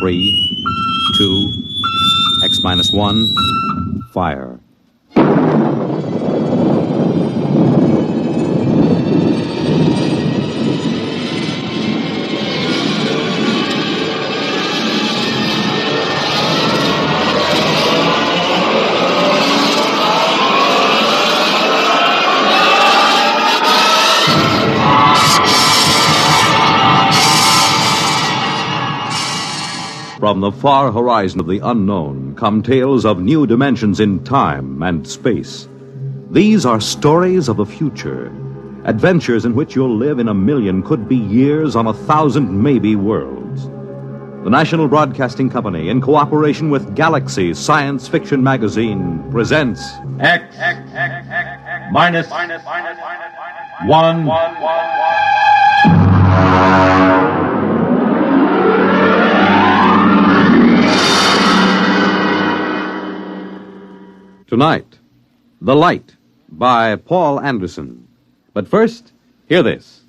3, 2, X-1, fire. From the far horizon of the unknown come tales of new dimensions in time and space. These are stories of the future, adventures in which you'll live in a million, could be years, on 1,000 maybe worlds. The National Broadcasting Company, in cooperation with Galaxy Science Fiction Magazine, presents X minus 1. Tonight, The Light by Paul Anderson. But first, hear this.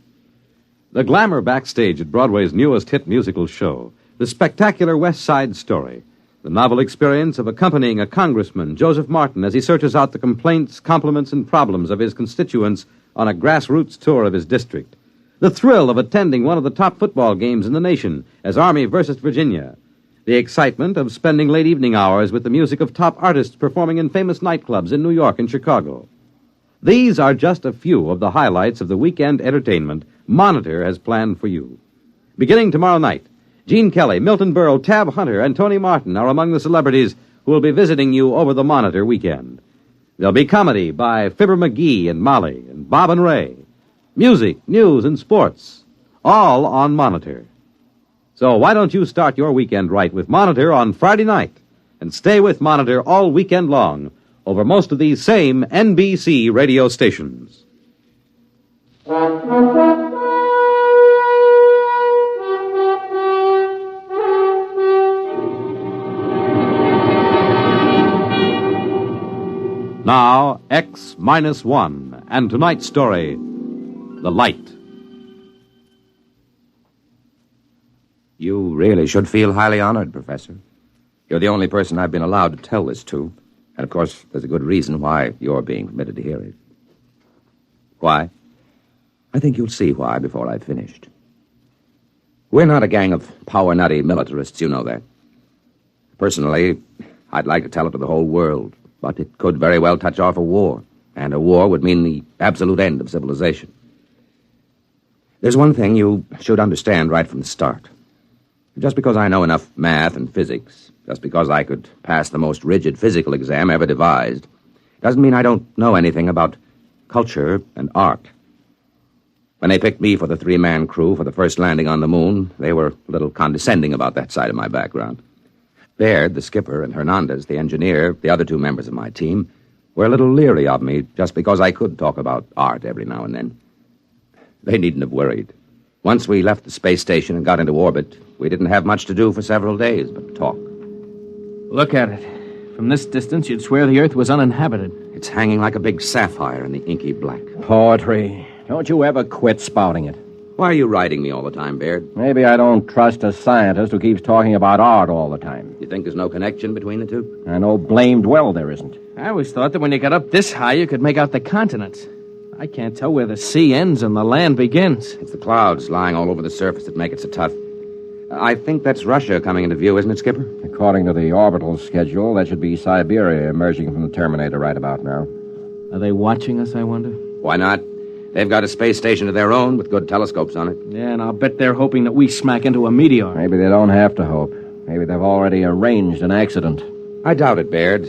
The glamour backstage at Broadway's newest hit musical show, The Spectacular West Side Story, the novel experience of accompanying a congressman, Joseph Martin, as he searches out the complaints, compliments, and problems of his constituents on a grassroots tour of his district. The thrill of attending one of the top football games in the nation as Army versus Virginia. The excitement of spending late evening hours with the music of top artists performing in famous nightclubs in New York and Chicago. These are just a few of the highlights of the weekend entertainment Monitor has planned for you. Beginning tomorrow night, Gene Kelly, Milton Berle, Tab Hunter, and Tony Martin are among the celebrities who will be visiting you over the Monitor weekend. There'll be comedy by Fibber McGee and Molly and Bob and Ray. Music, news, and sports, all on Monitor. So why don't you start your weekend right with Monitor on Friday night and stay with Monitor all weekend long over most of these same NBC radio stations. Now, X-1 and tonight's story, The Light. You really should feel highly honored, Professor. You're the only person I've been allowed to tell this to. And, of course, there's a good reason why you're being permitted to hear it. Why? I think you'll see why before I've finished. We're not a gang of power-nutty militarists, you know that. Personally, I'd like to tell it to the whole world, but it could very well touch off a war, and a war would mean the absolute end of civilization. There's one thing you should understand right from the start. Just because I know enough math and physics, just because I could pass the most rigid physical exam ever devised, doesn't mean I don't know anything about culture and art. When they picked me for the 3-man crew for the first landing on the moon, they were a little condescending about that side of my background. Baird, the skipper, and Hernandez, the engineer, the other 2 members of my team, were a little leery of me just because I could talk about art every now and then. They needn't have worried. Once we left the space station and got into orbit, we didn't have much to do for several days but talk. Look at it. From this distance, you'd swear the Earth was uninhabited. It's hanging like a big sapphire in the inky black. Poetry. Don't you ever quit spouting it. Why are you writing me all the time, Baird? Maybe I don't trust a scientist who keeps talking about art all the time. You think there's no connection between the two? I know blamed well there isn't. I always thought that when you got up this high, you could make out the continents. I can't tell where the sea ends and the land begins. It's the clouds lying all over the surface that make it so tough. I think that's Russia coming into view, isn't it, Skipper? According to the orbital schedule, that should be Siberia emerging from the Terminator right about now. Are they watching us, I wonder? Why not? They've got a space station of their own with good telescopes on it. Yeah, and I'll bet they're hoping that we smack into a meteor. Maybe they don't have to hope. Maybe they've already arranged an accident. I doubt it, Baird.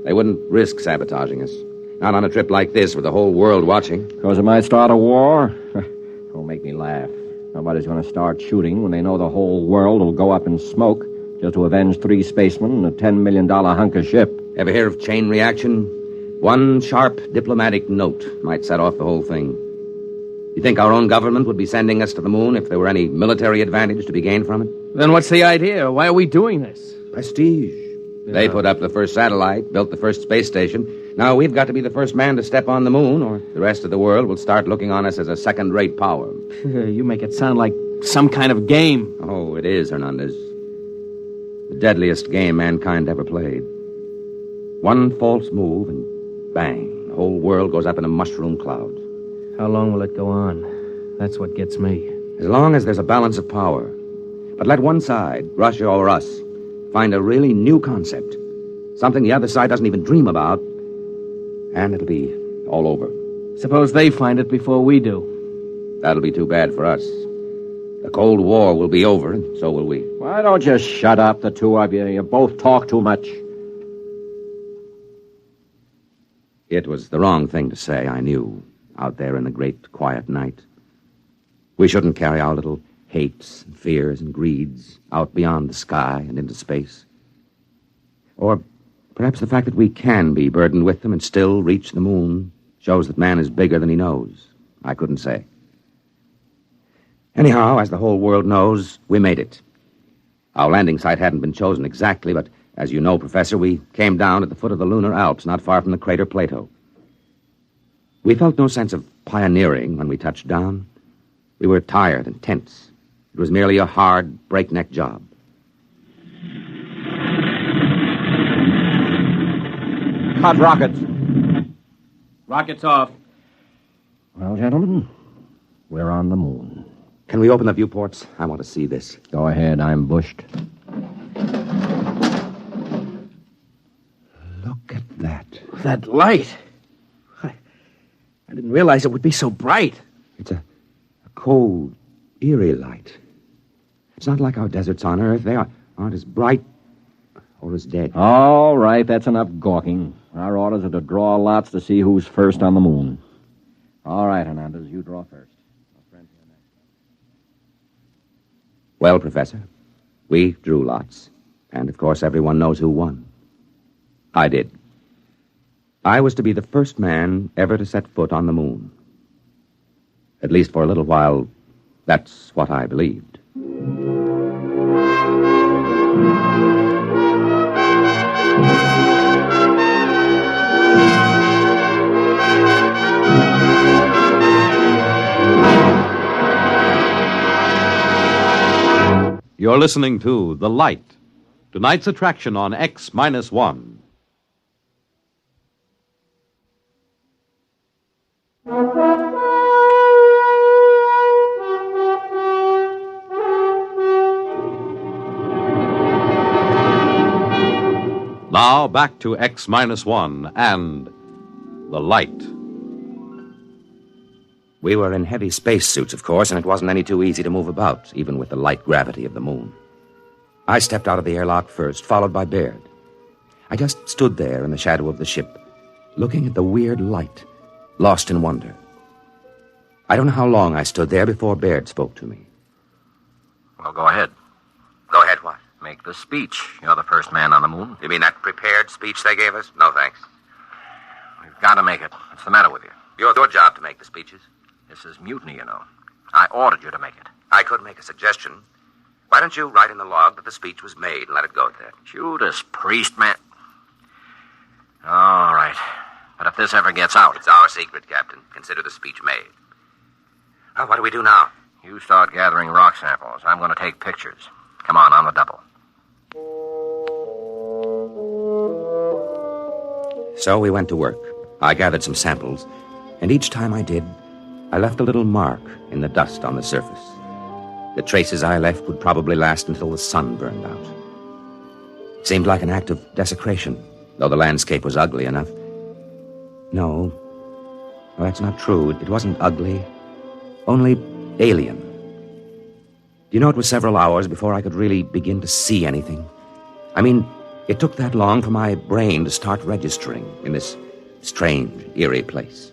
They wouldn't risk sabotaging us. Not on a trip like this with the whole world watching. Because it might start a war? Don't make me laugh. Nobody's going to start shooting when they know the whole world will go up in smoke just to avenge 3 spacemen and a $10 million hunk of ship. Ever hear of chain reaction? One sharp diplomatic note might set off the whole thing. You think our own government would be sending us to the moon if there were any military advantage to be gained from it? Then what's the idea? Why are we doing this? Prestige. Yeah. They put up the first satellite, built the first space station. Now we've got to be the first man to step on the moon, or the rest of the world will start looking on us as a second-rate power. You make it sound like some kind of game. Oh, it is, Hernandez. The deadliest game mankind ever played. One false move and bang, the whole world goes up in a mushroom cloud. How long will it go on? That's what gets me. As long as there's a balance of power. But let one side, Russia or us, find a really new concept, something the other side doesn't even dream about, and it'll be all over. Suppose they find it before we do. That'll be too bad for us. The Cold War will be over, and so will we. Why don't you shut up, the two of you? You both talk too much. It was the wrong thing to say, I knew, out there in the great quiet night. We shouldn't carry our little hates and fears and greeds out beyond the sky and into space. Or perhaps the fact that we can be burdened with them and still reach the moon shows that man is bigger than he knows. I couldn't say. Anyhow, as the whole world knows, we made it. Our landing site hadn't been chosen exactly, but as you know, Professor, we came down at the foot of the lunar Alps, not far from the crater Plato. We felt no sense of pioneering when we touched down. We were tired and tense. It was merely a hard, breakneck job. Hot rockets. Rockets off. Well, gentlemen, we're on the moon. Can we open the viewports? I want to see this. Go ahead, I'm bushed. Look at that. That light. I didn't realize it would be so bright. It's a cold, eerie light. It's not like our deserts on Earth. They aren't as bright or as dead. All right, that's enough gawking. Our orders are to draw lots to see who's first on the moon. All right, Hernandez, you draw first. Well, Professor, we drew lots. And, of course, everyone knows who won. I did. I was to be the first man ever to set foot on the moon. At least for a little while, that's what I believed. You're listening to The Light, tonight's attraction on X-1. Now back to X-1 and The Light. We were in heavy spacesuits, of course, and it wasn't any too easy to move about, even with the light gravity of the moon. I stepped out of the airlock first, followed by Baird. I just stood there in the shadow of the ship, looking at the weird light, lost in wonder. I don't know how long I stood there before Baird spoke to me. Well, go ahead. Go ahead, what? Make the speech. You're the first man on the moon. You mean that prepared speech they gave us? No, thanks. We've got to make it. What's the matter with you? It's your job to make the speeches. This is mutiny, you know. I ordered you to make it. I could make a suggestion. Why don't you write in the log that the speech was made and let it go at that? Judas Priest, man. All right. But if this ever gets out... It's our secret, Captain. Consider the speech made. Well, what do we do now? You start gathering rock samples. I'm going to take pictures. Come on the double. So we went to work. I gathered some samples, and each time I did, I left a little mark in the dust on the surface. The traces I left would probably last until the sun burned out. It seemed like an act of desecration, though the landscape was ugly enough. No, that's not true. It wasn't ugly, only alien. You know, it was several hours before I could really begin to see anything. I mean, it took that long for my brain to start registering in this strange, eerie place.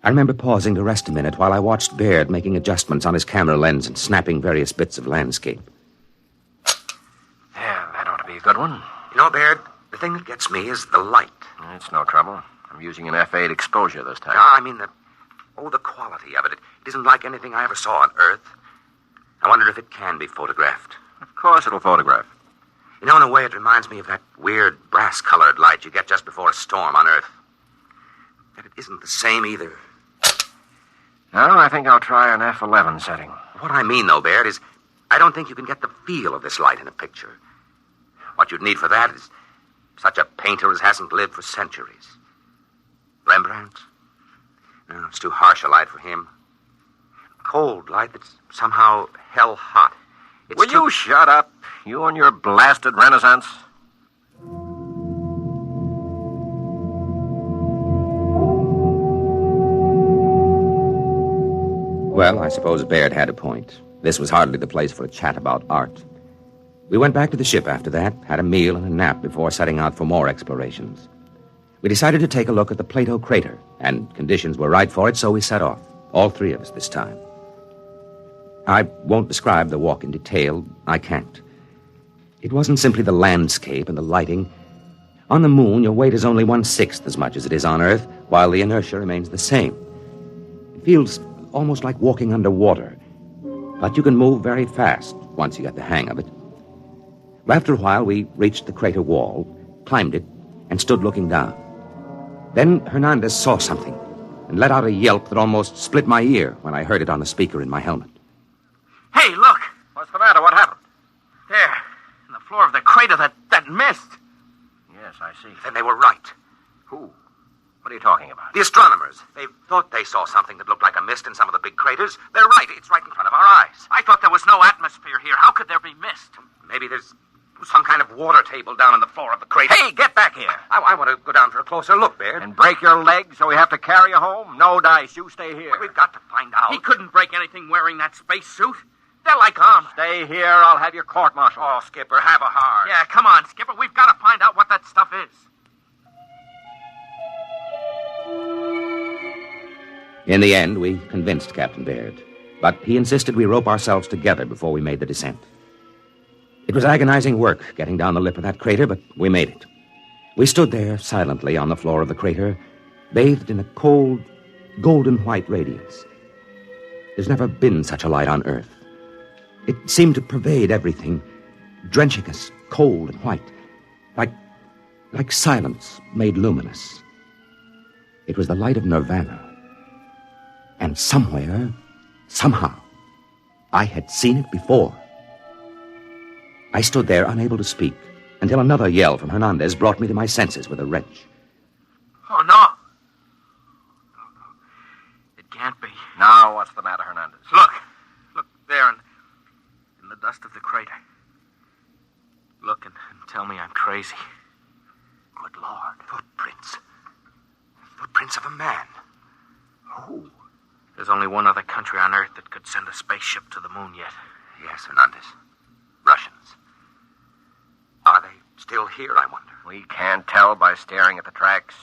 I remember pausing to rest a minute while I watched Baird making adjustments on his camera lens and snapping various bits of landscape. Yeah, that ought to be a good one. You know, Baird, the thing that gets me is the light. It's no trouble. I'm using an F8 exposure this time. No, I mean the quality of it. It isn't like anything I ever saw on Earth. I wonder if it can be photographed. Of course it'll photograph. You know, in a way, it reminds me of that weird brass-colored light you get just before a storm on Earth. But it isn't the same either. No, I think I'll try an F11 setting. What I mean, though, Baird, is I don't think you can get the feel of this light in a picture. What you'd need for that is such a painter as hasn't lived for centuries. Rembrandt? No, it's too harsh a light for him. Cold light that's somehow hell hot. Will you shut up? You and your blasted Renaissance. Well, I suppose Baird had a point. This was hardly the place for a chat about art. We went back to the ship after that, had a meal and a nap before setting out for more explorations. We decided to take a look at the Plato crater, and conditions were right for it, so we set off. All three of us this time. I won't describe the walk in detail. I can't. It wasn't simply the landscape and the lighting. On the moon, your weight is only 1/6 as much as it is on Earth, while the inertia remains the same. It feels almost like walking underwater, but you can move very fast once you get the hang of it. After a while, we reached the crater wall, climbed it, and stood looking down. Then Hernandez saw something and let out a yelp that almost split my ear when I heard it on the speaker in my helmet. Hey, look! What's the matter? What happened? There, in the floor of the crater, that mist. Yes, I see. Then they were right. Who? What are you talking about? The astronomers. They thought they saw something that looked like a mist in some of the big craters. They're right. It's right in front of our eyes. I thought there was no atmosphere here. How could there be mist? Maybe there's some kind of water table down on the floor of the crater. Hey, get back here. I want to go down for a closer look, Baird. And break your leg so we have to carry you home? No dice. You stay here. We've got to find out. He couldn't break anything wearing that space suit. They're like armor. Stay here. I'll have your court-martial. Oh, Skipper, have a heart. Yeah, come on, Skipper. We've got to find out what that stuff is. In the end, we convinced Captain Baird, but he insisted we rope ourselves together before we made the descent. It was agonizing work getting down the lip of that crater, but we made it. We stood there silently on the floor of the crater, bathed in a cold, golden-white radiance. There's never been such a light on Earth. It seemed to pervade everything, drenching us cold and white, like silence made luminous. It was the light of nirvana. And somewhere, somehow, I had seen it before. I stood there unable to speak until another yell from Hernandez brought me to my senses with a wrench. Oh, no. It can't be. Now, what's the matter, Hernandez? Look there in the dust of the crater. Look and tell me I'm crazy. Good Lord. Footprints. Footprints of a man. Who? There's only one other country on Earth that could send a spaceship to the moon yet. Yes, Hernandez. Russians. Are they still here, I wonder? We can't tell by staring at the tracks.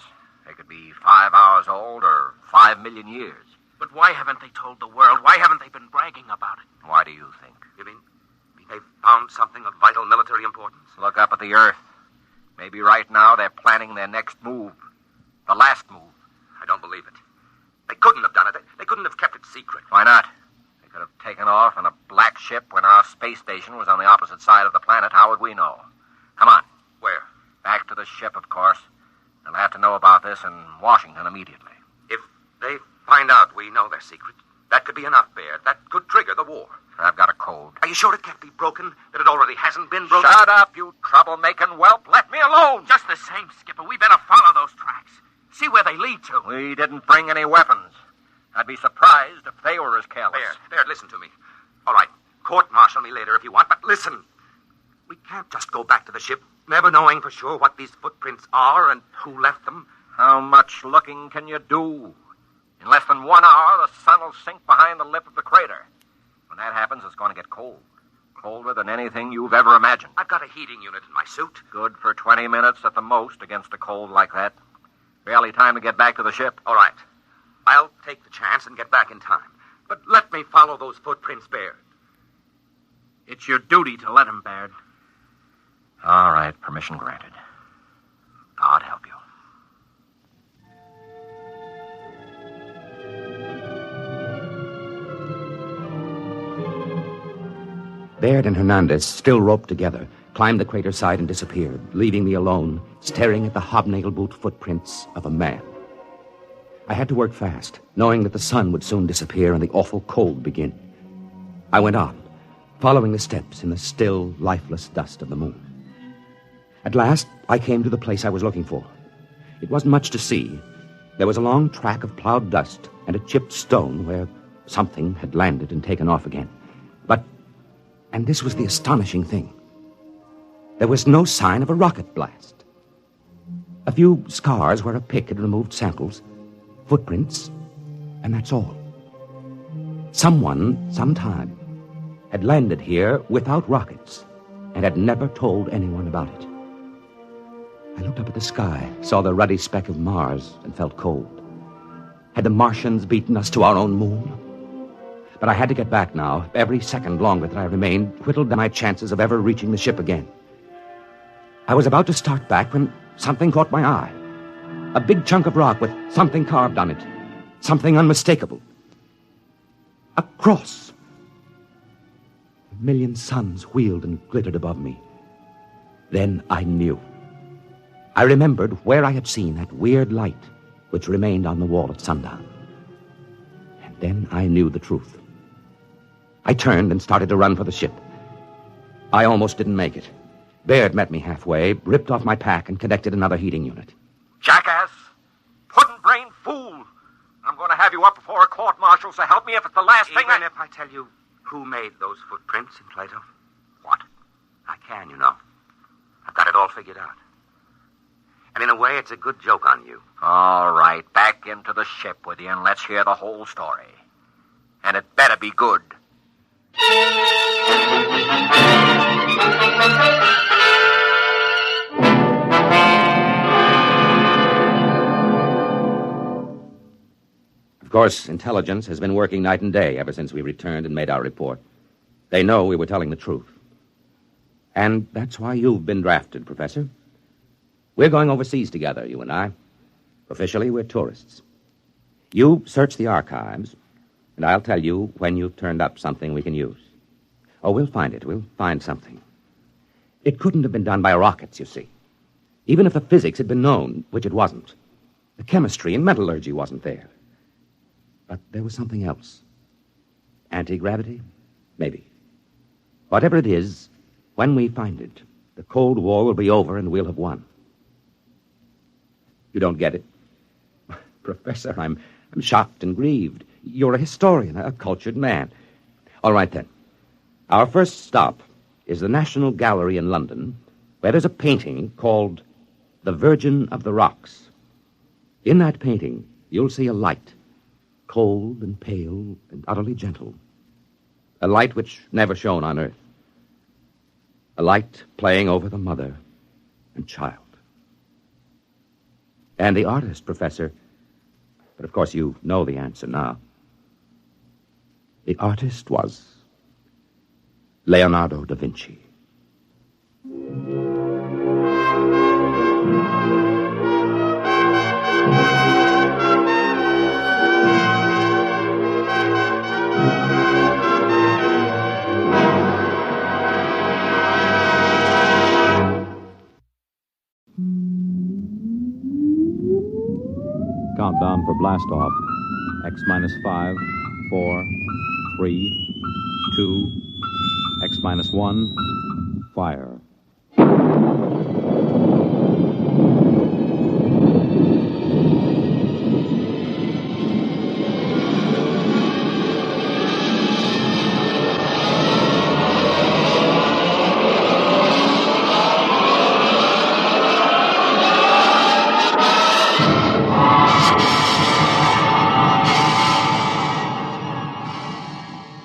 They could be 5 hours old or 5 million years. But why haven't they told the world? Why haven't they been bragging about it? Why do you think? You mean they've found something of vital military importance? Look up at the Earth. Maybe right now they're planning their next move. The last move. I don't believe it. They couldn't have done it. They couldn't have kept it secret. Why not? They could have taken off in a black ship when our space station was on the opposite side of the planet. How would we know? Come on. Where? Back to the ship, of course. They'll have to know about this in Washington immediately. If they find out we know their secret, that could be enough, Baird. That could trigger the war. I've got a code. Are you sure it can't be broken? That it already hasn't been broken? Shut up, you trouble-making whelp. Let me alone. Just the same, Skipper, we better follow those tracks. See where they lead to. We didn't bring any weapons. I'd be surprised if they were as careless. Baird, listen to me. All right, court-martial me later if you want, but listen. We can't just go back to the ship, never knowing for sure what these footprints are and who left them. How much looking can you do? In less than 1 hour, the sun will sink behind the lip of the crater. When that happens, it's going to get cold. Colder than anything you've ever imagined. I've got a heating unit in my suit. Good for 20 minutes at the most against a cold like that. Barely time to get back to the ship. All right. I'll take the chance and get back in time. But let me follow those footprints, Baird. It's your duty to let him, Baird. All right, permission granted. God help you. Baird and Hernandez, still roped together, climbed the crater side and disappeared, leaving me alone, staring at the hobnail boot footprints of a man. I had to work fast, knowing that the sun would soon disappear and the awful cold begin. I went on, following the steps in the still, lifeless dust of the moon. At last, I came to the place I was looking for. It wasn't much to see. There was a long track of plowed dust and a chipped stone where something had landed and taken off again. But, and this was the astonishing thing, there was no sign of a rocket blast. A few scars where a pick had removed samples, footprints, and that's all. Someone, sometime, had landed here without rockets and had never told anyone about it. I looked up at the sky, saw the ruddy speck of Mars, and felt cold. Had the Martians beaten us to our own moon? But I had to get back now. Every second longer that I remained whittled down my chances of ever reaching the ship again. I was about to start back when something caught my eye. A big chunk of rock with something carved on it. Something unmistakable. A cross. A million suns wheeled and glittered above me. Then I knew. I remembered where I had seen that weird light which remained on the wall at sundown. And then I knew the truth. I turned and started to run for the ship. I almost didn't make it. Baird met me halfway, ripped off my pack, and connected another heating unit. Jackass! Puddin'-brained fool! I'm going to have you up before a court-martial, so help me if it's the last thing Even if I tell you who made those footprints in Plato? What? I can, you know. I've got it all figured out. And in a way, it's a good joke on you. All right, back into the ship with you, and let's hear the whole story. And it better be good. Of course, intelligence has been working night and day ever since we returned and made our report. They know we were telling the truth. And that's why you've been drafted, Professor. We're going overseas together, you and I. Officially, we're tourists. You search the archives, and I'll tell you when you've turned up something we can use. Oh, we'll find it. We'll find something. It couldn't have been done by rockets, you see. Even if the physics had been known, which it wasn't. The chemistry and metallurgy wasn't there. But there was something else. Anti-gravity? Maybe. Whatever it is, when we find it, the Cold War will be over and we'll have won. You don't get it? Professor, I'm shocked and grieved. You're a historian, a cultured man. All right, then. Our first stop is the National Gallery in London, where there's a painting called The Virgin of the Rocks. In that painting, you'll see a light, cold and pale and utterly gentle. A light which never shone on Earth. A light playing over the mother and child. And the artist, Professor, but of course you know the answer now. The artist was Leonardo da Vinci. Countdown for blast off. X minus 5, 4, 3, 2, X minus 1, fire.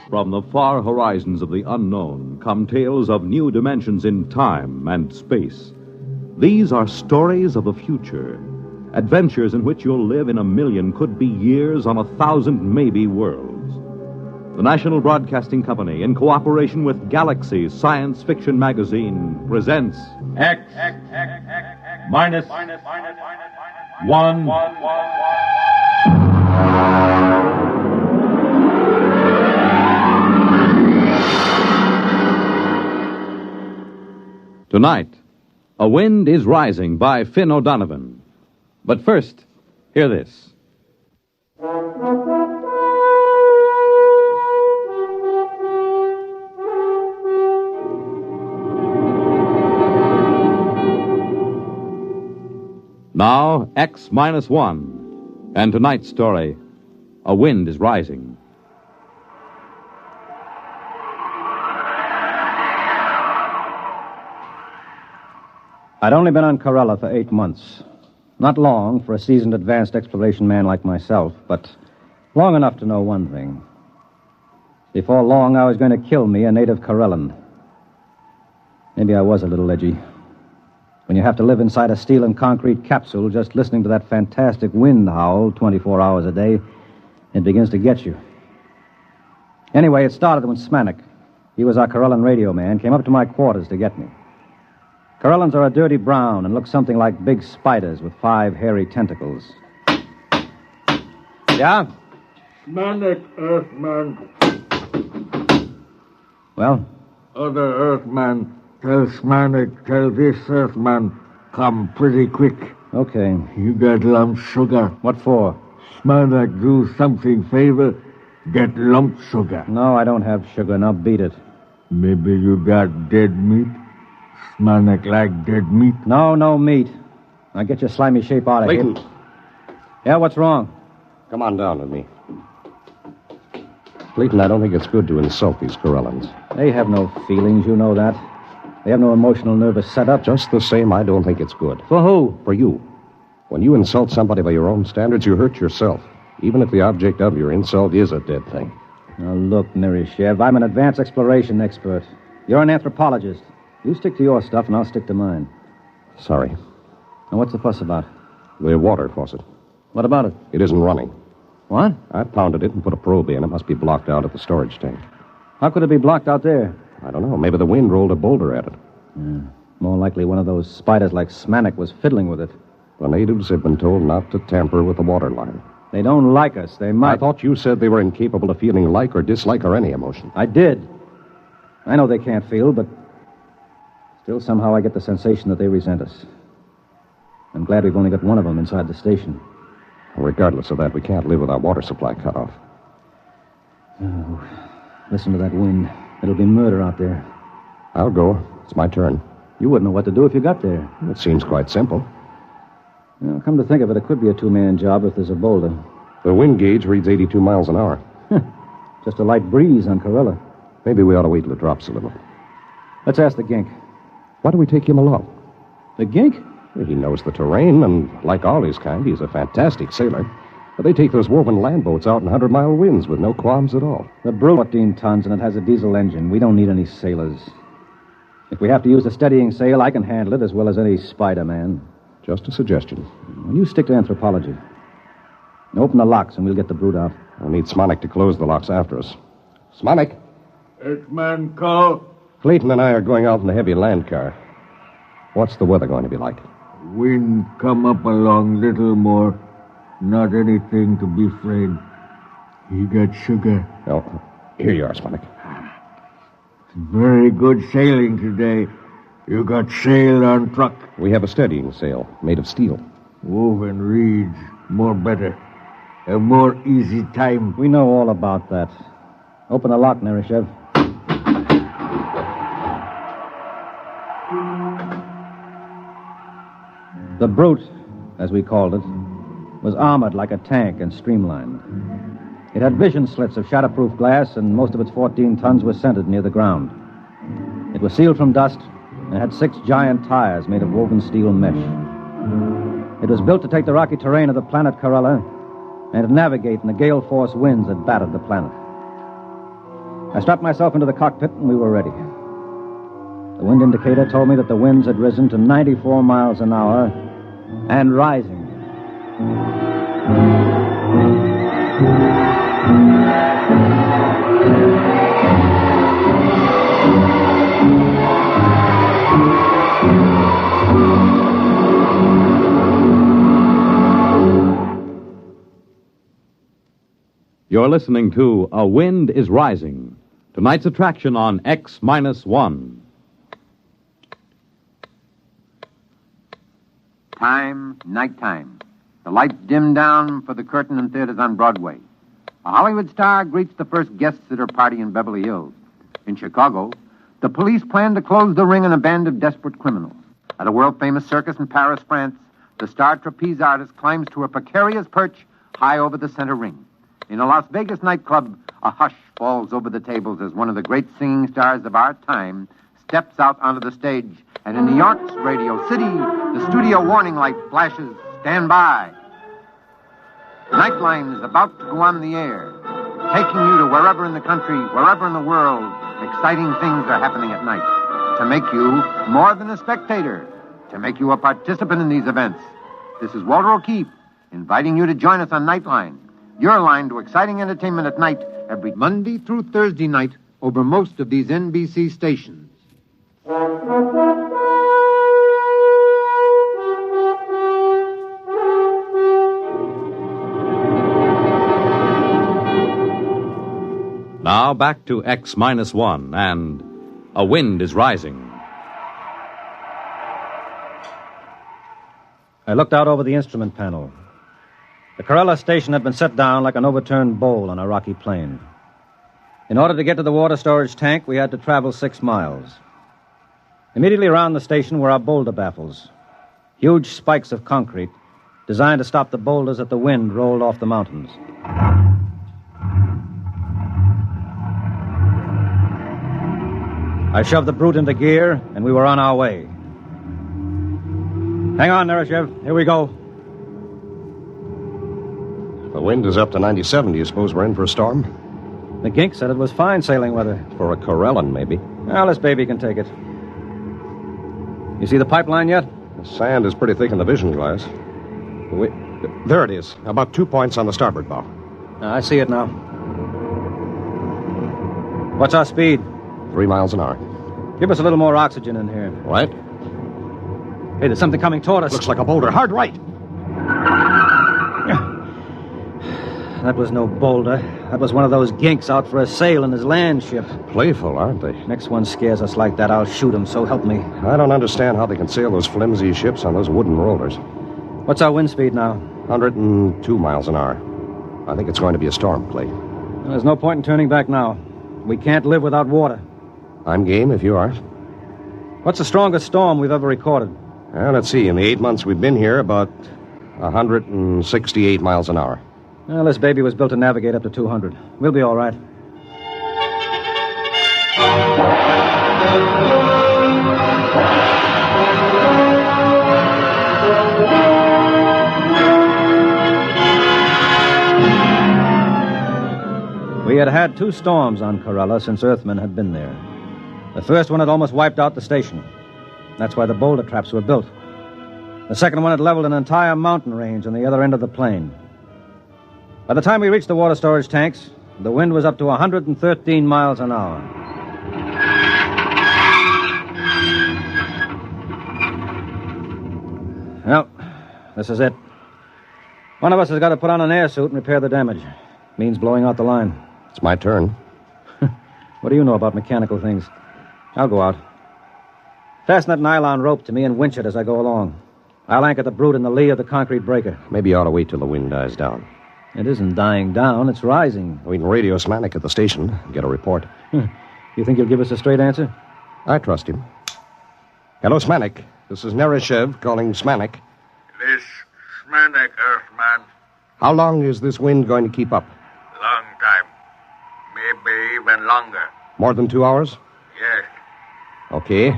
From the far horizons of the unknown come tales of new dimensions in time and space. These are stories of the future, adventures in which you'll live in a million, could be years, on 1,000 maybe worlds. The National Broadcasting Company, in cooperation with Galaxy Science Fiction Magazine, presents X minus 1. Tonight, A Wind is Rising by Finn O'Donovan. But first, hear this. Now, X minus 1. And tonight's story, A Wind is Rising. I'd only been on Corella for 8 months. Not long for a seasoned advanced exploration man like myself, but long enough to know one thing. Before long, I was going to kill me a native Corellan. Maybe I was a little edgy. When you have to live inside a steel and concrete capsule just listening to that fantastic wind howl 24 hours a day, it begins to get you. Anyway, it started when Smanik, he was our Corellan radio man, came up to my quarters to get me. Corellans are a dirty brown and look something like big spiders with 5 hairy tentacles. Yeah? Smanik, Earthman. Well? Other Earthman. Tell Smanik, tell this Earthman, come pretty quick. Okay. You got lump sugar. What for? Smanik, do something favor. Get lump sugar. No, I don't have sugar. Now beat it. Maybe you got dead meat. Smanik like dead meat. No meat. Now get your slimy shape out of here. Clayton. Yeah, what's wrong? Come on down with me. Clayton, I don't think it's good to insult these Corellans. They have no feelings, you know that. They have no emotional nervous setup. Just the same, I don't think it's good. For who? For you. When you insult somebody by your own standards, you hurt yourself. Even if the object of your insult is a dead thing. Now, look, Mirishev, I'm an advanced exploration expert. You're an anthropologist. You stick to your stuff, and I'll stick to mine. Sorry. Now, what's the fuss about? The water faucet. What about it? It isn't running. What? I pounded it and put a probe in. It must be blocked out at the storage tank. How could it be blocked out there? I don't know. Maybe the wind rolled a boulder at it. More likely one of those spiders like Smanik was fiddling with it. The natives have been told not to tamper with the water line. They don't like us. They might. I thought you said they were incapable of feeling like or dislike or any emotion. I did. I know they can't feel, but still somehow I get the sensation that they resent us. I'm glad we've only got one of them inside the station. Regardless of that, we can't live with our water supply cut off. Oh, listen to that wind. It'll be murder out there. I'll go. It's my turn. You wouldn't know what to do if you got there. It seems quite simple. Well, come to think of it, it could be a 2-man job if there's a boulder. The wind gauge reads 82 miles an hour. Just a light breeze on Corella. Maybe we ought to wait till it drops a little. Let's ask the gink. Why do we take him along? The gink? Well, he knows the terrain, and like all his kind, he's a fantastic sailor. But they take those woven land boats out in 100-mile winds with no qualms at all. The brute 14 tons, and it has a diesel engine. We don't need any sailors. If we have to use a steadying sail, I can handle it as well as any Spider-Man. Just a suggestion. Well, you stick to anthropology. Now open the locks, and we'll get the brute out. We'll need Smanik to close the locks after us. Smanik? Earthman, call. Clayton and I are going out in the heavy land car. What's the weather going to be like? Wind come up along little more. Not anything to be afraid. He got sugar. Oh, here you are, Smanik. Very good sailing today. You got sail on truck. We have a steadying sail made of steel. Woven reeds. More better. A more easy time. We know all about that. Open the lock, Nerishev. The brute, as we called it, was armored like a tank and streamlined. It had vision slits of shatterproof glass, and most of its 14 tons was centered near the ground. It was sealed from dust and had 6 giant tires made of woven steel mesh. It was built to take the rocky terrain of the planet Corella and to navigate in the gale-force winds that battered the planet. I strapped myself into the cockpit, and we were ready. The wind indicator told me that the winds had risen to 94 miles an hour and rising. You're listening to A Wind is Rising, tonight's attraction on X-1. Time, nighttime. The lights dim down for the curtain in theaters on Broadway. A Hollywood star greets the first guests at her party in Beverly Hills. In Chicago, the police plan to close the ring on a band of desperate criminals. At a world-famous circus in Paris, France, the star trapeze artist climbs to a precarious perch high over the center ring. In a Las Vegas nightclub, a hush falls over the tables as one of the great singing stars of our time steps out onto the stage, and in New York's Radio City, the studio warning light flashes, "Stand by." Nightline is about to go on the air, taking you to wherever in the country, wherever in the world, exciting things are happening at night, to make you more than a spectator, to make you a participant in these events. This is Walter O'Keefe, inviting you to join us on Nightline, your line to exciting entertainment at night, every Monday through Thursday night over most of these NBC stations. Now back to X-1, and a wind is rising. I looked out over the instrument panel. The Corella station had been set down like an overturned bowl on a rocky plain. In order to get to the water storage tank, we had to travel 6 miles. Immediately around the station were our boulder baffles, huge spikes of concrete designed to stop the boulders that the wind rolled off the mountains. I shoved the brute into gear, and we were on our way. Hang on, Nereshev. Here we go. The wind is up to 97. Do you suppose we're in for a storm? The gink said it was fine sailing weather. For a Corellan, maybe. Well, this baby can take it. You see the pipeline yet? The sand is pretty thick in the vision glass. There it is. About 2 points on the starboard bow. I see it now. What's our speed? 3 miles an hour. Give us a little more oxygen in here. Right? Hey, there's something coming toward us. Looks like a boulder. Hard right. That was no boulder. That was one of those ginks out for a sail in his land ship. Playful, aren't they? Next one scares us like that, I'll shoot him, so help me. I don't understand how they can sail those flimsy ships on those wooden rollers. What's our wind speed now? 102 miles an hour. I think it's going to be a storm, Clay. Well, there's no point in turning back now. We can't live without water. I'm game if you are. What's the strongest storm we've ever recorded? Well, let's see. In the 8 months we've been here, about 168 miles an hour. Well, this baby was built to navigate up to 200. We'll be all right. We had had 2 storms on Corella since Earthmen had been there. The first one had almost wiped out the station. That's why the boulder traps were built. The second one had leveled an entire mountain range on the other end of the plain. By the time we reached the water storage tanks, the wind was up to 113 miles an hour. Well, this is it. One of us has got to put on an air suit and repair the damage. Means blowing out the line. It's my turn. What do you know about mechanical things? I'll go out. Fasten that nylon rope to me and winch it as I go along. I'll anchor the brute in the lee of the concrete breaker. Maybe you ought to wait till the wind dies down. It isn't dying down, it's rising. We can radio Smanik at the station and get a report. You think he'll give us a straight answer? I trust him. Hello, Smanik. This is Nereshev calling Smanik. This Smanik, Earthman. How long is this wind going to keep up? Long time. Maybe even longer. More than 2 hours? Yes. Okay.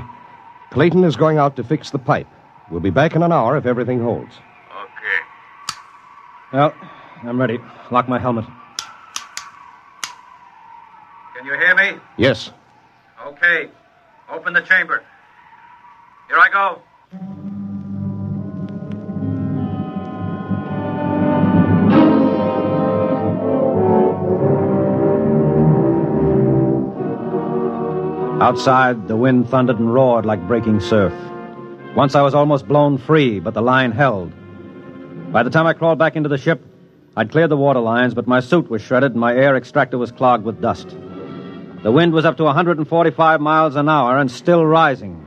Clayton is going out to fix the pipe. We'll be back in an hour if everything holds. Okay. Well, I'm ready. Lock my helmet. Can you hear me? Yes. Okay. Open the chamber. Here I go. Outside, the wind thundered and roared like breaking surf. Once I was almost blown free, but the line held. By the time I crawled back into the ship, I'd cleared the water lines, but my suit was shredded and my air extractor was clogged with dust. The wind was up to 145 miles an hour and still rising.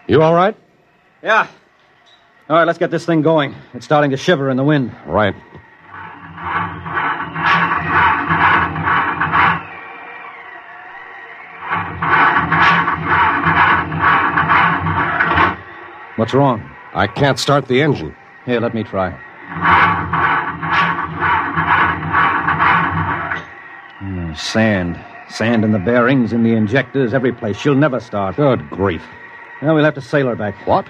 You all right? Yeah. All right, let's get this thing going. It's starting to shiver in the wind. Right. What's wrong? I can't start the engine. Here, let me try. Sand. Sand in the bearings, in the injectors, every place. She'll never start. Good grief. Well, we'll have to sail her back. What?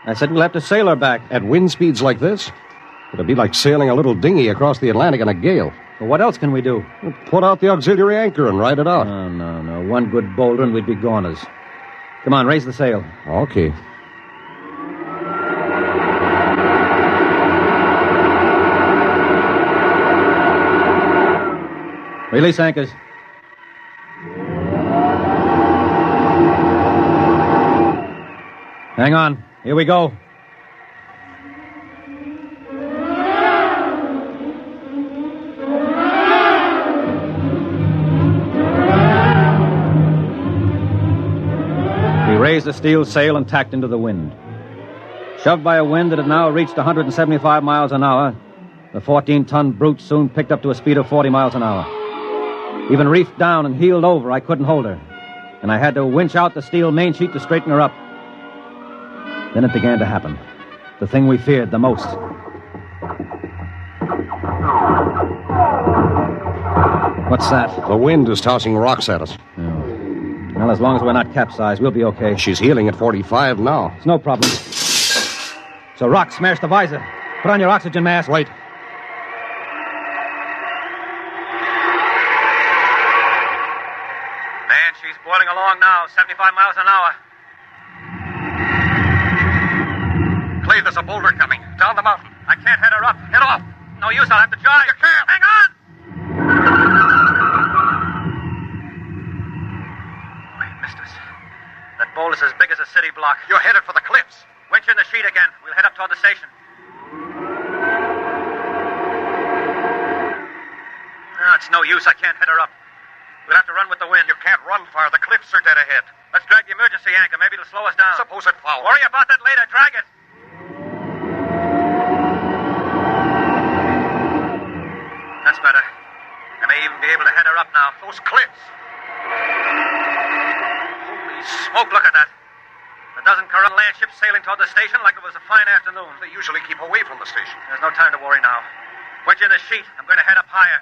I said we'll have to sail her back. At wind speeds like this? It'll be like sailing a little dinghy across the Atlantic in a gale. Well, what else can we do? We'll put out the auxiliary anchor and ride it out. No. One good boulder and we'd be goners. Come on, raise the sail. Okay. Release anchors. Hang on. Here we go. We raised the steel sail and tacked into the wind. Shoved by a wind that had now reached 175 miles an hour, the 14-ton brute soon picked up to a speed of 40 miles an hour. Even reefed down and heeled over, I couldn't hold her, and I had to winch out the steel mainsheet to straighten her up. Then it began to happen. The thing we feared the most. What's that? The wind is tossing rocks at us. Oh. Well, as long as we're not capsized, we'll be okay. She's heeling at 45 now. It's no problem. So rock smashed the visor. Put on your oxygen mask. Wait. Man, she's boiling along now, 75 miles an hour. Clay, there's a boulder coming. Down the mountain. I can't head her up. Head off. No use, I'll have to jive. You can't. Hang on! Wait, mistress. That boulder's as big as a city block. You're headed for the cliffs. Winch in the sheet again. We'll head up toward the station. No, it's no use. I can't head her up. We'll have to run with the wind. You can't run far. The cliffs are dead ahead. Let's drag the emergency anchor. Maybe it'll slow us down. Suppose it fouls. Worry about that later. Drag it. That's better. I may even be able to head her up now. Those cliffs. Holy smoke, look at that. A dozen current land ships sailing toward the station like it was a fine afternoon. They usually keep away from the station. There's no time to worry now. Winch in the sheet. I'm going to head up higher.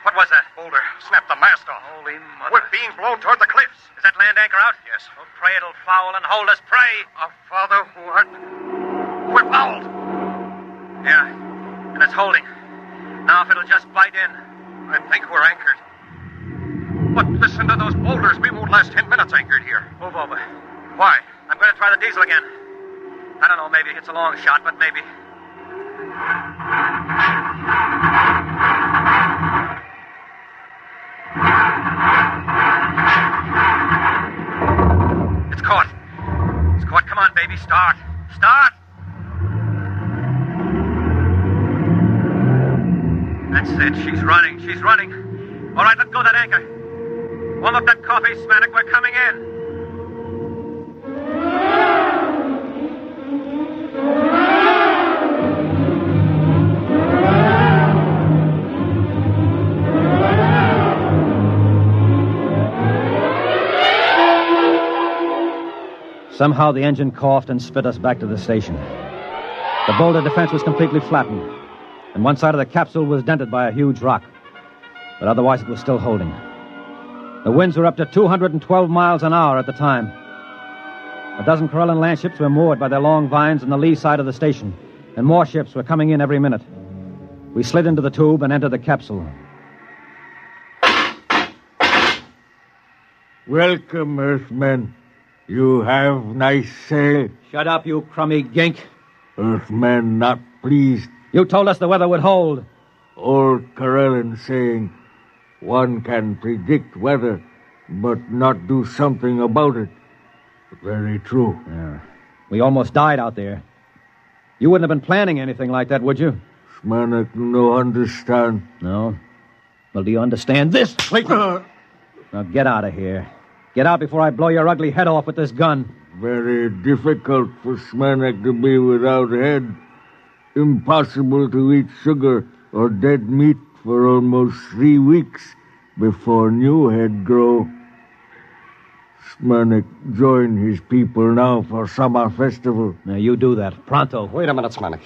What was that? Boulder. Snap the mast off. Holy mother. We're being blown toward the cliffs. Is that land anchor out? Yes. Oh, pray it'll foul and hold us. Pray. Our Father who art... We're fouled. Yeah. And it's holding. Now if it'll just bite in. I think we're anchored. But listen to those boulders. We won't last 10 minutes anchored here. Move over. Why? I'm going to try the diesel again. I don't know, maybe it's a long shot, but maybe. It's caught. It's caught. Come on, baby. Start. Start! That's it. She's running. She's running. All right, let go of that anchor. Warm up that coffee, Smanik. We're coming in. Somehow the engine coughed and spit us back to the station. The boulder defense was completely flattened, and one side of the capsule was dented by a huge rock. But otherwise it was still holding. The winds were up to 212 miles an hour at the time. A dozen Corellan land ships were moored by their long vines on the lee side of the station, and more ships were coming in every minute. We slid into the tube and entered the capsule. Welcome, Earthmen. You have nice sail. Shut up, you crummy gink. Earthmen not pleased. You told us the weather would hold. Old Corellan saying, one can predict weather, but not do something about it. Very true. Yeah. We almost died out there. You wouldn't have been planning anything like that, would you? Smanik no understand. No? Well, do you understand this? Now get out of here. Get out before I blow your ugly head off with this gun. Very difficult for Smanik to be without head. Impossible to eat sugar or dead meat for almost 3 weeks before new head grow. Smanik join his people now for summer festival. Now, you do that. Pronto. Wait a minute, Smanik.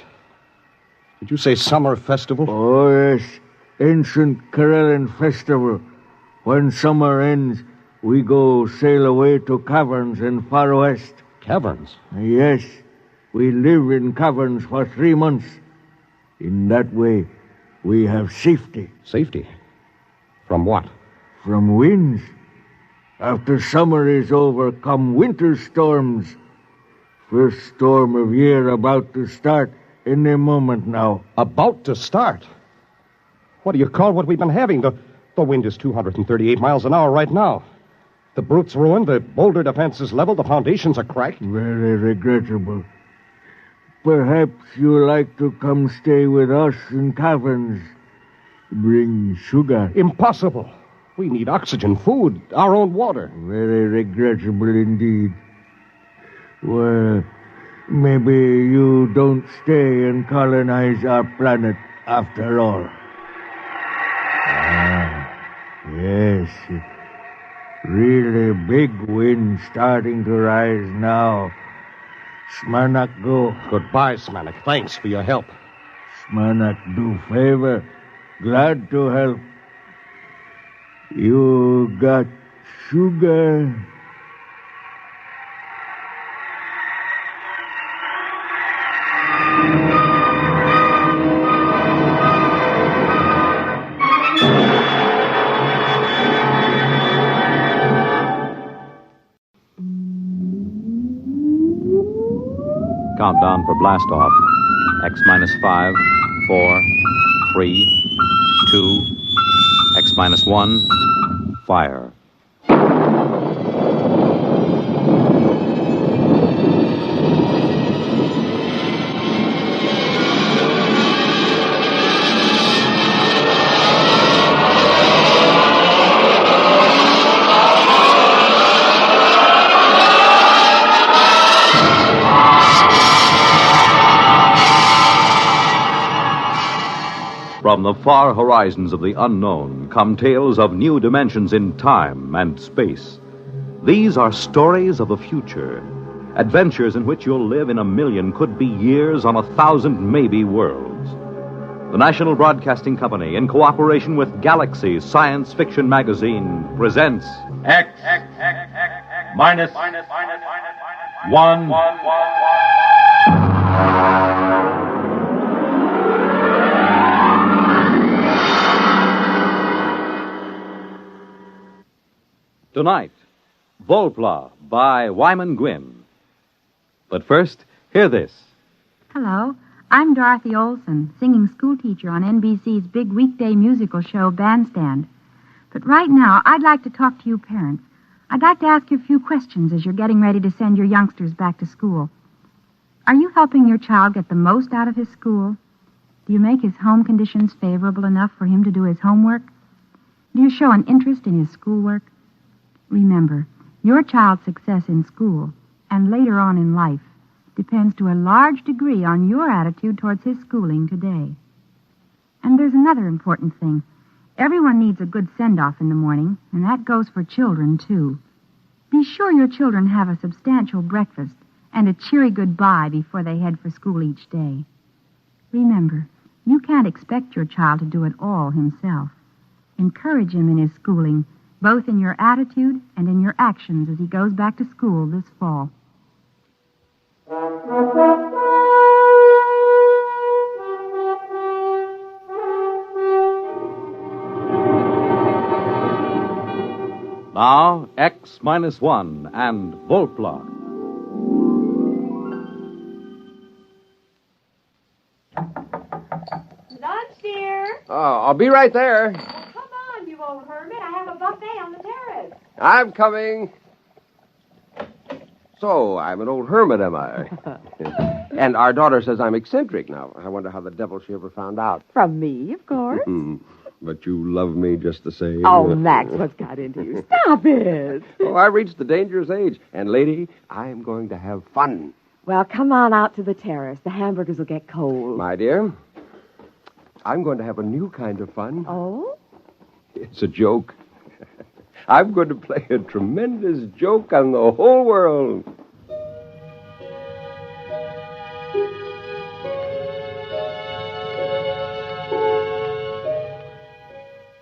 Did you say summer festival? Oh, yes. Ancient Karelian festival. When summer ends, we go sail away to caverns in far west. Caverns? Yes. We live in caverns for 3 months. In that way, we have safety. Safety? From what? From winds. After summer is over, come winter storms. First storm of year about to start any moment now. About to start? What do you call what we've been having? The wind is 238 miles an hour right now. The brute's ruined, the boulder defense is leveled, the foundations are cracked. Very regrettable. Perhaps you like to come stay with us in caverns. Bring sugar. Impossible. We need oxygen, food, our own water. Very regrettable indeed. Well, maybe you don't stay and colonize our planet after all. Yes. Really big wind starting to rise now. Smanak go. Goodbye, Smanik. Thanks for your help. Smanak do favor. Glad to help. You got sugar? Countdown for blast off. X minus 5, 4, 3, 2, X minus 1, fire. From the far horizons of the unknown come tales of new dimensions in time and space. These are stories of the future, adventures in which you'll live in a million, could be years, on 1,000 maybe worlds. The National Broadcasting Company, in cooperation with Galaxy Science Fiction Magazine, presents X minus 1. Tonight, Volpla by Wyman Gwynn. But first, hear this. Hello, I'm Dorothy Olson, singing schoolteacher on NBC's big weekday musical show, Bandstand. But right now, I'd like to talk to you parents. I'd like to ask you a few questions as you're getting ready to send your youngsters back to school. Are you helping your child get the most out of his school? Do you make his home conditions favorable enough for him to do his homework? Do you show an interest in his schoolwork? Remember, your child's success in school and later on in life depends to a large degree on your attitude towards his schooling today. And there's another important thing. Everyone needs a good send-off in the morning, and that goes for children, too. Be sure your children have a substantial breakfast and a cheery goodbye before they head for school each day. Remember, you can't expect your child to do it all himself. Encourage him in his schooling, both in your attitude and in your actions as he goes back to school this fall. Now, X minus 1 and Volpla. Lunch, dear. Oh, I'll be right there. Come on, you old hermit. I have a buffet on the terrace. I'm coming. So, I'm an old hermit, am I? And our daughter says I'm eccentric now. I wonder how the devil she ever found out. From me, of course. But you love me just the same. Oh, Max, what's got into you? Stop it. Oh, I reached the dangerous age. And, lady, I'm going to have fun. Well, come on out to the terrace. The hamburgers will get cold. My dear, I'm going to have a new kind of fun. Oh? It's a joke. I'm going to play a tremendous joke on the whole world.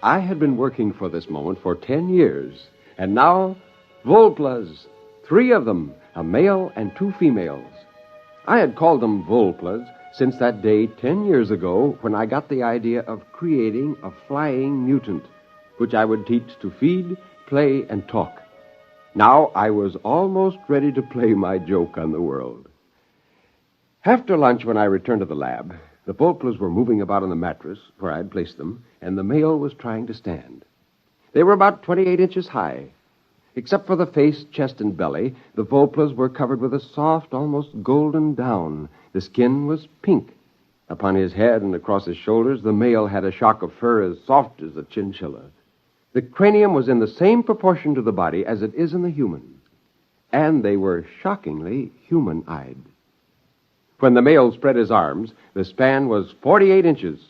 I had been working for this moment for 10 years, and now, Volplas, 3 of them, a male and 2 females. I had called them Volplas since that day 10 years ago when I got the idea of creating a flying mutant, which I would teach to feed, play, and talk. Now I was almost ready to play my joke on the world. After lunch, when I returned to the lab, the Volplas were moving about on the mattress where I had placed them, and the male was trying to stand. They were about 28 inches high. Except for the face, chest, and belly, the Volplas were covered with a soft, almost golden down. The skin was pink. Upon his head and across his shoulders, the male had a shock of fur as soft as a chinchilla. The cranium was in the same proportion to the body as it is in the human. And they were shockingly human-eyed. When the male spread his arms, the span was 48 inches.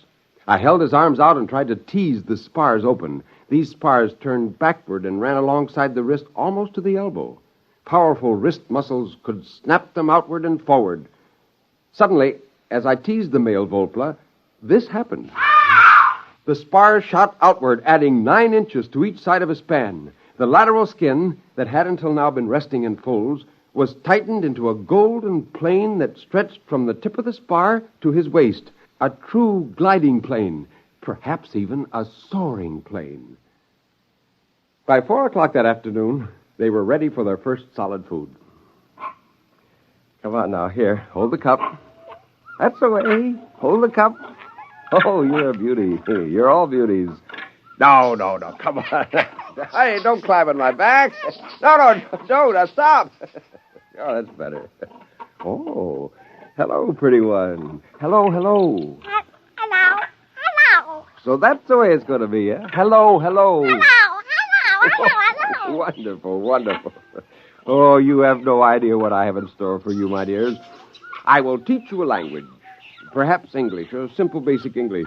I held his arms out and tried to tease the spars open. These spars turned backward and ran alongside the wrist almost to the elbow. Powerful wrist muscles could snap them outward and forward. Suddenly, as I teased the male Volpla, this happened. The spars shot outward, adding 9 inches to each side of a span. The lateral skin, that had until now been resting in folds, was tightened into a golden plane that stretched from the tip of the spar to his waist, a true gliding plane, perhaps even a soaring plane. By 4 o'clock that afternoon, they were ready for their first solid food. Come on now, here, hold the cup. That's the way. Hold the cup. Oh, you're a beauty. You're all beauties. No, come on. Hey, don't climb on my back. No, don't. Stop. Oh, that's better. Oh, hello, pretty one. Hello. Hello. So that's the way it's going to be, eh? Hello. Hello. Wonderful. Oh, you have no idea what I have in store for you, my dears. I will teach you a language. Perhaps English, a simple basic English.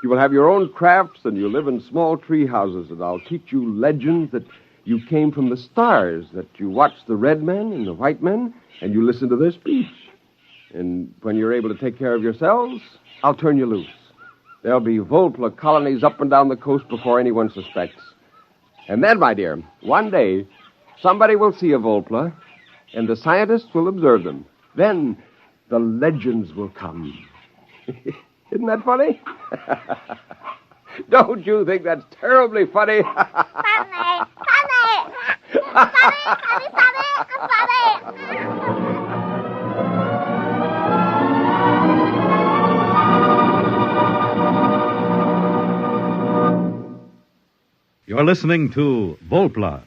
You will have your own crafts, and you'll live in small tree houses, and I'll teach you legends that you came from the stars, that you watched the red men and the white men, and you listen to their speech. And when you're able to take care of yourselves, I'll turn you loose. There'll be Volpla colonies up and down the coast before anyone suspects. And then, my dear, one day, somebody will see a Volpla, and the scientists will observe them. Then the legends will come. Isn't that funny? Don't you think that's terribly funny? Funny. You're listening to Volpla.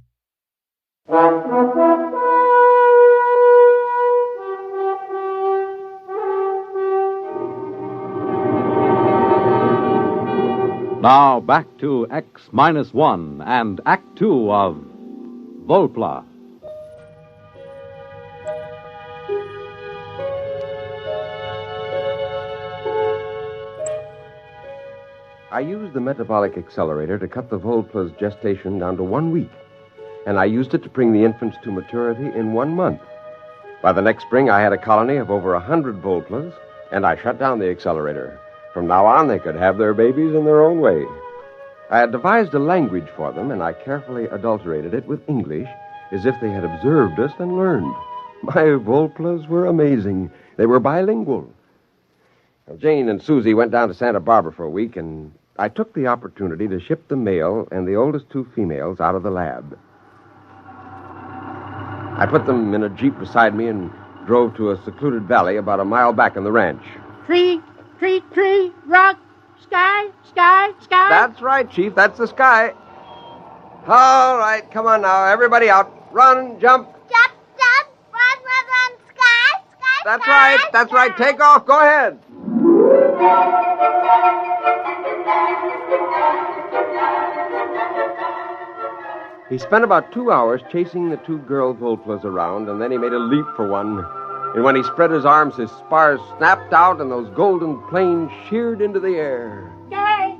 Now back to X-1 and Act 2 of Volpla. I used the metabolic accelerator to cut the Volpla's gestation down to 1 week, and I used it to bring the infants to maturity in 1 month. By the next spring, I had a colony of over 100 Volplas, and I shut down the accelerator. From now on, they could have their babies in their own way. I had devised a language for them, and I carefully adulterated it with English, as if they had observed us and learned. My Volplas were amazing. They were bilingual. Now, Jane and Susie went down to Santa Barbara for a week, and I took the opportunity to ship the male and the oldest 2 females out of the lab. I put them in a Jeep beside me and drove to a secluded valley about a mile back on the ranch. Tree, rock, sky. That's right, Chief. That's the sky. All right, come on now. Everybody out. Run, jump. Jump, run, sky. That's right. Take off. Go ahead. He spent about 2 hours chasing the 2 girl Volplas around, and then he made a leap for one. And when he spread his arms, his spars snapped out, and those golden planes sheared into the air. Sky.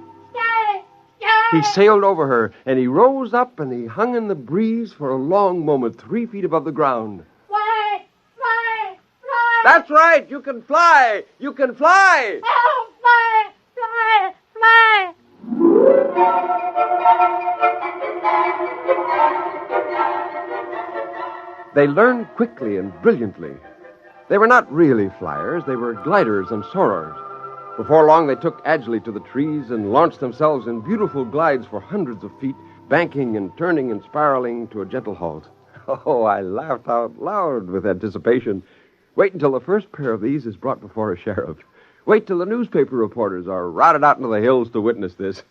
He sailed over her, and he rose up, and he hung in the breeze for a long moment, 3 feet above the ground. Fly! Fly! Fly! That's right! You can fly! You can fly! Oh, fly! Fly! Fly! They learned quickly and brilliantly. They were not really flyers. They were gliders and soarers. Before long, they took agilely to the trees and launched themselves in beautiful glides for hundreds of feet, banking and turning and spiraling to a gentle halt. Oh, I laughed out loud with anticipation. Wait until the first pair of these is brought before a sheriff. Wait till the newspaper reporters are routed out into the hills to witness this.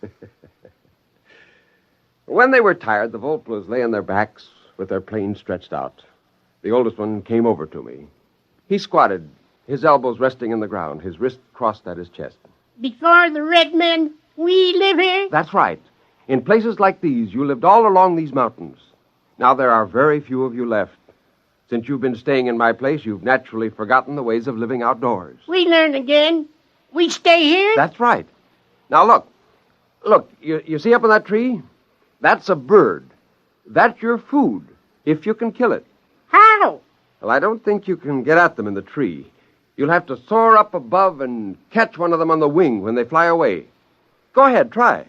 When they were tired, the Volplas lay on their backs with their planes stretched out. The oldest one came over to me. He squatted, his elbows resting in the ground, his wrist crossed at his chest. Before the red men, we live here? That's right. In places like these, you lived all along these mountains. Now there are very few of you left. Since you've been staying in my place, you've naturally forgotten the ways of living outdoors. We learn again. We stay here? That's right. Now look. Look, you see up in that tree? That's a bird. That's your food, if you can kill it. How? Well, I don't think you can get at them in the tree. You'll have to soar up above and catch one of them on the wing when they fly away. Go ahead, try.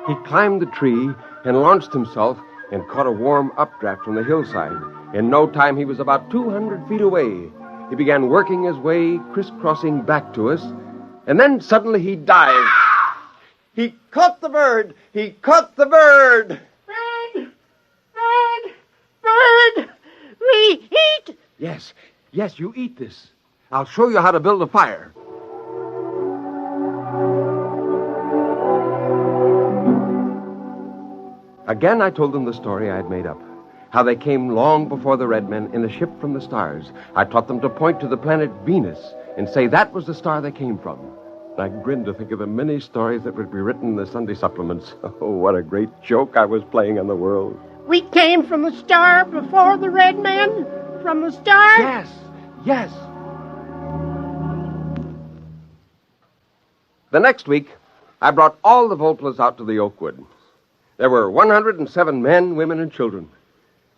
He climbed the tree and launched himself and caught a warm updraft from the hillside. In no time, he was about 200 feet away. He began working his way, crisscrossing back to us, and then suddenly he dived. He caught the bird! He caught the bird! Bird! Bird! Bird! We eat! Yes, you eat this. I'll show you how to build a fire. Again, I told them the story I had made up. How they came long before the red men in a ship from the stars. I taught them to point to the planet Venus and say that was the star they came from. I grinned to think of the many stories that would be written in the Sunday supplements. Oh, what a great joke I was playing on the world. We came from the star before the red men? From the star? Yes. The next week, I brought all the Volplas out to the Oakwood. There were 107 men, women, and children.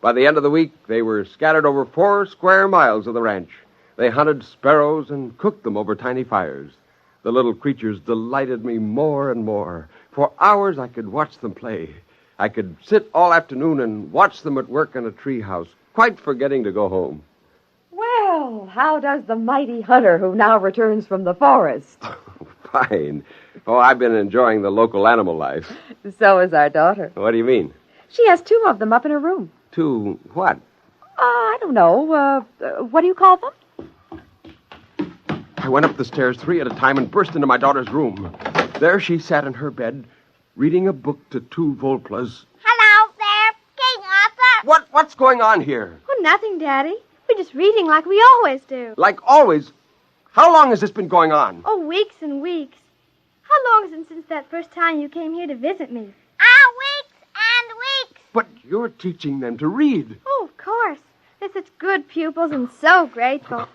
By the end of the week, they were scattered over 4 square miles of the ranch. They hunted sparrows and cooked them over tiny fires. The little creatures delighted me more and more. For hours, I could watch them play. I could sit all afternoon and watch them at work in a treehouse, quite forgetting to go home. Well, how does the mighty hunter who now returns from the forest? Fine. Oh, I've been enjoying the local animal life. So is our daughter. What do you mean? She has 2 of them up in her room. 2 what? I don't know. What do you call them? I went up the stairs 3 at a time and burst into my daughter's room. There she sat in her bed, reading a book to 2 Volplas. Hello there, King Arthur. What's going on here? Oh, nothing, Daddy. We're just reading like we always do. Like always? How long has this been going on? Oh, weeks and weeks. How long is it since that first time you came here to visit me? Weeks and weeks. But you're teaching them to read. Oh, of course. They're such good pupils and so grateful.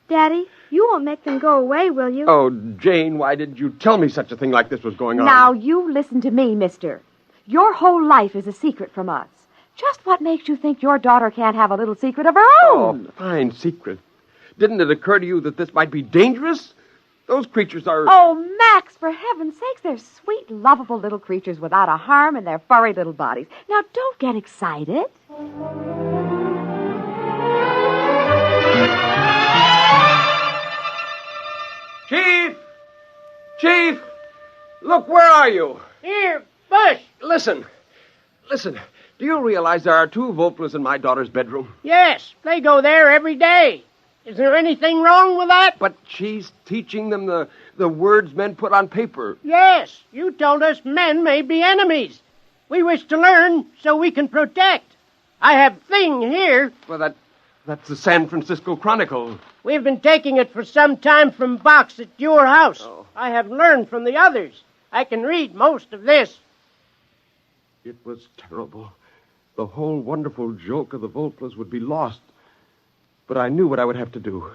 Daddy, you won't make them go away, will you? Oh, Jane, why did you tell me such a thing like this was going on? Now, you listen to me, mister. Your whole life is a secret from us. Just what makes you think your daughter can't have a little secret of her own? Oh, fine secret. Didn't it occur to you that this might be dangerous? Those creatures are... Oh, Max, for heaven's sakes, they're sweet, lovable little creatures without a harm in their furry little bodies. Now, don't get excited. Chief! Look, where are you? Here, Bush. Listen. Do you realize there are 2 Volplas in my daughter's bedroom? Yes, they go there every day. Is there anything wrong with that? But she's teaching them the words men put on paper. Yes, you told us men may be enemies. We wish to learn so we can protect. I have Thing here. Well, that's the San Francisco Chronicle. We've been taking it for some time from Box at your house. Oh. I have learned from the others. I can read most of this. It was terrible. The whole wonderful joke of the Volplas would be lost. But I knew what I would have to do.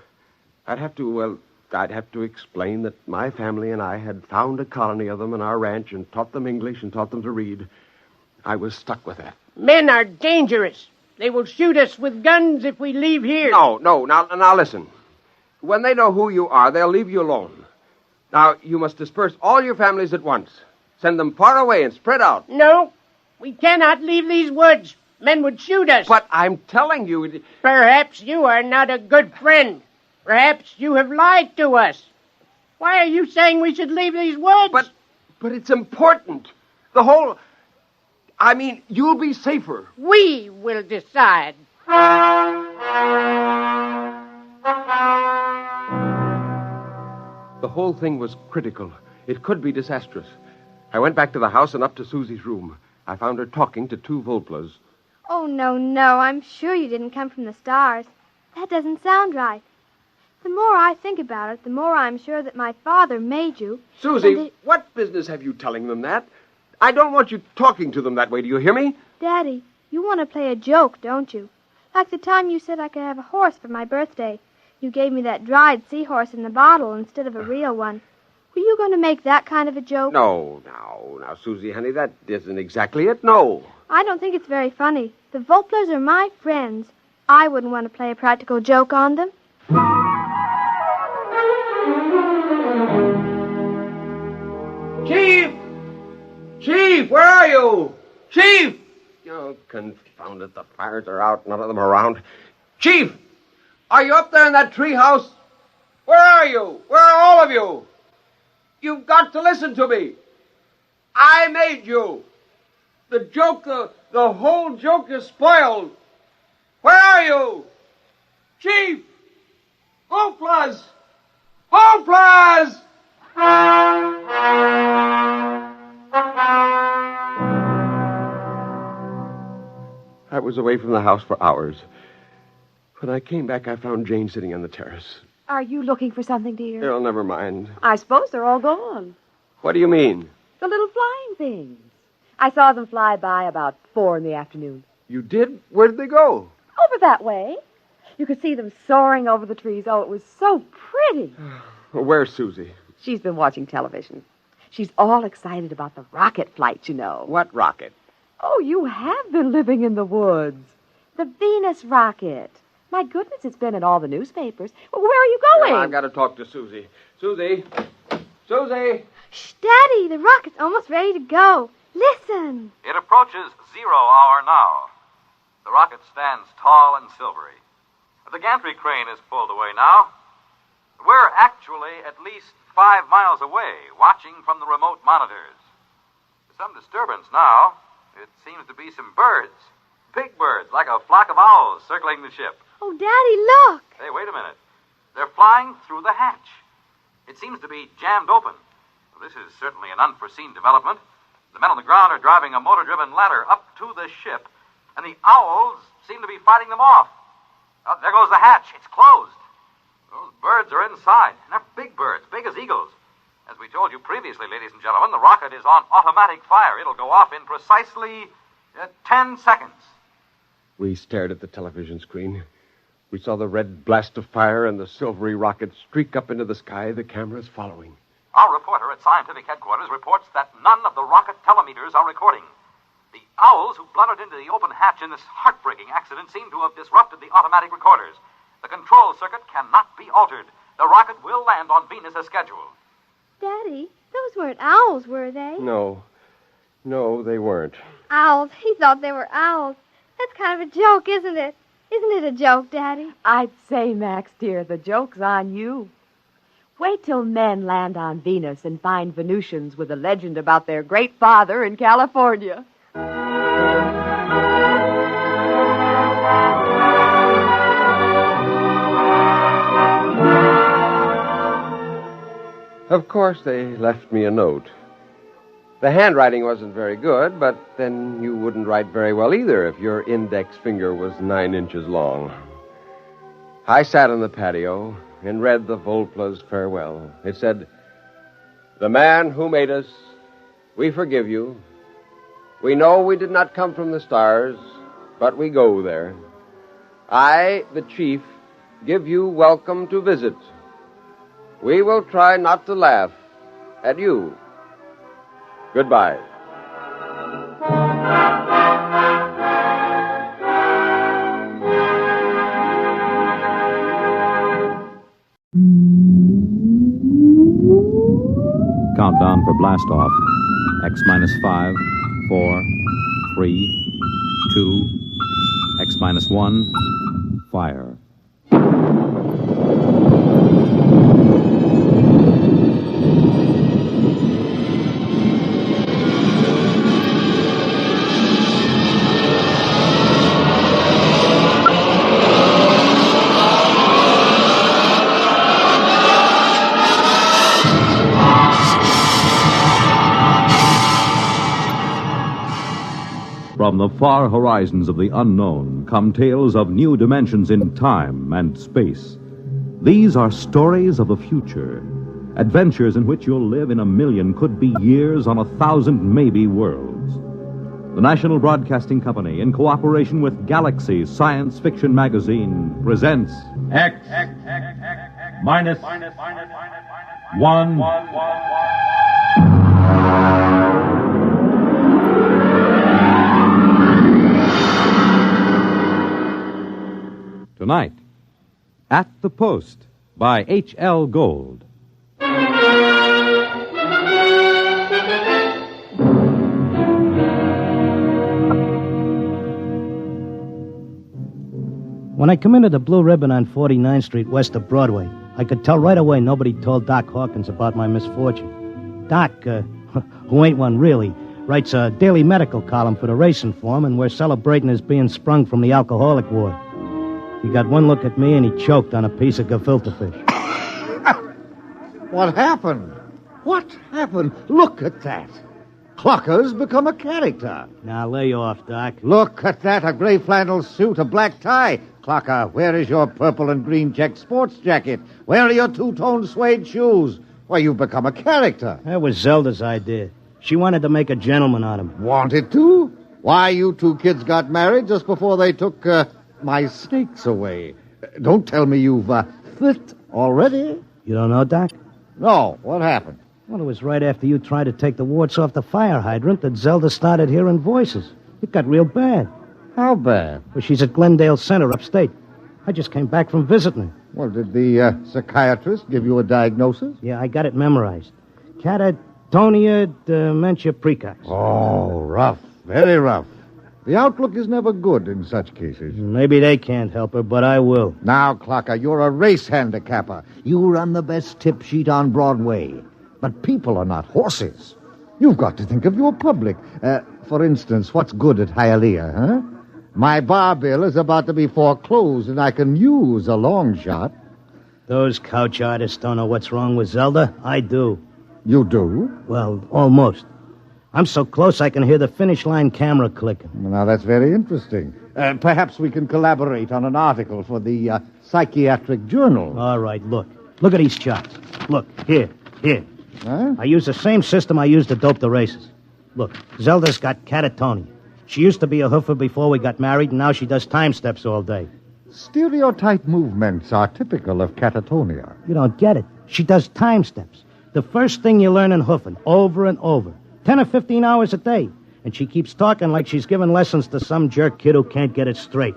I'd have to explain that my family and I had found a colony of them on our ranch and taught them English and taught them to read. I was stuck with that. Men are dangerous. They will shoot us with guns if we leave here. No. Now listen. When they know who you are, they'll leave you alone. Now, you must disperse all your families at once. Send them far away and spread out. No, we cannot leave these woods. Men would shoot us. But I'm telling you... Perhaps you are not a good friend. Perhaps you have lied to us. Why are you saying we should leave these woods? But it's important. The whole... I mean, you'll be safer. We will decide. The whole thing was critical. It could be disastrous. I went back to the house and up to Susie's room. I found her talking to 2 Volplas. Oh, no. I'm sure you didn't come from the stars. That doesn't sound right. The more I think about it, the more I'm sure that my father made you. Susie, what business have you telling them that? I don't want you talking to them that way. Do you hear me? Daddy, you want to play a joke, don't you? Like the time you said I could have a horse for my birthday. You gave me that dried seahorse in the bottle instead of a real one. Were you going to make that kind of a joke? No, now, Susie, honey, that isn't exactly it, no. I don't think it's very funny. The Volplas are my friends. I wouldn't want to play a practical joke on them. Chief, where are you? Chief! Oh, confound it, the fires are out, none of them around. Chief! Are you up there in that treehouse? Where are you? Where are all of you? You've got to listen to me. I made you. The joke, the whole joke is spoiled. Where are you? Chief! Volplas! Volplas! I was away from the house for hours. When I came back, I found Jane sitting on the terrace. Are you looking for something, dear? Oh, never mind. I suppose they're all gone. What do you mean? The little flying things. I saw them fly by about 4 in the afternoon. You did? Where did they go? Over that way. You could see them soaring over the trees. Oh, it was so pretty. Where's Susie? She's been watching television. She's all excited about the rocket flight, you know. What rocket? Oh, you have been living in the woods. The Venus rocket. My goodness, it's been in all the newspapers. Where are you going? I've got to talk to Susie. Susie! Shh, Daddy, the rocket's almost ready to go. Listen. It approaches 0 hour now. The rocket stands tall and silvery. The gantry crane is pulled away now. We're actually at least 5 miles away, watching from the remote monitors. There's some disturbance now. It seems to be some birds. Big birds, like a flock of owls circling the ship. Oh, Daddy, look. Hey, wait a minute. They're flying through the hatch. It seems to be jammed open. Well, this is certainly an unforeseen development. The men on the ground are driving a motor-driven ladder up to the ship, and the owls seem to be fighting them off. Oh, there goes the hatch. It's closed. Those birds are inside, and they're big birds, big as eagles. As we told you previously, ladies and gentlemen, the rocket is on automatic fire. It'll go off in precisely 10 seconds. We stared at the television screen. We saw the red blast of fire and the silvery rocket streak up into the sky, the cameras following. Our reporter at scientific headquarters reports that none of the rocket telemeters are recording. The owls who blundered into the open hatch in this heartbreaking accident seem to have disrupted the automatic recorders. The control circuit cannot be altered. The rocket will land on Venus as scheduled. Daddy, those weren't owls, were they? No, they weren't. Owls. He thought they were owls. That's kind of a joke, isn't it? Isn't it a joke, Daddy? I'd say, Max, dear, the joke's on you. Wait till men land on Venus and find Venusians with a legend about their great father in California. Of course, they left me a note. The handwriting wasn't very good, but then you wouldn't write very well either if your index finger was 9 inches long. I sat on the patio and read the Volpla's farewell. It said, "The man who made us, we forgive you. We know we did not come from the stars, but we go there. I, the chief, give you welcome to visit We will try not to laugh at you. Goodbye. Countdown for blast off. X minus 5, 4, 3, 2, X minus 1, fire. From the far horizons of the unknown come tales of new dimensions in time and space. These are stories of the future, adventures in which you'll live in a million, could be years, on 1,000 maybe worlds. The National Broadcasting Company, in cooperation with Galaxy Science Fiction Magazine, presents X minus 1. Tonight, At the Post by H.L. Gold. When I come into the Blue Ribbon on 49th Street west of Broadway, I could tell right away nobody told Doc Hawkins about my misfortune. Doc, who ain't one really, writes a daily medical column for the Racing Form, and we're celebrating his being sprung from the alcoholic ward. He got one look at me, and he choked on a piece of gefilte fish. What happened? What happened? Look at that. Clucker's become a character. Now, lay off, Doc. Look at that, a gray flannel suit, a black tie. Clucker, where is your purple and green check sports jacket? Where are your two-tone suede shoes? Why, you've become a character. That was Zelda's idea. She wanted to make a gentleman out of him. Wanted to? Why, you two kids got married just before they took my stakes away. Don't tell me you've flipped already. You don't know, Doc? No. What happened? Well, it was right after you tried to take the warts off the fire hydrant that Zelda started hearing voices. It got real bad. How bad? Well, she's at Glendale Center upstate. I just came back from visiting her. Well, did the psychiatrist give you a diagnosis? Yeah, I got it memorized. Catatonia dementia precox. Oh, rough. Very rough. The outlook is never good in such cases. Maybe they can't help her, but I will. Now, Clocker, you're a race handicapper. You run the best tip sheet on Broadway. But people are not horses. You've got to think of your public. For instance, what's good at Hialeah, huh? My bar bill is about to be foreclosed, and I can use a long shot. Those couch artists don't know what's wrong with Zelda. I do. You do? Well, almost. I'm so close I can hear the finish line camera clicking. Well, now, that's very interesting. Perhaps we can collaborate on an article for the Psychiatric Journal. All right, look. Look at these charts. Look, here. Huh? I use the same system I used to dope the races. Look, Zelda's got catatonia. She used to be a hoofer before we got married, and now she does time steps all day. Stereotype movements are typical of catatonia. You don't get it. She does time steps. The first thing you learn in hoofing, over and over. 10 or 15 hours a day. And she keeps talking like she's giving lessons to some jerk kid who can't get it straight.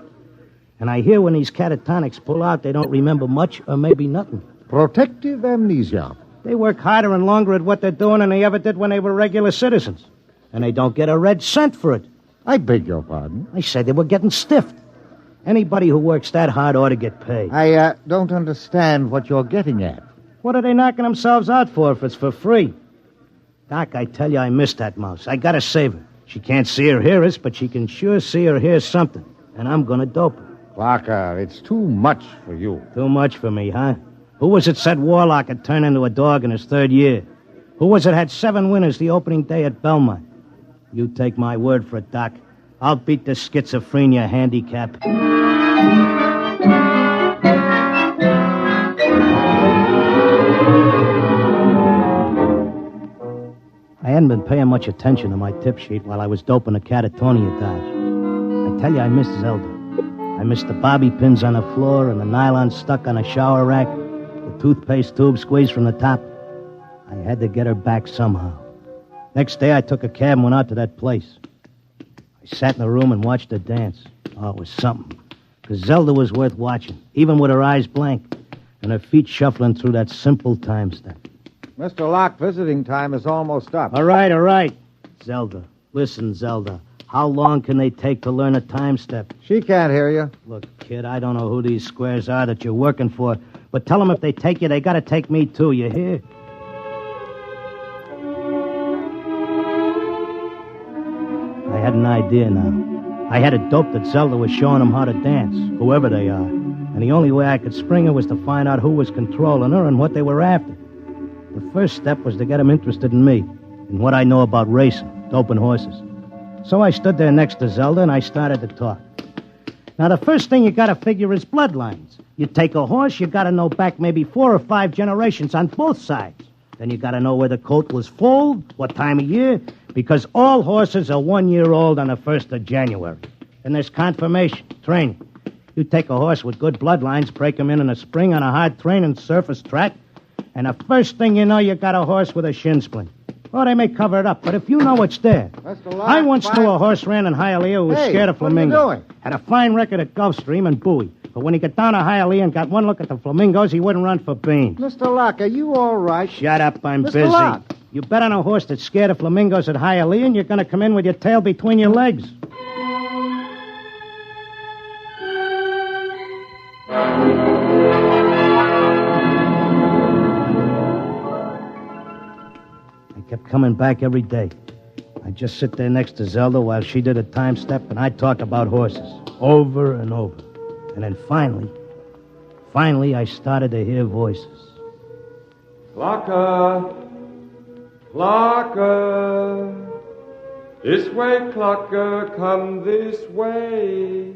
And I hear when these catatonics pull out, they don't remember much or maybe nothing. Protective amnesia. They work harder and longer at what they're doing than they ever did when they were regular citizens. And they don't get a red cent for it. I beg your pardon? I said they were getting stiffed. Anybody who works that hard ought to get paid. I don't understand what you're getting at. What are they knocking themselves out for if it's for free? Doc, I tell you, I miss that mouse. I gotta save her. She can't see or hear us, but she can sure see or hear something. And I'm gonna dope her. Clarker, it's too much for you. Too much for me, huh? Who was it said Warlock had turned into a dog in his third year? Who was it had 7 winners the opening day at Belmont? You take my word for it, Doc. I'll beat the schizophrenia handicap. I hadn't been paying much attention to my tip sheet while I was doping a catatonia dodge. I tell you, I missed Zelda. I missed the bobby pins on the floor and the nylon stuck on a shower rack, the toothpaste tube squeezed from the top. I had to get her back somehow. Next day, I took a cab and went out to that place. I sat in the room and watched her dance. Oh, it was something. Because Zelda was worth watching, even with her eyes blank and her feet shuffling through that simple time step. Mr. Locke, visiting time is almost up. All right. Zelda. Listen, Zelda. How long can they take to learn a time step? She can't hear you. Look, kid, I don't know who these squares are that you're working for, but tell them if they take you, they gotta take me too, you hear? I had an idea now. I had it doped that Zelda was showing them how to dance, whoever they are. And the only way I could spring her was to find out who was controlling her and what they were after. The first step was to get them interested in me, and what I know about racing, doping horses. So I stood there next to Zelda, and I started to talk. Now, the first thing you gotta figure is bloodlines. You take a horse, you gotta know back maybe 4 or 5 generations on both sides. Then you gotta know where the coat was foaled, what time of year, because all horses are 1 year old on the 1st of January. Then there's confirmation, training. You take a horse with good bloodlines, break him in the spring on a hard training surface track, and the first thing you know, you got a horse with a shin splint. Oh, they may cover it up, but if you know it's there. I once knew a horse ran in Hialeah who was scared of flamingo. What are you doing? Had a fine record at Gulfstream and Bowie. But when he got down to Hialeah and got one look at the flamingos, he wouldn't run for beans. Mr. Locke, are you all right? Shut up, I'm Mr. busy. Locke. You bet on a horse that's scared of flamingos at Hialeah, and you're going to come in with your tail between your legs. Kept coming back every day. I'd just sit there next to Zelda while she did a time step, and I'd talk about horses over and over. And then finally, I started to hear voices. Clocker! Clocker! This way, Clocker, come this way.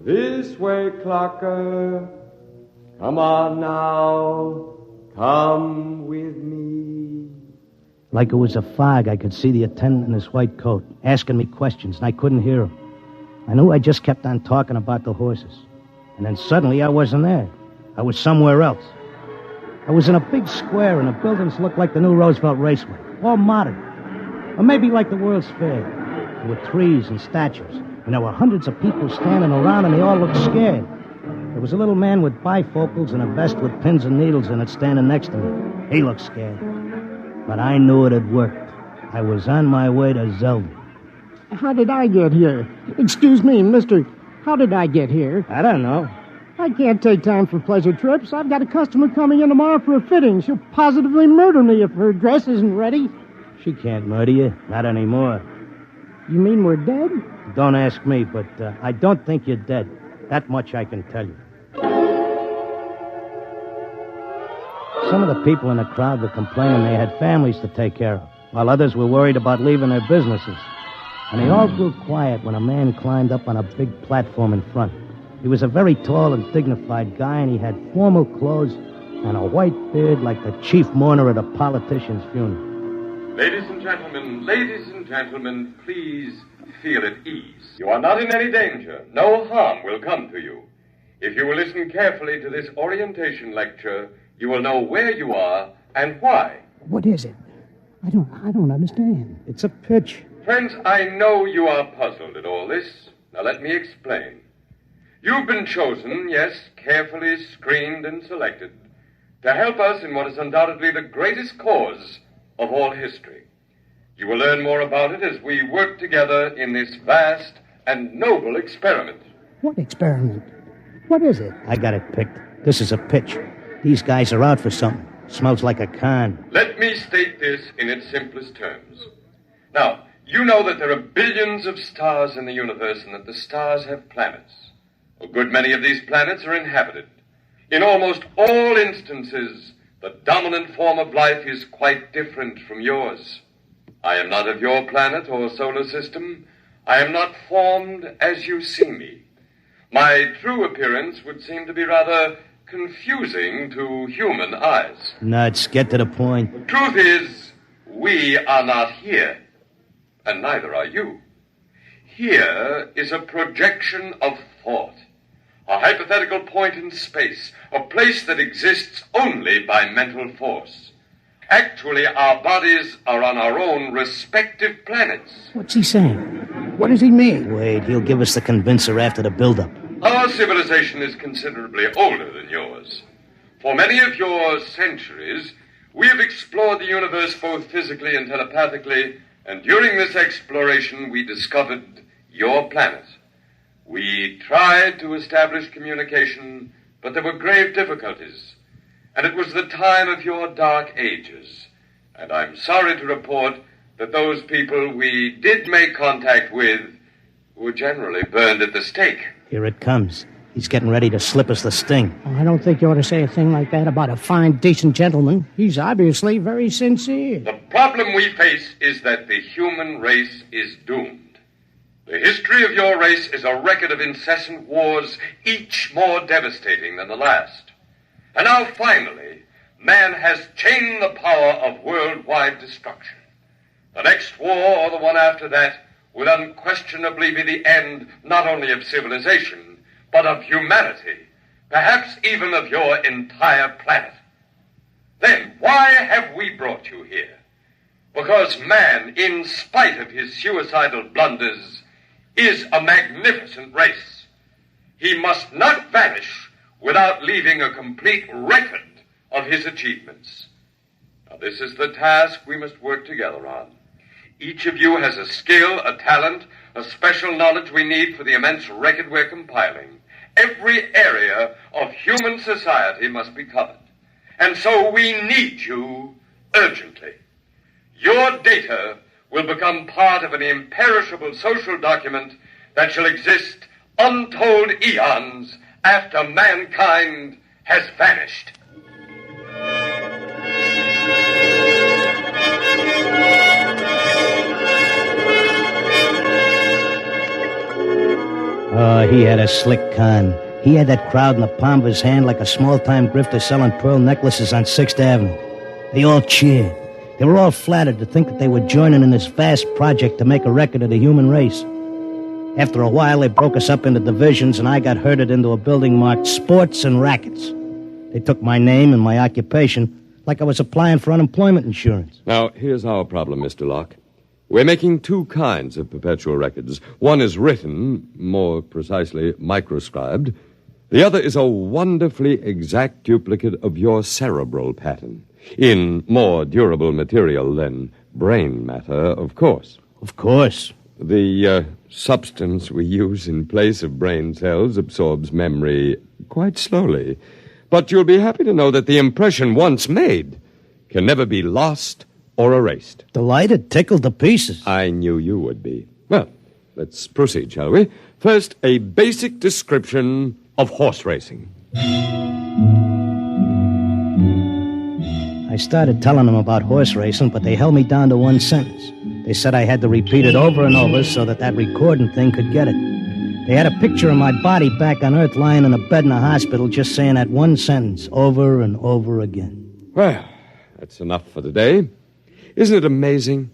This way, Clocker. Come on now, come with me. Like it was a fog, I could see the attendant in his white coat, asking me questions, and I couldn't hear him. I knew I just kept on talking about the horses. And then suddenly I wasn't there. I was somewhere else. I was in a big square, and the buildings looked like the new Roosevelt Raceway, all modern. Or maybe like the World's Fair. There were trees and statues, and there were hundreds of people standing around, and they all looked scared. There was a little man with bifocals and a vest with pins and needles in it standing next to me. He looked scared. But I knew it had worked. I was on my way to Zelda. How did I get here? Excuse me, mister. How did I get here? I don't know. I can't take time for pleasure trips. I've got a customer coming in tomorrow for a fitting. She'll positively murder me if her dress isn't ready. She can't murder you. Not anymore. You mean we're dead? Don't ask me, but I don't think you're dead. That much I can tell you. Some of the people in the crowd were complaining they had families to take care of, while others were worried about leaving their businesses. And they all grew quiet when a man climbed up on a big platform in front. He was a very tall and dignified guy, and he had formal clothes and a white beard like the chief mourner at a politician's funeral. Ladies and gentlemen, please feel at ease. You are not in any danger. No harm will come to you. If you will listen carefully to this orientation lecture, you will know where you are and why. What is it? I don't understand. It's a pitch. Friends, I know you are puzzled at all this. Now let me explain. You've been chosen, yes, carefully screened and selected, to help us in what is undoubtedly the greatest cause of all history. You will learn more about it as we work together in this vast and noble experiment. What experiment? What is it? I got it picked. This is a pitch. These guys are out for something. Smells like a con. Let me state this in its simplest terms. Now, you know that there are billions of stars in the universe and that the stars have planets. A good many of these planets are inhabited. In almost all instances, the dominant form of life is quite different from yours. I am not of your planet or solar system. I am not formed as you see me. My true appearance would seem to be rather confusing to human eyes. Nuts, get to the point. The truth is, we are not here, and neither are you. Here is a projection of thought, a hypothetical point in space, a place that exists only by mental force. Actually, our bodies are on our own respective planets. What's he saying? What does he mean? Wait, he'll give us the convincer after the build-up. Our civilization is considerably older than yours. For many of your centuries, we have explored the universe both physically and telepathically, and during this exploration, we discovered your planet. We tried to establish communication, but there were grave difficulties. And it was the time of your dark ages. And I'm sorry to report that those people we did make contact with were generally burned at the stake. Here it comes. He's getting ready to slip us the sting. Oh, I don't think you ought to say a thing like that about a fine, decent gentleman. He's obviously very sincere. The problem we face is that the human race is doomed. The history of your race is a record of incessant wars, each more devastating than the last. And now, finally, man has chained the power of worldwide destruction. The next war, or the one after that, will unquestionably be the end not only of civilization, but of humanity, perhaps even of your entire planet. Then why have we brought you here? Because man, in spite of his suicidal blunders, is a magnificent race. He must not vanish without leaving a complete record of his achievements. Now, this is the task we must work together on. Each of you has a skill, a talent, a special knowledge we need for the immense record we're compiling. Every area of human society must be covered. And so we need you urgently. Your data will become part of an imperishable social document that shall exist untold eons after mankind has vanished. Oh, he had a slick con. He had that crowd in the palm of his hand like a small-time grifter selling pearl necklaces on 6th Avenue. They all cheered. They were all flattered to think that they were joining in this vast project to make a record of the human race. After a while, they broke us up into divisions, and I got herded into a building marked Sports and Rackets. They took my name and my occupation like I was applying for unemployment insurance. Now, here's our problem, Mr. Locke. We're making two kinds of perpetual records. One is written, more precisely, microscribed. The other is a wonderfully exact duplicate of your cerebral pattern, in more durable material than brain matter, of course. Of course. The substance we use in place of brain cells absorbs memory quite slowly. But you'll be happy to know that the impression once made can never be lost or erased. Delighted, tickled to pieces. I knew you would be. Well, let's proceed, shall we? First, a basic description of horse racing. I started telling them about horse racing, but they held me down to one sentence. They said I had to repeat it over and over so that recording thing could get it. They had a picture of my body back on Earth lying in a bed in a hospital just saying that one sentence over and over again. Well, that's enough for today. Isn't it amazing?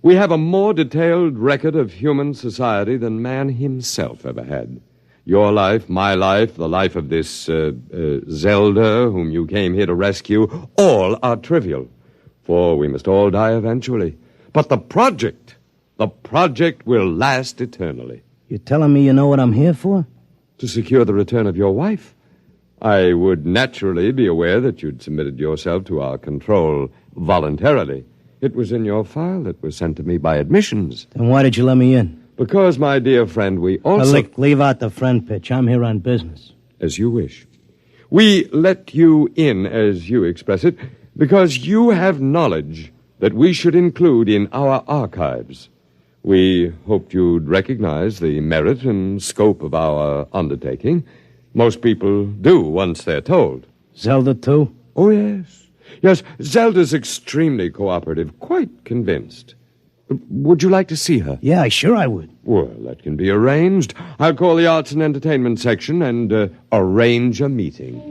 We have a more detailed record of human society than man himself ever had. Your life, my life, the life of this Zelda, whom you came here to rescue, all are trivial, for we must all die eventually. But the project will last eternally. You're telling me you know what I'm here for? To secure the return of your wife. I would naturally be aware that you'd submitted yourself to our control voluntarily. It was in your file that was sent to me by admissions. Then why did you let me in? Because, my dear friend, we also... Leave out the friend pitch. I'm here on business. As you wish. We let you in, as you express it, because you have knowledge that we should include in our archives. We hoped you'd recognize the merit and scope of our undertaking. Most people do once they're told. Zelda, too? Oh, yes. Yes, Zelda's extremely cooperative, quite convinced. Would you like to see her? Yeah, sure I would. Well, that can be arranged. I'll call the Arts and Entertainment section and arrange a meeting.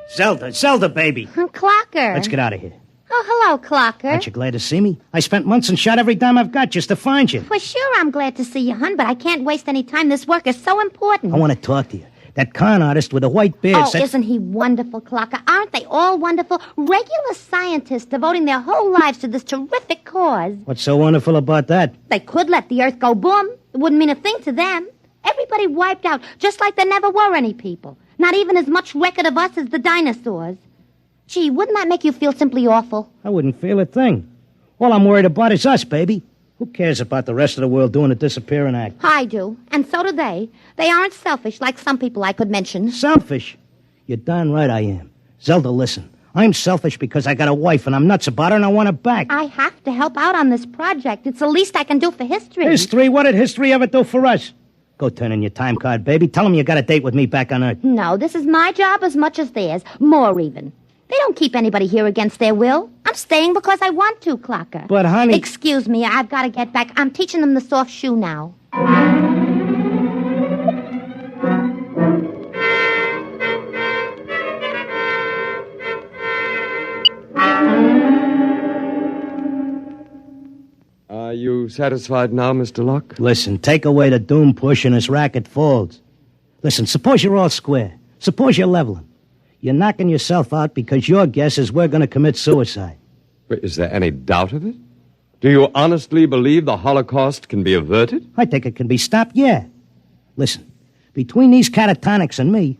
Zelda, baby. Clocker. Let's get out of here. Oh, hello, Clocker. Aren't you glad to see me? I spent months and shot every dime I've got just to find you. Well, sure, I'm glad to see you, hon, but I can't waste any time. This work is so important. I want to talk to you. That con artist with the white beard Oh, isn't he wonderful, Clocker? Aren't they all wonderful? Regular scientists devoting their whole lives to this terrific cause. What's so wonderful about that? They could let the Earth go boom. It wouldn't mean a thing to them. Everybody wiped out, just like there never were any people. Not even as much record of us as the dinosaurs. Gee, wouldn't that make you feel simply awful? I wouldn't feel a thing. All I'm worried about is us, baby. Who cares about the rest of the world doing a disappearing act? I do, and so do they. They aren't selfish like some people I could mention. Selfish? You're darn right I am. Zelda, listen. I'm selfish because I got a wife and I'm nuts about her and I want her back. I have to help out on this project. It's the least I can do for history. History? What did history ever do for us? Go turn in your time card, baby. Tell them you got a date with me back on Earth. No, this is my job as much as theirs. More even. They don't keep anybody here against their will. I'm staying because I want to, Clocker. But, honey... Excuse me, I've got to get back. I'm teaching them the soft shoe now. Are you satisfied now, Mr. Locke? Listen, take away the doom push and this racket folds. Listen, suppose you're all square. Suppose you're leveling. You're knocking yourself out because your guess is we're going to commit suicide. But is there any doubt of it? Do you honestly believe the Holocaust can be averted? I think it can be stopped, yeah. Listen, between these catatonics and me,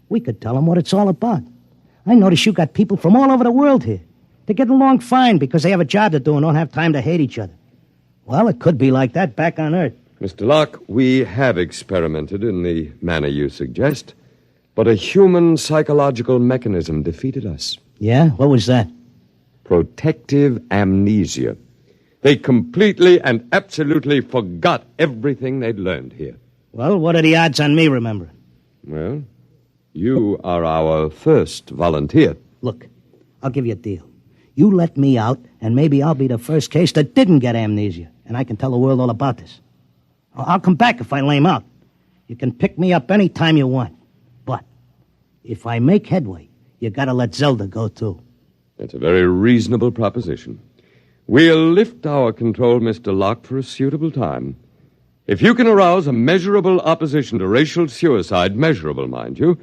we could tell them what it's all about. I notice you got people from all over the world here. They get along fine because they have a job to do and don't have time to hate each other. Well, it could be like that back on Earth. Mr. Locke, we have experimented in the manner you suggest, but a human psychological mechanism defeated us. Yeah? What was that? Protective amnesia. They completely and absolutely forgot everything they'd learned here. Well, what are the odds on me remembering? Well, you are our first volunteer. Look, I'll give you a deal. You let me out, and maybe I'll be the first case that didn't get amnesia, and I can tell the world all about this. I'll come back if I lame out. You can pick me up any time you want. But if I make headway, you gotta let Zelda go, too. That's a very reasonable proposition. We'll lift our control, Mr. Locke, for a suitable time. If you can arouse a measurable opposition to racial suicide, measurable, mind you,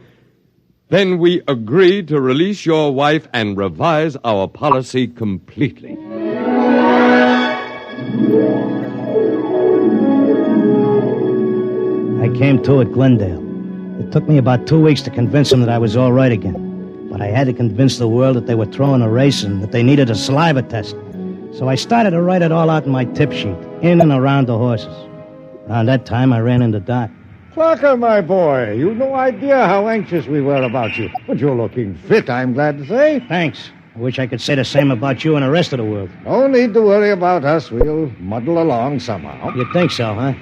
then we agree to release your wife and revise our policy completely. I came to at Glendale. It took me about 2 weeks to convince them that I was all right again. But I had to convince the world that they were throwing a race and that they needed a saliva test. So I started to write it all out in my tip sheet, in and around the horses. Around that time, I ran into Doc. Clocker, my boy, you've no idea how anxious we were about you. But you're looking fit, I'm glad to say. Thanks. I wish I could say the same about you and the rest of the world. No need to worry about us. We'll muddle along somehow. You think so, huh?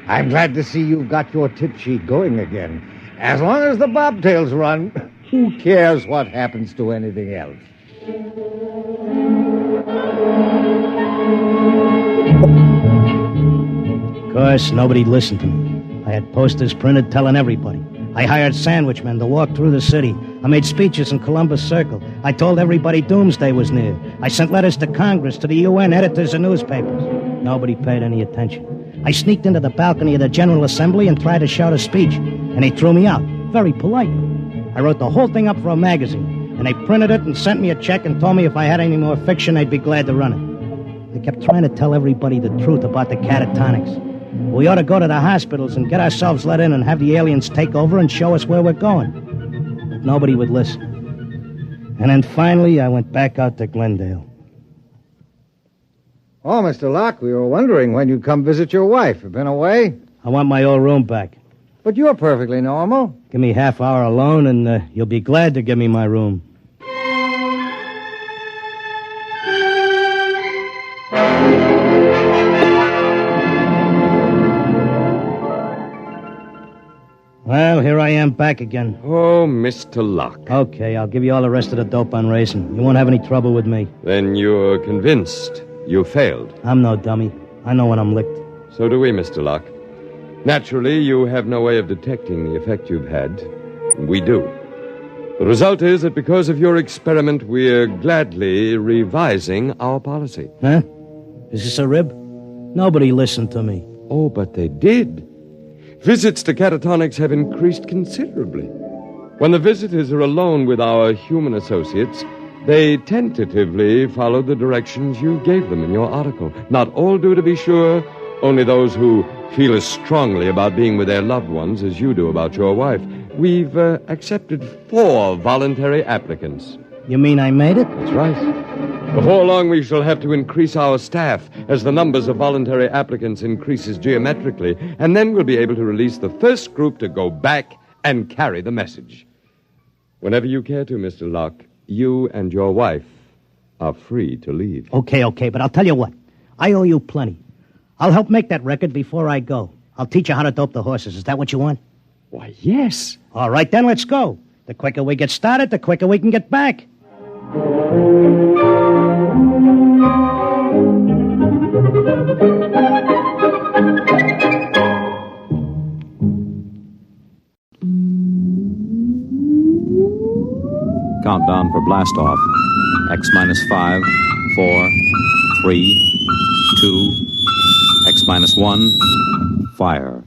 I'm glad to see you've got your tip sheet going again. As long as the bobtails run, who cares what happens to anything else? Of course, nobody listened to me. I had posters printed telling everybody. I hired sandwich men to walk through the city. I made speeches in Columbus Circle. I told everybody doomsday was near. I sent letters to Congress, to the UN, editors of newspapers. Nobody paid any attention. I sneaked into the balcony of the General Assembly and tried to shout a speech, and they threw me out, very politely. I wrote the whole thing up for a magazine, and they printed it and sent me a check and told me if I had any more fiction, they'd be glad to run it. They kept trying to tell everybody the truth about the catatonics. We ought to go to the hospitals and get ourselves let in and have the aliens take over and show us where we're going. But nobody would listen. And then finally, I went back out to Glendale. Oh, Mr. Locke, we were wondering when you'd come visit your wife. You been away? I want my old room back. But you're perfectly normal. Give me half hour alone, and you'll be glad to give me my room. Well, here I am back again. Oh, Mr. Locke. Okay, I'll give you all the rest of the dope on racing. You won't have any trouble with me. Then you're convinced you failed. I'm no dummy. I know when I'm licked. So do we, Mr. Locke. Naturally, you have no way of detecting the effect you've had. We do. The result is that because of your experiment, we're gladly revising our policy. Huh? Is this a rib? Nobody listened to me. Oh, but they did. Visits to catatonics have increased considerably. When the visitors are alone with our human associates, they tentatively follow the directions you gave them in your article. Not all do, to be sure, only those who feel as strongly about being with their loved ones as you do about your wife. We've accepted 4 voluntary applicants. You mean I made it? That's right. Before long, we shall have to increase our staff as the numbers of voluntary applicants increases geometrically, and then we'll be able to release the first group to go back and carry the message. Whenever you care to, Mr. Locke, you and your wife are free to leave. Okay, but I'll tell you what. I owe you plenty. I'll help make that record before I go. I'll teach you how to dope the horses. Is that what you want? Why, yes. All right, then let's go. The quicker we get started, the quicker we can get back. Countdown for blast off. X minus 5, 4, 3, 2, X minus 1, fire.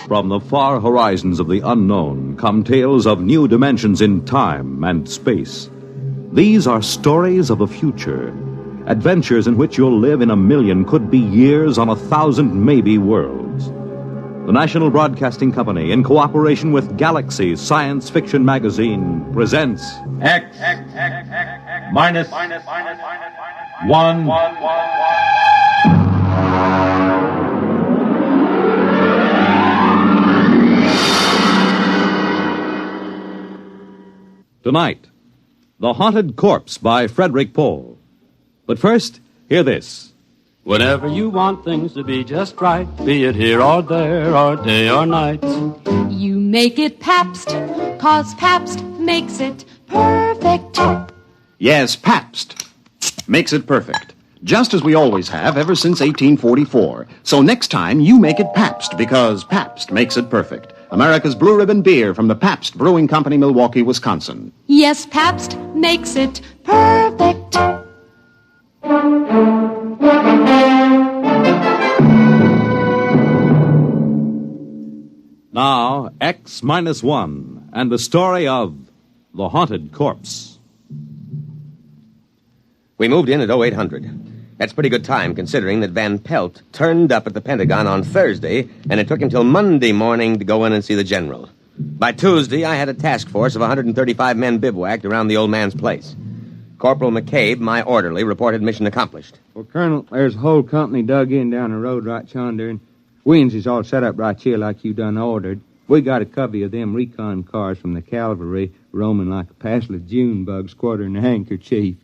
From the far horizons of the unknown come tales of new dimensions in time and space. These are stories of a future, adventures in which you'll live in 1,000,000, could be years, on 1,000 maybe worlds. The National Broadcasting Company, in cooperation with Galaxy Science Fiction Magazine, presents X minus 1. Tonight, The Haunted Corpse by Frederick Pohl. But first, hear this. Whenever you want things to be just right, be it here or there or day or night, you make it Pabst, 'cause Pabst makes it perfect. Yes, Pabst makes it perfect. Just as we always have ever since 1844. So next time, you make it Pabst, because Pabst makes it perfect. America's Blue Ribbon beer from the Pabst Brewing Company, Milwaukee, Wisconsin. Yes, Pabst makes it perfect. Now, X minus 1, and the story of The Haunted Corpse. We moved in at 0800. That's pretty good time, considering that Van Pelt turned up at the Pentagon on Thursday, and it took him till Monday morning to go in and see the general. By Tuesday, I had a task force of 135 men bivouacked around the old man's place. Corporal McCabe, my orderly, reported mission accomplished. Well, Colonel, there's a whole company dug in down the road right yonder, and Wins is all set up right here like you done ordered. We got a covey of them recon cars from the cavalry roaming like a passel of June bugs quartering a handkerchief.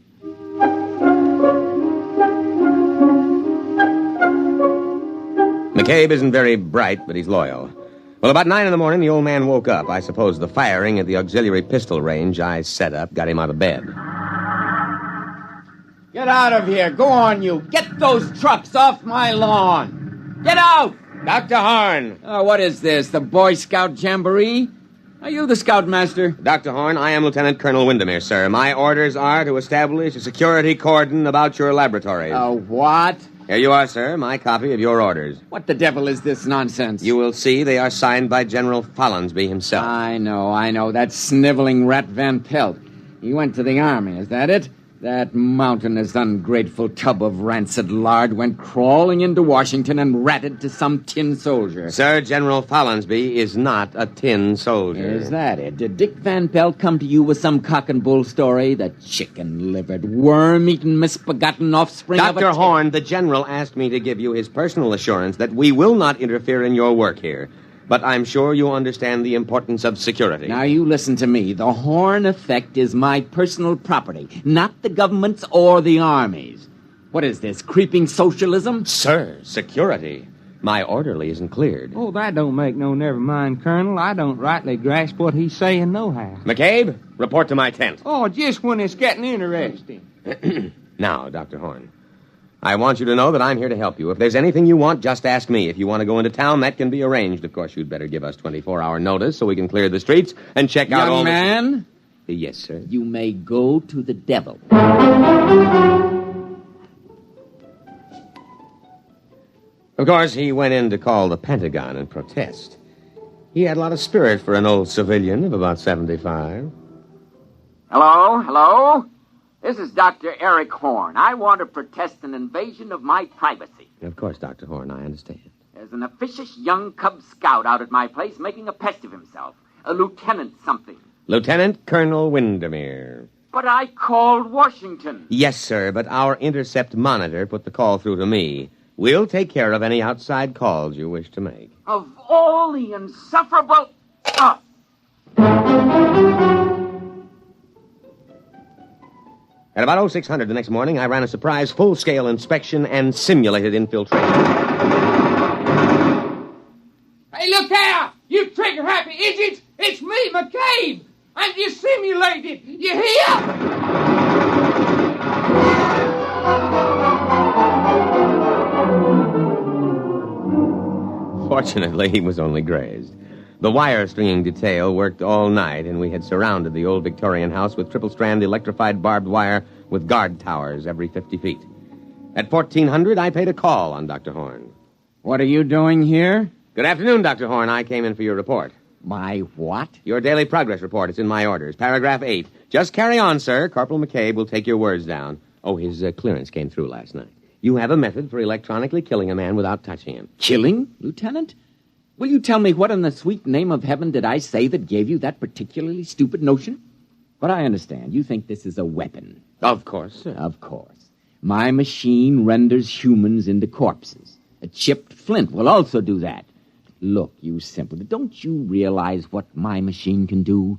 McCabe isn't very bright, but he's loyal. Well, about 9 in the morning, the old man woke up. I suppose the firing at the auxiliary pistol range I set up got him out of bed. Get out of here. Go on, you. Get those trucks off my lawn. Get out! Dr. Horn. Oh, what is this, the Boy Scout Jamboree? Are you the scoutmaster? Dr. Horn, I am Lieutenant Colonel Windermere, sir. My orders are to establish a security cordon about your laboratories. What? Here you are, sir, my copy of your orders. What the devil is this nonsense? You will see they are signed by General Follinsby himself. I know. That sniveling rat Van Pelt. He went to the army, is that it? That mountainous, ungrateful tub of rancid lard went crawling into Washington and ratted to some tin soldier. Sir, General Follinsby is not a tin soldier. Is that it? Did Dick Van Pelt come to you with some cock and bull story? The chicken-livered, worm-eaten, misbegotten offspring of a... Dr. Horn, the general asked me to give you his personal assurance that we will not interfere in your work here. But I'm sure you understand the importance of security. Now, you listen to me. The Horn effect is my personal property, not the government's or the Army's. What is this, creeping socialism? Sir, security. My orderly isn't cleared. Oh, that don't make no never mind, Colonel. I don't rightly grasp what he's saying nohow. McCabe, report to my tent. Oh, just when it's getting interesting. Now, Dr. Horn, I want you to know that I'm here to help you. If there's anything you want, just ask me. If you want to go into town, that can be arranged. Of course, you'd better give us 24-hour notice so we can clear the streets and check out all Young man? Yes, sir. You may go to the devil. Of course, he went in to call the Pentagon and protest. He had a lot of spirit for an old civilian of about 75. Hello? This is Dr. Eric Horn. I want to protest an invasion of my privacy. Of course, Dr. Horn, I understand. There's an officious young Cub Scout out at my place making a pest of himself. A lieutenant something. Lieutenant Colonel Windermere. But I called Washington. Yes, sir, but our intercept monitor put the call through to me. We'll take care of any outside calls you wish to make. Of all the insufferable... At about 0600 the next morning, I ran a surprise full-scale inspection and simulated infiltration. Hey, look there! You trigger-happy idiot! It's me, McCabe! And you simulated! You hear? Fortunately, he was only grazed. The wire-stringing detail worked all night, and we had surrounded the old Victorian house with triple-strand electrified barbed wire with guard towers every 50 feet. At 1400, I paid a call on Dr. Horn. What are you doing here? Good afternoon, Dr. Horn. I came in for your report. My what? Your daily progress report. It's in my orders. Paragraph 8. Just carry on, sir. Corporal McCabe will take your words down. Oh, his clearance came through last night. You have a method for electronically killing a man without touching him. Killing, Lieutenant? Will you tell me what in the sweet name of heaven did I say that gave you that particularly stupid notion? But I understand. You think this is a weapon. Of course, sir. Of course. My machine renders humans into corpses. A chipped flint will also do that. Look, you simpleton, don't you realize what my machine can do?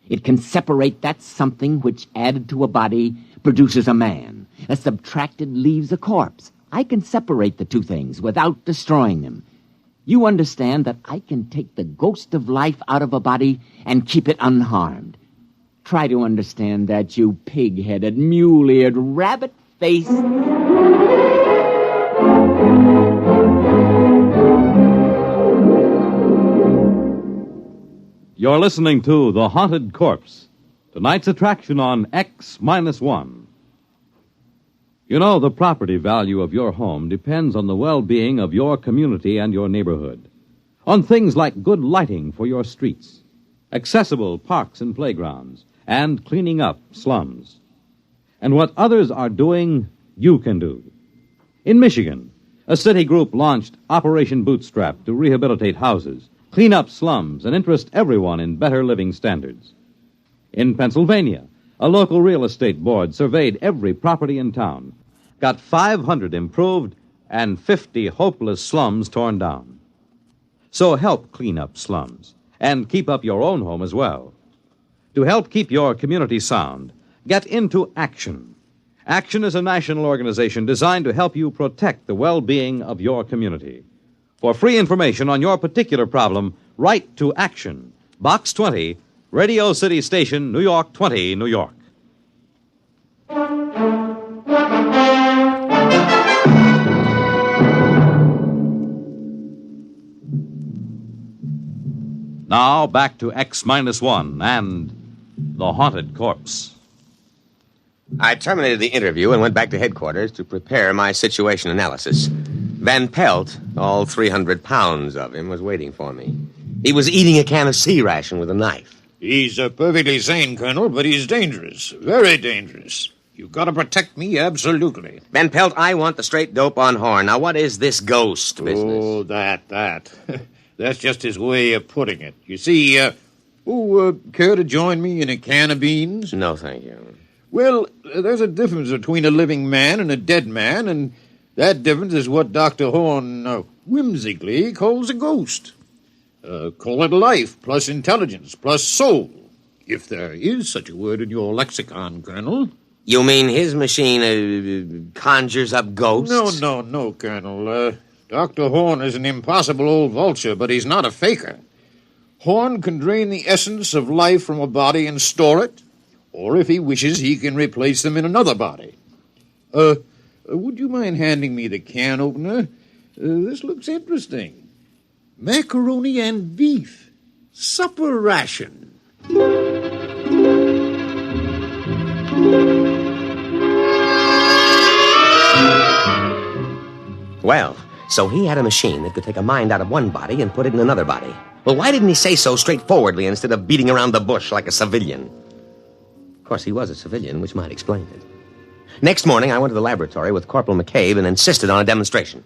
It can separate that something which, added to a body, produces a man. A subtracted leaves a corpse. I can separate the two things without destroying them. You understand that I can take the ghost of life out of a body and keep it unharmed. Try to understand that, you pig-headed, mule-eared, rabbit-faced... You're listening to The Haunted Corpse, tonight's attraction on X-1. You know, the property value of your home depends on the well-being of your community and your neighborhood. On things like good lighting for your streets, accessible parks and playgrounds, and cleaning up slums. And what others are doing, you can do. In Michigan, a city group launched Operation Bootstrap to rehabilitate houses, clean up slums, and interest everyone in better living standards. In Pennsylvania, a local real estate board surveyed every property in town, got 500 improved, and 50 hopeless slums torn down. So help clean up slums, and keep up your own home as well. To help keep your community sound, get into Action. Action is a national organization designed to help you protect the well-being of your community. For free information on your particular problem, write to Action, Box 20, Radio City Station, New York 20, New York. Now, back to X-1 and The Haunted Corpse. I terminated the interview and went back to headquarters to prepare my situation analysis. Van Pelt, all 300 pounds of him, was waiting for me. He was eating a can of sea ration with a knife. He's perfectly sane, Colonel, but he's dangerous. Very dangerous. You've got to protect me, absolutely. Van Pelt, I want the straight dope on Horn. Now, what is this ghost business? Oh, that. That's just his way of putting it. You see, care to join me in a can of beans? No, thank you. Well, there's a difference between a living man and a dead man, and that difference is what Dr. Horn whimsically calls a ghost. Call it life, plus intelligence, plus soul, if there is such a word in your lexicon, Colonel. You mean his machine conjures up ghosts? No, Colonel. Dr. Horn is an impossible old vulture, but he's not a faker. Horn can drain the essence of life from a body and store it, or if he wishes, he can replace them in another body. Would you mind handing me the can opener? This looks interesting. Macaroni and beef. Supper ration. Well, so he had a machine that could take a mind out of one body and put it in another body. Well, why didn't he say so straightforwardly instead of beating around the bush like a civilian? Of course, he was a civilian, which might explain it. Next morning, I went to the laboratory with Corporal McCabe and insisted on a demonstration.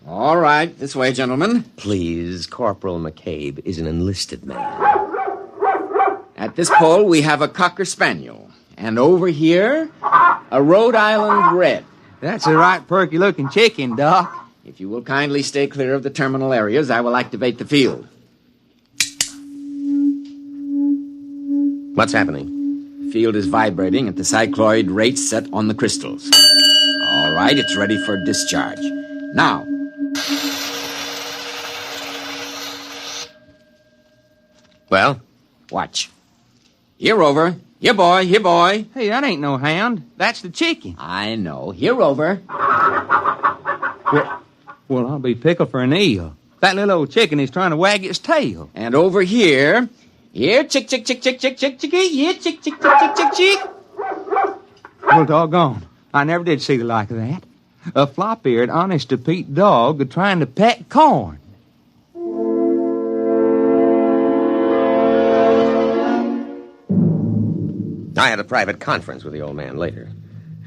All right, this way, gentlemen. Please, Corporal McCabe is an enlisted man. At this pole, we have a Cocker Spaniel. And over here, a Rhode Island Red. That's a right perky-looking chicken, Doc. If you will kindly stay clear of the terminal areas, I will activate the field. What's happening? The field is vibrating at the cycloid rate set on the crystals. All right, it's ready for discharge. Now. Well? Watch. Here, Rover. Here, boy. Here, boy. Hey, that ain't no hound. That's the chicken. I know. Here, Rover. Well, I'll be pickled for an eel. That little old chicken is trying to wag its tail. And over here... Here, chick, chick, chick, chick, chick, chick, chicky. Here, chick, chick, chick, chick, chick, chick. Well, doggone. I never did see the like of that. A flop-eared, honest-to-Pete dog trying to peck corn. I had a private conference with the old man later.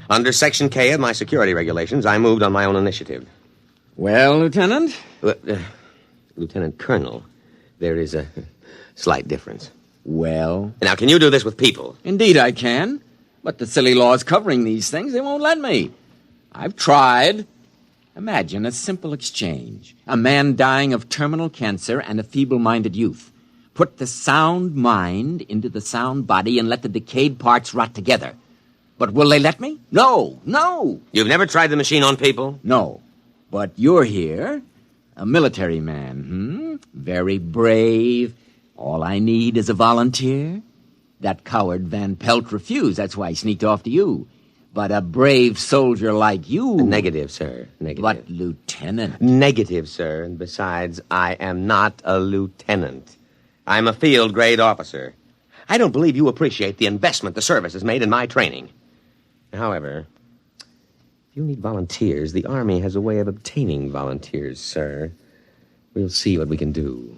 Under Section K of my security regulations, I moved on my own initiative. Well, Lieutenant? Lieutenant Colonel, there is a slight difference. Well? Now, can you do this with people? Indeed I can. But the silly laws covering these things, they won't let me. I've tried. Imagine a simple exchange. A man dying of terminal cancer and a feeble-minded youth. Put the sound mind into the sound body and let the decayed parts rot together. But will they let me? No. You've never tried the machine on people? No. But you're here, a military man, Very brave. All I need is a volunteer. That coward Van Pelt refused. That's why he sneaked off to you. But a brave soldier like you... Negative, sir. Negative. But, Lieutenant... Negative, sir. And besides, I am not a lieutenant. I'm a field-grade officer. I don't believe you appreciate the investment the service has made in my training. However, if you need volunteers, the Army has a way of obtaining volunteers, sir. We'll see what we can do.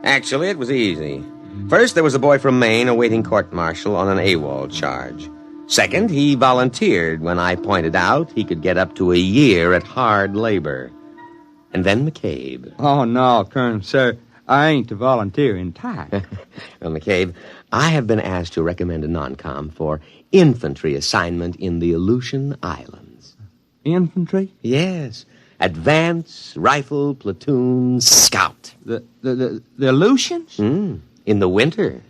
Actually, it was easy. First, there was a boy from Maine awaiting court-martial on an AWOL charge. Second, he volunteered when I pointed out he could get up to a year at hard labor. And then McCabe. Oh, no, Colonel, sir. I ain't a volunteer in time. Well, McCabe, I have been asked to recommend a non-com for infantry assignment in the Aleutian Islands. Infantry? Yes. Advance Rifle Platoon Scout. The Aleutians? In the winter.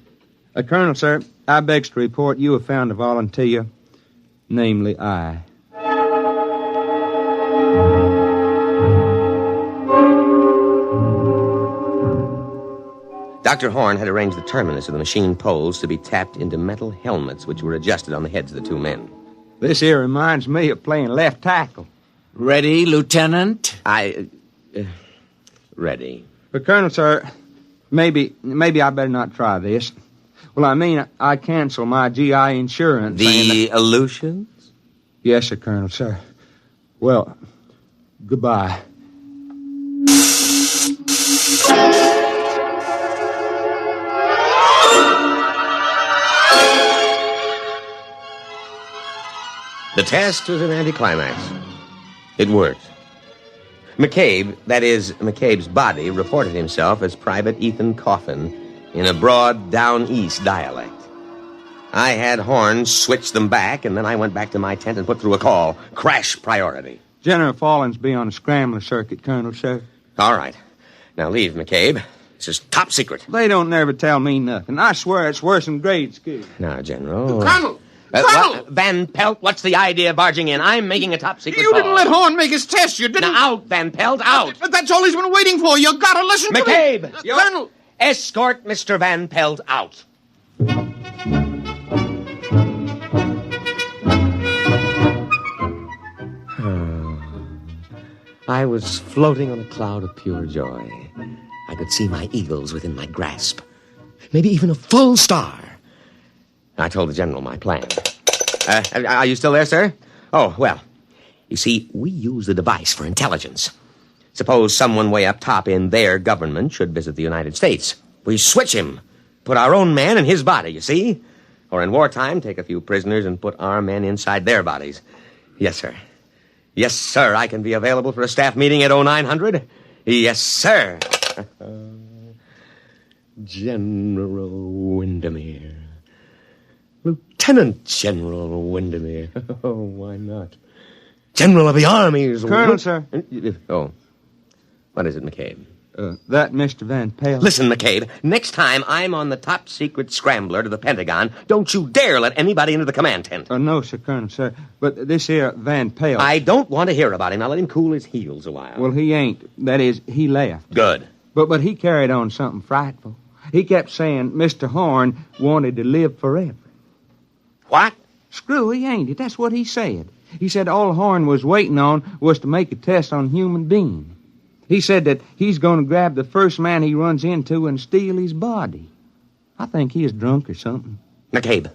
Colonel, sir, I begs to report you have found a volunteer, namely I. Dr. Horn had arranged the terminus of the machine poles to be tapped into metal helmets which were adjusted on the heads of the two men. This here reminds me of playing left tackle. Ready, Lieutenant? Ready. But, Colonel, sir, maybe I better not try this. Well, I mean, I cancel my GI insurance. The Aleutians? Yes, sir, Colonel, sir. Well, goodbye. The test was an anticlimax. It worked. McCabe, that is, McCabe's body, reported himself as Private Ethan Coffin in a broad down-east dialect. I had Horn switch them back, and then I went back to my tent and put through a call. Crash priority. General Fallins be on a scrambler circuit, Colonel, sir. All right. Now leave, McCabe. This is top secret. They don't never tell me nothing. I swear it's worse than grade school. Now, General. Colonel! Colonel! Van Pelt, what's the idea of barging in? I'm making a top secret You call. didn't let Horn make his test. You didn't. Now, out, Van Pelt, out. But that's all he's been waiting for. You gotta listen to me. McCabe! Colonel! Escort Mr. Van Pelt out. I was floating on a cloud of pure joy. I could see my eagles within my grasp. Maybe even a full star. I told the general my plan. Are you still there, sir? Oh, well, you see, we use the device for intelligence. Suppose someone way up top in their government should visit the United States. We switch him, put our own man in his body, you see? Or in wartime, take a few prisoners and put our men inside their bodies. Yes, sir. Yes, sir, I can be available for a staff meeting at 0900. Yes, sir. General Windermere. Lieutenant General Windermere. Oh, why not? General of the armies. Colonel, sir. Oh. What is it, McCabe? That Mr. Van Pelt. Listen, McCabe, next time I'm on the top secret scrambler to the Pentagon, don't you dare let anybody into the command tent. No, sir, Colonel, sir. But this here Van Pelt... I don't want to hear about him. Now let him cool his heels a while. Well, he ain't. That is, he left. Good. But he carried on something frightful. He kept saying Mr. Horn wanted to live forever. What? Screwy, ain't it? That's what he said. He said all Horn was waiting on was to make a test on human being. He said that he's going to grab the first man he runs into and steal his body. I think he is drunk or something. McCabe,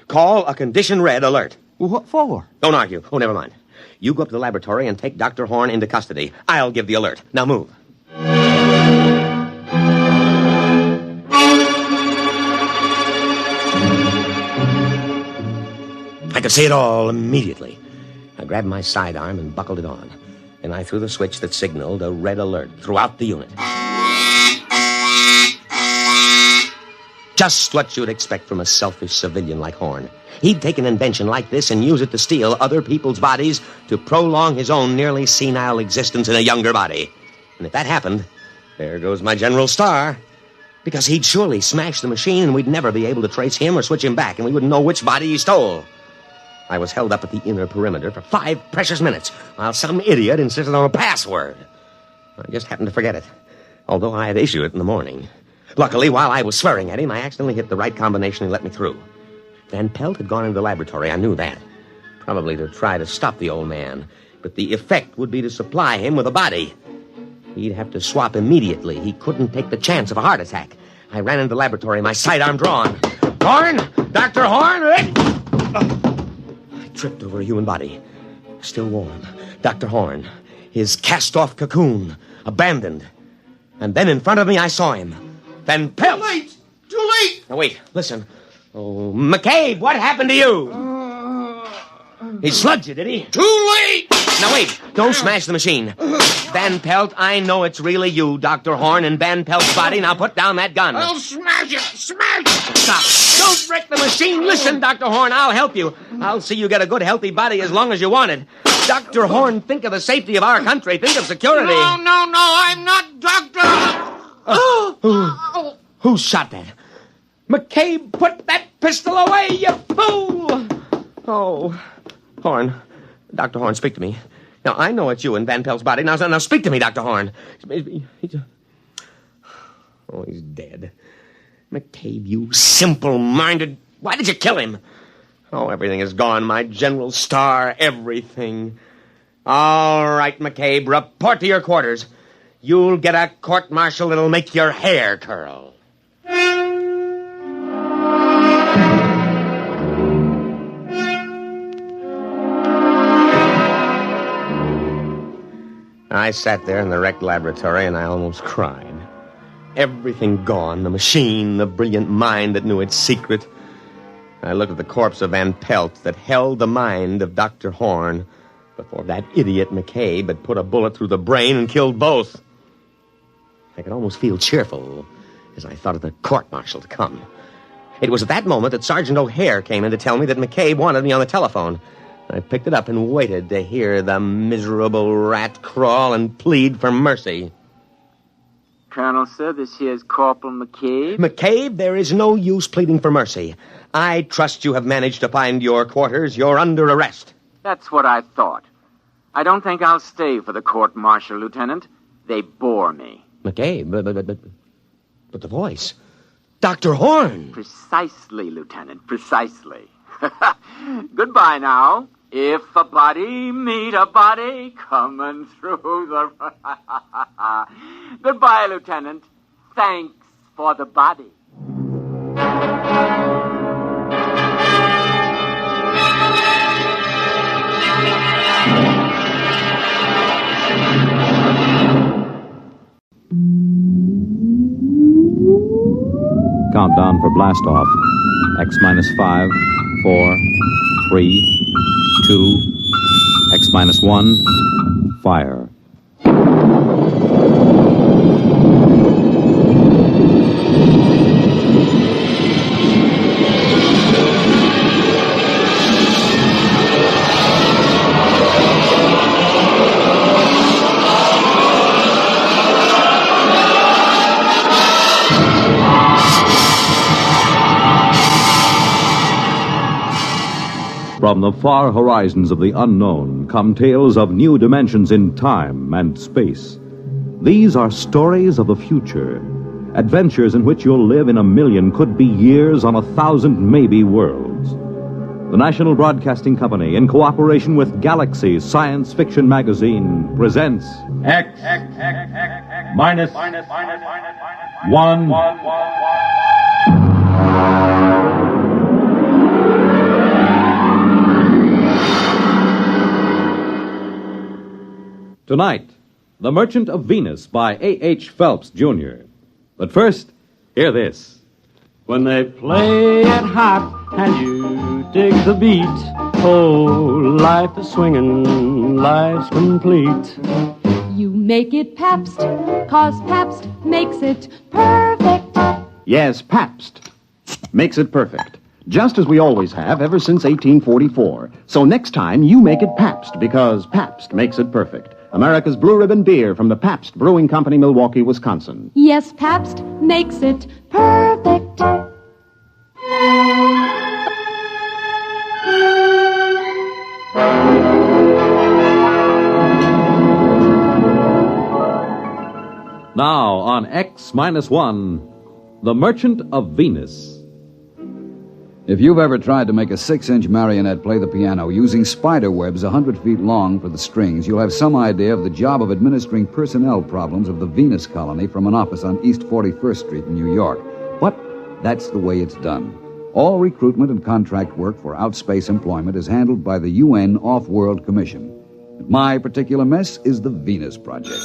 call a condition red alert. Well, what for? Don't argue. Oh, never mind. You go up to the laboratory and take Dr. Horn into custody. I'll give the alert. Now move. I could see it all immediately. I grabbed my sidearm and buckled it on. And I threw the switch that signaled a red alert throughout the unit. Just what you'd expect from a selfish civilian like Horn. He'd take an invention like this and use it to steal other people's bodies to prolong his own nearly senile existence in a younger body. And if that happened, there goes my General Star. Because he'd surely smash the machine and we'd never be able to trace him or switch him back, and we wouldn't know which body he stole. I was held up at the inner perimeter for 5 precious minutes while some idiot insisted on a password. I just happened to forget it, although I had issued it in the morning. Luckily, while I was swearing at him, I accidentally hit the right combination and let me through. Van Pelt had gone into the laboratory. I knew that. Probably to try to stop the old man. But the effect would be to supply him with a body. He'd have to swap immediately. He couldn't take the chance of a heart attack. I ran into the laboratory, my sidearm drawn. Horn! Dr. Horn! Tripped over a human body. Still warm. Dr. Horn. His cast-off cocoon. Abandoned. And then in front of me, I saw him. Van Pelt! Too late! Too late! Now, wait. Listen. Oh, McCabe, what happened to you? He slugged you, did he? Too late! Now, wait. Don't smash the machine. Van Pelt, I know it's really you, Dr. Horn, and Van Pelt's body. Now put down that gun. I'll smash it! Smash it! Stop. Don't wreck the machine. Listen, Dr. Horn, I'll help you. I'll see you get a good, healthy body as long as you want it. Dr. Horn, think of the safety of our country. Think of security. No, I'm not Doctor... Who shot that? McCabe, put that pistol away, you fool! Oh, Horn. Dr. Horn, speak to me. Now, I know it's you in Van Pelt's body. Now speak to me, Dr. Horn. Oh, he's dead. McCabe, you simple-minded... Why did you kill him? Oh, everything is gone. My General Star, everything. All right, McCabe, report to your quarters. You'll get a court-martial that'll make your hair curl. I sat there in the wrecked laboratory, and I almost cried. Everything gone, the machine, the brilliant mind that knew its secret. I looked at the corpse of Van Pelt that held the mind of Dr. Horn before that idiot McCabe had put a bullet through the brain and killed both. I could almost feel cheerful as I thought of the court-martial to come. It was at that moment that Sergeant O'Hare came in to tell me that McCabe wanted me on the telephone. I picked it up and waited to hear the miserable rat crawl and plead for mercy. Colonel, sir, this here's Corporal McCabe. McCabe, there is no use pleading for mercy. I trust you have managed to find your quarters. You're under arrest. That's what I thought. I don't think I'll stay for the court-martial, Lieutenant. They bore me. McCabe, but the voice. Dr. Horn. Precisely, Lieutenant, precisely. Goodbye now. If a body meet a body coming through the... Goodbye, Lieutenant. Thanks for the body. Countdown for blast off. X minus 5, 4, 3, 2, X minus 1, fire. From the far horizons of the unknown come tales of new dimensions in time and space. These are stories of the future, adventures in which you'll live in a million, could be years, on 1,000 maybe worlds. The National Broadcasting Company, in cooperation with Galaxy Science Fiction Magazine, presents X minus 1. Tonight, The Merchant of Venus by A.H. Phelps, Jr. But first, hear this. When they play it hot and you dig the beat, oh, life is swinging, life's complete. You make it Pabst, 'cause Pabst makes it perfect. Yes, Pabst makes it perfect. Just as we always have ever since 1844. So next time, you make it Pabst, because Pabst makes it perfect. America's Blue Ribbon beer from the Pabst Brewing Company, Milwaukee, Wisconsin. Yes, Pabst makes it perfect. Now on X minus 1, The Merchant of Venus. If you've ever tried to make a 6-inch marionette play the piano using spider webs 100 feet long for the strings, you'll have some idea of the job of administering personnel problems of the Venus colony from an office on East 41st Street in New York. But that's the way it's done. All recruitment and contract work for outspace employment is handled by the UN Off-World Commission. My particular mess is the Venus Project.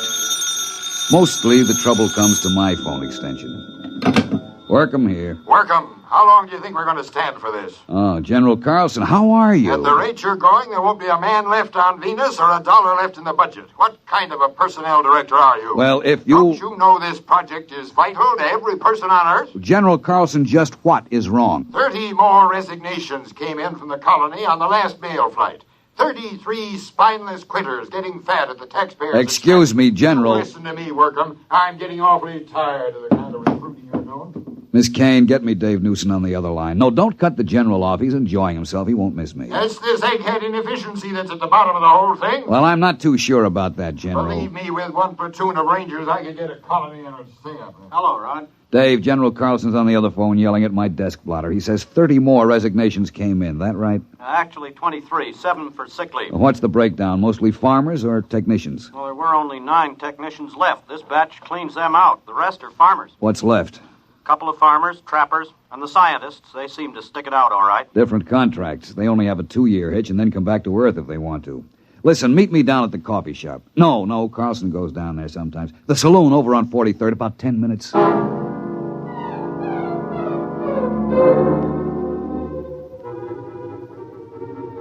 Mostly the trouble comes to my phone extension. Work 'em here. Work 'em. How long do you think we're going to stand for this? Oh, General Carlson, how are you? At the rate you're going, there won't be a man left on Venus or a dollar left in the budget. What kind of a personnel director are you? Well, if you... Don't you know this project is vital to every person on Earth? General Carlson, just what is wrong? 30 more resignations came in from the colony on the last mail flight. 33 spineless quitters getting fat at the taxpayers' Excuse me, General. Listen to me, Workham. I'm getting awfully tired of the kind of recruiting you're doing. Miss Kane, get me Dave Newson on the other line. No, don't cut the General off. He's enjoying himself. He won't miss me. It's this egghead inefficiency that's at the bottom of the whole thing. Well, I'm not too sure about that, General. Believe me, with one platoon of Rangers, I could get a colony in a sing-up. Hello, Ron. Dave, General Carlson's on the other phone yelling at my desk blotter. He says 30 more resignations came in. That right? Actually, 23, 7 for sick leave. What's the breakdown? Mostly farmers or technicians? Well, there were only 9 technicians left. This batch cleans them out. The rest are farmers. What's left? A couple of farmers, trappers, and the scientists. They seem to stick it out all right. Different contracts. They only have a 2-year hitch and then come back to Earth if they want to. Listen, meet me down at the coffee shop. No, Carlson goes down there sometimes. The saloon over on 43rd, about 10 minutes.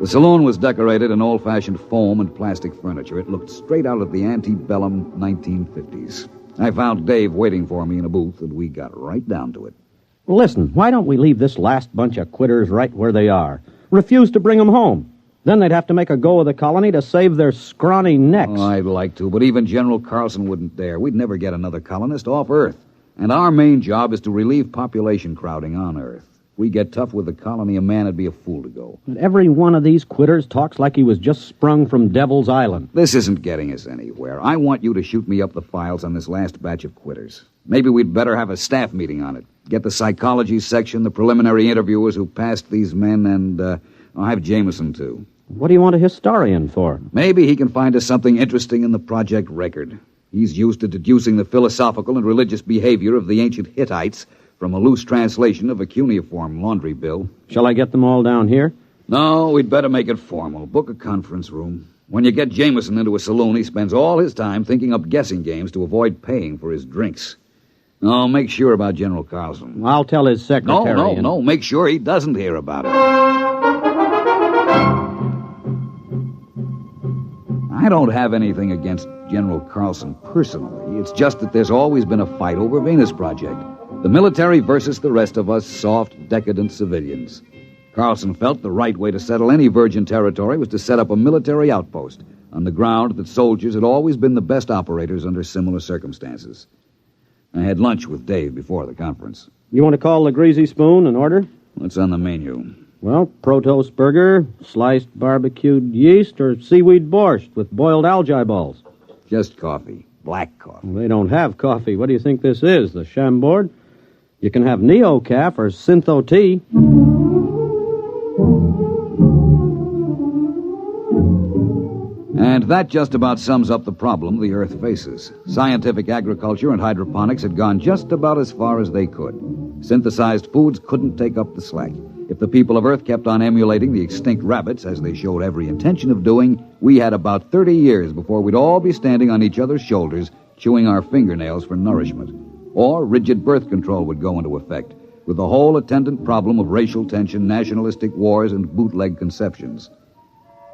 The saloon was decorated in old-fashioned foam and plastic furniture. It looked straight out of the antebellum 1950s. I found Dave waiting for me in a booth, and we got right down to it. Listen, why don't we leave this last bunch of quitters right where they are? Refuse to bring them home. Then they'd have to make a go of the colony to save their scrawny necks. Oh, I'd like to, but even General Carlson wouldn't dare. We'd never get another colonist off Earth. And our main job is to relieve population crowding on Earth. If we get tough with the colony, a man would be a fool to go. But every one of these quitters talks like he was just sprung from Devil's Island. This isn't getting us anywhere. I want you to shoot me up the files on this last batch of quitters. Maybe we'd better have a staff meeting on it. Get the psychology section, the preliminary interviewers who passed these men, and I'll have Jameson, too. What do you want a historian for? Maybe he can find us something interesting in the project record. He's used to deducing the philosophical and religious behavior of the ancient Hittites from a loose translation of a cuneiform laundry bill. Shall I get them all down here? No, we'd better make it formal. Book a conference room. When you get Jameson into a saloon, he spends all his time thinking up guessing games to avoid paying for his drinks. No, make sure about General Carlson. I'll tell his secretary. No. Make sure he doesn't hear about it. I don't have anything against General Carlson personally. It's just that there's always been a fight over Venus Project. The military versus the rest of us soft, decadent civilians. Carlson felt the right way to settle any virgin territory was to set up a military outpost on the ground that soldiers had always been the best operators under similar circumstances. I had lunch with Dave before the conference. You want to call the Greasy Spoon and order? What's on the menu? Well, Protos burger, sliced barbecued yeast, or seaweed borscht with boiled algae balls. Just coffee. Black coffee. Well, they don't have coffee. What do you think this is, the Chambord? You can have Neo-Caf or Syntho tea. And that just about sums up the problem the Earth faces. Scientific agriculture and hydroponics had gone just about as far as they could. Synthesized foods couldn't take up the slack. If the people of Earth kept on emulating the extinct rabbits, as they showed every intention of doing, we had about 30 years before we'd all be standing on each other's shoulders, chewing our fingernails for nourishment. Or rigid birth control would go into effect, with the whole attendant problem of racial tension, nationalistic wars, and bootleg conceptions.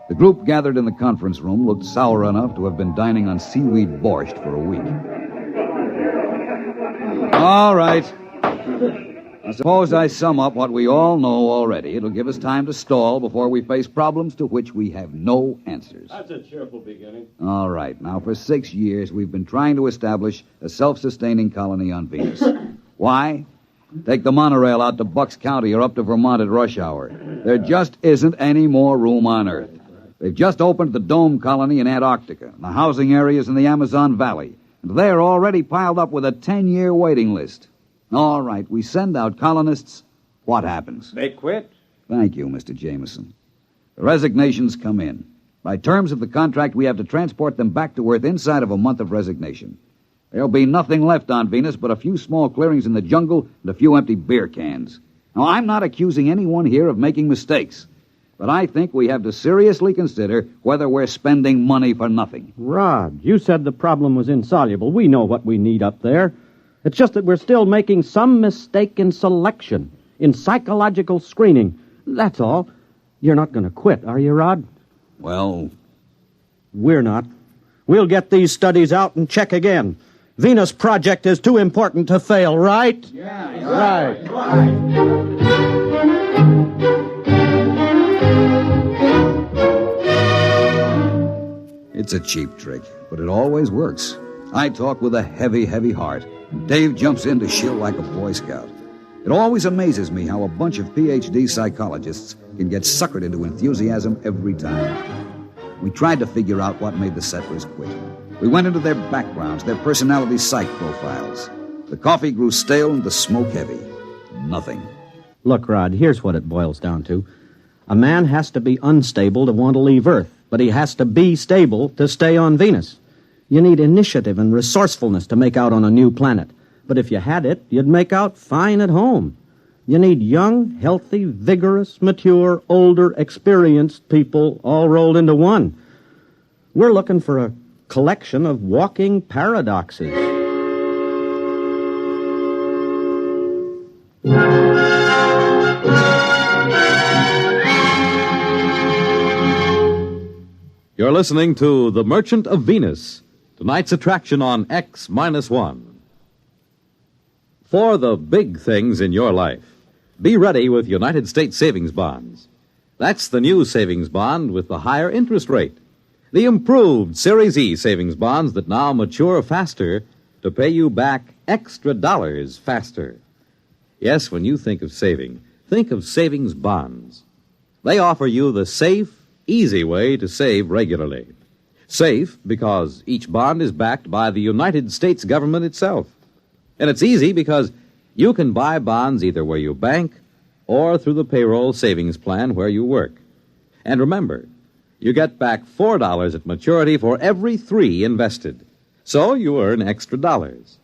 The group gathered in the conference room looked sour enough to have been dining on seaweed borscht for a week. All right. I suppose I sum up what we all know already. It'll give us time to stall before we face problems to which we have no answers. That's a cheerful beginning. All right. Now, for 6 years, we've been trying to establish a self-sustaining colony on Venus. Why? Take the monorail out to Bucks County or up to Vermont at rush hour. There just isn't any more room on Earth. They've just opened the Dome Colony in Antarctica, and the housing areas in the Amazon Valley, and they're already piled up with a 10-year waiting list. All right, we send out colonists. What happens? They quit. Thank you, Mr. Jameson. The resignations come in. By terms of the contract, we have to transport them back to Earth inside of a month of resignation. There'll be nothing left on Venus but a few small clearings in the jungle and a few empty beer cans. Now, I'm not accusing anyone here of making mistakes, but I think we have to seriously consider whether we're spending money for nothing. Rod, you said the problem was insoluble. We know what we need up there. It's just that we're still making some mistake in selection, in psychological screening. That's all. You're not going to quit, are you, Rod? Well, we're not. We'll get these studies out and check again. Venus Project is too important to fail, right? Yeah, right. It's a cheap trick, but it always works. I talk with a heavy, heavy heart. Dave jumps in to shill like a Boy Scout. It always amazes me how a bunch of PhD psychologists can get suckered into enthusiasm every time. We tried to figure out what made the settlers quit. We went into their backgrounds, their personality psych profiles. The coffee grew stale and the smoke heavy. Nothing. Look, Rod, here's what it boils down to. A man has to be unstable to want to leave Earth, but he has to be stable to stay on Venus. You need initiative and resourcefulness to make out on a new planet. But if you had it, you'd make out fine at home. You need young, healthy, vigorous, mature, older, experienced people all rolled into one. We're looking for a collection of walking paradoxes. You're listening to The Merchant of Venus, tonight's attraction on X-1. For the big things in your life, be ready with United States savings bonds. That's the new savings bond with the higher interest rate. The improved Series E savings bonds that now mature faster to pay you back extra dollars faster. Yes, when you think of saving, think of savings bonds. They offer you the safe, easy way to save regularly. Safe because each bond is backed by the United States government itself. And it's easy because you can buy bonds either where you bank or through the payroll savings plan where you work. And remember, you get back $4 at maturity for every $3 invested. So you earn extra dollars.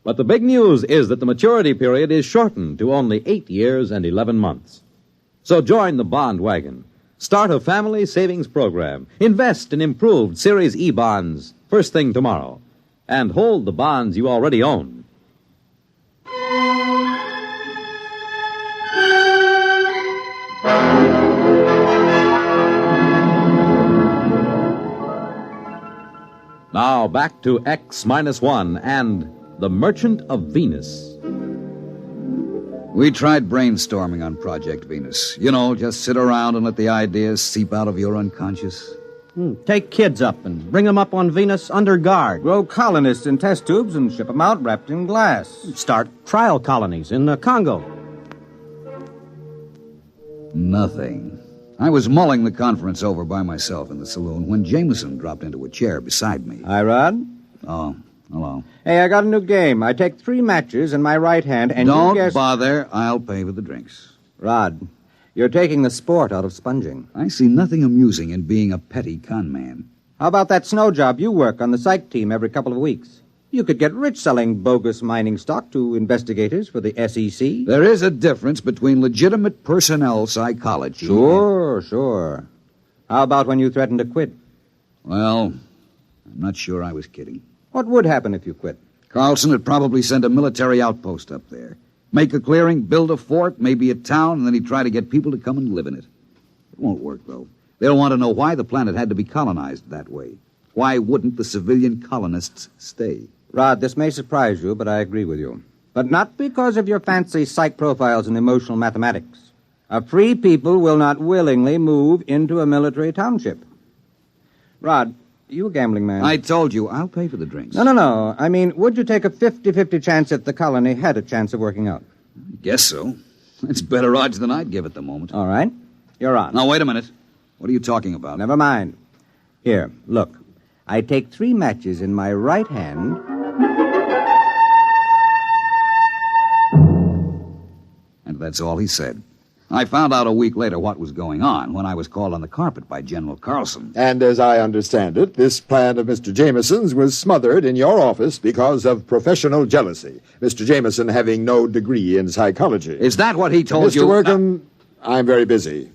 But the big news is that the maturity period is shortened to only 8 years and 11 months. So join the bond wagon. Start a family savings program. Invest in improved Series E bonds first thing tomorrow. And hold the bonds you already own. Now back to X-1 and The Merchant of Venus. We tried brainstorming on Project Venus. You know, just sit around and let the ideas seep out of your unconscious. Take kids up and bring them up on Venus under guard. Grow colonists in test tubes and ship them out wrapped in glass. Start trial colonies in the Congo. Nothing. I was mulling the conference over by myself in the saloon when Jameson dropped into a chair beside me. Hi, Rod. Oh, hello. Hey, I got a new game. I take 3 matches in my right hand and Don't you guess... bother. I'll pay for the drinks. Rod, you're taking the sport out of sponging. I see nothing amusing in being a petty con man. How about that snow job you work on the psych team every couple of weeks? You could get rich selling bogus mining stock to investigators for the SEC. There is a difference between legitimate personnel psychology. Sure. How about when you threatened to quit? Well, I'm not sure I was kidding. What would happen if you quit? Carlson would probably send a military outpost up there. Make a clearing, build a fort, maybe a town, and then he'd try to get people to come and live in it. It won't work, though. They'll want to know why the planet had to be colonized that way. Why wouldn't the civilian colonists stay? Rod, this may surprise you, but I agree with you. But not because of your fancy psych profiles and emotional mathematics. A free people will not willingly move into a military township. Rod, you a gambling man. I told you, I'll pay for the drinks. No. I mean, would you take a 50-50 chance if the colony had a chance of working out? I guess so. It's better odds than I'd give at the moment. All right. You're on. Now, wait a minute. What are you talking about? Never mind. Here, look. I take 3 matches in my right hand... And that's all he said. I found out a week later what was going on when I was called on the carpet by General Carlson. And as I understand it, this plan of Mr. Jameson's was smothered in your office because of professional jealousy, Mr. Jameson having no degree in psychology. Is that what he told you? Mr. Workham, I'm very busy.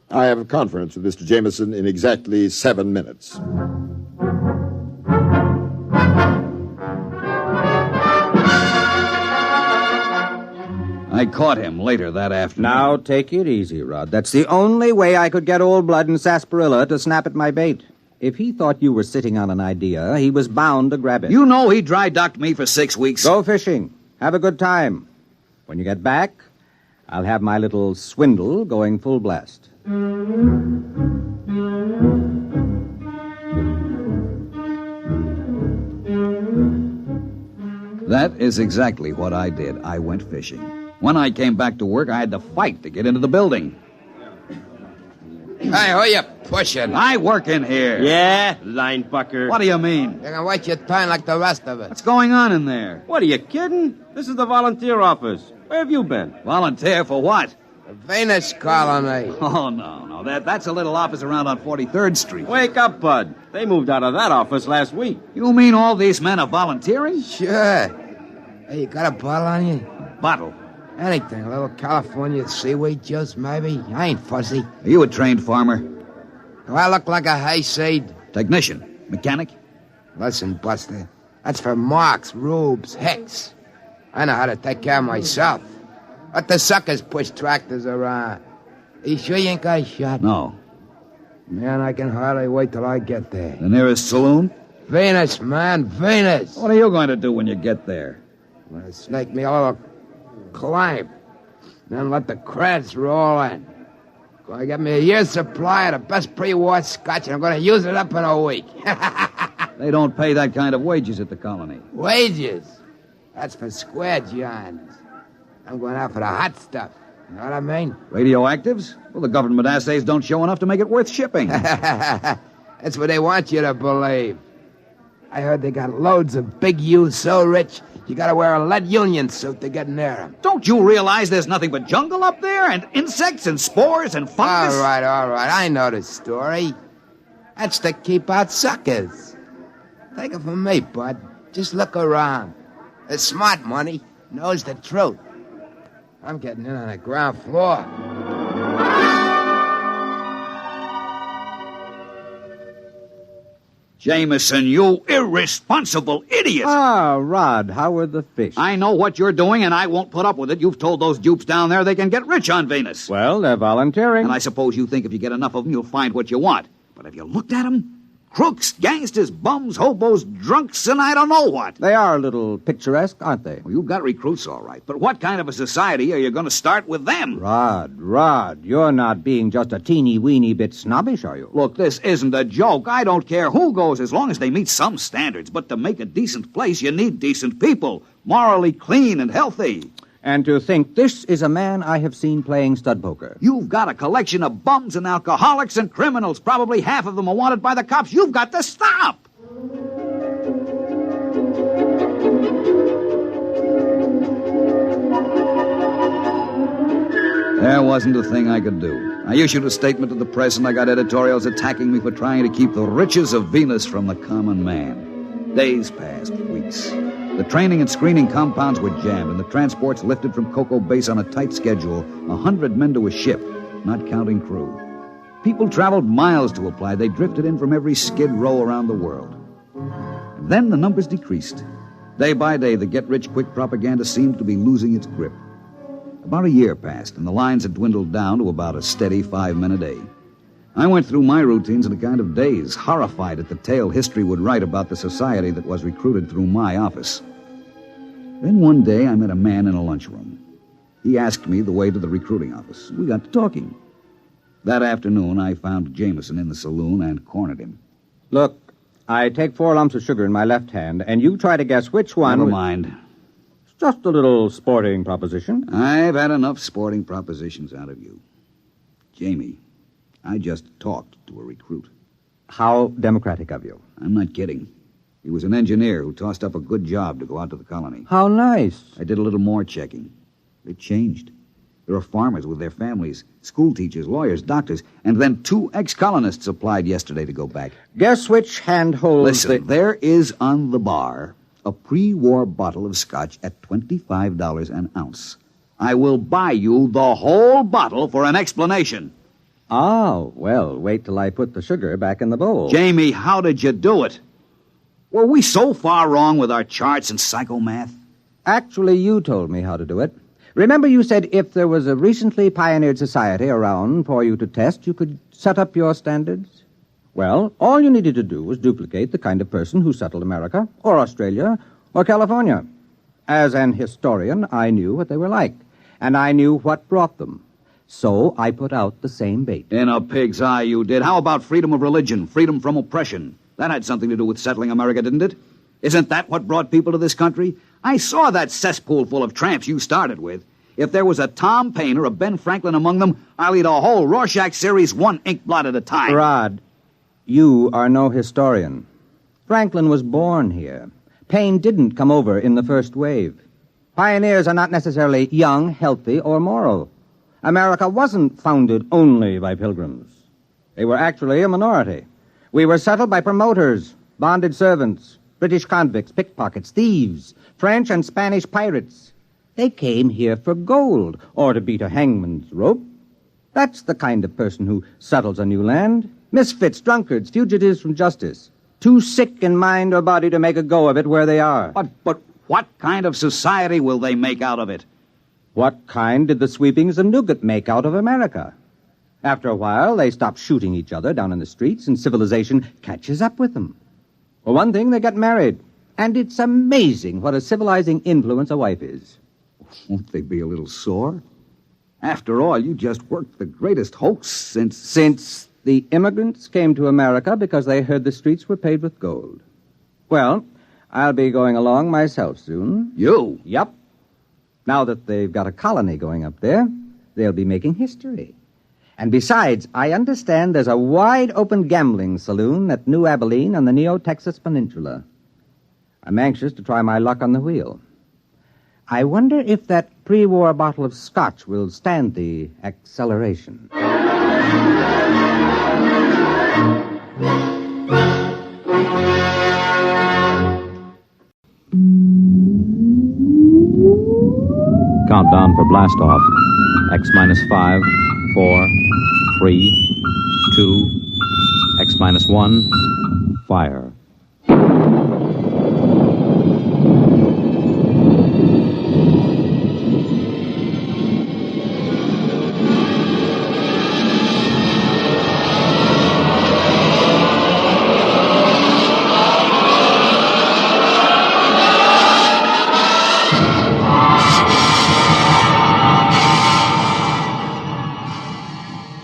I have a conference with Mr. Jameson in exactly 7 minutes. I caught him later that afternoon. Now, take it easy, Rod. That's the only way I could get Old Blood and Sarsaparilla to snap at my bait. If he thought you were sitting on an idea, he was bound to grab it. You know he dry-docked me for 6 weeks. Go fishing. Have a good time. When you get back, I'll have my little swindle going full blast. That is exactly what I did. I went fishing. When I came back to work, I had to fight to get into the building. Hey, who you pushing? I work in here. Yeah, line fucker. What do you mean? You're gonna wait your time like the rest of us. What's going on in there? What, are you kidding? This is the volunteer office. Where have you been? Volunteer for what? The Venus colony. Oh, no. That's a little office around on 43rd Street. Wake up, Bud. They moved out of that office last week. You mean all these men are volunteering? Sure. Hey, you got a bottle on you? Bottle? Anything. A little California seaweed juice, maybe. I ain't fussy. Are you a trained farmer? Do I look like a hayseed? Technician? Mechanic? Listen, Buster. That's for Marks, Rubes, Hicks. I know how to take care of myself. Let the suckers push tractors around. You sure you ain't got a shot? No. Man, I can hardly wait till I get there. The nearest saloon? Venus, man, Venus. What are you going to do when you get there? I'm going to snake me a little climb. Then let the creds roll in. Gonna get me a year's supply of the best pre-war scotch, and I'm gonna use it up in a week. They don't pay that kind of wages at the colony. Wages? That's for square johns. I'm going out for the hot stuff. You know what I mean? Radioactives? Well, the government assays don't show enough to make it worth shipping. That's what they want you to believe. I heard they got loads of big U's so rich, you gotta wear a lead union suit to get near them. Don't you realize there's nothing but jungle up there? And insects and spores and fungus? All right. I know the story. That's to keep out suckers. Take it from me, bud. Just look around. The smart money knows the truth. I'm getting in on the ground floor. Jameson, you irresponsible idiot! Ah, Rod, how were the fish? I know what you're doing, and I won't put up with it. You've told those dupes down there they can get rich on Venus. Well, they're volunteering. And I suppose you think if you get enough of them, you'll find what you want. But have you looked at them? Crooks, gangsters, bums, hobos, drunks, and I don't know what. They are a little picturesque, aren't they? Well, you've got recruits, all right. But what kind of a society are you going to start with them? Rod, you're not being just a teeny-weeny bit snobbish, are you? Look, this isn't a joke. I don't care who goes as long as they meet some standards. But to make a decent place, you need decent people, morally clean and healthy. And to think this is a man I have seen playing stud poker. You've got a collection of bums and alcoholics and criminals. Probably half of them are wanted by the cops. You've got to stop. There wasn't a thing I could do. I issued a statement to the press, and I got editorials attacking me for trying to keep the riches of Venus from the common man. Days passed, weeks. The training and screening compounds were jammed, and the transports lifted from Cocoa Base on a tight schedule, 100 men to a ship, not counting crew. People traveled miles to apply. They drifted in from every skid row around the world. And then the numbers decreased. Day by day, the get-rich-quick propaganda seemed to be losing its grip. About a year passed, and the lines had dwindled down to about a steady 5 men a day. I went through my routines in a kind of daze, horrified at the tale history would write about the society that was recruited through my office. Then one day I met a man in a lunchroom. He asked me the way to the recruiting office. We got to talking. That afternoon, I found Jameson in the saloon and cornered him. Look, I take 4 lumps of sugar in my left hand, and you try to guess which one... Never mind. It's just a little sporting proposition. I've had enough sporting propositions out of you. Jamie, I just talked to a recruit. How democratic of you. I'm not kidding. He was an engineer who tossed up a good job to go out to the colony. How nice. I did a little more checking. It changed. There are farmers with their families, school teachers, lawyers, doctors, and then 2 ex-colonists applied yesterday to go back. Guess which hand holds Listen, there is on the bar a pre-war bottle of scotch at $25 an ounce. I will buy you the whole bottle for an explanation. Oh, well, wait till I put the sugar back in the bowl. Jamie, how did you do it? Were we so far wrong with our charts and psychomath? Actually, you told me how to do it. Remember you said if there was a recently pioneered society around for you to test, you could set up your standards? Well, all you needed to do was duplicate the kind of person who settled America, or Australia, or California. As an historian, I knew what they were like, and I knew what brought them. So I put out the same bait. In a pig's eye, you did. How about freedom of religion, freedom from oppression? That had something to do with settling America, didn't it? Isn't that what brought people to this country? I saw that cesspool full of tramps you started with. If there was a Tom Paine or a Ben Franklin among them, I'll eat a whole Rorschach series 1 ink blot at a time. Rod, you are no historian. Franklin was born here. Paine didn't come over in the first wave. Pioneers are not necessarily young, healthy, or moral. America wasn't founded only by pilgrims. They were actually a minority. We were settled by promoters, bonded servants, British convicts, pickpockets, thieves, French and Spanish pirates. They came here for gold, or to beat a hangman's rope. That's the kind of person who settles a new land. Misfits, drunkards, fugitives from justice. Too sick in mind or body to make a go of it where they are. But what kind of society will they make out of it? What kind did the sweepings of Newgate make out of America? After a while, they stop shooting each other down in the streets, and civilization catches up with them. For one thing, they get married. And it's amazing what a civilizing influence a wife is. Won't they be a little sore? After all, you just worked the greatest hoax since... Since the immigrants came to America because they heard the streets were paved with gold. Well, I'll be going along myself soon. You? Yep. Now that they've got a colony going up there, they'll be making history. And besides, I understand there's a wide-open gambling saloon at New Abilene on the Neo-Texas Peninsula. I'm anxious to try my luck on the wheel. I wonder if that pre-war bottle of scotch will stand the acceleration. Countdown for blast off. X minus 5, 4, 3, 2, X minus 1, fire.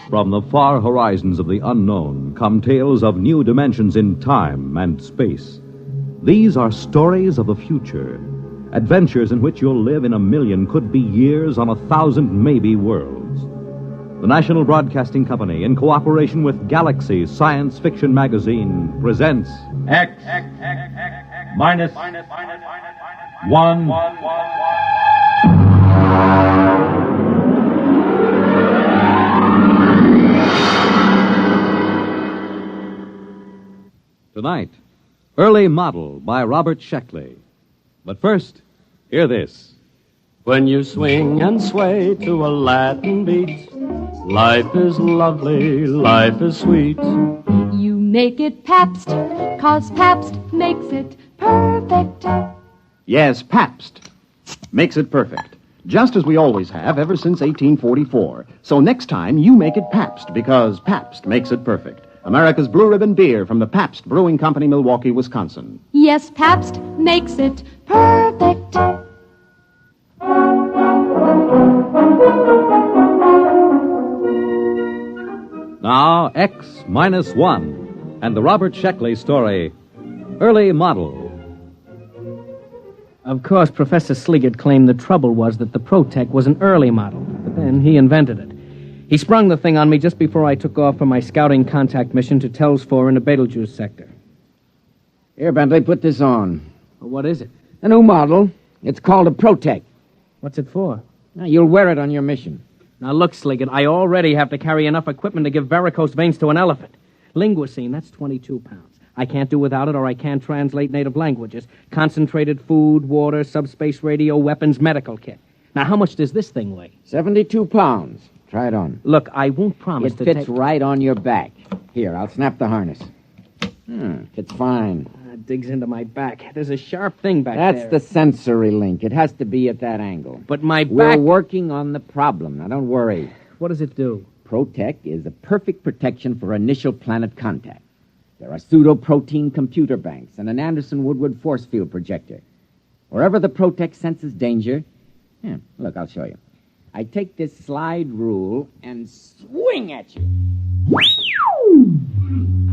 From the far horizons of the unknown come tales of new dimensions in time and space. These are stories of the future, adventures in which you'll live in a million, could be years, on 1,000 maybe worlds. The National Broadcasting Company, in cooperation with Galaxy Science Fiction Magazine, presents X minus 1. Tonight, Early Model by Robert Sheckley. But first, hear this. When you swing and sway to a Latin beat, life is lovely, life is sweet. You make it Pabst, 'cause Pabst makes it perfect. Yes, Pabst makes it perfect. Just as we always have ever since 1844. So next time, you make it Pabst, because Pabst makes it perfect. America's Blue Ribbon beer from the Pabst Brewing Company, Milwaukee, Wisconsin. Yes, Pabst makes it perfect. Now, X minus 1, and the Robert Sheckley story, Early Model. Of course, Professor Sliggett claimed the trouble was that the Protec was an early model, but then he invented it. He sprung the thing on me just before I took off for my scouting contact mission to Tells 4 in the Betelgeuse sector. Here, Bentley, put this on. Well, what is it? A new model. It's called a Protec. What's it for? Now, you'll wear it on your mission. Now, look, Sliggett, I already have to carry enough equipment to give varicose veins to an elephant. Linguicine, that's 22 pounds. I can't do without it, or I can't translate native languages. Concentrated food, water, subspace radio, weapons, medical kit. Now, how much does this thing weigh? 72 pounds. Try it on. Look, I won't promise It fits right on your back. Here, I'll snap the harness. Fits fine. It digs into my back. There's a sharp thing back there. That's the sensory link. It has to be at that angle. But my We're back... working on the problem. Now, don't worry. What does it do? Protec is a perfect protection for initial planet contact. There are pseudoprotein computer banks and an Anderson-Woodward force field projector. Wherever the Protec senses danger... look, I'll show you. I take this slide rule and swing at you.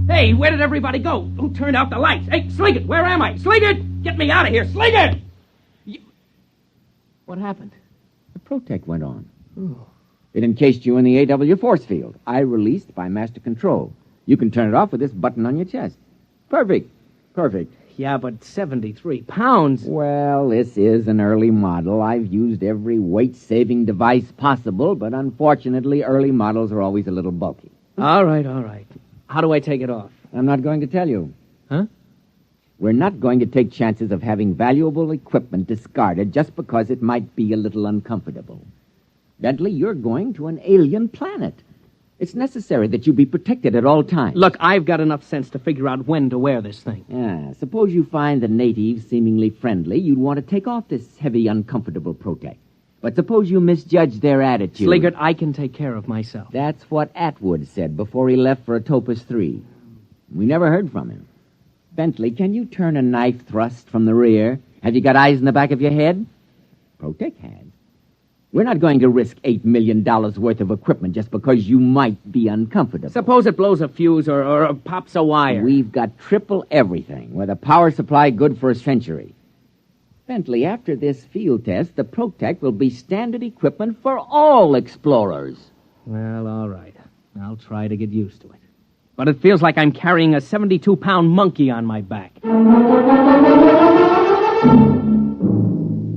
Hey, where did everybody go? Who turned out the lights? Hey, Sliggett, where am I? Sliggett! Get me out of here, Sliggett! What happened? The Protec went on. It encased you in the AW force field. I released by master control. You can turn it off with this button on your chest. Perfect. Yeah, but 73 pounds. Well, this is an early model. I've used every weight-saving device possible, but unfortunately, early models are always a little bulky. All right. How do I take it off? I'm not going to tell you. Huh? We're not going to take chances of having valuable equipment discarded just because it might be a little uncomfortable. Bentley, you're going to an alien planet. It's necessary that you be protected at all times. Look, I've got enough sense to figure out when to wear this thing. Yeah, suppose you find the natives seemingly friendly, you'd want to take off this heavy, uncomfortable Protec. But suppose you misjudge their attitude. Sliggett, I can take care of myself. That's what Atwood said before he left for Atopus 3. We never heard from him. Bentley, can you turn a knife thrust from the rear? Have you got eyes in the back of your head? Protec has. We're not going to risk $8 million worth of equipment just because you might be uncomfortable. Suppose it blows a fuse or pops a wire. We've got triple everything, with a power supply good for a century. Bentley, after this field test, the Protect will be standard equipment for all explorers. Well, all right. I'll try to get used to it. But it feels like I'm carrying a 72-pound monkey on my back.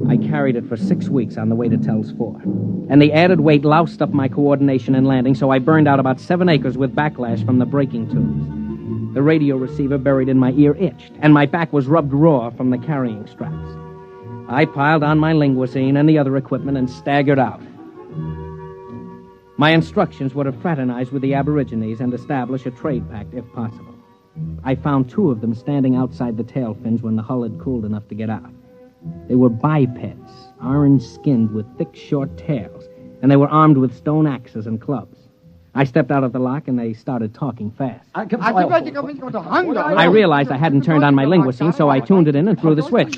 I carried it for 6 weeks on the way to Tell's 4. And the added weight loused up my coordination in landing, so I burned out about 7 acres with backlash from the braking tubes. The radio receiver buried in my ear itched, and my back was rubbed raw from the carrying straps. I piled on my linguisine and the other equipment and staggered out. My instructions were to fraternize with the Aborigines and establish a trade pact, if possible. I found 2 of them standing outside the tail fins when the hull had cooled enough to get out. They were bipeds, orange-skinned with thick, short tails, and they were armed with stone axes and clubs. I stepped out of the lock, and they started talking fast. I realized I hadn't turned on my linguisine, so I tuned it in and threw the switch.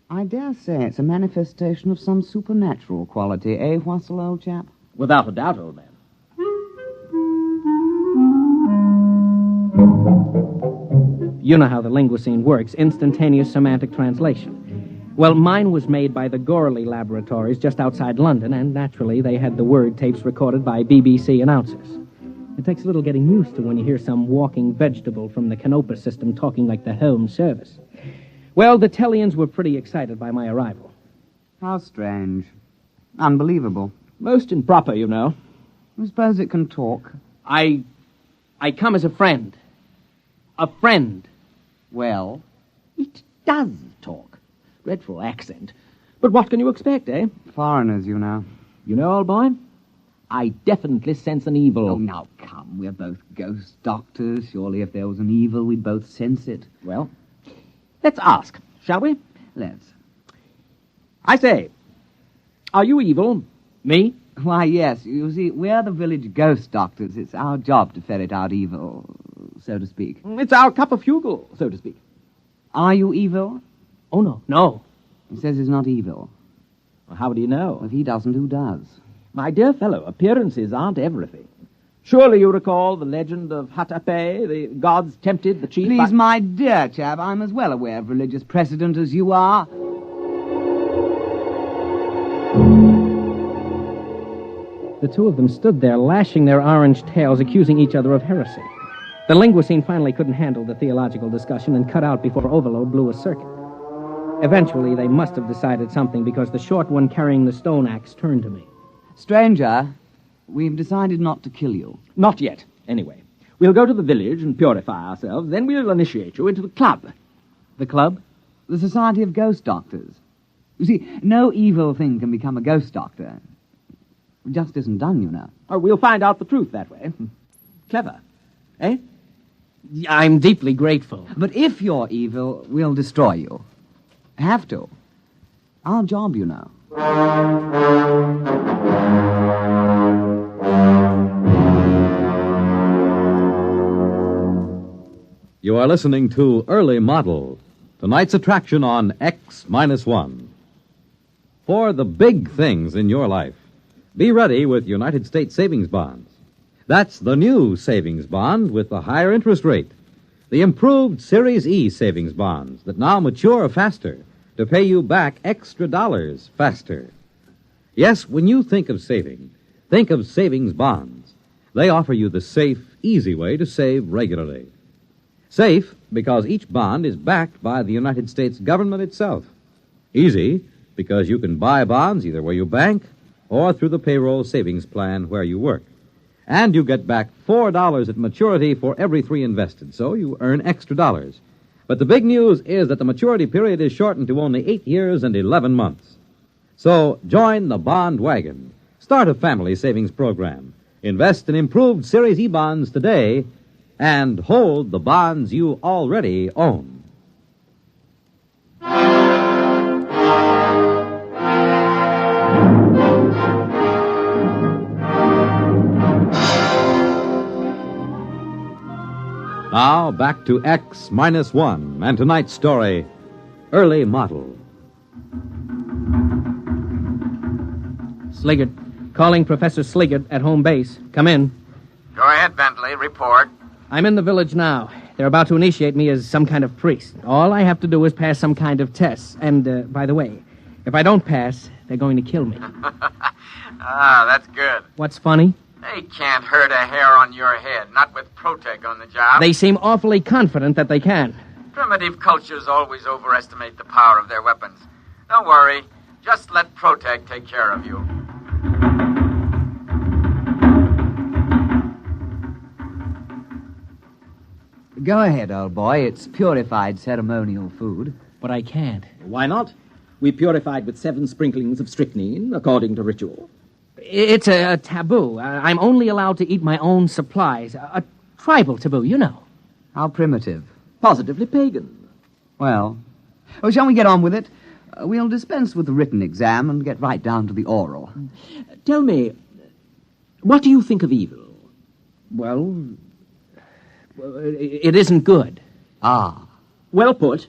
I dare say it's a manifestation of some supernatural quality, eh, Wassel, old chap? Without a doubt, old man. You know how the linguisine works, instantaneous semantic translation. Well, mine was made by the Gorley Laboratories just outside London, and naturally they had the word tapes recorded by BBC announcers. It takes a little getting used to when you hear some walking vegetable from the Canopa system talking like the Home Service. Well, the Tellians were pretty excited by my arrival. How strange. Unbelievable. Most improper, you know. I suppose it can talk. I come as a friend. A friend. Well? It does talk. Dreadful accent. But what can you expect, eh? Foreigners, you know. You know, old boy, I definitely sense an evil. Oh, now, come. We're both ghost doctors. Surely if there was an evil, we'd both sense it. Well, let's ask, shall we? Let's. I say, are you evil? Me? Why, yes. You see, we're the village ghost doctors. It's our job to ferret out evil, so to speak. It's our cup of fugle, so to speak. Are you evil? Oh, no. No. He says he's not evil. Well, how do you know? Well, if he doesn't, who does? My dear fellow, appearances aren't everything. Surely you recall the legend of Hatape, the gods tempted the chief... Please, my dear chap, I'm as well aware of religious precedent as you are. The 2 of them stood there, lashing their orange tails, accusing each other of heresy. The linguisine finally couldn't handle the theological discussion and cut out before overload blew a circuit. Eventually, they must have decided something because the short one carrying the stone axe turned to me. Stranger, we've decided not to kill you. Not yet, anyway. We'll go to the village and purify ourselves, then we'll initiate you into the club. The club? The Society of Ghost Doctors. You see, no evil thing can become a ghost doctor. It just isn't done, you know. Oh, we'll find out the truth that way. Clever, eh? I'm deeply grateful. But if you're evil, we'll destroy you. Have to. Our job, you know. You are listening to Early Model, tonight's attraction on X-1. For the big things in your life, be ready with United States savings bonds. That's the new savings bond with the higher interest rate. The improved Series E savings bonds that now mature faster to pay you back extra dollars faster. Yes, when you think of saving, think of savings bonds. They offer you the safe, easy way to save regularly. Safe because each bond is backed by the United States government itself. Easy because you can buy bonds either where you bank or through the payroll savings plan where you work. And you get back $4 at maturity for every 3 invested, so you earn extra dollars. But the big news is that the maturity period is shortened to only 8 years and 11 months. So join the bond wagon. Start a family savings program. Invest in improved Series E bonds today and hold the bonds you already own. Now, back to X-1 and tonight's story, Early Model. Sliggert. Calling Professor Sliggert at home base. Come in. Go ahead, Bentley. Report. I'm in the village now. They're about to initiate me as some kind of priest. All I have to do is pass some kind of test. And, by the way, if I don't pass, they're going to kill me. That's good. What's funny? They can't hurt a hair on your head, not with Protec on the job. They seem awfully confident that they can. Primitive cultures always overestimate the power of their weapons. Don't worry. Just let Protec take care of you. Go ahead, old boy. It's purified ceremonial food. But I can't. Why not? We purified with 7 sprinklings of strychnine, according to ritual. It's a taboo. I'm only allowed to eat my own supplies. A tribal taboo, you know. How primitive. Positively pagan. Well, shall we get on with it? We'll dispense with the written exam and get right down to the oral. Tell me, what do you think of evil? Well, it isn't good. Ah. Well put.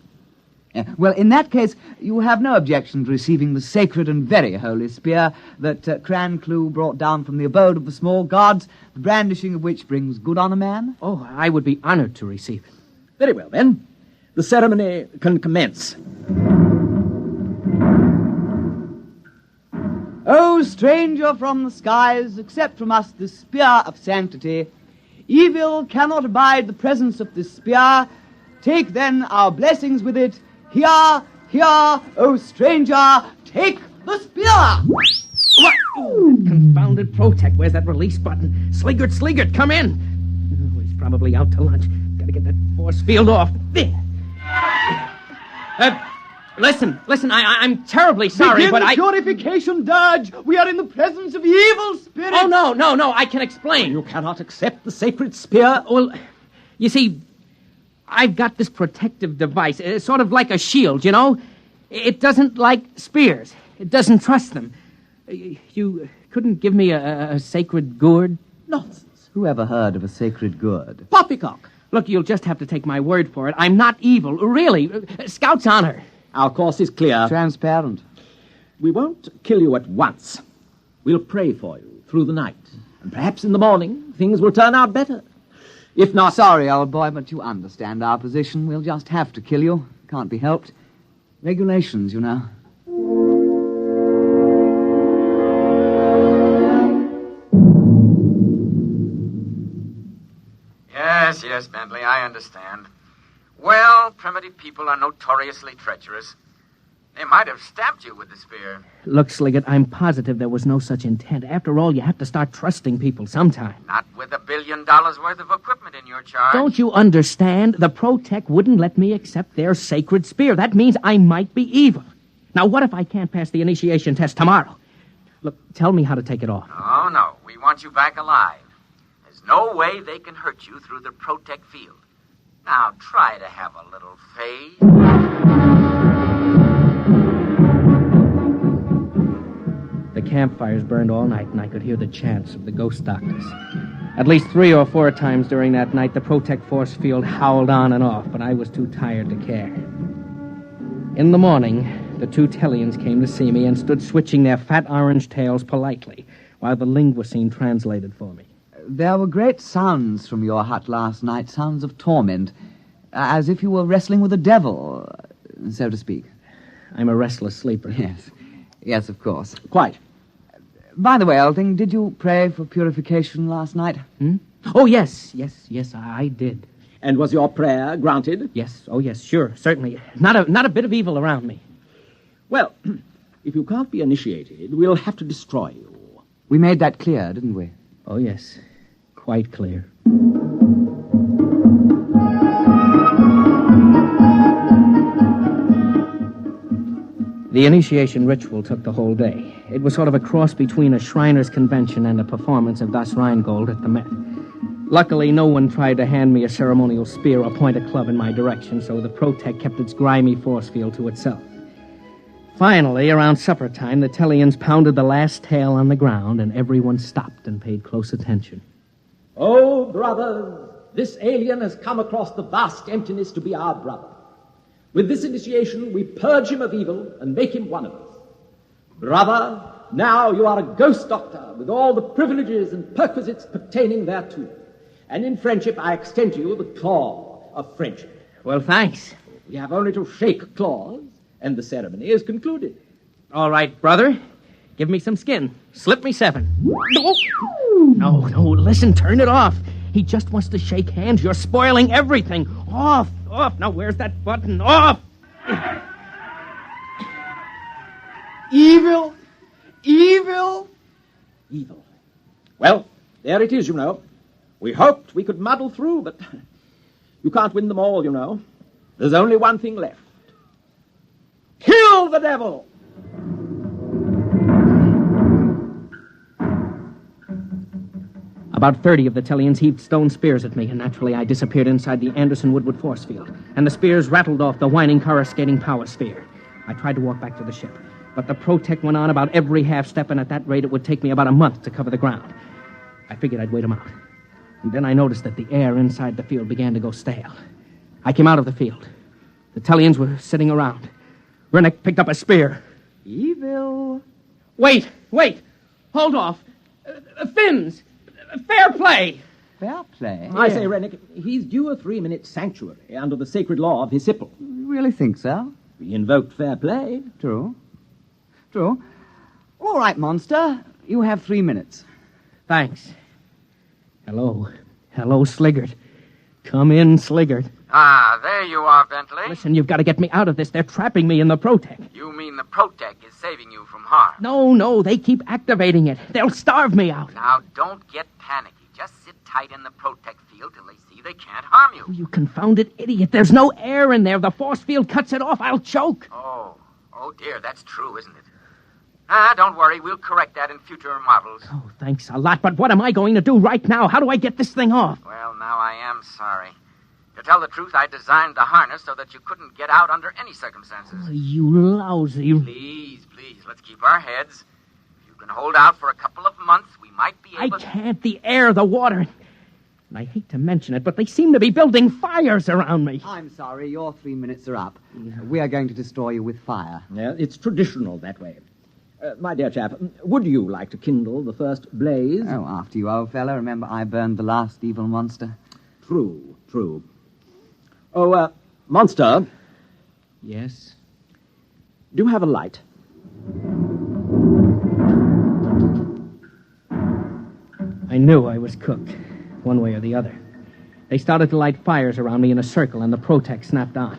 Well, in that case, you have no objection to receiving the sacred and very holy spear that Cranclew brought down from the abode of the small gods, the brandishing of which brings good on a man? Oh, I would be honored to receive it. Very well, then. The ceremony can commence. O stranger from the skies, accept from us this spear of sanctity. Evil cannot abide the presence of this spear. Take then our blessings with it. Here, here, O stranger, take the spear! What? Oh, that confounded Protec. Where's that release button? Sliggert, come in. Oh, he's probably out to lunch. Gotta get that force field off. There. Listen, I'm terribly sorry, Begin but the purification dirge. We are in the presence of evil spirits. Oh, no, I can explain. You cannot accept the sacred spear. Well, you see, I've got this protective device, sort of like a shield, you know? It doesn't like spears. It doesn't trust them. You couldn't give me a sacred gourd? Nonsense. Who ever heard of a sacred gourd? Poppycock. Look, you'll just have to take my word for it. I'm not evil, really. Scout's honor. Our course is clear. Transparent. We won't kill you at once. We'll pray for you through the night. And perhaps in the morning, things will turn out better. If not... Sorry, old boy, but you understand our position. We'll just have to kill you. Can't be helped. Regulations, you know. Yes, Bentley, I understand. Well, primitive people are notoriously treacherous. They might have stabbed you with the spear. Look, Sliggert, I'm positive there was no such intent. After all, you have to start trusting people sometime. Not with $1 billion worth of equipment in your charge. Don't you understand? The Protec wouldn't let me accept their sacred spear. That means I might be evil. Now, what if I can't pass the initiation test tomorrow? Look, tell me how to take it off. Oh, no. We want you back alive. There's no way they can hurt you through the Protec field. Now, try to have a little faith. The campfires burned all night, and I could hear the chants of the ghost doctors. At least 3 or 4 times during that night, the Protec force field howled on and off, but I was too tired to care. In the morning, the 2 Tellians came to see me and stood switching their fat orange tails politely, while the linguicine translated for me. There were great sounds from your hut last night, sounds of torment, as if you were wrestling with a devil, so to speak. I'm a restless sleeper. Yes, of course. Quite. By the way, old thing, did you pray for purification last night? Oh, yes, I did. And was your prayer granted? Yes, sure, certainly. Not a bit of evil around me. Well, if you can't be initiated, we'll have to destroy you. We made that clear, didn't we? Oh, yes. Quite clear. The initiation ritual took the whole day. It was sort of a cross between a Shriners' convention and a performance of Das Rheingold at the Met. Luckily, no one tried to hand me a ceremonial spear or point a club in my direction, so the Protec kept its grimy force field to itself. Finally, around supper time, the Tellians pounded the last tail on the ground, and everyone stopped and paid close attention. Oh, brothers, this alien has come across the vast emptiness to be our brother. With this initiation, we purge him of evil and make him one of us. Brother, Now you are a ghost doctor with all the privileges and perquisites pertaining thereto. And in friendship, I extend to you the claw of friendship. Well, thanks. You have only to shake claws, and the ceremony is concluded. All right, brother. Give me some skin. Slip me 7. No, listen, turn it off. He just wants to shake hands. You're spoiling everything. Off. Now, where's that button? Off! Evil. Well, there it is, you know. We hoped we could muddle through, but you can't win them all, you know. There's only one thing left. Kill the devil! About 30 of the Tellians heaved stone spears at me, and naturally I disappeared inside the Anderson-Woodward force field, and the spears rattled off the whining, coruscating power sphere. I tried to walk back to the ship, but the Protect went on about every half step, and at that rate it would take me about a month to cover the ground. I figured I'd wait him out. And then I noticed that the air inside the field began to go stale. I came out of the field. The Tellians were sitting around. Rennick picked up a spear. Evil. Wait! Hold off! Fins! Fair play! Fair play? I say, Rennick, he's due a 3-minute sanctuary under the sacred law of his Hipple. You really think so? We invoked fair play. True. All right, monster. You have 3 minutes. Thanks. Hello, Sliggert. Come in, Sliggert. Ah, there you are, Bentley. Listen, you've got to get me out of this. They're trapping me in the Protect. You mean the Protect is saving you from harm? No, they keep activating it. They'll starve me out. Now, don't get panicky. Just sit tight in the Protect field till they see they can't harm you. You confounded idiot. There's no air in there. The force field cuts it off. I'll choke. Oh dear, that's true, isn't it? Don't worry. We'll correct that in future models. Oh, thanks a lot. But what am I going to do right now? How do I get this thing off? Well, now I am sorry. To tell the truth, I designed the harness so that you couldn't get out under any circumstances. Oh, you lousy... Please, let's keep our heads. If you can hold out for a couple of months, we might be able I can't. The air, the water... And I hate to mention it, but they seem to be building fires around me. I'm sorry, your 3 minutes are up. We are going to destroy you with fire. Yeah, it's traditional that way. My dear chap, would you like to kindle the first blaze? Oh, after you, old fellow. Remember, I burned the last evil monster. True. Oh, monster. Yes? Do you have a light? I knew I was cooked, one way or the other. They started to light fires around me in a circle, and the Protect snapped on.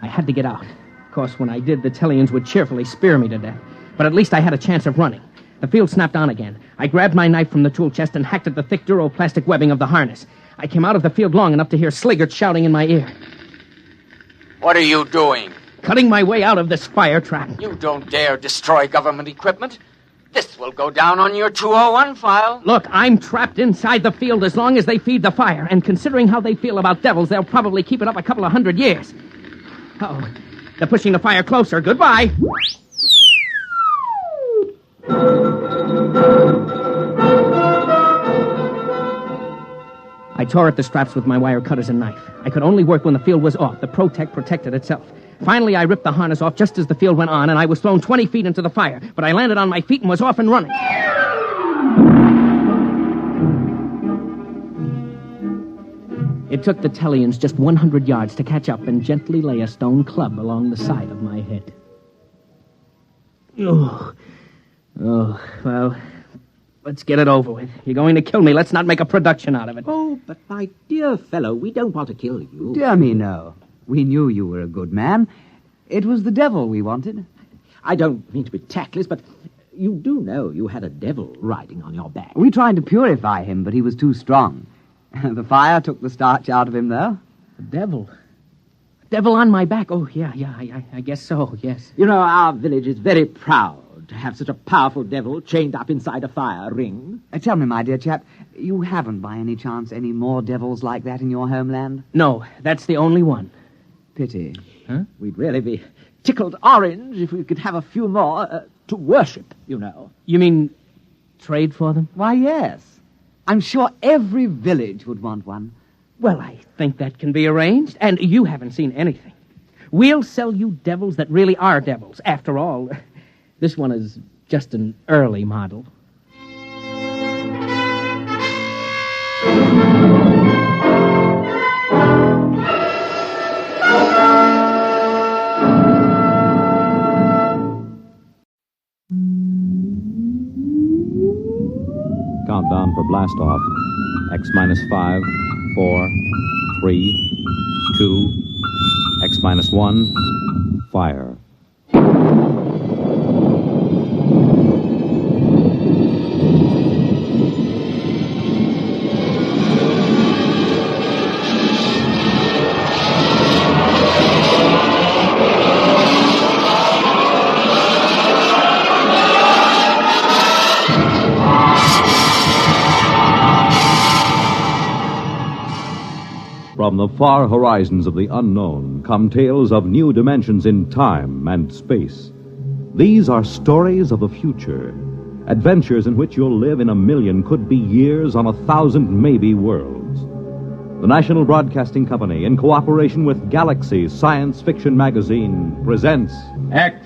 I had to get out. Of course, when I did, the Tellians would cheerfully spear me to death. But at least I had a chance of running. The field snapped on again. I grabbed my knife from the tool chest and hacked at the thick duroplastic webbing of the harness. I came out of the field long enough to hear Sliggert shouting in my ear. What are you doing? Cutting my way out of this fire trap. You don't dare destroy government equipment. This will go down on your 201 file. Look, I'm trapped inside the field as long as they feed the fire, and considering how they feel about devils, they'll probably keep it up a couple of 100 years. Uh-oh. They're pushing the fire closer. Goodbye. I tore at the straps with my wire cutters and knife. I could only work when the field was off. The Protect protected itself. Finally, I ripped the harness off just as the field went on, and I was thrown 20 feet into the fire. But I landed on my feet and was off and running. It took the Tellians just 100 yards to catch up and gently lay a stone club along the side of my head. Well, let's get it over with. You're going to kill me. Let's not make a production out of it. Oh, but my dear fellow, we don't want to kill you. Dear me, no. We knew you were a good man. It was the devil we wanted. I don't mean to be tactless, but you do know you had a devil riding on your back. We tried to purify him, but he was too strong. The fire took the starch out of him, though. The devil? Devil on my back? Oh, yeah, I guess so, yes. You know, our village is very proud to have such a powerful devil chained up inside a fire ring. Tell me, my dear chap, you haven't by any chance any more devils like that in your homeland? No, that's the only one. Pity. Huh? We'd really be tickled orange if we could have a few more to worship, you know. You mean trade for them? Why, yes. I'm sure every village would want one. Well, I think that can be arranged, and you haven't seen anything. We'll sell you devils that really are devils. After all, this one is just an early model. Countdown for blast off. X minus 5, 4, 3, 2, X minus 1, fire. From the far horizons of the unknown come tales of new dimensions in time and space. These are stories of the future, adventures in which you'll live in a million, could be years, on 1,000 maybe worlds. The National Broadcasting Company, in cooperation with Galaxy Science Fiction Magazine, presents X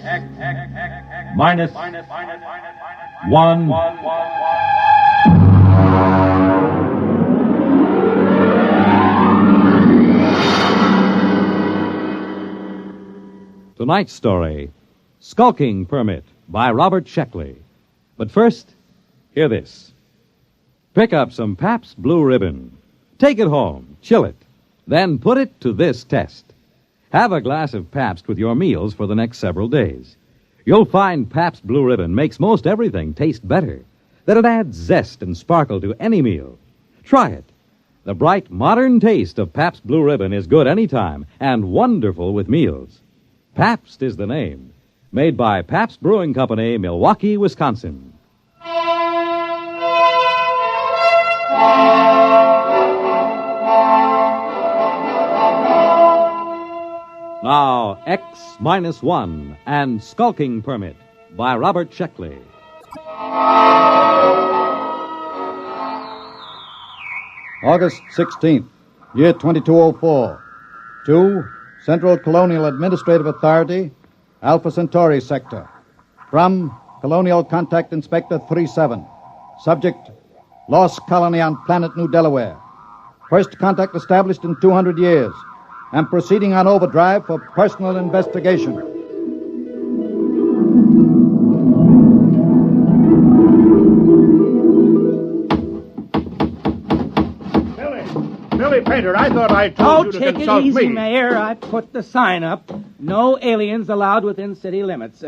minus 1. Tonight's story, Skulking Permit, by Robert Sheckley. But first, hear this. Pick up some Pabst Blue Ribbon. Take it home, chill it, then put it to this test. Have a glass of Pabst with your meals for the next several days. You'll find Pabst Blue Ribbon makes most everything taste better, that it adds zest and sparkle to any meal. Try it. The bright, modern taste of Pabst Blue Ribbon is good any time and wonderful with meals. Pabst is the name. Made by Pabst Brewing Company, Milwaukee, Wisconsin. Now, X minus 1 and Skulking Permit by Robert Sheckley. August 16th, year 2204. To Central Colonial Administrative Authority, Alpha Centauri Sector. From Colonial Contact Inspector 37. Subject, lost colony on planet New Delaware. First contact established in 200 years. And proceeding on overdrive for personal investigation. Billy Painter, I thought I told you to consult me. Oh, take it easy, Mayor. I put the sign up. No aliens allowed within city limits.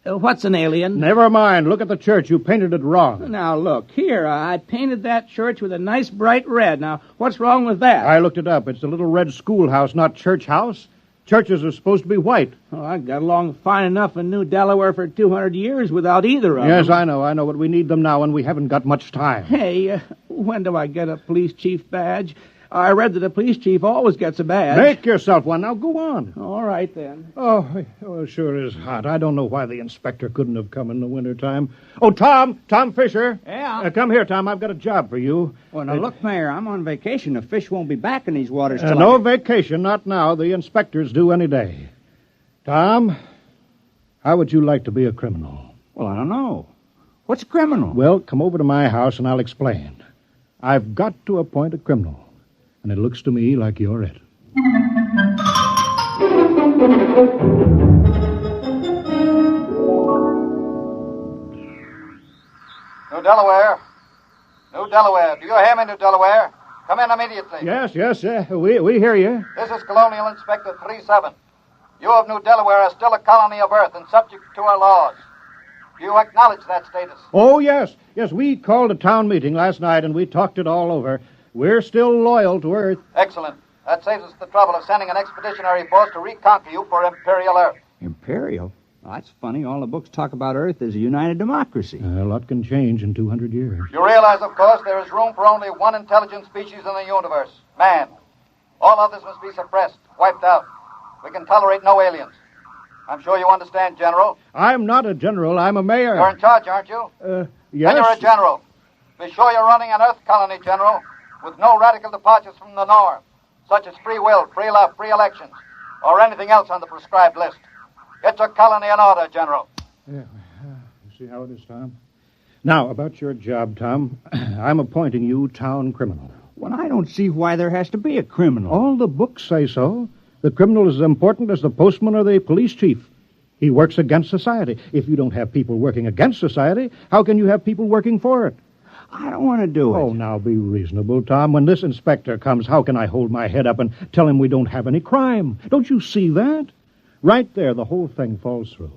What's an alien? Never mind. Look at the church. You painted it wrong. Now, look. Here, I painted that church with a nice bright red. Now, what's wrong with that? I looked it up. It's a little red schoolhouse, not church house. Churches are supposed to be white. Oh, I got along fine enough in New Delaware for 200 years without either of them. Yes, I know, but we need them now, and we haven't got much time. Hey, when do I get a police chief badge? I read that a police chief always gets a badge. Make yourself one. Now, go on. All right, then. Oh, it sure is hot. I don't know why the inspector couldn't have come in the wintertime. Oh, Tom Fisher. Yeah? Come here, Tom. I've got a job for you. Well, now, look, Mayor, I'm on vacation. The fish won't be back in these waters till No vacation, not now. The inspector's due any day. Tom, how would you like to be a criminal? Well, I don't know. What's a criminal? Well, come over to my house and I'll explain. I've got to appoint a criminal. And it looks to me like you're it. New Delaware. New Delaware. Do you hear me, New Delaware? Come in immediately. Yes, we hear you. This is Colonial Inspector 37. You of New Delaware are still a colony of Earth and subject to our laws. Do you acknowledge that status? Oh, yes. Yes, we called a town meeting last night and we talked it all over. We're still loyal to Earth. Excellent. That saves us the trouble of sending an expeditionary force to reconquer you for Imperial Earth. Imperial? Well, that's funny. All the books talk about Earth as a united democracy. A lot can change in 200 years. You realize, of course, there is room for only one intelligent species in the universe, man. All others must be suppressed, wiped out. We can tolerate no aliens. I'm sure you understand, General. I'm not a general. I'm a mayor. You're in charge, aren't you? Yes. Then you're a general. Be sure you're running an Earth colony, General, with no radical departures from the norm, such as free will, free love, free elections, or anything else on the prescribed list. Get your colony in order, General. Yeah. see how it is, Tom? Now, about your job, Tom. I'm appointing you town criminal. Well, I don't see why there has to be a criminal. All the books say so. The criminal is as important as the postman or the police chief. He works against society. If you don't have people working against society, how can you have people working for it? I don't want to do it. Oh, now be reasonable, Tom. When this inspector comes, how can I hold my head up and tell him we don't have any crime? Don't you see that? Right there, the whole thing falls through.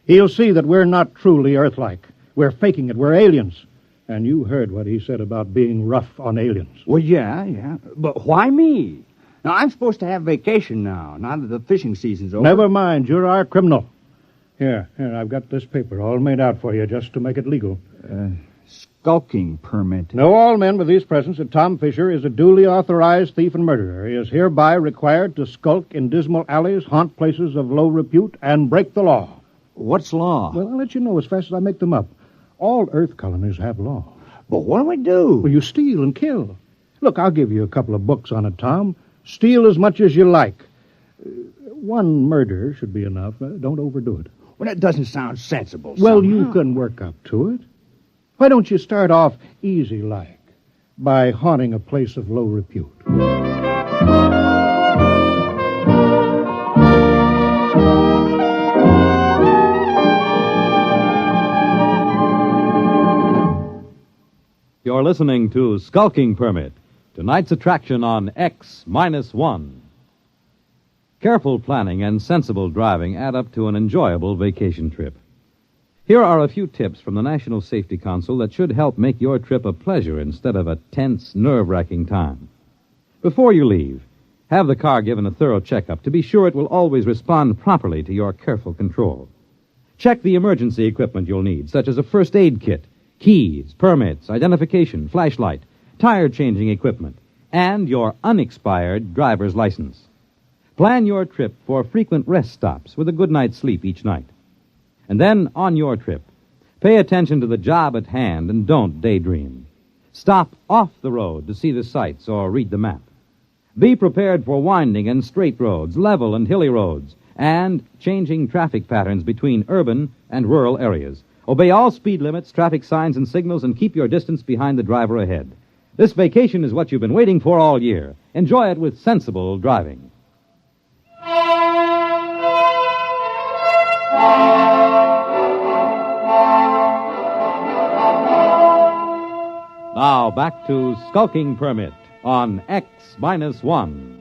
He'll see that we're not truly Earth-like. We're faking it. We're aliens. And you heard what he said about being rough on aliens. Well, yeah. But why me? Now, I'm supposed to have vacation now that the fishing season's over. Never mind. You're our criminal. Here, I've got this paper all made out for you just to make it legal. Skulking permit. Know all men with these presents that Tom Fisher is a duly authorized thief and murderer. He is hereby required to skulk in dismal alleys, haunt places of low repute, and break the law. What's law? Well, I'll let you know as fast as I make them up. All Earth colonies have law. But what do we do? Well, you steal and kill. Look, I'll give you a couple of books on it, Tom. Steal as much as you like. One murder should be enough. Don't overdo it. Well, that doesn't sound sensible. Well, you can work up to it. Why don't you start off easy-like by haunting a place of low repute? You're listening to Skulking Permit, tonight's attraction on X-1. Careful planning and sensible driving add up to an enjoyable vacation trip. Here are a few tips from the National Safety Council that should help make your trip a pleasure instead of a tense, nerve-wracking time. Before you leave, have the car given a thorough checkup to be sure it will always respond properly to your careful control. Check the emergency equipment you'll need, such as a first aid kit, keys, permits, identification, flashlight, tire-changing equipment, and your unexpired driver's license. Plan your trip for frequent rest stops with a good night's sleep each night. And then, on your trip, pay attention to the job at hand and don't daydream. Stop off the road to see the sights or read the map. Be prepared for winding and straight roads, level and hilly roads, and changing traffic patterns between urban and rural areas. Obey all speed limits, traffic signs, and signals, and keep your distance behind the driver ahead. This vacation is what you've been waiting for all year. Enjoy it with sensible driving. Now, back to Skulking Permit on X-1.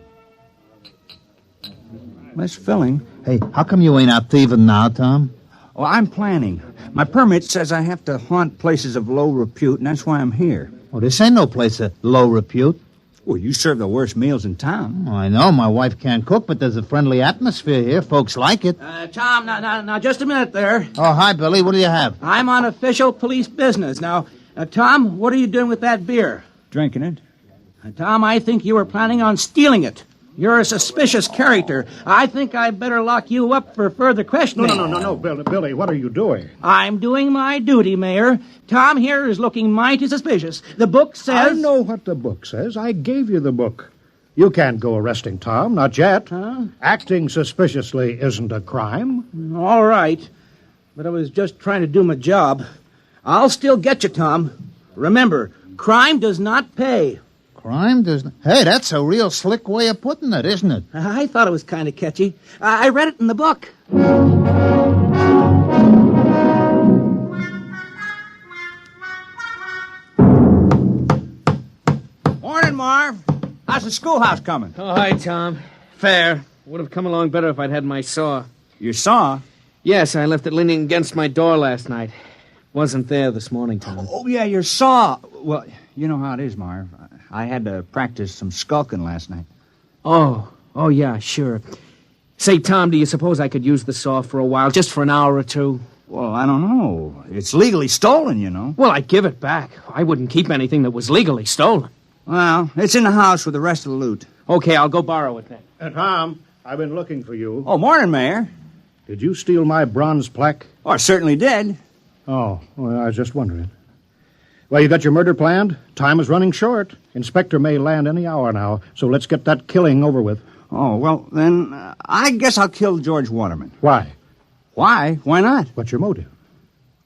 Miss Filling. Hey, how come you ain't out thieving now, Tom? Well, I'm planning. My permit says I have to haunt places of low repute, and that's why I'm here. Well, this ain't no place of low repute. Well, you serve the worst meals in town. Oh, I know. My wife can't cook, but there's a friendly atmosphere here. Folks like it. Tom, now, just a minute there. Oh, hi, Billy. What do you have? I'm on official police business. Now, Tom, what are you doing with that beer? Drinking it. Tom, I think you were planning on stealing it. You're a suspicious character. I think I'd better lock you up for further questioning. No, Billy, what are you doing? I'm doing my duty, Mayor. Tom here is looking mighty suspicious. The book says... I know what the book says. I gave you the book. You can't go arresting Tom, not yet. Huh? Acting suspiciously isn't a crime. All right. But I was just trying to do my job. I'll still get you, Tom. Remember, crime does not pay. Crime doesn't... Hey, that's a real slick way of putting it, isn't it? I thought it was kind of catchy. I read it in the book. Morning, Marv. How's the schoolhouse coming? Oh, hi, Tom. Fair. Would have come along better if I'd had my saw. Your saw? Yes, I left it leaning against my door last night. Wasn't there this morning, Tom. Oh, yeah, your saw. Well, you know how it is, Marv. I had to practice some skulking last night. Oh, yeah, sure. Say, Tom, do you suppose I could use the saw for a while, just for an hour or two? Well, I don't know. It's legally stolen, you know. Well, I'd give it back. I wouldn't keep anything that was legally stolen. Well, it's in the house with the rest of the loot. Okay, I'll go borrow it then. Tom, I've been looking for you. Oh, morning, Mayor. Did you steal my bronze plaque? Oh, I certainly did. Oh, well, I was just wondering. Well, you got your murder planned? Time is running short. Inspector may land any hour now, so let's get that killing over with. Oh, well, then, I guess I'll kill George Waterman. Why? Why? Why not? What's your motive?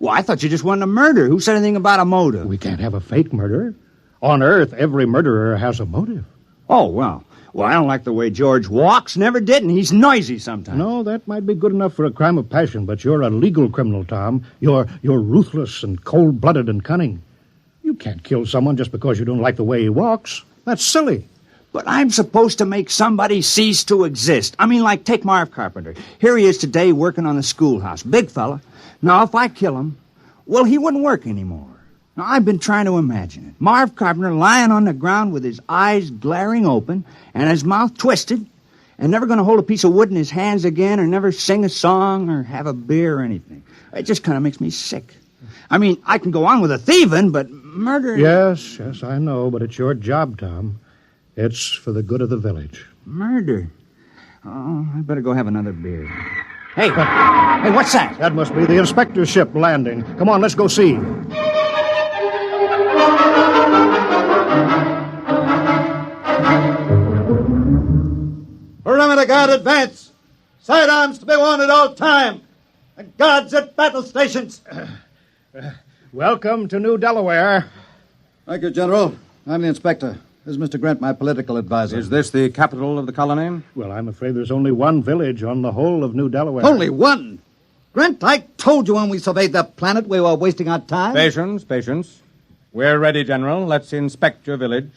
Well, I thought you just wanted a murder. Who said anything about a motive? We can't have a fake murder. On Earth, every murderer has a motive. Oh, well. Well, I don't like the way George walks. Never did, and he's noisy sometimes. No, that might be good enough for a crime of passion, but you're a legal criminal, Tom. You're ruthless and cold-blooded and cunning. You can't kill someone just because you don't like the way he walks. That's silly. But I'm supposed to make somebody cease to exist. I mean, like, take Marv Carpenter. Here he is today working on the schoolhouse. Big fella. Now, if I kill him, well, he wouldn't work anymore. Now, I've been trying to imagine it. Marv Carpenter lying on the ground with his eyes glaring open and his mouth twisted and never going to hold a piece of wood in his hands again or never sing a song or have a beer or anything. It just kind of makes me sick. I mean, I can go on with a thieving, but murder... Yes, I know, but it's your job, Tom. It's for the good of the village. Murder? Oh, I better go have another beer. Hey, what's that? That must be the inspector's ship landing. Come on, let's go see. Perimeter guard advance. Sidearms to be worn at all time. And guards at battle stations. Welcome to New Delaware. Thank you, General. I'm the inspector. This is Mr. Grant, my political advisor. Is this the capital of the colony? Well, I'm afraid there's only one village on the whole of New Delaware. Only one? Grant, I told you when we surveyed the planet we were wasting our time. Patience. We're ready, General. Let's inspect your village.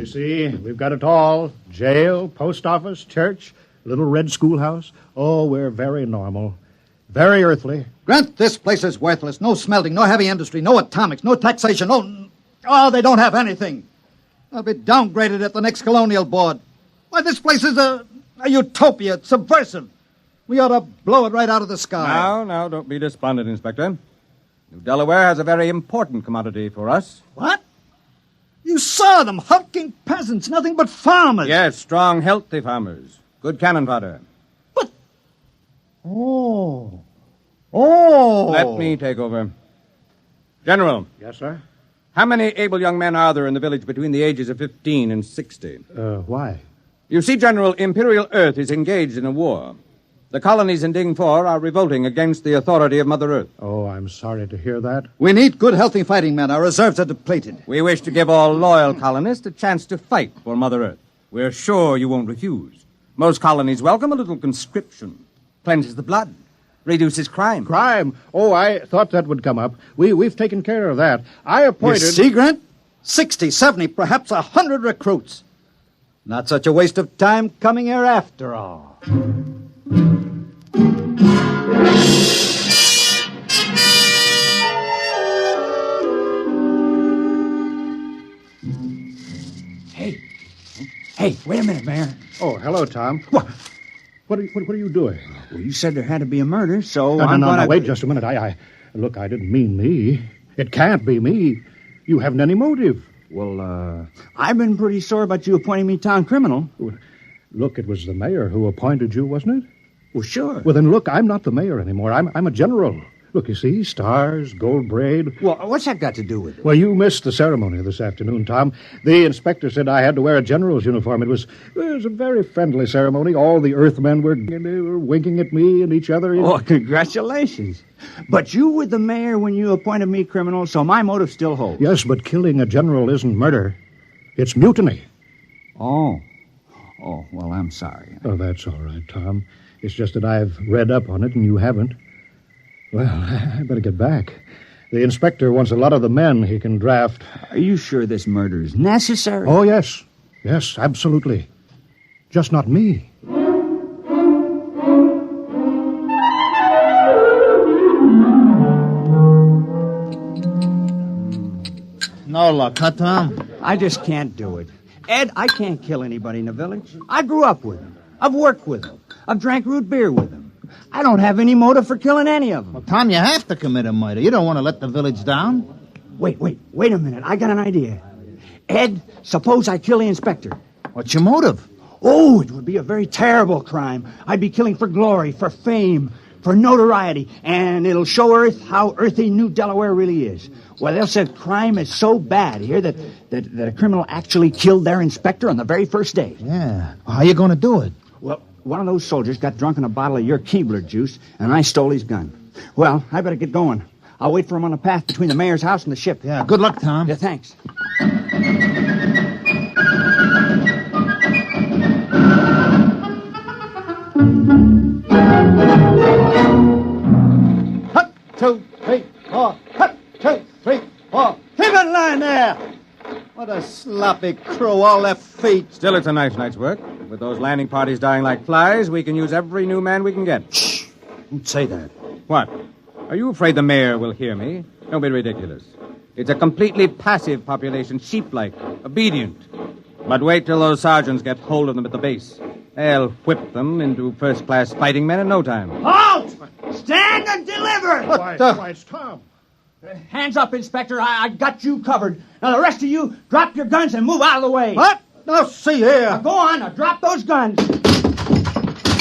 See, we've got it all. Jail, post office, church, little red schoolhouse. Oh, we're very normal. Very earthly. Grant, this place is worthless. No smelting, no heavy industry, no atomics, no taxation, they don't have anything. I'll be downgraded at the next colonial board. Why, this place is a utopia. It's subversive. We ought to blow it right out of the sky. Now, don't be despondent, Inspector. New Delaware has a very important commodity for us. What? You saw them, hulking peasants, nothing but farmers. Yes, strong, healthy farmers. Good cannon fodder. But... Oh. Let me take over. General. Yes, sir? How many able young men are there in the village between the ages of 15 and 60? Why? You see, General, Imperial Earth is engaged in a war. The colonies in Ding 4 are revolting against the authority of Mother Earth. Oh, I'm sorry to hear that. We need good, healthy fighting men. Our reserves are depleted. We wish to give all loyal colonists a chance to fight for Mother Earth. We're sure you won't refuse. Most colonies welcome a little conscription. Cleanses the blood. Reduces crime. Crime? Oh, I thought that would come up. We've taken care of that. I appointed... You see, Grant? 60, 70, perhaps 100 recruits. Not such a waste of time coming here after all. Hey, wait a minute, Mayor. Oh, hello, Tom. What are you doing? Well, you said there had to be a murder, so No, wait just a minute. Look, I didn't mean me. It can't be me. You haven't any motive. Well, I've been pretty sore about you appointing me town criminal. Look, it was the mayor who appointed you, wasn't it? Well, sure. Well, then, look, I'm not the mayor anymore. I'm a general. Look, you see, stars, gold braid. Well, what's that got to do with it? Well, you missed the ceremony this afternoon, Tom. The inspector said I had to wear a general's uniform. It was a very friendly ceremony. All the Earthmen were winking at me and each other. Oh, congratulations. But you were the mayor when you appointed me criminal, so my motive still holds. Yes, but killing a general isn't murder. It's mutiny. Oh, well, I'm sorry. Oh, that's all right, Tom. It's just that I've read up on it and you haven't. Well, I better get back. The inspector wants a lot of the men he can draft. Are you sure this murder is necessary? Oh, yes. Yes, absolutely. Just not me. No luck, huh, Tom? I just can't do it. Ed, I can't kill anybody in the village. I grew up with them. I've worked with them. I've drank root beer with them. I don't have any motive for killing any of them. Well, Tom, you have to commit a murder. You don't want to let the village down. Wait a minute. I got an idea. Ed, suppose I kill the inspector. What's your motive? Oh, it would be a very terrible crime. I'd be killing for glory, for fame, for notoriety, and it'll show Earth how earthy New Delaware really is. Well, they'll say crime is so bad here that a criminal actually killed their inspector on the very first day. Yeah. Well, how you going to do it? Well, one of those soldiers got drunk on a bottle of your Keebler juice, and I stole his gun. Well, I better get going. I'll wait for him on the path between the mayor's house and the ship. Yeah, good luck, Tom. Yeah, thanks. Hut, 2, 3, 4. Hut, 2, 3, 4. Keep in line there. What a sloppy crew, all their feet. Still, it's a nice night's work. With those landing parties dying like flies, we can use every new man we can get. Shh! Don't say that. What? Are you afraid the mayor will hear me? Don't be ridiculous. It's a completely passive population, sheep-like, obedient. But wait till those sergeants get hold of them at the base. They'll whip them into first-class fighting men in no time. Halt! Stand and deliver! Why, it's Tom. Hands up, Inspector. I got you covered. Now, the rest of you, drop your guns and move out of the way. What? Now, see here. Now, go on. Now, drop those guns.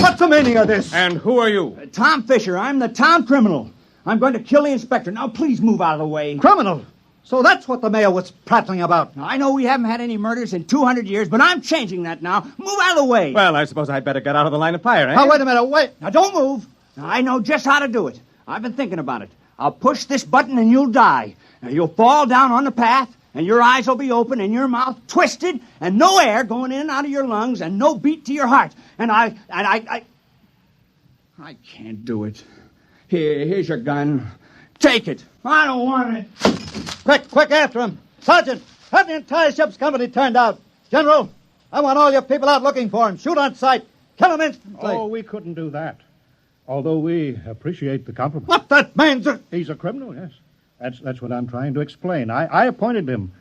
What's the meaning of this? And who are you? Tom Fisher. I'm the town criminal. I'm going to kill the inspector. Now, please move out of the way. Criminal? So that's what the mayor was prattling about. Now, I know we haven't had any murders in 200 years, but I'm changing that now. Move out of the way. Well, I suppose I'd better get out of the line of fire, eh? Now, wait a minute, wait. Now, don't move. Now, I know just how to do it. I've been thinking about it. I'll push this button and you'll die. Now, you'll fall down on the path, and your eyes will be open and your mouth twisted, and no air going in and out of your lungs, and no beat to your heart. And I can't do it. Here's your gun. Take it. I don't want it. Quick after him. Sergeant, have the entire ship's company turned out. General, I want all your people out looking for him. Shoot on sight. Kill him instantly. Oh, we couldn't do that. Although we appreciate the compliment. What that means? He's a criminal, yes. That's what I'm trying to explain. I appointed him.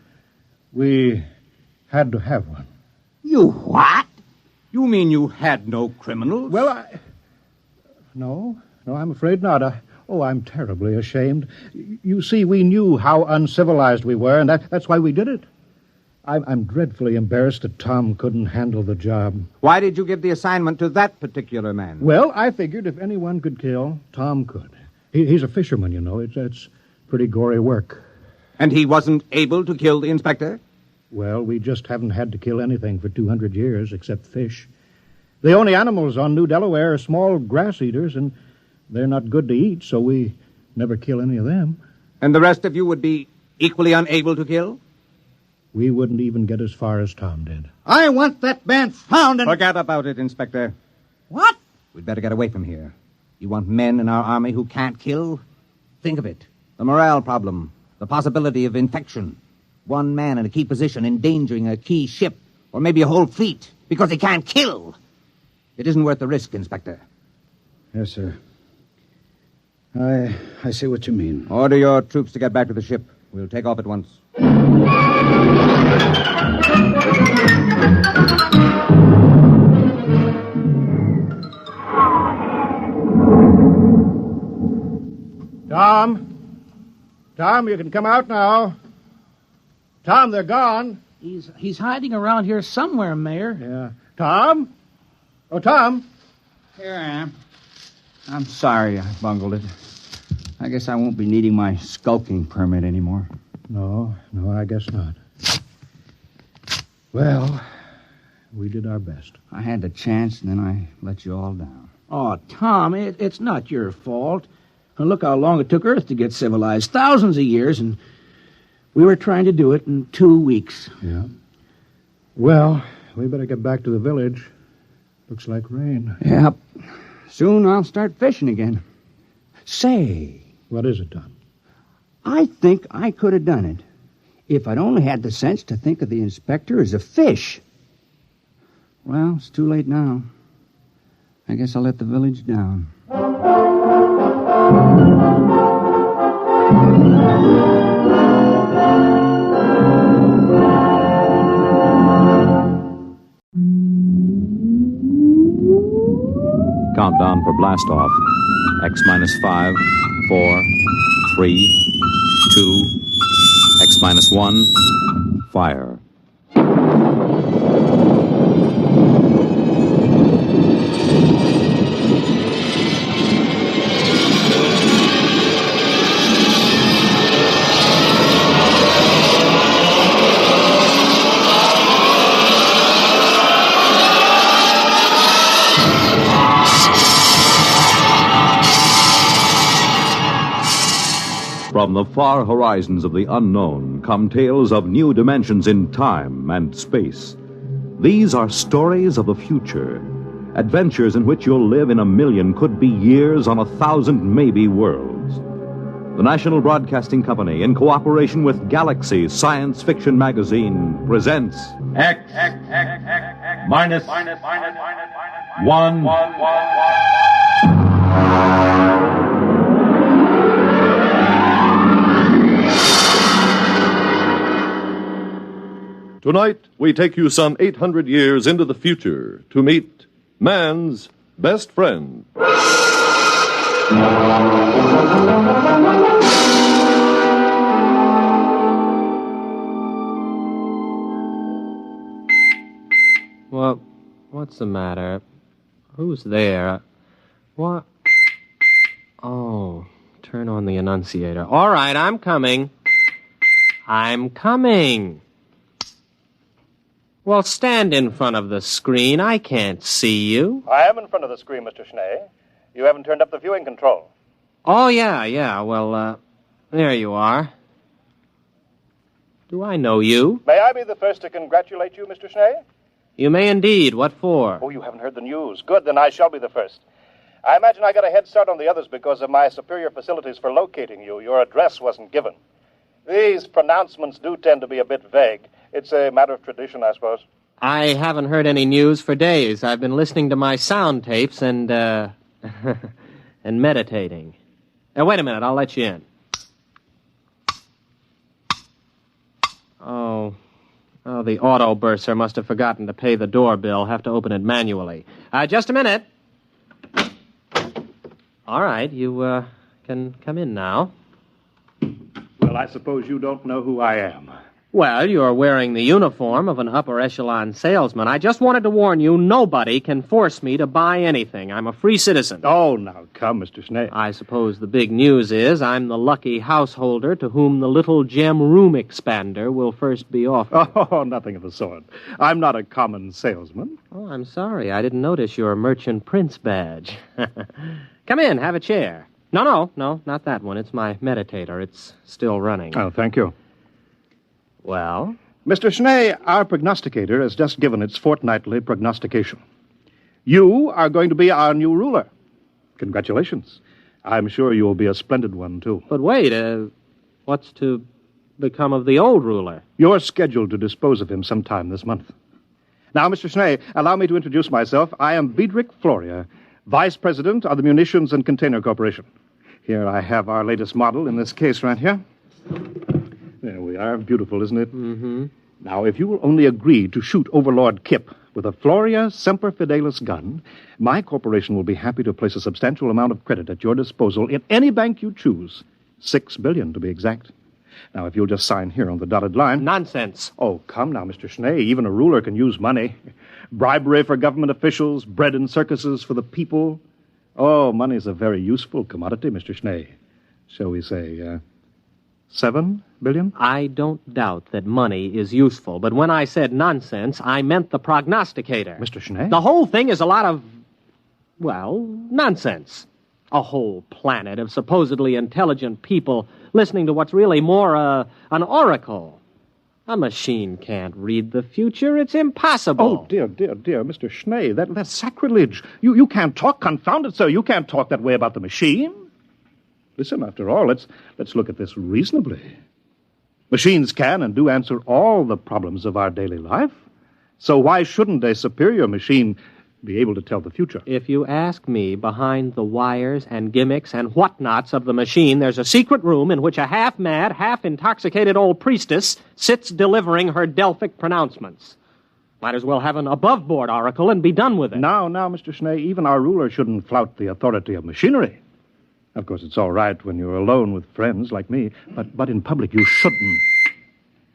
We had to have one. You what? You mean you had no criminals? Well, No, I'm afraid not. I'm terribly ashamed. You see, we knew how uncivilized we were, and that's why we did it. I'm dreadfully embarrassed that Tom couldn't handle the job. Why did you give the assignment to that particular man? Well, I figured if anyone could kill, Tom could. He's a fisherman, you know. It's pretty gory work. And he wasn't able to kill the inspector? Well, we just haven't had to kill anything for 200 years except fish. The only animals on New Delaware are small grass eaters, and they're not good to eat, so we never kill any of them. And the rest of you would be equally unable to kill? We wouldn't even get as far as Tom did. I want that man found and... Forget about it, Inspector. What? We'd better get away from here. You want men in our army who can't kill? Think of it. The morale problem. The possibility of infection. One man in a key position endangering a key ship, or maybe a whole fleet, because he can't kill. It isn't worth the risk, Inspector. Yes, sir. I see what you mean. Order your troops to get back to the ship. We'll take off at once. Tom, you can come out now. Tom, they're gone. He's hiding around here somewhere, Mayor. Yeah. Tom? Oh, Tom. Here I am. I'm sorry I bungled it. I guess I won't be needing my skulking permit anymore. No, I guess not. Well, we did our best. I had the chance, and then I let you all down. Oh, Tom, it's not your fault. And look how long it took Earth to get civilized. Thousands of years, and we were trying to do it in 2 weeks. Yeah. Well, we better get back to the village. Looks like rain. Yep. Soon I'll start fishing again. Say. What is it, Tom? I think I could have done it if I'd only had the sense to think of the inspector as a fish. Well, it's too late now. I guess I'll let the village down. Countdown for blast-off. X-5, 4, 3, 2, X-1, fire. From the far horizons of the unknown come tales of new dimensions in time and space. These are stories of the future, adventures in which you'll live in a million, could be years, on 1,000 maybe worlds. The National Broadcasting Company, in cooperation with Galaxy Science Fiction Magazine, presents X minus 1. Tonight, we take you some 800 years into the future to meet man's best friend. Well, what's the matter? Who's there? What? Oh, turn on the annunciator. All right, I'm coming. I'm coming. Well, stand in front of the screen. I can't see you. I am in front of the screen, Mr. Schnee. You haven't turned up the viewing control. Oh, yeah. Well, there you are. Do I know you? May I be the first to congratulate you, Mr. Schnee? You may indeed. What for? Oh, you haven't heard the news. Good, then I shall be the first. I imagine I got a head start on the others because of my superior facilities for locating you. Your address wasn't given. These pronouncements do tend to be a bit vague. It's a matter of tradition, I suppose. I haven't heard any news for days. I've been listening to my sound tapes and and meditating. Now, wait a minute. I'll let you in. Oh, the auto bursar must have forgotten to pay the doorbell. Have to open it manually. Just a minute. All right, you can come in now. Well, I suppose you don't know who I am. Well, you're wearing the uniform of an upper echelon salesman. I just wanted to warn you, nobody can force me to buy anything. I'm a free citizen. Oh, now, come, Mr. Schnee. I suppose the big news is I'm the lucky householder to whom the little gem room expander will first be offered. Oh, nothing of the sort. I'm not a common salesman. Oh, I'm sorry. I didn't notice your merchant prince badge. Come in, have a chair. No, not that one. It's my meditator. It's still running. Oh, thank you. Well? Mr. Schnee, our prognosticator has just given its fortnightly prognostication. You are going to be our new ruler. Congratulations. I'm sure you will be a splendid one, too. But wait, what's to become of the old ruler? You're scheduled to dispose of him sometime this month. Now, Mr. Schnee, allow me to introduce myself. I am Biedrich Floria, Vice President of the Munitions and Container Corporation. Here I have our latest model in this case right here. There we are. Beautiful, isn't it? Mm-hmm. Now, if you will only agree to shoot Overlord Kip with a Floria Semper Fidelis gun, my corporation will be happy to place a substantial amount of credit at your disposal in any bank you choose. $6 billion, to be exact. Now, if you'll just sign here on the dotted line... Nonsense. Oh, come now, Mr. Schnee. Even a ruler can use money. Bribery for government officials, bread in circuses for the people. Oh, money's a very useful commodity, Mr. Schnee. Shall we say, $7 billion? I don't doubt that money is useful, but when I said nonsense, I meant the prognosticator. Mr. Schnee? The whole thing is a lot of, well, nonsense. A whole planet of supposedly intelligent people listening to what's really more an oracle. A machine can't read the future. It's impossible. Oh, dear, Mr. Schnee, that's sacrilege. You can't talk, confound it, sir. You can't talk that way about the machine. Listen, after all, let's look at this reasonably. Machines can and do answer all the problems of our daily life. So why shouldn't a superior machine be able to tell the future? If you ask me, behind the wires and gimmicks and whatnots of the machine, there's a secret room in which a half-mad, half-intoxicated old priestess sits delivering her Delphic pronouncements. Might as well have an above-board oracle and be done with it. Now, Mr. Schnee, even our ruler shouldn't flout the authority of machinery. Of course, it's all right when you're alone with friends like me, but in public you shouldn't.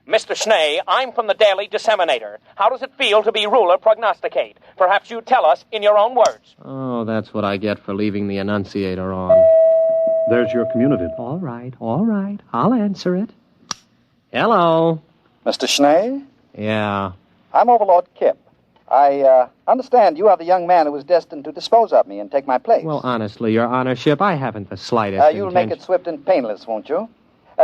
Mr. Schnee, I'm from the Daily Disseminator. How does it feel to be ruler prognosticate? Perhaps you tell us in your own words. Oh, that's what I get for leaving the annunciator on. There's your community. All right. I'll answer it. Hello. Mr. Schnee? Yeah. I'm Overlord Kip. I understand you are the young man who was destined to dispose of me and take my place. Well, honestly, your honorship, I haven't the slightest You'll make it swift and painless, won't you?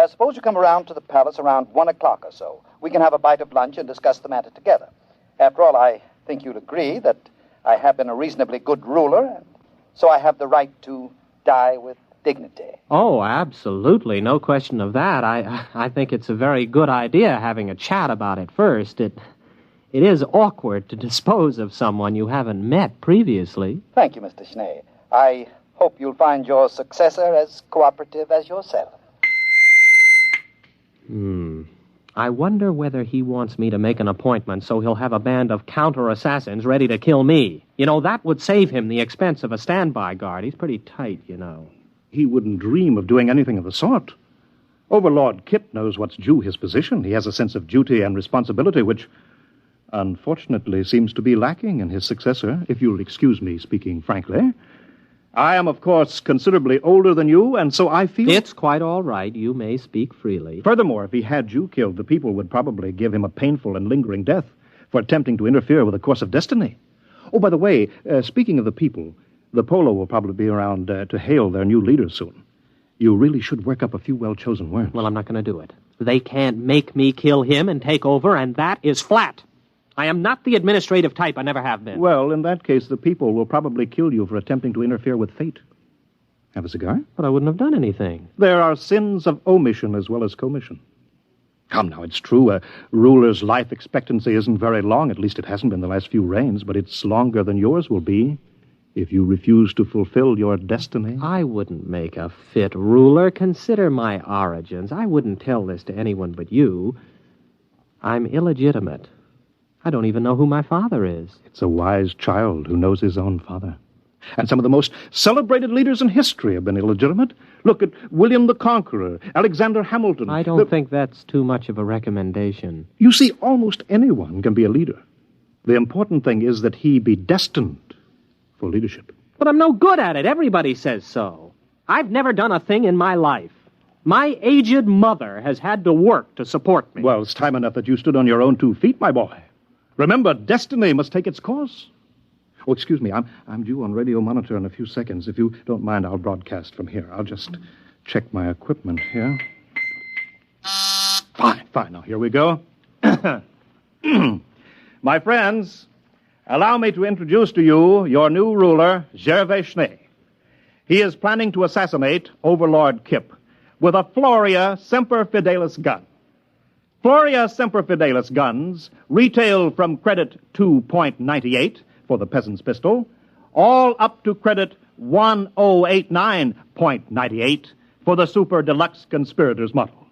Suppose you come around to the palace around 1 o'clock or so. We can have a bite of lunch and discuss the matter together. After all, I think you'll agree that I have been a reasonably good ruler, and so I have the right to die with dignity. Oh, absolutely. No question of that. I think it's a very good idea having a chat about it first. It is awkward to dispose of someone you haven't met previously. Thank you, Mr. Schnee. I hope you'll find your successor as cooperative as yourself. I wonder whether he wants me to make an appointment so he'll have a band of counter-assassins ready to kill me. You know, that would save him the expense of a standby guard. He's pretty tight, you know. He wouldn't dream of doing anything of the sort. Overlord Kip knows what's due his position. He has a sense of duty and responsibility, which, unfortunately, seems to be lacking in his successor, if you'll excuse me speaking frankly. I am, of course, considerably older than you, and so I feel... It's quite all right. You may speak freely. Furthermore, if he had you killed, the people would probably give him a painful and lingering death for attempting to interfere with the course of destiny. Oh, by the way, speaking of the people, the Polo will probably be around to hail their new leader soon. You really should work up a few well-chosen words. Well, I'm not going to do it. They can't make me kill him and take over, and that is flat. I am not the administrative type. I never have been. Well, in that case, the people will probably kill you for attempting to interfere with fate. Have a cigar? But I wouldn't have done anything. There are sins of omission as well as commission. Come now, it's true, a ruler's life expectancy isn't very long. At least it hasn't been the last few reigns, but it's longer than yours will be if you refuse to fulfill your destiny. I wouldn't make a fit ruler. Consider my origins. I wouldn't tell this to anyone but you. I'm illegitimate. I don't even know who my father is. It's a wise child who knows his own father. And some of the most celebrated leaders in history have been illegitimate. Look at William the Conqueror, Alexander Hamilton. I don't think that's too much of a recommendation. You see, almost anyone can be a leader. The important thing is that he be destined for leadership. But I'm no good at it. Everybody says so. I've never done a thing in my life. My aged mother has had to work to support me. Well, it's time enough that you stood on your own 2 feet, my boy. Remember, destiny must take its course. Oh, excuse me, I'm due on radio monitor in a few seconds. If you don't mind, I'll broadcast from here. I'll just check my equipment here. Fine. Now, here we go. My friends, allow me to introduce to you your new ruler, Gervais Schnee. He is planning to assassinate Overlord Kip with a Floria Semper Fidelis gun. Floria Semper Fidelis guns retail from credit 2.98 for the peasant's pistol, all up to credit 1089.98 for the super deluxe conspirator's model.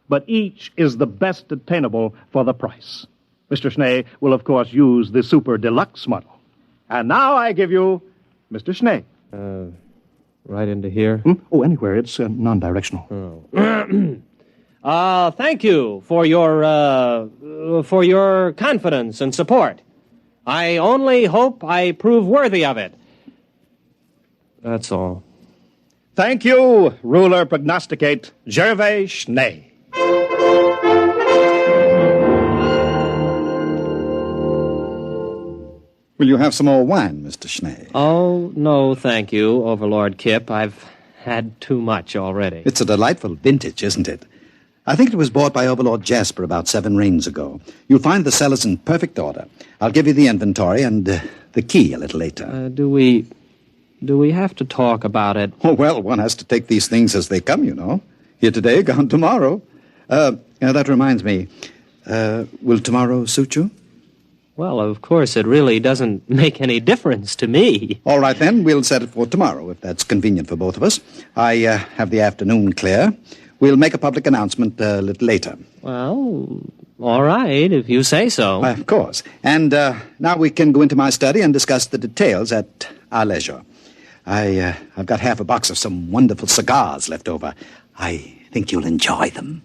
But each is the best attainable for the price. Mr. Schnee will, of course, use the super deluxe model. And now I give you Mr. Schnee. Right into here? Oh, anywhere. It's non-directional. Thank you for your confidence and support. I only hope I prove worthy of it. That's all. Thank you, ruler prognosticate Gervais Schnee. Will you have some more wine, Mr. Schnee? Oh, no, thank you, Overlord Kip. I've had too much already. It's a delightful vintage, isn't it? I think it was bought by Overlord Jasper about 7 reigns ago. You'll find the cellars in perfect order. I'll give you the inventory and the key a little later. Do we have to talk about it? Oh, well, one has to take these things as they come, you know. Here today, gone tomorrow. That reminds me. Will tomorrow suit you? Well, of course, it really doesn't make any difference to me. All right, then. We'll set it for tomorrow, if that's convenient for both of us. I have the afternoon clear. We'll make a public announcement a little later. Well, all right, if you say so. Of course. And now we can go into my study and discuss the details at our leisure. I've got half a box of some wonderful cigars left over. I think you'll enjoy them.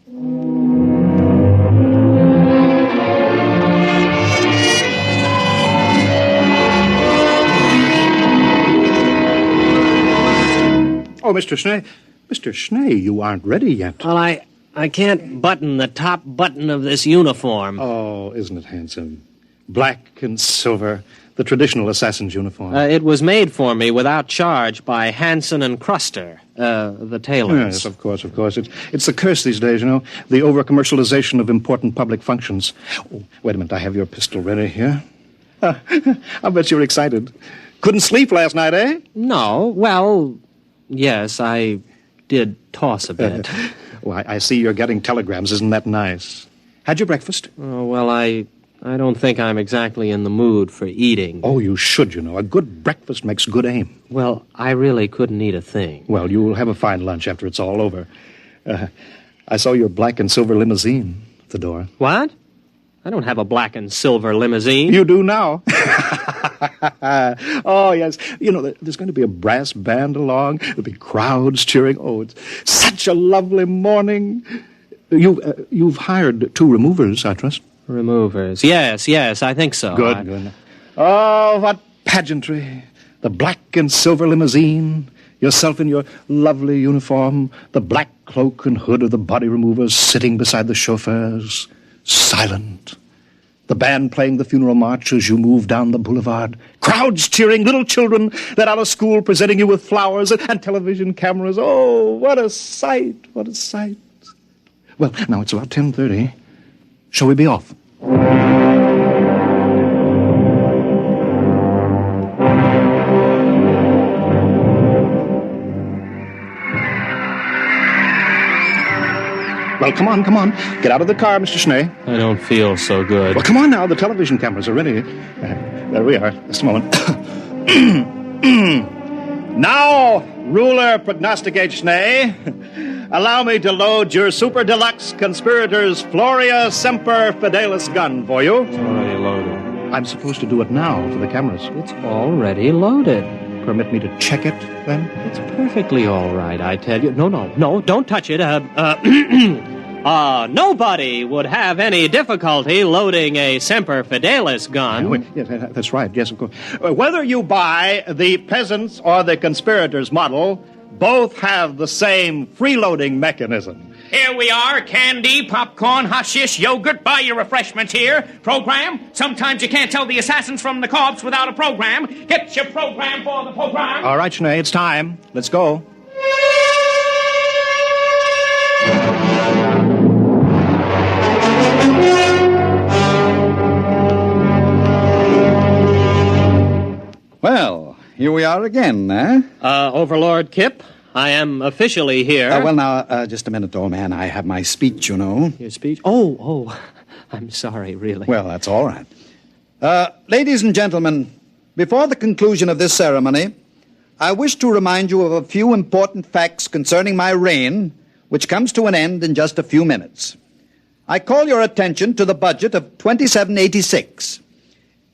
Oh, Mr. Schnee. Mr. Schnee, you aren't ready yet. Well, I can't button the top button of this uniform. Oh, isn't it handsome? Black and silver, the traditional assassin's uniform. It was made for me without charge by Hansen and Kruster. The tailors. Yes, of course. It's the curse these days, you know, the over-commercialization of important public functions. Oh, wait a minute, I have your pistol ready here. I bet you're excited. Couldn't sleep last night, eh? No, well, yes, I did toss a bit. Well, I see you're getting telegrams. Isn't that nice? Had your breakfast? Oh, well, I don't think I'm exactly in the mood for eating. Oh, you should, you know. A good breakfast makes good aim. Well, I really couldn't eat a thing. Well, you'll have a fine lunch after it's all over. I saw your black and silver limousine at the door. What? I don't have a black and silver limousine. You do now. Oh, yes. You know, there's going to be a brass band along. There'll be crowds cheering. Oh, it's such a lovely morning. You've hired 2 removers, I trust. Removers. Yes, I think so. Good. Oh, what pageantry. The black and silver limousine, yourself in your lovely uniform, the black cloak and hood of the body removers sitting beside the chauffeurs, silent. The band playing the funeral march as you move down the boulevard. Crowds cheering, little children let out of school presenting you with flowers and television cameras. Oh, what a sight, what a sight. Well, now it's about 10:30. Shall we be off? Well, come on. Get out of the car, Mr. Schnee. I don't feel so good. Well, come on now. The television cameras are ready. There we are. Just a moment. Now, ruler prognosticate Schnee, allow me to load your super deluxe conspirators Floria Semper Fidelis gun for you. It's already loaded. I'm supposed to do it now for the cameras. It's already loaded. Permit me to check it, then? It's perfectly all right, I tell you. No, don't touch it. Nobody would have any difficulty loading a Semper Fidelis gun. Yes, that's right. Yes, of course. Whether you buy the peasants or the conspirators model, both have the same freeloading mechanism. Here we are, candy, popcorn, hashish, yogurt. Buy your refreshments here. Program. Sometimes you can't tell the assassins from the corpse without a program. Get your program for the program. All right, Schnee, it's time. Let's go. Well, here we are again, eh? Overlord Kip, I am officially here. Well, now, just a minute, old man. I have my speech, you know. Your speech? Oh, I'm sorry, really. Well, that's all right. Ladies and gentlemen, before the conclusion of this ceremony, I wish to remind you of a few important facts concerning my reign, which comes to an end in just a few minutes. I call your attention to the budget of 2786.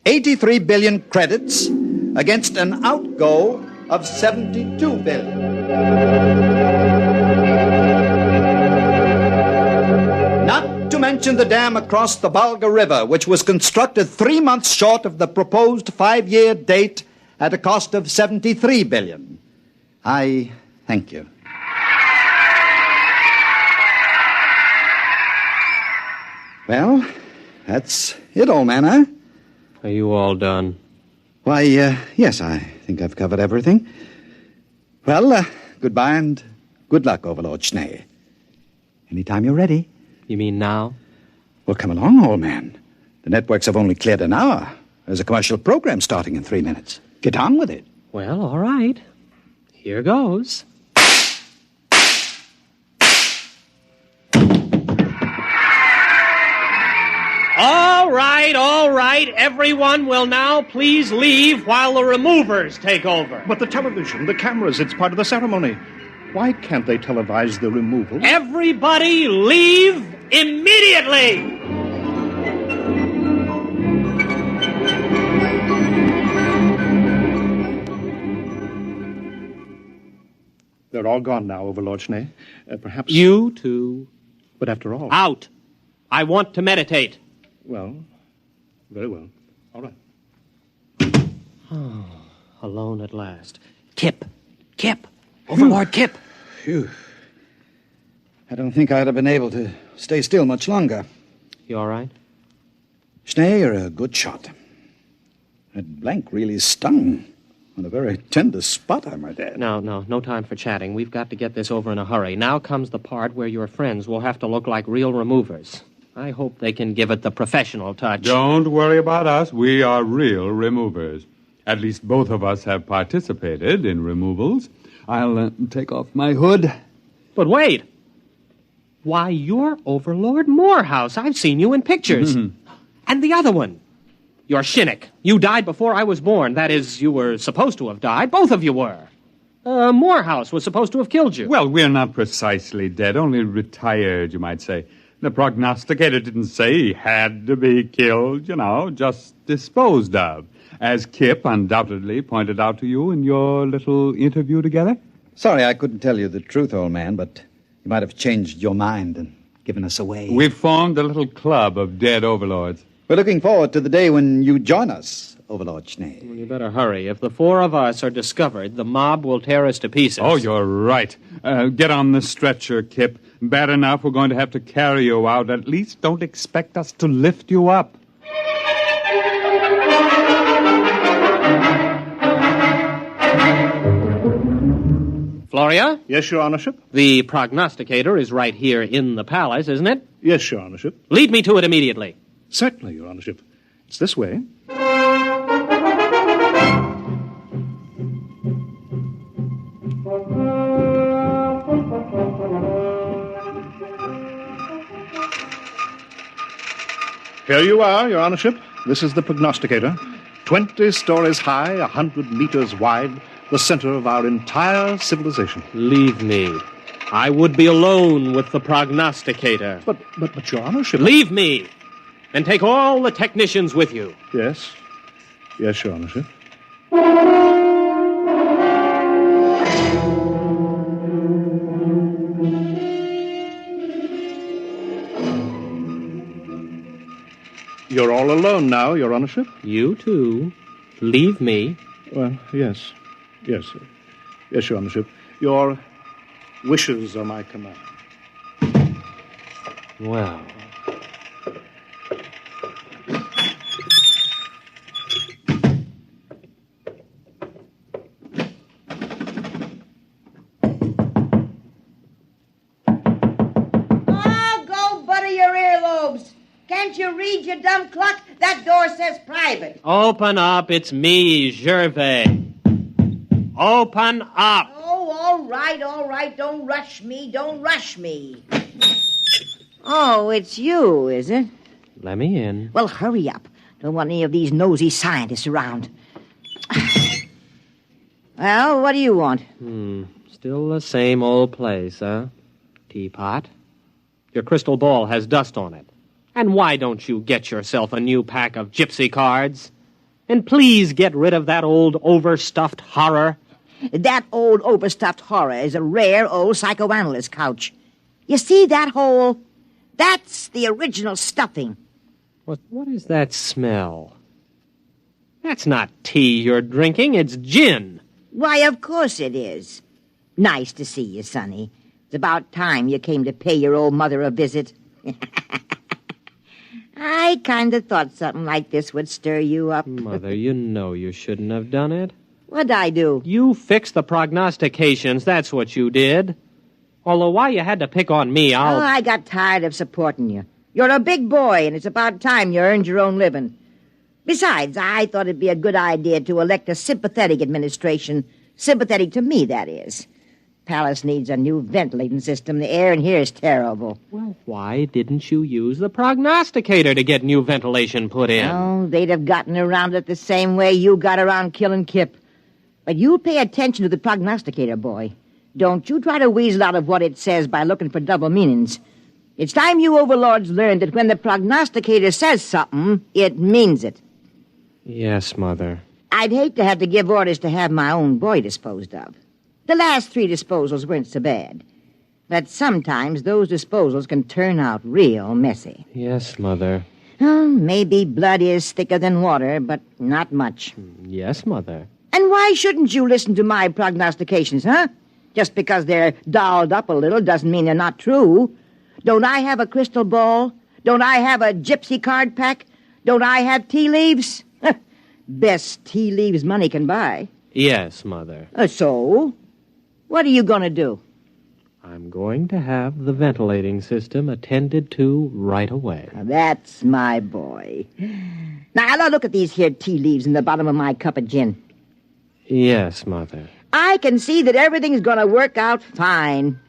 83 billion credits against an outgo of 72 billion. Not to mention the dam across the Volga River, which was constructed 3 months short of the proposed 5-year date at a cost of 73 billion. I thank you. Well, that's it, old man, huh? Are you all done? Why, yes, I think I've covered everything. Well, goodbye and good luck, Overlord Schnee. Anytime you're ready. You mean now? Well, come along, old man. The networks have only cleared an hour. There's a commercial program starting in 3 minutes. Get on with it. Well, all right. Here goes. All right. Everyone will now please leave while the removers take over. But the television, the cameras, it's part of the ceremony. Why can't they televise the removal? Everybody leave immediately! They're all gone now, Overlord Schnee. Perhaps... You too. But after all... Out. I want to meditate. Well, very well. All right. Oh, alone at last. Kip. Overlord Kip. Phew. I don't think I'd have been able to stay still much longer. You all right? Schnee, you're a good shot. That blank really stung. On a very tender spot, I might add. No time for chatting. We've got to get this over in a hurry. Now comes the part where your friends will have to look like real removers. I hope they can give it the professional touch. Don't worry about us. We are real removers. At least both of us have participated in removals. I'll take off my hood. But wait. Why, you're Overlord Morehouse. I've seen you in pictures. Mm-hmm. And the other one. You're Shinnick. You died before I was born. That is, you were supposed to have died. Both of you were. Morehouse was supposed to have killed you. Well, we're not precisely dead, only retired, you might say. The prognosticator didn't say he had to be killed, just disposed of, as Kip undoubtedly pointed out to you in your little interview together. Sorry I couldn't tell you the truth, old man, but you might have changed your mind and given us away. We've formed a little club of dead overlords. We're looking forward to the day when you join us, Overlord Schnee. Well, you better hurry. If the four of us are discovered, the mob will tear us to pieces. Oh, you're right. Get on the stretcher, Kip. Bad enough we're going to have to carry you out. At least don't expect us to lift you up. Floria? Yes, Your Honorship? The prognosticator is right here in the palace, isn't it? Yes, Your Honorship. Lead me to it immediately. Certainly, Your Honorship. It's this way. Here you are, Your Honorship. This is the prognosticator. 20 stories high, 100 meters wide, the center of our entire civilization. Leave me. I would be alone with the prognosticator. But Your Honorship... Leave me! And take all the technicians with you. Yes. Yes, Your Honorship. You're all alone now, Your Honorship? You too. Leave me. Well, yes. Yes, sir. Yes, Your Honorship. Your wishes are my command. Well... Can't you read, you dumb cluck? That door says private. Open up. It's me, Gervais. Open up. Oh, all right. Don't rush me. Oh, it's you, is it? Let me in. Well, hurry up. Don't want any of these nosy scientists around. Well, what do you want? Still the same old place, huh? Teapot. Your crystal ball has dust on it. And why don't you get yourself a new pack of gypsy cards? And please get rid of that old overstuffed horror. That old overstuffed horror is a rare old psychoanalyst couch. You see that hole? That's the original stuffing. What is that smell? That's not tea you're drinking, it's gin. Why, of course it is. Nice to see you, Sonny. It's about time you came to pay your old mother a visit. I kind of thought something like this would stir you up. Mother, you know you shouldn't have done it. What'd I do? You fixed the prognostications, that's what you did. Although why you had to pick on me, Oh, I got tired of supporting you. You're a big boy, and it's about time you earned your own living. Besides, I thought it'd be a good idea to elect a sympathetic administration. Sympathetic to me, that is. Palace needs a new ventilating system. The air in here is terrible. Well, why didn't you use the prognosticator to get new ventilation put in? Oh, they'd have gotten around it the same way you got around killing Kip. But you pay attention to the prognosticator, boy. Don't you try to weasel out of what it says by looking for double meanings. It's time you overlords learned that when the prognosticator says something, it means it. Yes, Mother. I'd hate to have to give orders to have my own boy disposed of. The last 3 disposals weren't so bad. But sometimes those disposals can turn out real messy. Yes, Mother. Oh, maybe blood is thicker than water, but not much. Yes, Mother. And why shouldn't you listen to my prognostications, huh? Just because they're dolled up a little doesn't mean they're not true. Don't I have a crystal ball? Don't I have a gypsy card pack? Don't I have tea leaves? Best tea leaves money can buy. Yes, Mother. So? What are you going to do? I'm going to have the ventilating system attended to right away. That's my boy. Now, look at these here tea leaves in the bottom of my cup of gin. Yes, Mother. I can see that everything's going to work out fine.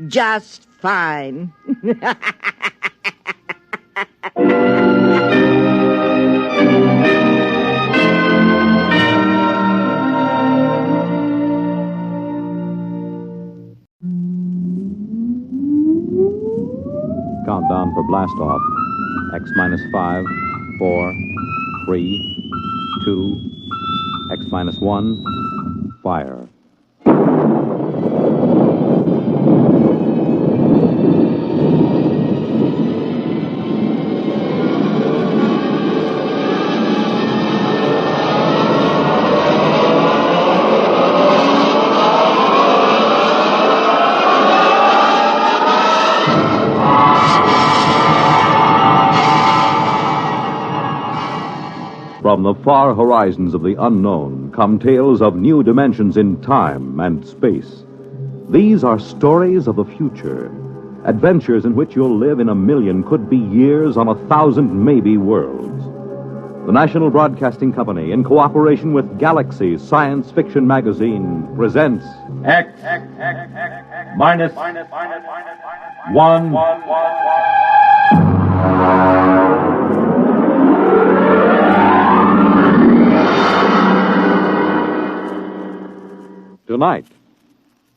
Just fine. Countdown for blast off. X minus 5, 4, 3, 2, X minus 1, fire. From the far horizons of the unknown come tales of new dimensions in time and space. These are stories of the future, adventures in which you'll live in a million, could be years, on 1,000 maybe worlds. The National Broadcasting Company, in cooperation with Galaxy Science Fiction Magazine, presents X minus 1. Tonight,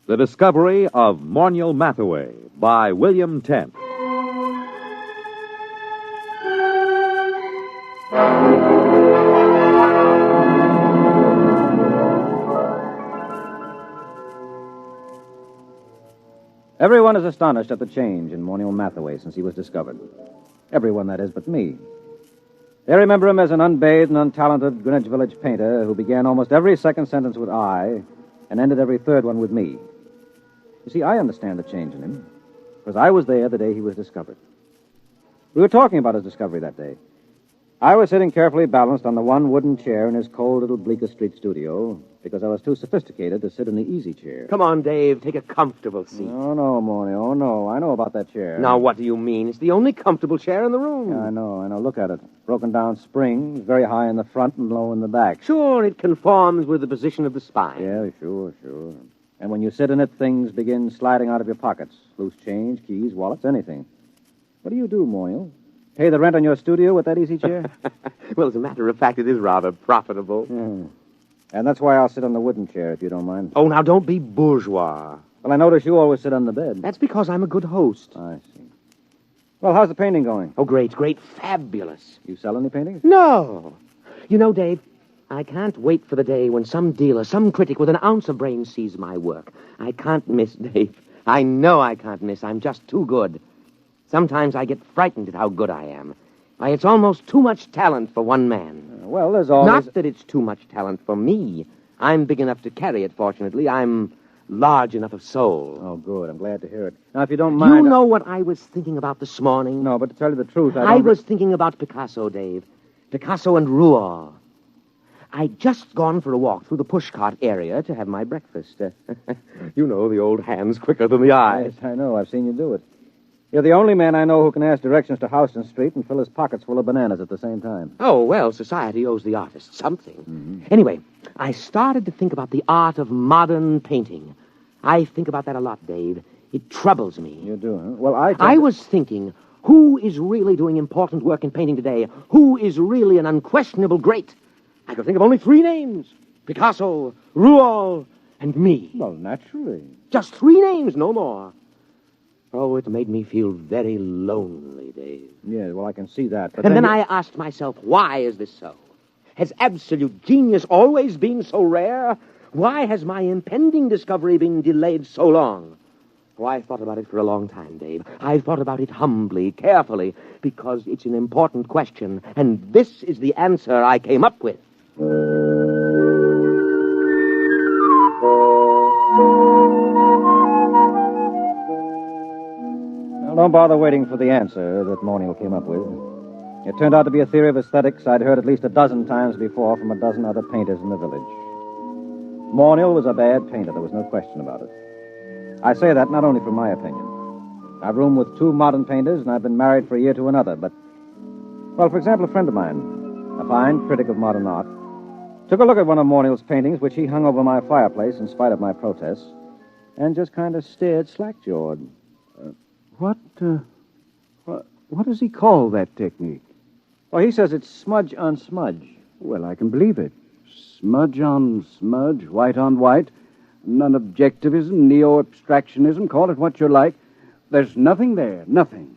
the discovery of Morniel Mathaway by William Tent. Everyone is astonished at the change in Morniel Mathaway since he was discovered. Everyone, that is, but me. They remember him as an unbathed and untalented Greenwich Village painter who began almost every second sentence with I and ended every third one with me. You see, I understand the change in him, because I was there the day he was discovered. We were talking about his discovery that day. I was sitting carefully balanced on the one wooden chair in his cold little Bleecker Street studio, because I was too sophisticated to sit in the easy chair. Come on, Dave. Take a comfortable seat. Oh, no, Morny. Oh, no. I know about that chair. Now, what do you mean? It's the only comfortable chair in the room. Yeah, I know. Look at it. Broken down springs, very high in the front and low in the back. Sure, it conforms with the position of the spine. Yeah, sure. And when you sit in it, things begin sliding out of your pockets. Loose change, keys, wallets, anything. What do you do, Morniel? Pay the rent on your studio with that easy chair? Well, as a matter of fact, it is rather profitable. And that's why I'll sit on the wooden chair, if you don't mind. Oh, now, don't be bourgeois. Well, I notice you always sit on the bed. That's because I'm a good host. I see. Well, how's the painting going? Oh, great, fabulous. You sell any paintings? No. You know, Dave, I can't wait for the day when some dealer, some critic with an ounce of brains sees my work. I can't miss, Dave. I know I can't miss. I'm just too good. Sometimes I get frightened at how good I am. Why, it's almost too much talent for one man. Well, there's always... Not that it's too much talent for me. I'm big enough to carry it, fortunately. I'm large enough of soul. Oh, good. I'm glad to hear it. Now, if you don't mind... You know what I was thinking about this morning? No, but to tell you the truth, I was thinking about Picasso, Dave. Picasso and Rouault. I'd just gone for a walk through the pushcart area to have my breakfast. You know, the old hand's quicker than the eye. Yes, I know. I've seen you do it. You're the only man I know who can ask directions to Houston Street and fill his pockets full of bananas at the same time. Oh, well, society owes the artist something. Mm-hmm. Anyway, I started to think about the art of modern painting. I think about that a lot, Dave. It troubles me. You do, huh? Well, I was thinking, who is really doing important work in painting today? Who is really an unquestionable great? I could think of only 3 names. Picasso, Rouault, and me. Well, naturally. Just 3 names, no more. Oh, it made me feel very lonely, Dave. Yeah, well, I can see that. But and then I asked myself, why is this so? Has absolute genius always been so rare? Why has my impending discovery been delayed so long? Oh, I thought about it for a long time, Dave. I thought about it humbly, carefully, because it's an important question, and this is the answer I came up with. Well, don't bother waiting for the answer that Morniel came up with. It turned out to be a theory of aesthetics I'd heard at least a dozen times before from a dozen other painters in the village. Morniel was a bad painter. There was no question about it. I say that not only from my opinion. I've roomed with two modern painters, and I've been married for a year to another, but... Well, for example, a friend of mine, a fine critic of modern art, took a look at one of Morniel's paintings, which he hung over my fireplace in spite of my protests, and just kind of stared slack-jawed. What does he call that technique? Well, he says it's smudge on smudge. Well, I can believe it. Smudge on smudge, white on white, non-objectivism, neo-abstractionism, call it what you like. There's nothing there, nothing.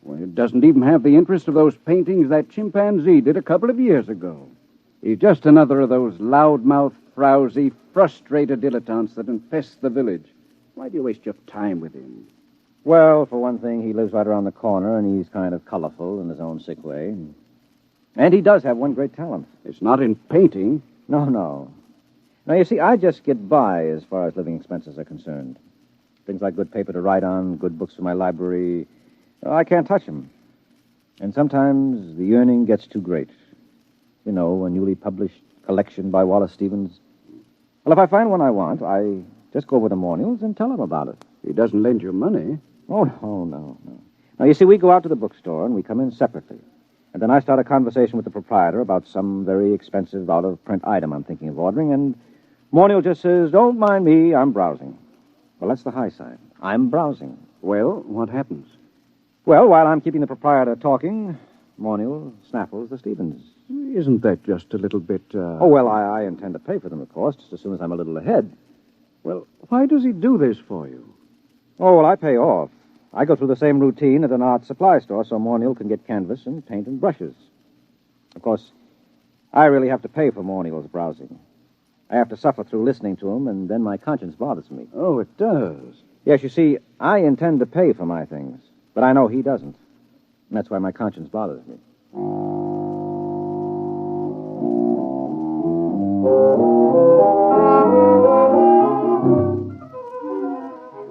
Well, it doesn't even have the interest of those paintings that chimpanzee did a couple of years ago. He's just another of those loudmouth, frowsy, frustrated dilettantes that infest the village. Why do you waste your time with him? Well, for one thing, he lives right around the corner, and he's kind of colorful in his own sick way. And he does have one great talent. It's not in painting. No. Now, you see, I just get by as far as living expenses are concerned. Things like good paper to write on, good books for my library. I can't touch them. And sometimes the yearning gets too great. You know, a newly published collection by Wallace Stevens. Well, if I find one I want, I just go over to Morniel's and tell him about it. He doesn't lend you money. Oh, no. Now, you see, we go out to the bookstore and we come in separately. And then I start a conversation with the proprietor about some very expensive out-of-print item I'm thinking of ordering, and Morniel just says, "Don't mind me, I'm browsing." Well, that's the high side. I'm browsing. Well, what happens? Well, while I'm keeping the proprietor talking, Morniel snaffles the Stevens. Isn't that just a little bit, Oh, well, I intend to pay for them, of course, just as soon as I'm a little ahead. Well, why does he do this for you? Oh, well, I pay off. I go through the same routine at an art supply store so Morniel can get canvas and paint and brushes. Of course, I really have to pay for Morniel's browsing. I have to suffer through listening to him, and then my conscience bothers me. Oh, it does? Yes, you see, I intend to pay for my things, but I know he doesn't. And that's why my conscience bothers me.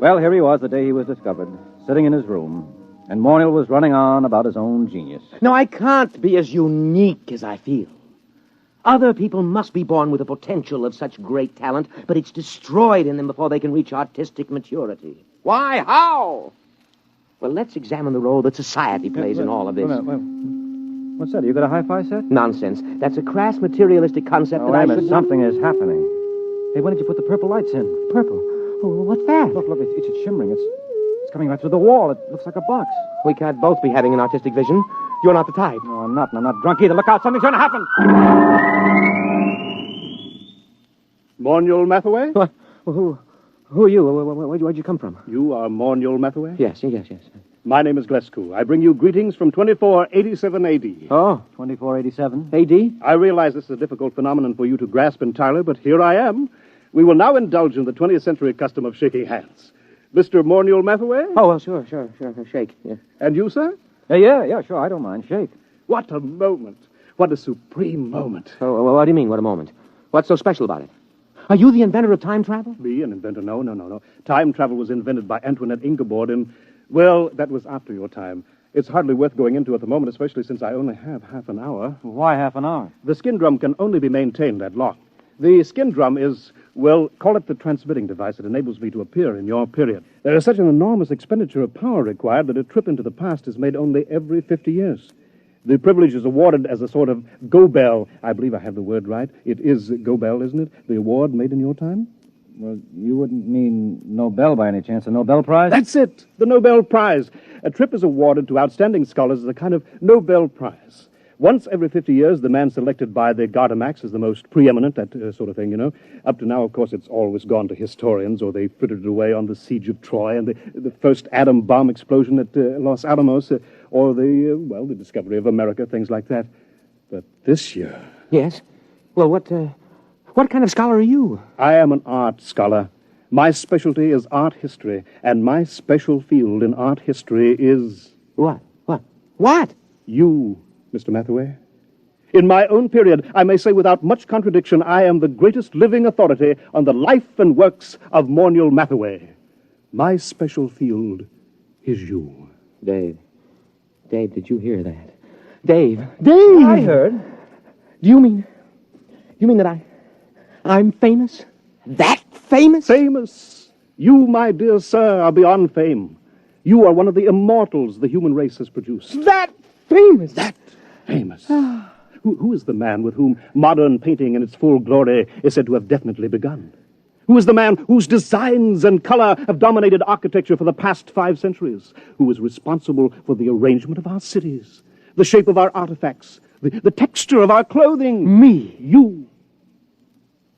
Well, here he was the day he was discovered, sitting in his room, and Morniel was running on about his own genius. No, I can't be as unique as I feel. Other people must be born with the potential of such great talent, but it's destroyed in them before they can reach artistic maturity. Why? How? Well, let's examine the role that society plays in all of this. What's that? You got a hi-fi set? Nonsense. That's a crass materialistic concept that I should... Something is happening. Hey, when did you put the purple lights in? Purple? Oh, what's that? Look, it's shimmering. It's coming right through the wall. It looks like a box. We can't both be having an artistic vision. You're not the type. No, I'm not, and I'm not drunk either. Look out, something's going to happen. Morniel Mathaway? What? Who are you? Where'd you come from? You are Morniel Mathaway? Yes. My name is Glescu. I bring you greetings from 2487 A.D. Oh, 2487? A.D.? I realize this is a difficult phenomenon for you to grasp entirely, but here I am. We will now indulge in the 20th century custom of shaking hands. Mr. Morniel Mathaway? Oh, well, sure. Shake. Yeah. And you, sir? Yeah, sure. I don't mind. Shake. What a moment. What a supreme moment. Oh, well, what do you mean, what a moment? What's so special about it? Are you the inventor of time travel? Me, an inventor? No. Time travel was invented by Antoinette Ingeborg in... Well, that was after your time. It's hardly worth going into at the moment, especially since I only have half an hour. Why half an hour? The skin drum can only be maintained that long. The skin drum is, well, call it the transmitting device that enables me to appear in your period. There is such an enormous expenditure of power required that a trip into the past is made only every 50 years. The privilege is awarded as a sort of go-bell. I believe I have the word right. It is go-bell, isn't it? The award made in your time? Well, you wouldn't mean Nobel by any chance, a Nobel Prize? That's it, the Nobel Prize. A trip is awarded to outstanding scholars as a kind of Nobel Prize. Once every 50 years, the man selected by the Gardemax is the most preeminent, that sort of thing, you know. Up to now, of course, it's always gone to historians, or they frittered it away on the siege of Troy and the first atom bomb explosion at Los Alamos, or the discovery of America, things like that. But this year... Yes? Well, what kind of scholar are you? I am an art scholar. My specialty is art history, and my special field in art history is... What? What? You... Mr. Mathaway. In my own period, I may say without much contradiction, I am the greatest living authority on the life and works of Morniel Mathaway. My special field is you. Dave, did you hear that? Dave! I heard. Do you mean that I'm famous? That famous? Famous. You, my dear sir, are beyond fame. You are one of the immortals the human race has produced. That famous? That famous. Who is the man with whom modern painting in its full glory is said to have definitely begun? Who is the man whose designs and color have dominated architecture for the past 5 centuries? Who is responsible for the arrangement of our cities, the shape of our artifacts, the texture of our clothing? Me. You.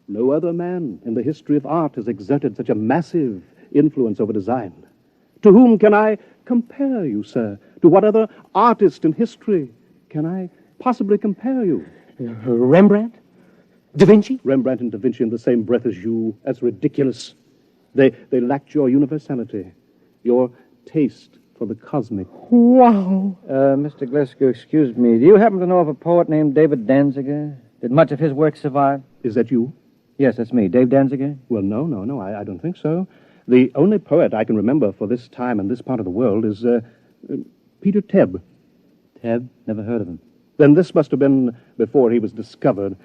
No other man in the history of art has exerted such a massive influence over design. To whom can I compare you, sir? To what other artist in history can I possibly compare you? Rembrandt? Da Vinci? Rembrandt and Da Vinci in the same breath as you. That's ridiculous. They lacked your universality, your taste for the cosmic. Wow. Mr. Glasgow, excuse me. Do you happen to know of a poet named David Danziger? Did much of his work survive? Is that you? Yes, that's me. Dave Danziger? Well, no, I don't think so. The only poet I can remember for this time and this part of the world is Peter Tebb. Tebb? Never heard of him. Then this must have been before he was discovered.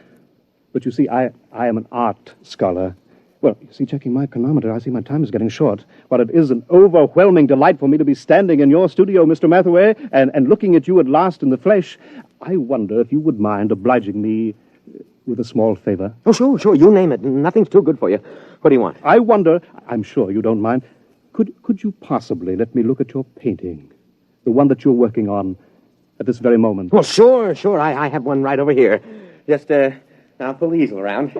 But you see, I am an art scholar. Well, you see, checking my chronometer, I see my time is getting short. But it is an overwhelming delight for me to be standing in your studio, Mr. Mathaway, and looking at you at last in the flesh. I wonder if you would mind obliging me with a small favor. Oh, sure. You name it. Nothing's too good for you. What do you want? I wonder, I'm sure you don't mind, could you possibly let me look at your painting? The one that you're working on at this very moment. Well, sure. I have one right over here. Just, I'll pull the easel around.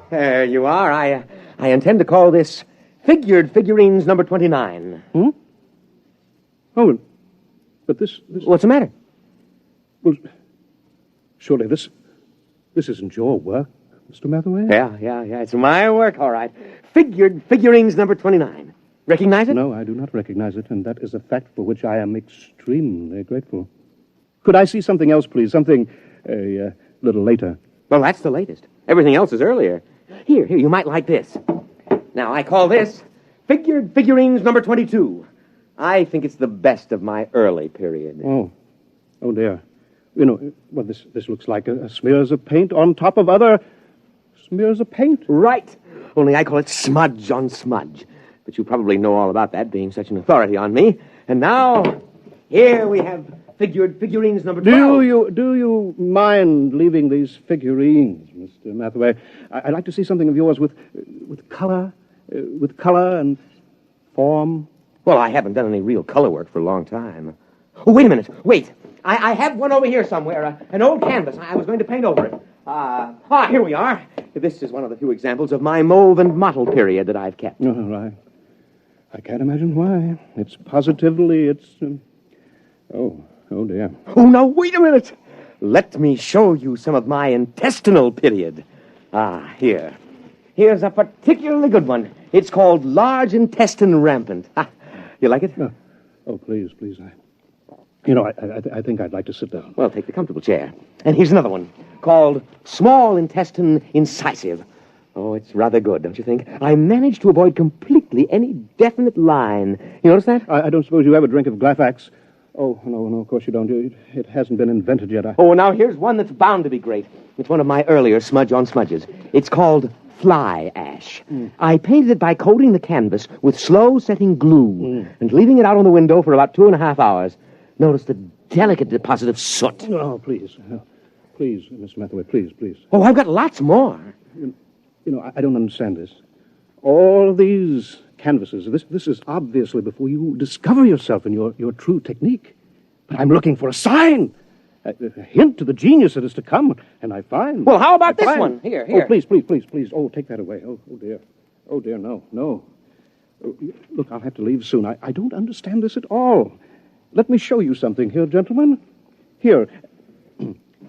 There you are. I intend to call this Figured Figurines number 29. Oh, but this... What's the matter? Well, surely this isn't your work, Mr. Mathaway? Yeah. It's my work, all right. Figured Figurines number 29. Recognize it? No, I do not recognize it, and that is a fact for which I am extremely grateful. Could I see something else, please? Something a little later. Well, that's the latest. Everything else is earlier. Here, you might like this. Now, I call this Figured Figurines number 22. I think it's the best of my early period. Oh, dear. You know, well, this looks like smears of paint on top of other smears of paint. Right. Only I call it smudge on smudge. But you probably know all about that, being such an authority on me. And now, here we have Figured Figurines number 12. Do you mind leaving these figurines, Mr. Mathaway? I'd like to see something of yours with color and form. Well, I haven't done any real color work for a long time. Oh, wait a minute. Wait. I have one over here somewhere, an old canvas. I was going to paint over it. Here we are. This is one of the few examples of my mauve and mottled period that I've kept. Oh, right. I can't imagine why. It's positively, oh, dear. Oh, now, wait a minute. Let me show you some of my intestinal period. Here. Here's a particularly good one. It's called Large Intestine Rampant. You like it? Oh, please. I think I'd like to sit down. Well, take the comfortable chair. And here's another one called Small Intestine Incisive. Oh, it's rather good, don't you think? I managed to avoid completely any definite line. You notice that? I don't suppose you ever drink of Glafax. Oh, no, of course you don't. It hasn't been invented yet. Oh, now here's one that's bound to be great. It's one of my earlier smudge on smudges. It's called Fly Ash. I painted it by coating the canvas with slow-setting glue and leaving it out on the window for about 2.5 hours. Notice the delicate deposit of soot. Oh, please. Please, Miss Mathaway, please. Oh, I've got lots more. I don't understand this. All these canvases, this is obviously before you discover yourself and your true technique. But I'm looking for a sign, a hint to the genius that is to come, and I find... Well, how about this one? Here. Oh, please. Oh, take that away. Oh, dear. Oh, dear, no. Oh, look, I'll have to leave soon. I don't understand this at all. Let me show you something here, gentlemen. Here,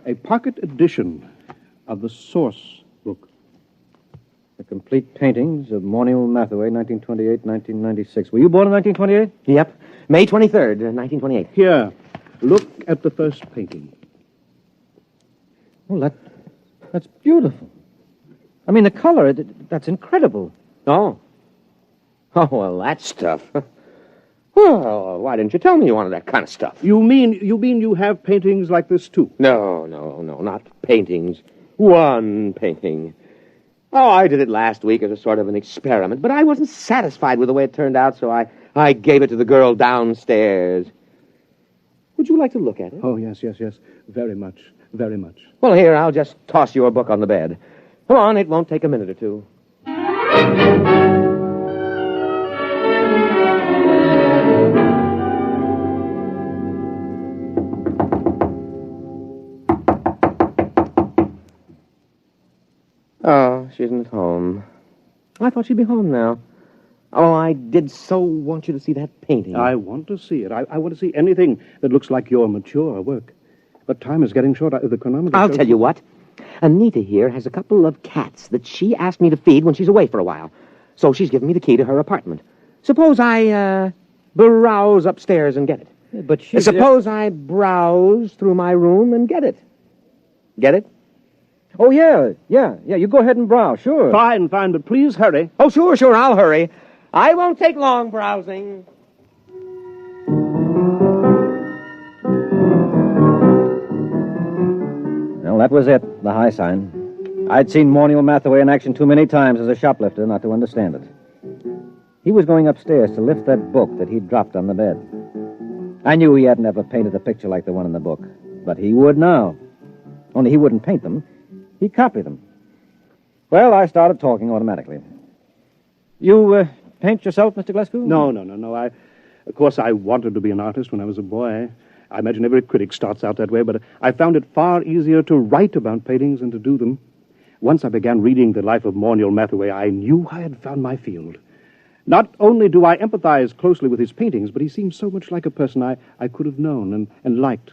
a pocket edition of the source book. The complete paintings of Morniel Mathaway, 1928-1996. Were you born in 1928? Yep. May 23rd, 1928. Here, look at the first painting. Well, that's beautiful. I mean, the color, that's incredible. Oh, well, that stuff. Well, why didn't you tell me you wanted that kind of stuff? You mean you have paintings like this, too? No, not paintings. One painting. Oh, I did it last week as a sort of an experiment, but I wasn't satisfied with the way it turned out, so I gave it to the girl downstairs. Would you like to look at it? Oh, yes. Very much. Well, here, I'll just toss your book on the bed. Come on, it won't take a minute or two. Oh, she isn't at home. I thought she'd be home now. Oh, I did so want you to see that painting. I want to see it. I want to see anything that looks like your mature work. But time is getting short. The chronometer... I'll tell you what. Anita here has a couple of cats that she asked me to feed when she's away for a while. So she's given me the key to her apartment. Suppose I, browse upstairs and get it. But she... Suppose I browse through my room and get it. Get it? Oh, yeah. You go ahead and browse, sure. Fine, but please hurry. Oh, sure, I'll hurry. I won't take long browsing. Well, that was it, the high sign. I'd seen Morniel Mathaway in action too many times as a shoplifter not to understand it. He was going upstairs to lift that book that he'd dropped on the bed. I knew he hadn't ever painted a picture like the one in the book, but he would now. Only he wouldn't paint them. He'd copy them. Well, I started talking automatically. You paint yourself, Mr. Glasgow? No. Of course, I wanted to be an artist when I was a boy. I imagine every critic starts out that way, but I found it far easier to write about paintings than to do them. Once I began reading the life of Morniel Mathaway, I knew I had found my field. Not only do I empathize closely with his paintings, but he seems so much like a person I could have known and liked.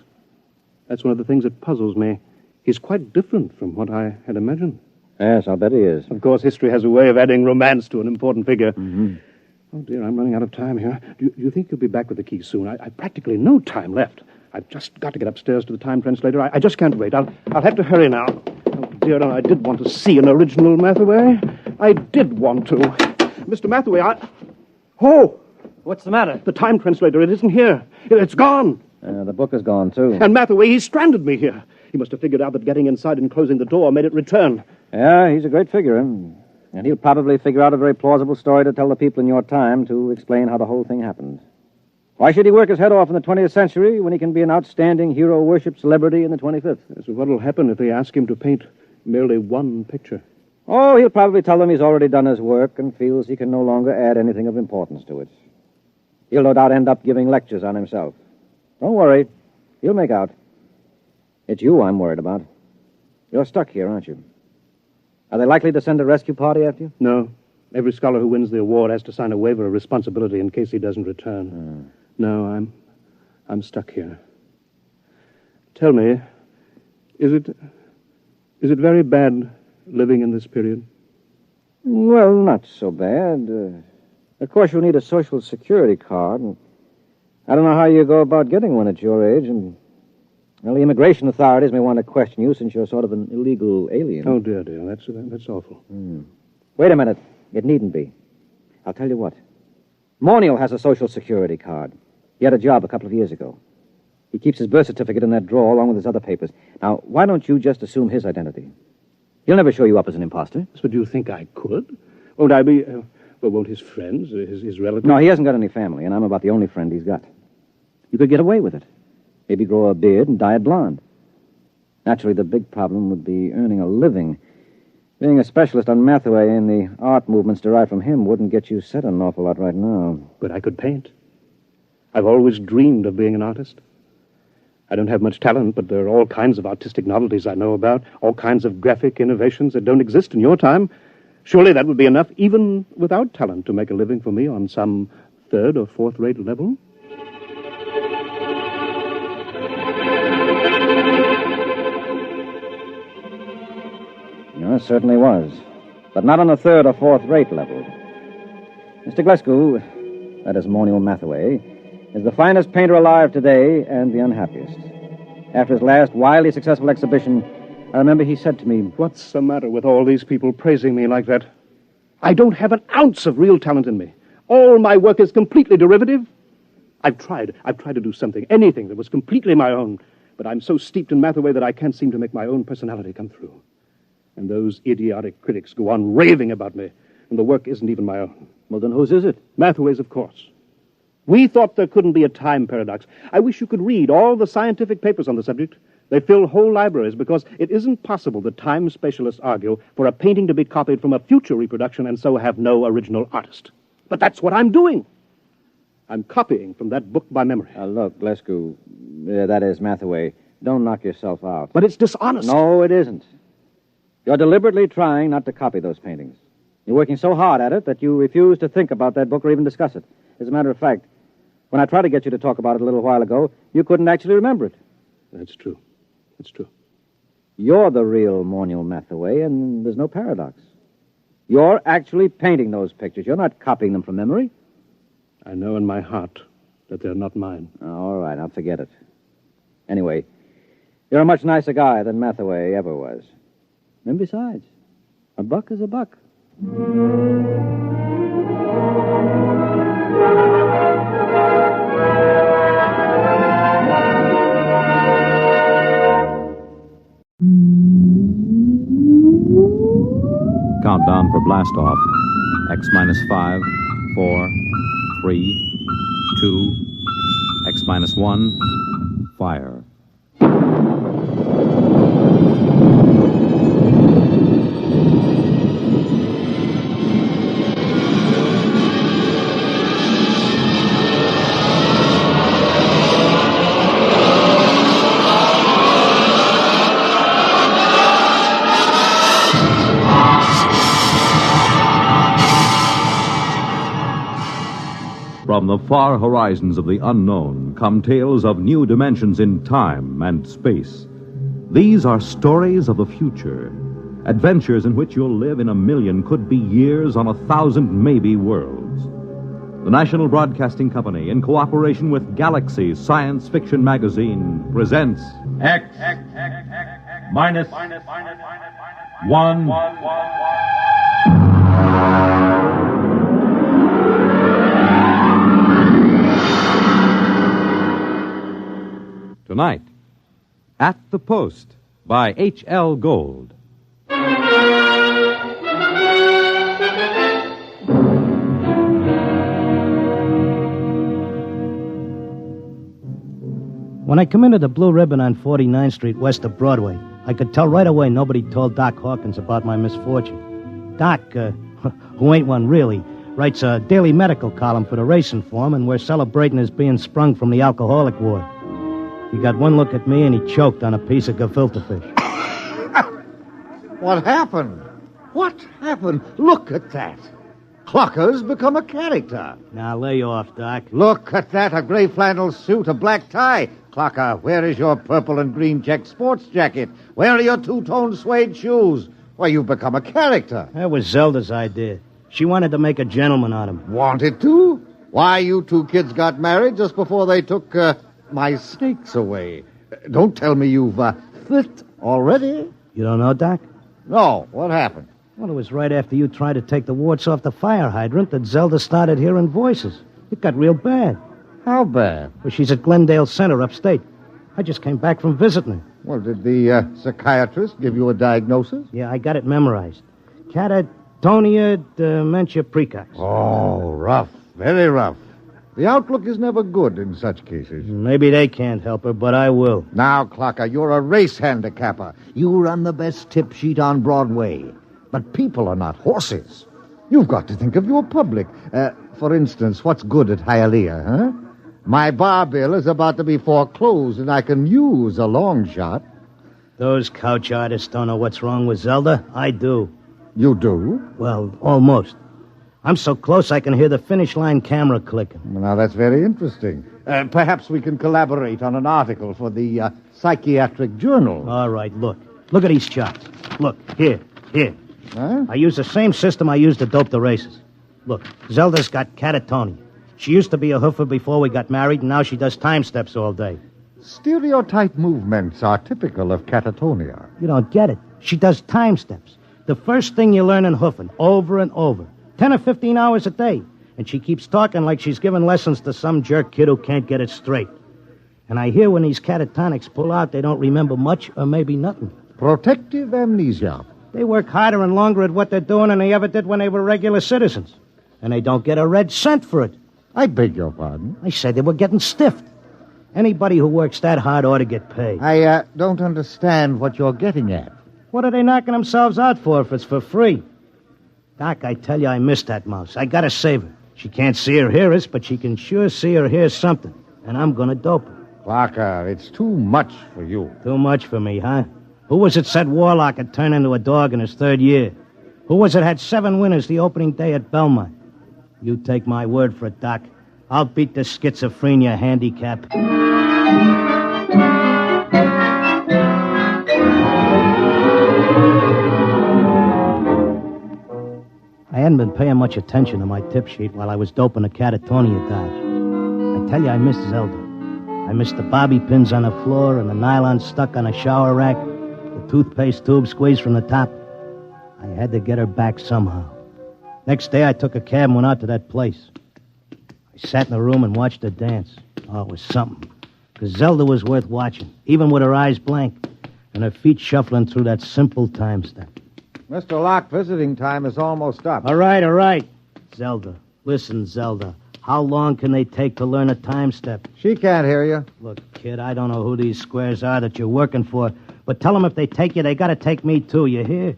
That's one of the things that puzzles me. He's quite different from what I had imagined. Yes, I'll bet he is. Of course, history has a way of adding romance to an important figure. Mm-hmm. Oh, dear, I'm running out of time here. Do you think you'll be back with the key soon? I've practically no time left. I've just got to get upstairs to the time translator. I just can't wait. I'll have to hurry now. Oh, dear, no, I did want to see an original Mathaway. I did want to. Mr. Mathaway, Oh! What's the matter? The time translator, it isn't here. It's gone. The book is gone, too. And Mathaway, he stranded me here. He must have figured out that getting inside and closing the door made it return. Yeah, he's a great figure, and he'll probably figure out a very plausible story to tell the people in your time to explain how the whole thing happened. Why should he work his head off in the 20th century when he can be an outstanding hero-worship celebrity in the 25th? So what'll happen if they ask him to paint merely one picture? Oh, he'll probably tell them he's already done his work and feels he can no longer add anything of importance to it. He'll no doubt end up giving lectures on himself. Don't worry. He'll make out. It's you I'm worried about. You're stuck here, aren't you? Are they likely to send a rescue party after you? No. Every scholar who wins the award has to sign a waiver of responsibility in case he doesn't return. No, I'm stuck here. Tell me, is it very bad living in this period? Well, not so bad. Of course, you'll need a social security card. And I don't know how you go about getting one at your age, and well, the immigration authorities may want to question you since you're sort of an illegal alien. Oh, dear. That's awful. Wait a minute. It needn't be. I'll tell you what. Morniel has a social security card. He had a job a couple of years ago. He keeps his birth certificate in that drawer along with his other papers. Now, why don't you just assume his identity? He'll never show you up as an imposter. So do you think I could? Won't I be... won't his friends, his relatives... No, he hasn't got any family, and I'm about the only friend he's got. You could get away with it. Maybe grow a beard and dye it blonde. Naturally, the big problem would be earning a living. Being a specialist on Mathaway and the art movements derived from him wouldn't get you set an awful lot right now. But I could paint. I've always dreamed of being an artist. I don't have much talent, but there are all kinds of artistic novelties I know about, all kinds of graphic innovations that don't exist in your time. Surely that would be enough, even without talent, to make a living for me on some third or fourth-rate level. It certainly was, but not on a third or fourth-rate level. Mr. Glasgow, that is Morniel Mathaway, is the finest painter alive today and the unhappiest. After his last wildly successful exhibition, I remember he said to me, "What's the matter with all these people praising me like that? I don't have an ounce of real talent in me. All my work is completely derivative. I've tried to do something, anything that was completely my own, but I'm so steeped in Mathaway that I can't seem to make my own personality come through. And those idiotic critics go on raving about me, and the work isn't even my own. Well, then whose is it? Mathaway's, of course. We thought there couldn't be a time paradox. I wish you could read all the scientific papers on the subject. They fill whole libraries because it isn't possible, the time specialists argue, for a painting to be copied from a future reproduction and so have no original artist. But that's what I'm doing. I'm copying from that book by memory. Look, Glescu, that is Mathaway, don't knock yourself out. But it's dishonest. No, it isn't. You're deliberately trying not to copy those paintings. You're working so hard at it that you refuse to think about that book or even discuss it. As a matter of fact, when I tried to get you to talk about it a little while ago, you couldn't actually remember it. That's true. That's true. You're the real Morniel Mathaway, and there's no paradox. You're actually painting those pictures. You're not copying them from memory. I know in my heart that they're not mine. All right, I'll forget it. Anyway, you're a much nicer guy than Mathaway ever was. And besides, a buck is a buck. Countdown for blast off. X minus 5, 4, 3, 2, X minus 1, fire. From the far horizons of the unknown come tales of new dimensions in time and space. These are stories of the future, adventures in which you'll live in a million, could be years, on 1,000 maybe worlds. The National Broadcasting Company, in cooperation with Galaxy Science Fiction Magazine, presents X minus 1. Tonight, At the Post by H.L. Gold. When I come into the Blue Ribbon on 49th Street west of Broadway, I could tell right away nobody told Doc Hawkins about my misfortune. Doc, who ain't one really, writes a daily medical column for the Racing Form, and we're celebrating his being sprung from the alcoholic ward. He got one look at me, and he choked on a piece of gefilte fish. What happened? What happened? Look at that. Clocker's become a character. Now, lay off, Doc. Look at that, a gray flannel suit, a black tie. Clocker, where is your purple and green check sports jacket? Where are your two-tone suede shoes? Why, you've become a character. That was Zelda's idea. She wanted to make a gentleman out of him. Wanted to? Why, you two kids got married just before they took my snakes away. Don't tell me you've fit already. You don't know, Doc? No. What happened? Well, it was right after you tried to take the warts off the fire hydrant that Zelda started hearing voices. It got real bad. How bad? Well, she's at Glendale Center upstate. I just came back from visiting her. Well, did the psychiatrist give you a diagnosis? Yeah, I got it memorized. Catatonia dementia precox. Oh, rough. Very rough. The outlook is never good in such cases. Maybe they can't help her, but I will. Now, Clocker, you're a race handicapper. You run the best tip sheet on Broadway. But people are not horses. You've got to think of your public. For instance, what's good at Hialeah, huh? My bar bill is about to be foreclosed, and I can use a long shot. Those couch artists don't know what's wrong with Zelda. I do. You do? Well, almost. I'm so close I can hear the finish line camera clicking. Well, now, that's very interesting. Perhaps we can collaborate on an article for the Psychiatric Journal. All right, look. Look at these charts. Look, here. Huh? I use the same system I used to dope the races. Look, Zelda's got catatonia. She used to be a hoofer before we got married, and now she does time steps all day. Stereotype movements are typical of catatonia. You don't get it. She does time steps. The first thing you learn in hoofing, over and over. 10 or 15 hours a day. And she keeps talking like she's giving lessons to some jerk kid who can't get it straight. And I hear when these catatonics pull out, they don't remember much or maybe nothing. Protective amnesia. They work harder and longer at what they're doing than they ever did when they were regular citizens. And they don't get a red cent for it. I beg your pardon? I said they were getting stiffed. Anybody who works that hard ought to get paid. I don't understand what you're getting at. What are they knocking themselves out for if it's for free? Doc, I tell you, I miss that mouse. I gotta save her. She can't see or hear us, but she can sure see or hear something. And I'm gonna dope her. Clarker, it's too much for you. Too much for me, huh? Who was it said Warlock had turned into a dog in his third year? Who was it had 7 winners the opening day at Belmont? You take my word for it, Doc. I'll beat the schizophrenia handicap. I hadn't been paying much attention to my tip sheet while I was doping the Catatonia dodge. I tell you, I missed Zelda. I missed the bobby pins on the floor and the nylon stuck on a shower rack, the toothpaste tube squeezed from the top. I had to get her back somehow. Next day, I took a cab and went out to that place. I sat in the room and watched her dance. Oh, it was something. Because Zelda was worth watching, even with her eyes blank and her feet shuffling through that simple time step. Mr. Locke, visiting time is almost up. All right. Zelda. Listen, Zelda. How long can they take to learn a time step? She can't hear you. Look, kid, I don't know who these squares are that you're working for, but tell them if they take you, they gotta take me too, you hear?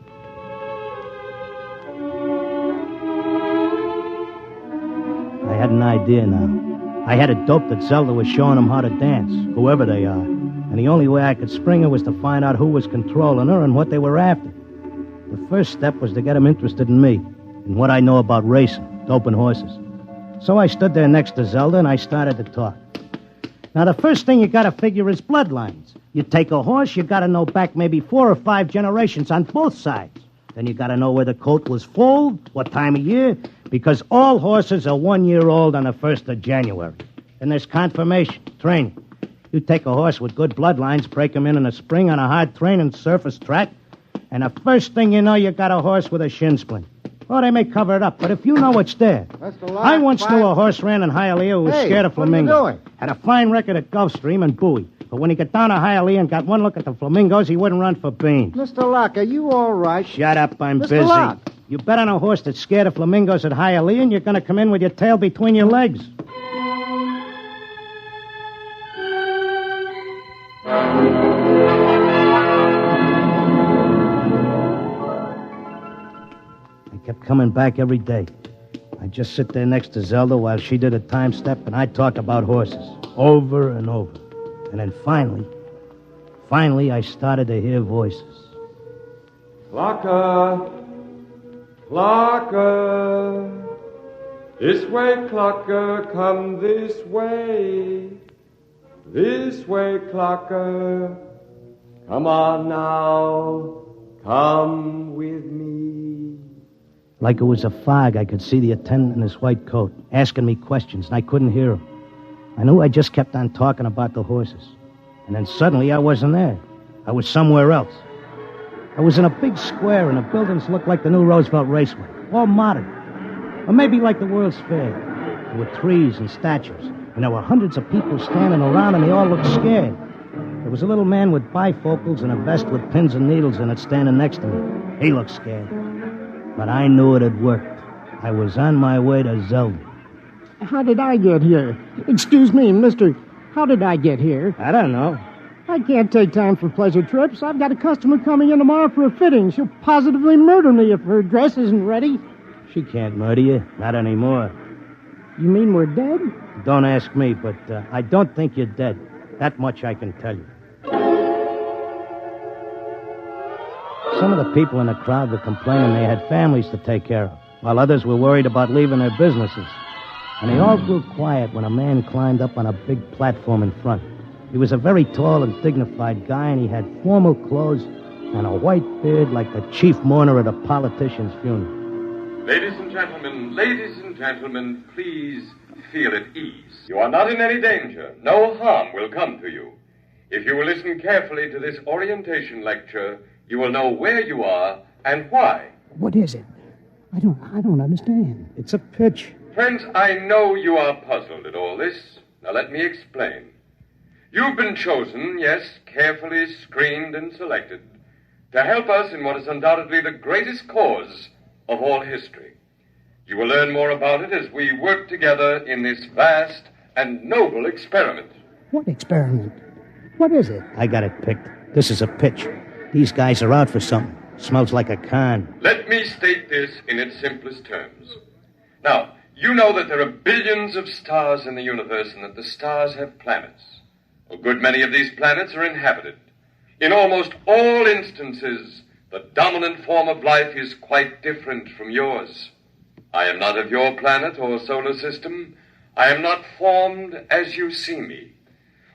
I had an idea now. I had a dope that Zelda was showing them how to dance, whoever they are. And the only way I could spring her was to find out who was controlling her and what they were after. The first step was to get them interested in me, and what I know about racing, doping horses. So I stood there next to Zelda, and I started to talk. Now, the first thing you gotta figure is bloodlines. You take a horse, you gotta know back maybe 4 or 5 generations on both sides. Then you gotta know where the coat was foaled, what time of year, because all horses are 1 year old on the 1st of January. And there's confirmation, training. You take a horse with good bloodlines, break him in a spring on a hard training surface track, and the first thing you know, you got a horse with a shin splint. Well, they may cover it up, but if you know it's there. I once knew a horse ran in Hialeah who was scared of flamingos. What are you doing? Had a fine record at Gulfstream and Bowie. But when he got down to Hialeah and got one look at the flamingos, he wouldn't run for beans. Mr. Locke, are you all right? Shut up, I'm Mr. busy. Locke. You bet on a horse that's scared of flamingos at Hialeah, and you're going to come in with your tail between your legs. I kept coming back every day. I'd just sit there next to Zelda while she did a time step, and I'd talk about horses, over and over. And then finally, I started to hear voices. Clocker! Clocker! This way, Clocker, come this way. This way, Clocker. Come on now, come with me. Like it was a fog, I could see the attendant in his white coat, asking me questions, and I couldn't hear him. I knew I just kept on talking about the horses. And then suddenly I wasn't there. I was somewhere else. I was in a big square, and the buildings looked like the new Roosevelt Raceway, all modern. Or maybe like the World's Fair. There were trees and statues, and there were hundreds of people standing around, and they all looked scared. There was a little man with bifocals and a vest with pins and needles in it standing next to me. He looked scared. But I knew it had worked. I was on my way to Zelda. How did I get here? Excuse me, mister. How did I get here? I don't know. I can't take time for pleasure trips. I've got a customer coming in tomorrow for a fitting. She'll positively murder me if her dress isn't ready. She can't murder you. Not anymore. You mean we're dead? Don't ask me, but I don't think you're dead. That much I can tell you. Some of the people in the crowd were complaining they had families to take care of, while others were worried about leaving their businesses. And they all grew quiet when a man climbed up on a big platform in front. He was a very tall and dignified guy, and he had formal clothes and a white beard like the chief mourner at a politician's funeral. Ladies and gentlemen, please feel at ease. You are not in any danger. No harm will come to you. If you will listen carefully to this orientation lecture, you will know where you are and why. What is it? I don't understand. It's a pitch. Friends, I know you are puzzled at all this. Now let me explain. You've been chosen, yes, carefully screened and selected, to help us in what is undoubtedly the greatest cause of all history. You will learn more about it as we work together in this vast and noble experiment. What experiment? What is it? I got it picked. This is a pitch. These guys are out for something. Smells like a con. Let me state this in its simplest terms. Now, you know that there are billions of stars in the universe and that the stars have planets. A good many of these planets are inhabited. In almost all instances, the dominant form of life is quite different from yours. I am not of your planet or solar system. I am not formed as you see me.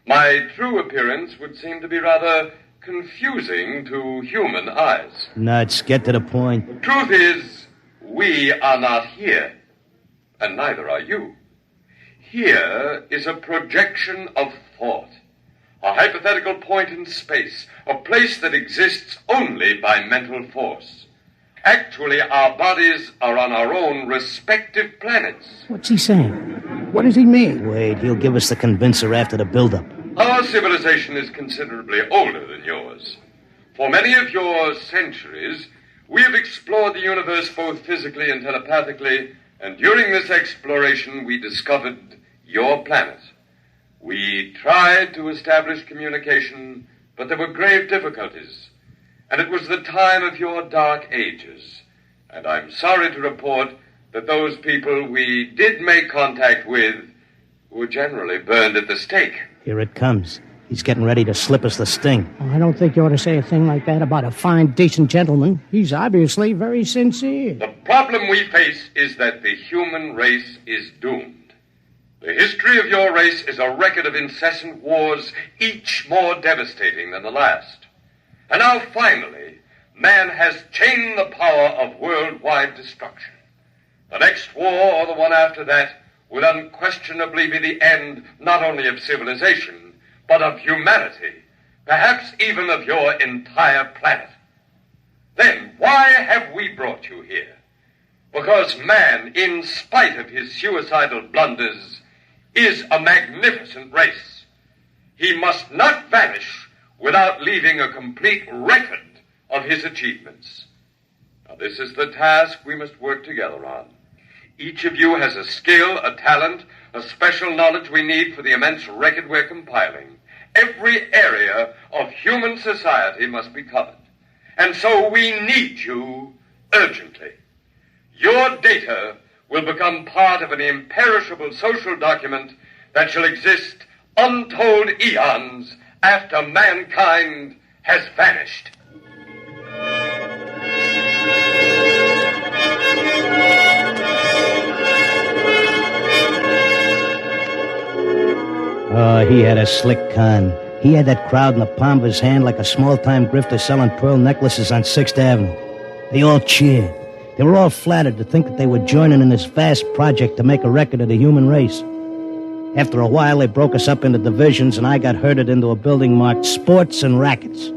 My true appearance would seem to be rather confusing to human eyes. Nuts, get to the point. The truth is, we are not here, and neither are you. Here is a projection of thought, a hypothetical point in space, a place that exists only by mental force. Actually, our bodies are on our own respective planets. What's he saying? What does he mean? Wait, he'll give us the convincer after the build-up. Our civilization is considerably older than yours. For many of your centuries, we have explored the universe both physically and telepathically, and during this exploration, we discovered your planet. We tried to establish communication, but there were grave difficulties. And it was the time of your dark ages. And I'm sorry to report that those people we did make contact with were generally burned at the stake. Here it comes. He's getting ready to slip us the sting. Oh, I don't think you ought to say a thing like that about a fine, decent gentleman. He's obviously very sincere. The problem we face is that the human race is doomed. The history of your race is a record of incessant wars, each more devastating than the last. And now, finally, man has chained the power of worldwide destruction. The next war, or the one after that, will unquestionably be the end not only of civilization, but of humanity, perhaps even of your entire planet. Then, why have we brought you here? Because man, in spite of his suicidal blunders, is a magnificent race. He must not vanish without leaving a complete record of his achievements. Now, this is the task we must work together on. Each of you has a skill, a talent, a special knowledge we need for the immense record we're compiling. Every area of human society must be covered. And so we need you urgently. Your data will become part of an imperishable social document that shall exist untold eons after mankind has vanished. Oh, he had a slick con. He had that crowd in the palm of his hand like a small-time grifter selling pearl necklaces on 6th Avenue. They all cheered. They were all flattered to think that they were joining in this vast project to make a record of the human race. After a while, they broke us up into divisions, and I got herded into a building marked Sports and Rackets.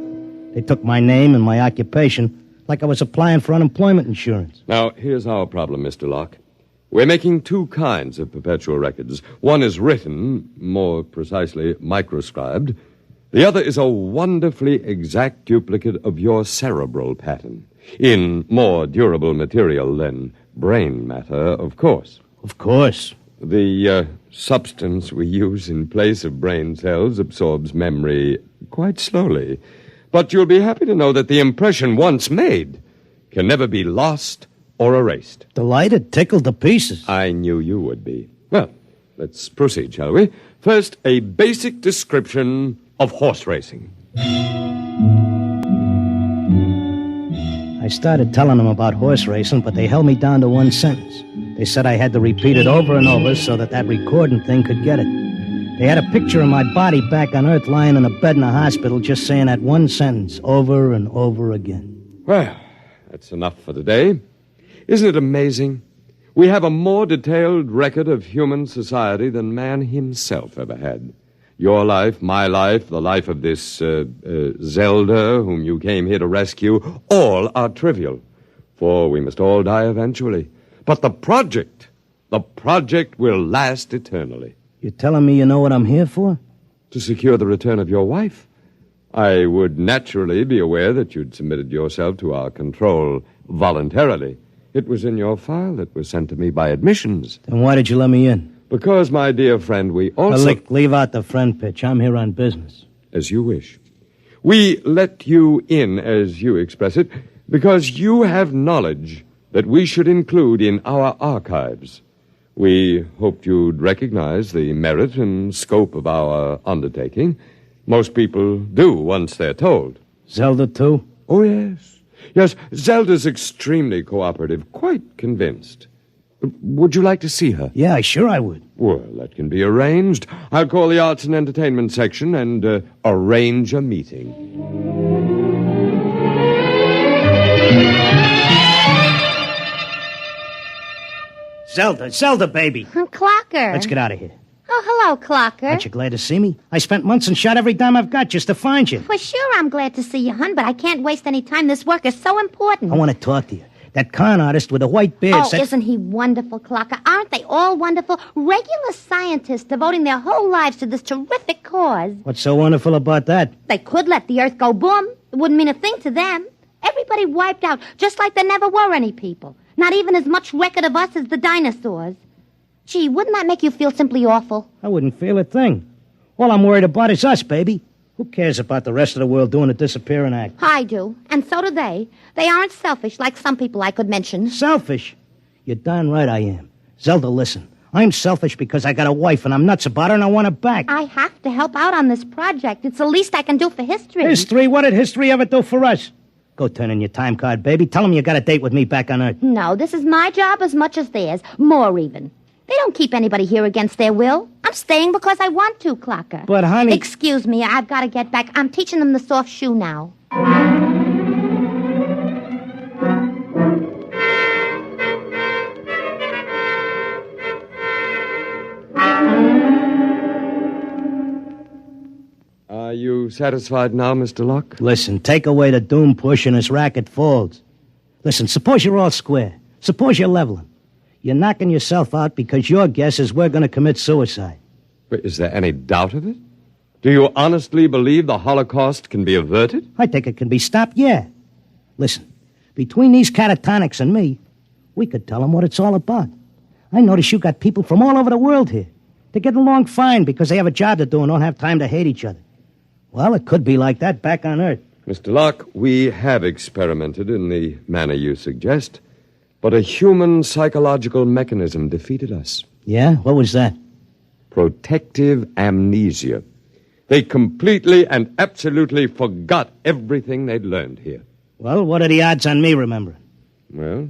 They took my name and my occupation like I was applying for unemployment insurance. Now, here's our problem, Mr. Locke. We're making two kinds of perpetual records. One is written, more precisely, microscribed. The other is a wonderfully exact duplicate of your cerebral pattern, in more durable material than brain matter, of course. Of course. The substance we use in place of brain cells absorbs memory quite slowly. But you'll be happy to know that the impression once made can never be lost or erased. Delighted, tickled to pieces. I knew you would be. Well, let's proceed, shall we? First, a basic description of horse racing. I started telling them about horse racing, but they held me down to one sentence. They said I had to repeat it over and over so that recording thing could get it. They had a picture of my body back on Earth lying in a bed in a hospital just saying that one sentence over and over again. Well, that's enough for today. Isn't it amazing? We have a more detailed record of human society than man himself ever had. Your life, my life, the life of this Zelda, whom you came here to rescue, all are trivial, for we must all die eventually. But the project will last eternally. You're telling me you know what I'm here for? To secure the return of your wife. I would naturally be aware that you'd submitted yourself to our control voluntarily. It was in your file that was sent to me by admissions. Then why did you let me in? Because, my dear friend, we also... Leave out the friend pitch. I'm here on business. As you wish. We let you in, as you express it, because you have knowledge that we should include in our archives. We hoped you'd recognize the merit and scope of our undertaking. Most people do once they're told. Zelda, too? Oh, yes. Yes, Zelda's extremely cooperative, quite convinced. Would you like to see her? Yeah, sure I would. Well, that can be arranged. I'll call the Arts and Entertainment section and arrange a meeting. Zelda, baby. Clocker. Let's get out of here. Oh, hello, Clocker. Aren't you glad to see me? I spent months and shot every dime I've got just to find you. For sure I'm glad to see you, hon, but I can't waste any time. This work is so important. I want to talk to you. That con artist with the white beard Oh, isn't he wonderful, Clocker? Aren't they all wonderful? Regular scientists devoting their whole lives to this terrific cause. What's so wonderful about that? They could let the Earth go boom. It wouldn't mean a thing to them. Everybody wiped out, just like there never were any people. Not even as much record of us as the dinosaurs. Gee, wouldn't that make you feel simply awful? I wouldn't feel a thing. All I'm worried about is us, baby. Who cares about the rest of the world doing a disappearing act? I do, and so do they. They aren't selfish like some people I could mention. Selfish? You're darn right I am. Zelda, listen. I'm selfish because I got a wife and I'm nuts about her and I want her back. I have to help out on this project. It's the least I can do for history. History? What did history ever do for us? Go turn in your time card, baby. Tell them you got a date with me back on Earth. No, this is my job as much as theirs. More even. They don't keep anybody here against their will. I'm staying because I want to, Clocker. But, honey... Excuse me, I've got to get back. I'm teaching them the soft shoe now. Are you satisfied now, Mr. Locke? Listen, take away the doom push and his racket falls. Listen, suppose you're all square. Suppose you're leveling. You're knocking yourself out because your guess is we're going to commit suicide. But is there any doubt of it? Do you honestly believe the Holocaust can be averted? I think it can be stopped, yeah. Listen, between these catatonics and me, we could tell them what it's all about. I notice you got people from all over the world here. They get along fine because they have a job to do and don't have time to hate each other. Well, it could be like that back on Earth. Mr. Locke, we have experimented in the manner you suggest. But a human psychological mechanism defeated us. Yeah? What was that? Protective amnesia. They completely and absolutely forgot everything they'd learned here. Well, what are the odds on me remembering? Well,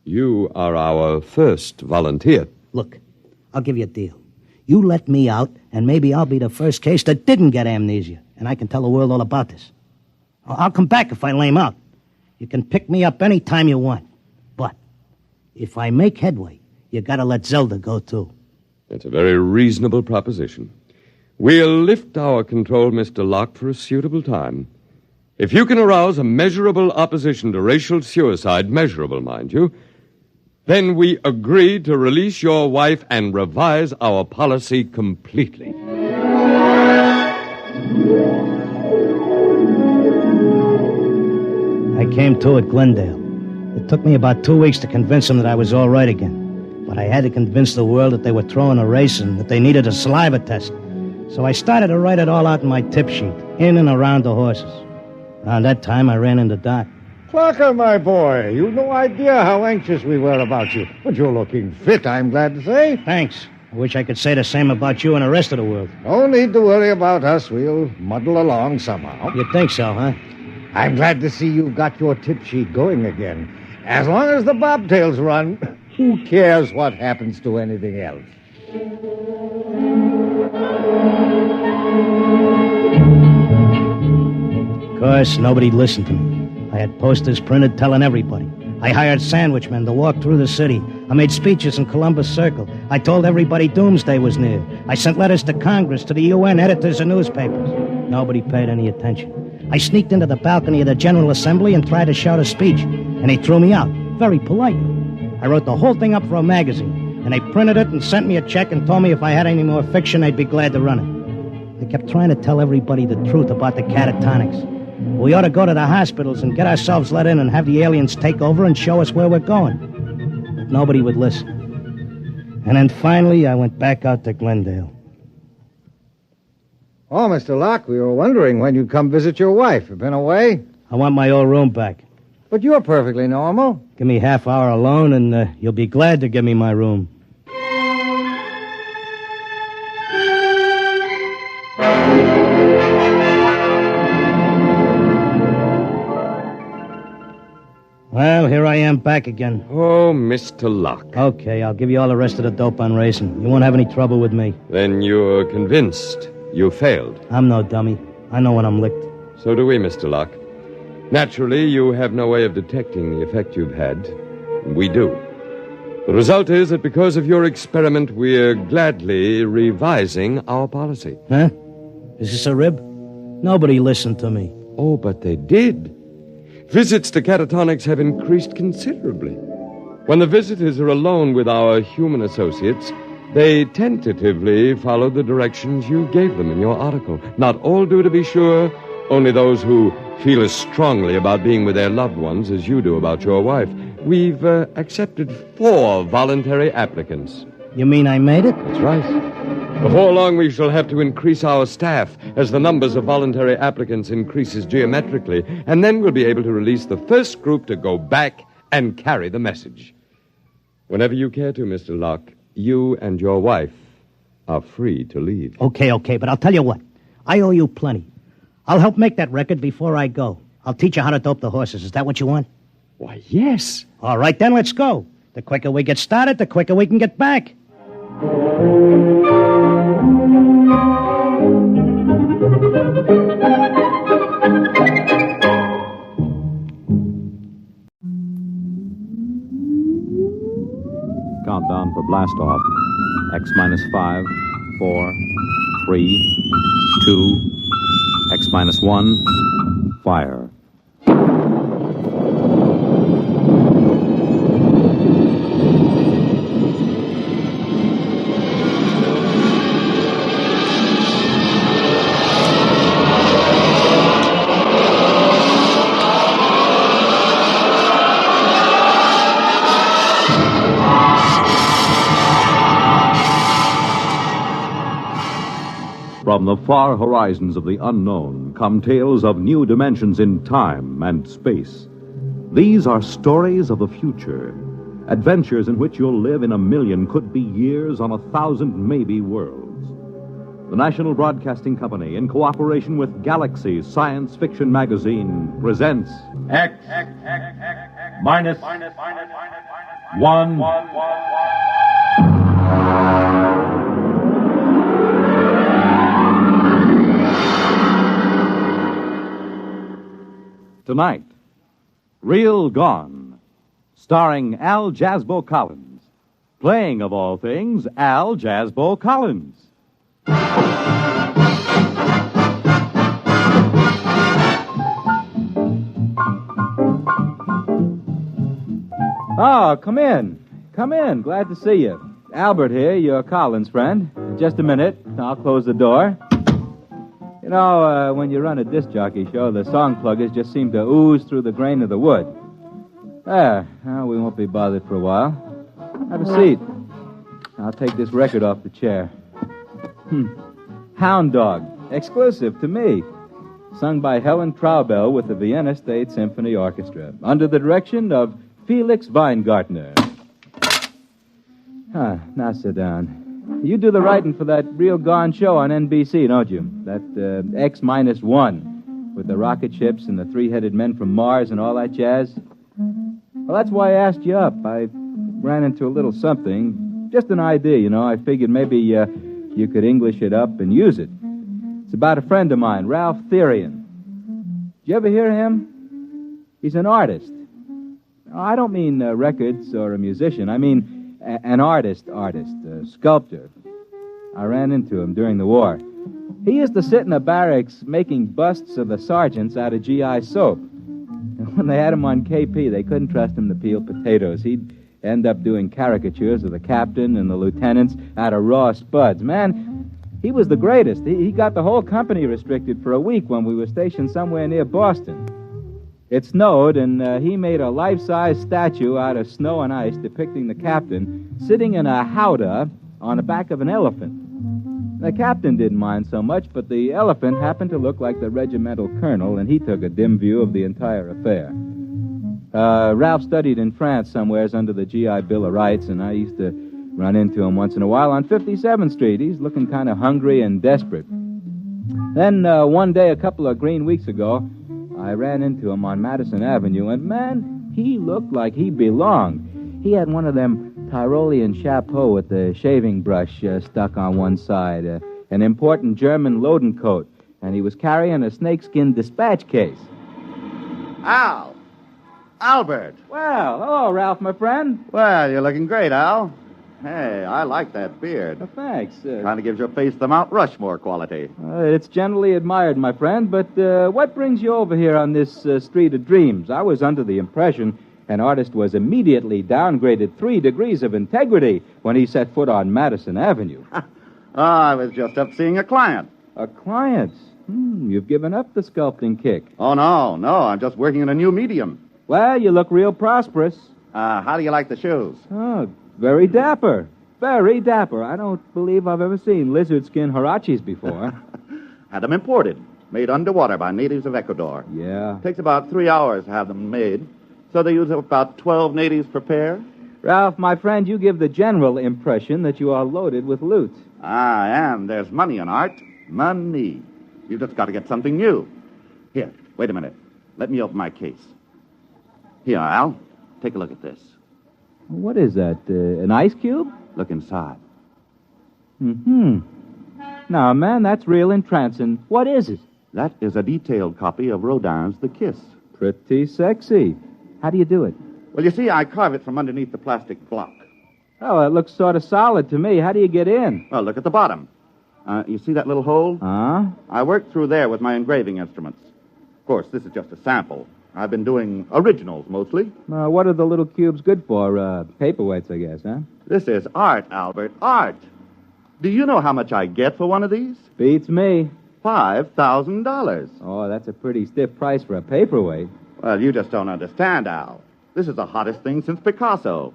you are our first volunteer. Look, I'll give you a deal. You let me out, and maybe I'll be the first case that didn't get amnesia, and I can tell the world all about this. I'll come back if I lame out. You can pick me up any time you want. If I make headway, you gotta let Zelda go, too. That's a very reasonable proposition. We'll lift our control, Mr. Locke, for a suitable time. If you can arouse a measurable opposition to racial suicide, measurable, mind you, then we agree to release your wife and revise our policy completely. I came to at Glendale. It took me about 2 weeks to convince them that I was all right again. But I had to convince the world that they were throwing a race and that they needed a saliva test. So I started to write it all out in my tip sheet, in and around the horses. Around that time, I ran into Doc. Clocker, my boy, you've no idea how anxious we were about you. But you're looking fit, I'm glad to say. Thanks. I wish I could say the same about you and the rest of the world. No need to worry about us. We'll muddle along somehow. You think so, huh? I'm glad to see you've got your tip sheet going again. As long as the bobtails run, who cares what happens to anything else? Of course, nobody listened to me. I had posters printed telling everybody. I hired sandwich men to walk through the city. I made speeches in Columbus Circle. I told everybody doomsday was near. I sent letters to Congress, to the UN, editors, and newspapers. Nobody paid any attention. I sneaked into the balcony of the General Assembly and tried to shout a speech, and they threw me out, very politely. I wrote the whole thing up for a magazine, and they printed it and sent me a check and told me if I had any more fiction, they'd be glad to run it. They kept trying to tell everybody the truth about the catatonics. We ought to go to the hospitals and get ourselves let in and have the aliens take over and show us where we're going. But nobody would listen. And then finally, I went back out to Glendale. Oh, Mr. Locke, we were wondering when you'd come visit your wife. You been away? I want my old room back. But you're perfectly normal. Give me half hour alone, and you'll be glad to give me my room. Well, here I am back again. Oh, Mr. Locke. Okay, I'll give you all the rest of the dope on racing. You won't have any trouble with me. Then you're convinced you failed. I'm no dummy. I know when I'm licked. So do we, Mr. Locke. Naturally, you have no way of detecting the effect you've had. We do. The result is that because of your experiment, we're gladly revising our policy. Huh? Is this a rib? Nobody listened to me. Oh, but they did. Visits to catatonics have increased considerably. When the visitors are alone with our human associates, they tentatively follow the directions you gave them in your article. Not all do, to be sure, only those who feel as strongly about being with their loved ones as you do about your wife. We've accepted 4 voluntary applicants. You mean I made it? That's right. Before long, we shall have to increase our staff as the numbers of voluntary applicants increases geometrically, and then we'll be able to release the first group to go back and carry the message. Whenever you care to, Mr. Locke, you and your wife are free to leave. Okay, but I'll tell you what. I owe you plenty. I'll help make that record before I go. I'll teach you how to dope the horses. Is that what you want? Why, yes. All right, then let's go. The quicker we get started, the quicker we can get back. Countdown for blast off. X minus 5, 4, 3, 2, X minus 1, fire. From the far horizons of the unknown come tales of new dimensions in time and space. These are stories of the future, adventures in which you'll live in 1,000,000, could be years, on 1,000 maybe worlds. The National Broadcasting Company, in cooperation with Galaxy Science Fiction Magazine, presents X minus 1. Tonight, Real Gone, starring Al Jasbo Collins, playing, of all things, Al Jasbo Collins. Oh, come in. Come in. Glad to see you. Albert here, your Collins friend. Just a minute. I'll close the door. You know, when you run a disc jockey show, the song pluggers just seem to ooze through the grain of the wood. There. Well, we won't be bothered for a while. Have a seat. I'll take this record off the chair. Hound Dog. Exclusive to me. Sung by Helen Traubel with the Vienna State Symphony Orchestra, under the direction of Felix Weingartner. Now sit down. You do the writing for that Real Gone show on NBC, don't you? That X minus 1, with the rocket ships and the 3-headed men from Mars and all that jazz. Well, that's why I asked you up. I ran into a little something. Just an idea, you know. I figured maybe you could English it up and use it. It's about a friend of mine, Ralph Therian. Did you ever hear of him? He's an artist. I don't mean records or a musician. I mean an artist, a sculptor. I ran into him during the war. He used to sit in the barracks making busts of the sergeants out of GI soap. And when they had him on KP, they couldn't trust him to peel potatoes. He'd end up doing caricatures of the captain and the lieutenants out of raw spuds. Man, He was the greatest. He got the whole company restricted for a week when we were stationed somewhere near Boston. It snowed, and he made a life-size statue out of snow and ice depicting the captain sitting in a howdah on the back of an elephant. The captain didn't mind so much, but the elephant happened to look like the regimental colonel, and he took a dim view of the entire affair. Ralph studied in France somewheres under the GI Bill of Rights, and I used to run into him once in a while on 57th Street. He's looking kind of hungry and desperate. Then one day, a couple of green weeks ago, I ran into him on Madison Avenue, and, man, he looked like he belonged. He had one of them Tyrolean chapeaux with the shaving brush stuck on one side, an important German loading coat, and he was carrying a snakeskin dispatch case. Al! Albert! Well, hello, Ralph, my friend. Well, you're looking great, Al. Hey, I like that beard. Thanks. Kind of gives your face the Mount Rushmore quality. It's generally admired, my friend, but what brings you over here on this street of dreams? I was under the impression an artist was immediately downgraded 3 degrees of integrity when he set foot on Madison Avenue. I was just up seeing a client. A client? You've given up the sculpting kick. Oh, no, I'm just working in a new medium. Well, you look real prosperous. How do you like the shoes? Oh, very dapper. Very dapper. I don't believe I've ever seen lizard skin huaraches before. Had them imported, made underwater by natives of Ecuador. Yeah. Takes about 3 hours to have them made, so they use about 12 natives per pair. Ralph, my friend, you give the general impression that you are loaded with loot. I am. There's money in art. Money. You just got to get something new. Here, wait a minute. Let me open my case. Here, Al. Take a look at this. What is that, an ice cube? Look inside. Now, man, that's real entrancing. What is it? That is a detailed copy of Rodin's The Kiss. Pretty sexy. How do you do it? Well, you see, I carve it from underneath the plastic block. Oh, it looks sort of solid to me. How do you get in? Well, look at the bottom. You see that little hole? I worked through there with my engraving instruments. Of course, this is just a sample. I've been doing originals mostly. What are the little cubes good for? Paperweights, I guess, huh? This is art, Albert, art. Do you know how much I get for one of these? Beats me. $5,000. Oh, that's a pretty stiff price for a paperweight. Well, you just don't understand, Al. This is the hottest thing since Picasso.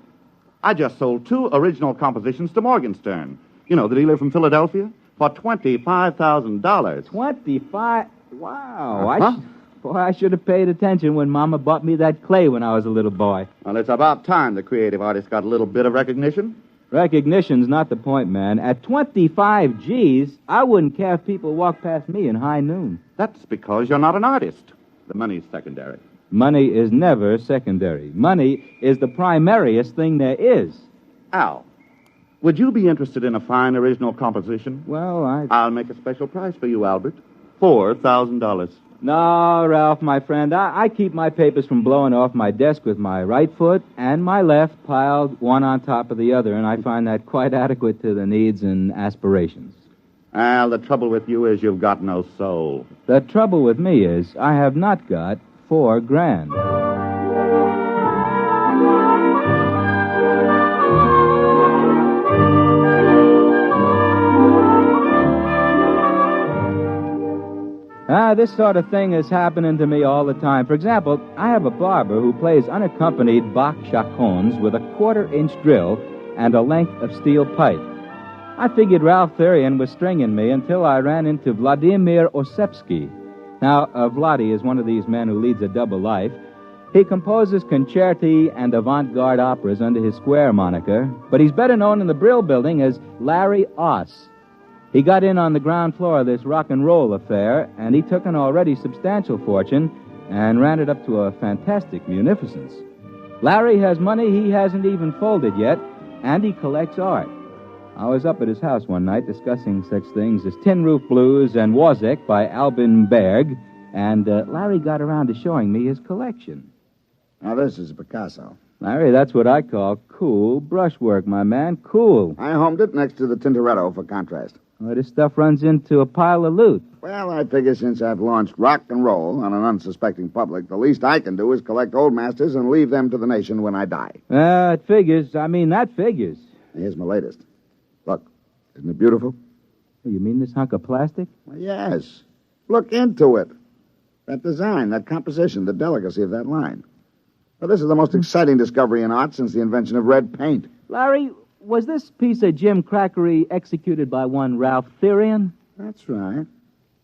I just sold 2 original compositions to Morgenstern. You know, the dealer from Philadelphia? For $25,000. 25? Wow. Boy, I should have paid attention when Mama bought me that clay when I was a little boy. Well, it's about time the creative artist got a little bit of recognition. Recognition's not the point, man. At 25 G's, I wouldn't care if people walked past me in high noon. That's because you're not an artist. The money's secondary. Money is never secondary. Money is the primariest thing there is. Al, would you be interested in a fine original composition? Well, I'll make a special price for you, Albert. $4,000. No, Ralph, my friend, I keep my papers from blowing off my desk with my right foot and my left piled one on top of the other, and I find that quite adequate to the needs and aspirations. Al, the trouble with you is you've got no soul. The trouble with me is I have not got $4,000. This sort of thing is happening to me all the time. For example, I have a barber who plays unaccompanied Bach chaconnes with a 1/4-inch drill and a length of steel pipe. I figured Ralph Therian was stringing me until I ran into Vladimir Osepsky. Now, Vladi is one of these men who leads a double life. He composes concerti and avant-garde operas under his Square moniker, but he's better known in the Brill Building as Larry Oss. He got in on the ground floor of this rock and roll affair, and he took an already substantial fortune and ran it up to a fantastic munificence. Larry has money he hasn't even folded yet, and he collects art. I was up at his house one night discussing such things as Tin Roof Blues and Wozzeck by Albin Berg, and Larry got around to showing me his collection. Now, this is Picasso. Larry, that's what I call cool brushwork, my man. Cool. I homed it next to the Tintoretto for contrast. Well, this stuff runs into a pile of loot. Well, I figure since I've launched rock and roll on an unsuspecting public, the least I can do is collect old masters and leave them to the nation when I die. It figures. I mean, that figures. Here's my latest. Look, isn't it beautiful? You mean this hunk of plastic? Well, yes. Look into it. That design, that composition, the delicacy of that line. Well, this is the most exciting discovery in art since the invention of red paint. Larry, was this piece of Jim Crackery executed by one Ralph Therian? That's right.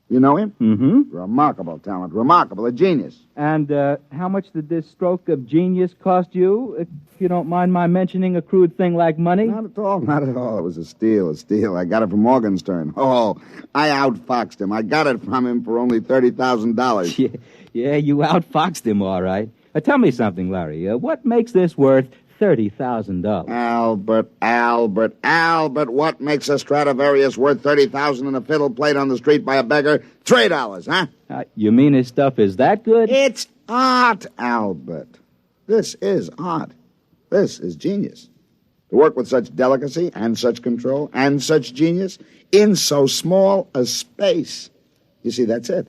You know him? Mm-hmm. Remarkable talent. Remarkable. A genius. And how much did this stroke of genius cost you, if you don't mind my mentioning a crude thing like money? Not at all. Not at all. It was a steal. I got it from Morgenstern. Oh, I outfoxed him. I got it from him for only $30,000. Yeah, you outfoxed him, all right. Tell me something, Larry. What makes this worth $30,000? Albert, what makes a Stradivarius worth $30,000 and a fiddle played on the street by a beggar $3, huh? You mean his stuff is that good? It's art, Albert. This is art. This is genius. To work with such delicacy and such control and such genius in so small a space. You see, that's it.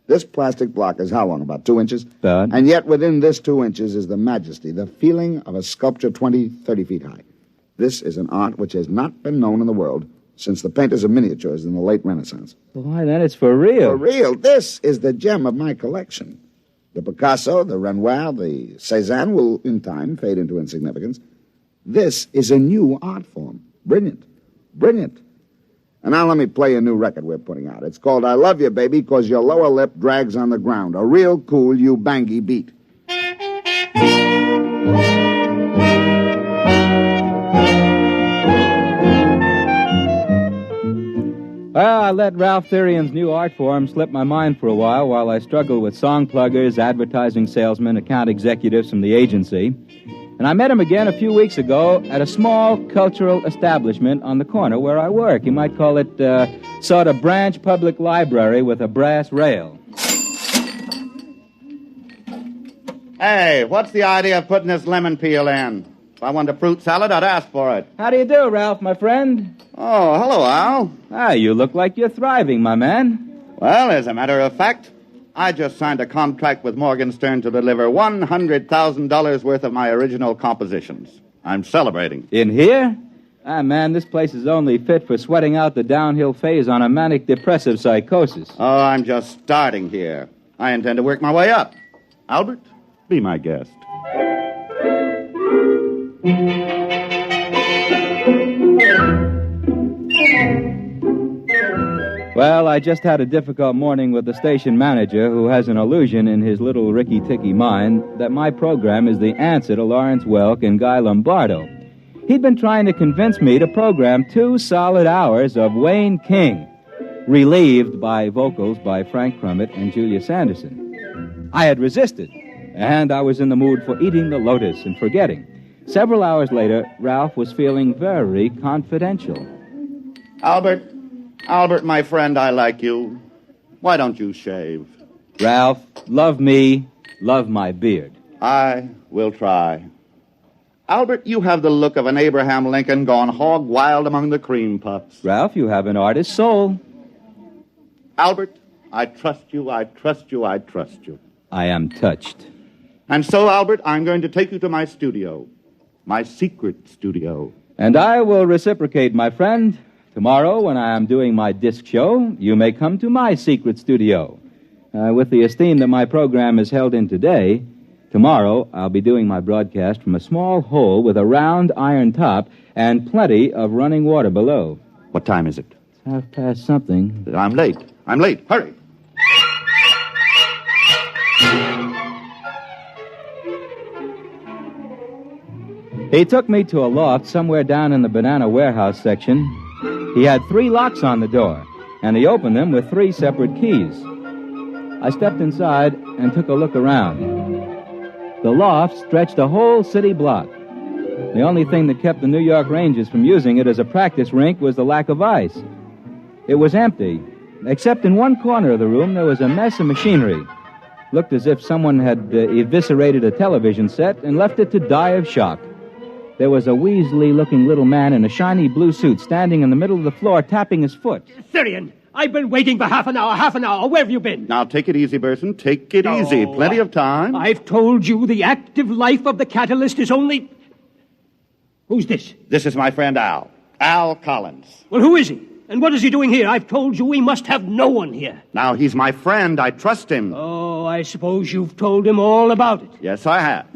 This plastic block is how long? About 2 inches? And yet within this 2 inches is the majesty, the feeling of a sculpture 20, 30 feet high. This is an art which has not been known in the world since the painters of miniatures in the late Renaissance. Why, then it's for real. For real. This is the gem of my collection. The Picasso, the Renoir, the Cézanne will, in time, fade into insignificance. This is a new art form. Brilliant. Brilliant. And now let me play a new record we're putting out. It's called I Love You, Baby, 'Cause Your Lower Lip Drags on the Ground. A real cool you-bangy beat. Well, I let Ralph Therian's new art form slip my mind for a while I struggled with song pluggers, advertising salesmen, account executives from the agency. And I met him again a few weeks ago at a small cultural establishment on the corner where I work. You might call it sort of branch public library with a brass rail. Hey, what's the idea of putting this lemon peel in? If I wanted a fruit salad, I'd ask for it. How do you do, Ralph, my friend? Oh, hello, Al. You look like you're thriving, my man. Well, as a matter of fact, I just signed a contract with Morgenstern to deliver $100,000 worth of my original compositions. I'm celebrating. In here? Man, this place is only fit for sweating out the downhill phase on a manic-depressive psychosis. Oh, I'm just starting here. I intend to work my way up. Albert, be my guest. Well, I just had a difficult morning with the station manager who has an illusion in his little ricky-ticky mind that my program is the answer to Lawrence Welk and Guy Lombardo. He'd been trying to convince me to program 2 solid hours of Wayne King, relieved by vocals by Frank Crummett and Julia Sanderson. I had resisted, and I was in the mood for eating the lotus and forgetting. Several hours later, Ralph was feeling very confidential. Albert, my friend, I like you. Why don't you shave? Ralph, love me, love my beard. I will try. Albert, you have the look of an Abraham Lincoln gone hog wild among the cream puffs. Ralph, you have an artist's soul. Albert, I trust you, I trust you, I trust you. I am touched. And so, Albert, I'm going to take you to my studio. My secret studio. And I will reciprocate, my friend. Tomorrow, when I am doing my disc show, you may come to my secret studio. With the esteem that my program is held in today, tomorrow I'll be doing my broadcast from a small hole with a round iron top and plenty of running water below. What time is it? It's something. I'm late. Hurry. He took me to a loft somewhere down in the banana warehouse section. He had 3 locks on the door, and he opened them with 3 separate keys. I stepped inside and took a look around. The loft stretched a whole city block. The only thing that kept the New York Rangers from using it as a practice rink was the lack of ice. It was empty, except in one corner of the room there was a mess of machinery. Looked as if someone had eviscerated a television set and left it to die of shock. There was a weaselly-looking little man in a shiny blue suit standing in the middle of the floor, tapping his foot. Therian, I've been waiting for half an hour. Where have you been? Now, take it easy, Burson. Take it easy. Plenty of time. I've told you the active life of the catalyst is only... Who's this? This is my friend Al. Al Collins. Well, who is he? And what is he doing here? I've told you we must have no one here. Now, he's my friend. I trust him. Oh, I suppose you've told him all about it. Yes, I have.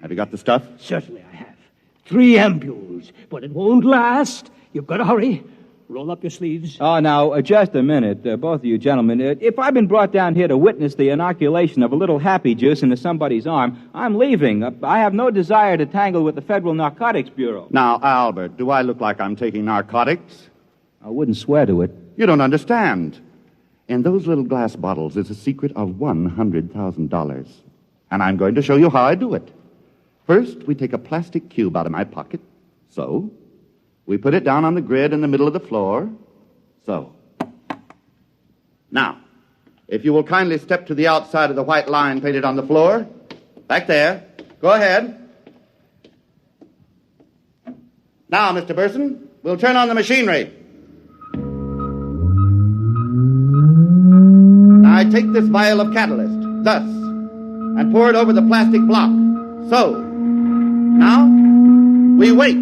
Have you got the stuff? Certainly I have. 3 ampules. But it won't last. You've got to hurry. Roll up your sleeves. Oh, now, just a minute, both of you gentlemen. If I've been brought down here to witness the inoculation of a little happy juice into somebody's arm, I'm leaving. I have no desire to tangle with the Federal Narcotics Bureau. Now, Albert, do I look like I'm taking narcotics? I wouldn't swear to it. You don't understand. In those little glass bottles is a secret of $100,000. And I'm going to show you how I do it. First, we take a plastic cube out of my pocket. So. We put it down on the grid in the middle of the floor. So. Now, if you will kindly step to the outside of the white line painted on the floor. Back there. Go ahead. Now, Mr. Burson, we'll turn on the machinery. Now, I take this vial of catalyst, thus, and pour it over the plastic block. So. Now, we wait.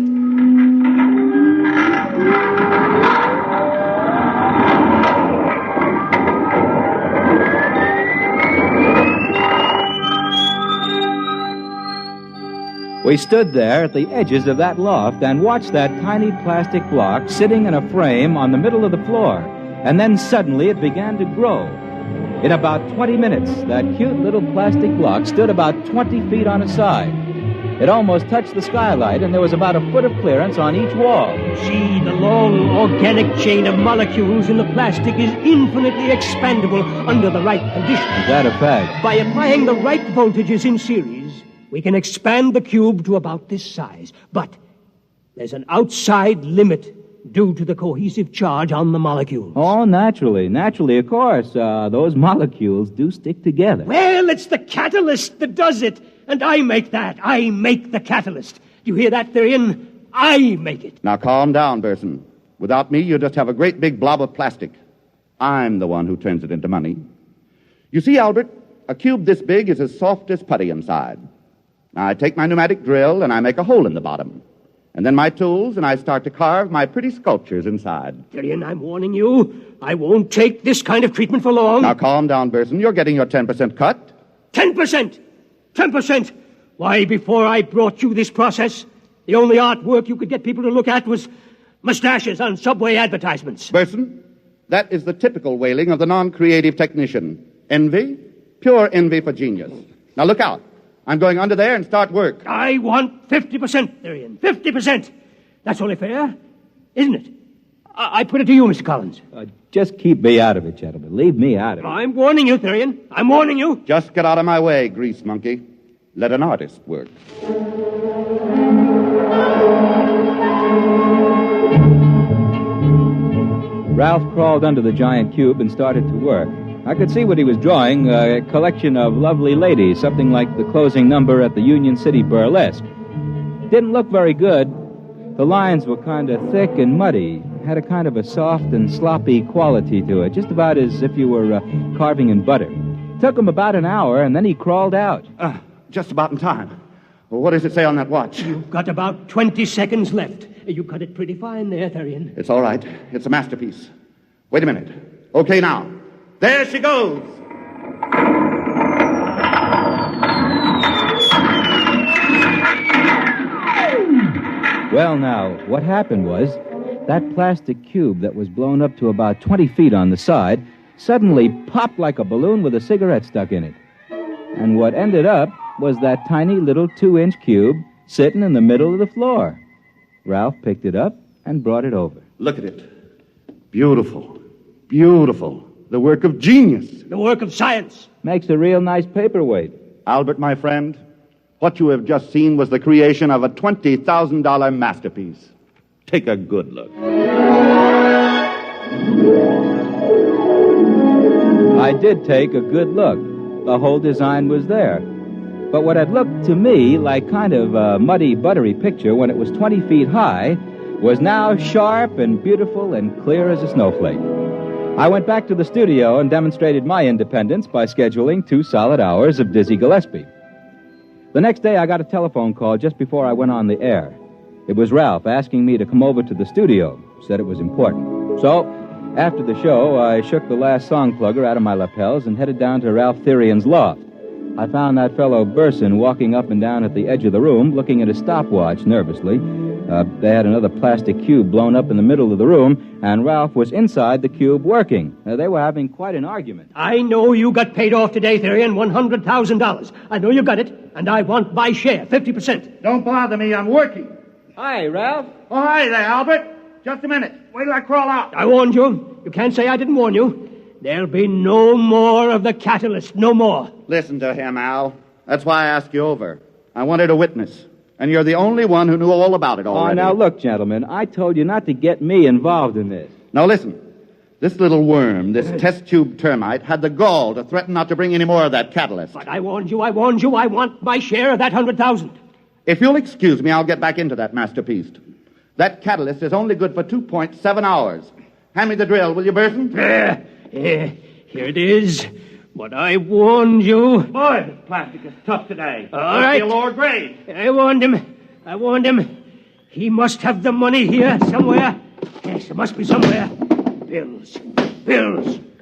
We stood there at the edges of that loft and watched that tiny plastic block sitting in a frame on the middle of the floor. And then suddenly it began to grow. In about 20 minutes, that cute little plastic block stood about 20 feet on its side. It almost touched the skylight, and there was about a foot of clearance on each wall. See, the long organic chain of molecules in the plastic is infinitely expandable under the right conditions. Is that a fact? By applying the right voltages in series, we can expand the cube to about this size. But there's an outside limit due to the cohesive charge on the molecules. Oh, naturally. Naturally, of course. Those molecules do stick together. Well, it's the catalyst that does it. And I make that. I make the catalyst. Do you hear that, Therian? I make it. Now, calm down, Burson. Without me, you'll just have a great big blob of plastic. I'm the one who turns it into money. You see, Albert, a cube this big is as soft as putty inside. Now, I take my pneumatic drill and I make a hole in the bottom. And then my tools, and I start to carve my pretty sculptures inside. Therian, I'm warning you. I won't take this kind of treatment for long. Now, calm down, Burson. You're getting your 10% cut. 10%? 10%? Why, before I brought you this process, the only artwork you could get people to look at was mustaches on subway advertisements. Burson, that is the typical wailing of the non-creative technician. Envy, pure envy for genius. Now look out. I'm going under there and start work. I want 50%, Therian. 50%. That's only fair, isn't it? I put it to you, Mr. Collins. Just keep me out of it, gentlemen. Leave me out of it. I'm warning you, Therian. I'm warning you. Just get out of my way, grease monkey. Let an artist work. Ralph crawled under the giant cube and started to work. I could see what he was drawing, a collection of lovely ladies, something like the closing number at the Union City Burlesque. Didn't look very good. The lines were kind of thick and muddy, had a kind of a soft and sloppy quality to it, just about as if you were carving in butter. Took him about an hour, and then he crawled out. Just about in time. Well, what does it say on that watch? You've got about 20 seconds left. You cut it pretty fine there, Therian. It's all right. It's a masterpiece. Wait a minute. Okay, now. There she goes. Well, now, what happened was that plastic cube that was blown up to about 20 feet on the side suddenly popped like a balloon with a cigarette stuck in it. And what ended up was that tiny little 2-inch cube sitting in the middle of the floor. Ralph picked it up and brought it over. Look at it. Beautiful. Beautiful. The work of genius. The work of science. Makes a real nice paperweight. Albert, my friend, what you have just seen was the creation of a $20,000 masterpiece. Take a good look. I did take a good look. The whole design was there. But what had looked to me like kind of a muddy, buttery picture when it was 20 feet high was now sharp and beautiful and clear as a snowflake. I went back to the studio and demonstrated my independence by scheduling 2 solid hours of Dizzy Gillespie. The next day, I got a telephone call just before I went on the air. It was Ralph asking me to come over to the studio. Said it was important. So, after the show, I shook the last song plugger out of my lapels and headed down to Ralph Therian's loft. I found that fellow Burson walking up and down at the edge of the room, looking at his stopwatch nervously. They had another plastic cube blown up in the middle of the room, and Ralph was inside the cube working. They were having quite an argument. I know you got paid off today, Therian, $100,000. I know you got it, and I want my share, 50%. Don't bother me, I'm working. Hi, Ralph. Oh, hi there, Albert. Just a minute. Wait till I crawl out. I warned you. You can't say I didn't warn you. There'll be no more of the catalyst, no more. Listen to him, Al. That's why I asked you over. I wanted a witness, and you're the only one who knew all about it already. Oh, now look, gentlemen, I told you not to get me involved in this. Now listen. This little worm, this test tube termite, had the gall to threaten not to bring any more of that catalyst. But I warned you. I want my share of that 100,000. If you'll excuse me, I'll get back into that masterpiece. That catalyst is only good for 2.7 hours. Hand me the drill, will you, Burson? Here it is. But I warned you. Boy, this plastic is tough today. All right. Must be a lower grade. I warned him. He must have the money here somewhere. Yes, it must be somewhere. Bills.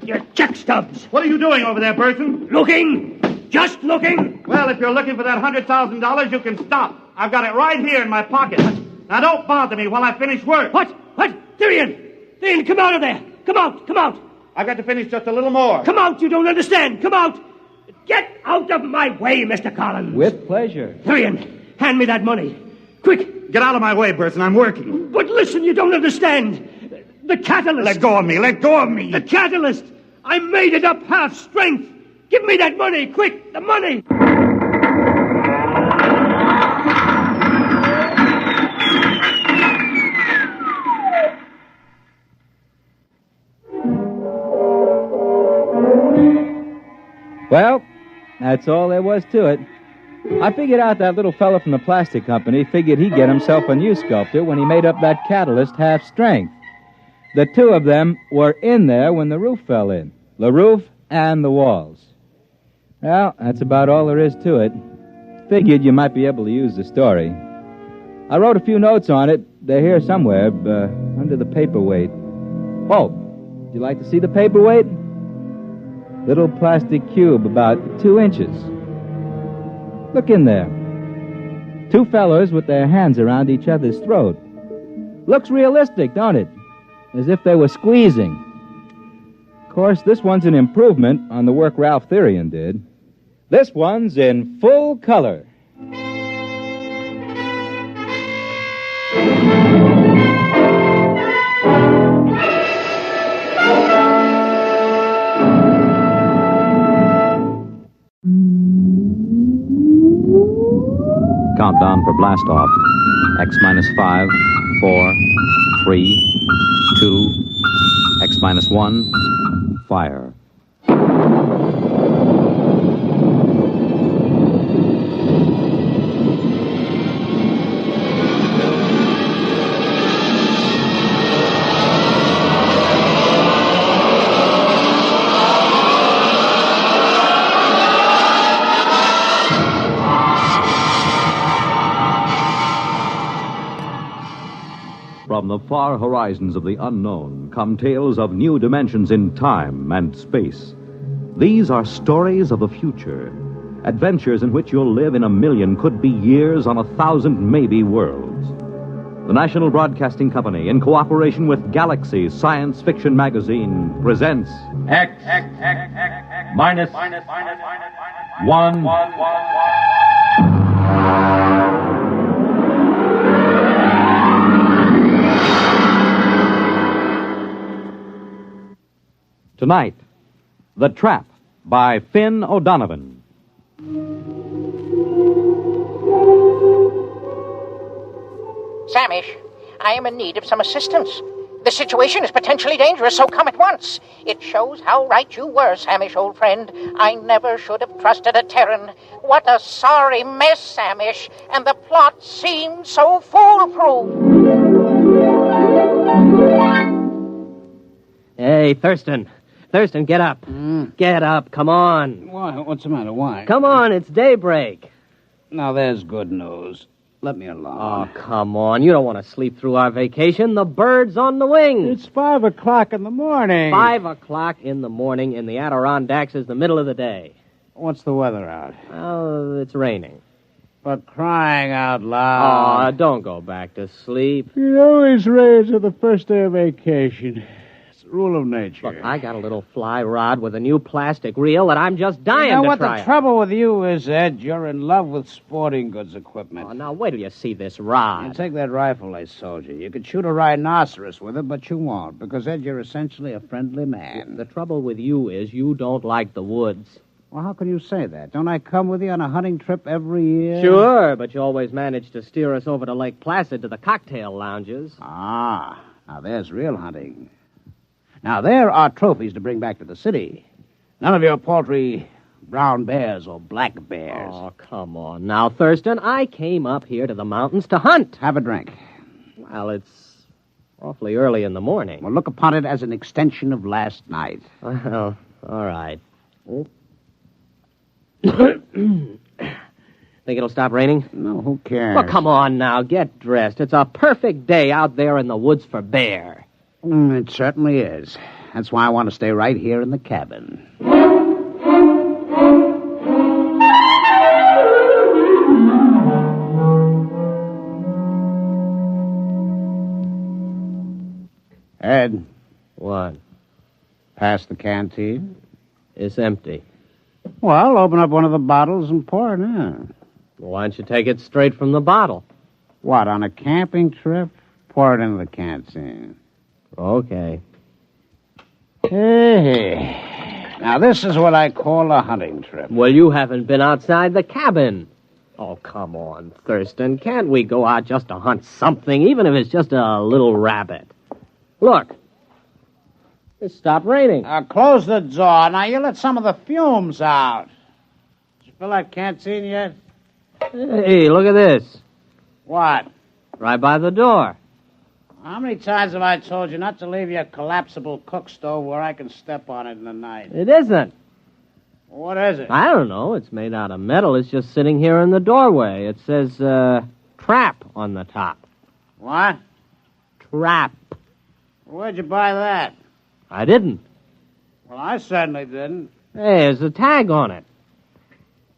Your check stubs. What are you doing over there, Burson? Looking. Just looking. Well, if you're looking for that $100,000, you can stop. I've got it right here in my pocket. Now, don't bother me while I finish work. What? Therian, come out of there. Come out. I've got to finish just a little more. Come out, you don't understand. Come out. Get out of my way, Mr. Collins. With pleasure. Therian, hand me that money. Quick. Get out of my way, Burson. I'm working. But listen, you don't understand. The catalyst. Let go of me. The catalyst. I made it up half strength. Give me that money, quick, the money. Well, that's all there was to it. I figured out that little fella from the plastic company figured he'd get himself a new sculptor when he made up that catalyst half strength. The two of them were in there when the roof fell in. The roof and the walls. Well, that's about all there is to it. Figured you might be able to use the story. I wrote a few notes on it. They're here somewhere, under the paperweight. Oh, would you like to see the paperweight? Little plastic cube about 2 inches. Look in there. Two fellers with their hands around each other's throat. Looks realistic, don't it? As if they were squeezing. Of course, this one's an improvement on the work Ralph Therian did. This one's in full color. Countdown for blast off. X minus 5, 4, 3, 2, X minus 1, fire. From the far horizons of the unknown come tales of new dimensions in time and space. These are stories of the future, adventures in which you'll live in a million, could be years, on 1,000 maybe worlds. The National Broadcasting Company, in cooperation with Galaxy Science Fiction Magazine, presents X minus 1. Tonight, The Trap by Finn O'Donovan. Samish, I am in need of some assistance. The situation is potentially dangerous, so come at once. It shows how right you were, Samish, old friend. I never should have trusted a Terran. What a sorry mess, Samish, and the plot seemed so foolproof. Hey, Thurston, get up. Get up, come on. Why? What's the matter? Why? Come on, it's daybreak. Now, there's good news. let me alone. Oh, come on. You don't want to sleep through our vacation. The bird's on the wing. It's 5 o'clock in the morning. 5 o'clock in the morning in the Adirondacks is the middle of the day. What's the weather out? Oh, it's raining. For crying out loud. Oh, don't go back to sleep. It always rains on the first day of vacation. It's the rule of nature. Look, I got a little fly rod with a new plastic reel that I'm just dying You know to what try the out. trouble with you is, Ed? You're in love with sporting goods equipment. Oh, now, wait till you see this rod. You take that rifle I sold you. You could shoot a rhinoceros with it, but you won't, because, Ed, you're essentially a friendly man. The trouble with you is you don't like the woods. Well, how can you say that? Don't I come with you on a hunting trip every year? Sure, but you always manage to steer us over to Lake Placid to the cocktail lounges. Ah, now there's real hunting. Now, there are trophies to bring back to the city. None of your paltry brown bears or black bears. Oh, come on. Now, Thurston, I came up here to the mountains to hunt. Have a drink. Well, it's awfully early in the morning. Well, look upon it as an extension of last night. Well, all right. Think it'll stop raining? No, who cares? Well, come on now. Get dressed. It's a perfect day out there in the woods for bear. It certainly is. That's why I want to stay right here in the cabin. Ed. What? Pass the canteen? It's empty. Well, open up one of the bottles and pour it in. Why don't you take it straight from the bottle? What, on a camping trip? Pour it into the canteen. Okay. Hey. Now, this is what I call a hunting trip. Well, you haven't been outside the cabin. Oh, come on, Thurston. Can't we go out just to hunt something, even if it's just a little rabbit? Look. It stopped raining. Close the door. Now, you let some of the fumes out. Did you fill that canteen yet? Hey, look at this. What? Right by the door. How many times have I told you not to leave your collapsible cook stove where I can step on it in the night? It isn't. What is it? I don't know. It's made out of metal. It's just sitting here in the doorway. It says, trap on the top. What? Trap. Where'd you buy that? I didn't. Well, I certainly didn't. Hey, there's a tag on it.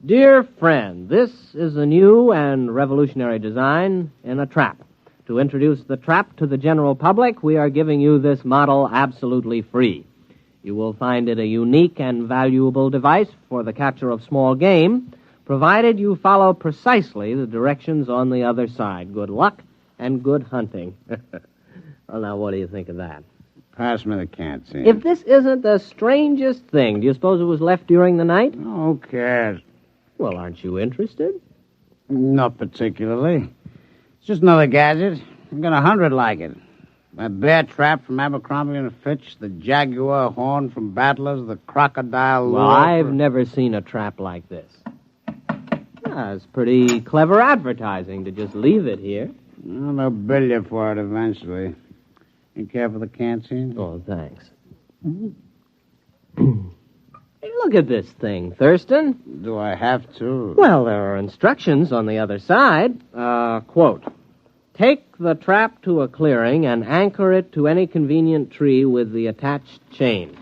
Dear friend, this is a new and revolutionary design in a trap. To introduce the trap to the general public, we are giving you this model absolutely free. You will find it a unique and valuable device for the capture of small game, provided you follow precisely the directions on the other side. Good luck and good hunting. Well, now, what do you think of that? Pass me the canteen. If this isn't the strangest thing, do you suppose it was left during the night? Oh, who cares? Well, aren't you interested? Not particularly. It's just another gadget. I've got 100 like it. That bear trap from Abercrombie and Fitch, the jaguar horn from Battlers, the crocodile lure. Well, I've never seen a trap like this. It's pretty clever advertising to just leave it here. Well, they'll bill you for it eventually. You care for the canteen? Oh, thanks. Hey, look at this thing, Thurston. Do I have to? Well, there are instructions on the other side. Quote, take the trap to a clearing and anchor it to any convenient tree with the attached chain.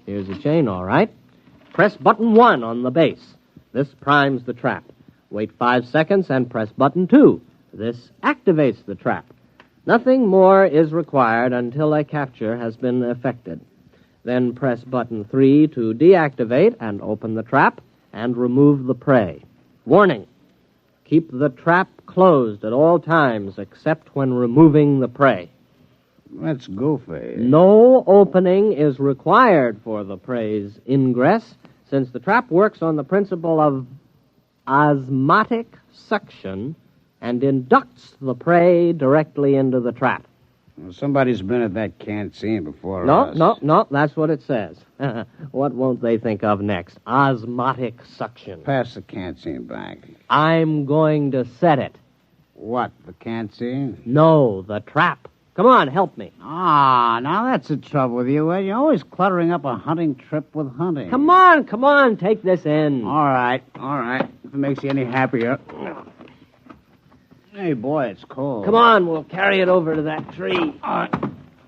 Here's the chain, all right. Press button 1 on the base. This primes the trap. Wait 5 seconds and press button 2. This activates the trap. Nothing more is required until a capture has been effected. Then press button 3 to deactivate and open the trap and remove the prey. Warning, keep the trap closed at all times except when removing the prey. That's goofy. No opening is required for the prey's ingress, since the trap works on the principle of osmotic suction and inducts the prey directly into the trap. Well, somebody's been at that canteen before No, us. that's what it says. What won't they think of next? Osmotic suction. Pass the canteen back. I'm going to set it. What, the canteen? No, the trap. Come on, help me. Ah, now that's the trouble with you, Ed. You're always cluttering up a hunting trip with hunting. Come on, take this in. All right. If it makes you any happier. Hey, boy, it's cold. Come on, we'll carry it over to that tree.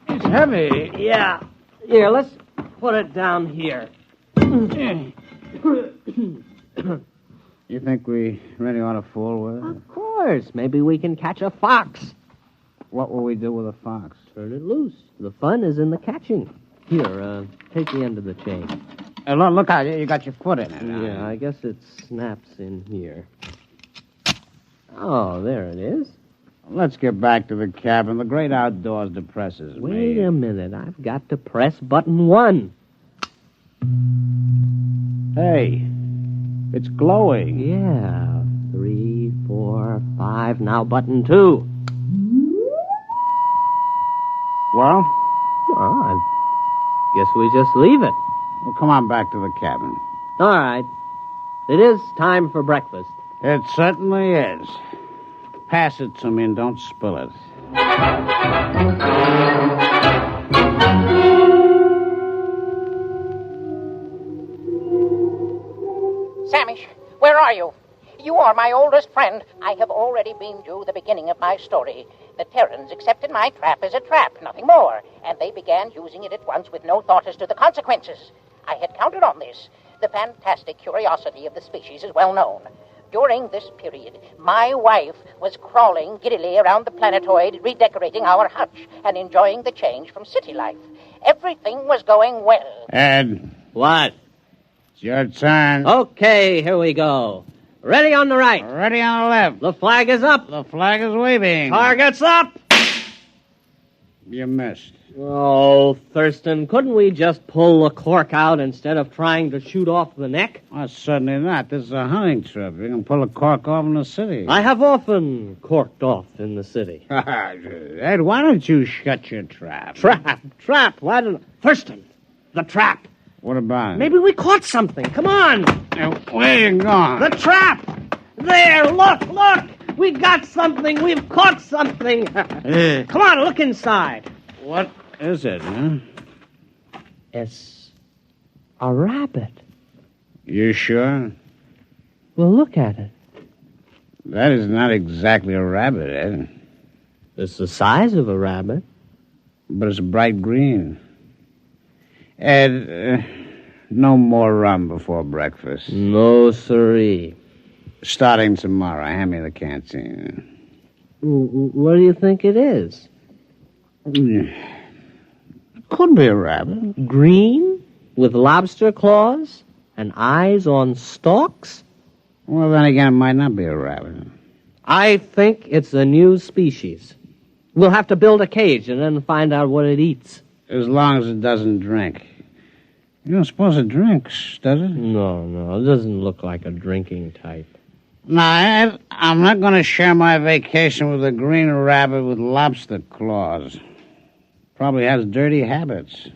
It's heavy. Yeah. Here, let's put it down here. You think we really ought to fool with it? Of course. Maybe we can catch a fox. What will we do with a fox? Turn it loose. The fun is in the catching. Here, take the end of the chain. Hey, look out. You got your foot in it. Yeah, I guess it snaps in here. Oh, there it is. Let's get back to the cabin. The great outdoors depresses me. Wait a minute. I've got to press button 1. Hey, it's glowing. Yeah. 3, 4, 5. Now button 2. Well? I guess we just leave it. Well, come on back to the cabin. All right. It is time for breakfast. It certainly is. Pass it to me and don't spill it. Samish, where are you? You are my oldest friend. I have already beamed you the beginning of my story. The Terrans accepted my trap as a trap, nothing more, and they began using it at once with no thought as to the consequences. I had counted on this. The fantastic curiosity of the species is well known. During this period, my wife was crawling giddily around the planetoid, redecorating our hutch and enjoying the change from city life. Everything was going well. Ed. What? It's your turn. Okay, here we go. Ready on the right. Ready on the left. The flag is up. The flag is waving. Target's up. You missed. Oh, Thurston, couldn't we just pull the cork out instead of trying to shoot off the neck? Oh, certainly not. This is a hunting trip. You can pull a cork off in the city. I have often corked off in the city. Ed, why don't you shut your trap? Trap. Why don't... Thurston, the trap. What about it? Maybe we caught something. Come on. Where you going? The trap. There, look. We got something. We've caught something. Come on, look inside. What is it, huh? It's a rabbit. You sure? Well, look at it. That is not exactly a rabbit, Ed. It's the size of a rabbit. But it's bright green. Ed, no more rum before breakfast. No, siree. Starting tomorrow, hand me the canteen. What do you think it is? Could be a rabbit. Green? With lobster claws? And eyes on stalks? Well, then again, it might not be a rabbit. I think it's a new species. We'll have to build a cage and then find out what it eats. As long as it doesn't drink. You don't suppose it drinks, does it? No, it doesn't look like a drinking type. Now, Ed, I'm not going to share my vacation with a green rabbit with lobster claws. Probably has dirty habits.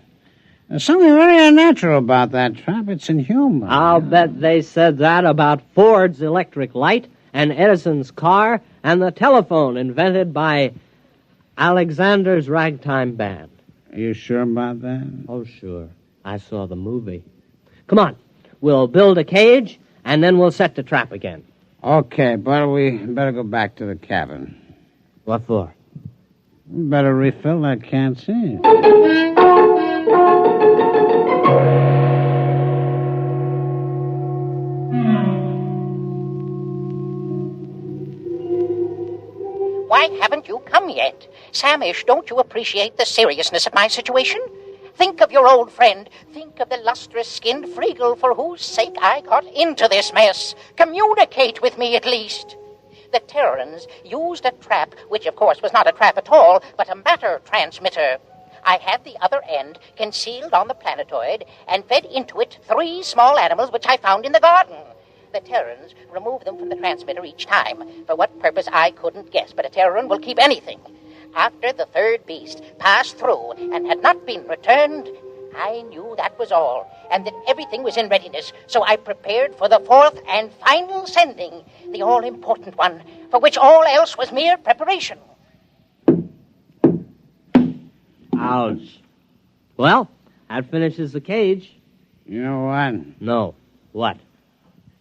There's something very unnatural about that trap. It's inhuman. I'll bet they said that about Ford's electric light and Edison's car and the telephone invented by Alexander's ragtime band. Are you sure about that? Oh, sure. I saw the movie. Come on. We'll build a cage, and then we'll set the trap again. Okay, but we better go back to the cabin. What for? We better refill that canteen. Why haven't you come yet? Samish, don't you appreciate the seriousness of my situation? Think of your old friend. Think of the lustrous-skinned Freegal for whose sake I got into this mess. Communicate with me, at least. The Terrans used a trap, which, of course, was not a trap at all, but a matter transmitter. I had the other end concealed on the planetoid and fed into it 3 small animals which I found in the garden. The Terrans removed them from the transmitter each time. For what purpose, I couldn't guess, but a Terran will keep anything. After the 3rd beast passed through and had not been returned, I knew that was all, and that everything was in readiness, so I prepared for the 4th and final sending, the all-important one, for which all else was mere preparation. Ouch. Well, that finishes the cage. You know what? No. What?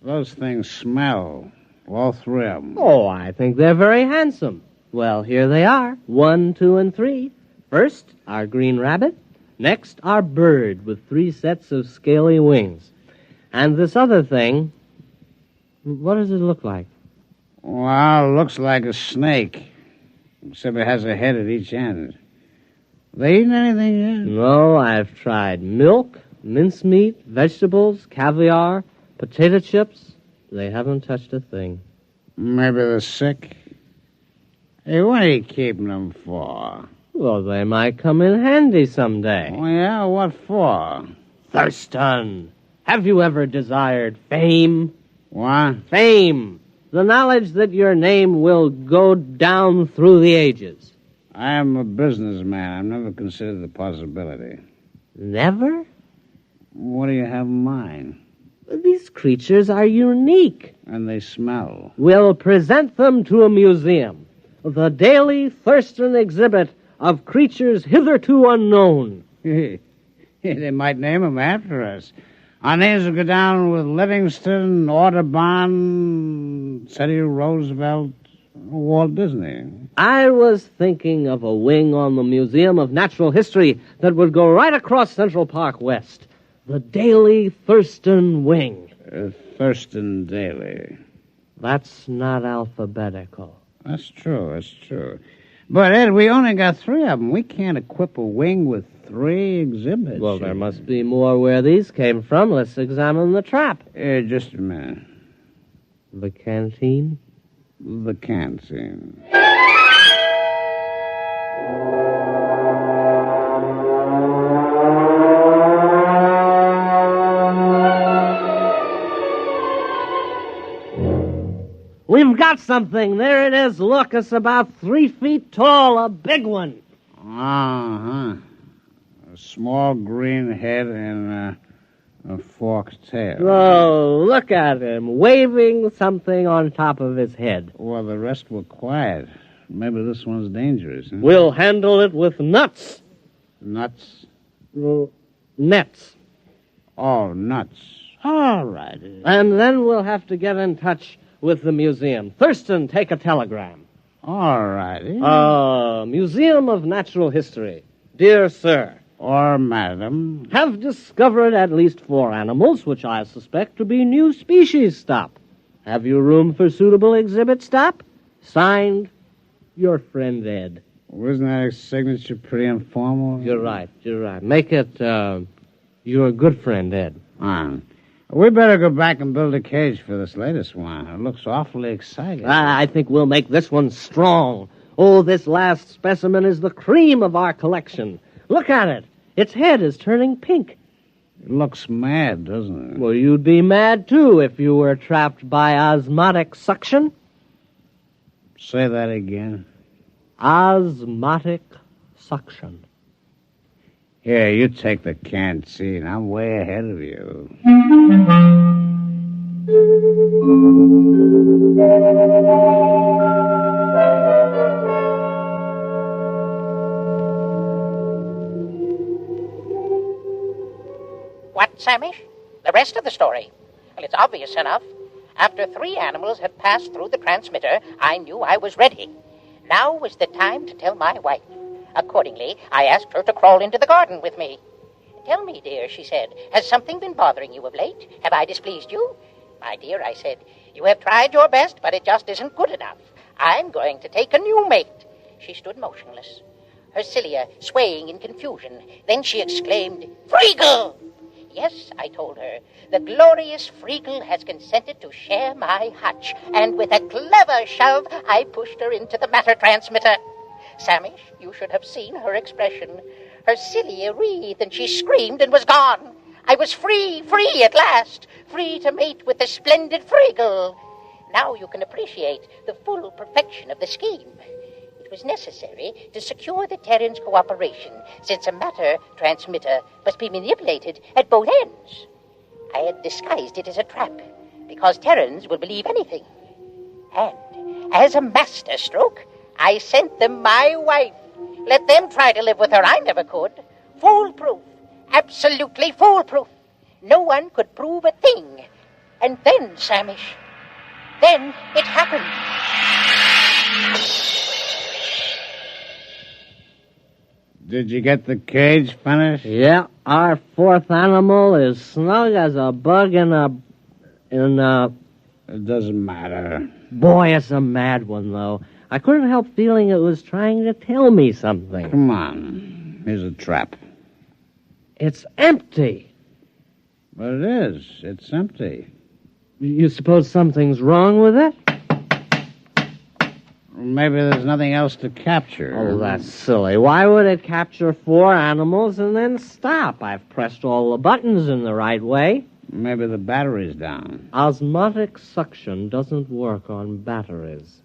Those things smell. All three of them. Oh, I think they're very handsome. Well, here they are. 1, 2, and 3. First, our green rabbit. Next, our bird with 3 sets of scaly wings. And this other thing, what does it look like? Well, it looks like a snake, except it has a head at each end. They eaten anything yet? No, I've tried milk, mincemeat, vegetables, caviar, potato chips. They haven't touched a thing. Maybe they're sick. Hey, what are you keeping them for? Well, they might come in handy someday. Oh, yeah? What for? Thurston, have you ever desired fame? What? Fame. The knowledge that your name will go down through the ages. I am a businessman. I've never considered the possibility. Never? What do you have in mind? These creatures are unique. And they smell. We'll present them to a museum. The daily Thurston exhibit of creatures hitherto unknown. They might name them after us. Our names will go down with Livingston, Audubon, Teddy Roosevelt, Walt Disney. I was thinking of a wing on the Museum of Natural History that would go right across Central Park West. The Daily Thurston Wing. Thurston Daily. That's not alphabetical. That's true. But, Ed, we only got 3 of them. We can't equip a wing with 3 exhibits. Well, there must be more where these came from. Let's examine the trap. Just a minute. The canteen? The canteen. We've got something. There it is. Look, it's about 3 feet tall. A big one. Uh-huh. A small green head and a forked tail. Oh, look at him, waving something on top of his head. Well, the rest were quiet. Maybe this one's dangerous. Huh? We'll handle it with nuts. Nuts? Well, nets. Oh, nuts. All right. And then we'll have to get in touch with the museum. Thurston, take a telegram. All righty. Museum of Natural History. Dear Sir. Or Madam. Have discovered at least 4 animals, which I suspect to be new species. Stop. Have you room for suitable exhibit? Stop. Signed, your friend Ed. Wasn't that signature pretty informal? You're right. Make it, your good friend Ed. We better go back and build a cage for this latest one. It looks awfully exciting. I think we'll make this one strong. Oh, this last specimen is the cream of our collection. Look at it. Its head is turning pink. It looks mad, doesn't it? Well, you'd be mad, too, if you were trapped by osmotic suction. Say that again. Osmotic suction. Here, you take the canteen. I'm way ahead of you. What, Samish? The rest of the story? Well, it's obvious enough. After 3 animals had passed through the transmitter, I knew I was ready. Now was the time to tell my wife. Accordingly, I asked her to crawl into the garden with me. Tell me, dear, she said, has something been bothering you of late? Have I displeased you? My dear, I said, you have tried your best, but it just isn't good enough. I'm going to take a new mate. She stood motionless, her cilia swaying in confusion. Then she exclaimed, Freagle! Yes, I told her, the glorious Freagle has consented to share my hutch, and with a clever shove, I pushed her into the matter transmitter. Samish, you should have seen her expression. Her cilia wreathed, and she screamed and was gone. I was free at last, free to mate with the splendid Freagle. Now you can appreciate the full perfection of the scheme. It was necessary to secure the Terran's cooperation, since a matter transmitter must be manipulated at both ends. I had disguised it as a trap, because Terrans will believe anything. And, as a master stroke, I sent them my wife. Let them try to live with her. I never could. Foolproof. Absolutely foolproof. No one could prove a thing. And then, Samish, Then it happened. Did you get the cage finished? Yeah, our fourth animal is snug as a bug in a... It doesn't matter. Boy, it's a mad one, though. I couldn't help feeling it was trying to tell me something. Come on. Here's a trap. It's empty. But it is. It's empty. You suppose something's wrong with it? Maybe there's nothing else to capture. Oh, that's silly. Why would it capture 4 animals and then stop? I've pressed all the buttons in the right way. Maybe the battery's down. Osmotic suction doesn't work on batteries.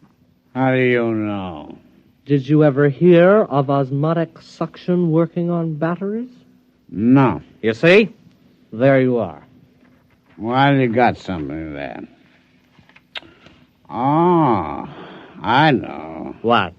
How do you know? Did you ever hear of osmotic suction working on batteries? No. You see? There you are. Well, you got something there. Oh, I know. What?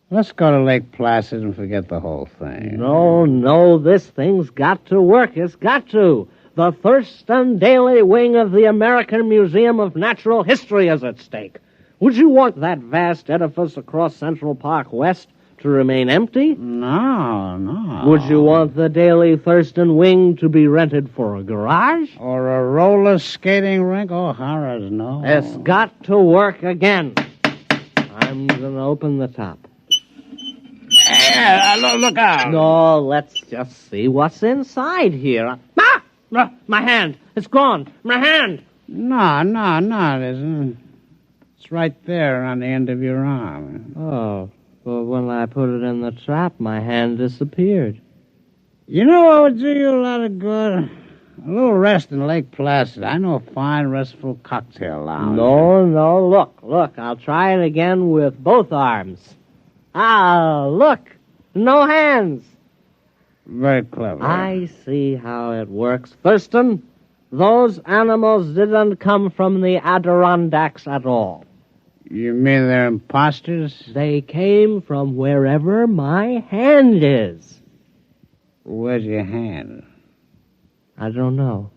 Let's go to Lake Placid and forget the whole thing. No, this thing's got to work. It's got to. The Thurston Daily wing of the American Museum of Natural History is at stake. Would you want that vast edifice across Central Park West to remain empty? No. Would you want the Daily Thurston wing to be rented for a garage? Or a roller skating rink? Oh, horrors, no. It's got to work again. I'm going to open the top. Hey, look out. No, let's just see what's inside here. My hand. It's gone. My hand. No, it isn't. It's right there on the end of your arm. Oh, but when I put it in the trap, my hand disappeared. You know what would do you a lot of good? A little rest in Lake Placid. I know a fine, restful cocktail lounge. No, look. I'll try it again with both arms. Look. No hands. Very clever. I see how it works. Thurston, those animals didn't come from the Adirondacks at all. You mean they're imposters? They came from wherever my hand is. Where's your hand? I don't know.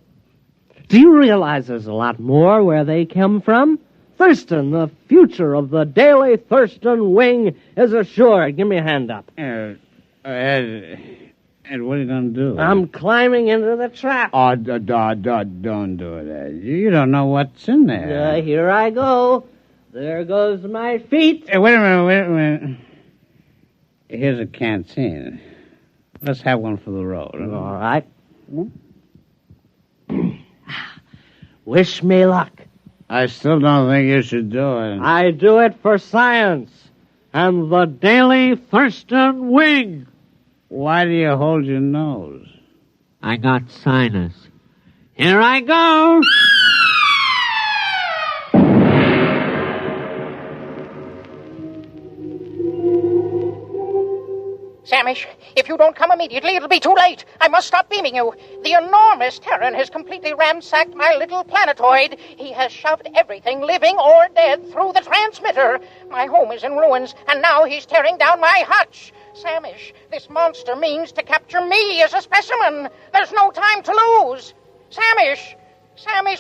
Do you realize there's a lot more where they come from? Thurston, the future of the Daily Thurston wing is assured. Give me a hand up. Ed, what are you going to do? I'm climbing into the trap. Oh, don't do it, Ed. You don't know what's in there. Here I go. There goes my feet. Hey, wait a minute. Here's a canteen. Let's have one for the road. Huh? All right. Wish me luck. I still don't think you should do it. I do it for science and the Daily Thurston wing. Why do you hold your nose? I got sinus. Here I go. Samish, if you don't come immediately, it'll be too late. I must stop beaming you. The enormous Terran has completely ransacked my little planetoid. He has shoved everything, living or dead, through the transmitter. My home is in ruins, and now he's tearing down my hutch. Samish, this monster means to capture me as a specimen. There's no time to lose. Samish,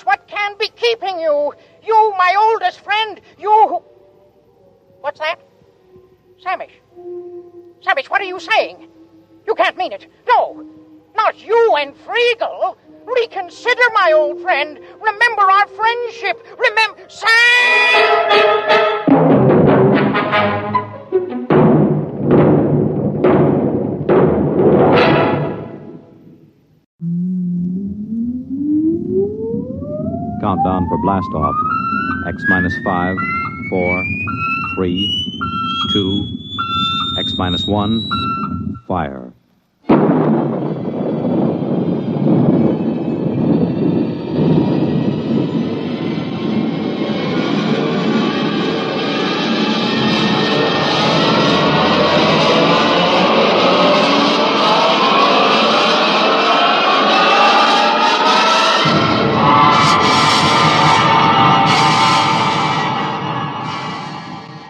what can be keeping you? You, my oldest friend, you who... What's that? Samish, what are you saying? You can't mean it. No, not you and Friegel. Reconsider, my old friend. Remember our friendship. Remember... Countdown for blast off. X-5, 4, 3, 2, X-1, fire.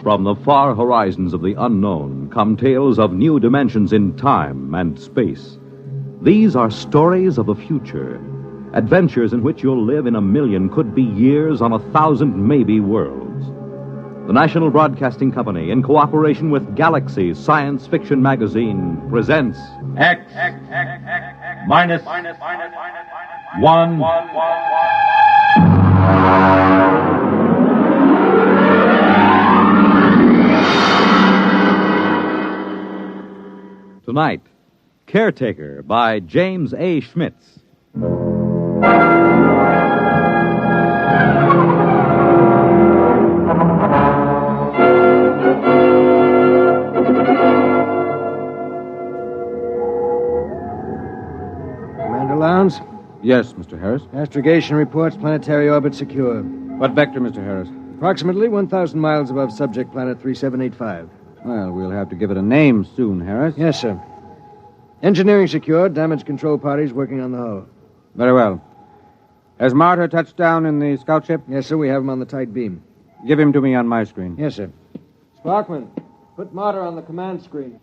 From the far horizons of the unknown come tales of new dimensions in time and space. These are stories of the future, Adventures in which you'll live in a million, could be years on 1,000 maybe worlds. The National Broadcasting Company, in cooperation with Galaxy Science Fiction Magazine, presents X minus 1. Tonight, Caretaker by James A. Schmitz. Commander Lowndes? Yes, Mr. Harris. Astrogation reports planetary orbit secure. What vector, Mr. Harris? Approximately 1,000 miles above subject planet 3785. Well, we'll have to give it a name soon, Harris. Yes, sir. Engineering secured. Damage control parties working on the hull. Very well. Has Martyr touched down in the scout ship? Yes, sir. We have him on the tight beam. Give him to me on my screen. Yes, sir. Sparkman, put Martyr on the command screen.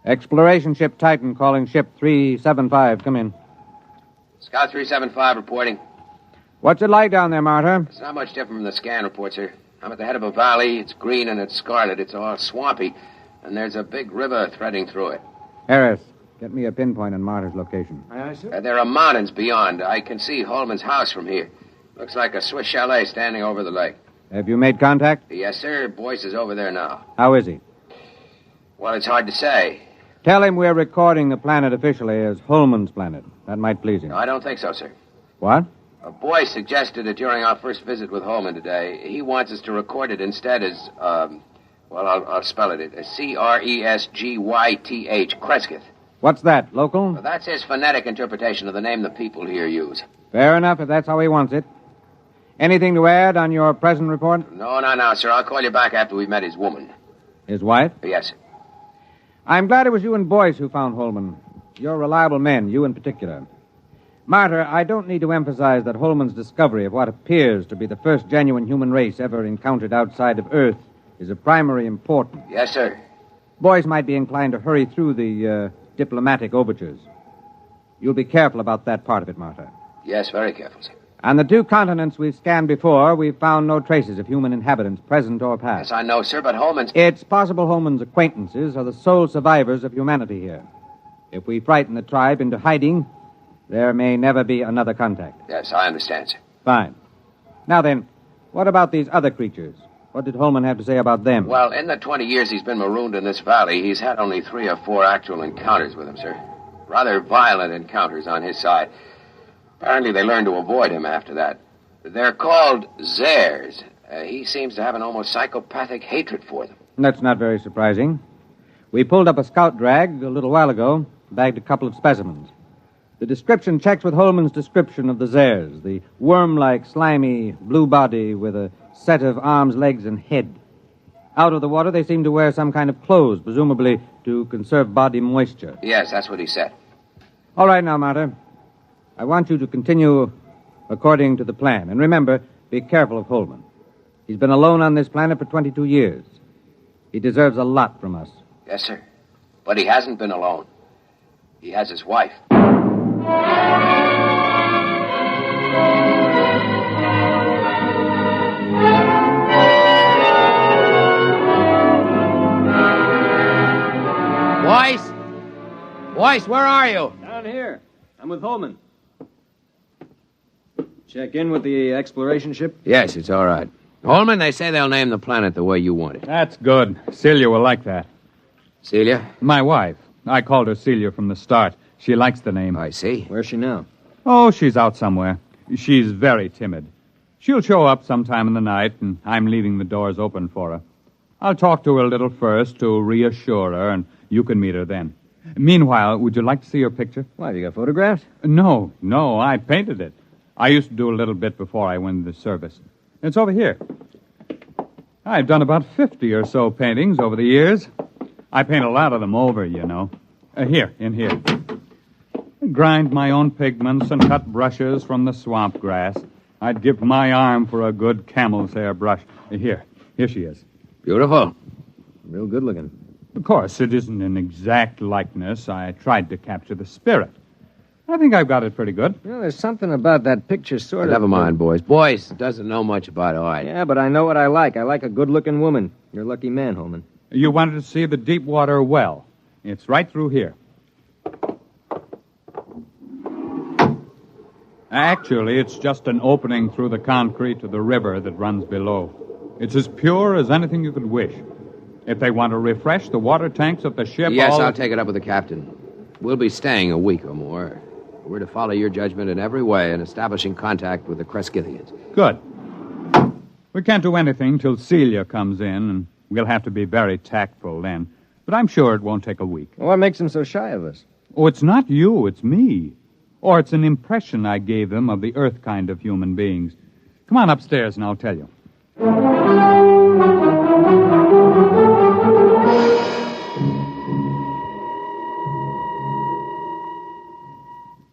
Exploration ship Titan calling ship 375. Come in. Scout 375 reporting. What's it like down there, Martyr? It's not much different from the scan report, sir. I'm at the head of a valley. It's green and it's scarlet. It's all swampy. And there's a big river threading through it. Harris, get me a pinpoint on Martyr's location. Aye, sir. There are mountains beyond. I can see Holman's house from here. Looks like a Swiss chalet standing over the lake. Have you made contact? Yes, sir. Boyce is over there now. How is he? Well, it's hard to say. Tell him we're recording the planet officially as Holman's planet. That might please him. No, I don't think so, sir. What? A boy suggested it during our first visit with Holman today. He wants us to record it instead as, I'll spell it. It's Cresgyth, Cresgyth. What's that, local? Well, that's his phonetic interpretation of the name the people here use. Fair enough, if that's how he wants it. Anything to add on your present report? No, sir. I'll call you back after we've met his woman. His wife? Yes, sir. I'm glad it was you and Boyce who found Holman. You're reliable men, you in particular. Martyr, I don't need to emphasize that Holman's discovery of what appears to be the first genuine human race ever encountered outside of Earth is of primary importance. Yes, sir. Boyce might be inclined to hurry through the diplomatic overtures. You'll be careful about that part of it, Martyr. Yes, very careful, sir. On the 2 continents we've scanned before, we've found no traces of human inhabitants, present or past. Yes, I know, sir, but Holman's... It's possible Holman's acquaintances are the sole survivors of humanity here. If we frighten the tribe into hiding, there may never be another contact. Yes, I understand, sir. Fine. Now then, what about these other creatures? What did Holman have to say about them? Well, in the 20 years he's been marooned in this valley, he's had only 3 or 4 actual encounters with them, sir. Rather violent encounters on his side. Apparently they learned to avoid him after that. They're called Zares. He seems to have an almost psychopathic hatred for them. That's not very surprising. We pulled up a scout drag a little while ago, bagged a couple of specimens. The description checks with Holman's description of the Zares, the worm-like, slimy, blue body with a set of arms, legs, and head. Out of the water, they seem to wear some kind of clothes, presumably to conserve body moisture. Yes, that's what he said. All right now, Martyr. I want you to continue according to the plan. And remember, be careful of Holman. He's been alone on this planet for 22 years. He deserves a lot from us. Yes, sir. But he hasn't been alone. He has his wife. Boyce? Boyce, where are you? Down here. I'm with Holman. Check in with the exploration ship? Yes, it's all right. Holman, they say they'll name the planet the way you want it. That's good. Celia will like that. Celia? My wife. I called her Celia from the start. She likes the name. I see. Where's she now? Oh, she's out somewhere. She's very timid. She'll show up sometime in the night, and I'm leaving the doors open for her. I'll talk to her a little first to reassure her, and you can meet her then. Meanwhile, would you like to see her picture? Why, have you got photographs? No, I painted it. I used to do a little bit before I went into the service. It's over here. I've done about 50 or so paintings over the years. I paint a lot of them over, you know. Here, in here. I grind my own pigments and cut brushes from the swamp grass. I'd give my arm for a good camel's hair brush. Here she is. Beautiful. Real good looking. Of course, it isn't an exact likeness. I tried to capture the spirit. I think I've got it pretty good. Well, there's something about that picture sort of... Never mind, boys. Boyce doesn't know much about art. Yeah, but I know what I like. I like a good-looking woman. You're a lucky man, Holman. You wanted to see the Deepwater well. It's right through here. Actually, it's just an opening through the concrete to the river that runs below. It's as pure as anything you could wish. If they want to refresh the water tanks at the ship... Yes, I'll take it up with the captain. We'll be staying a week or more. We're to follow your judgment in every way in establishing contact with the Crescithians. Good. We can't do anything till Celia comes in, and we'll have to be very tactful then. But I'm sure it won't take a week. Well, what makes them so shy of us? Oh, it's not you, it's me. Or it's an impression I gave them of the Earth kind of human beings. Come on upstairs and I'll tell you.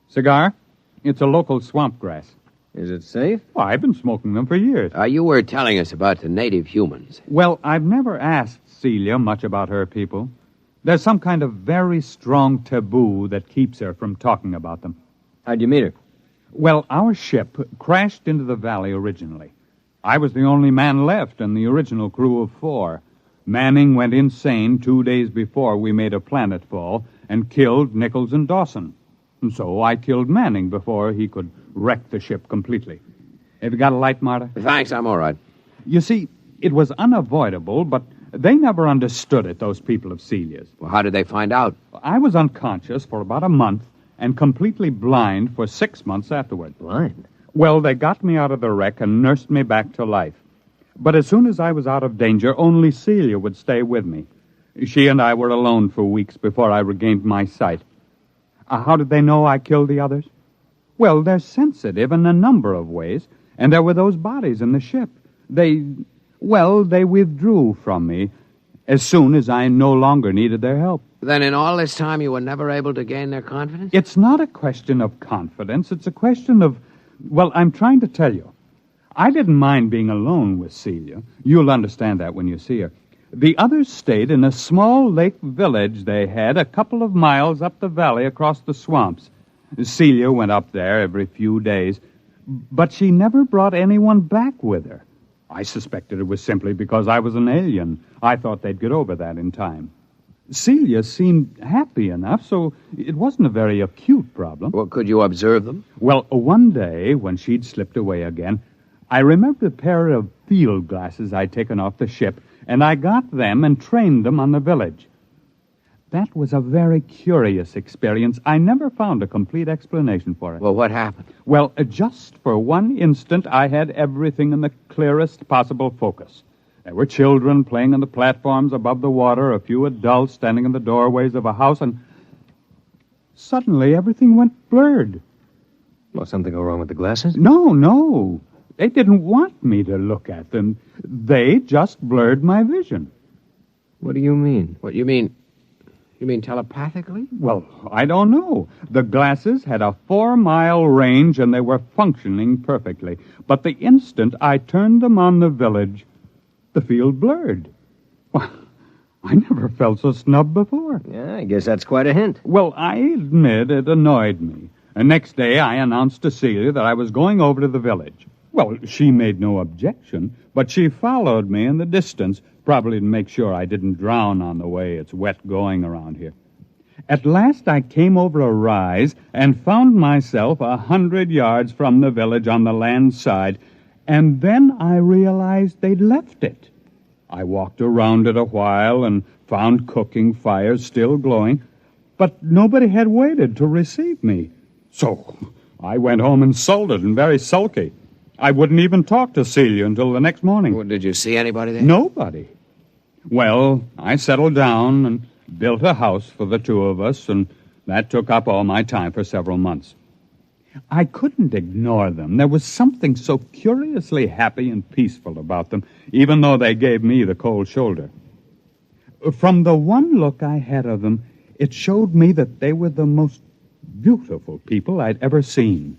Cigar? It's a local swamp grass. Is it safe? Well, I've been smoking them for years. You were telling us about the native humans. Well, I've never asked Celia much about her people. There's some kind of very strong taboo that keeps her from talking about them. How'd you meet her? Well, our ship crashed into the valley originally. I was the only man left in the original crew of 4. Manning went insane 2 days before we made a planetfall and killed Nichols and Dawson. And so I killed Manning before he could wreck the ship completely. Have you got a light, Marta? Thanks, I'm all right. You see, it was unavoidable, but they never understood it, those people of Celia's. Well, how did they find out? I was unconscious for about a month and completely blind for 6 months afterward. Blind? Well, they got me out of the wreck and nursed me back to life. But as soon as I was out of danger, only Celia would stay with me. She and I were alone for weeks before I regained my sight. How did they know I killed the others? Well, they're sensitive in a number of ways, and there were those bodies in the ship. They withdrew from me as soon as I no longer needed their help. Then in all this time you were never able to gain their confidence? It's not a question of confidence. It's a question of... Well, I'm trying to tell you. I didn't mind being alone with Celia. You'll understand that when you see her. The others stayed in a small lake village they had a couple of miles up the valley across the swamps. Celia went up there every few days, but she never brought anyone back with her. I suspected it was simply because I was an alien. I thought they'd get over that in time. Celia seemed happy enough, so it wasn't a very acute problem. Well, could you observe them? Well, one day, when she'd slipped away again, I remembered a pair of field glasses I'd taken off the ship, and I got them and trained them on the village. That was a very curious experience. I never found a complete explanation for it. Well, what happened? Well, just for one instant, I had everything in the clearest possible focus. There were children playing on the platforms above the water, a few adults standing in the doorways of a house, and suddenly everything went blurred. Well, something go wrong with the glasses? No. They didn't want me to look at them. They just blurred my vision. What do you mean? What, you mean telepathically? Well, I don't know. The glasses had a 4-mile range, and they were functioning perfectly. But the instant I turned them on the village, the field blurred. Well, I never felt so snubbed before. Yeah, I guess that's quite a hint. Well, I admit it annoyed me. The next day, I announced to Celia that I was going over to the village. Well, she made no objection, but she followed me in the distance, probably to make sure I didn't drown on the way. It's wet going around here. At last, I came over a rise and found myself 100 yards from the village on the land side, and then I realized they'd left it. I walked around it a while and found cooking fires still glowing, but nobody had waited to receive me. So I went home insulted and very sulky. I wouldn't even talk to Celia until the next morning. Well, did you see anybody there? Nobody. Well, I settled down and built a house for the two of us, and that took up all my time for several months. I couldn't ignore them. There was something so curiously happy and peaceful about them, even though they gave me the cold shoulder. From the one look I had of them, it showed me that they were the most beautiful people I'd ever seen.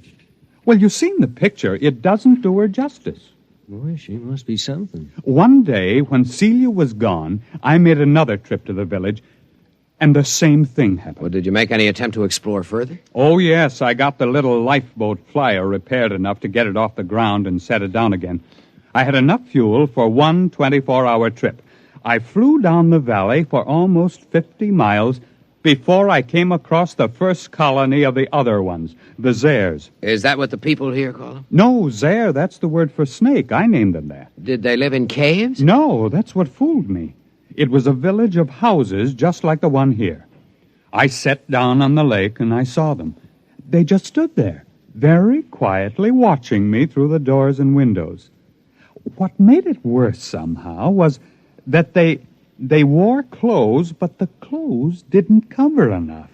Well, you've seen the picture. It doesn't do her justice. Boy, she must be something. One day, when Celia was gone, I made another trip to the village, And the same thing happened. Well, did you make any attempt to explore further? Oh, yes. I got the little lifeboat flyer repaired enough to get it off the ground and set it down again. I had enough fuel for one 24-hour trip. I flew down the valley for almost 50 miles before I came across the first colony of the other ones, the Zares. Is that what the people here call them? No, Zare, that's the word for snake. I named them that. Did they live in caves? No, that's what fooled me. It was a village of houses just like the one here. I sat down on the lake and I saw them. They just stood there, very quietly watching me through the doors and windows. What made it worse somehow was that they wore clothes, but the clothes didn't cover enough.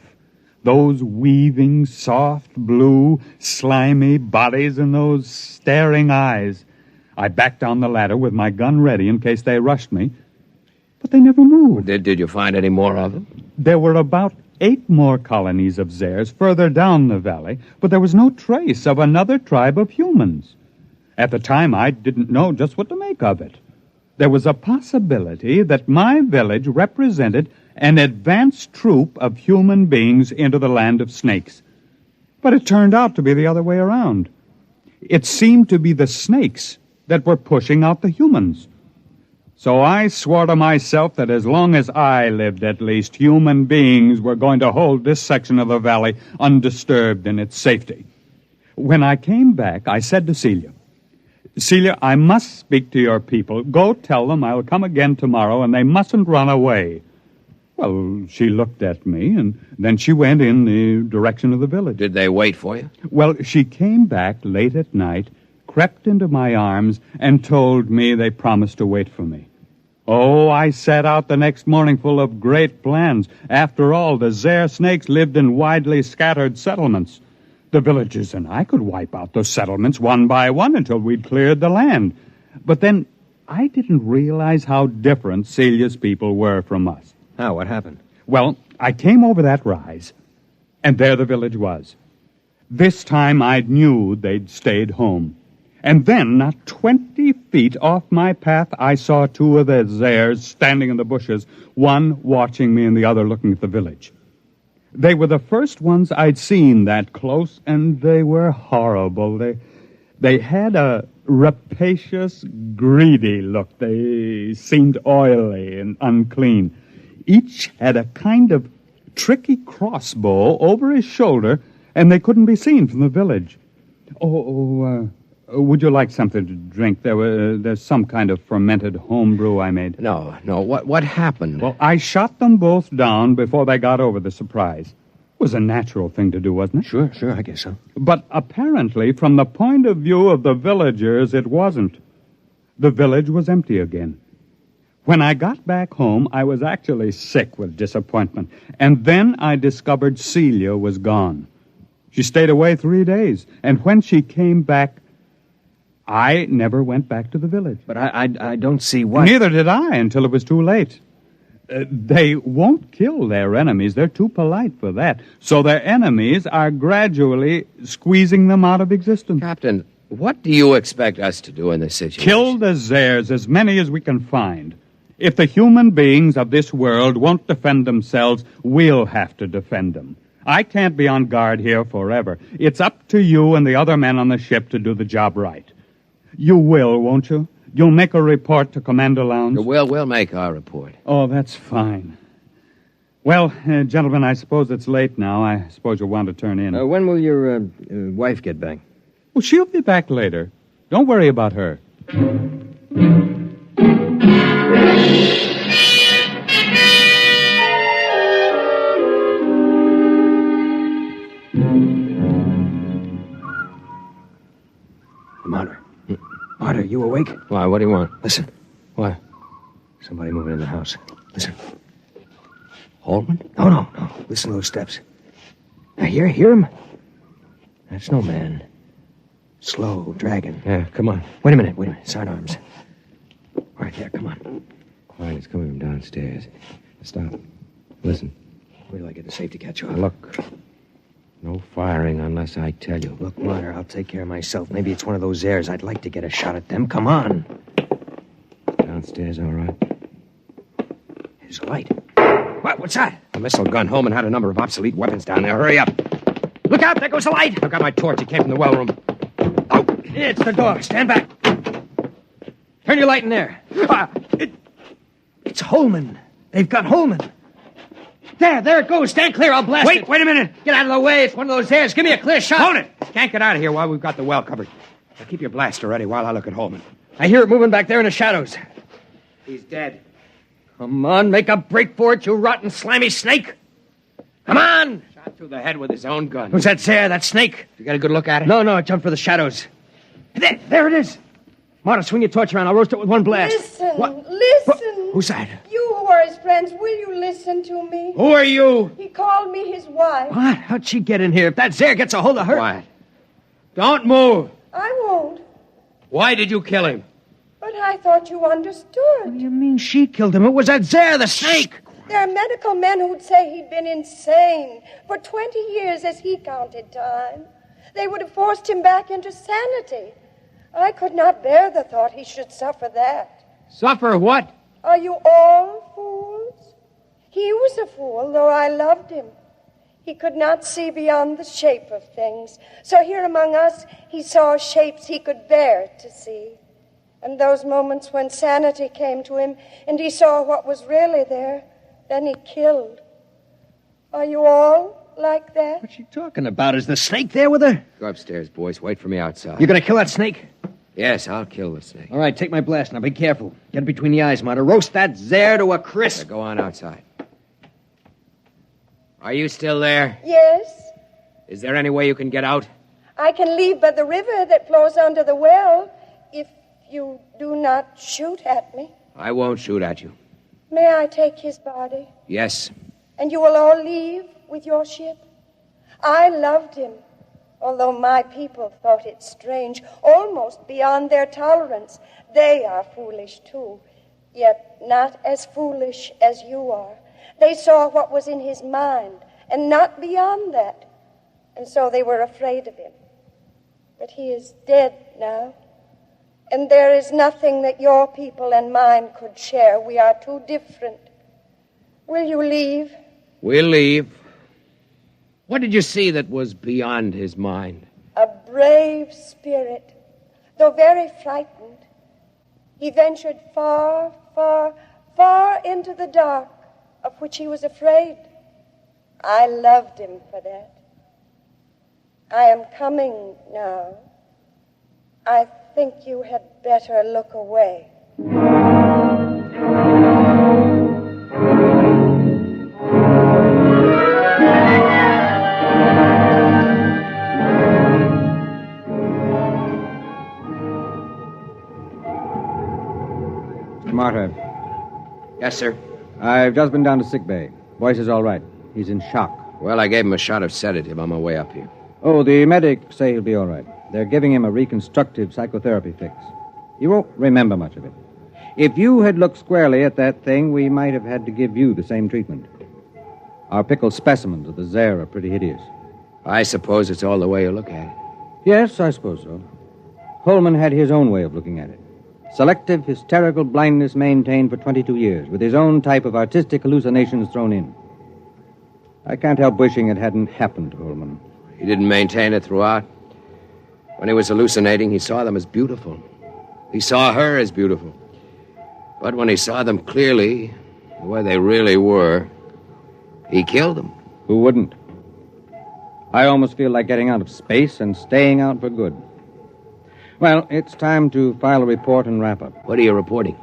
Those weaving, soft, blue, slimy bodies and those staring eyes. I backed down the ladder with my gun ready in case they rushed me, but they never moved. Did you find any more of them? There were about 8 more colonies of Zares further down the valley, but there was no trace of another tribe of humans. At the time, I didn't know just what to make of it. There was a possibility that my village represented an advanced troop of human beings into the land of snakes. But it turned out to be the other way around. It seemed to be the snakes that were pushing out the humans. So I swore to myself that as long as I lived, at least, human beings were going to hold this section of the valley undisturbed in its safety. When I came back, I said to Celia, "Celia, I must speak to your people. Go tell them I'll come again tomorrow, and they mustn't run away." Well, she looked at me, and then she went in the direction of the village. Did they wait for you? Well, she came back late at night, crept into my arms, and told me they promised to wait for me. Oh, I set out the next morning full of great plans. After all, the Zare snakes lived in widely scattered settlements. The villagers and I could wipe out those settlements one by one until we'd cleared the land. But then I didn't realize how different Celia's people were from us. How? What happened? Well, I came over that rise, and there the village was. This time I knew they'd stayed home. And then, not 20 feet off my path, I saw 2 of the Zares standing in the bushes, one watching me and the other looking at the village. They were the first ones I'd seen that close, and they were horrible. They had a rapacious, greedy look. They seemed oily and unclean. Each had a kind of tricky crossbow over his shoulder, and they couldn't be seen from the village. Would you like something to drink? There's some kind of fermented homebrew I made. No. What happened? Well, I shot them both down before they got over the surprise. It was a natural thing to do, wasn't it? Sure, I guess so. But apparently, from the point of view of the villagers, it wasn't. The village was empty again. When I got back home, I was actually sick with disappointment. And then I discovered Celia was gone. She stayed away 3 days. And when she came back, I never went back to the village. But I don't see why. Neither did I until it was too late. They won't kill their enemies. They're too polite for that. So their enemies are gradually squeezing them out of existence. Captain, what do you expect us to do in this situation? Kill the Zares, as many as we can find. If the human beings of this world won't defend themselves, we'll have to defend them. I can't be on guard here forever. It's up to you and the other men on the ship to do the job right. You will, won't you? You'll make a report to Commander Lowndes? We'll make our report. Oh, that's fine. Well, gentlemen, I suppose it's late now. I suppose you'll want to turn in. When will your wife get back? Well, she'll be back later. Don't worry about her. Marta, you awake? Why, what do you want? Listen. What? Somebody moving in the house. Listen. Holman? No. Listen to those steps. Now, hear him? That's no man. Slow, dragging. Yeah, come on. Wait a minute. Sidearms. Right there, come on. Quiet, it's coming from downstairs. Stop. Listen. Wait till I get the safety catch off. Look. No firing unless I tell you. Look, Marta, I'll take care of myself. Maybe it's one of those airs. I'd like to get a shot at them. Come on. Downstairs, all right? There's a light. What? What's that? A missile gun. Holman had a number of obsolete weapons down there. Hurry up. Look out, there goes the light. I've got my torch. It came from the well room. Oh, it's the dog. Stand back. Turn your light in there. It's Holman. They've got Holman. There it goes. Stand clear. I'll blast it. Wait a minute. Get out of the way. It's one of those airs. Give me a clear shot. Hold it. Can't get out of here while we've got the well covered. Now keep your blaster ready while I look at Holman. I hear it moving back there in the shadows. He's dead. Come on, make a break for it, you rotten, slimy snake. Come on. Shot through the head with his own gun. Who's that there, that snake? You got a good look at it? No, it jumped for the shadows. There it is. Marta, swing your torch around. I'll roast it with one blast. Listen. Who's that? You who are his friends, will you listen to me? Who are you? He called me his wife. What? How'd she get in here? If that Zare gets a hold of her... Quiet. Don't move. I won't. Why did you kill him? But I thought you understood. What do you mean she killed him? It was that Zare, the snake. There are medical men who'd say he'd been insane for 20 years as he counted time. They would have forced him back into sanity. I could not bear the thought he should suffer that. Suffer what? Are you all fools? He was a fool, though I loved him. He could not see beyond the shape of things. So here among us, he saw shapes he could bear to see. And those moments when sanity came to him and he saw what was really there, then he killed. Are you all like that? What's she talking about? Is the snake there with her? Go upstairs, boys. Wait for me outside. You gonna kill that snake? Yes, I'll kill the snake. All right, take my blast. Now be careful. Get it between the eyes, Marta. Roast that Zare to a crisp. Now go on outside. Are you still there? Yes. Is there any way you can get out? I can leave by the river that flows under the well if you do not shoot at me. I won't shoot at you. May I take his body? Yes. And you will all leave with your ship? I loved him, although my people thought it strange, almost beyond their tolerance. They are foolish, too, yet not as foolish as you are. They saw what was in his mind, and not beyond that. And so they were afraid of him. But he is dead now. And there is nothing that your people and mine could share. We are too different. Will you leave? We'll leave. What did you see that was beyond his mind? A brave spirit, though very frightened. He ventured far, far, far into the dark, of which he was afraid. I loved him for that. I am coming now. I think you had better look away. Marta. Yes, sir. I've just been down to sick bay. Boyce is all right. He's in shock. Well, I gave him a shot of sedative on my way up here. Oh, the medics say he'll be all right. They're giving him a reconstructive psychotherapy fix. He won't remember much of it. If you had looked squarely at that thing, we might have had to give you the same treatment. Our pickled specimens of the Zare are pretty hideous. I suppose it's all the way you look at it. Yes, I suppose so. Holman had his own way of looking at it. Selective hysterical blindness maintained for 22 years, with his own type of artistic hallucinations thrown in. I can't help wishing it hadn't happened to Holman. He didn't maintain it throughout. When he was hallucinating, he saw them as beautiful. He saw her as beautiful. But when he saw them clearly, the way they really were, he killed them. Who wouldn't? I almost feel like getting out of space and staying out for good. Well, it's time to file a report and wrap up. What are you reporting?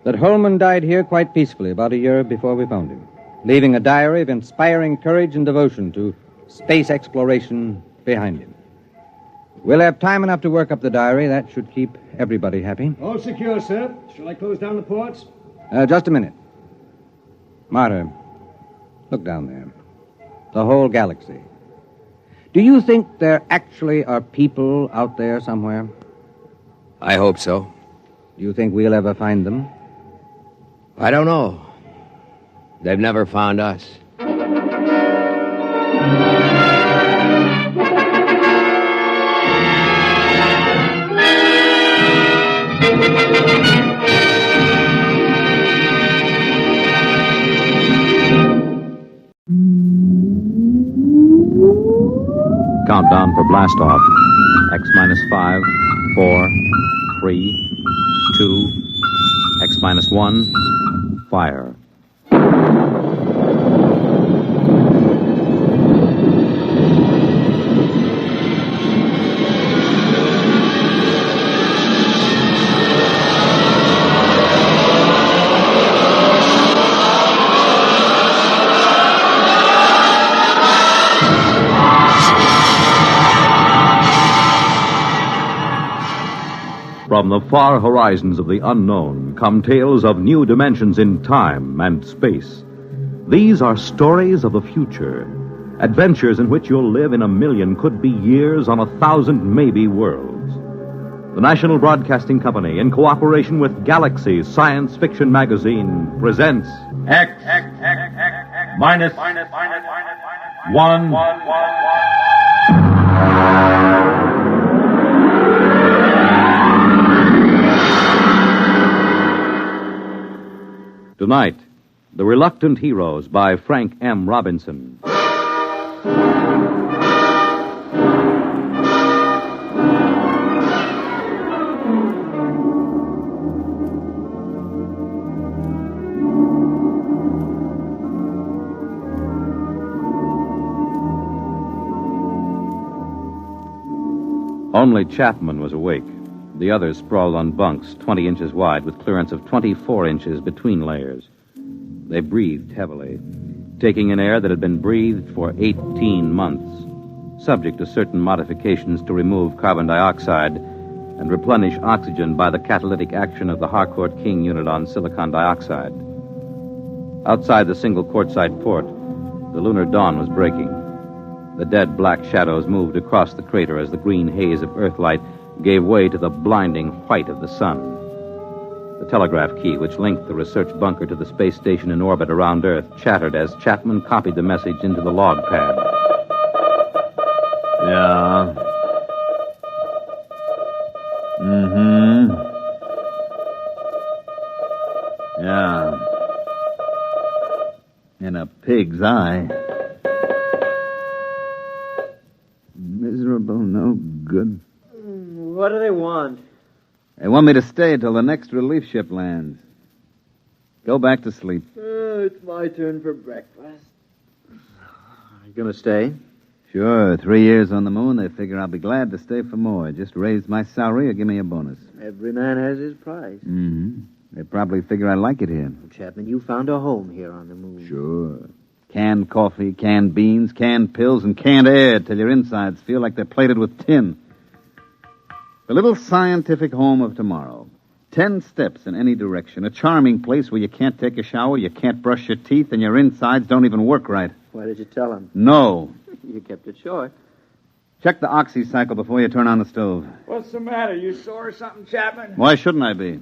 That Holman died here quite peacefully about a year before we found him, leaving a diary of inspiring courage and devotion to space exploration behind him. We'll have time enough to work up the diary. That should keep everybody happy. All secure, sir. Shall I close down the ports? Just a minute. Marta, look down there. The whole galaxy. Do you think there actually are people out there somewhere? I hope so. Do you think we'll ever find them? I don't know. They've never found us. Countdown for blast off. X minus 5, 4, 3, 2, X minus 1, fire. From the far horizons of the unknown come tales of new dimensions in time and space. These are stories of the future, adventures in which you'll live in a million could-be years on 1,000 maybe worlds. The National Broadcasting Company, in cooperation with Galaxy Science Fiction Magazine, presents X minus 1. Tonight, The Reluctant Heroes by Frank M. Robinson. Only Chapman was awake. The others sprawled on bunks 20 inches wide with clearance of 24 inches between layers. They breathed heavily, taking in air that had been breathed for 18 months, subject to certain modifications to remove carbon dioxide and replenish oxygen by the catalytic action of the Harcourt King unit on silicon dioxide. Outside the single quartzite port, the lunar dawn was breaking. The dead black shadows moved across the crater as the green haze of Earthlight gave way to the blinding white of the sun. The telegraph key, which linked the research bunker to the space station in orbit around Earth, chattered as Chapman copied the message into the log pad. Yeah. Yeah. In a pig's eye. Miserable, no good. What do they want? They want me to stay till the next relief ship lands. Go back to sleep. It's my turn for breakfast. You gonna stay? Sure, 3 years on the moon, they figure I'll be glad to stay for more. Just raise my salary or give me a bonus. Every man has his price. Mm-hmm. They probably figure I like it here. Chapman, you found a home here on the moon. Sure. Canned coffee, canned beans, canned pills, and canned air till your insides feel like they're plated with tin. The little scientific home of tomorrow. 10 steps in any direction. A charming place where you can't take a shower, you can't brush your teeth, and your insides don't even work right. Why did you tell him? No. You kept it short. Check the oxy cycle before you turn on the stove. What's the matter? You sore or something, Chapman? Why shouldn't I be?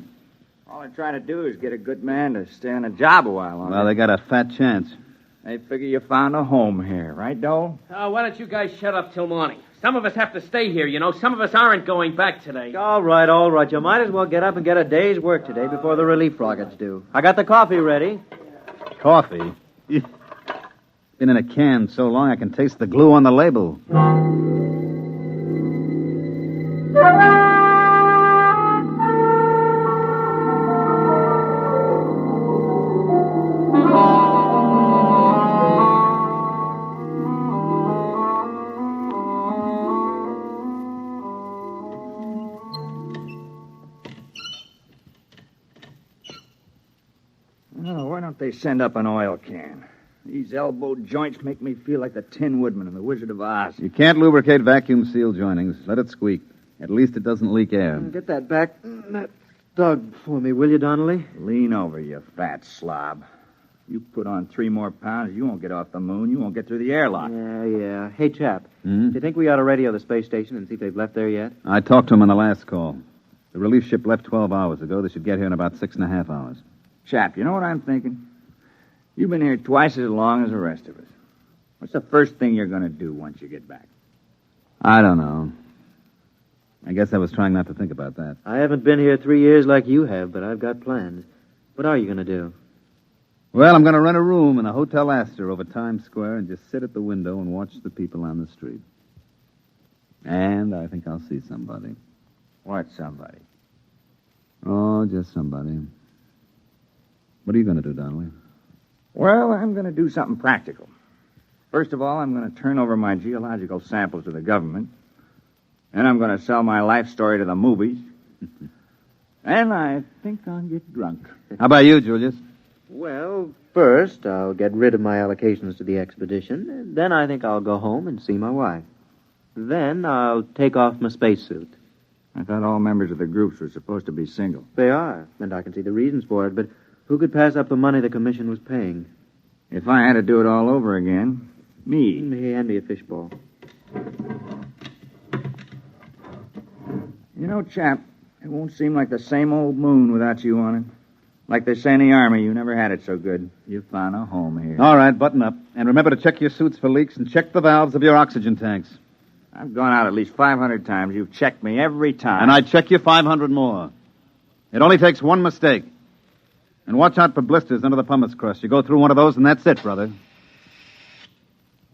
All I'm trying to do is get a good man to stay on a job a while longer. Well, they got a fat chance. They figure you found a home here, right, Dole? Why don't you guys shut up till morning? Some of us have to stay here, you know. Some of us aren't going back today. All right. You might as well get up and get a day's work today before the relief rockets do. I got the coffee ready. Coffee? It's been in a can so long I can taste the glue on the label. Why don't they send up an oil can? These elbow joints make me feel like the Tin Woodman in The Wizard of Oz. You can't lubricate vacuum seal joinings. Let it squeak. At least it doesn't leak air. Get that back, that Doug, for me, will you, Donnelly? Lean over, you fat slob. You put on 3 more pounds, you won't get off the moon. You won't get through the airlock. Yeah. Hey, chap, Hmm? do you think we ought to radio the space station and see if they've left there yet? I talked to him on the last call. The relief ship left 12 hours ago. They should get here in about 6.5 hours. Chap, you know what I'm thinking? You've been here twice as long as the rest of us. What's the first thing you're going to do once you get back? I don't know. I guess I was trying not to think about that. I haven't been here 3 years like you have, but I've got plans. What are you going to do? Well, I'm going to rent a room in a Hotel Astor over Times Square and just sit at the window and watch the people on the street. And I think I'll see somebody. What somebody? Oh, just somebody. What are you going to do, Donnelly? Well, I'm going to do something practical. First of all, I'm going to turn over my geological samples to the government. Then I'm going to sell my life story to the movies. And I think I'll get drunk. How about you, Julius? Well, first, I'll get rid of my allocations to the expedition. And then I think I'll go home and see my wife. Then I'll take off my spacesuit. I thought all members of the groups were supposed to be single. They are, and I can see the reasons for it, but who could pass up the money the commission was paying? If I had to do it all over again, me. Hand me a fishbowl. You know, chap, it won't seem like the same old moon without you on it. Like they say in the Army, you never had it so good. You found a home here. All right, button up. And remember to check your suits for leaks and check the valves of your oxygen tanks. I've gone out at least 500 times. You've checked me every time. And I'd check you 500 more. It only takes one mistake. And watch out for blisters under the pumice crust. You go through one of those, and that's it, brother.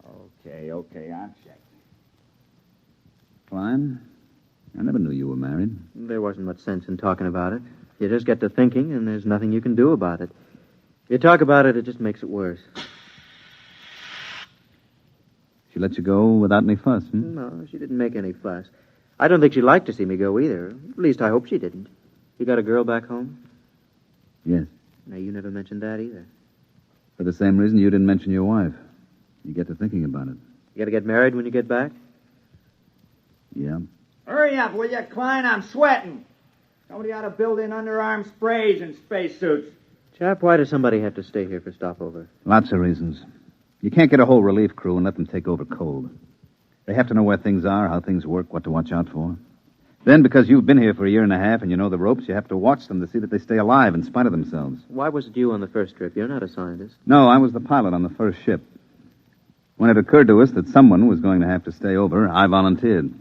Okay, I'll check. Klein, I never knew you were married. There wasn't much sense in talking about it. You just get to thinking, and there's nothing you can do about it. If you talk about it, it just makes it worse. She let you go without any fuss, No, she didn't make any fuss. I don't think she'd like to see me go either. At least I hope she didn't. You got a girl back home? Yes. Now, you never mentioned that either. For the same reason you didn't mention your wife. You get to thinking about it. You gotta get married when you get back? Yeah. Hurry up, will you, Klein? I'm sweating. Somebody ought to build in underarm sprays and spacesuits. Chap, why does somebody have to stay here for stopover? Lots of reasons. You can't get a whole relief crew and let them take over cold. They have to know where things are, how things work, what to watch out for. Then, because you've been here for a year and a half and you know the ropes, you have to watch them to see that they stay alive in spite of themselves. Why was it you on the first trip? You're not a scientist. No, I was the pilot on the first ship. When it occurred to us that someone was going to have to stay over, I volunteered.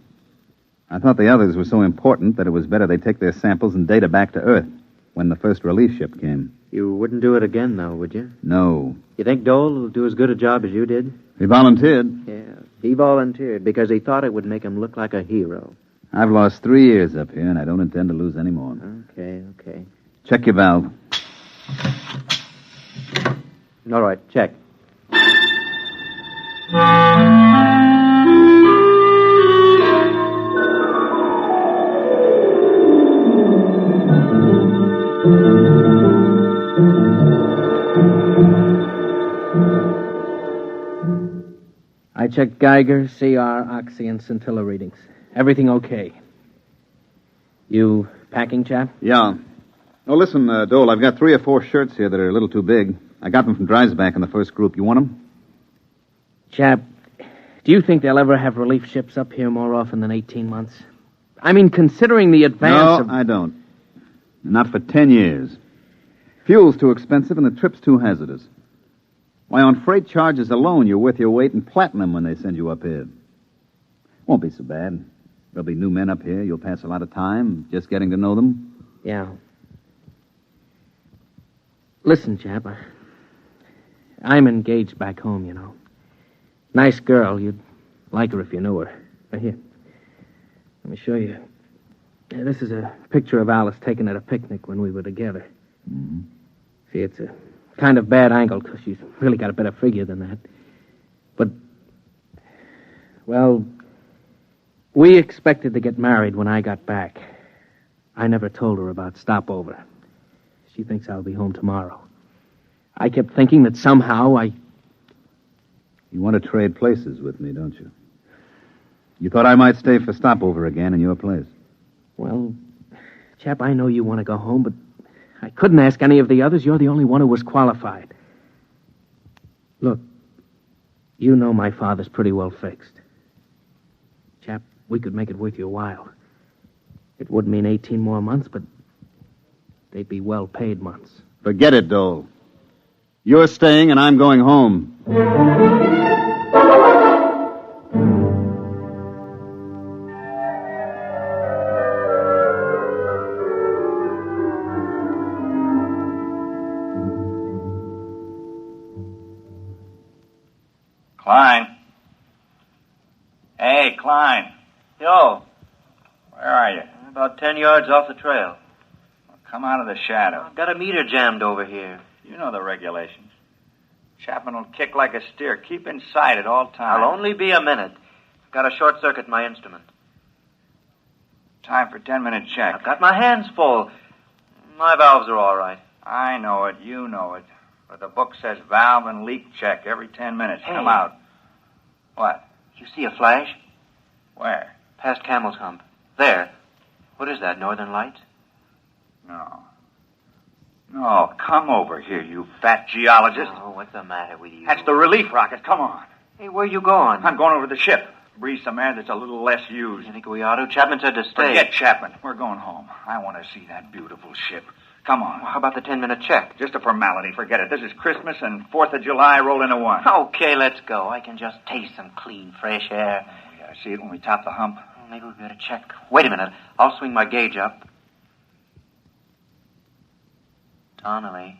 I thought the others were so important that it was better they take their samples and data back to Earth when the first relief ship came. You wouldn't do it again, though, would you? No. You think Dole will do as good a job as you did? He volunteered. Yeah, he volunteered because he thought it would make him look like a hero. I've lost 3 years up here, and I don't intend to lose any more. Okay. Check your valve. All right, check. I checked Geiger, CR, Oxy, and scintilla readings. Everything okay. You packing, chap? Yeah. Oh, listen, Dole, I've got 3 or 4 shirts here that are a little too big. I got them from Dreisbach in the first group. You want them? Chap, do you think they'll ever have relief ships up here more often than 18 months? I mean, considering the advance No, I don't. Not for 10 years. Fuel's too expensive and the trip's too hazardous. Why, on freight charges alone, you're worth your weight in platinum when they send you up here. Won't be so bad. There'll be new men up here. You'll pass a lot of time just getting to know them. Yeah. Listen, chap, I'm engaged back home, you know. Nice girl. You'd like her if you knew her. Right here. Let me show you. This is a picture of Alice taken at a picnic when we were together. Mm-hmm. See, it's a kind of bad angle because she's really got a better figure than that. But, well, we expected to get married when I got back. I never told her about stopover. She thinks I'll be home tomorrow. I kept thinking that somehow You want to trade places with me, don't you? You thought I might stay for stopover again in your place. Well, chap, I know you want to go home, but I couldn't ask any of the others. You're the only one who was qualified. Look, you know my father's pretty well fixed. Chap, we could make it worth your while. It would mean 18 more months, but they'd be well-paid months. Forget it, Dole. You're staying and I'm going home. Klein. Hey, Klein. Where are you? About 10 yards off the trail. Well, come out of the shadow. I've got a meter jammed over here. You know the regulations. Chapman will kick like a steer. Keep inside at all times. I'll only be a minute. I've got a short circuit in my instrument. Time for 10-minute check. I've got my hands full. My valves are all right. I know it. You know it. But the book says valve and leak check every 10 minutes. Hey. Come out. What? You see a flash? Where? Past Camel's Hump. There. What is that, Northern Lights? No. No, come over here, you fat geologist. Oh, what's the matter with you? That's the relief rocket. Come on. Hey, where you going? I'm going over to the ship. Breathe some air that's a little less used. You think we ought to? Chapman said to stay. Forget Chapman. We're going home. I want to see that beautiful ship. Come on. Well, how about the 10-minute check? Just a formality. Forget it. This is Christmas and 4th of July roll into one. Okay, let's go. I can just taste some clean, fresh air. We gotta see it when we top the hump. Well, maybe we better check. Wait a minute. I'll swing my gauge up. Donnelly.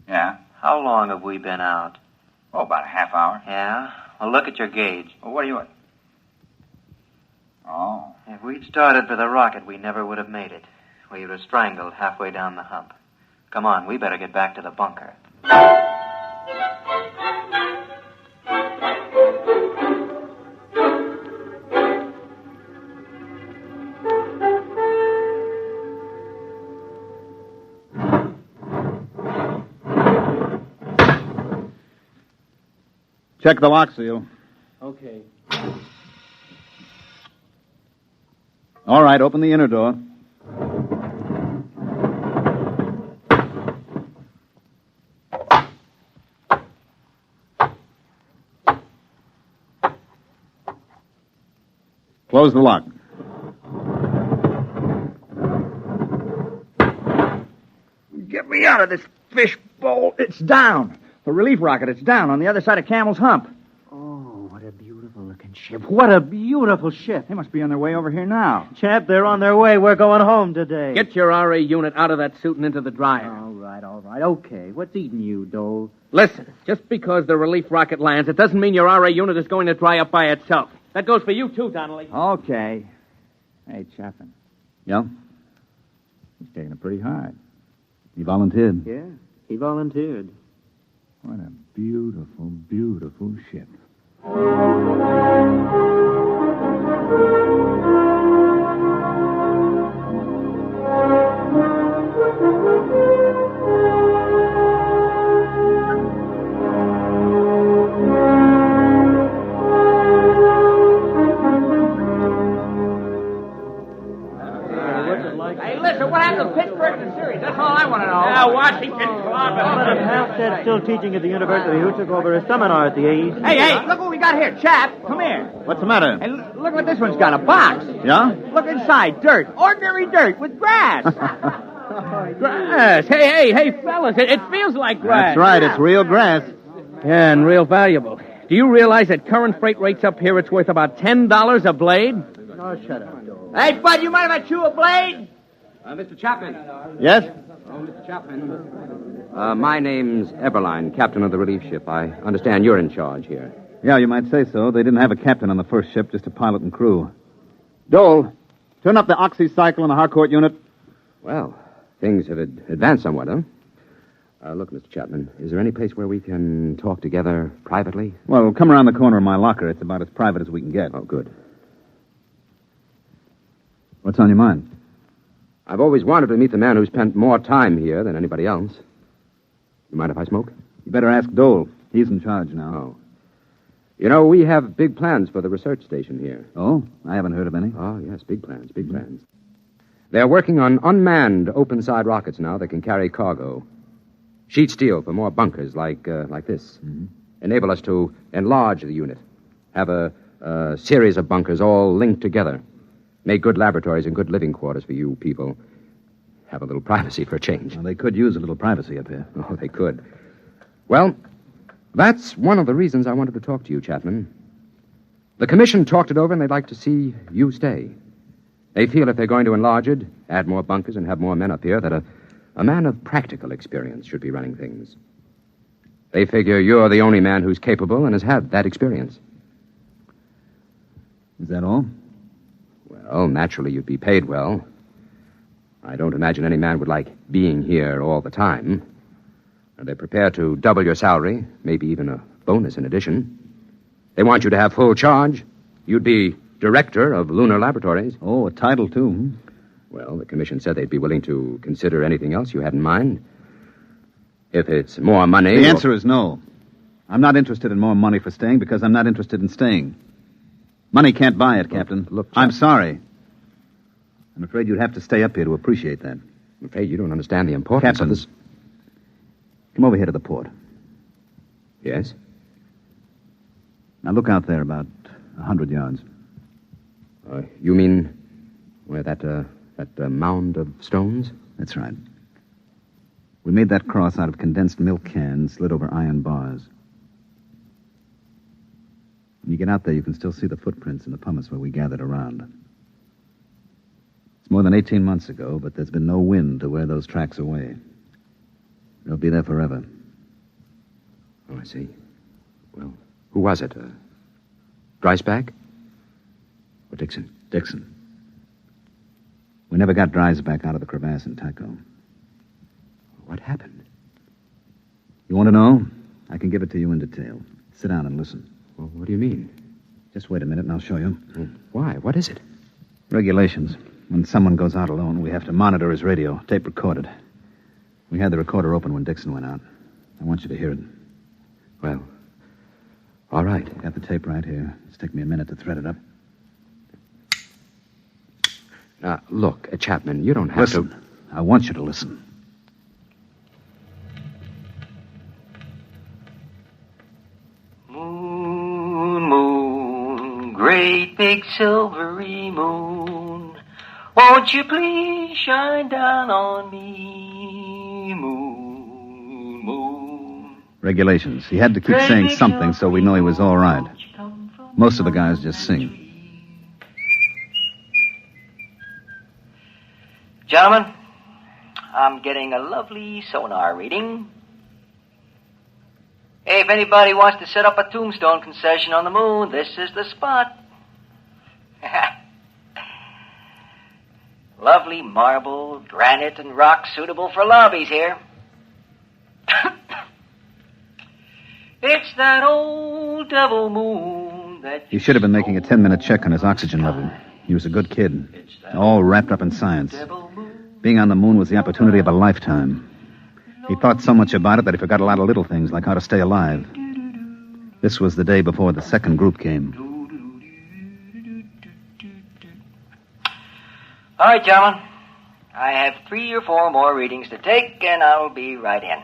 Yeah? How long have we been out? Oh, about a half hour. Yeah? Well, look at your gauge. Well, what do you want? Oh. If we'd started for the rocket, we never would have made it. We would have strangled halfway down the hump. Come on, we better get back to the bunker. Check the lock seal. Okay. All right, open the inner door. Close the lock. Get me out of this fish bowl. It's down. The relief rocket, it's down on the other side of Camel's Hump. Oh, what a beautiful-looking ship. What a beautiful ship. They must be on their way over here now. Chap, they're on their way. We're going home today. Get your RA unit out of that suit and into the dryer. All right. Okay. What's eating you, Dole? Listen, just because the relief rocket lands, it doesn't mean your RA unit is going to dry up by itself. That goes for you, too, Donnelly. Okay. Hey, Chapman. Yeah? He's taking it pretty hard. He volunteered. Yeah, he volunteered. What a beautiful, beautiful ship. Hey, listen, what happened to Pittsburgh in the series? That's all I want to know. Yeah, Washington But if Halstead's still teaching at the university, who took over his seminar at the East? Hey, look what we got here. Chap, come here. What's the matter? Hey, look what this one's got, a box. Yeah? Look inside, dirt. Ordinary dirt with grass. Grass. Hey, fellas, it feels like grass. That's right, it's real grass. Yeah, and real valuable. Do you realize at current freight rates up here, it's worth about $10 a blade? Oh, shut up. Hey, Bud, you mind if I chew a blade? Mr. Chapman. Yes? Oh, Mr. Chapman. My name's Eberline, captain of the relief ship. I understand you're in charge here. Yeah, you might say so. They didn't have a captain on the first ship, just a pilot and crew. Dole, turn up the oxycycle in the Harcourt unit. Well, things have advanced somewhat, huh? Look, Mr. Chapman, is there any place where we can talk together privately? Well, come around the corner of my locker. It's about as private as we can get. Oh, good. What's on your mind? I've always wanted to meet the man who spent more time here than anybody else. You mind if I smoke? You better ask Dole. He's in charge now. Oh. You know, we have big plans for the research station here. Oh? I haven't heard of any. Oh, yes, big plans. They're working on unmanned open-side rockets now that can carry cargo. Sheet steel for more bunkers like this. Mm-hmm. Enable us to enlarge the unit. Have a series of bunkers all linked together. Make good laboratories and good living quarters for you people. Have a little privacy for a change. Well, they could use a little privacy up here. Oh, they could. Well, that's one of the reasons I wanted to talk to you, Chapman. The commission talked it over, and they'd like to see you stay. They feel if they're going to enlarge it, add more bunkers, and have more men up here, that a man of practical experience should be running things. They figure you're the only man who's capable and has had that experience. Is that all? Well, Well, naturally, you'd be paid well. I don't imagine any man would like being here all the time. They're prepared to double your salary, maybe even a bonus in addition. They want you to have full charge. You'd be director of lunar laboratories. Oh, a title, too. Well, the commission said they'd be willing to consider anything else you had in mind. If it's more money... The answer is no. I'm not interested in more money for staying because I'm not interested in staying. Money can't buy it, Captain. Look, I'm sorry. I'm afraid you'd have to stay up here to appreciate that. I'm afraid you don't understand the importance Captain, of this. Come over here to the port. Yes? Now look out there about 100 yards. You mean where that mound of stones? That's right. We made that cross out of condensed milk cans slid over iron bars. When you get out there, you can still see the footprints in the pumice where we gathered around. It's more than 18 months ago, but there's been no wind to wear those tracks away. They'll be there forever. Oh, I see. Well, who was it? Dreisbach? Or Dixon? Dixon. We never got Dreisbach out of the crevasse in Tycho. What happened? You want to know? I can give it to you in detail. Sit down and listen. Well, what do you mean? Just wait a minute and I'll show you. Why? What is it? Regulations. When someone goes out alone, we have to monitor his radio, tape recorded. We had the recorder open when Dixon went out. I want you to hear it. Well, all right. I got the tape right here. It's taken me a minute to thread it up. Look, Chapman, you don't have to... Listen. I want you to listen. Moon, moon, great big silvery moon, won't you please shine down on me, moon, moon. Regulations. He had to keep saying something so we know he was all right. Most of the guys just sing. Gentlemen, I'm getting a lovely sonar reading. Hey, if anybody wants to set up a tombstone concession on the moon, this is the spot. Lovely marble, granite, and rock suitable for lobbies here. It's that old devil moon that... He should have been making a 10-minute check on his oxygen level. He was a good kid, all wrapped up in science. Being on the moon was the opportunity of a lifetime. He thought so much about it that he forgot a lot of little things, like how to stay alive. This was the day before the second group came. All right, gentlemen. I have 3 or 4 more readings to take, and I'll be right in.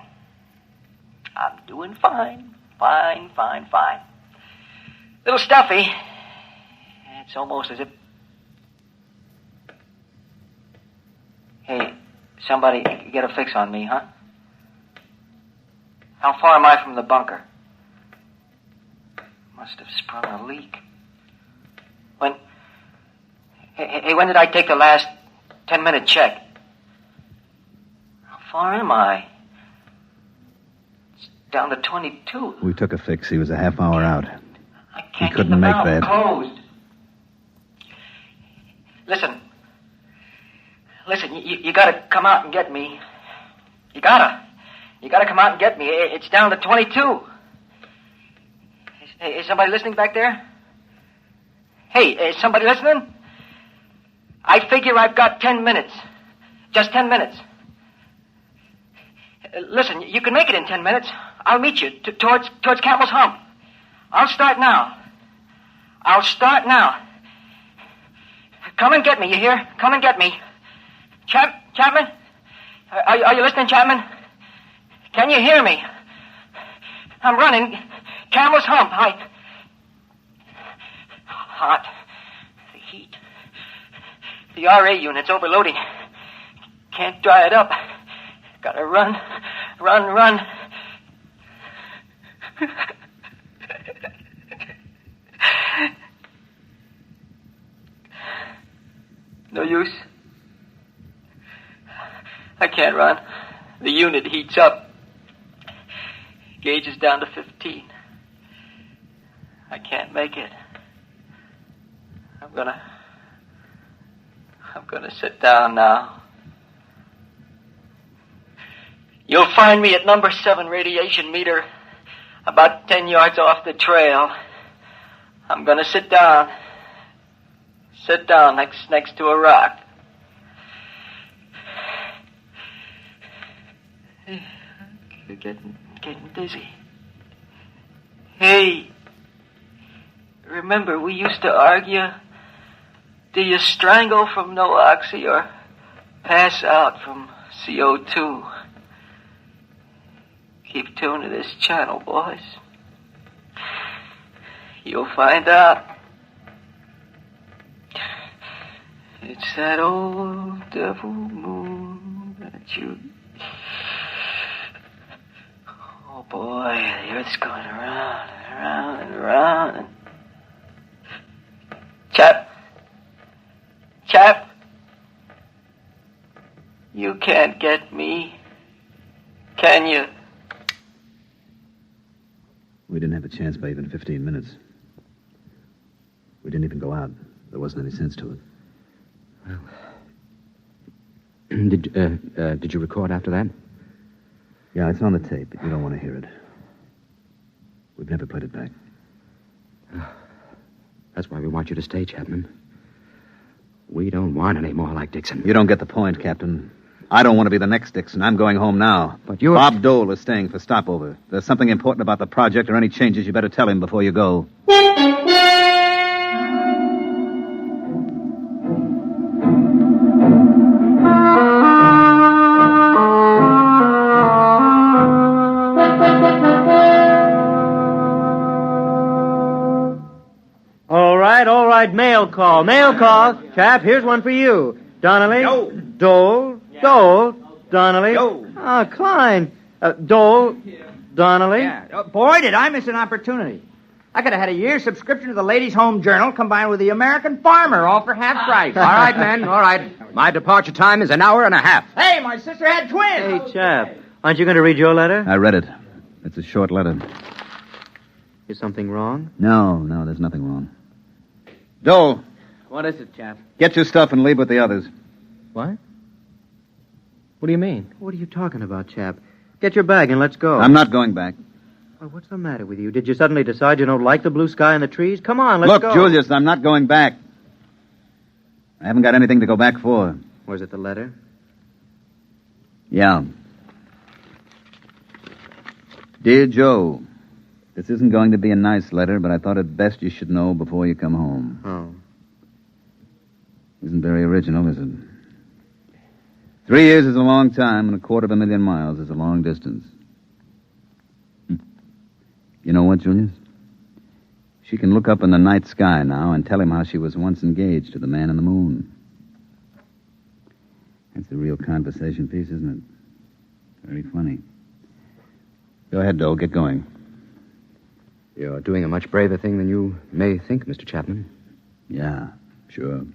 I'm doing fine. Fine. Little stuffy. It's almost as if... Hey, somebody get a fix on me, huh? How far am I from the bunker? Must have sprung a leak. When did I take the last 10-minute check? How far am I? It's down to 22. We took a fix. He was a half hour out. I can't He couldn't make that. Closed. Listen, you gotta come out and get me. You gotta come out and get me. It's down to 22. Is somebody listening back there? Hey, is somebody listening? I figure I've got 10 minutes. Just 10 minutes. Listen, you can make it in 10 minutes. I'll meet you towards Camel's Hump. I'll start now. Come and get me, you hear? Come and get me. Chapman? Are you listening, Chapman? Can you hear me? I'm running. Camel's Hump. Hot. The heat. The RA unit's overloading. Can't dry it up. Gotta run. No use. I can't run. The unit heats up. Gauge is down to 15. I can't make it. I'm gonna sit down now. You'll find me at number 7 radiation meter, about 10 yards off the trail. I'm gonna sit down. Sit down next to a rock. You're getting dizzy. Hey, remember we used to argue? Do you strangle from no oxy or pass out from CO2? Keep tuned to this channel, boys. You'll find out. It's that old devil moon that you... Oh, boy, the Earth's going around and around and around. Chap, you can't get me, can you? We didn't have a chance by even 15 minutes. We didn't even go out. There wasn't any sense to it. Did you record after that? Yeah, it's on the tape, but you don't want to hear it. We've never played it back. That's why we want you to stay, Chapman. We don't want any more like Dixon. You don't get the point, Captain. I don't want to be the next Dixon. I'm going home now. But you're... Bob Dole is staying for stopover. If there's something important about the project or any changes, you better tell him before you go. All right, mail call. Chap, here's one for you. Donnelly. Yo. Dole. Donnelly. Yo. Klein. Dole. Donnelly. Yeah. Boy, did I miss an opportunity. I could have had a year's subscription to the Ladies' Home Journal combined with the American Farmer, all for half price. All right, men, all right. My departure time is an hour and a half. Hey, my sister had twins. Hey, chap, aren't you going to read your letter? I read it. It's a short letter. Is something wrong? No, there's nothing wrong. Dole, What is it, chap? get your stuff and leave with the others. What? What do you mean? What are you talking about, chap? Get your bag and let's go. I'm not going back. Well, what's the matter with you? Did you suddenly decide you don't like the blue sky and the trees? Come on, let's Look, go. Julius, I'm not going back. I haven't got anything to go back for. Was it the letter? Yeah. Dear Joe, this isn't going to be a nice letter, but I thought it best you should know before you come home. Oh. Isn't very original, is it? 3 years is a long time, and 250,000 miles is a long distance. You know what, Julius? She can look up in the night sky now and tell him how she was once engaged to the man in the moon. That's a real conversation piece, isn't it? Very funny. Go ahead, Dole. Get going. You're doing a much braver thing than you may think, Mr. Chapman. Yeah, sure.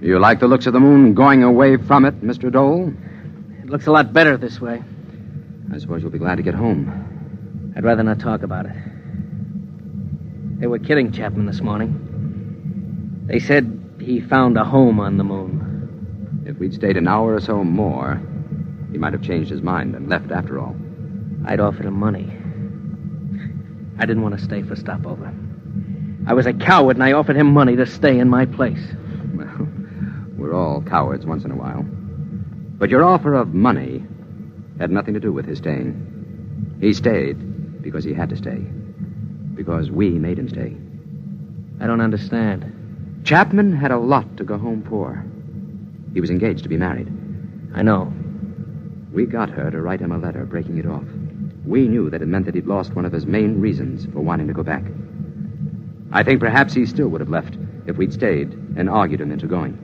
You like the looks of the moon going away from it, Mr. Dole? It looks a lot better this way. I suppose you'll be glad to get home. I'd rather not talk about it. They were kidding Chapman this morning. They said he found a home on the moon. If we'd stayed an hour or so more, he might have changed his mind and left after all. I'd offered him money. I didn't want to stay for stopover. I was a coward, and I offered him money to stay in my place. Well, we're all cowards once in a while. But your offer of money had nothing to do with his staying. He stayed because he had to stay. Because we made him stay. I don't understand. Chapman had a lot to go home for. He was engaged to be married. I know. We got her to write him a letter breaking it off. We knew that it meant that he'd lost one of his main reasons for wanting to go back. I think perhaps he still would have left if we'd stayed and argued him into going.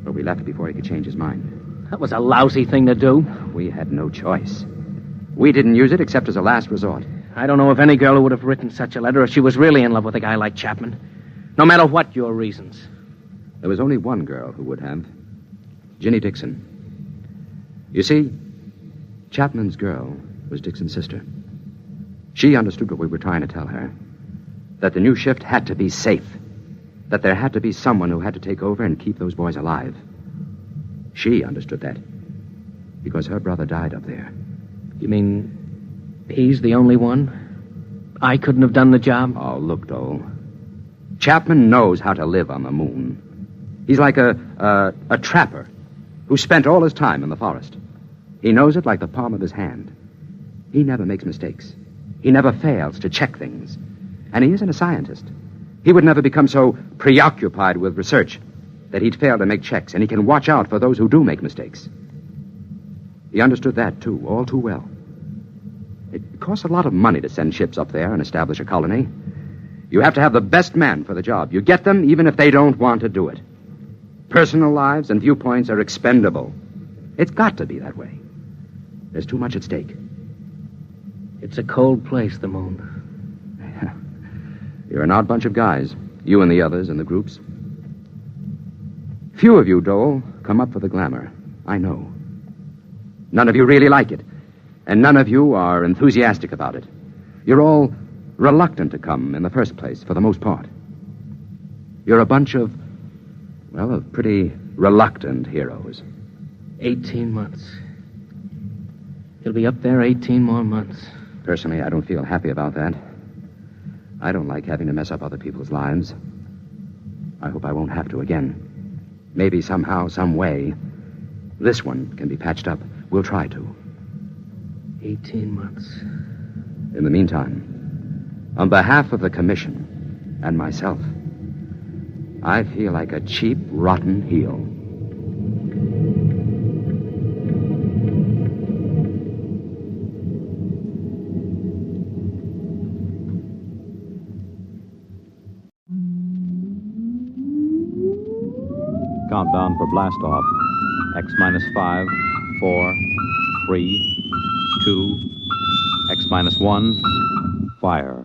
But We left before he could change his mind. That was a lousy thing to do. We had no choice. We didn't use it except as a last resort. I don't know of any girl who would have written such a letter if she was really in love with a guy like Chapman. No matter what your reasons. There was only one girl who would have. Ginny Dixon. You see, Chapman's girl was Dixon's sister. She understood what we were trying to tell her. That the new shift had to be safe. That there had to be someone who had to take over and keep those boys alive. She understood that. Because her brother died up there. You mean he's the only one? I couldn't have done the job? Oh, look, Dole. Chapman knows how to live on the moon. He's like a trapper who spent all his time in the forest. He knows it like the palm of his hand. He never makes mistakes. He never fails to check things. And he isn't a scientist. He would never become so preoccupied with research that he'd fail to make checks, and he can watch out for those who do make mistakes. He understood that, too, all too well. It costs a lot of money to send ships up there and establish a colony. You have to have the best man for the job. You get them even if they don't want to do it. Personal lives and viewpoints are expendable. It's got to be that way. There's too much at stake. It's a cold place, the moon. You're an odd bunch of guys. You and the others in the groups. Few of you, Dole, come up for the glamour. I know. None of you really like it. And none of you are enthusiastic about it. You're all reluctant to come in the first place, for the most part. You're a bunch of pretty reluctant heroes. 18 months. He'll be up there 18 more months. Personally, I don't feel happy about that. I don't like having to mess up other people's lives. I hope I won't have to again. Maybe somehow, some way, this one can be patched up. We'll try to. 18 months. In the meantime, on behalf of the Commission and myself, I feel like a cheap, rotten heel. Countdown for blast off. X minus 5, 4, 3, 2, X minus 1, fire.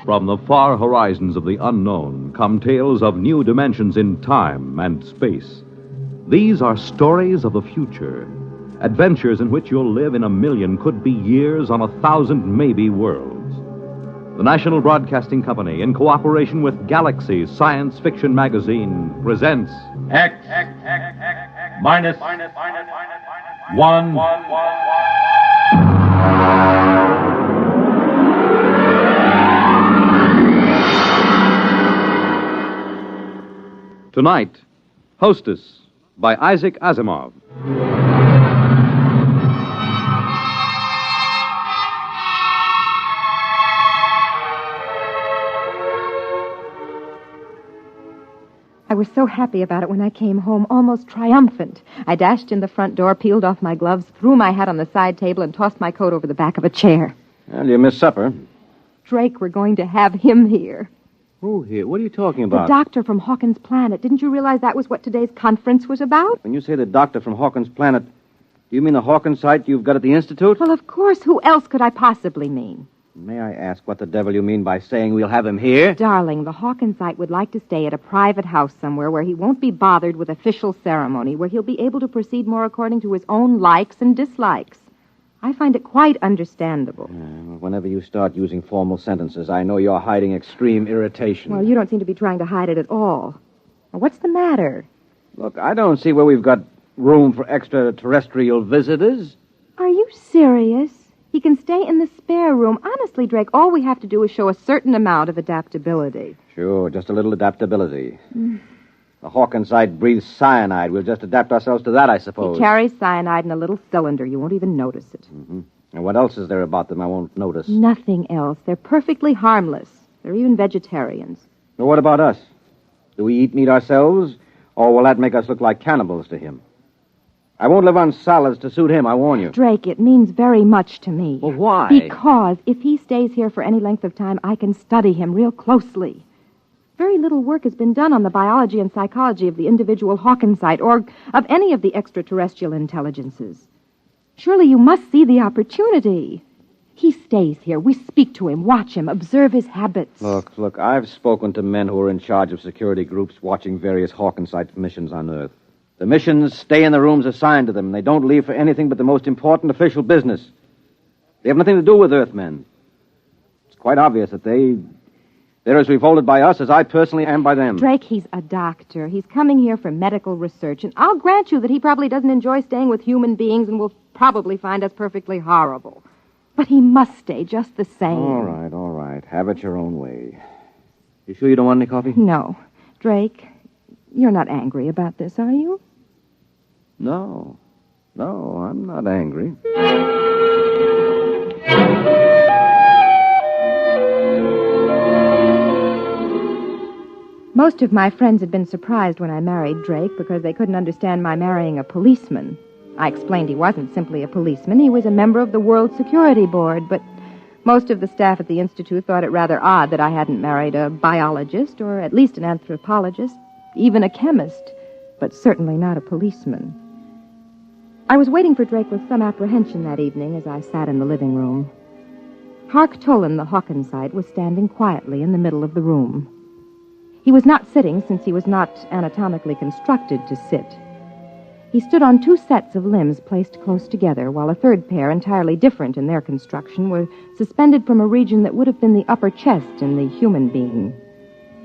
From the far horizons of the unknown come tales of new dimensions in time and space. These are stories of the future, adventures in which you'll live in a million, could be years, on 1,000 maybe worlds. The National Broadcasting Company, in cooperation with Galaxy Science Fiction Magazine, presents X minus 1. Tonight, Hostess by Isaac Asimov. I was so happy about it when I came home, almost triumphant. I dashed in the front door, peeled off my gloves, threw my hat on the side table, and tossed my coat over the back of a chair. Well, you missed supper. Drake, we're going to have him here. Who here? What are you talking about? The doctor from Hawkins' Planet. Didn't you realize that was what today's conference was about? When you say the doctor from Hawkins' Planet, do you mean the Hawkins site you've got at the Institute? Well, of course. Who else could I possibly mean? May I ask what the devil you mean by saying we'll have him here? Darling, the Hawkins site would like to stay at a private house somewhere where he won't be bothered with official ceremony, where he'll be able to proceed more according to his own likes and dislikes. I find it quite understandable. Whenever you start using formal sentences, I know you're hiding extreme irritation. Well, you don't seem to be trying to hide it at all. Well, what's the matter? Look, I don't see where we've got room for extraterrestrial visitors. Are you serious? He can stay in the spare room. Honestly, Drake, all we have to do is show a certain amount of adaptability. Sure, just a little adaptability. The Hawkins site breathes cyanide. We'll just adapt ourselves to that, I suppose. He carries cyanide in a little cylinder. You won't even notice it. Mm-hmm. And what else is there about them I won't notice? Nothing else. They're perfectly harmless. They're even vegetarians. Well, what about us? Do we eat meat ourselves, or will that make us look like cannibals to him? I won't live on salads to suit him, I warn you. Drake, it means very much to me. Well, why? Because if he stays here for any length of time, I can study him real closely. Very little work has been done on the biology and psychology of the individual Hawkinsite or of any of the extraterrestrial intelligences. Surely you must see the opportunity. He stays here. We speak to him, watch him, observe his habits. Look, I've spoken to men who are in charge of security groups watching various Hawkinsite missions on Earth. The missions stay in the rooms assigned to them, and they don't leave for anything but the most important official business. They have nothing to do with Earthmen. It's quite obvious that they're as revolted by us as I personally am by them. Drake, he's a doctor. He's coming here for medical research, and I'll grant you that he probably doesn't enjoy staying with human beings and will probably find us perfectly horrible. But he must stay just the same. All right. Have it your own way. You sure you don't want any coffee? No. Drake, you're not angry about this, are you? No, I'm not angry. Most of my friends had been surprised when I married Drake because they couldn't understand my marrying a policeman. I explained he wasn't simply a policeman. He was a member of the World Security Board, but most of the staff at the Institute thought it rather odd that I hadn't married a biologist or at least an anthropologist, even a chemist, but certainly not a policeman. I was waiting for Drake with some apprehension that evening as I sat in the living room. Hark Tolan, the Hawkinsite, was standing quietly in the middle of the room. He was not sitting since he was not anatomically constructed to sit. He stood on two sets of limbs placed close together, while a third pair, entirely different in their construction, were suspended from a region that would have been the upper chest in the human being.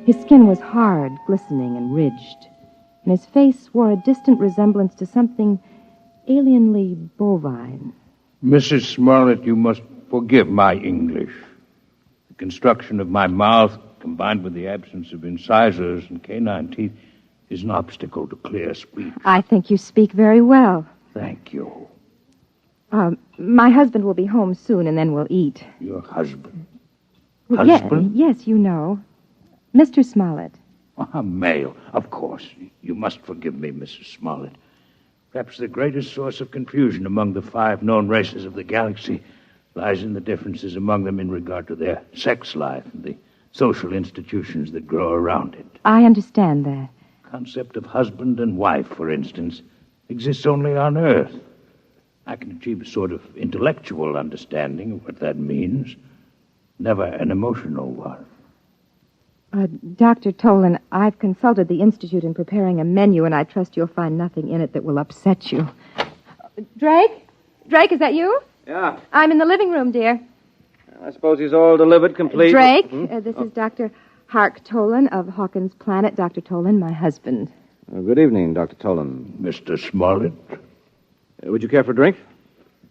His skin was hard, glistening, and ridged, and his face wore a distant resemblance to something alienly bovine. Mrs. Smollett, you must forgive my English. The construction of my mouth, combined with the absence of incisors and canine teeth, is an obstacle to clear speech. I think you speak very well. Thank you. My husband will be home soon, and then we'll eat. Your husband? Husband? Yes, you know. Mr. Smollett. A male, of course. You must forgive me, Mrs. Smollett. Perhaps the greatest source of confusion among the 5 known races of the galaxy lies in the differences among them in regard to their sex life and the social institutions that grow around it. I understand that. The concept of husband and wife, for instance, exists only on Earth. I can achieve a sort of intellectual understanding of what that means, never an emotional one. Dr. Tolan, I've consulted the Institute in preparing a menu, and I trust you'll find nothing in it that will upset you. Drake? Drake, is that you? Yeah. I'm in the living room, dear. I suppose he's all delivered, complete. Drake, this is Dr. Hark Tolan of Hawkins Planet. Dr. Tolan, my husband. Good evening, Dr. Tolan. Mr. Smollett? Would you care for a drink?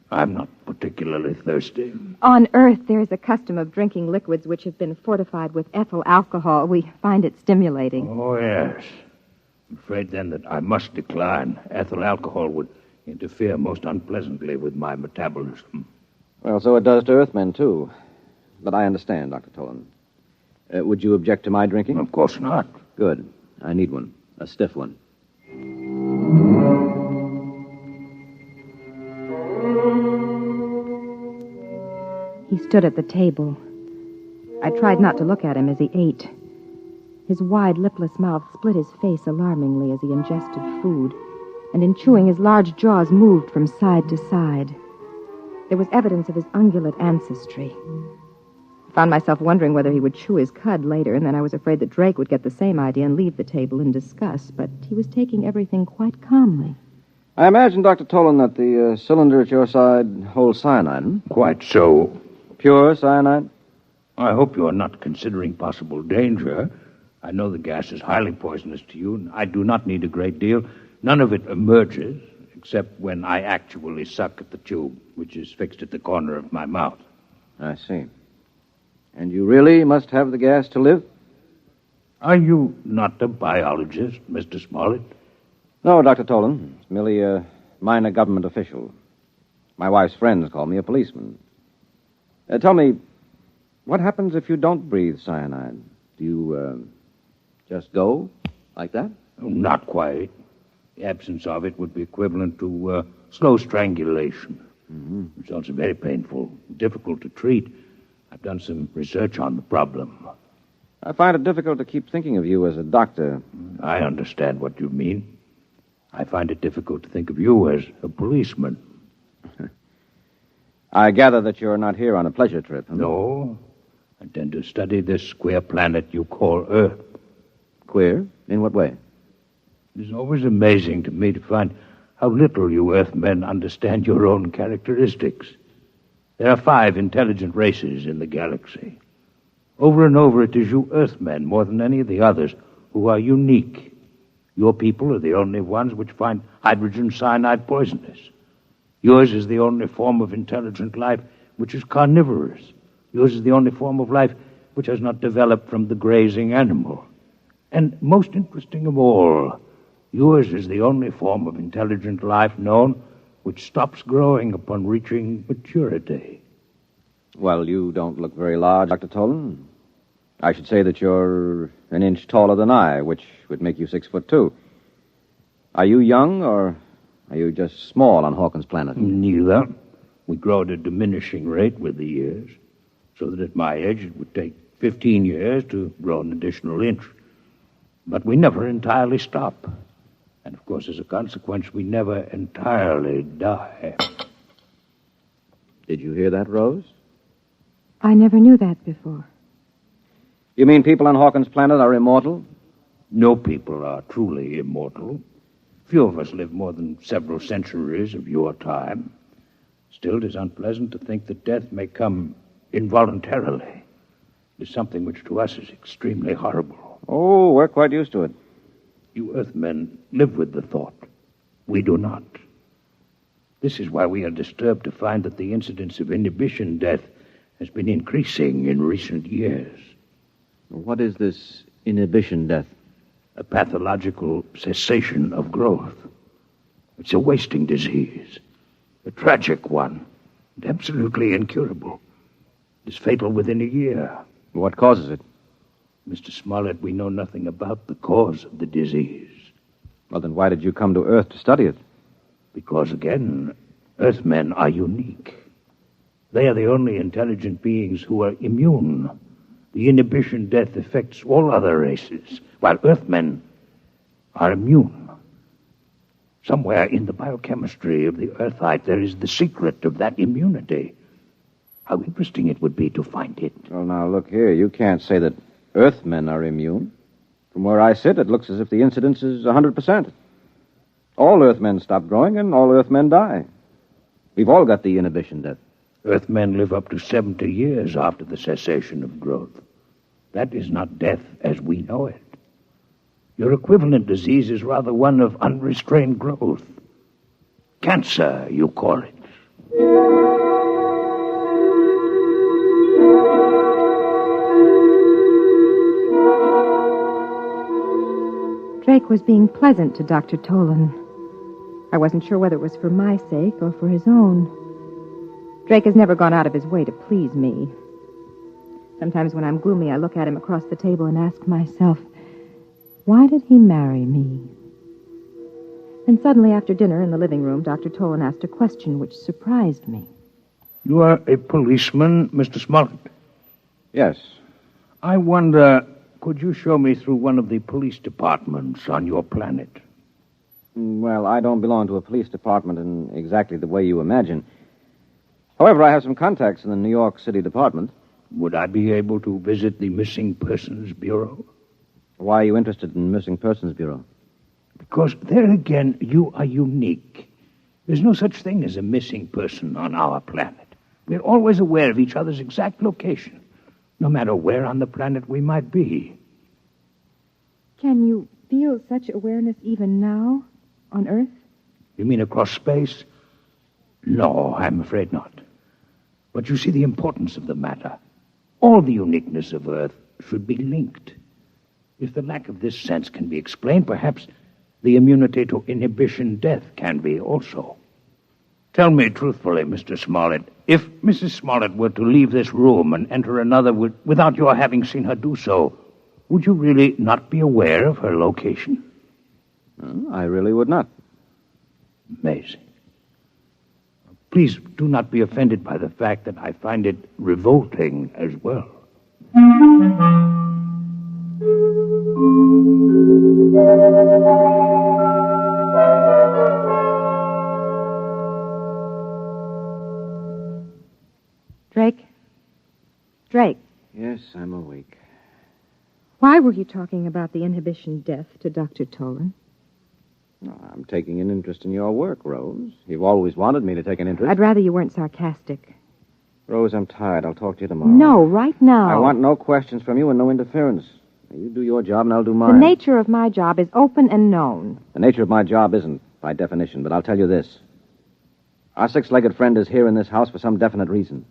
I'm not particularly thirsty. On Earth, there is a custom of drinking liquids which have been fortified with ethyl alcohol. We find it stimulating. Oh, yes. I'm afraid, then, that I must decline. Ethyl alcohol would interfere most unpleasantly with my metabolism. Well, so it does to Earthmen, too. But I understand, Dr. Tolan. Would you object to my drinking? Of course not. Good. I need one. A stiff one. He stood at the table. I tried not to look at him as he ate. His wide, lipless mouth split his face alarmingly as he ingested food, and in chewing, his large jaws moved from side to side. There was evidence of his ungulate ancestry. I found myself wondering whether he would chew his cud later, and then I was afraid that Drake would get the same idea and leave the table in disgust, but he was taking everything quite calmly. I imagine, Dr. Tolan, that the cylinder at your side holds cyanide, hmm? Quite so. Pure cyanide? I hope you are not considering possible danger. I know the gas is highly poisonous to you, and I do not need a great deal. None of it emerges, except when I actually suck at the tube, which is fixed at the corner of my mouth. I see. And you really must have the gas to live? Are you not a biologist, Mr. Smollett? No, Dr. Tolan. It's merely a minor government official. My wife's friends call me a policeman. Tell me, what happens if you don't breathe cyanide? Do you, just go like that? Oh, not quite. The absence of it would be equivalent to slow strangulation. Mm-hmm. Results are very painful, difficult to treat. I've done some research on the problem. I find it difficult to keep thinking of you as a doctor. I understand what you mean. I find it difficult to think of you as a policeman. I gather that you're not here on a pleasure trip. Huh? No. I intend to study this queer planet you call Earth. Queer? In what way? It's always amazing to me to find how little you Earthmen understand your own characteristics. There are 5 intelligent races in the galaxy. Over and over, it is you Earthmen, more than any of the others, who are unique. Your people are the only ones which find hydrogen cyanide poisonous. Yours is the only form of intelligent life which is carnivorous. Yours is the only form of life which has not developed from the grazing animal. And most interesting of all, yours is the only form of intelligent life known which stops growing upon reaching maturity. Well, you don't look very large, Dr. Tolan. I should say that you're an inch taller than I, which would make you 6'2". Are you young, or are you just small on Hawkins' planet? Neither. We grow at a diminishing rate with the years, so that at my age it would take 15 years to grow an additional inch. But we never entirely stop. And, of course, as a consequence, we never entirely die. Did you hear that, Rose? I never knew that before. You mean people on Hawkins' planet are immortal? No people are truly immortal. Few of us live more than several centuries of your time. Still, it is unpleasant to think that death may come involuntarily. It is something which to us is extremely horrible. Oh, we're quite used to it. You Earthmen live with the thought. We do not. This is why we are disturbed to find that the incidence of inhibition death has been increasing in recent years. What is this inhibition death? A pathological cessation of growth. It's a wasting disease, a tragic one, and absolutely incurable. It is fatal within a year. What causes it? Mr. Smollett, we know nothing about the cause of the disease. Well, then why did you come to Earth to study it? Because, again, Earthmen are unique. They are the only intelligent beings who are immune. The inhibition death affects all other races, while Earthmen are immune. Somewhere in the biochemistry of the Earthite, there is the secret of that immunity. How interesting it would be to find it. Well, now, look here. You can't say that Earthmen are immune. From where I sit, it looks as if the incidence is 100%. All Earthmen stop growing, and all Earthmen die. We've all got the inhibition death. Earthmen live up to 70 years after the cessation of growth. That is not death as we know it. Your equivalent disease is rather one of unrestrained growth. Cancer, you call it. Drake was being pleasant to Dr. Tolan. I wasn't sure whether it was for my sake or for his own. Drake has never gone out of his way to please me. Sometimes when I'm gloomy, I look at him across the table and ask myself, why did he marry me? Then suddenly, after dinner in the living room, Dr. Tolan asked a question which surprised me. You are a policeman, Mr. Smollett? Yes. I wonder, could you show me through one of the police departments on your planet? Well, I don't belong to a police department in exactly the way you imagine. However, I have some contacts in the New York City Department. Would I be able to visit the Missing Persons Bureau? Why are you interested in the Missing Persons Bureau? Because there again, you are unique. There's no such thing as a missing person on our planet. We're always aware of each other's exact location, no matter where on the planet we might be. Can you feel such awareness even now, on Earth? You mean across space? No, I'm afraid not. But you see the importance of the matter. All the uniqueness of Earth should be linked. If the lack of this sense can be explained, perhaps the immunity to inhibition death can be also. Tell me truthfully, Mr. Smollett, if Mrs. Smollett were to leave this room and enter another without your having seen her do so, would you really not be aware of her location? I really would not. Amazing. Please do not be offended by the fact that I find it revolting as well. Drake? Drake, Yes, I'm awake. why were you talking about the inhibition death to Dr. Tolan? I'm taking an interest in your work, Rose. You've always wanted me to take an interest. I'd rather you weren't sarcastic. Rose, I'm tired. I'll talk to you tomorrow. No, right now. I want no questions from you and no interference. You do your job and I'll do The mine. nature of my job is open and known. The nature of my job isn't, by definition, but I'll tell you this. Our six-legged friend is here in this house for some definite reason.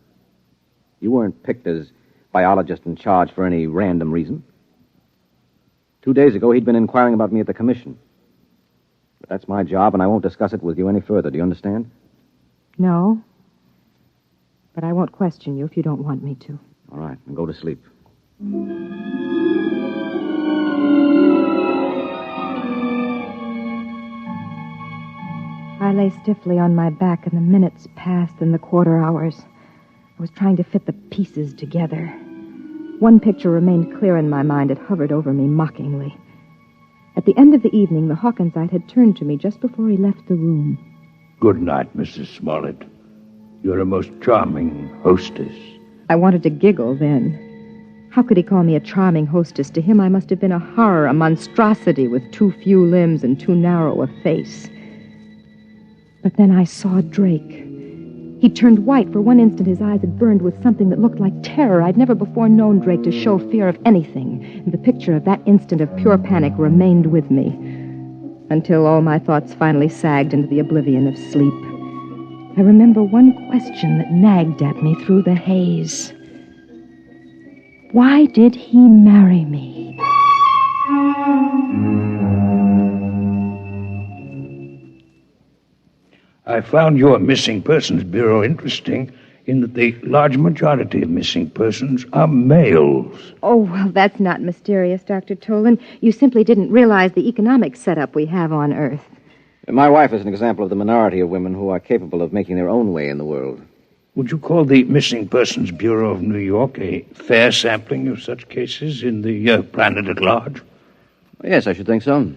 You weren't picked as biologist in charge for any random reason. 2 days ago, he'd been inquiring about me at the commission. But that's my job, and I won't discuss it with you any further. Do you understand? No. But I won't question you if you don't want me to. All right, then go to sleep. I lay stiffly on my back, and the minutes passed and the quarter hours. I was trying to fit the pieces together. One picture remained clear in my mind. It hovered over me mockingly. At the end of the evening, the Hawkinsite had turned to me just before he left the room. Good night, Mrs. Smollett. You're a most charming hostess. I wanted to giggle then. How could he call me a charming hostess? To him, I must have been a horror, a monstrosity with too few limbs and too narrow a face. But then I saw Drake. He turned white. For one instant, his eyes had burned with something that looked like terror. I'd never before known Drake to show fear of anything, and the picture of that instant of pure panic remained with me, until all my thoughts finally sagged into the oblivion of sleep. I remember one question that nagged at me through the haze. Why did he marry me? I found your Missing Persons Bureau interesting in that the large majority of missing persons are males. Oh, well, that's not mysterious, Dr. Tolan. You simply didn't realize the economic setup we have on Earth. My wife is an example of the minority of women who are capable of making their own way in the world. Would you call the Missing Persons Bureau of New York a fair sampling of such cases in the planet at large? Yes, I should think so.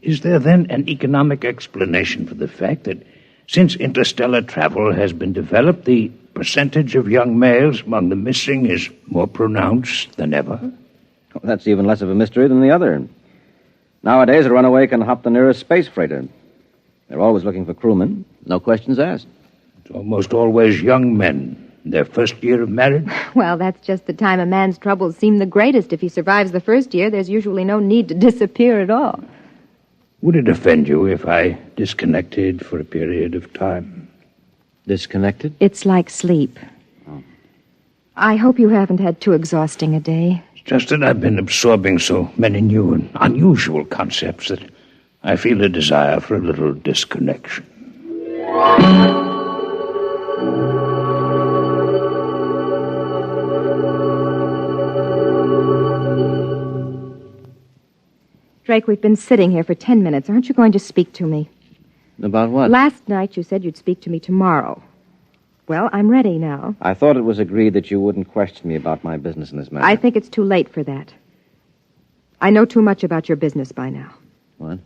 Is there then an economic explanation for the fact that since interstellar travel has been developed, the percentage of young males among the missing is more pronounced than ever? Well, that's even less of a mystery than the other. Nowadays, a runaway can hop the nearest space freighter. They're always looking for crewmen. No questions asked. It's almost always young men in their first year of marriage. Well, that's just the time a man's troubles seem the greatest. If he survives the first year, there's usually no need to disappear at all. Would it offend you if I disconnected for a period of time? Disconnected? It's like sleep. Oh. I hope you haven't had too exhausting a day. It's just that I've been absorbing so many new and unusual concepts that I feel a desire for a little disconnection. Drake, we've been sitting here for 10 minutes. Aren't you going to speak to me? About what? Last night you said you'd speak to me tomorrow. Well, I'm ready now. I thought it was agreed that you wouldn't question me about my business in this matter. I think it's too late for that. I know too much about your business by now. What?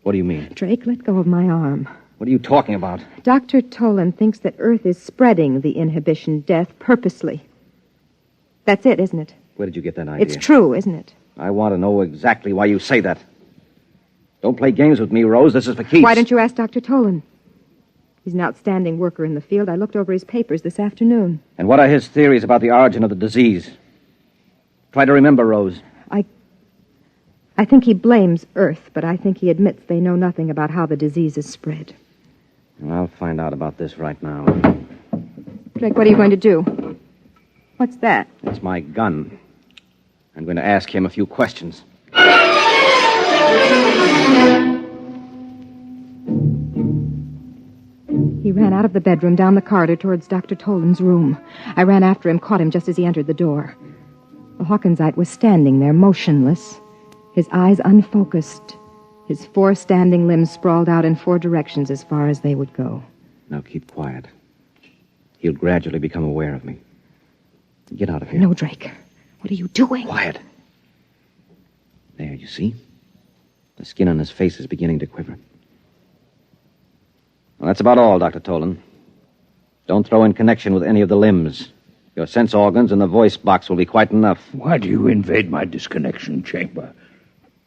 What do you mean? Drake, let go of my arm. What are you talking about? Dr. Tolan thinks that Earth is spreading the inhibition death purposely. That's it, isn't it? Where did you get that idea? It's true, isn't it? I want to know exactly why you say that. Don't play games with me, Rose. This is for keeps. Why don't you ask Dr. Tolan? He's an outstanding worker in the field. I looked over his papers this afternoon. And what are his theories about the origin of the disease? Try to remember, Rose. I think he blames Earth, but I think he admits they know nothing about how the disease is spread. I'll find out about this right now. Drake, what are you going to do? What's that? It's my gun. I'm going to ask him a few questions. He ran out of the bedroom, down the corridor towards Dr. Tolan's room. I ran after him, caught him just as he entered the door. The Hawkinsite was standing there, motionless, his eyes unfocused, his 4 standing limbs sprawled out in 4 directions as far as they would go. Now keep quiet. He'll gradually become aware of me. Get out of here. No, Drake. What are you doing? Quiet. There, you see? The skin on his face is beginning to quiver. Well, that's about all, Dr. Tolan. Don't throw in connection with any of the limbs. Your sense organs and the voice box will be quite enough. Why do you invade my disconnection chamber?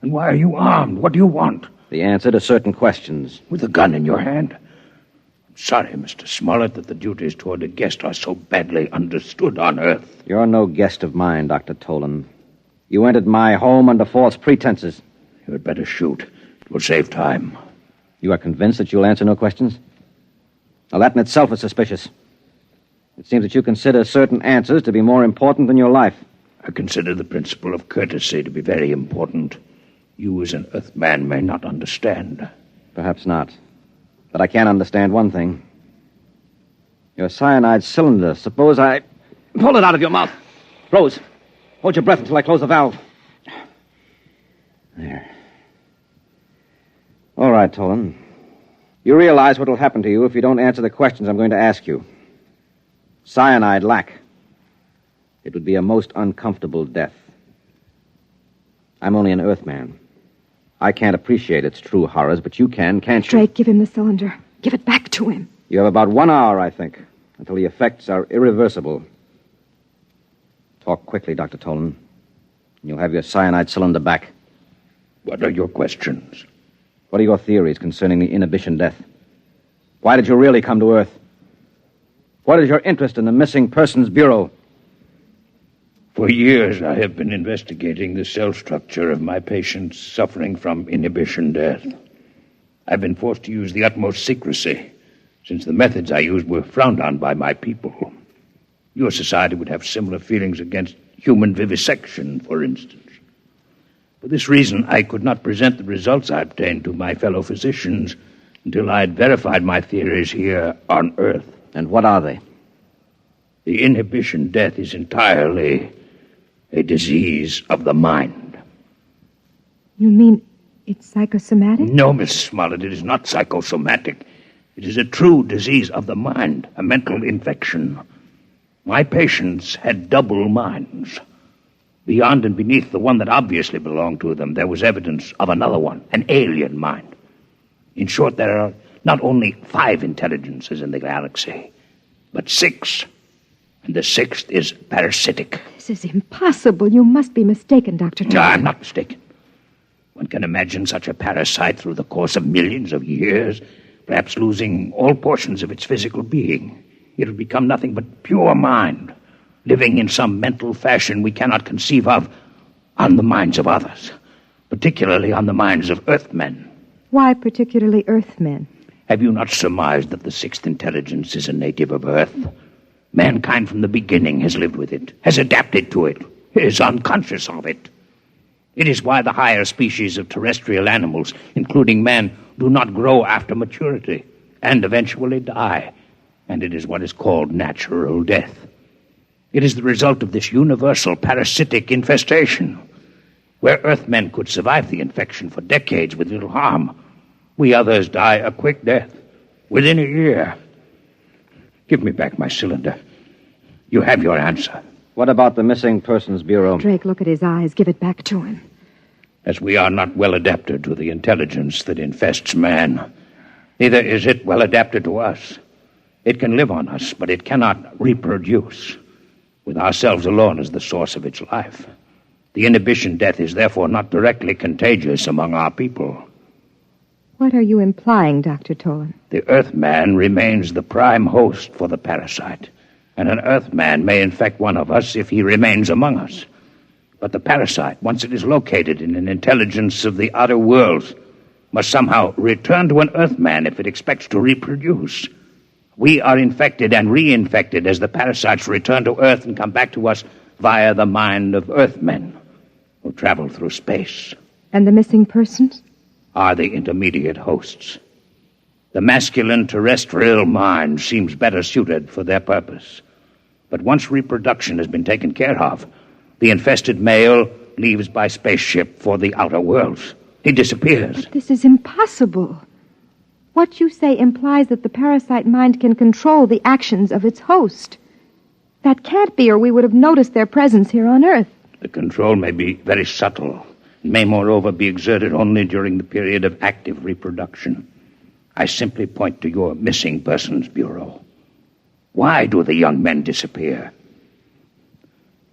And why are you armed? What do you want? The answer to certain questions. With a gun in your hand? I'm sorry, Mr. Smollett, that the duties toward a guest are so badly understood on Earth. You're no guest of mine, Dr. Tolan. You entered my home under false pretenses. You had better shoot. It will save time. You are convinced that you'll answer no questions? Now, that in itself is suspicious. It seems that you consider certain answers to be more important than your life. I consider the principle of courtesy to be very important. You, as an Earthman, may not understand. Perhaps not. But I can understand one thing. Your cyanide cylinder. Suppose I pull it out of your mouth. Rose, hold your breath until I close the valve. There. All right, Tolan. You realize what will happen to you if you don't answer the questions I'm going to ask you. Cyanide lack. It would be a most uncomfortable death. I'm only an Earthman. I can't appreciate its true horrors, but you can, can't you? Drake, give him the cylinder. Give it back to him. You have about 1 hour, I think, until the effects are irreversible. Talk quickly, Dr. Tolan. And you'll have your cyanide cylinder back. What are your questions? What are your theories concerning the inhibition death? Why did you really come to Earth? What is your interest in the Missing Persons Bureau? For years, I have been investigating the cell structure of my patients suffering from inhibition death. I've been forced to use the utmost secrecy, since the methods I used were frowned on by my people. Your society would have similar feelings against human vivisection, for instance. For this reason, I could not present the results I obtained to my fellow physicians until I had verified my theories here on Earth. And what are they? The inhibition death is entirely a disease of the mind. You mean it's psychosomatic? No, Miss Smollett, it is not psychosomatic. It is a true disease of the mind, a mental infection. My patients had double minds. Beyond and beneath the one that obviously belonged to them, there was evidence of another one, an alien mind. In short, there are not only 5 intelligences in the galaxy, but 6. And the 6th is parasitic. This is impossible. You must be mistaken, Dr. Tolan. No, I'm not mistaken. One can imagine such a parasite through the course of millions of years, perhaps losing all portions of its physical being. It'll become nothing but pure mind, living in some mental fashion we cannot conceive of on the minds of others, particularly on the minds of Earthmen. Why particularly Earthmen? Have you not surmised that the 6th intelligence is a native of Earth? Mankind from the beginning has lived with it, has adapted to it, is unconscious of it. It is why the higher species of terrestrial animals, including man, do not grow after maturity and eventually die. And it is what is called natural death. It is the result of this universal parasitic infestation. Where Earthmen could survive the infection for decades with little harm, we others die a quick death within a year. Give me back my cylinder. You have your answer. What about the Missing Persons Bureau? Drake, look at his eyes. Give it back to him. As we are not well adapted to the intelligence that infests man, neither is it well adapted to us. It can live on us, but it cannot reproduce, with ourselves alone as the source of its life. The inhibition death is therefore not directly contagious among our people. What are you implying, Dr. Tolan? The Earthman remains the prime host for the parasite, and an Earthman may infect one of us if he remains among us. But the parasite, once it is located in an intelligence of the outer worlds, must somehow return to an Earthman if it expects to reproduce. We are infected and reinfected as the parasites return to Earth and come back to us via the mind of Earthmen who travel through space. And the missing persons? Are the intermediate hosts. The masculine terrestrial mind seems better suited for their purpose. But once reproduction has been taken care of, the infested male leaves by spaceship for the outer worlds. He disappears. But this is impossible. What you say implies that the parasite mind can control the actions of its host. That can't be, or we would have noticed their presence here on Earth. The control may be very subtle. It may, moreover, be exerted only during the period of active reproduction. I simply point to your Missing Persons Bureau. Why do the young men disappear?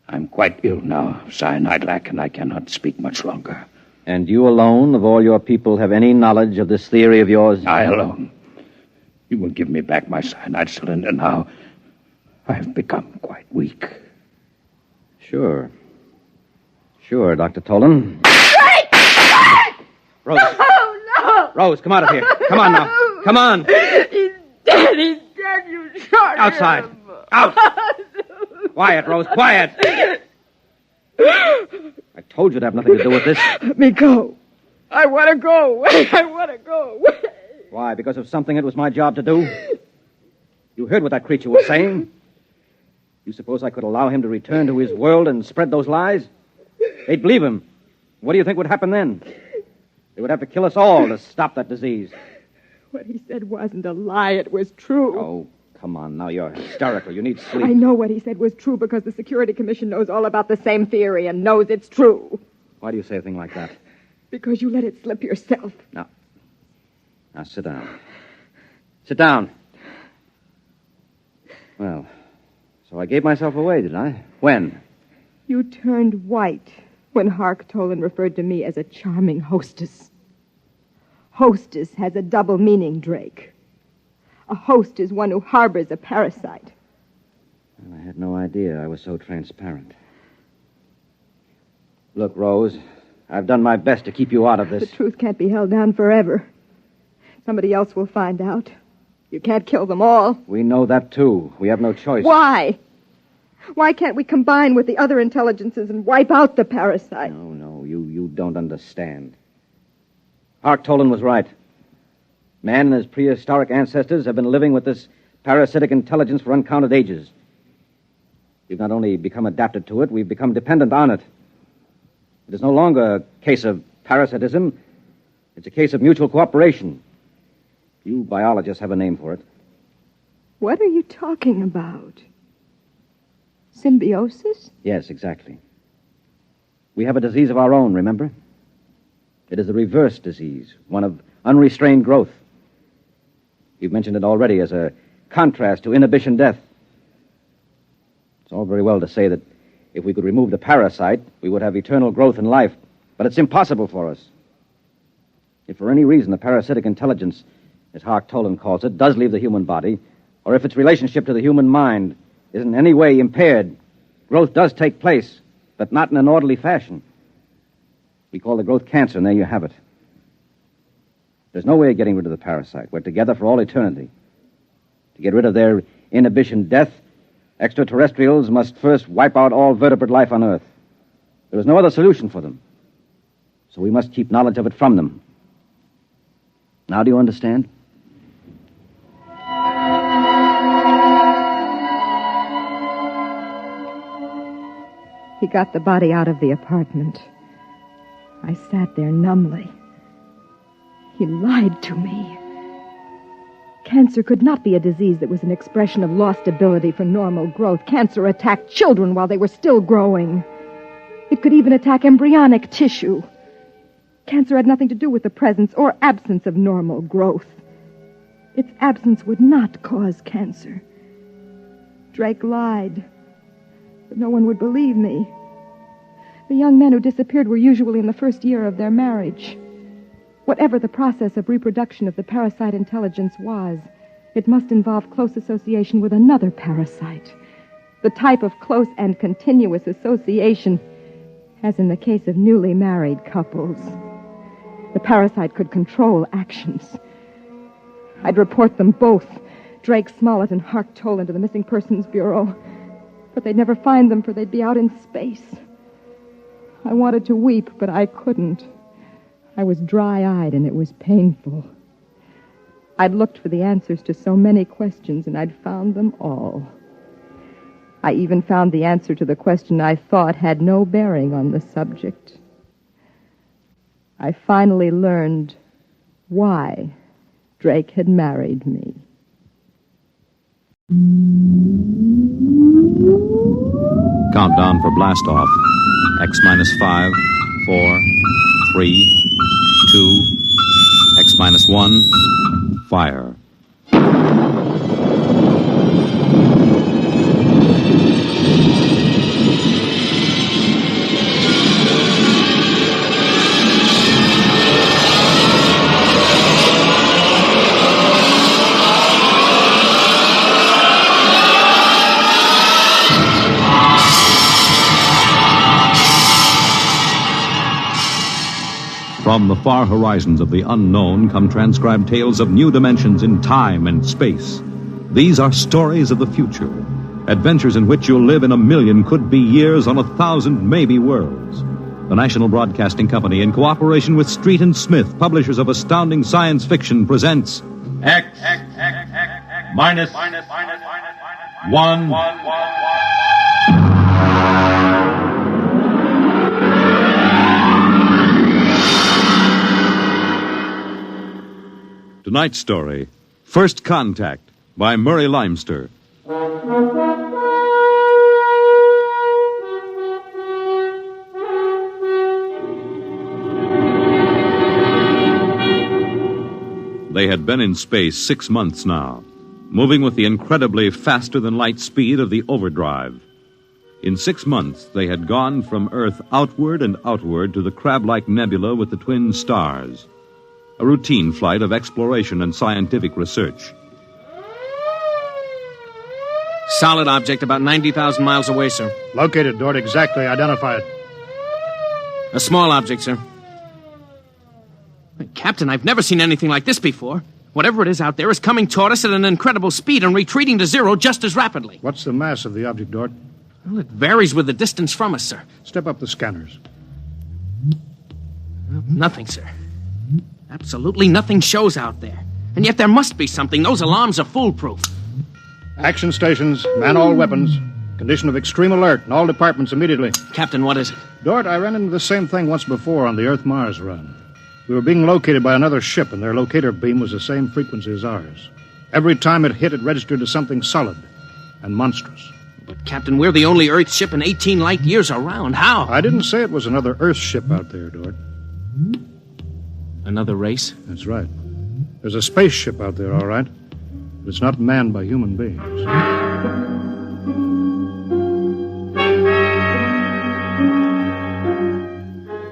I'm quite ill now, cyanide lack, and I cannot speak much longer. And you alone, of all your people, have any knowledge of this theory of yours? I alone. You will give me back my cyanide cylinder now. I have become quite weak. Sure. Sure, Dr. Tolan. Rose. No! Rose, come out of here. Come on now. Come on. He's dead. He's dead. You shot Outside. him. Out. Quiet, Rose. Quiet. I told you to have nothing to do with this. Let me go. I want to go. I want to go. Why? Because of something it was my job to do? You heard what that creature was saying? You suppose I could allow him to return to his world and spread those lies? They'd believe him. What do you think would happen then? They would have to kill us all to stop that disease. What he said wasn't a lie. It was true. Oh, come on. Now you're hysterical. You need sleep. I know what he said was true because the Security Commission knows all about the same theory and knows it's true. Why do you say a thing like that? Because you let it slip yourself. Now sit down. Sit down. Well, so I gave myself away, did I? When? You turned white when Hark Tolan referred to me as a charming hostess. Hostess has a double meaning, Drake. A host is one who harbors a parasite. Well, I had no idea I was so transparent. Look, Rose, I've done my best to keep you out of this. The truth can't be held down forever. Somebody else will find out. You can't kill them all. We know that, too. We have no choice. Why? Why can't we combine with the other intelligences and wipe out the parasite? No, you don't understand. Hark Tolan was right. Man and his prehistoric ancestors have been living with this parasitic intelligence for uncounted ages. We've not only become adapted to it, we've become dependent on it. It is no longer a case of parasitism. It's a case of mutual cooperation. You biologists have a name for it. What are you talking about? Symbiosis? Yes, exactly. We have a disease of our own, remember? It is a reverse disease, one of unrestrained growth. You've mentioned it already as a contrast to inhibition death. It's all very well to say that if we could remove the parasite, we would have eternal growth in life, but it's impossible for us. If for any reason the parasitic intelligence, as Hark Tolan calls it, does leave the human body, or if its relationship to the human mind is in any way impaired, growth does take place, but not in an orderly fashion. We call the growth cancer, and there you have it. There's no way of getting rid of the parasite. We're together for all eternity. To get rid of their inhibition death, extraterrestrials must first wipe out all vertebrate life on Earth. There is no other solution for them. So we must keep knowledge of it from them. Now do you understand? He got the body out of the apartment. I sat there numbly. He lied to me. Cancer could not be a disease that was an expression of lost ability for normal growth. Cancer attacked children while they were still growing. It could even attack embryonic tissue. Cancer had nothing to do with the presence or absence of normal growth. Its absence would not cause cancer. Drake lied, but no one would believe me. The young men who disappeared were usually in the first year of their marriage. Whatever the process of reproduction of the parasite intelligence was, it must involve close association with another parasite. The type of close and continuous association, as in the case of newly married couples. The parasite could control actions. I'd report them both, Drake Smollett and Hark Tolan, to the Missing Persons Bureau. But they'd never find them, for they'd be out in space. I wanted to weep, but I couldn't. I was dry-eyed, and it was painful. I'd looked for the answers to so many questions, and I'd found them all. I even found the answer to the question I thought had no bearing on the subject. I finally learned why Drake had married me. Countdown for blast off. X-5, 4, 3, 2, X-1, fire. From the far horizons of the unknown come transcribed tales of new dimensions in time and space. These are stories of the future, adventures in which you'll live in 1,000,000 could-be years on 1,000 maybe worlds. The National Broadcasting Company, in cooperation with Street and Smith, publishers of astounding science fiction, presents X minus 1. Tonight's story, First Contact, by Murray Leinster. They had been in space 6 months now, moving with the incredibly faster-than-light speed of the overdrive. In 6 months, they had gone from Earth outward and outward to the crab-like nebula with the twin stars. A routine flight of exploration and scientific research. Solid object about 90,000 miles away, sir. Located, Dort. Exactly. Identify it. A small object, sir. Captain, I've never seen anything like this before. Whatever it is out there is coming toward us at an incredible speed and retreating to zero just as rapidly. What's the mass of the object, Dort? Well, it varies with the distance from us, sir. Step up the scanners. Nothing, sir. Absolutely nothing shows out there. And yet there must be something. Those alarms are foolproof. Action stations, man all weapons. Condition of extreme alert in all departments immediately. Captain, what is it? Dort, I ran into the same thing once before on the Earth-Mars run. We were being located by another ship, and their locator beam was the same frequency as ours. Every time it hit, it registered as something solid and monstrous. But, Captain, we're the only Earth ship in 18 light years around. How? I didn't say it was another Earth ship out there, Dort. Another race? That's right. There's a spaceship out there, all right. But it's not manned by human beings.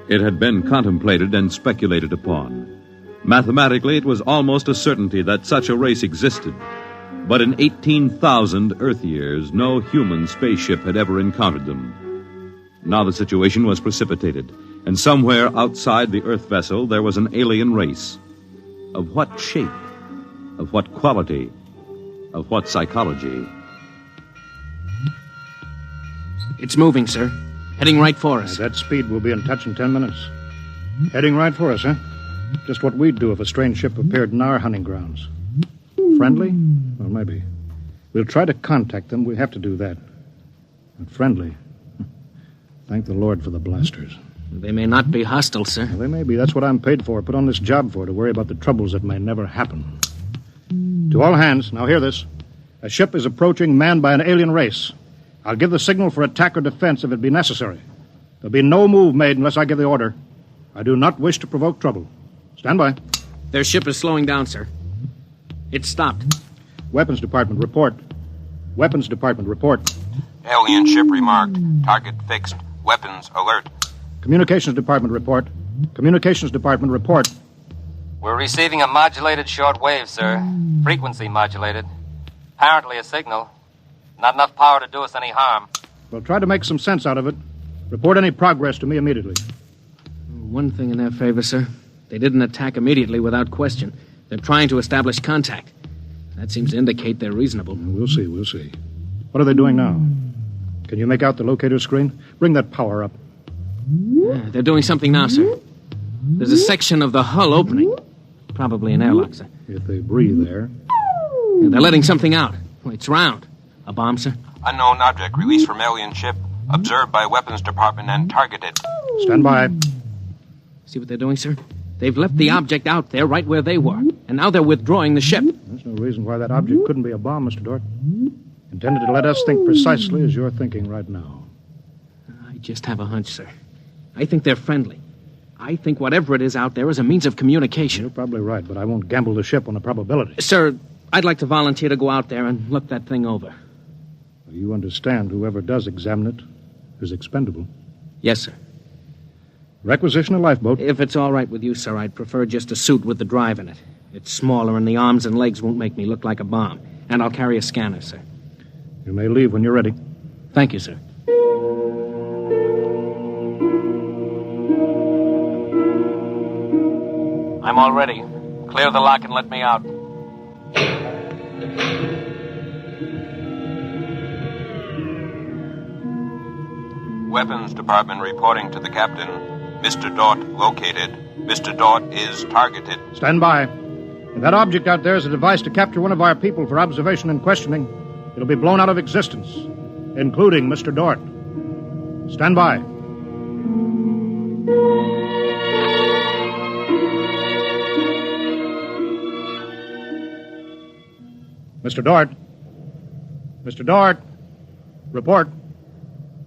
It had been contemplated and speculated upon. Mathematically, it was almost a certainty that such a race existed. But in 18,000 Earth years, no human spaceship had ever encountered them. Now the situation was precipitated, and somewhere outside the Earth vessel there was an alien race. Of what shape? Of what quality? Of what psychology? It's moving, sir. Heading right for us. At that speed, we'll be in touch in 10 minutes. Heading right for us, huh? Just what we'd do if a strange ship appeared in our hunting grounds. Friendly? Well, maybe. We'll try to contact them. We have to do that. But friendly? Thank the Lord for the blasters. They may not be hostile, sir. Well, they may be. That's what I'm paid for. Put on this job for, to worry about the troubles that may never happen. To all hands, now hear this. A ship is approaching manned by an alien race. I'll give the signal for attack or defense if it be necessary. There'll be no move made unless I give the order. I do not wish to provoke trouble. Stand by. Their ship is slowing down, sir. It's stopped. Weapons Department, report. Weapons Department, report. Alien ship remarked. Target fixed. Weapons alert. Communications Department, report. Communications Department, report. We're receiving a modulated short wave, sir. Frequency modulated. Apparently a signal. Not enough power to do us any harm. Well, try to make some sense out of it. Report any progress to me immediately. One thing in their favor, sir. They didn't attack immediately without question. They're trying to establish contact. That seems to indicate they're reasonable. We'll see, we'll see. What are they doing now? Can you make out the locator screen? Bring that power up. Yeah, they're doing something now, sir. There's a section of the hull opening. Probably an airlock, sir. if they breathe air. They're letting something out. It's round. A bomb, sir? Unknown object released from alien ship. Observed by weapons department and targeted. Stand by. See what they're doing, sir? They've left the object out there right where they were. And now they're withdrawing the ship. There's no reason why that object couldn't be a bomb, Mr. Dort. Intended to let us think precisely as you're thinking right now. I just have a hunch, sir. I think they're friendly. I think whatever it is out there is a means of communication. You're probably right, but I won't gamble the ship on a probability. Sir, I'd like to volunteer to go out there and look that thing over. You understand whoever does examine it is expendable. Yes, sir. Requisition a lifeboat. If it's all right with you, sir, I'd prefer just a suit with the drive in it. It's smaller and the arms and legs won't make me look like a bomb. And I'll carry a scanner, sir. You may leave when you're ready. Thank you, sir. I'm all ready. Clear the lock and let me out. Weapons department reporting to the captain. Mr. Dort located. Mr. Dort is targeted. Stand by. If that object out there is a device to capture one of our people for observation and questioning, it'll be blown out of existence, including Mr. Dort. Stand by. Mr. Dort. Mr. Dort. Report.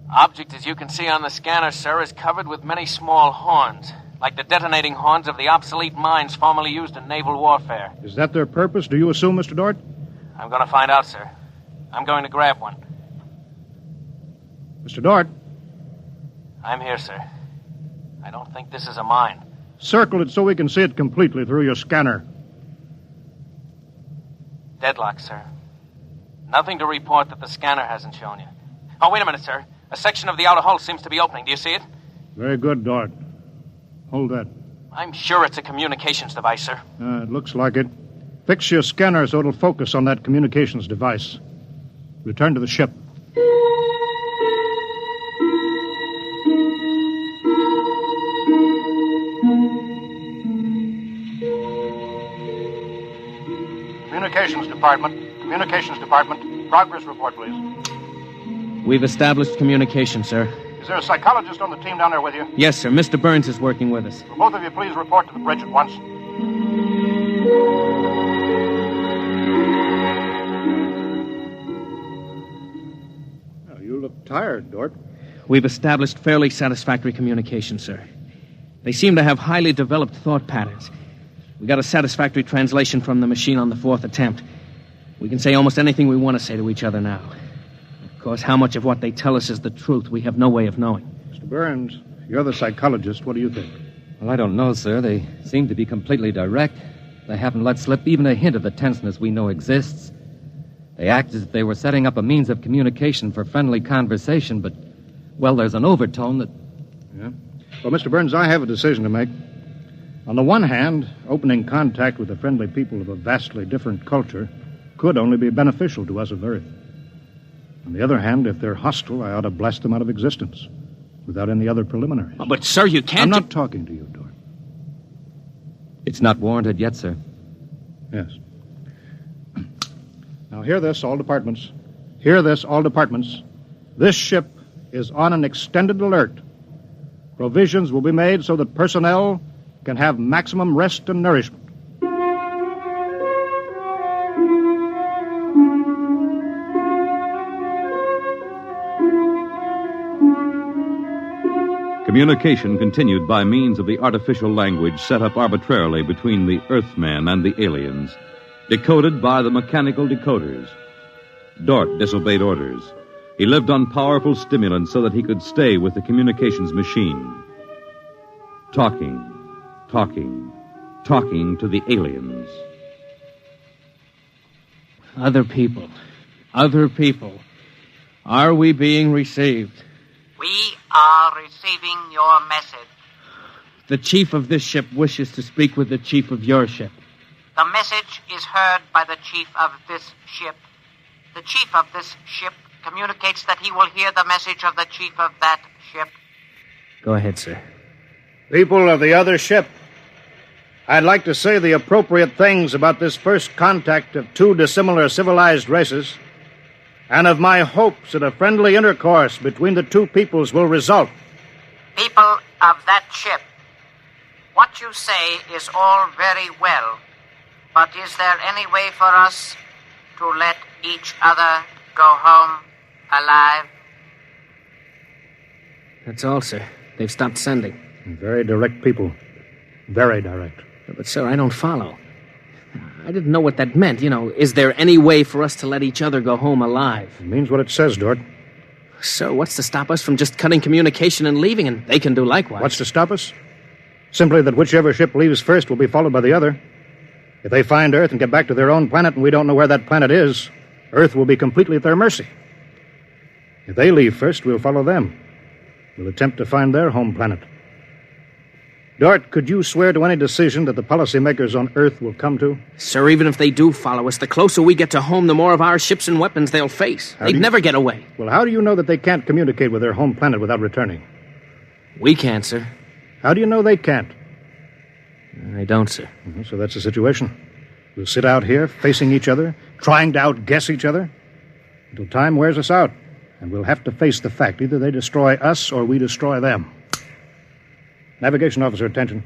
Object, as you can see on the scanner, sir, is covered with many small horns, like the detonating horns of the obsolete mines formerly used in naval warfare. Is that their purpose, do you assume, Mr. Dort? I'm going to find out, sir. I'm going to grab one. Mr. Dort. I'm here, sir. I don't think this is a mine. Circle it so we can see it completely through your scanner. Deadlock, sir. Nothing to report that the scanner hasn't shown you. Oh, wait a minute, sir. A section of the outer hull seems to be opening. Do you see it? Very good, Dort. Hold that. I'm sure it's a communications device, sir. It looks like it. Fix your scanner so it'll focus on that communications device. Return to the ship. Communications Department. Communications Department. Progress report, please. We've established communication, sir. Is there a psychologist on the team down there with you? Yes, sir. Mr. Burns is working with us. Will both of you please report to the bridge at once? Oh, you look tired, Dort. We've established fairly satisfactory communication, sir. They seem to have highly developed thought patterns. We got a satisfactory translation from the machine on the fourth attempt. We can say almost anything we want to say to each other now. Of course, how much of what they tell us is the truth, we have no way of knowing. Mr. Burns, you're the psychologist. What do you think? Well, I don't know, sir. They seem to be completely direct. They haven't let slip even a hint of the tenseness we know exists. They act as if they were setting up a means of communication for friendly conversation, but, well, there's an overtone that... Yeah? Well, Mr. Burns, I have a decision to make. On the one hand, opening contact with the friendly people of a vastly different culture could only be beneficial to us of Earth. On the other hand, if they're hostile, I ought to blast them out of existence without any other preliminaries. Oh, but, sir, you can't... I'm not talking to you, Dort. It's not warranted yet, sir. Yes. Now, hear this, all departments. Hear this, all departments. This ship is on an extended alert. Provisions will be made so that personnel can have maximum rest and nourishment. Communication continued by means of the artificial language set up arbitrarily between the Earthman and the aliens, decoded by the mechanical decoders. Dort disobeyed orders. He lived on powerful stimulants so that he could stay with the communications machine. Talking to the aliens. Other people. Are we being received? We are receiving your message. The chief of this ship wishes to speak with the chief of your ship. The message is heard by the chief of this ship. The chief of this ship communicates that he will hear the message of the chief of that ship. Go ahead, sir. People of the other ship, I'd like to say the appropriate things about this first contact of two dissimilar civilized races, and of my hopes that a friendly intercourse between the two peoples will result. People of that ship, what you say is all very well, but is there any way for us to let each other go home alive? That's all, sir. They've stopped sending. Very direct people. Very direct. But, sir, I don't follow. I didn't know what that meant. Is there any way for us to let each other go home alive? It means what it says, Dort. Sir, what's to stop us from just cutting communication and leaving, and they can do likewise? What's to stop us? Simply that whichever ship leaves first will be followed by the other. If they find Earth and get back to their own planet and we don't know where that planet is, Earth will be completely at their mercy. If they leave first, we'll follow them. We'll attempt to find their home planet. Dort, could you swear to any decision that the policymakers on Earth will come to? Sir, even if they do follow us, the closer we get to home, the more of our ships and weapons they'll face. They'd never get away. Well, how do you know that they can't communicate with their home planet without returning? We can't, sir. How do you know they can't? I don't, sir. So that's the situation. We'll sit out here, facing each other, trying to outguess each other, until time wears us out. And we'll have to face the fact. Either they destroy us or we destroy them. Navigation officer, attention.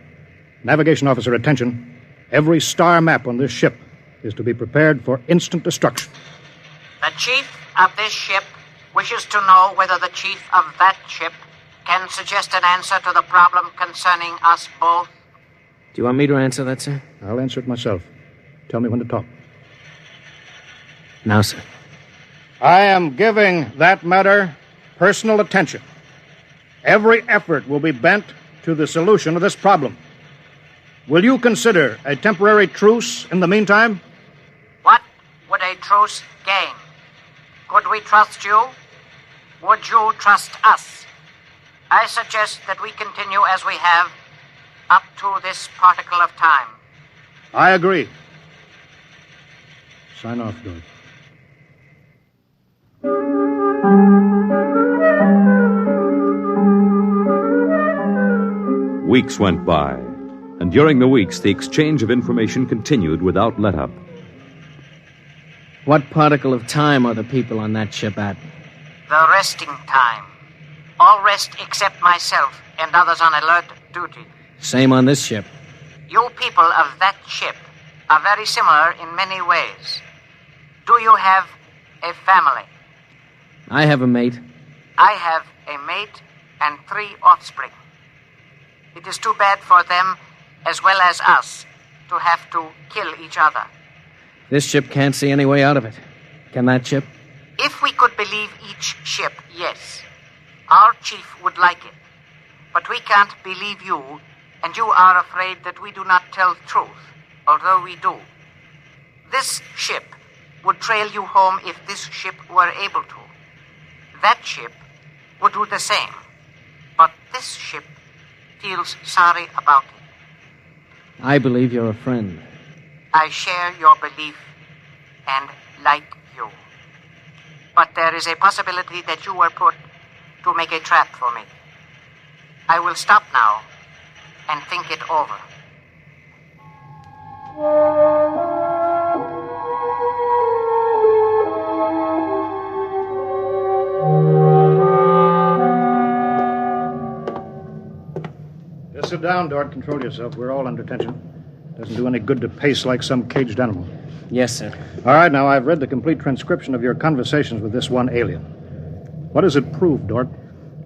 Navigation officer, attention. Every star map on this ship is to be prepared for instant destruction. The chief of this ship wishes to know whether the chief of that ship can suggest an answer to the problem concerning us both. Do you want me to answer that, sir? I'll answer it myself. Tell me when to talk. Now, sir. I am giving that matter personal attention. Every effort will be bent to the solution of this problem. Will you consider a temporary truce in the meantime? What would a truce gain? Could we trust you? Would you trust us? I suggest that we continue as we have up to this particle of time. I agree. Sign off, Dort. Weeks went by, and during the weeks, the exchange of information continued without let-up. What particle of time are the people on that ship at? The resting time. All rest except myself and others on alert duty. Same on this ship. You people of that ship are very similar in many ways. Do you have a family? I have a mate. I have a mate and 3 offspring. It is too bad for them, as well as us, to have to kill each other. This ship can't see any way out of it. Can that ship? If we could believe each ship, yes. Our chief would like it. But we can't believe you, and you are afraid that we do not tell truth, although we do. This ship would trail you home if this ship were able to. That ship would do the same. But this ship feels sorry about it. I believe you're a friend. I share your belief and like you. But there is a possibility that you were put to make a trap for me. I will stop now and think it over. Just sit down, Dort. Control yourself. We're all under tension. Doesn't do any good to pace like some caged animal. Yes, sir. All right, now, I've read the complete transcription of your conversations with this one alien. What does it prove, Dort?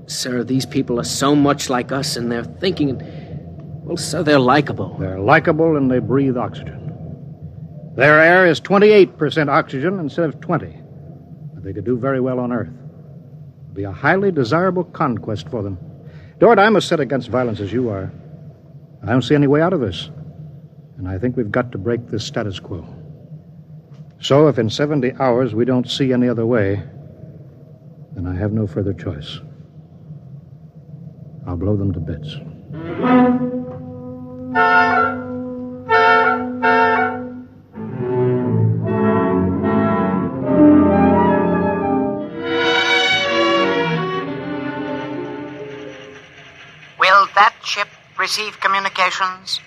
Sir, these people are so much like us in their thinking. Well, sir, they're likable. They're likable and they breathe oxygen. Their air is 28% oxygen instead of 20. But they could do very well on Earth. It'd be a highly desirable conquest for them. Dort, I'm as set against violence as you are. I don't see any way out of this. And I think we've got to break this status quo. So if in 70 hours we don't see any other way, then I have no further choice. I'll blow them to bits. Will that ship receive communications?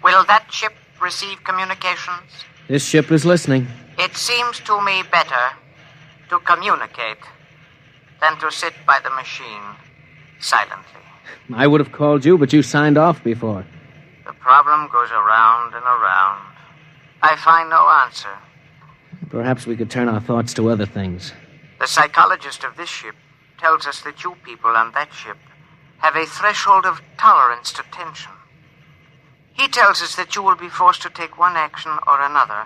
Will that ship receive communications? This ship is listening. It seems to me better to communicate than to sit by the machine silently. I would have called you, but you signed off before. The problem goes around and around. I find no answer. Perhaps we could turn our thoughts to other things. The psychologist of this ship tells us that you people on that ship have a threshold of tolerance to tension. He tells us that you will be forced to take one action or another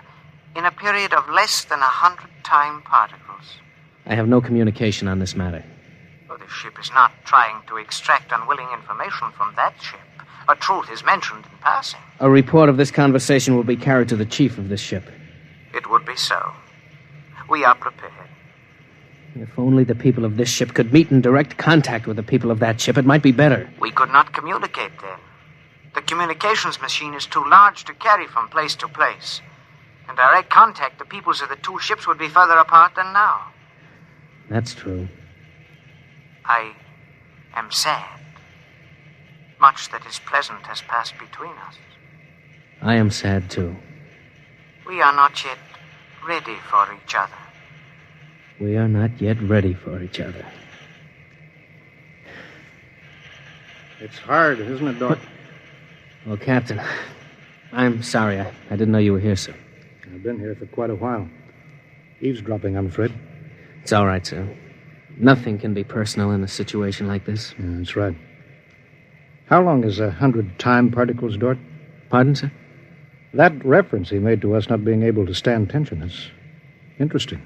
in a period of less than 100 time particles. I have no communication on this matter. Well, the ship is not trying to extract unwilling information from that ship. A truth is mentioned in passing. A report of this conversation will be carried to the chief of this ship. It would be so. We are prepared. If only the people of this ship could meet in direct contact with the people of that ship, it might be better. We could not communicate then. The communications machine is too large to carry from place to place. In direct contact, the peoples of the two ships would be further apart than now. That's true. I am sad. Much that is pleasant has passed between us. I am sad, too. We are not yet ready for each other. We are not yet ready for each other. It's hard, isn't it, Dort? Well, Captain, I'm sorry. I didn't know you were here, sir. I've been here for quite a while. Eavesdropping, I'm afraid. It's all right, sir. Nothing can be personal in a situation like this. Yeah, that's right. How long is 100 time particles, Dort? Pardon, sir? That reference he made to us not being able to stand tension is interesting.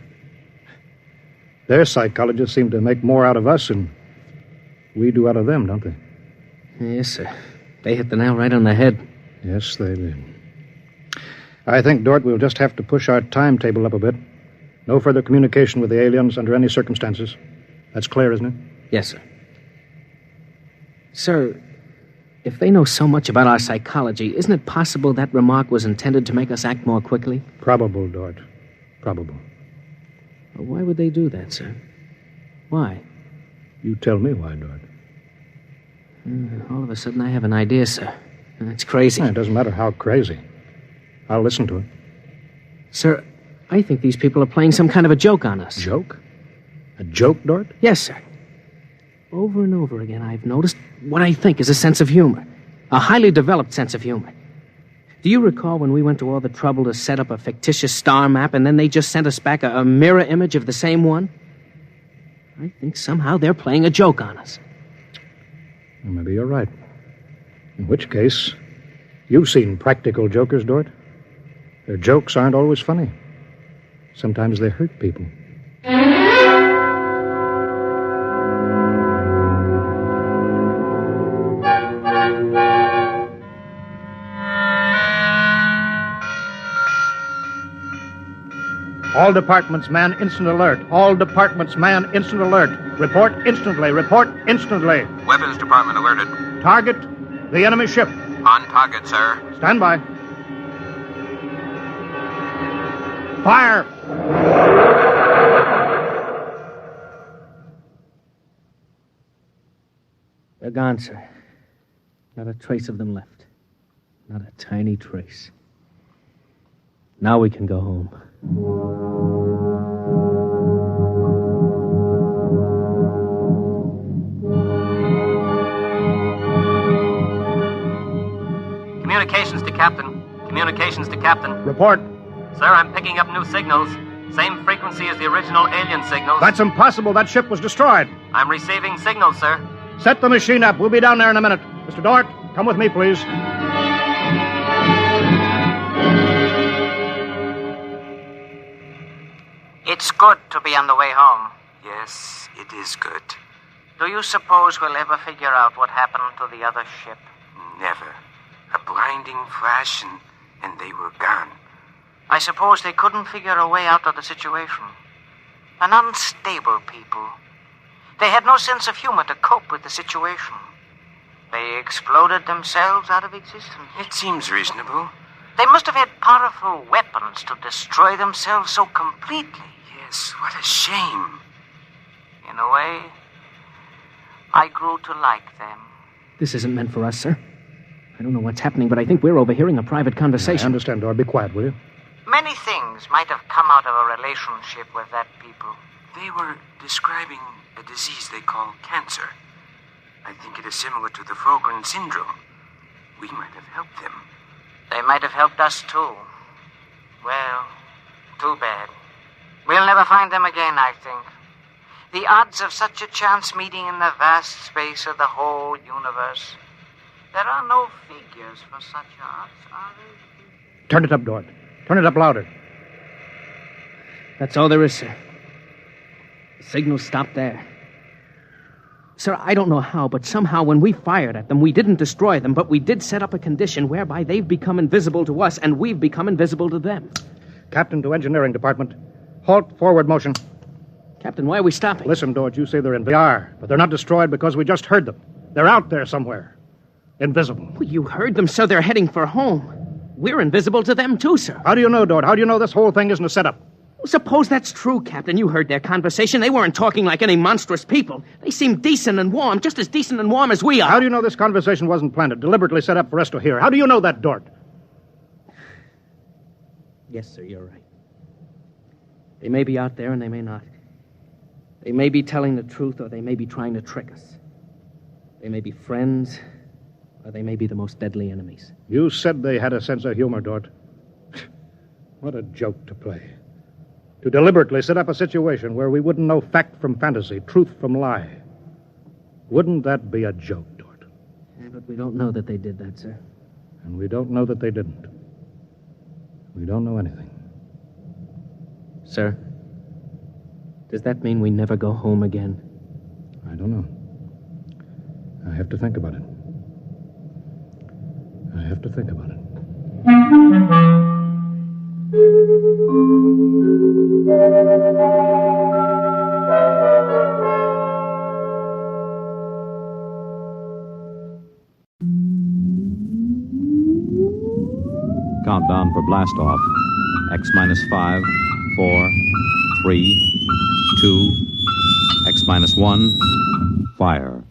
Their psychologists seem to make more out of us than we do out of them, don't they? Yes, sir. They hit the nail right on the head. Yes, they did. I think, Dort, we'll just have to push our timetable up a bit. No further communication with the aliens under any circumstances. That's clear, isn't it? Yes, sir. Sir, if they know so much about our psychology, isn't it possible that remark was intended to make us act more quickly? Probable, Dort. Probable. Well, why would they do that, sir? Why? You tell me why, Dort. All of a sudden, I have an idea, sir. It's crazy. It doesn't matter how crazy. I'll listen to it. Sir, I think these people are playing some kind of a joke on us. Joke? A joke, Dort? Yes, sir. Over and over again, I've noticed what I think is a sense of humor. A highly developed sense of humor. Do you recall when we went to all the trouble to set up a fictitious star map and then they just sent us back a mirror image of the same one? I think somehow they're playing a joke on us. Well, maybe you're right. In which case, you've seen practical jokers, Dort. Their jokes aren't always funny. Sometimes they hurt people. All departments, man, instant alert. All departments, man, instant alert. Report instantly. Report instantly. Weapons Department alerted. Target, the enemy ship. On target, sir. Stand by. Fire! They're gone, sir. Not a trace of them left. Not a tiny trace. Now we can go home. Communications to Captain. Communications to Captain. Report. Sir, I'm picking up new signals. Same frequency as the original alien signals. That's impossible. That ship was destroyed. I'm receiving signals, sir. Set the machine up. We'll be down there in a minute. Mr. Dort, come with me, please. It's good to be on the way home. Yes, it is good. Do you suppose we'll ever figure out what happened to the other ship? Never. A blinding flash and they were gone. I suppose they couldn't figure a way out of the situation. An unstable people. They had no sense of humor to cope with the situation. They exploded themselves out of existence. It seems reasonable. They must have had powerful weapons to destroy themselves so completely. Yes, what a shame. In a way, I grew to like them. This isn't meant for us, sir. I don't know what's happening, but I think we're overhearing a private conversation. I understand, Dora. Be quiet, will you? Many things might have come out of a relationship with that people. They were describing a disease they call cancer. I think it is similar to the Frogren syndrome. We might have helped them. They might have helped us, too. Well, too bad. We'll never find them again, I think. The odds of such a chance meeting in the vast space of the whole universe. There are no figures for such odds, are there? Turn it up, Dort. Turn it up louder. That's all there is, sir. The signal stopped there. Sir, I don't know how, but somehow when we fired at them, we didn't destroy them, but we did set up a condition whereby they've become invisible to us and we've become invisible to them. Captain to Engineering Department. Halt forward motion. Captain, why are we stopping? Listen, Dort, you say they're invisible. They are, but they're not destroyed because we just heard them. They're out there somewhere. Invisible. Well, you heard them, sir. They're heading for home. We're invisible to them, too, sir. How do you know, Dort? How do you know this whole thing isn't a setup? Well, suppose that's true, Captain. You heard their conversation. They weren't talking like any monstrous people. They seemed decent and warm, just as decent and warm as we are. How do you know this conversation wasn't planned, deliberately set up for us to hear? How do you know that, Dort? Yes, sir, you're right. They may be out there and they may not. They may be telling the truth or they may be trying to trick us. They may be friends or they may be the most deadly enemies. You said they had a sense of humor, Dort. What a joke to play. To deliberately set up a situation where we wouldn't know fact from fantasy, truth from lie. Wouldn't that be a joke, Dort? Yeah, but we don't know that they did that, sir. And we don't know that they didn't. We don't know anything. Sir, does that mean we never go home again? I don't know. I have to think about it. I have to think about it. Countdown for blast off. X minus 5, 4, 3, 2, X minus 1, fire.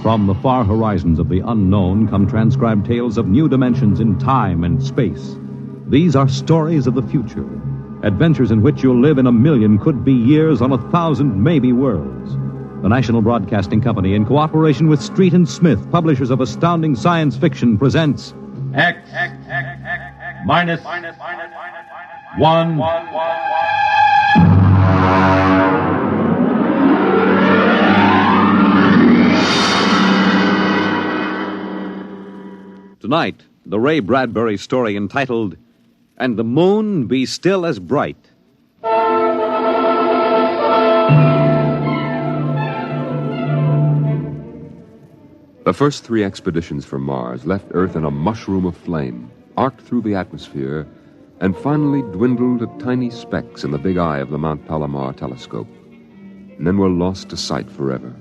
From the far horizons of the unknown come transcribed tales of new dimensions in time and space. These are stories of the future, adventures in which you'll live in a million could-be years on 1,000 maybe worlds. The National Broadcasting Company, in cooperation with Street and Smith, publishers of astounding science fiction, presents X minus 1. Tonight, the Ray Bradbury story entitled, And the Moon Be Still as Bright. The first 3 expeditions for Mars left Earth in a mushroom of flame, arced through the atmosphere, and finally dwindled to tiny specks in the big eye of the Mount Palomar telescope, and then were lost to sight forever.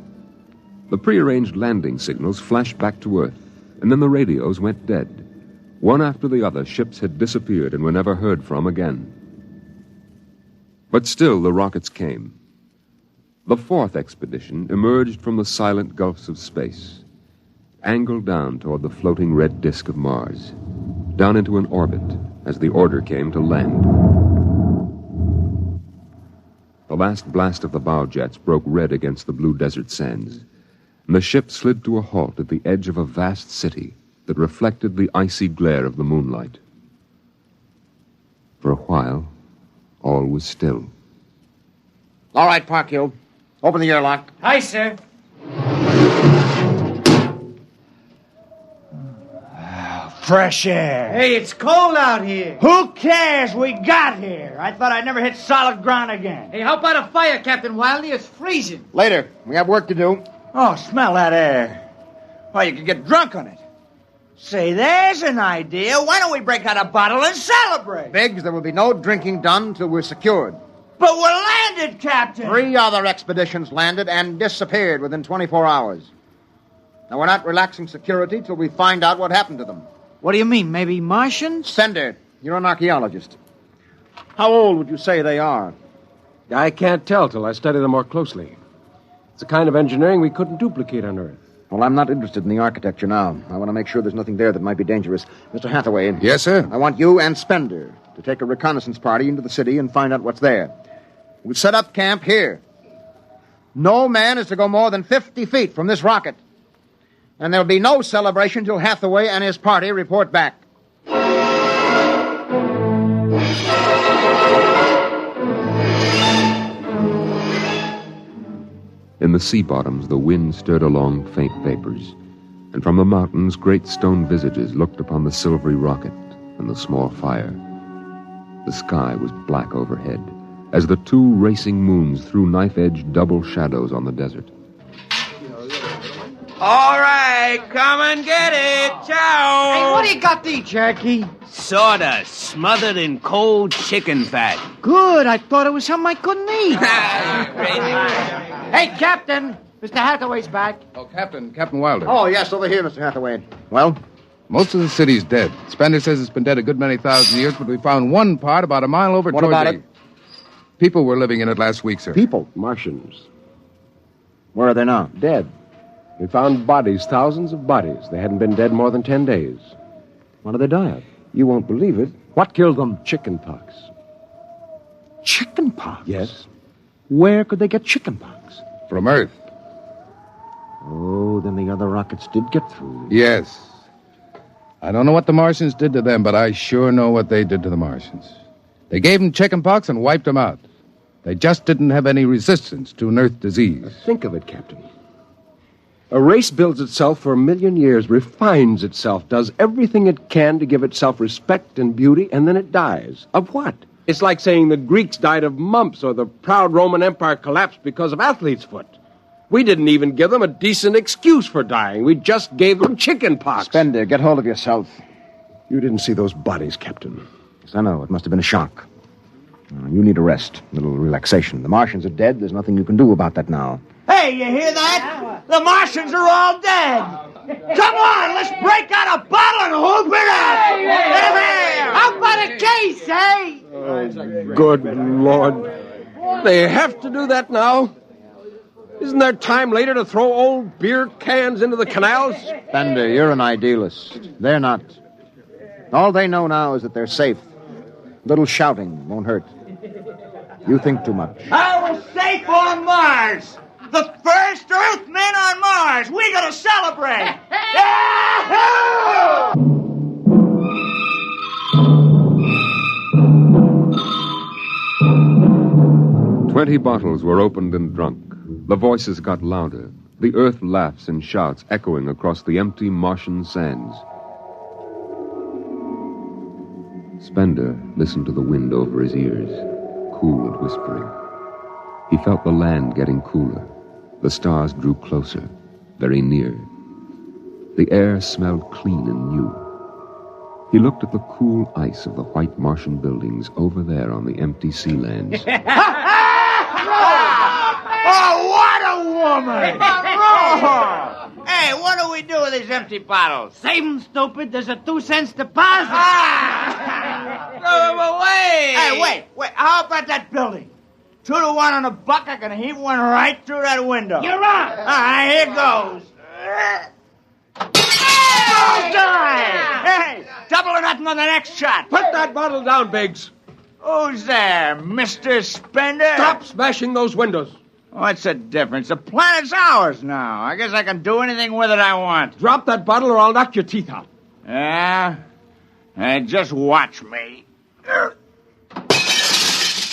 The prearranged landing signals flashed back to Earth, and then the radios went dead. One after the other, ships had disappeared and were never heard from again. But still the rockets came. The 4th expedition emerged from the silent gulfs of space, angled down toward the floating red disk of Mars, down into an orbit as the order came to land. The last blast of the bow jets broke red against the blue desert sands, and the ship slid to a halt at the edge of a vast city that reflected the icy glare of the moonlight. For a while, all was still. All right, park you. Open the airlock. Aye, sir. Fresh air. Hey, it's cold out here. Who cares? We got here. I thought I'd never hit solid ground again. Hey, how about a fire, Captain Wiley? It's freezing. Later. We have work to do. Oh, smell that air. Why, you could get drunk on it. Say, there's an idea. Why don't we break out a bottle and celebrate? Biggs, there will be no drinking done till we're secured. But we're landed, Captain. 3 other expeditions landed and disappeared within 24 hours. Now, we're not relaxing security till we find out what happened to them. What do you mean, maybe Martians? Sender, you're an archaeologist. How old would you say they are? I can't tell till I study them more closely. It's a kind of engineering we couldn't duplicate on Earth. Well, I'm not interested in the architecture now. I want to make sure there's nothing there that might be dangerous. Mr. Hathaway. Yes, sir? I want you and Spender to take a reconnaissance party into the city and find out what's there. We'll set up camp here. No man is to go more than 50 feet from this rocket. And there'll be no celebration till Hathaway and his party report back. In the sea bottoms, the wind stirred along faint vapors, and from the mountains, great stone visages looked upon the silvery rocket and the small fire. The sky was black overhead, as the 2 racing moons threw knife-edged double shadows on the desert. All right, come and get it. Ciao. Hey, what do you got there, Jackie? Sawdust smothered in cold chicken fat. Good. I thought it was something I couldn't eat. Hey, Captain. Mr. Hathaway's back. Oh, Captain Wilder. Oh, yes, over here, Mr. Hathaway. Well? Most of the city's dead. Spender says it's been dead a good many thousand years, but we found one part about a mile over What toward about the... it? People were living in it last week, sir. People? Martians. Where are they now? Dead. We found bodies, thousands of bodies. They hadn't been dead more than 10 days. What did they die of? You won't believe it. What killed them? Chickenpox. Chickenpox? Yes. Where could they get chickenpox? From Earth. Oh, then the other rockets did get through. Yes. I don't know what the Martians did to them, but I sure know what they did to the Martians. They gave them chickenpox and wiped them out. They just didn't have any resistance to an Earth disease. Think of it, Captain. A race builds itself for 1 million years, refines itself, does everything it can to give itself respect and beauty, and then it dies. Of what? It's like saying the Greeks died of mumps or the proud Roman Empire collapsed because of athlete's foot. We didn't even give them a decent excuse for dying. We just gave them chickenpox. Spender, get hold of yourself. You didn't see those bodies, Captain. Yes, I know. It must have been a shock. You need a rest, a little relaxation. The Martians are dead. There's nothing you can do about that now. Hey, you hear that? The Martians are all dead. Come on, let's break out a bottle and hoop it up. How about a case, eh? Oh, good Lord. They have to do that now? Isn't there time later to throw old beer cans into the canals? Spender, you're an idealist. They're not. All they know now is that they're safe. A little shouting won't hurt. You think too much. I was safe on Mars. The first Earthmen on Mars. We're going to celebrate. Yahoo! 20 bottles were opened and drunk. The voices got louder. The earth laughs and shouts echoing across the empty Martian sands. Spender listened to the wind over his ears, cool and whispering. He felt the land getting cooler. The stars drew closer, very near. The air smelled clean and new. He looked at the cool ice of the white Martian buildings over there on the empty sea lands. Oh, what a woman! Oh. Hey, what do we do with these empty bottles? Save them, stupid. There's a 2-cent deposit. Throw them away! Hey, wait. How about that building? 2 to 1 on a buck. I can heave one right through that window. You're on. All right, here goes. Oh, die! Hey, double or nothing on the next shot. Put that bottle down, Biggs. Who's there, Mr. Spender? Stop smashing those windows. What's the difference? The planet's ours now. I guess I can do anything with it I want. Drop that bottle or I'll knock your teeth out. Yeah? Hey, just watch me.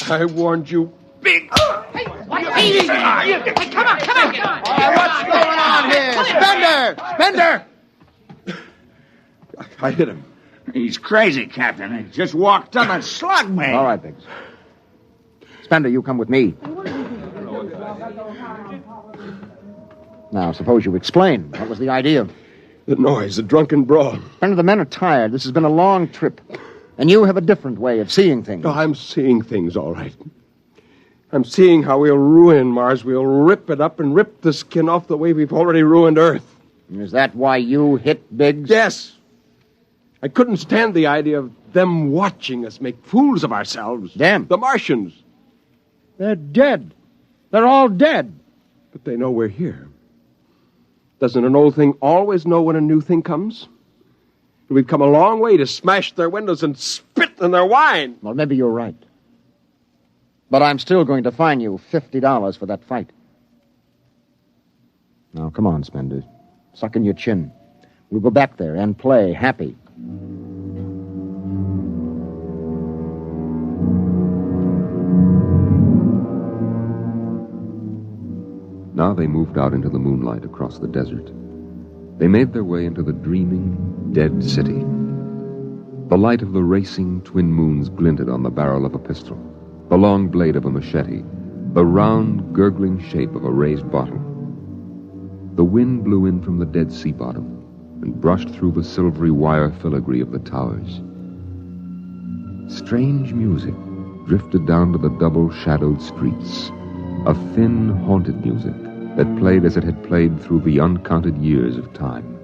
I warned you, Big. Hey, come on. What's going on here? Spender! I hit him. He's crazy, Captain. He just walked up and slugged me. All right, Biggs. Spender, you come with me. Now, suppose you explain. What was the idea? The noise, the drunken brawl. Spender, the men are tired. This has been a long trip. And you have a different way of seeing things. Oh, I'm seeing things all right. I'm seeing how we'll ruin Mars. We'll rip it up and rip the skin off the way we've already ruined Earth. Is that why you hit Biggs? Yes. I couldn't stand the idea of them watching us make fools of ourselves. Them? The Martians. They're dead. They're all dead. But they know we're here. Doesn't an old thing always know when a new thing comes? We've come a long way to smash their windows and spit in their wine. Well, maybe you're right. But I'm still going to fine you $50 for that fight. Now, come on, Spender. Suck in your chin. We'll go back there and play happy. Now they moved out into the moonlight across the desert. They made their way into the dreaming, dead city. The light of the racing twin moons glinted on the barrel of a pistol, the long blade of a machete, the round, gurgling shape of a raised bottle. The wind blew in from the dead sea bottom and brushed through the silvery wire filigree of the towers. Strange music drifted down to the double-shadowed streets, a thin, haunted music that played as it had played through the uncounted years of time.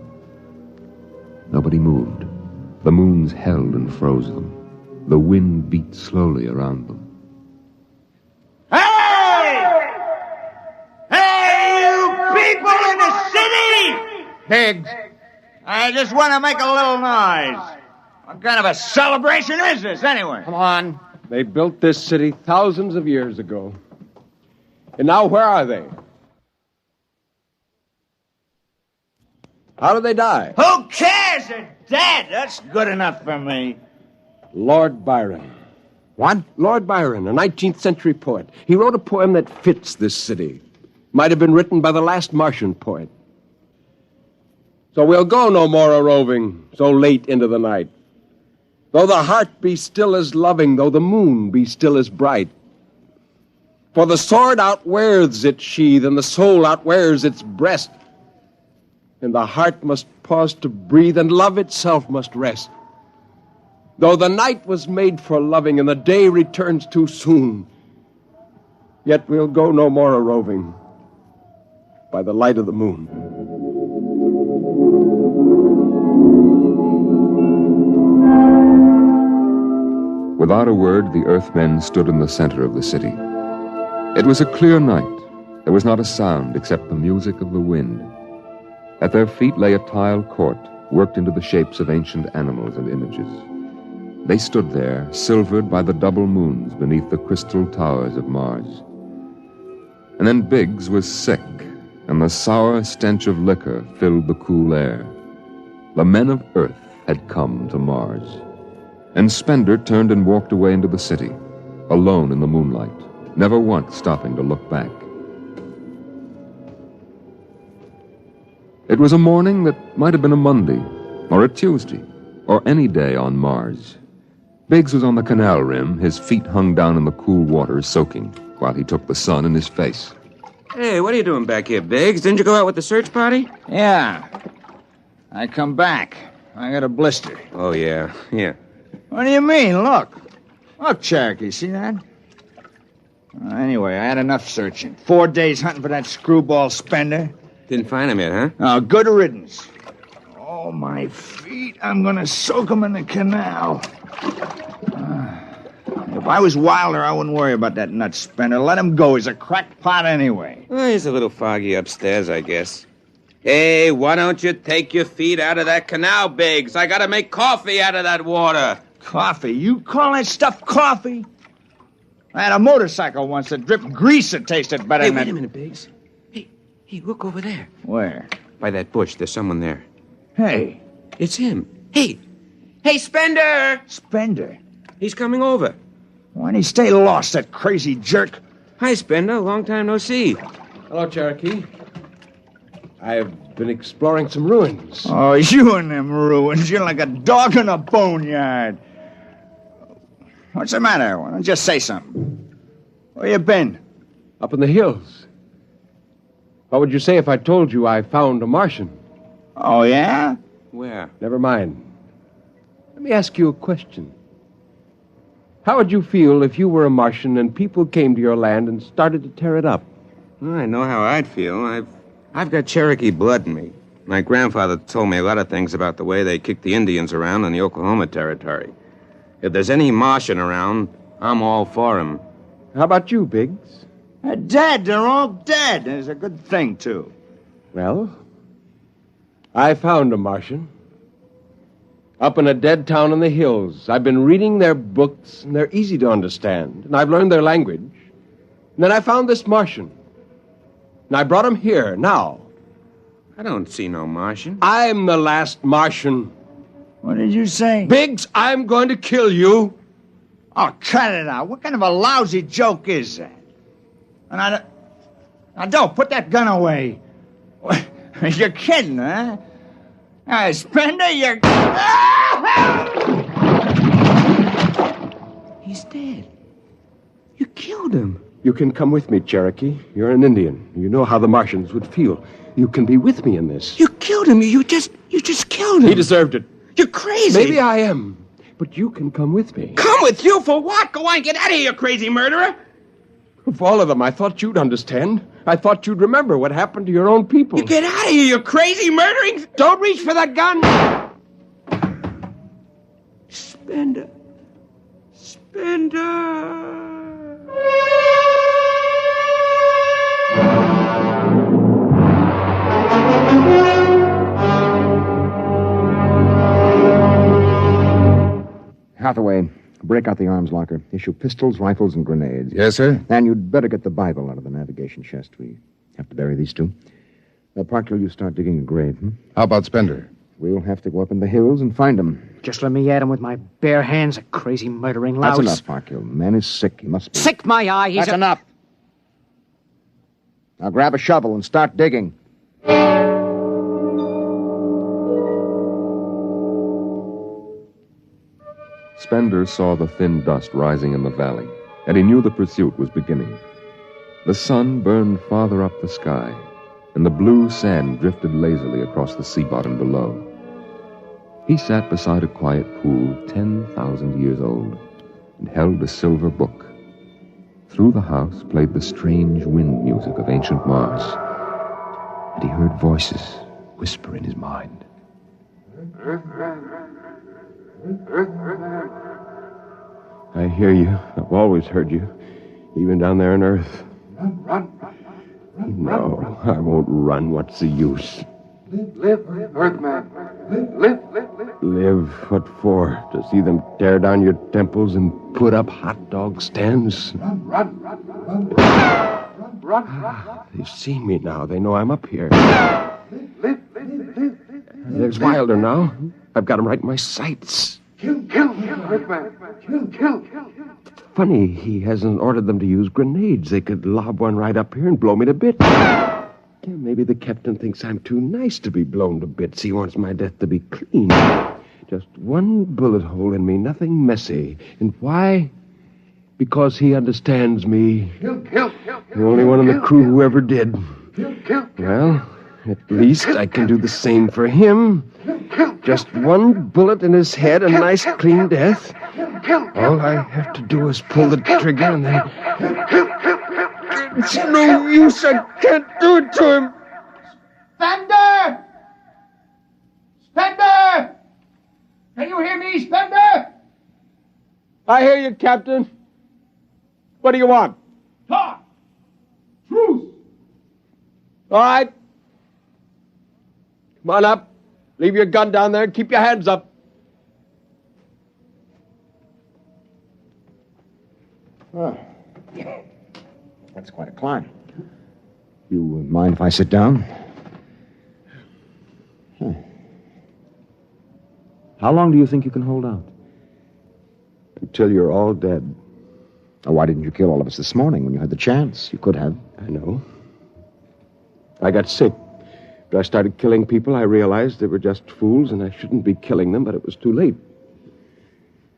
Nobody moved. The moons held and froze them. The wind beat slowly around them. Hey! Hey, you people in the city! Biggs! I just want to make a little noise. What kind of a celebration is this, anyway? Come on. They built this city thousands of years ago. And now where are they? How did they die? Who cares? They're dead. That's good enough for me. Lord Byron. What? Lord Byron, a 19th century poet. He wrote a poem that fits this city. Might have been written by the last Martian poet. So we'll go no more a-roving so late into the night. Though the heart be still as loving, though the moon be still as bright. For the sword outwears its sheath, and the soul outwears its breast. And the heart must pause to breathe, and love itself must rest. Though the night was made for loving, and the day returns too soon, yet we'll go no more a-roving by the light of the moon. Without a word, the Earthmen stood in the center of the city. It was a clear night. There was not a sound except the music of the wind. At their feet lay a tile court, worked into the shapes of ancient animals and images. They stood there, silvered by the double moons beneath the crystal towers of Mars. And then Biggs was sick, and the sour stench of liquor filled the cool air. The men of Earth had come to Mars. And Spender turned and walked away into the city, alone in the moonlight, never once stopping to look back. It was a morning that might have been a Monday, or a Tuesday, or any day on Mars. Biggs was on the canal rim, his feet hung down in the cool water, soaking, while he took the sun in his face. Hey, what are you doing back here, Biggs? Didn't you go out with the search party? Yeah. I come back. I got a blister. Oh, yeah. What do you mean? Look, Cherokee, see that? Anyway, I had enough searching. 4 days hunting for that screwball Spender. Didn't find him yet, huh? Oh, good riddance. Oh, my feet. I'm going to soak them in the canal. If I was Wilder, I wouldn't worry about that nut Spender. Let him go. He's a crackpot anyway. Well, he's a little foggy upstairs, I guess. Hey, why don't you take your feet out of that canal, Biggs? I gotta make coffee out of that water. Coffee? You call that stuff coffee? I had a motorcycle once that dripped grease that tasted better than that. Wait a minute, Biggs. Hey, look over there. Where? By that bush. There's someone there. Hey. It's him. Hey, Spender! Spender? He's coming over. Why'd he stay lost, that crazy jerk? Hi, Spender. Long time no see. Hello, Cherokee. I've been exploring some ruins. Oh, you and them ruins. You're like a dog in a boneyard. What's the matter? Why don't you just say something? Where you been? Up in the hills. What would you say if I told you I found a Martian? Oh, yeah? Where? Never mind. Let me ask you a question. How would you feel if you were a Martian and people came to your land and started to tear it up? I know how I'd feel. I've got Cherokee blood in me. My grandfather told me a lot of things about the way they kicked the Indians around in the Oklahoma Territory. If there's any Martian around, I'm all for him. How about you, Biggs? They're dead. They're all dead. It's a good thing, too. Well, I found a Martian. Up in a dead town in the hills. I've been reading their books, and they're easy to understand. And I've learned their language. And then I found this Martian. And I brought him here, now. I don't see no Martian. I'm the last Martian. What did you say? Biggs, I'm going to kill you. Oh, cut it out. What kind of a lousy joke is that? And now, don't put that gun away. You're kidding, huh? Spender, you're... He's dead. You killed him. You can come with me, Cherokee. You're an Indian. You know how the Martians would feel. You can be with me in this. You killed him. You just killed him. He deserved it. You're crazy. Maybe I am. But you can come with me. Come with you for what? Go on, get out of here, you crazy murderer. Of all of them, I thought you'd understand. I thought you'd remember what happened to your own people. You get out of here, you crazy murdering... Don't reach for that gun! Spender. Hathaway, break out the arms locker. Issue pistols, rifles, and grenades. Yes, sir? And you'd better get the Bible out of the navigation chest. We have to bury these two. Parkhill, you start digging a grave, How about Spender? We'll have to go up in the hills and find him. Just let me at him with my bare hands, a crazy murdering louse. That's enough, Parkhill. The man is sick. He must be... Sick, my eye. That's enough. Now grab a shovel and start digging. Spender saw the thin dust rising in the valley, and he knew the pursuit was beginning. The sun burned farther up the sky, and the blue sand drifted lazily across the sea bottom below. He sat beside a quiet pool 10,000 years old and held a silver book. Through the house played the strange wind music of ancient Mars, and he heard voices whisper in his mind. I hear you. I've always heard you, even down there on Earth. No, I won't run. What's the use? Live, Earthman. Live. Live? What for? To see them tear down your temples and put up hot dog stands? Run. They've seen me now. They know I'm up here. Live. There's Wilder now. I've got him right in my sights. Kill, Earthman. Kill. Funny, he hasn't ordered them to use grenades. They could lob one right up here and blow me to bits. Yeah, maybe the captain thinks I'm too nice to be blown to bits. He wants my death to be clean. Just one bullet hole in me, nothing messy. And why? Because he understands me. Kill. The only one on the crew who ever did. Kill. Well, at least I can do the same for him. Just one bullet in his head, a nice clean death. All I have to do is pull the trigger and then... It's no use. I can't do it to him. Spender! Can you hear me, Spender? I hear you, Captain. What do you want? Talk! Truce! All right. Come on up. Leave your gun down there and keep your hands up. Oh. That's quite a climb. You mind if I sit down? How long do you think you can hold out? Until you're all dead. Oh, why didn't you kill all of us this morning when you had the chance? You could have. I know. I got sick. After I started killing people, I realized they were just fools and I shouldn't be killing them, but it was too late.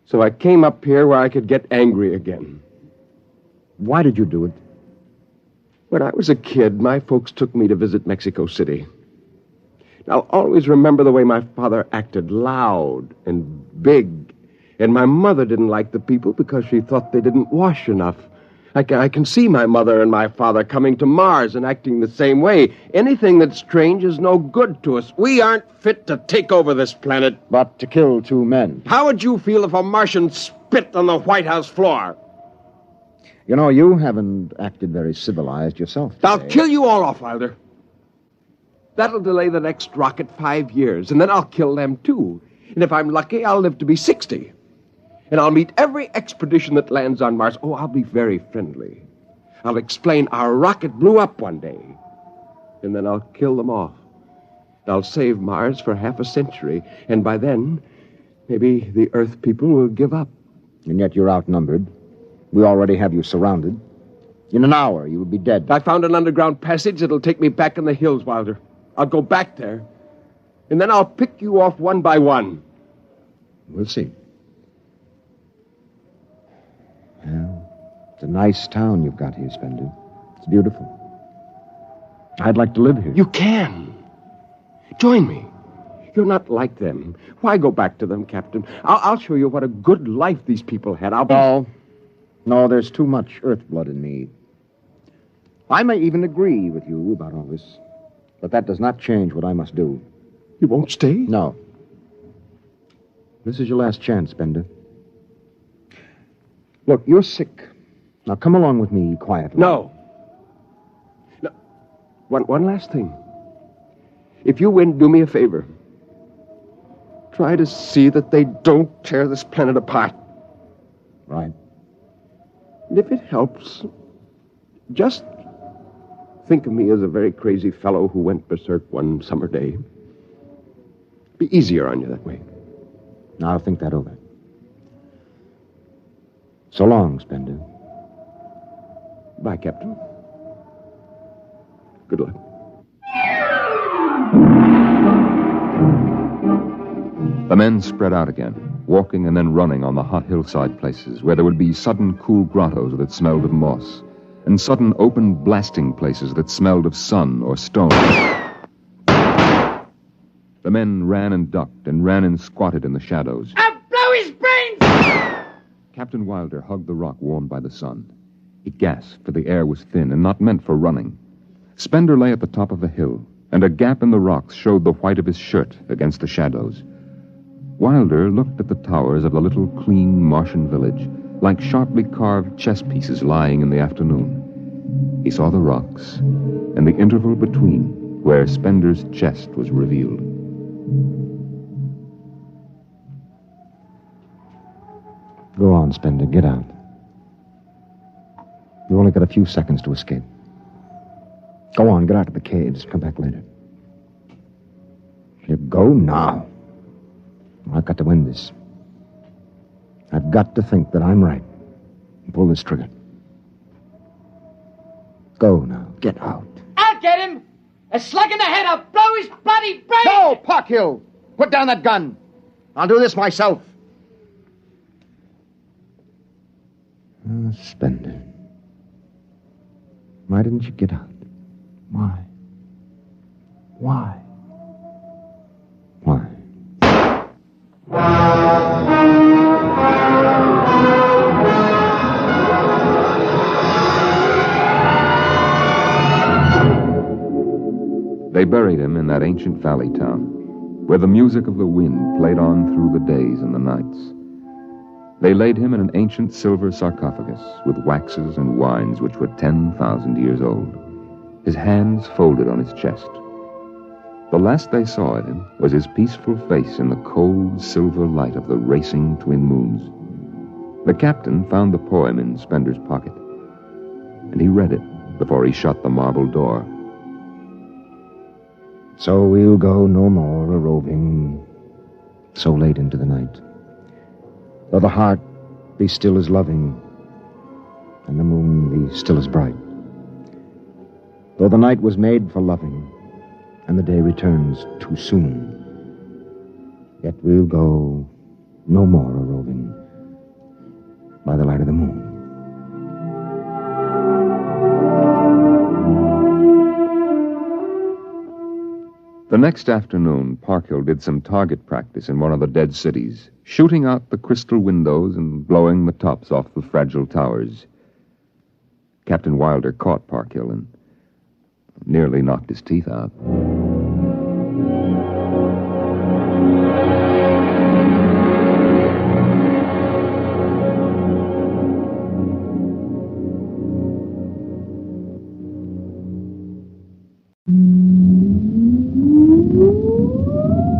So I came up here where I could get angry again. Why did you do it? When I was a kid, my folks took me to visit Mexico City. I'll always remember the way my father acted, loud and big. And my mother didn't like the people because she thought they didn't wash enough. I can see my mother and my father coming to Mars and acting the same way. Anything that's strange is no good to us. We aren't fit to take over this planet. But to kill 2 men. How would you feel if a Martian spit on the White House floor? You know, you haven't acted very civilized yourself today. I'll kill you all off, Wilder. That'll delay the next rocket 5 years, and then I'll kill them too. And if I'm lucky, I'll live to be 60. And I'll meet every expedition that lands on Mars. Oh, I'll be very friendly. I'll explain our rocket blew up one day. And then I'll kill them off. I'll save Mars for half a century. And by then, maybe the Earth people will give up. And yet you're outnumbered. We already have you surrounded. In an hour, you will be dead. I found an underground passage that'll take me back in the hills, Wilder. I'll go back there. And then I'll pick you off one by one. We'll see. Well, it's a nice town you've got here, Spender. It's beautiful. I'd like to live here. You can. Join me. You're not like them. Why go back to them, Captain? I'll show you what a good life these people had. No, there's too much Earth blood in me. I may even agree with you about all this, but that does not change what I must do. You won't stay? No. This is your last chance, Spender. Look, you're sick. Now come along with me quietly. No. One last thing. If you win, do me a favor. Try to see that they don't tear this planet apart. Right. And if it helps, just think of me as a very crazy fellow who went berserk one summer day. Be easier on you that way. I'll think that over. So long, Spender. Bye, Captain. Good luck. The men spread out again, walking and then running on the hot hillside places where there would be sudden cool grottos that smelled of moss, and sudden open blasting places that smelled of sun or stone. The men ran and ducked and ran and squatted in the shadows. I'll blow his brains! Captain Wilder hugged the rock warmed by the sun. He gasped, for the air was thin and not meant for running. Spender lay at the top of the hill, and a gap in the rocks showed the white of his shirt against the shadows. Wilder looked at the towers of the little clean Martian village, like sharply carved chess pieces lying in the afternoon. He saw the rocks, and the interval between, where Spender's chest was revealed. Go on, Spender. Get out. You've only got a few seconds to escape. Go on, get out of the caves. Come back later. You go now. I've got to win this. I've got to think that I'm right and pull this trigger. Go now. Get out. I'll get him! A slug in the head, I'll blow his bloody brains! No, Parkhill! Put down that gun. I'll do this myself. Spender. Why didn't you get out? Why? Why? Why? They buried him in that ancient valley town, where the music of the wind played on through the days and the nights. They laid him in an ancient silver sarcophagus with waxes and wines which were 10,000 years old, his hands folded on his chest. The last they saw of him was his peaceful face in the cold silver light of the racing twin moons. The captain found the poem in Spender's pocket, and he read it before he shut the marble door. So we'll go no more a-roving so late into the night. Though the heart be still as loving, and the moon be still as bright. Though the night was made for loving, and the day returns too soon, yet we'll go no more a-roving by the light of the moon. The next afternoon, Parkhill did some target practice in one of the dead cities, shooting out the crystal windows and blowing the tops off the fragile towers. Captain Wilder caught Parkhill and nearly knocked his teeth out.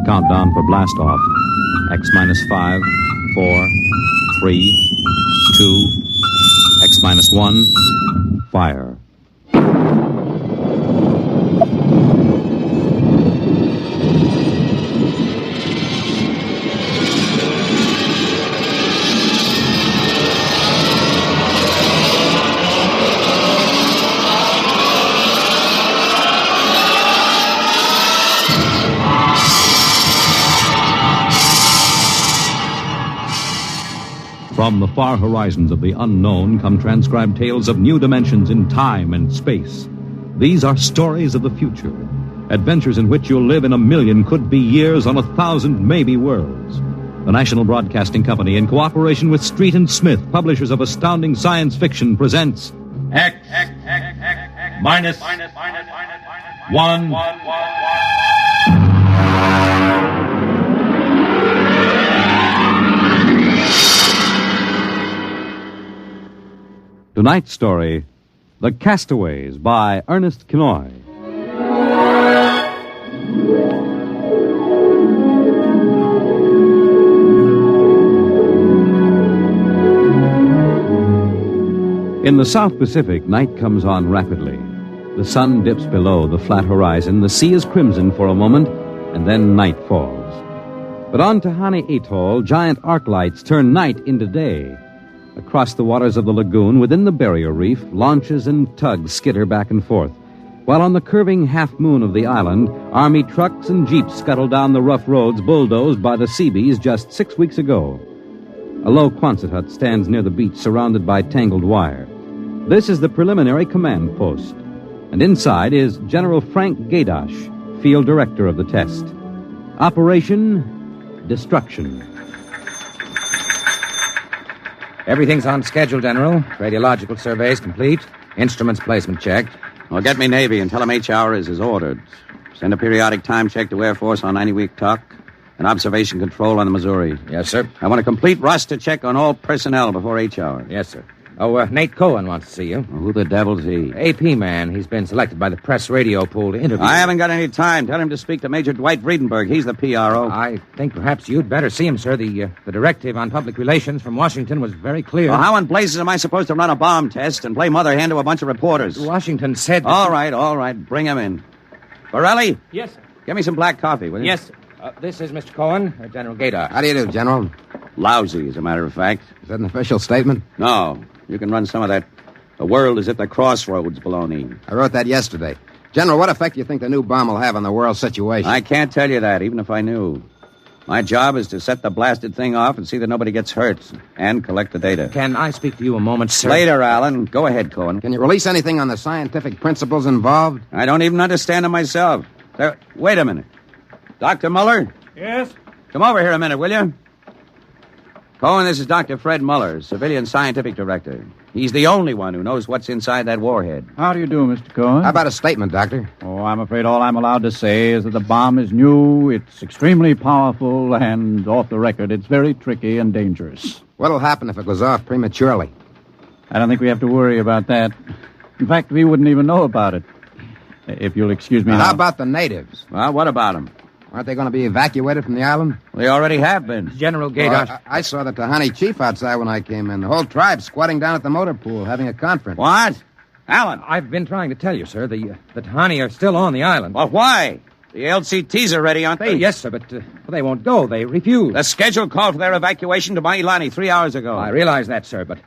Countdown for blast off. X minus 5, 4, 3, 2, X minus 1, fire. From the far horizons of the unknown come transcribed tales of new dimensions in time and space. These are stories of the future, adventures in which you'll live in a million could-be years on 1,000 maybe worlds. The National Broadcasting Company, in cooperation with Street and Smith, publishers of astounding science fiction, presents X minus 1. Tonight's story, The Castaways by Ernest Kinoy. In the South Pacific, night comes on rapidly. The sun dips below the flat horizon, the sea is crimson for a moment, and then night falls. But on Tahani Atoll, giant arc lights turn night into day. Across the waters of the lagoon, within the barrier reef, launches and tugs skitter back and forth, while on the curving half-moon of the island, army trucks and jeeps scuttle down the rough roads bulldozed by the Seabees just 6 weeks ago. A low Quonset hut stands near the beach, surrounded by tangled wire. This is the preliminary command post, and inside is General Frank Gaydosh, field director of the test. Operation Destruction. Everything's on schedule, General. Radiological surveys complete. Instruments placement checked. Well, get me Navy and tell them HR is as ordered. Send a periodic time check to Air Force on 90-week talk and observation control on the Missouri. Yes, sir. I want a complete roster check on all personnel before HR. Yes, sir. Oh, Nate Cohen wants to see you. Well, who the devil's he? AP man. He's been selected by the press radio pool to interview. I haven't got any time. Tell him to speak to Major Dwight Vredenberg. He's the PRO. I think perhaps you'd better see him, sir. The directive on public relations from Washington was very clear. Well, how in blazes am I supposed to run a bomb test and play mother hen to a bunch of reporters? Washington said... All right. Bring him in. Borelli? Yes, sir. Give me some black coffee, will you? Yes, sir. This is Mr. Cohen, General Gaydar. How do you do, General? Lousy, as a matter of fact. Is that an official statement? No. You can run some of that "the world is at the crossroads" baloney. I wrote that yesterday. General, what effect do you think the new bomb will have on the world situation? I can't tell you that, even if I knew. My job is to set the blasted thing off and see that nobody gets hurt, and collect the data. Can I speak to you a moment, sir? Later, Alan. Go ahead, Cohen. Can you release anything on the scientific principles involved? I don't even understand them myself. Wait a minute. Dr. Muller? Yes? Come over here a minute, will you? Cohen, this is Dr. Fred Muller, Civilian Scientific Director. He's the only one who knows what's inside that warhead. How do you do, Mr. Cohen? How about a statement, Doctor? Oh, I'm afraid all I'm allowed to say is that the bomb is new, it's extremely powerful, and off the record, it's very tricky and dangerous. What'll happen if it goes off prematurely? I don't think we have to worry about that. In fact, we wouldn't even know about it. If you'll excuse me now. How about the natives? Well, what about them? Aren't they going to be evacuated from the island? They already have been. General Gaydosh. Well, I saw the Tahani chief outside when I came in. The whole tribe squatting down at the motor pool having a conference. What? Alan? I've been trying to tell you, sir. The Tahani are still on the island. Well, why? The LCTs are ready, aren't they? Yes, sir, but they won't go. They refuse. The schedule called for their evacuation to Mailani 3 hours ago. I realize that, sir, but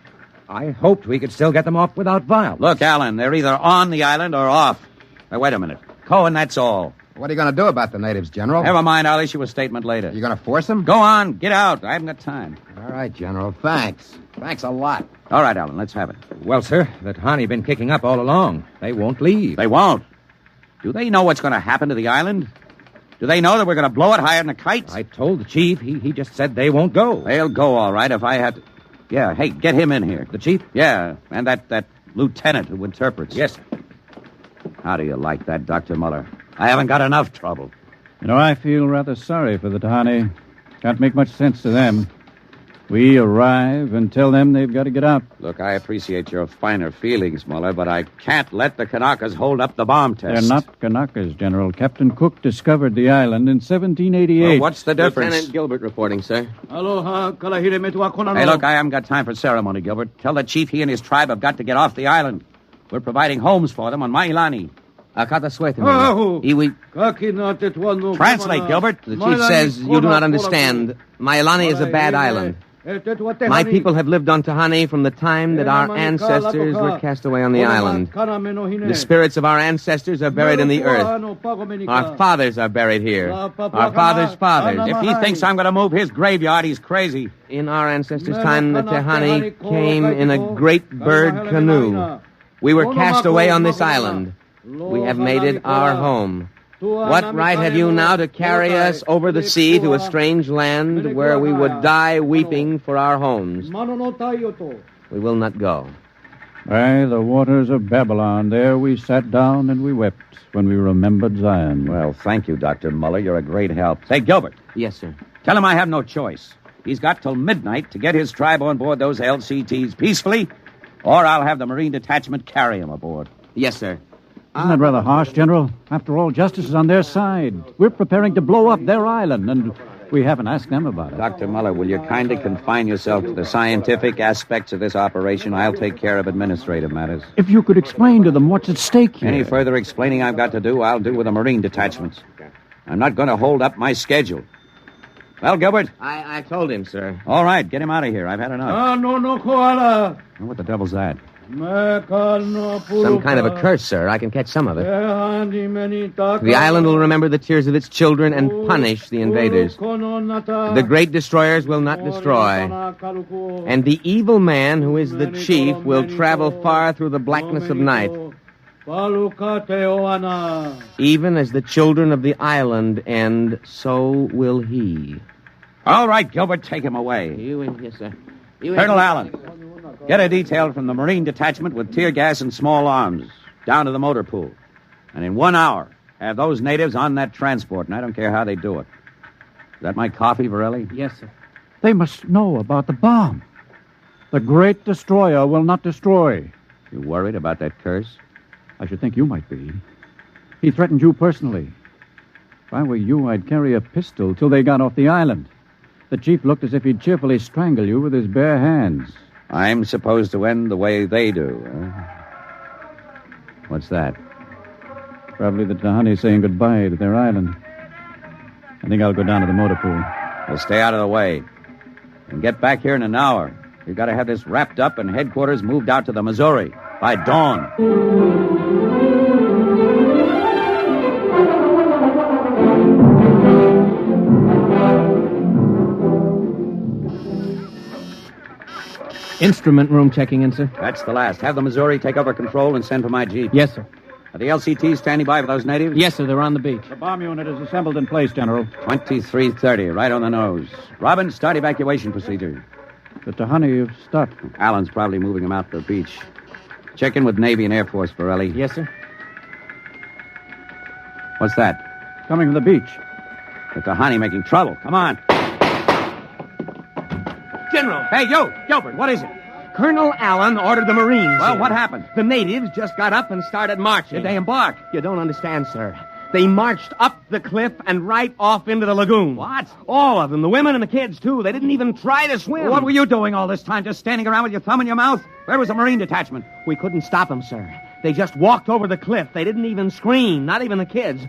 I hoped we could still get them off without violence. Look, Alan, they're either on the island or off. Now, wait a minute. Cohen, that's all. What are you going to do about the natives, General? Never mind. I'll issue a statement later. You going to force them? Go on. Get out. I haven't got time. All right, General. Thanks. Thanks a lot. All right, Alan. Let's have it. Well, sir, the Tahani been kicking up all along. They won't leave. They won't. Do they know what's going to happen to the island? Do they know that we're going to blow it higher than a kite? I told the chief. He just said they won't go. They'll go, all right, if I had to... Yeah, hey, get him in here. The chief? Yeah, and that lieutenant who interprets. Yes, sir. How do you like that, Dr. Muller? I haven't got enough trouble. You know, I feel rather sorry for the Tahani. Can't make much sense to them. We arrive and tell them they've got to get out. Look, I appreciate your finer feelings, Muller, but I can't let the Kanakas hold up the bomb test. They're not Kanakas, General. Captain Cook discovered the island in 1788. Well, what's the difference? Lieutenant Gilbert reporting, sir. Hey, look, I haven't got time for ceremony, Gilbert. Tell the chief he and his tribe have got to get off the island. We're providing homes for them on Mailani. Translate, Gilbert. The chief says you do not understand. Mailani is a bad island. My people have lived on Tahani from the time that our ancestors were cast away on the island. The spirits of our ancestors are buried in the earth. Our fathers are buried here. Our fathers' fathers. If he thinks I'm going to move his graveyard, he's crazy. In our ancestors' time, the Tahani came in a great bird canoe. We were cast away on this island. We have made it our home. What right have you now to carry us over the sea to a strange land where we would die weeping for our homes? We will not go. By the waters of Babylon, there we sat down and we wept when we remembered Zion. Well, thank you, Dr. Muller. You're a great help. Say, Gilbert. Yes, sir. Tell him I have no choice. He's got till midnight to get his tribe on board those LCTs peacefully, or I'll have the Marine Detachment carry him aboard. Yes, sir. Isn't that rather harsh, General? After all, justice is on their side. We're preparing to blow up their island, and we haven't asked them about it. Dr. Muller, will you kindly confine yourself to the scientific aspects of this operation? I'll take care of administrative matters. If you could explain to them what's at stake here. Any further explaining I've got to do, I'll do with the Marine detachments. I'm not going to hold up my schedule. Well, Gilbert? I told him, sir. All right, get him out of here. I've had enough. No, koala. What the devil's that? Some kind of a curse, sir. I can catch some of it. The island will remember the tears of its children and punish the invaders. The great destroyers will not destroy. And the evil man, who is the chief, will travel far through the blackness of night. Even as the children of the island end, so will he. All right, Gilbert, take him away. Yes, sir. Colonel Allen, get a detail from the Marine Detachment with tear gas and small arms down to the motor pool. And in 1 hour, have those natives on that transport, and I don't care how they do it. Is that my coffee, Varelli? Yes, sir. They must know about the bomb. The great destroyer will not destroy. You worried about that curse? I should think you might be. He threatened you personally. If I were you, I'd carry a pistol till they got off the island. The chief looked as if he'd cheerfully strangle you with his bare hands. I'm supposed to end the way they do, huh? What's that? Probably the Tahani saying goodbye to their island. I think I'll go down to the motor pool. Well, stay out of the way. And get back here in an hour. We've got to have this wrapped up and headquarters moved out to the Missouri by dawn. Instrument room checking in, sir. That's the last. Have the Missouri take over control and send for my jeep. Yes, sir. Are the LCTs standing by for those natives? Yes, sir. They're on the beach. The bomb unit is assembled in place, General. 2330, right on the nose. Robin, start evacuation procedure. The Tahani have stopped. Allen's probably moving them out to the beach. Check in with Navy and Air Force, Varelli. Yes, sir. What's that? Coming from the beach. The Tahani making trouble. Come on. General! Hey, you! Gilbert, what is it? Colonel Allen ordered the Marines. Well, what happened? The natives just got up and started marching. Did they embark? You don't understand, sir. They marched up the cliff and right off into the lagoon. What? All of them. The women and the kids, too. They didn't even try to swim. What were you doing all this time? Just standing around with your thumb in your mouth? Where was the Marine detachment? We couldn't stop them, sir. They just walked over the cliff. They didn't even scream, not even the kids.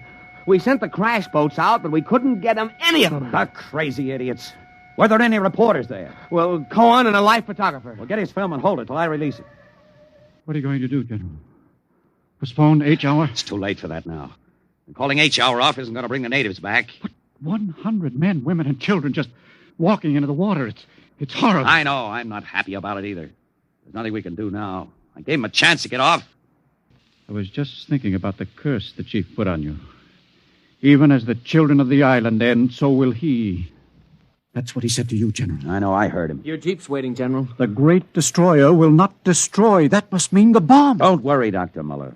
We sent the crash boats out, but we couldn't get them, any of them. The crazy idiots. Were there any reporters there? Well, Cohen and a life photographer. Well, get his film and hold it till I release it. What are you going to do, General? Postpone H hour? It's too late for that now. And calling H hour off isn't going to bring the natives back. But 100 men, women, and children just walking into the water. It's horrible. I know. I'm not happy about it either. There's nothing we can do now. I gave him a chance to get off. I was just thinking about the curse the chief put on you. Even as the children of the island end, so will he. That's what he said to you, General. I know, I heard him. Your jeep's waiting, General. The great destroyer will not destroy. That must mean the bomb. Don't worry, Dr. Muller.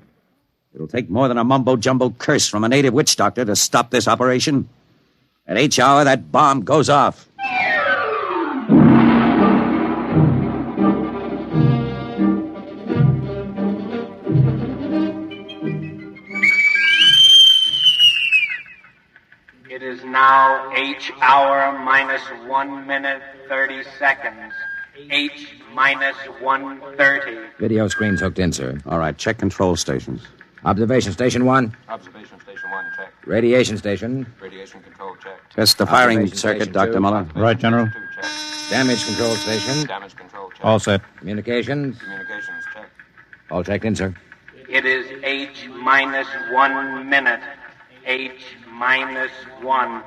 It'll take more than a mumbo-jumbo curse from a native witch doctor to stop this operation. At H hour, that bomb goes off. It is now H hour minus 1 minute 30 seconds. H minus 1:30. Video screen's hooked in, sir. All right, check control stations. Observation station 1. Observation station 1, check. Radiation station. Radiation control, check. Test the firing Observation circuit, station Dr. 2. Muller. Right, General. Damage control station. Damage control, check. All set. Communications. Communications, check. All checked in, sir. It is H minus 1 minute. H minus 1.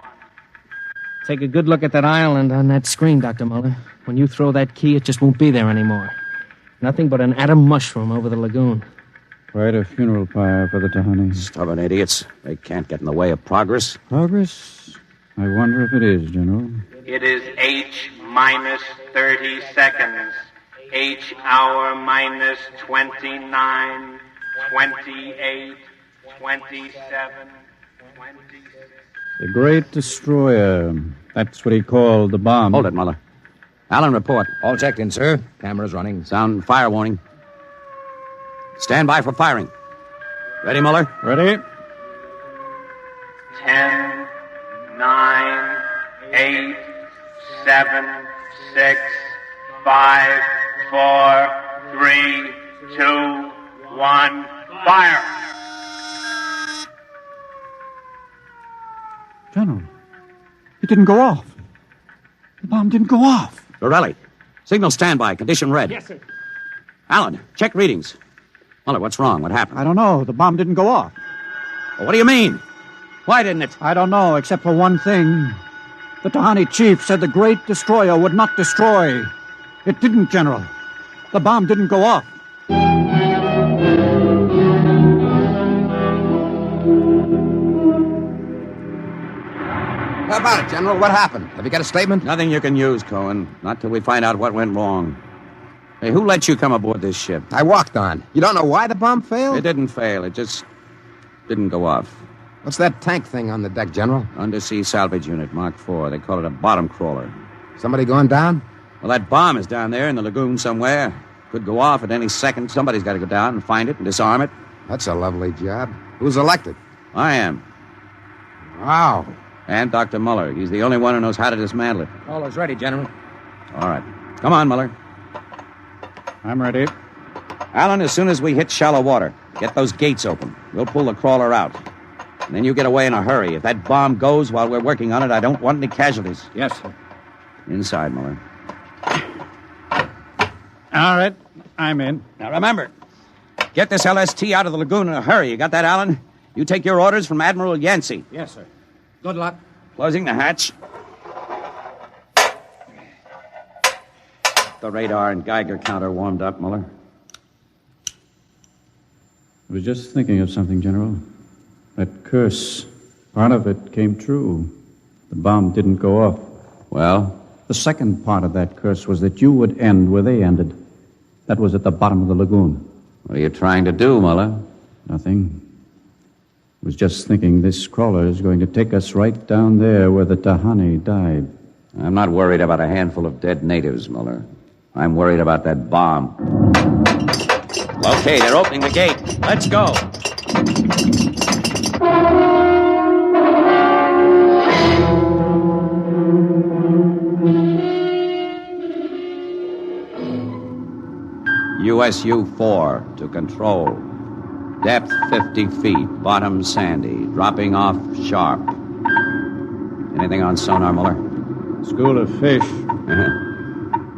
Take a good look at that island on that screen, Dr. Muller. When you throw that key, it just won't be there anymore. Nothing but an atom mushroom over the lagoon. Quite a funeral pyre for the Tahani. Stubborn idiots. They can't get in the way of progress. Progress? I wonder if it is, General. It is H minus 30 seconds. H hour minus 29, 28, 27, 26. The great destroyer. That's what he called the bomb. Hold it, Muller. Allen, report. All checked in, sir. Cameras running. Sound fire warning. Stand by for firing. Ready, Muller? Ready? 10, 9, 8, 7, 6, 5, 4, 3, 2, 1, fire! General, it didn't go off. The bomb didn't go off. Borelli, signal standby, condition red. Yes, sir. Allen, check readings. Muller, what's wrong? What happened? I don't know. The bomb didn't go off. Well, what do you mean? Why didn't it? I don't know, except for one thing. The Tahani chief said the great destroyer would not destroy. It didn't, General. The bomb didn't go off. How about it, General? What happened? Have you got a statement? Nothing you can use, Cohen. Not till we find out what went wrong. Hey, who let you come aboard this ship? I walked on. You don't know why the bomb failed? It didn't fail. It just didn't go off. What's that tank thing on the deck, General? Undersea salvage unit, Mark IV. They call it a bottom crawler. Somebody going down? Well, that bomb is down there in the lagoon somewhere. Could go off at any second. Somebody's got to go down and find it and disarm it. That's a lovely job. Who's elected? I am. Wow. And Dr. Muller. He's the only one who knows how to dismantle it. All is ready, General. All right. Come on, Muller. I'm ready. Allen, as soon as we hit shallow water, get those gates open. We'll pull the crawler out. And then you get away in a hurry. If that bomb goes while we're working on it, I don't want any casualties. Yes, sir. Inside, Muller. All right. I'm in. Now, remember, get this LST out of the lagoon in a hurry. You got that, Allen? You take your orders from Admiral Yancey. Yes, sir. Good luck. Closing the hatch. The radar and Geiger counter warmed up, Muller. I was just thinking of something, General. That curse, part of it came true. The bomb didn't go off. Well? The second part of that curse was that you would end where they ended. That was at the bottom of the lagoon. What are you trying to do, Muller? Nothing. I was just thinking this crawler is going to take us right down there where the Tahani died. I'm not worried about a handful of dead natives, Muller. I'm worried about that bomb. Okay, they're opening the gate. Let's go. USU-4 to control. Depth 50 feet, bottom sandy, dropping off sharp. Anything on sonar, Muller? School of fish.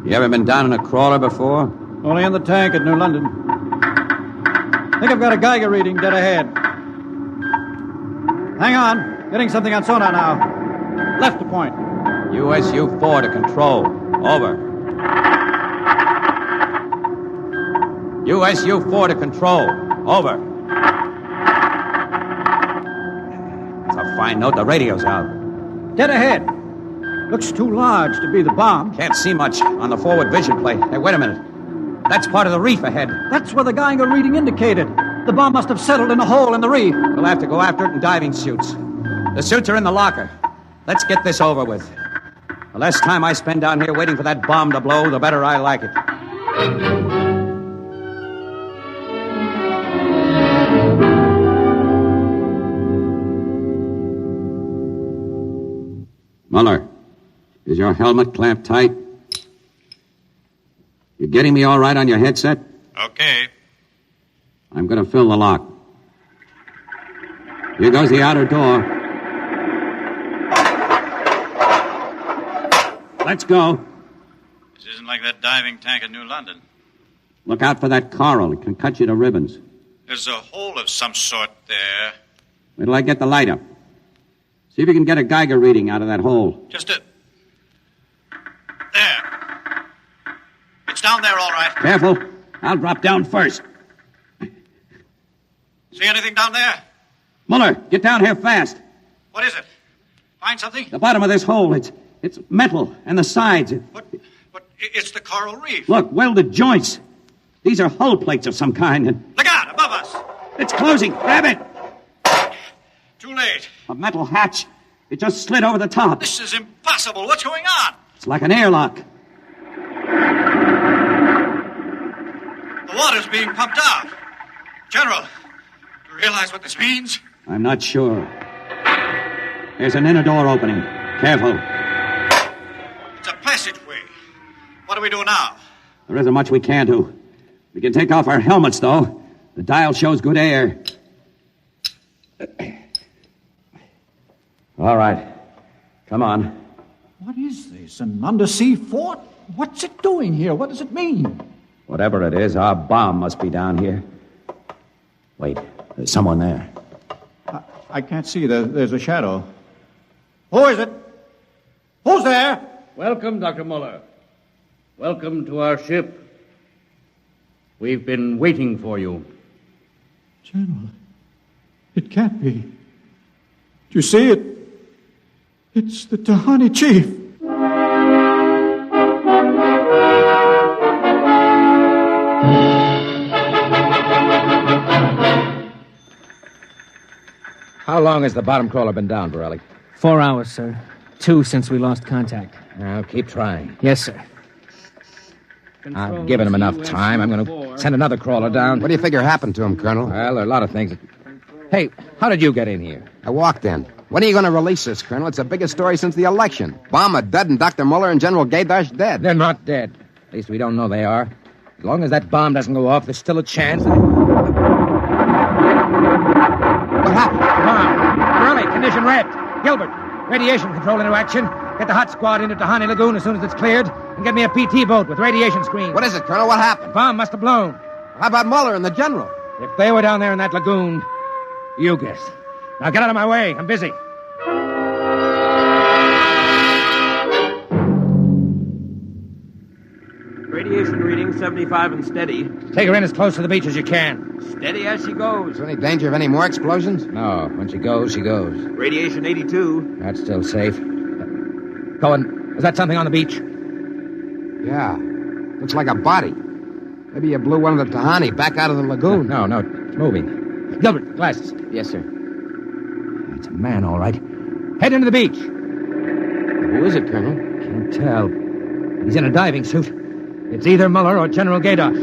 You ever been down in a crawler before? Only in the tank at New London. I think I've got a Geiger reading dead ahead. Hang on. Getting something on sonar now. Left to point. USU-4 to control. Over. USU-4 to control. Over. It's a fine note. The radio's out. Dead ahead. Looks too large to be the bomb. Can't see much on the forward vision plate. Hey, wait a minute. That's part of the reef ahead. That's where the Geiger reading indicated. The bomb must have settled in a hole in the reef. We'll have to go after it in diving suits. The suits are in the locker. Let's get this over with. The less time I spend down here waiting for that bomb to blow, the better I like it. Muller, is your helmet clamped tight? You getting me all right on your headset? Okay. I'm going to fill the lock. Here goes the outer door. Let's go. This isn't like that diving tank in New London. Look out for that coral. It can cut you to ribbons. There's a hole of some sort there. Wait till I get the light up. See if you can get a Geiger reading out of that hole. Just a... There. It's down there, all right. Careful. I'll drop down first. See anything down there? Muller, get down here fast. What is it? Find something? The bottom of this hole, it's metal, and the sides. But it's the coral reef. Look, welded joints. These are hull plates of some kind. And look out, above us. It's closing. Grab it. Too late. A metal hatch. It just slid over the top. This is impossible. What's going on? It's like an airlock. The water's being pumped out. General, do you realize what this means? I'm not sure. There's an inner door opening. Careful. It's a passageway. What do we do now? There isn't much we can do. We can take off our helmets, though. The dial shows good air. All right. Come on. What is this? An undersea fort? What's it doing here? What does it mean? Whatever it is, our bomb must be down here. Wait, there's someone there. I can't see. There's a shadow. Who is it? Who's there? Welcome, Dr. Muller. Welcome to our ship. We've been waiting for you. General, it can't be. Do you see it? It's the Tahani chief. How long has the bottom crawler been down, Borelli? 4 hours, sir. 2 since we lost contact. I'll keep trying. Yes, sir. I've given him enough time. I'm going to send another crawler down. What do you figure happened to him, Colonel? Well, there are a lot of things. Hey, how did you get in here? I walked in. When are you going to release this, Colonel? It's the biggest story since the election. Bomber dead and Dr. Muller and General Gaydash dead. They're not dead. At least we don't know they are. As long as that bomb doesn't go off, there's still a chance. What happened? Bomb. Borelli, condition red. Gilbert, radiation control into action. Get the hot squad into Tahani Lagoon as soon as it's cleared, and get me a PT boat with radiation screens. What is it, Colonel? What happened? Bomb must have blown. How about Muller and the General? If they were down there in that lagoon, you guess. Now get out of my way. I'm busy. Radiation reading 75 and steady. Take her in as close to the beach as you can. Steady as she goes. Is there any danger of any more explosions? No. When she goes, she goes. Radiation 82. That's still safe. Cohen, is that something on the beach? Yeah. Looks like a body. Maybe you blew one of the Tahani back out of the lagoon. No, it's moving. Gilbert, glasses. Yes, sir. It's a man, all right. Head into the beach. Who is it, Colonel? Can't tell. He's in a diving suit. It's either Muller or General Gaydash.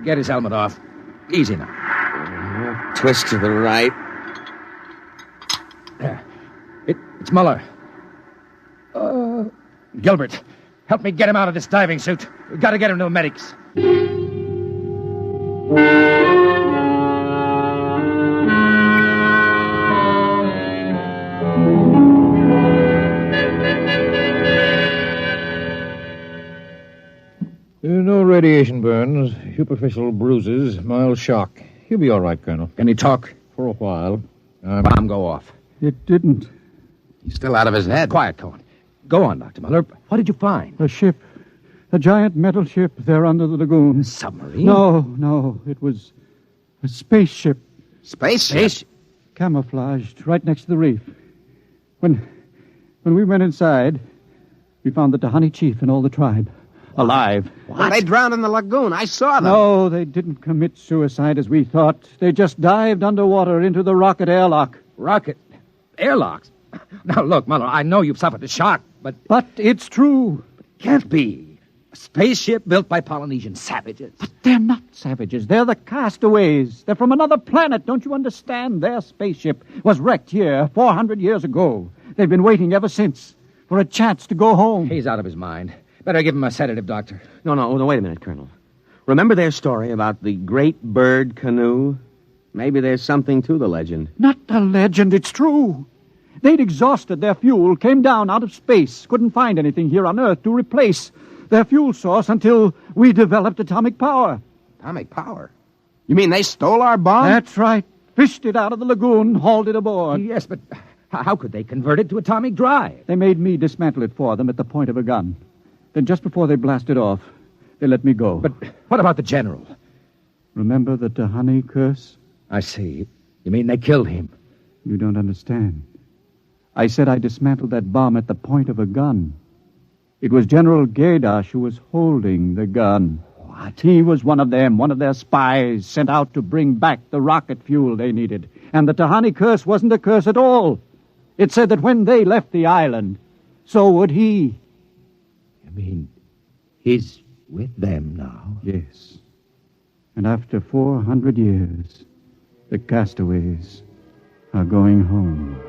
Get his helmet off. Easy now. Twist to the right. There. It's Muller. Gilbert, help me get him out of this diving suit. We've got to get him to the medics. No radiation burns, superficial bruises, mild shock. He'll be all right, Colonel. Can he talk? For a while. Bomb go off. It didn't. He's still out of his head. Quiet, Cohen. Go on, Dr. Muller. What did you find? A ship. A giant metal ship there under the lagoon. A submarine? No. It was a spaceship. Spaceship? Camouflaged right next to the reef. When we went inside, we found the Tahani chief and all the tribe. Alive. What? They drowned in the lagoon. I saw them. No, they didn't commit suicide as we thought. They just dived underwater into the rocket airlock. Rocket? Airlocks? Now, look, Muller, I know you've suffered a shock, but... But it's true. It can't be. A spaceship built by Polynesian savages. But they're not savages. They're the Castaways. They're from another planet. Don't you understand? Their spaceship was wrecked here 400 years ago. They've been waiting ever since for a chance to go home. He's out of his mind. Better give him a sedative, Doctor. No, wait a minute, Colonel. Remember their story about the great bird canoe? Maybe there's something to the legend. Not a legend, it's true. They'd exhausted their fuel, came down out of space, couldn't find anything here on Earth to replace their fuel source until we developed atomic power. Atomic power? You mean they stole our bomb? That's right. Fished it out of the lagoon, hauled it aboard. Yes, but how could they convert it to atomic drive? They made me dismantle it for them at the point of a gun. Then just before they blasted off, they let me go. But what about the general? Remember the Tahani curse? I see. You mean they killed him? You don't understand. I said I dismantled that bomb at the point of a gun. It was General Gaidash who was holding the gun. What? He was one of them, one of their spies sent out to bring back the rocket fuel they needed. And the Tahani curse wasn't a curse at all. It said that when they left the island, so would he. You mean he's with them now? Yes. And after 400 years, the Castaways are going home.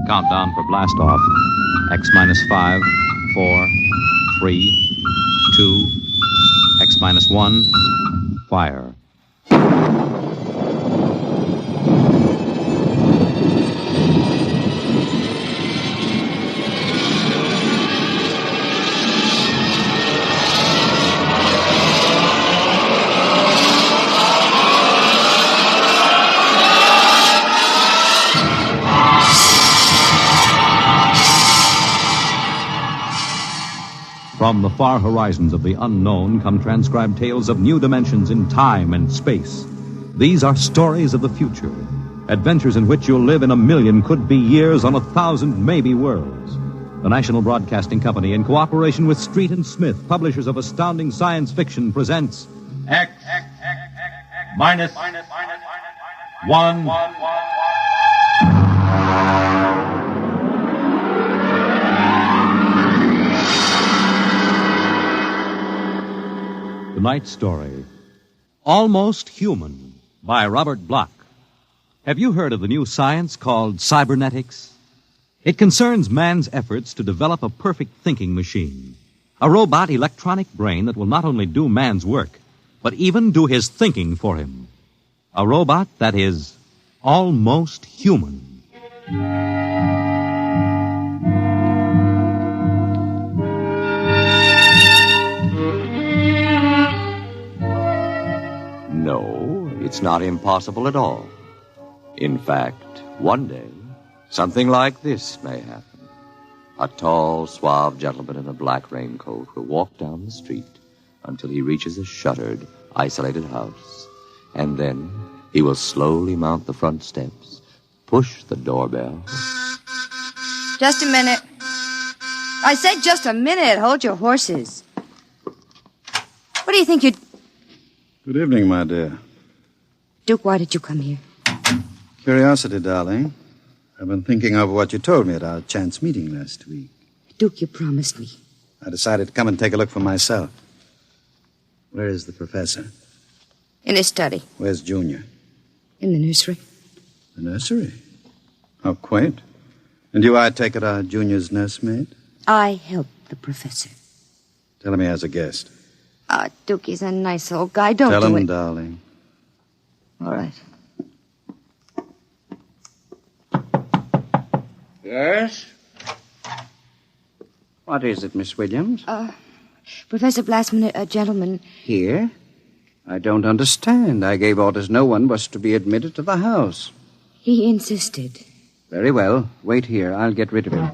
Countdown for blast off. X minus 5, 4, 3, 2, X minus 1, fire. From the far horizons of the unknown come transcribed tales of new dimensions in time and space. These are stories of the future, adventures in which you'll live in 1,000,000 could-be years on 1,000 maybe worlds. The National Broadcasting Company, in cooperation with Street and Smith, publishers of astounding science fiction, presents X minus 1. Tonight's story, Almost Human, by Robert Bloch. Have you heard of the new science called cybernetics? It concerns man's efforts to develop a perfect thinking machine, a robot electronic brain that will not only do man's work, but even do his thinking for him. A robot that is almost human. No, it's not impossible at all. In fact, one day, something like this may happen. A tall, suave gentleman in a black raincoat will walk down the street until he reaches a shuttered, isolated house. And then he will slowly mount the front steps, push the doorbell. Just a minute. I said just a minute. Hold your horses. What do you think you'd... Good evening, my dear. Duke, why did you come here? Curiosity, darling. I've been thinking over what you told me at our chance meeting last week. Duke, you promised me. I decided to come and take a look for myself. Where is the professor? In his study. Where's Junior? In the nursery. The nursery? How quaint. And you, I take it, are Junior's nursemaid? I helped the professor. Tell him he has a guest. Duke, he's a nice old guy. Don't Tell do him, it. darling. All right. Yes? What is it, Miss Williams? Professor Blastman, a gentleman. Here? I don't understand. I gave orders no one was to be admitted to the house. He insisted. Very well. Wait here. I'll get rid of him.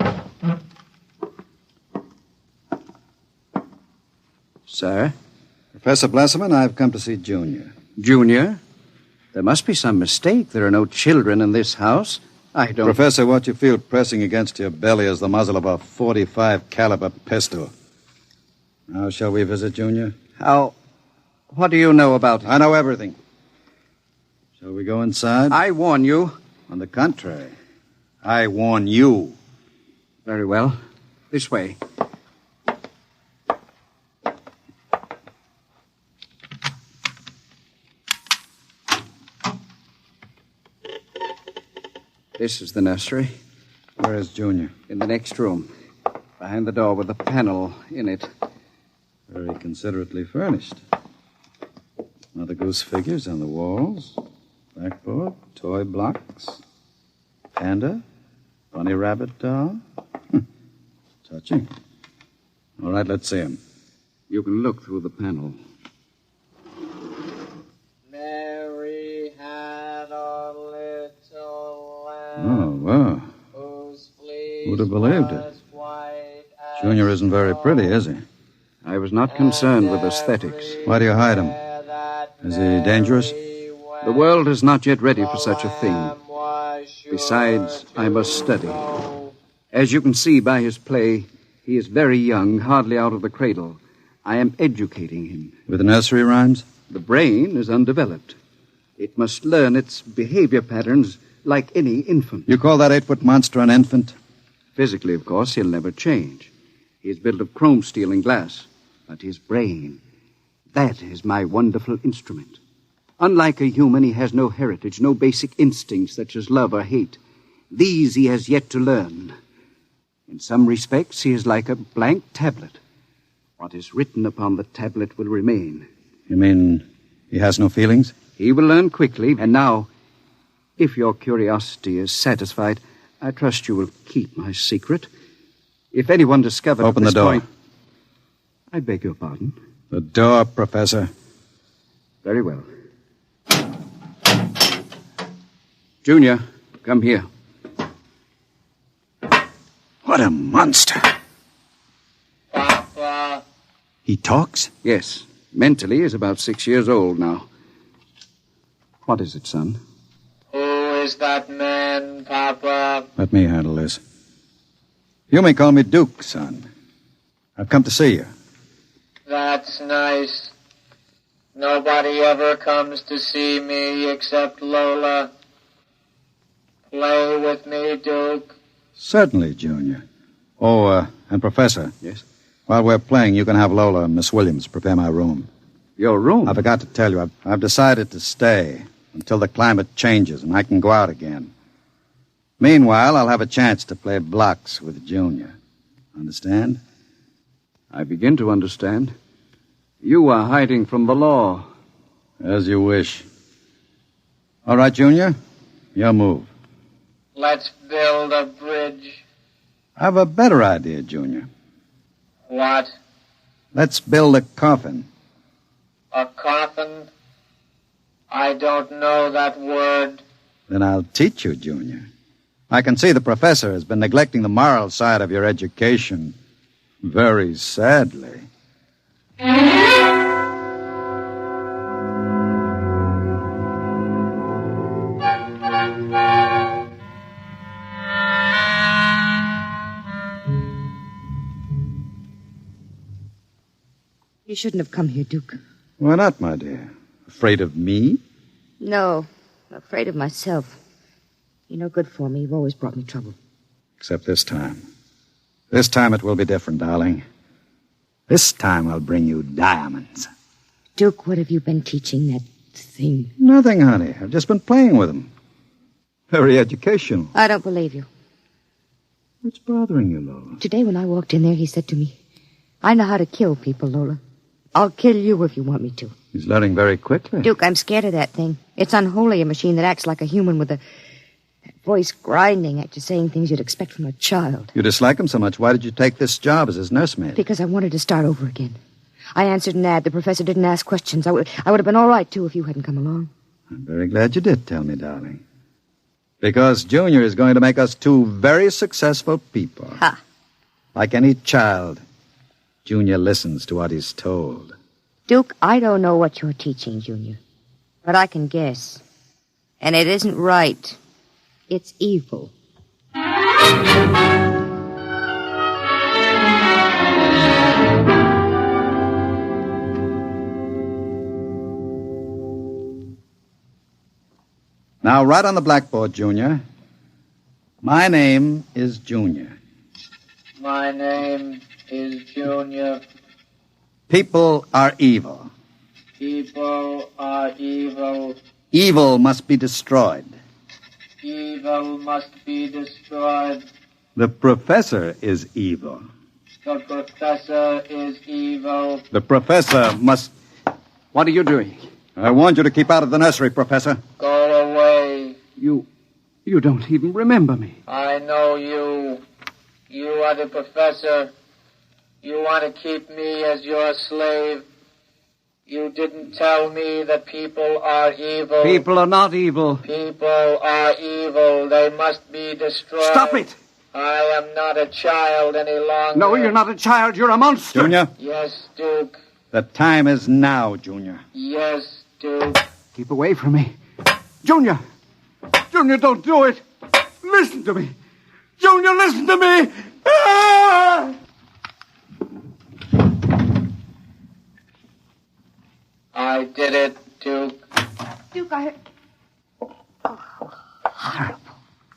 Sir? Professor Blesserman, I've come to see Junior. Junior? There must be some mistake. There are no children in this house. I don't... Professor, what you feel pressing against your belly is the muzzle of a .45 caliber pistol. Now, shall we visit Junior? How... What do you know about it? I know everything. Shall we go inside? I warn you. On the contrary, I warn you. Very well. This way. This is the nursery. Where is Junior? In the next room. Behind the door with a panel in it. Very considerately furnished. Mother Goose figures on the walls. Blackboard, toy blocks. Panda, bunny rabbit doll. Touching. All right, let's see him. You can look through the panel. Mary had a little lamb. Oh, wow. Who'd have believed it? Junior isn't very pretty, is he? I was not concerned with aesthetics. Why do you hide him? Is he dangerous? The world is not yet ready for such a thing. Besides, I must study. As you can see by his play, he is very young, hardly out of the cradle. I am educating him. With nursery rhymes? The brain is undeveloped. It must learn its behavior patterns like any infant. You call that 8-foot monster an infant? Physically, of course, he'll never change. He is built of chrome steel and glass. But his brain, that is my wonderful instrument. Unlike a human, he has no heritage, no basic instincts such as love or hate. These he has yet to learn. In some respects, he is like a blank tablet. What is written upon the tablet will remain. You mean he has no feelings? He will learn quickly. And now, if your curiosity is satisfied, I trust you will keep my secret. If anyone discovered... Open the door. I beg your pardon? The door, Professor. Very well. Junior, come here. What a monster. Papa. He talks? Yes. Mentally, he's about 6 years old now. What is it, son? Who is that man, Papa? Let me handle this. You may call me Duke, son. I've come to see you. That's nice. Nobody ever comes to see me except Lola. Play with me, Duke. Certainly, Junior. Oh, and Professor. Yes? While we're playing, you can have Lola and Miss Williams prepare my room. Your room? I forgot to tell you, I've decided to stay until the climate changes and I can go out again. Meanwhile, I'll have a chance to play blocks with Junior. Understand? I begin to understand. You are hiding from the law. As you wish. All right, Junior. Your move. Let's build a bridge. I have a better idea, Junior. What? Let's build a coffin. A coffin? I don't know that word. Then I'll teach you, Junior. I can see the professor has been neglecting the moral side of your education. Very sadly. You shouldn't have come here, Duke. Why not, my dear? Afraid of me? No, I'm afraid of myself. You're no good for me. You've always brought me trouble. Except this time. This time it will be different, darling. This time I'll bring you diamonds. Duke, what have you been teaching that thing? Nothing, honey. I've just been playing with them. Very educational. I don't believe you. What's bothering you, Lola? Today when I walked in there, he said to me, I know how to kill people, Lola. I'll kill you if you want me to. He's learning very quickly. Duke, I'm scared of that thing. It's unholy, a machine that acts like a human with a voice grinding at you, saying things you'd expect from a child. You dislike him so much. Why did you take this job as his nursemaid? Because I wanted to start over again. I answered an ad. The professor didn't ask questions. I would have been all right, too, if you hadn't come along. I'm very glad you did tell me, darling. Because Junior is going to make us two very successful people. Ha! Like any child, Junior listens to what he's told. Duke, I don't know what you're teaching, Junior. But I can guess. And it isn't right. It's evil. Now, write on the blackboard, Junior. My name is Junior. My name is Junior. People are evil. People are evil. Evil must be destroyed. Evil must be destroyed. The professor is evil. The professor is evil. The professor must... What are you doing? I warned you to keep out of the nursery, Professor. Go away. You don't even remember me. I know you. You are the professor. You want to keep me as your slave. You didn't tell me that people are evil. People are not evil. People are evil. They must be destroyed. Stop it! I am not a child any longer. No, you're not a child. You're a monster. Junior? Yes, Duke. The time is now, Junior. Yes, Duke. Keep away from me. Junior! Junior, don't do it! Listen to me! Junior, listen to me! Ah! I did it, Duke. Duke, I... Horrible.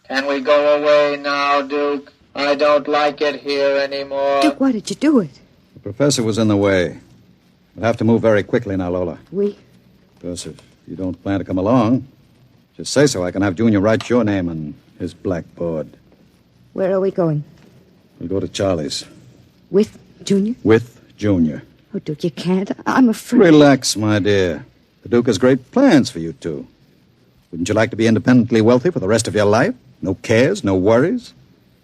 Can we go away now, Duke? I don't like it here anymore. Duke, why did you do it? The professor was in the way. We'll have to move very quickly now, Lola. We? Because if you don't plan to come along, just say so. I can have Junior write your name on his blackboard. Where are we going? We'll go to Charlie's. With Junior? With Junior. Oh, Duke, you can't. I'm afraid. Relax, my dear. The Duke has great plans for you two. Wouldn't you like to be independently wealthy for the rest of your life? No cares, no worries?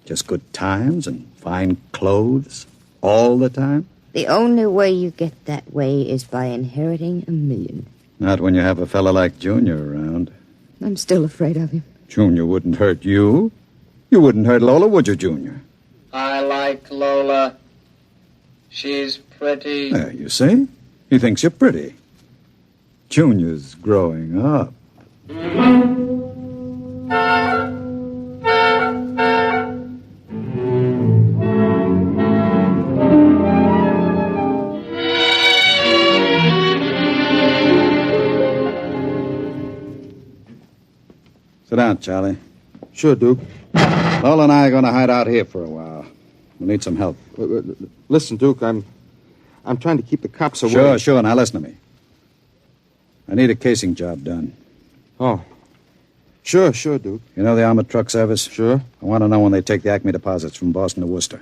Just good times and fine clothes all the time? The only way you get that way is by inheriting $1 million. Not when you have a fella like Junior around. I'm still afraid of him. Junior wouldn't hurt you. You wouldn't hurt Lola, would you, Junior? I like Lola. She's pretty. There, you see? He thinks you're pretty. Junior's growing up. Sit down, Charlie. Sure, Duke. Lola and I are going to hide out here for a while. We'll need some help. Listen, Duke, I'm trying to keep the cops away. Sure. Now listen to me. I need a casing job done. Oh. Sure, Duke. You know the armored truck service? Sure. I want to know when they take the Acme deposits from Boston to Worcester.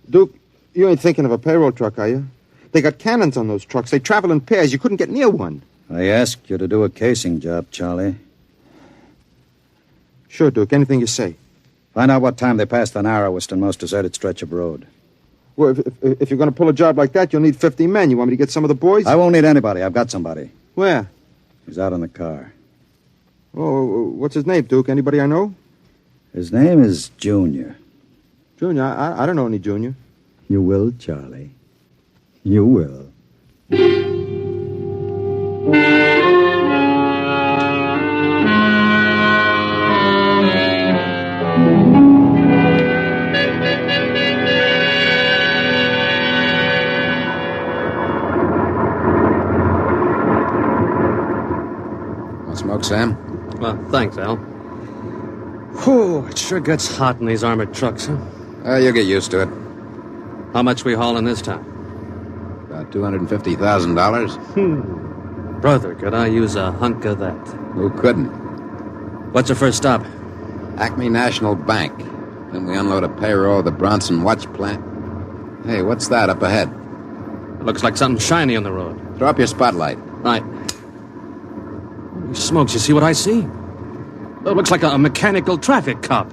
Duke, you ain't thinking of a payroll truck, are you? They got cannons on those trucks. They travel in pairs. You couldn't get near one. I asked you to do a casing job, Charlie. Sure, Duke. Anything you say. Find out what time they pass the narrowest and most deserted stretch of road. Well, if you're going to pull a job like that, you'll need 50 men. You want me to get some of the boys? I won't need anybody. I've got somebody. Where? He's out in the car. Oh, what's his name, Duke? Anybody I know? His name is Junior. Junior? I don't know any Junior. You will, Charlie. You will. Smoke, Sam? Well, thanks, Al. Whew, it sure gets hot in these armored trucks, huh? You'll get used to it. How much we hauling this time? About $250,000. Brother, could I use a hunk of that? Who couldn't? What's our first stop? Acme National Bank. Then we unload a payroll at the Bronson Watch Plant. Hey, what's that up ahead? It looks like something shiny on the road. Throw up your spotlight. Right. Holy smokes, you see what I see? It looks like a mechanical traffic cop.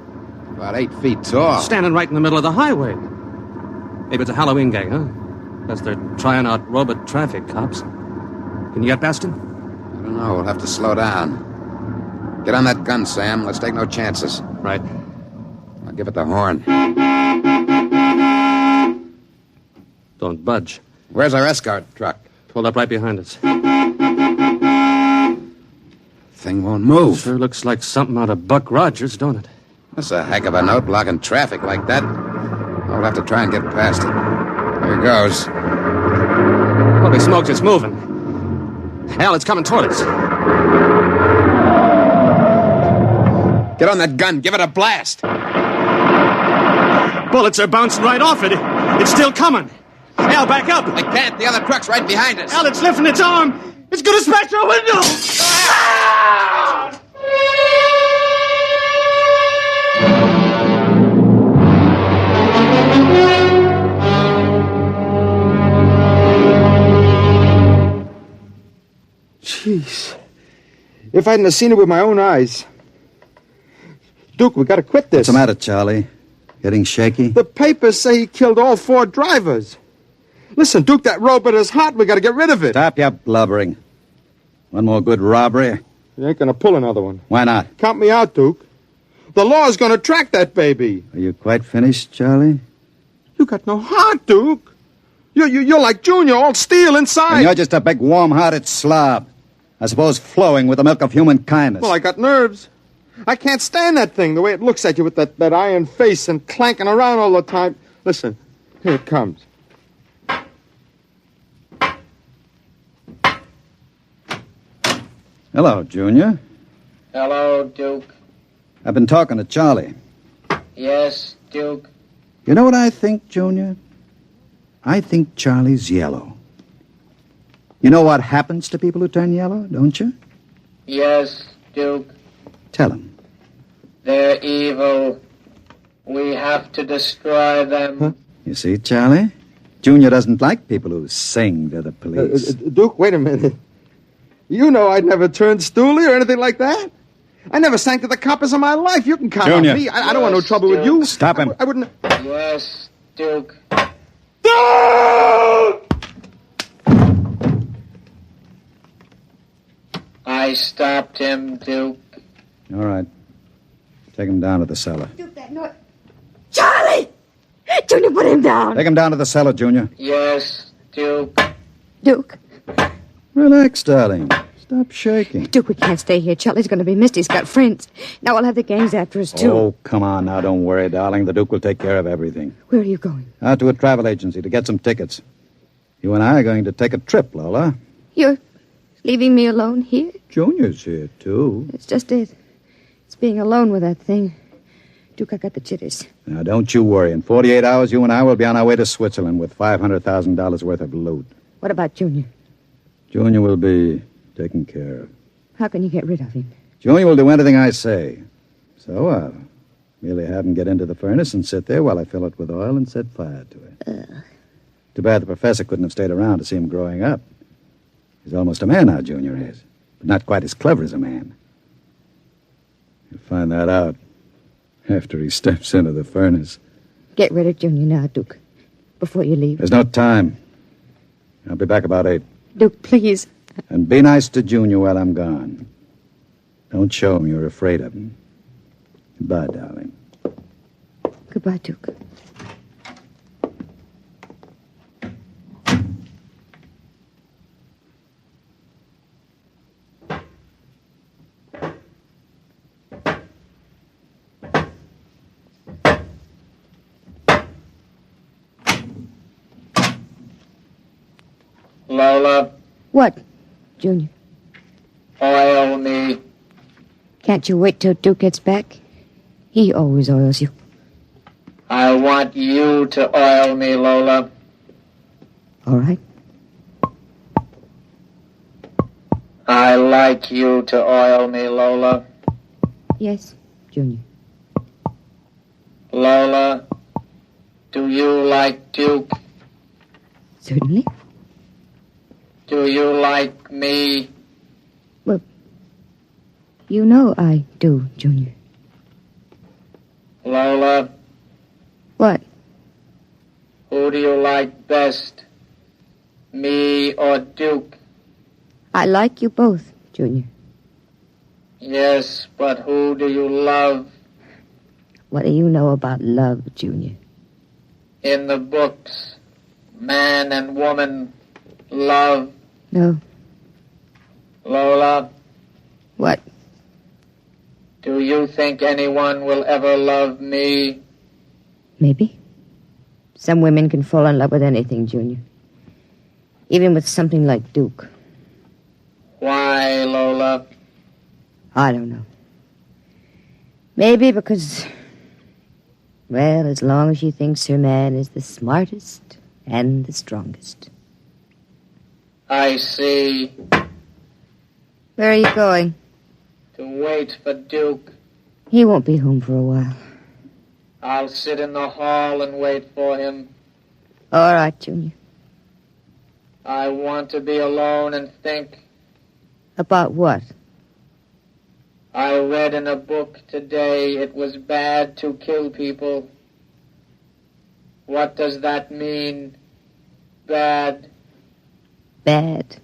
About 8 feet tall. Standing right in the middle of the highway. Maybe it's a Halloween gang, huh? Guess they're trying out robot traffic cops. Can you get past him? I don't know. We'll have to slow down. Get on that gun, Sam. Let's take no chances. Right. I'll give it the horn. Don't budge. Where's our escort truck? Pulled up right behind us. Thing won't move. Sure looks like something out of Buck Rogers, don't it? That's a heck of a note, blocking traffic like that. I'll have to try and get past it. Here goes. Holy smokes, it's moving. Hell, it's coming toward us. Get on that gun. Give it a blast. Bullets are bouncing right off it. It's still coming. Al, back up. I can't. The other truck's right behind us. Al, it's lifting its arm. It's going to smash our window. Jeez. If I hadn't have seen it with my own eyes. Duke, we got to quit this. What's the matter, Charlie? Getting shaky? The papers say he killed all 4 drivers. Listen, Duke, that robot is hot. We got to get rid of it. Stop your blubbering. One more good robbery? You ain't going to pull another one. Why not? Count me out, Duke. The law's going to track that baby. Are you quite finished, Charlie? You got no heart, Duke. You're like Junior, all steel inside. And you're just a big, warm-hearted slob. I suppose flowing with the milk of human kindness. Well, I got nerves. I can't stand that thing, the way it looks at you with that iron face and clanking around all the time. Listen, here it comes. Hello, Junior. Hello, Duke. I've been talking to Charlie. Yes, Duke. You know what I think, Junior? I think Charlie's yellow. You know what happens to people who turn yellow, don't you? Yes, Duke. Tell him. They're evil. We have to destroy them. Huh? You see, Charlie? Junior doesn't like people who sing to the police. Duke, wait a minute. You know I'd never turn stoolie or anything like that. I never sang to the coppers in my life. You can count Junior. on me. I don't want no trouble with you. Stop him. I wouldn't... Yes, Duke. I stopped him, Duke. All right. Take him down to the cellar. Duke, that noise. Charlie! Junior, put him down. Take him down to the cellar, Junior. Yes, Duke. Duke. Relax, darling. Stop shaking. Duke, we can't stay here. Charlie's going to be missed. He's got friends. Now we'll have the gangs after us, too. Oh, come on now. Don't worry, darling. The Duke will take care of everything. Where are you going? Out to a travel agency to get some tickets. You and I are going to take a trip, Lola. You're leaving me alone here? Junior's here, too. That's just it. It's being alone with that thing. Duke, I got the jitters. Now, don't you worry. In 48 hours, you and I will be on our way to Switzerland with $500,000 worth of loot. What about Junior? Junior will be taken care of. How can you get rid of him? Junior will do anything I say. So I'll merely have him get into the furnace and sit there while I fill it with oil and set fire to it. Too bad the professor couldn't have stayed around to see him growing up. He's almost a man now, Junior is. But not quite as clever as a man. You'll find that out after he steps into the furnace. Get rid of Junior now, Duke. Before you leave. There's no time. I'll be back about 8. Duke, please. And be nice to Junior while I'm gone. Don't show him you're afraid of him. Goodbye, darling. Goodbye, Duke. Lola. What, Junior? Oil me. Can't you wait till Duke gets back? He always oils you. I want you to oil me, Lola. All right. I like you to oil me, Lola. Yes, Junior. Lola, do you like Duke? Certainly. Do you like me? Well, You know I do, Junior. Lola, What? who do you like best? Me or Duke? I like you both, Junior. Yes, but who do you love? What do you know about love, Junior? In the books, man and woman love. No. Lola, What? do you think anyone will ever love me? Maybe. Some women can fall in love with anything, Junior. Even with something like Duke. Why, Lola? I don't know. Maybe because, well, as long as she thinks her man is the smartest and the strongest. I see. Where are you going? To wait for Duke. He won't be home for a while. I'll sit in the hall and wait for him. All right, Junior. I want to be alone and think. About what? I read in a book today it was bad to kill people. What does that mean? Bad. Bad.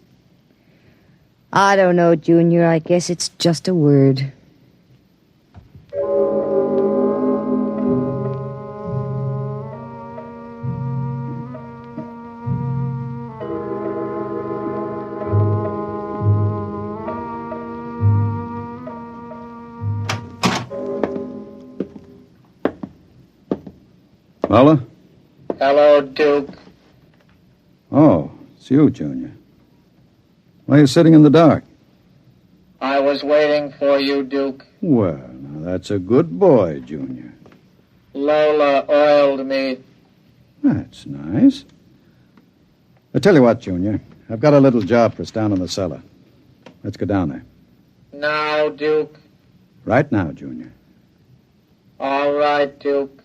I don't know, Junior. I guess it's just a word. Lola? Hello, Duke. Oh, it's you, Junior. Why are you sitting in the dark? I was waiting for you, Duke. Well, now that's a good boy, Junior. Lola oiled me. That's nice. I tell you what, Junior. I've got a little job for us down in the cellar. Let's go down there. Now, Duke. Right now, Junior. All right, Duke.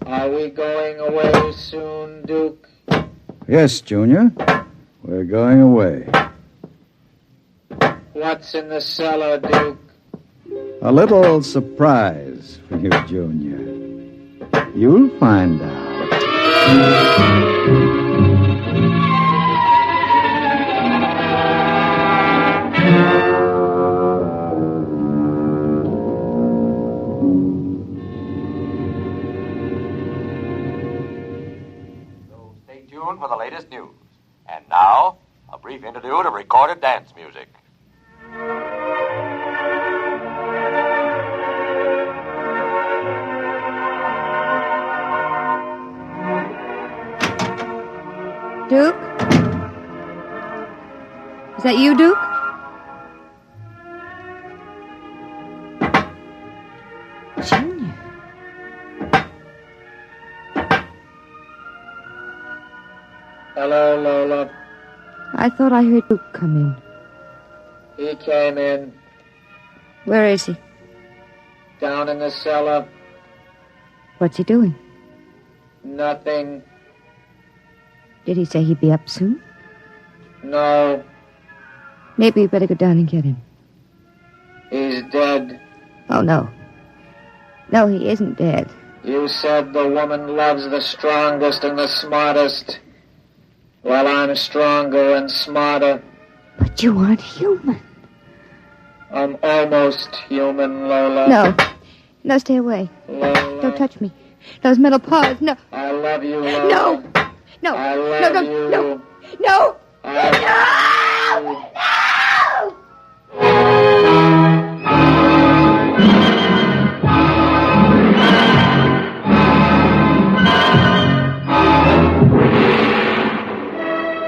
Are we going away soon, Duke? Yes, Junior. We're going away. What's in the cellar, Duke? A little surprise for you, Junior. You'll find out. For the latest news. And now, a brief interlude of recorded dance music. Duke? Is that you, Duke? Junior. Hello, Lola. I thought I heard Duke come in. He came in. Where is he? Down in the cellar. What's he doing? Nothing. Did he say he'd be up soon? No. Maybe you better go down and get him. He's dead. Oh, no. No, he isn't dead. You said the woman loves the strongest and the smartest. Well, I'm stronger and smarter. But you aren't human. I'm almost human, Lola. No. No, stay away. Lola. Don't touch me. Those metal paws. No. I love you, Lola. No. No. I love no, you. No. No.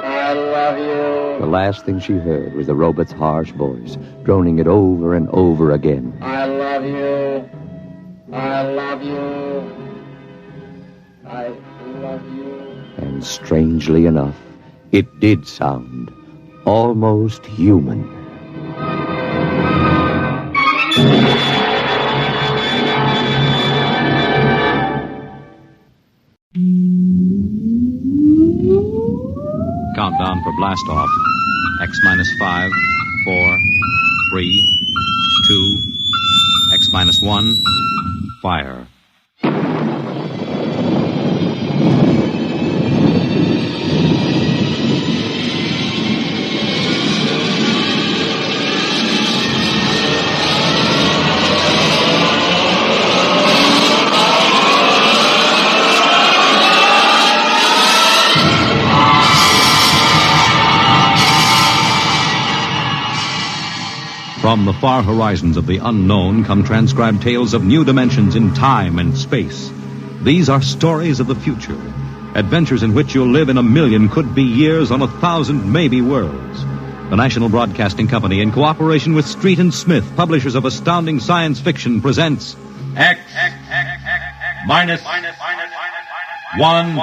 I love you. The last thing she heard was the robot's harsh voice, droning it over and over again. I love you. I love you. I love you. And strangely enough, it did sound almost human. Countdown for blast off. X minus 5, 4, 3, 2, X minus 1, fire. From the far horizons of the unknown come transcribed tales of new dimensions in time and space. These are stories of the future, adventures in which you'll live in a million could-be years on 1,000 maybe worlds. The National Broadcasting Company, in cooperation with Street and Smith, publishers of astounding science fiction, presents X minus 1.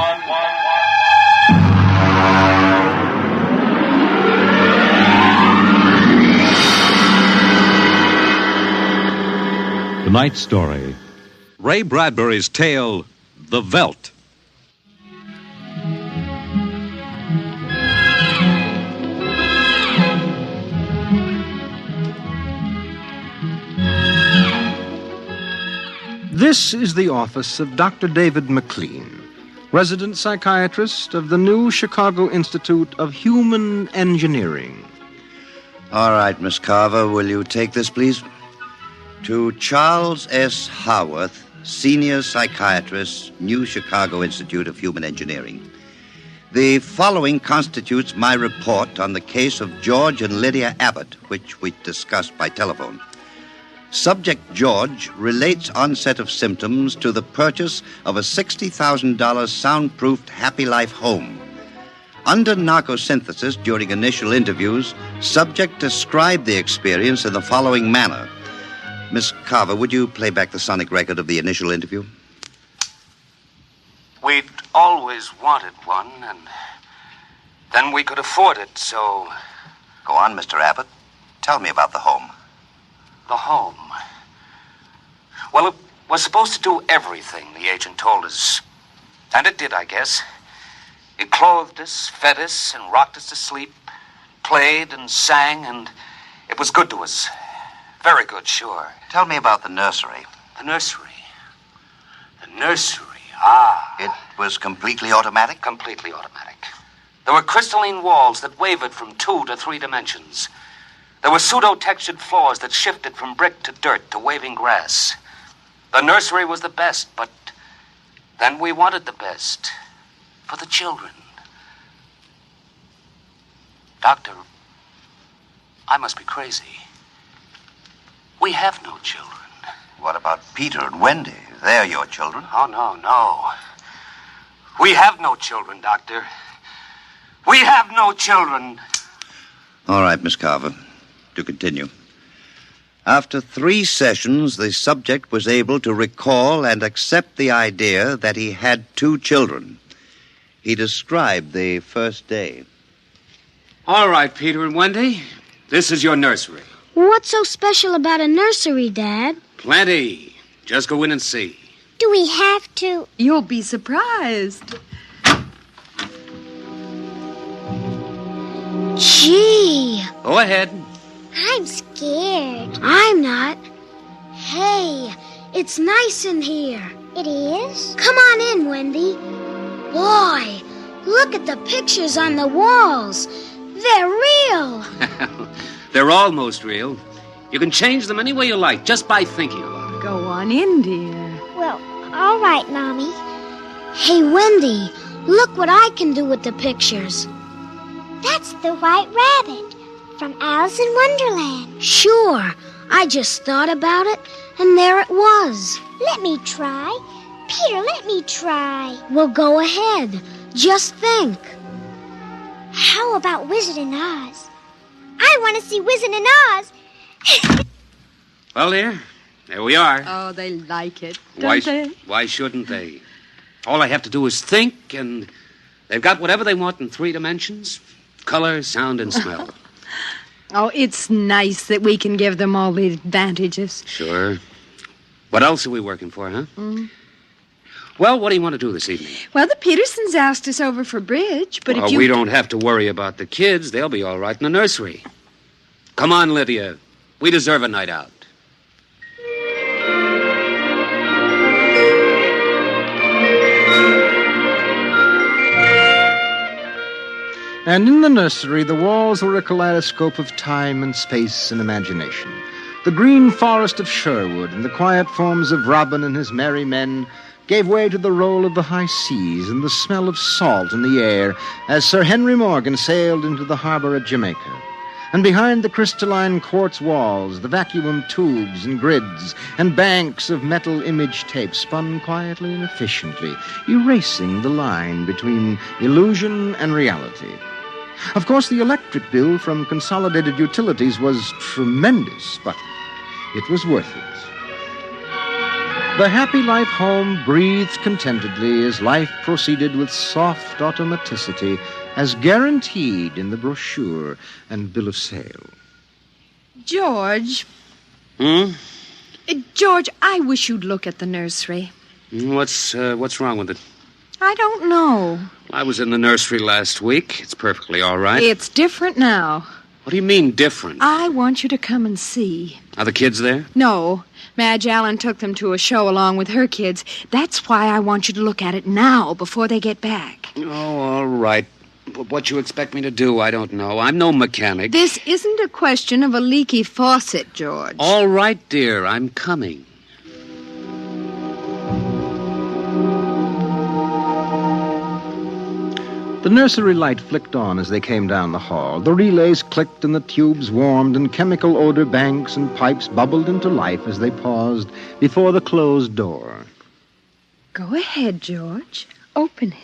Tonight's story, Ray Bradbury's tale, The Veldt. This is the office of Dr. David McLean, resident psychiatrist of the new Chicago Institute of Human Engineering. All right, Miss Carver, will you take this, please? To Charles S. Haworth, senior psychiatrist, New Chicago Institute of Human Engineering. The following constitutes my report on the case of George and Lydia Abbott, which we discussed by telephone. Subject George relates onset of symptoms to the purchase of a $60,000 soundproofed Happy Life home. Under narcosynthesis during initial interviews, subject described the experience in the following manner. Miss Carver, would you play back the sonic record of the initial interview? We'd always wanted one, and then we could afford it, so... Go on, Mr. Abbott. Tell me about the home. The home. Well, it was supposed to do everything, the agent told us. And it did, I guess. It clothed us, fed us, and rocked us to sleep. Played and sang, and it was good to us. Very good, sure. Tell me about the nursery. The nursery? The nursery, ah. It was completely automatic? Completely automatic. There were crystalline walls that wavered from 2 to 3 dimensions. There were pseudo-textured floors that shifted from brick to dirt to waving grass. The nursery was the best, but then we wanted the best for the children. Doctor, I must be crazy. We have no children. What about Peter and Wendy? They're your children. Oh, no. We have no children, Doctor. We have no children. All right, Miss Carver. To continue. After 3 sessions, the subject was able to recall and accept the idea that he had 2 children. He described the first day. All right, Peter and Wendy. This is your nursery. What's so special about a nursery, Dad? Plenty. Just go in and see. Do we have to? You'll be surprised. Gee. Go ahead. I'm scared. I'm not. Hey, it's nice in here. It is? Come on in, Wendy. Boy, look at the pictures on the walls. They're real. They're almost real. You can change them any way you like, just by thinking about it. Go on in, dear. Well, all right, Mommy. Hey, Wendy, look what I can do with the pictures. That's the White Rabbit from Alice in Wonderland. Sure. I just thought about it, and there it was. Let me try. Peter, let me try. Well, go ahead. Just think. How about Wizard in Oz? I want to see Wizard in Oz. Well, dear, there we are. Oh, they like it, don't they? Why shouldn't they? All I have to do is think, and they've got whatever they want in 3 dimensions. Color, sound, and smell. Oh, it's nice that we can give them all the advantages. Sure. What else are we working for, huh? Well, what do you want to do this evening? Well, the Petersons asked us over for bridge, but if you... We don't have to worry about the kids. They'll be all right in the nursery. Come on, Lydia. We deserve a night out. And in the nursery, the walls were a kaleidoscope of time and space and imagination. The green forest of Sherwood and the quiet forms of Robin and his merry men gave way to the roll of the high seas and the smell of salt in the air as Sir Henry Morgan sailed into the harbor at Jamaica. And behind the crystalline quartz walls, the vacuum tubes and grids and banks of metal image tape spun quietly and efficiently, erasing the line between illusion and reality. Of course, the electric bill from Consolidated Utilities was tremendous, but it was worth it. The happy life home breathed contentedly as life proceeded with soft automaticity as guaranteed in the brochure and bill of sale. George. George, I wish you'd look at the nursery. What's wrong with it? I don't know. I was in the nursery last week. It's perfectly all right. It's different now. What do you mean, different? I want you to come and see. Are the kids there? No. Madge Allen took them to a show along with her kids. That's why I want you to look at it now, before they get back. Oh, all right. What you expect me to do, I don't know. I'm no mechanic. This isn't a question of a leaky faucet, George. All right, dear. I'm coming. The nursery light flicked on as they came down the hall. The relays clicked and the tubes warmed and chemical odor banks and pipes bubbled into life as they paused before the closed door. Go ahead, George. Open it.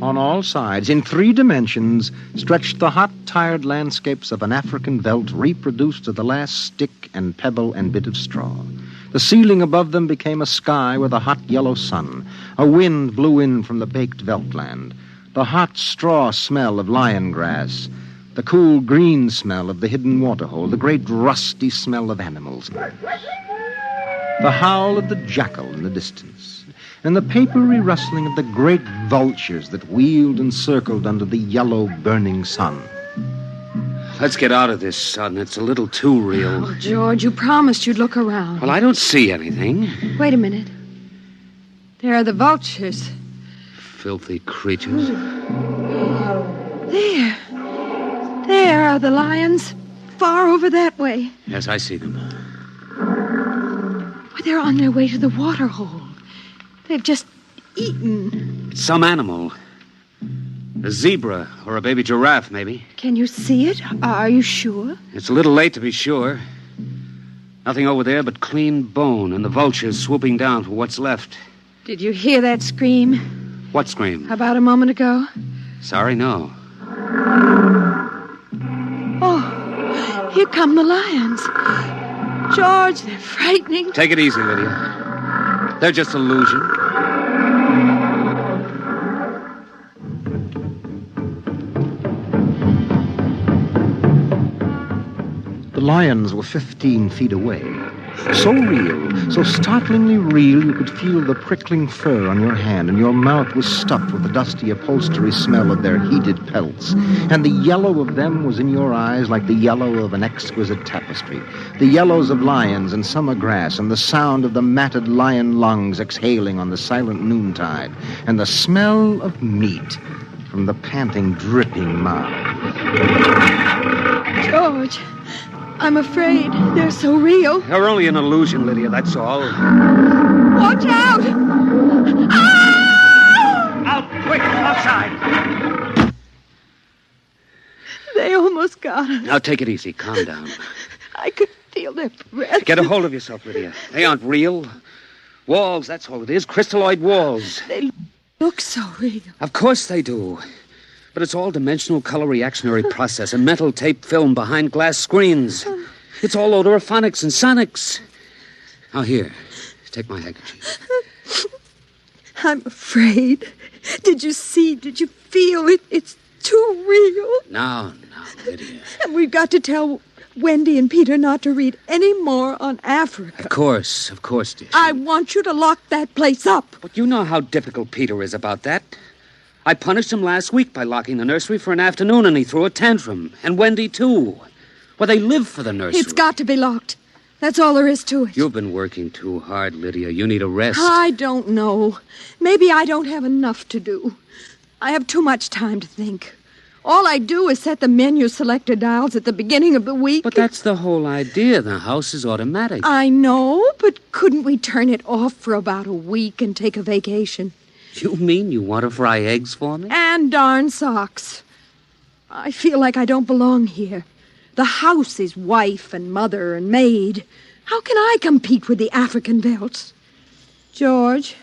On all sides, in 3 dimensions, stretched the hot, tired landscapes of an African veldt reproduced to the last stick and pebble and bit of straw. The ceiling above them became a sky with a hot yellow sun. A wind blew in from the baked veldtland. The hot straw smell of lion grass. The cool green smell of the hidden waterhole. The great rusty smell of animals. The howl of the jackal in the distance. And the papery rustling of the great vultures that wheeled and circled under the yellow burning sun. Let's get out of this, son. It's a little too real. Oh, George, you promised you'd look around. Well, I don't see anything. Wait a minute. There are the vultures. Filthy creatures. There are the lions. Far over that way. Yes, I see them. Well, they're on their way to the waterhole. They've just eaten. It's some animal. A zebra or a baby giraffe, maybe. Can you see it? Are you sure? It's a little late to be sure. Nothing over there but clean bone and the vultures swooping down for what's left. Did you hear that scream? What scream? About a moment ago. Sorry, no. Oh, here come the lions. George, they're frightening. Take it easy, Lydia. They're just illusion. The lions were 15 feet away. So real, so startlingly real, you could feel the prickling fur on your hand, and your mouth was stuffed with the dusty upholstery smell of their heated pelts. And the yellow of them was in your eyes like the yellow of an exquisite tapestry. The yellows of lions and summer grass, and the sound of the matted lion lungs exhaling on the silent noontide, and the smell of meat from the panting, dripping mouth. George, I'm afraid they're so real. They're only an illusion, Lydia, that's all. Watch out! Ah! Out, quick, outside! They almost got us. Now, take it easy, calm down. I could feel their breath. Get a hold of yourself, Lydia. They aren't real. Walls, that's all it is, crystalloid walls. They look so real. Of course they do. But it's all dimensional color reactionary process and metal tape film behind glass screens. It's all odorophonics and sonics. Now here, take my handkerchief. I'm afraid. Did you see? Did you feel it? It's too real. No, Lydia. And we've got to tell Wendy and Peter not to read any more on Africa. Of course, dear. I want you to lock that place up. But you know how difficult Peter is about that. I punished him last week by locking the nursery for an afternoon, and he threw a tantrum. And Wendy, too. Well, they live for the nursery. It's got to be locked. That's all there is to it. You've been working too hard, Lydia. You need a rest. I don't know. Maybe I don't have enough to do. I have too much time to think. All I do is set the menu selector dials at the beginning of the week. But that's the whole idea. The house is automatic. I know, but couldn't we turn it off for about a week and take a vacation? You mean you want to fry eggs for me? And darn socks. I feel like I don't belong here. The house is wife and mother and maid. How can I compete with the African Veldts? George,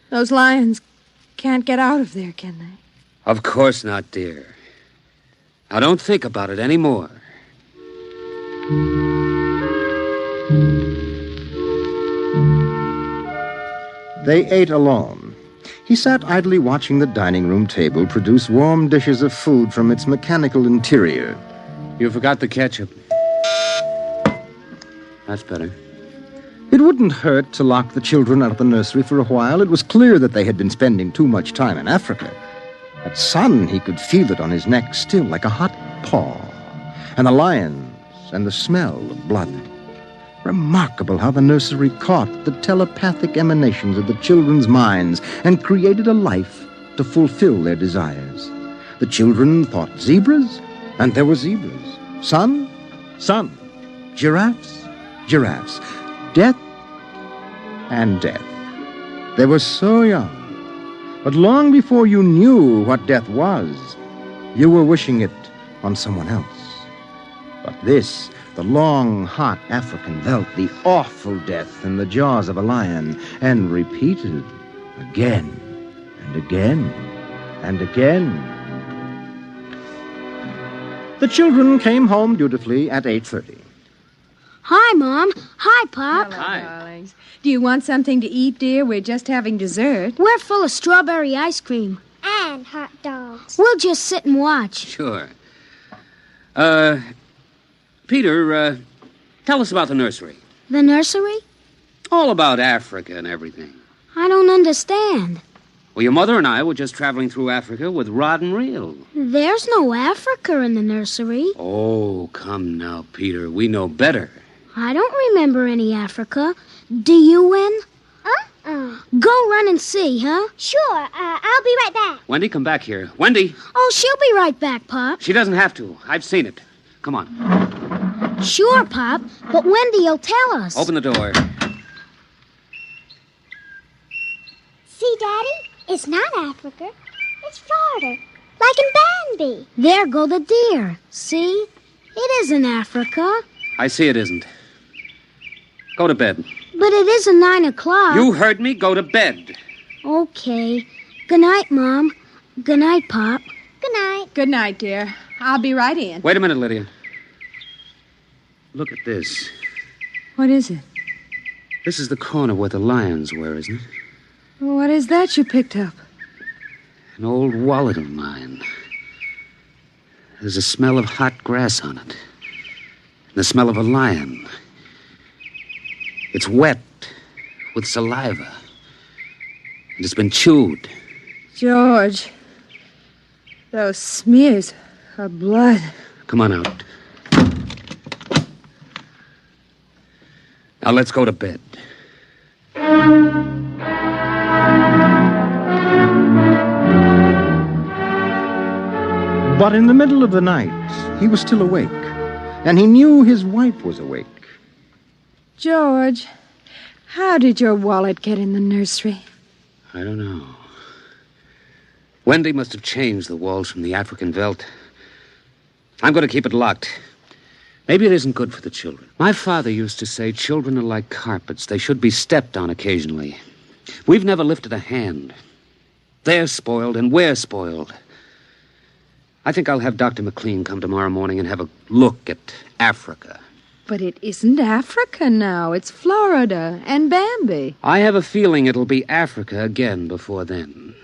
those lions can't get out of there, can they? Of course not, dear. Now, don't think about it anymore. They ate alone. He sat idly watching the dining room table produce warm dishes of food from its mechanical interior. You forgot the ketchup. That's better. It wouldn't hurt to lock the children out of the nursery for a while. It was clear that they had been spending too much time in Africa. That sun, he could feel it on his neck still, like a hot paw. And the lions, and the smell of blood. Remarkable how the nursery caught the telepathic emanations of the children's minds and created a life to fulfill their desires. The children thought zebras, and there were zebras. Sun, sun. Giraffes, giraffes. Death, and death. They were so young. But long before you knew what death was, you were wishing it on someone else. But this, the long, hot African veldt, the awful death in the jaws of a lion, and repeated again and again and again. The children came home dutifully at 8:30. Hi, Mom. Hi, Pop. Hello, darlings. Do you want something to eat, dear? We're just having dessert. We're full of strawberry ice cream. And hot dogs. We'll just sit and watch. Sure. Peter, tell us about the nursery. The nursery? All about Africa and everything. I don't understand. Well, your mother and I were just traveling through Africa with rod and reel. There's no Africa in the nursery. Oh, come now, Peter. We know better. I don't remember any Africa. Do you, Wen? Go run and see, huh? Sure. I'll be right back. Wendy, come back here. Wendy! Oh, she'll be right back, Pop. She doesn't have to. I've seen it. Come on. Sure, Pop. But Wendy'll tell us. Open the door. See, Daddy? It's not Africa. It's Florida. Like in Bambi. There go the deer. See? It isn't Africa. I see it isn't. Go to bed. But it isn't 9 o'clock. You heard me. Go to bed. Okay. Good night, Mom. Good night, Pop. Good night. Good night, dear. I'll be right in. Wait a minute, Lydia. Look at this. What is it? This is the corner where the lions were, isn't it? What is that you picked up? An old wallet of mine. There's a smell of hot grass on it. And the smell of a lion. It's wet with saliva. And it's been chewed. George, those smears of blood. Come on out. Now let's go to bed. But in the middle of the night, he was still awake, and he knew his wife was awake. George, how did your wallet get in the nursery? I don't know. Wendy must have changed the walls from the African Veldt. I'm going to keep it locked. Maybe it isn't good for the children. My father used to say children are like carpets. They should be stepped on occasionally. We've never lifted a hand. They're spoiled and we're spoiled. I think I'll have Dr. McLean come tomorrow morning and have a look at Africa. But it isn't Africa now. It's Florida and Bambi. I have a feeling it'll be Africa again before then.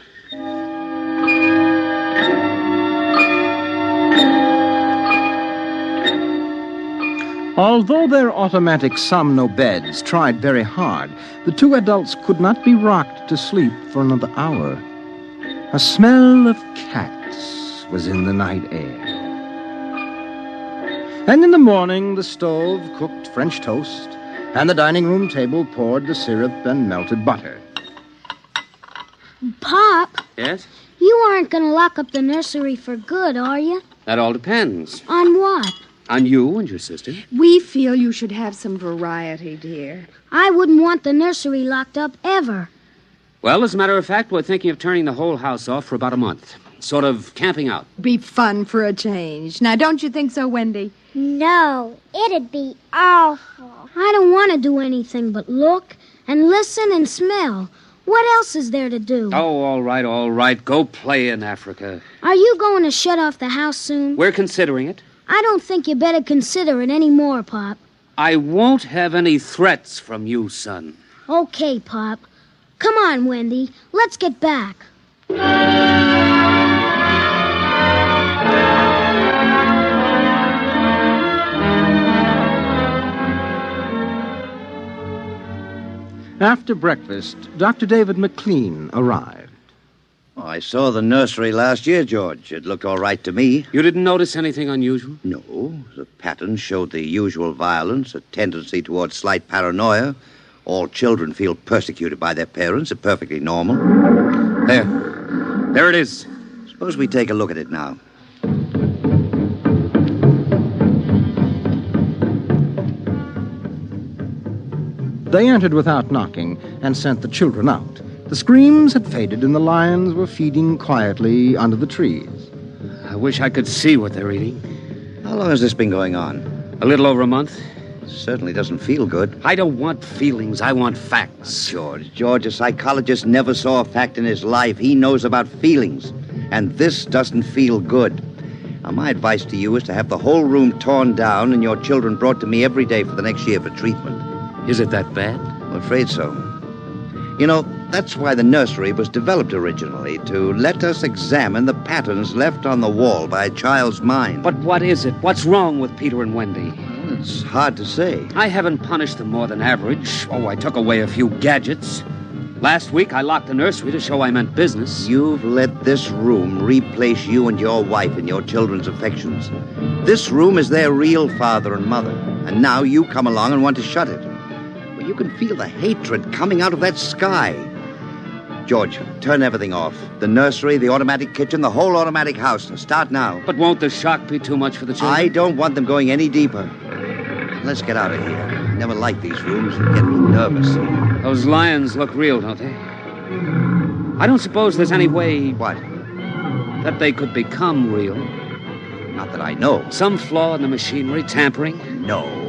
Although their automatic somno beds tried very hard, the two adults could not be rocked to sleep for another hour. A smell of cats was in the night air. And in the morning, the stove cooked French toast, and the dining room table poured the syrup and melted butter. Pop, Yes? you aren't going to lock up the nursery for good, are you? That all depends. On what? On you and your sister. We feel you should have some variety, dear. I wouldn't want the nursery locked up ever. Well, as a matter of fact, we're thinking of turning the whole house off for about a month. Sort of camping out. Be fun for a change. Now, don't you think so, Wendy? No, it'd be awful. I don't want to do anything but look and listen and smell. What else is there to do? Oh, all right. Go play in Africa. Are you going to shut off the house soon? We're considering it. I don't think you better consider it any more, Pop. I won't have any threats from you, son. Okay, Pop. Come on, Wendy. Let's get back. After breakfast, Dr. David McLean arrived. Oh, I saw the nursery last year, George. It looked all right to me. You didn't notice anything unusual? No. The pattern showed the usual violence, a tendency towards slight paranoia. All children feel persecuted by their parents. It's perfectly normal. There it is. Suppose we take a look at it now. They entered without knocking and sent the children out. The screams had faded and the lions were feeding quietly under the trees. I wish I could see what they're eating. How long has this been going on? A little over a month. Certainly doesn't feel good. I don't want feelings. I want facts. George, a psychologist never saw a fact in his life. He knows about feelings. And this doesn't feel good. Now, my advice to you is to have the whole room torn down and your children brought to me every day for the next year for treatment. Is it that bad? I'm afraid so. You know, that's why the nursery was developed originally, to let us examine the patterns left on the wall by a child's mind. But what is it? What's wrong with Peter and Wendy? Well, it's hard to say. I haven't punished them more than average. Oh, I took away a few gadgets. Last week, I locked the nursery to show I meant business. You've let this room replace you and your wife in your children's affections. This room is their real father and mother. And now you come along and want to shut it. You can feel the hatred coming out of that sky. George, turn everything off. The nursery, the automatic kitchen, the whole automatic house. Start now. But won't the shock be too much for the children? I don't want them going any deeper. Let's get out of here. I never like these rooms. They get me nervous. Those lions look real, don't they? I don't suppose there's any way... What? That they could become real. Not that I know. Some flaw in the machinery, tampering? No.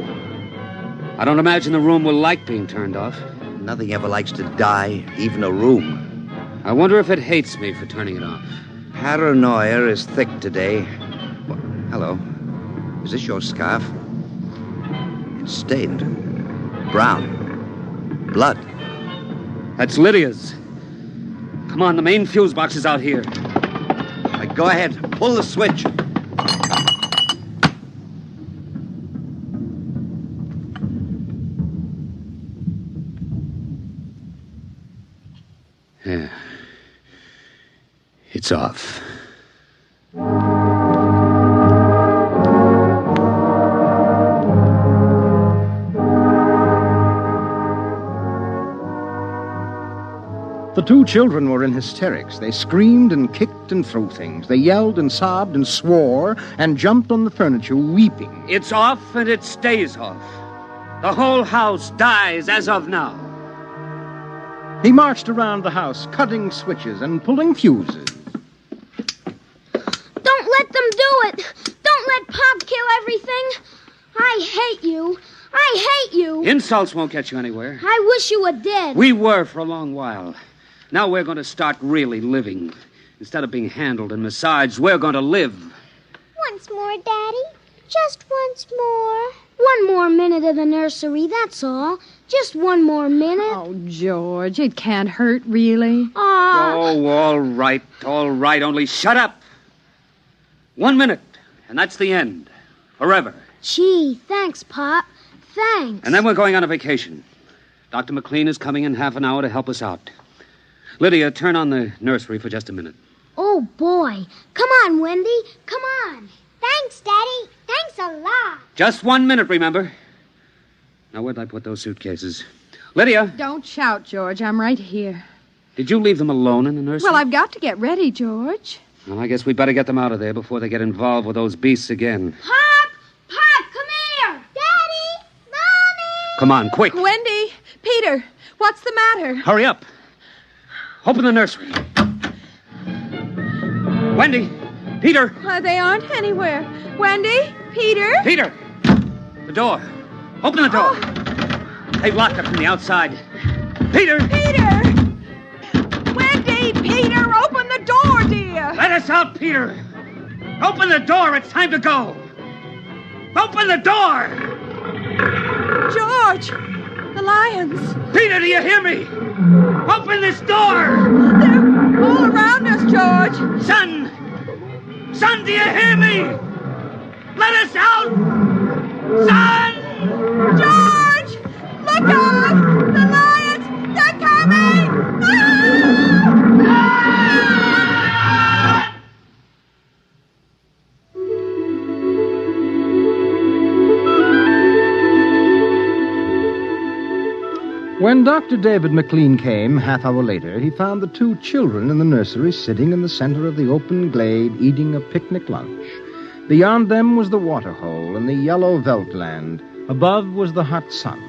I don't imagine the room will like being turned off. Nothing ever likes to die, even a room. I wonder if it hates me for turning it off. Paranoia is thick today. Well, hello. Is this your scarf? It's stained. Brown. Blood. That's Lydia's. Come on, the main fuse box is out here. Right, go ahead. Pull the switch. Yeah. It's off. The two children were in hysterics. They screamed and kicked and threw things. They yelled and sobbed and swore and jumped on the furniture, weeping. It's off and it stays off. The whole house dies as of now. He marched around the house, cutting switches and pulling fuses. Don't let them do it! Don't let Pop kill everything! I hate you! I hate you! Insults won't get you anywhere. I wish you were dead. We were for a long while. Now we're going to start really living. Instead of being handled and massaged, we're going to live. Once more, Daddy. Just once more. One more minute of the nursery, that's all. Just one more minute. Oh, George, it can't hurt, really. Oh, all right. Only shut up. 1 minute, and that's the end. Forever. Gee, thanks, Pop. Thanks. And then we're going on a vacation. Dr. McLean is coming in half an hour to help us out. Lydia, turn on the nursery for just a minute. Oh, boy. Come on, Wendy. Come on. Thanks, Daddy. Thanks a lot. Just 1 minute, remember? Now, where'd I put those suitcases? Lydia! Don't shout, George. I'm right here. Did you leave them alone in the nursery? Well, I've got to get ready, George. Well, I guess we'd better get them out of there before they get involved with those beasts again. Pop! Pop, come here! Daddy! Mommy! Come on, quick. Wendy! Peter! What's the matter? Hurry up. Open the nursery. Wendy! Peter! They aren't anywhere. Wendy? Peter? Peter! The door. Open the door. They've locked it from the outside. Peter! Peter! Wendy! Peter! Open the door, dear! Let us out, Peter! Open the door! It's time to go! Open the door! George! The lions! Peter, do you hear me? Open this door! They're all around us, George! Son! Son, do you hear me? Let us out! Son! George! Look out! The lions! They're coming! When Dr. David McLean came, half hour later, he found the two children in the nursery sitting in the center of the open glade eating a picnic lunch. Beyond them was the waterhole and the yellow Veldt land. Above was the hot sun.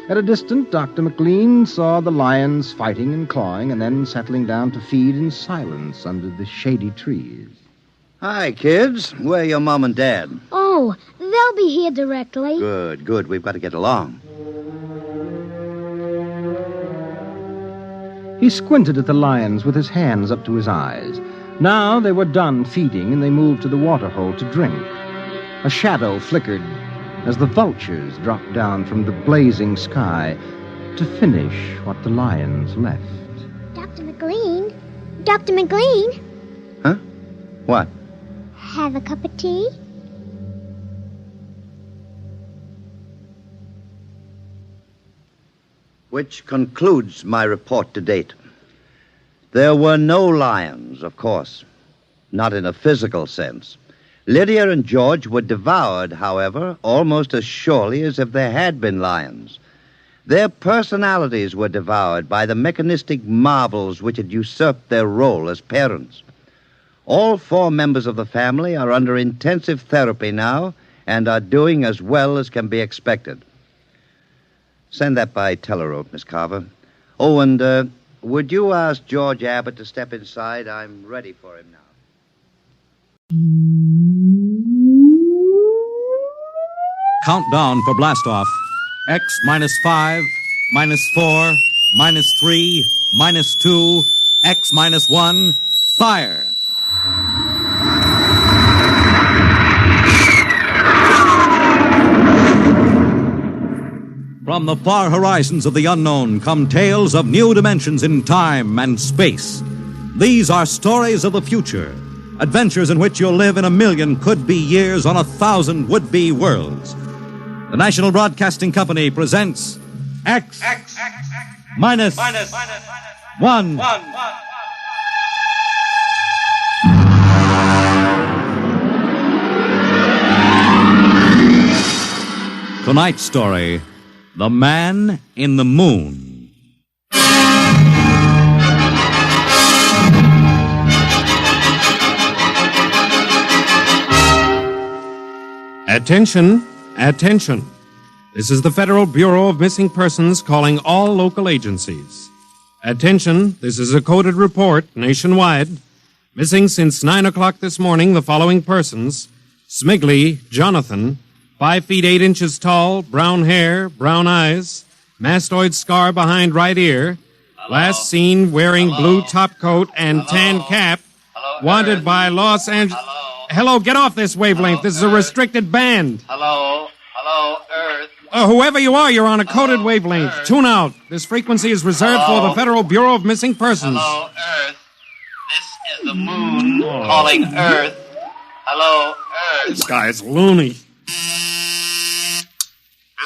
At a distance, Dr. McLean saw the lions fighting and clawing and then settling down to feed in silence under the shady trees. Hi, kids. Where are your mom and dad? Oh, they'll be here directly. Good, good. We've got to get along. He squinted at the lions with his hands up to his eyes. Now they were done feeding, and they moved to the waterhole to drink. A shadow flickered as the vultures dropped down from the blazing sky to finish what the lions left. Dr. McLean? Dr. McLean? Huh? What? Have a cup of tea? Which concludes my report to date. There were no lions, of course. Not in a physical sense. Lydia and George were devoured, however, almost as surely as if there had been lions. Their personalities were devoured by the mechanistic marvels which had usurped their role as parents. All four members of the family are under intensive therapy now and are doing as well as can be expected. Send that by telerope, Miss Carver. Oh, and would you ask George Abbott to step inside? I'm ready for him now. Countdown for blastoff. X -5, -4, -3, -2, X -1, fire. From the far horizons of the unknown come tales of new dimensions in time and space. These are stories of the future, adventures in which you'll live in 1,000,000 could-be years on 1,000 would-be worlds. The National Broadcasting Company presents X -1. Tonight's story, The Man in the Moon. Attention, attention. This is the Federal Bureau of Missing Persons calling all local agencies. Attention, this is a coded report nationwide. Missing since 9 o'clock this morning the following persons: Smigley Jonathan, 5 feet 8 inches tall, brown hair, brown eyes, mastoid scar behind right ear, last seen wearing blue top coat and tan cap, wanted by Los Angeles. Hello, get off this wavelength. This is a restricted band. Hello, Earth. Whoever you are, you're on a coded wavelength. Tune out. This frequency is reserved for the Federal Bureau of Missing Persons. Hello, Earth. This is the moon calling Earth. Hello, Earth. This guy's loony.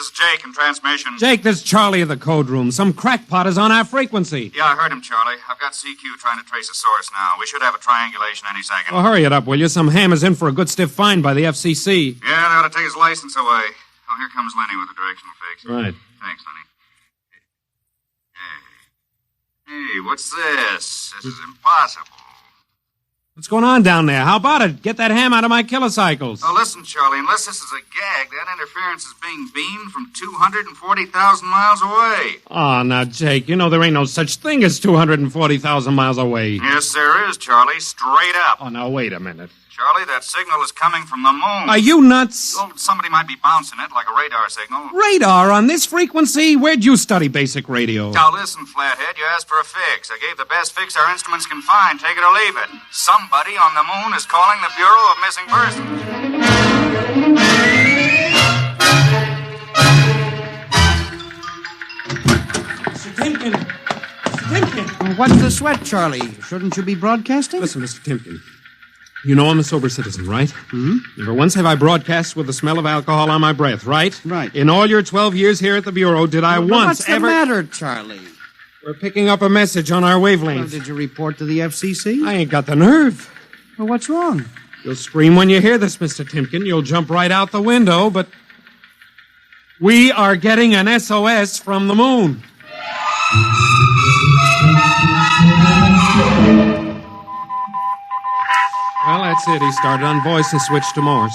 This is Jake in transmission. Jake, this is Charlie of the code room. Some crackpot is on our frequency. Yeah, I heard him, Charlie. I've got CQ trying to trace a source now. We should have a triangulation any second. Well, hurry it up, will you? Some ham is in for a good stiff fine by the FCC. Yeah, they ought to take his license away. Oh, here comes Lenny with the directional fix. Right. Thanks, Lenny. Hey, what's this? This is impossible. What's going on down there? How about it? Get that ham out of my kilocycles. Oh, listen, Charlie, unless this is a gag, that interference is being beamed from 240,000 miles away. Oh, now, Jake, you know there ain't no such thing as 240,000 miles away. Yes, there is, Charlie, straight up. Oh, now, wait a minute. Charlie, that signal is coming from the moon. Are you nuts? Well, somebody might be bouncing it like a radar signal. Radar on this frequency? Where'd you study basic radio? Now, listen, Flathead, you asked for a fix. I gave the best fix our instruments can find. Take it or leave it. Somebody on the moon is calling the Bureau of Missing Persons. Mr. Timken! Mr. Timken! What's the sweat, Charlie? Shouldn't you be broadcasting? Listen, Mr. Timken. You know I'm a sober citizen, right? Hmm? Never once have I broadcast with the smell of alcohol on my breath, right? Right. In all your 12 years here at the Bureau, did I once what's ever... the matter, Charlie? We're picking up a message on our wavelength. Well, did you report to the FCC? I ain't got the nerve. Well, what's wrong? You'll scream when you hear this, Mr. Timken. You'll jump right out the window, but... We are getting an SOS from the moon. Well, that's it. He started on voice and switched to Morse.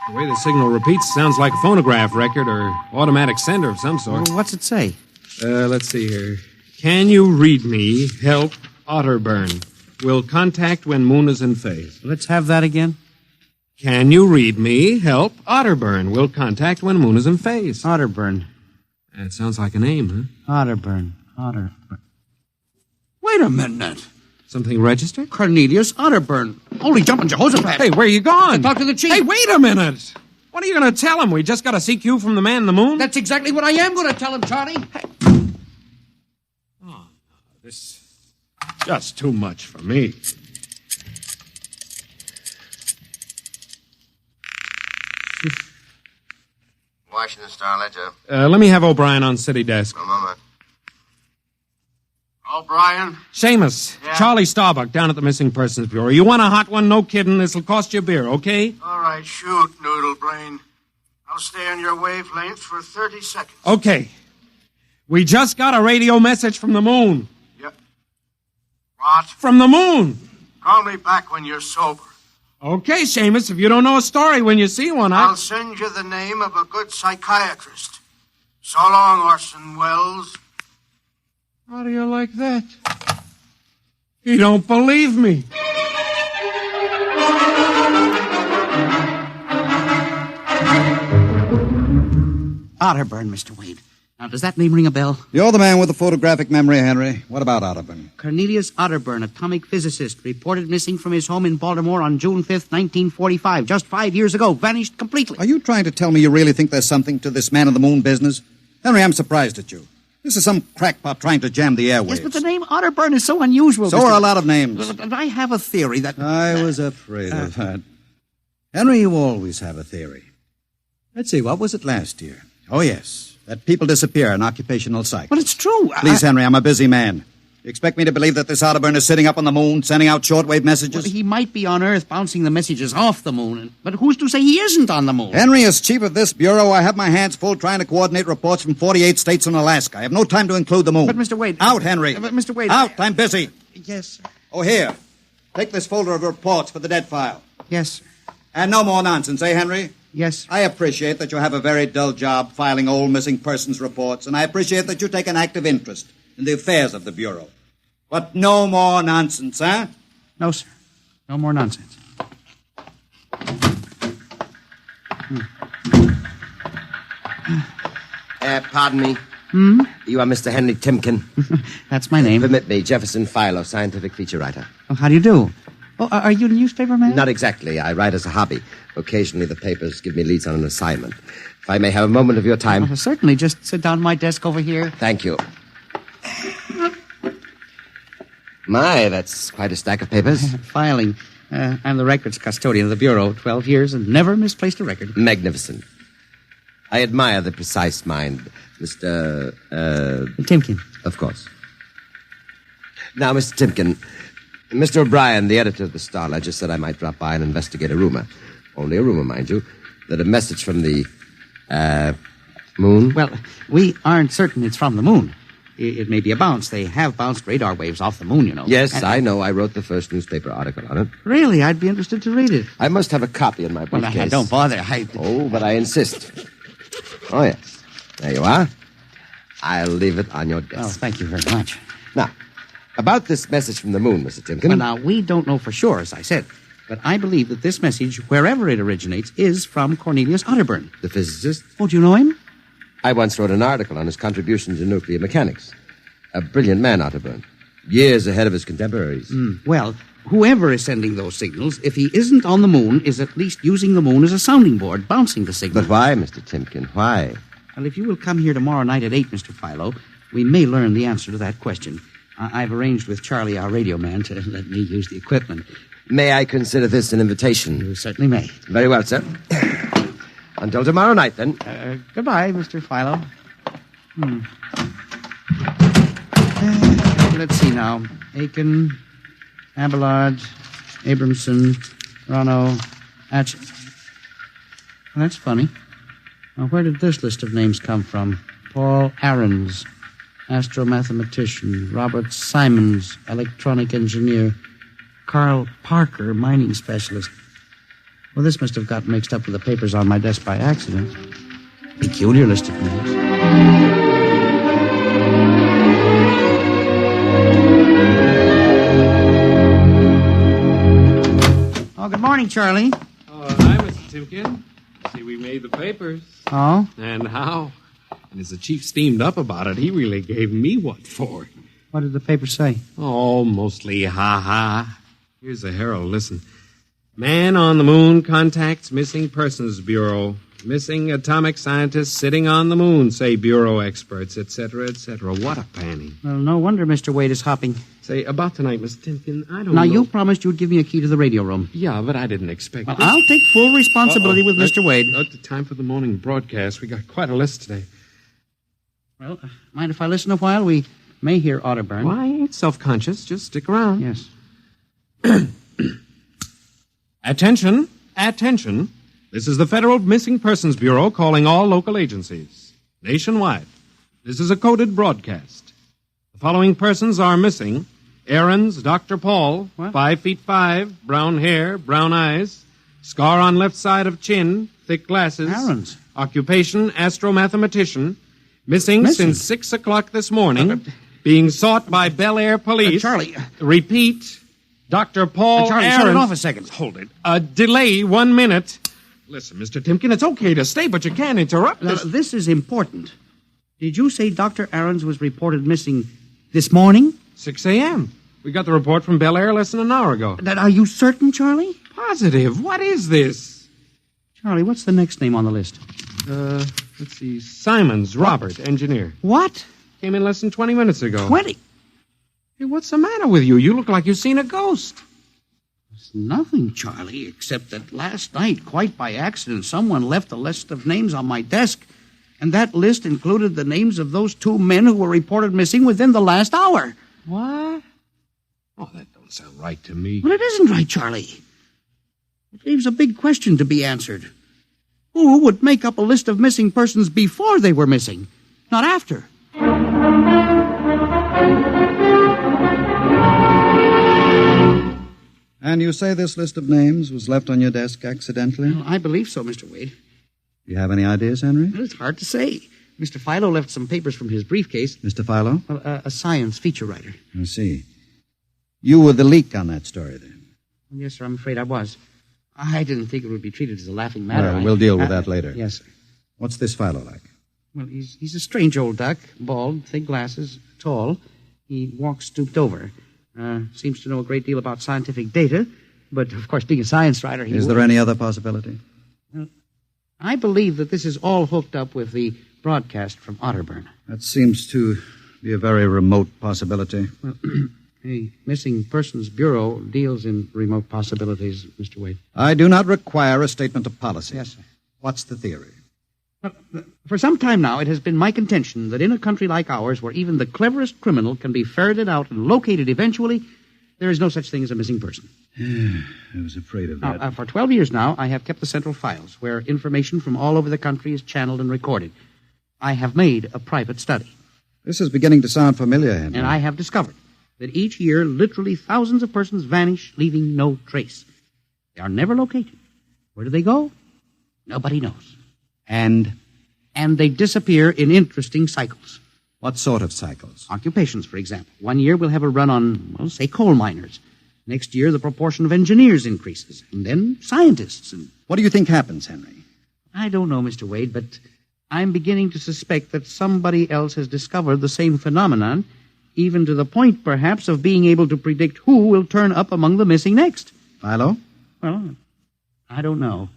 The way the signal repeats sounds like a phonograph record or automatic sender of some sort. Well, what's it say? Let's see here. Can you read me? Help, Otterburn. Will contact when moon is in phase. Let's have that again. Can you read me? Help, Otterburn. Will contact when moon is in phase. Otterburn. That sounds like a name, huh? Otterburn. Otterburn. Wait a minute. Something registered? Cornelius Otterburn. Holy jumping Jehoshaphat. Hey, where are you going? To talk to the chief. Hey, wait a minute. What are you going to tell him? We just got a CQ from the man in the moon? That's exactly what I am going to tell him, Charlie. Hey. Oh, this is just too much for me. Washington Star-Ledger. Let me have O'Brien on city desk. A moment. O'Brien? Seamus, Yeah? Charlie Starbuck down at the Missing Persons Bureau. You want a hot one? No kidding. This'll cost you a beer, okay? All right, shoot, Noodle Brain. I'll stay on your wavelength for 30 seconds. Okay. We just got a radio message from the moon. Yep. What? From the moon. Call me back when you're sober. Okay, Seamus, if you don't know a story when you see one, I'll send you the name of a good psychiatrist. So long, Orson Welles. How do you like that? You don't believe me. Otterburn, Mr. Wade. Now, does that name ring a bell? You're the man with the photographic memory, Henry. What about Otterburn? Cornelius Otterburn, atomic physicist, reported missing from his home in Baltimore on June 5th, 1945. Just 5 years ago. Vanished completely. Are you trying to tell me you really think there's something to this man in the moon business? Henry, I'm surprised at you. This is some crackpot trying to jam the airwaves. Yes, but the name Otterburn is so unusual. So are a lot of names. But I have a theory that... I was afraid of that. Henry, you always have a theory. Let's see, what was it last year? Oh, yes, that people disappear in occupational psych. But it's true. Please, Henry, I'm a busy man. You expect me to believe that this Otterburn is sitting up on the moon, sending out shortwave messages? Well, he might be on Earth bouncing the messages off the moon, but who's to say he isn't on the moon? Henry, as chief of this bureau, I have my hands full trying to coordinate reports from 48 states and Alaska. I have no time to include the moon. But, Mr. Wade... Out, Henry. But, Mr. Wade... Out, I'm busy. Yes, sir. Oh, here. Take this folder of reports for the dead file. Yes, sir. And no more nonsense, eh, Henry? Yes. I appreciate that you have a very dull job filing old missing persons reports, and I appreciate that you take an active interest in the affairs of the Bureau. But no more nonsense, huh? No, sir. No more nonsense. Pardon me. Hmm? You are Mr. Henry Timken. That's my name. Permit me, Jefferson Philo, scientific feature writer. Oh, how do you do? Oh, are you a newspaper man? Not exactly. I write as a hobby. Occasionally the papers give me leads on an assignment. If I may have a moment of your time. Oh, certainly. Just sit down at my desk over here. Thank you. My, that's quite a stack of papers. Filing. I'm the records custodian of the Bureau. 12 years and never misplaced a record. Magnificent. I admire the precise mind, Mr. Timken. Of course. Now, Mr. Timken, Mr. O'Brien, the editor of the Star Ledger, said I might drop by and investigate a rumor. Only a rumor, mind you, that a message from the, moon? Well, we aren't certain it's from the moon. It may be a bounce. They have bounced radar waves off the moon, you know. Yes, I know. I wrote the first newspaper article on it. Really? I'd be interested to read it. I must have a copy in my briefcase. Well, don't bother. Oh, but I insist. Oh, yes. There you are. I'll leave it on your desk. Oh, thank you very much. Now, about this message from the moon, Mr. Timken. Well, now, we don't know for sure, as I said. But I believe that this message, wherever it originates, is from Cornelius Otterburn. The physicist? Oh, do you know him? I once wrote an article on his contribution to nuclear mechanics. A brilliant man, Otterburn. Years ahead of his contemporaries. Well, whoever is sending those signals, if he isn't on the moon, is at least using the moon as a sounding board, bouncing the signal. But why, Mr. Timken? Why? Well, if you will come here tomorrow night at 8, Mr. Philo, we may learn the answer to that question. I've arranged with Charlie, our radio man, to let me use the equipment. May I consider this an invitation? You certainly may. Very well, sir. Until tomorrow night, then. Goodbye, Mr. Philo. Let's see now. Aiken, Abelard, Abramson, Rono, Atch. Well, that's funny. Now, where did this list of names come from? Paul Ahrens, astromathematician. Robert Simons, electronic engineer. Carl Parker, mining specialist. Well, this must have got mixed up with the papers on my desk by accident. Peculiar list of names. Oh, good morning, Charlie. Oh, hi, Mr. Timken. See, we made the papers. Oh? And how? And as the chief steamed up about it, he really gave me what for. What did the paper say? Oh, mostly ha-ha. Here's the Herald. Listen. Man on the moon contacts Missing Persons Bureau. Missing atomic scientists sitting on the moon, say Bureau experts, etc., etc. What a panning. Well, no wonder Mr. Wade is hopping. Say, about tonight, Mr. Timken, I don't know. Now, you promised you'd give me a key to the radio room. Yeah, but I didn't expect Well, this. I'll take full responsibility with Mr. Wade. The time for the morning broadcast. We got quite a list today. Well, mind if I listen a while? We may hear Otterburn. Well, I ain't self-conscious. Just stick around. Yes. Attention, attention. This is the Federal Missing Persons Bureau calling all local agencies. Nationwide. This is a coded broadcast. The following persons are missing. Ahrens, Dr. Paul, 5'5", brown hair, brown eyes, scar on left side of chin, thick glasses. Ahrens. Occupation, astromathematician. Missing since 6 o'clock this morning. Being sought by Bel Air police. Charlie. Repeat. Dr. Paul Charlie, Ahrens. shut it off a second. Hold it. Delay 1 minute. Listen, Mr. Timken, it's okay to stay, but you can't interrupt Now, this. this is important. Did you say Dr. Ahrens was reported missing this morning? 6 a.m. We got the report from Bel Air less than an hour ago. Are you certain, Charlie? Positive. What is this? Charlie, what's the next name on the list? Let's see. Simons, Robert, engineer. What? Came in less than 20 minutes ago. 20? Hey, what's the matter with you? You look like you've seen a ghost. It's nothing, Charlie, except that last night, quite by accident, someone left a list of names on my desk, and that list included the names of those 2 men who were reported missing within the last hour. What? Oh, that don't sound right to me. Well, it isn't right, Charlie. It leaves a big question to be answered. Who would make up a list of missing persons before they were missing, not after? And you say this list of names was left on your desk accidentally? Well, I believe so, Mr. Wade. Do you have any ideas, Henry? Well, it's hard to say. Mr. Philo left some papers from his briefcase. Mr. Philo? Well, a science feature writer. I see. You were the leak on that story, then? Yes, sir, I'm afraid I was. I didn't think it would be treated as a laughing matter. Well, we'll deal with that later. Yes, sir. What's this Philo like? Well, he's a strange old duck, bald, thick glasses, tall. He walks stooped over. Seems to know a great deal about scientific data, but, of course, being a science writer, Is there any other possibility? I believe that this is all hooked up with the broadcast from Otterburn. That seems to be a very remote possibility. Well, the Missing Persons Bureau deals in remote possibilities, Mr. Wade. I do not require a statement of policy. Yes, sir. What's the theory? For some time now, it has been my contention that in a country like ours, where even the cleverest criminal can be ferreted out and located eventually, there is no such thing as a missing person. Yeah, I was afraid of that. For 12 years now, I have kept the central files, where information from all over the country is channeled and recorded. I have made a private study. This is beginning to sound familiar, Henry. And I have discovered that each year, literally thousands of persons vanish, leaving no trace. They are never located. Where do they go? Nobody knows. And they disappear in interesting cycles. What sort of cycles? Occupations, for example. One year we'll have a run on, well, say, coal miners. Next year the proportion of engineers increases. And then scientists. And what do you think happens, Henry? I don't know, Mr. Wade, but I'm beginning to suspect that somebody else has discovered the same phenomenon, even to the point, perhaps, of being able to predict who will turn up among the missing next. Philo? Well, I don't know.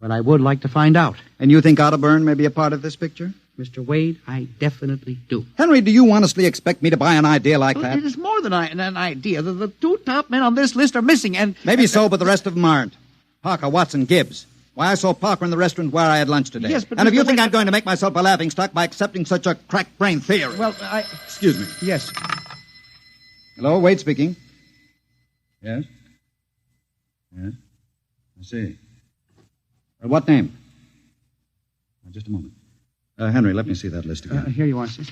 But I would like to find out. And you think Otterburn may be a part of this picture? Mr. Wade, I definitely do. Henry, do you honestly expect me to buy an idea like that? It is more than an idea. The two top men on this list are missing, and... Maybe so, but the rest of them aren't. Parker, Watson, Gibbs. Why, I saw Parker in the restaurant where I had lunch today. Yes, but and Mr. if you think Wade... I'm going to make myself a laughingstock by accepting such a crack-brained theory... Well, Excuse me. Yes. Hello, Wade speaking. Yes? Yes? I see. What name? Just a moment. Henry, let me see that list again. Here you are, sir.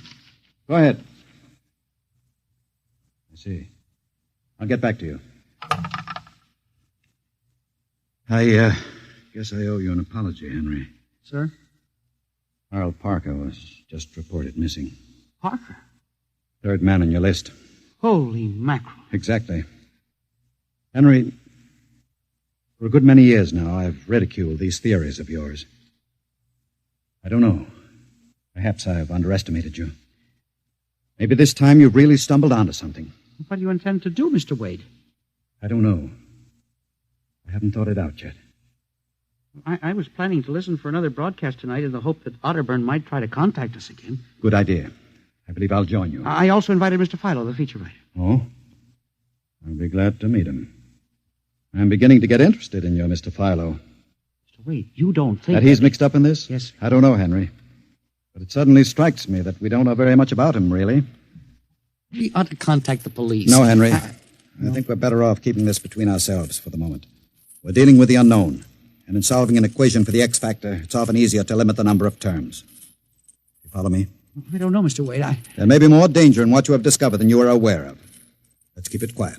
Go ahead. I see. I'll get back to you. I guess I owe you an apology, Henry. Sir? Harold Parker was just reported missing. Parker? Third man on your list. Holy mackerel. Exactly. Henry, for a good many years now, I've ridiculed these theories of yours. I don't know. Perhaps I've underestimated you. Maybe this time you've really stumbled onto something. What do you intend to do, Mr. Wade? I don't know. I haven't thought it out yet. I was planning to listen for another broadcast tonight in the hope that Otterburn might try to contact us again. Good idea. I believe I'll join you. I also invited Mr. Philo, the feature writer. Oh? I'll be glad to meet him. I'm beginning to get interested in you, Mr. Philo. Mr. Wade, you don't think... That he's mixed up in this? Yes. I don't know, Henry. But it suddenly strikes me that we don't know very much about him, really. We ought to contact the police. No, Henry. I think we're better off keeping this between ourselves for the moment. We're dealing with the unknown. And in solving an equation for the X factor, it's often easier to limit the number of terms. You follow me? I don't know, Mr. Wade. There may be more danger in what you have discovered than you are aware of. Let's keep it quiet.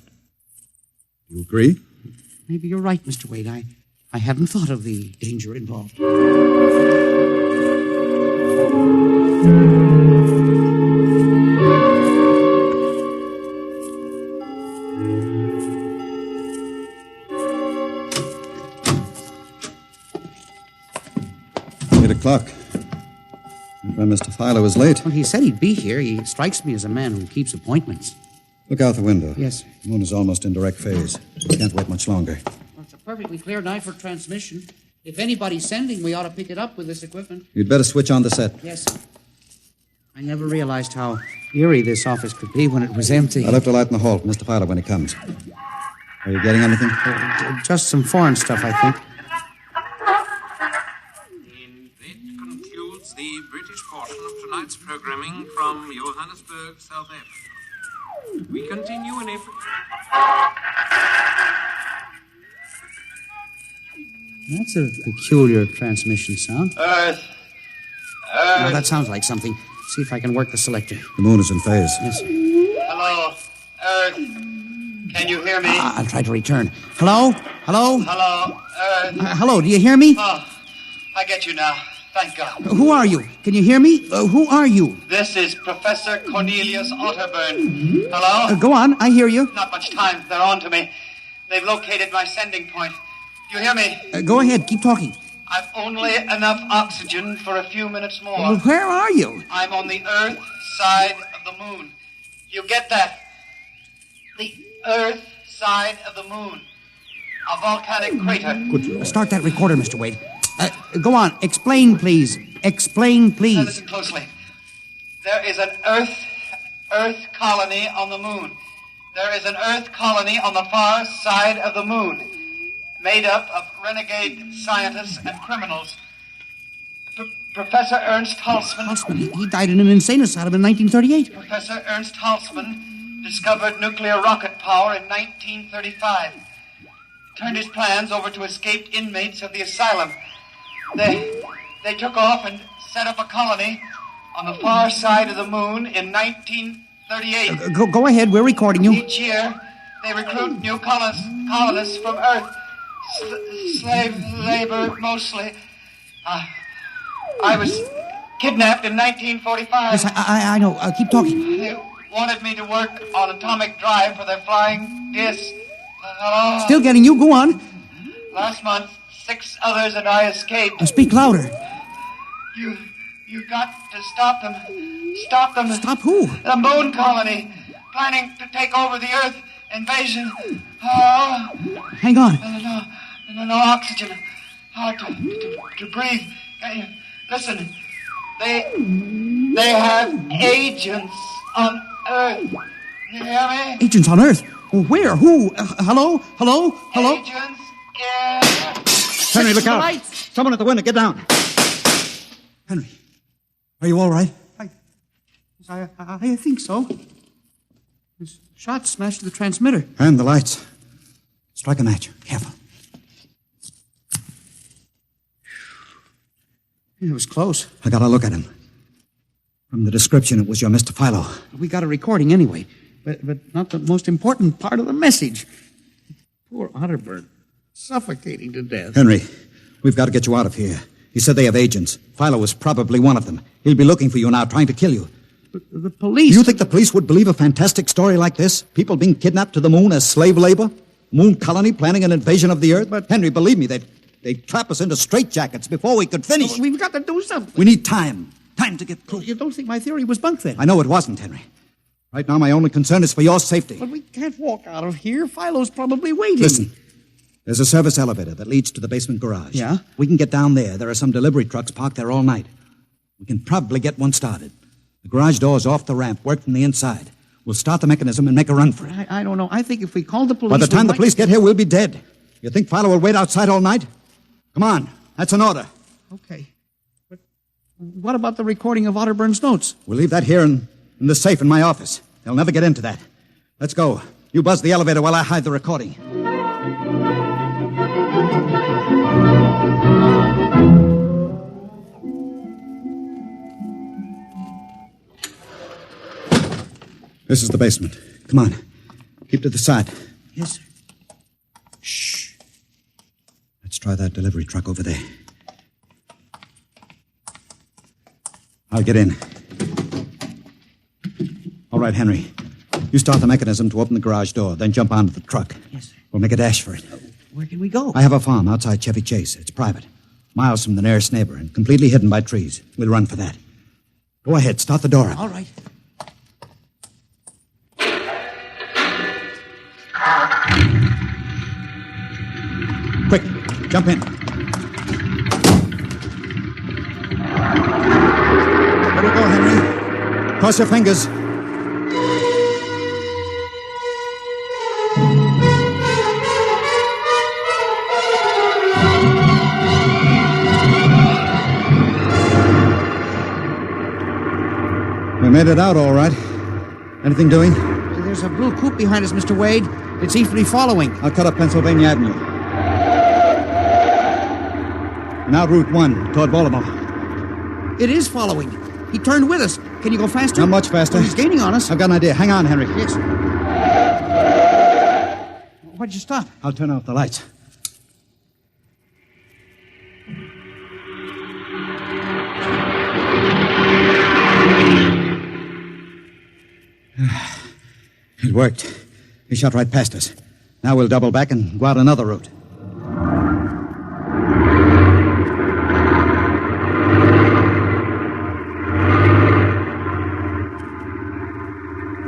You agree? Maybe you're right, Mr. Wade. I hadn't thought of the danger involved. 8 o'clock. I'm afraid Mr. Philo is late. Well, he said he'd be here. He strikes me as a man who keeps appointments. Look out the window. Yes. The moon is almost in direct phase. We can't wait much longer. Well, it's a perfectly clear night for transmission. If anybody's sending, we ought to pick it up with this equipment. You'd better switch on the set. Yes. I never realized how eerie this office could be when it was empty. I'll have to light in the hall for Mr. Philo when he comes. Are you getting anything? Just some foreign stuff, I think. That concludes the British portion of tonight's programming from Johannesburg, South Africa. We continue in April. That's a peculiar transmission sound. Earth. Now, that sounds like something. See if I can work the selector. The moon is in phase. Yes. Hello, Earth. Can you hear me? I'll try to return. Hello? Hello? Hello, Earth. Hello, do you hear me? Oh, I get you now. Thank God. Who are you? Can you hear me? Who are you? This is Professor Cornelius Otterburn. Hello? Go on, I hear you. Not much time. They're on to me. They've located my sending point. You hear me? Go ahead, keep talking. I've only enough oxygen for a few minutes more. Well, where are you? I'm on the Earth side of the moon. You get that? The Earth side of the moon. A volcanic crater. Good. Start that recorder, Mr. Wade. Go on. Explain, please. Explain, Now please. listen closely. There is an Earth colony on the moon. There is an Earth colony on the far side of the moon, made up of renegade scientists and criminals. Professor Ernst Halsman. He died in an insane asylum in 1938. Professor Ernst Halsman discovered nuclear rocket power in 1935. Turned his plans over to escaped inmates of the asylum. They took off and set up a colony on the far side of the moon in 1938. Go ahead, we're recording you. Each year, they recruit new colonists from Earth. Slave labor, mostly. I was kidnapped in 1945. Yes, I know. Keep talking. They wanted me to work on atomic drive for their flying disc. Hello? Still getting you. Go on. Last month, 6 others and I escaped. Speak louder. You got to stop them. Stop them. Stop who? The moon colony. Planning to take over the Earth. Invasion. Oh. Hang on. No oxygen. Hard to breathe. Listen. They have agents on Earth. You hear me? Agents on Earth? Where? Who? Hello? Agents in... Henry, look out. Someone at the window. Get down. Henry, are you all right? I think so. His shot smashed the transmitter. And the lights. Strike a match. Careful. It was close. I got a look at him. From the description, it was your Mr. Philo. We got a recording anyway, but not the most important part of the message. Poor Otterburn, suffocating to death. Henry, we've got to get you out of here. He said they have agents. Philo was probably one of them. He'll be looking for you now, trying to kill you. But the police... You think the police would believe a fantastic story like this? People being kidnapped to the moon as slave labor? Moon colony planning an invasion of the Earth? But Henry, believe me, they'd trap us into straitjackets before we could finish. We've got to do something. We need time. Time to get through. You don't think my theory was bunk then? I know it wasn't, Henry. Right now, my only concern is for your safety. But we can't walk out of here. Philo's probably waiting. Listen. There's a service elevator that leads to the basement garage. Yeah? We can get down there. There are some delivery trucks parked there all night. We can probably get one started. The garage door's off the ramp, work from the inside. We'll start the mechanism and make a run for it. I don't know. I think if we call the police... By the time the police get here, we'll be dead. You think Philo will wait outside all night? Come on. That's an order. Okay. But what about the recording of Otterburn's notes? We'll leave that here in the safe in my office. They'll never get into that. Let's go. You buzz the elevator while I hide the recording. This is the basement. Come on. Keep to the side. Yes, sir. Shh. Let's try that delivery truck over there. I'll get in. All right, Henry. You start the mechanism to open the garage door, then jump onto the truck. Yes, sir. We'll make a dash for it. Where can we go? I have a farm outside Chevy Chase. It's private. Miles from the nearest neighbor and completely hidden by trees. We'll run for that. Go ahead. Start the door up. All right. Quick, jump in. Let it go, Henry. Cross your fingers. We made it out all right. Anything doing? There's a blue coupe behind us, Mr. Wade. It seems to be following. I'll cut up Pennsylvania Avenue. Now Route 1, toward Baltimore. It is following. He turned with us. Can you go faster? Not much faster. Oh, he's gaining on us. I've got an idea. Hang on, Henry. Yes. Why'd you stop? I'll turn off the lights. It worked. He shot right past us. Now we'll double back and go out another route.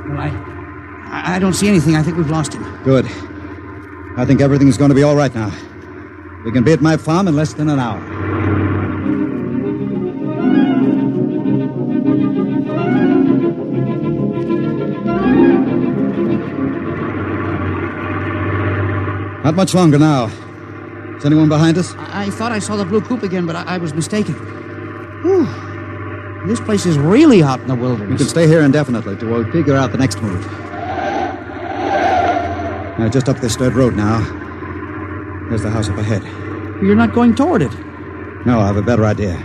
Well, I don't see anything. I think we've lost him. Good. I think everything's going to be all right now. We can be at my farm in less than an hour. Not much longer now. Is anyone behind us? I thought I saw the blue coupe again, but I was mistaken. Whew. This place is really out in the wilderness. You can stay here indefinitely till we figure out the next move. Just up this dirt road now. There's the house up ahead. You're not going toward it. No, I have a better idea.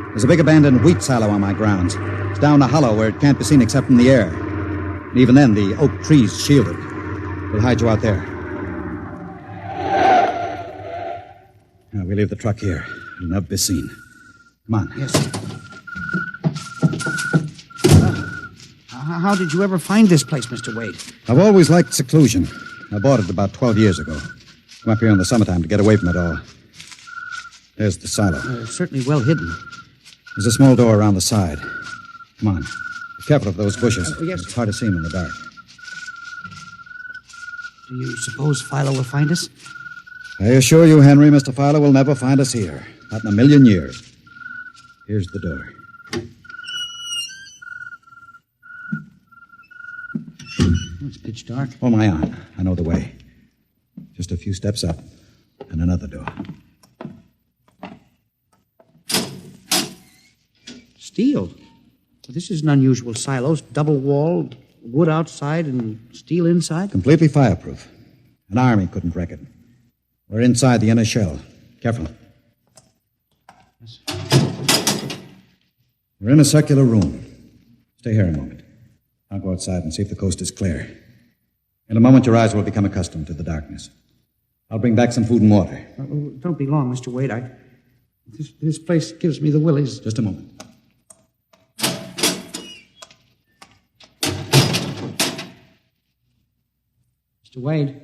There's a big abandoned wheat silo on my grounds. It's down a hollow where it can't be seen except from the air. And even then, the oak trees shield it. We'll hide you out there. Now, we leave the truck here. It'll never be seen. Come on. Yes. How did you ever find this place, Mr. Wade? I've always liked seclusion. I bought it about 12 years ago. Come up here in the summertime to get away from it all. There's the silo. It's certainly well hidden. There's a small door around the side. Come on. Be careful of those bushes. Yes. It's hard to see them in the dark. Do you suppose Philo will find us? I assure you, Henry, Mr. Fowler will never find us here. Not in a million years. Here's the door. It's pitch dark. Hold my arm. I know the way. Just a few steps up, and another door. Steel. This is an unusual silo. Double-walled, wood outside and steel inside. Completely fireproof. An army couldn't wreck it. We're inside the inner shell. Careful. Yes. We're in a circular room. Stay here a moment. I'll go outside and see if the coast is clear. In a moment, your eyes will become accustomed to the darkness. I'll bring back some food and water. Don't be long, Mr. Wade. This place gives me the willies. Just a moment. Mr. Wade.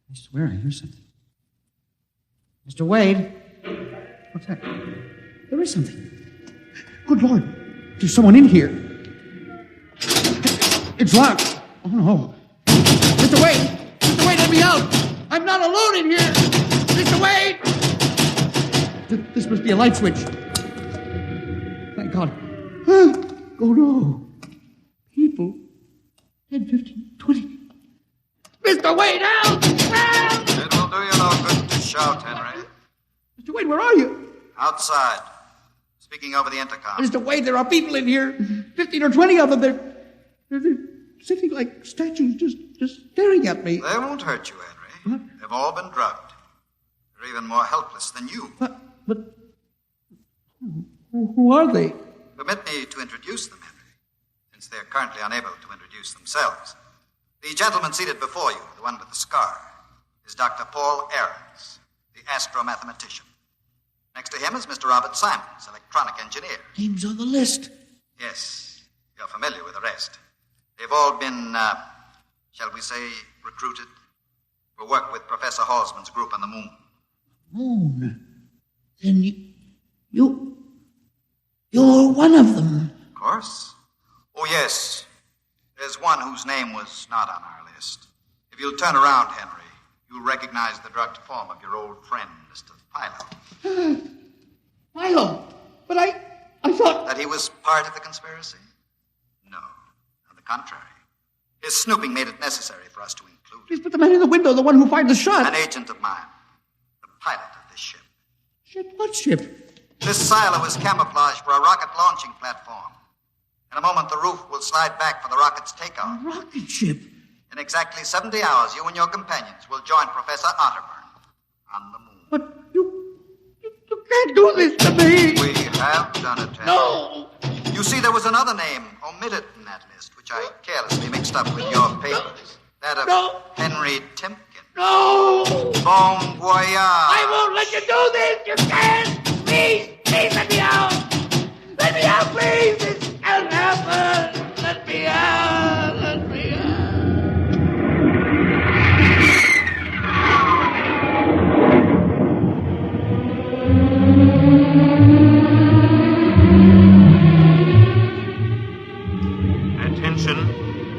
I swear I hear something. Mr. Wade. What's that? There is something. Good Lord. There's someone in here. It's locked. Oh, no. Mr. Wade! Mr. Wade, let me out! I'm not alone in here! Mr. Wade! This must be a light switch. Thank God. Oh, no. People. 10, 15, 20. Mr. Wade, help! Help! It will do you no good to shout, Henry. Mr. Wade, where are you? Outside. Speaking over the intercom. Mr. Wade, there are people in here. 15 or 20 of them. They're sitting like statues, just staring at me. They won't hurt you, Henry. What? They've all been drugged. They're even more helpless than you. But who are they? Permit me to introduce them, Henry, since they're currently unable to introduce themselves. The gentleman seated before you, the one with the scar, is Dr. Paul Ahrens, the astro-mathematician. Next to him is Mr. Robert Simons, electronic engineer. Names on the list. Yes, you're familiar with the rest. They've all been, shall we say, recruited for work with Professor Halsman's group on the moon. Moon? Then you're one of them. Of course. Oh, yes. There's one whose name was not on our list. If you'll turn around, Henry, you'll recognize the drugged form of your old friend, Mr. Philo. Philo? But I thought... That he was part of the conspiracy? No. On the contrary. His snooping made it necessary for us to include him. Please put the man in the window, the one who fired the shot. An agent of mine. The pilot of this ship. Ship? What ship? This silo is camouflaged for a rocket launching platform. In a moment, the roof will slide back for the rocket's takeoff. A rocket ship? In exactly 70 hours, you and your companions will join Professor Otterburn on the moon. But you can't do this to me! We have done it, Henry. No! You see, there was another name omitted in that list, which I carelessly mixed up with your papers. That of Henry Timpkin. No! Bon voyage. I won't let you do this! You can't! Please let me out! Let me out, please! This can't happen! Let me out! Let me out!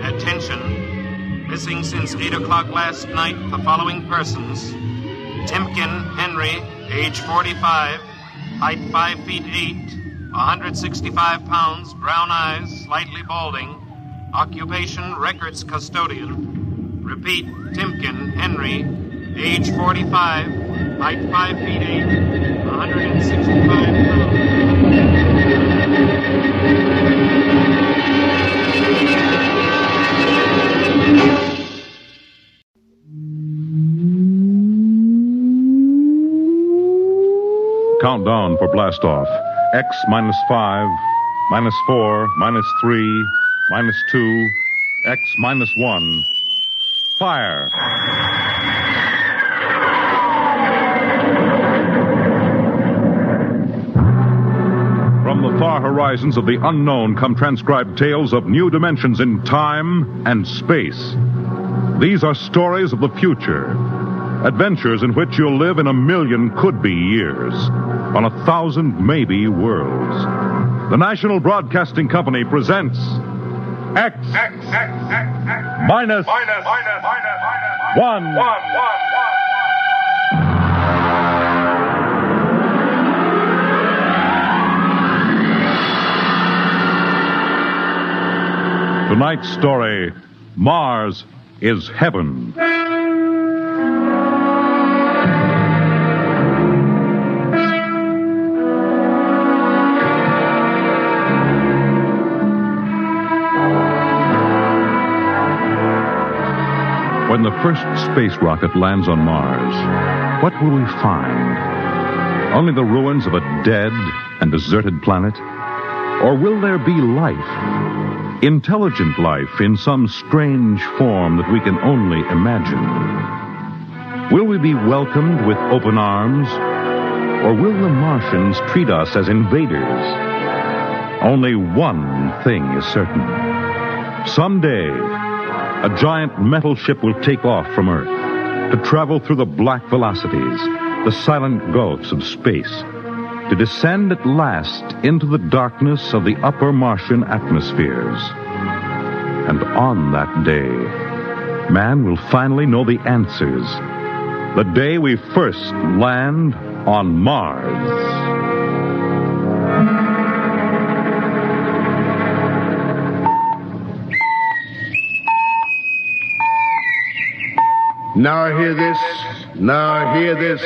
Attention. Missing since 8 o'clock last night, the following persons. Timpkin Henry, age 45, height 5 feet 8, 165 pounds, brown eyes, slightly balding. Occupation, records custodian. Repeat, Timpkin Henry, age 45, height 5 feet 8, 165 pounds. countdown for blastoff. X minus 5, minus 4, minus 3, minus 2, X minus 1. Fire! From the far horizons of the unknown come transcribed tales of new dimensions in time and space. These are stories of the future. Adventures in which you'll live in 1,000,000 could-be years, on 1,000 maybe worlds. The National Broadcasting Company presents X minus 1. Tonight's story, Mars is Heaven. When the first space rocket lands on Mars, what will we find? Only the ruins of a dead and deserted planet? Or will there be life? Intelligent life in some strange form that we can only imagine? Will we be welcomed with open arms? Or will the Martians treat us as invaders? Only one thing is certain. Someday, a giant metal ship will take off from Earth to travel through the black velocities, the silent gulfs of space, to descend at last into the darkness of the upper Martian atmospheres. And on that day, man will finally know the answers. The day we first land on Mars. Now hear this. Now hear this.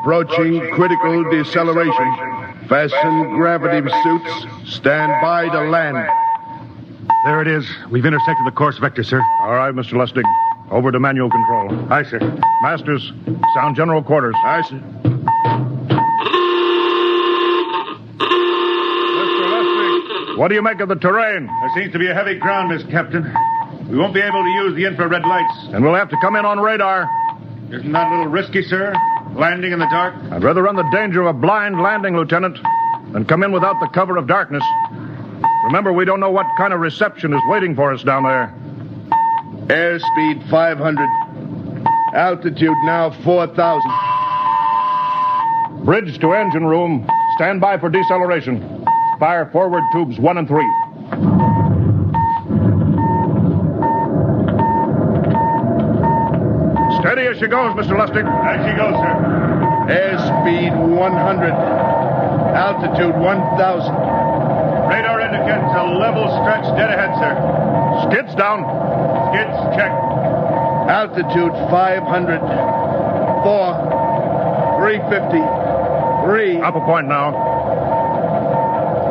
Approaching critical deceleration. Fasten gravity suits. Stand by to land. There it is. We've intersected the course vector, sir. All right, Mr. Lustig. Over to manual control. Aye, sir. Masters, sound general quarters. Aye, sir. Mr. Lustig, what do you make of the terrain? There seems to be a heavy ground, Miss Captain. We won't be able to use the infrared lights. And we'll have to come in on radar. Isn't that a little risky, sir? Landing in the dark? I'd rather run the danger of a blind landing, Lieutenant, than come in without the cover of darkness. Remember, we don't know what kind of reception is waiting for us down there. Airspeed 500. Altitude now 4,000. Bridge to engine room. Stand by for deceleration. Fire forward tubes 1 and 3. Steady as she goes, Mr. Lustig. As she goes, sir. Airspeed 100. Altitude 1,000. Radar indicates a level stretch dead ahead, sir. Skids down. Skids check. Altitude 500. 4. 350. 3. Up a point now.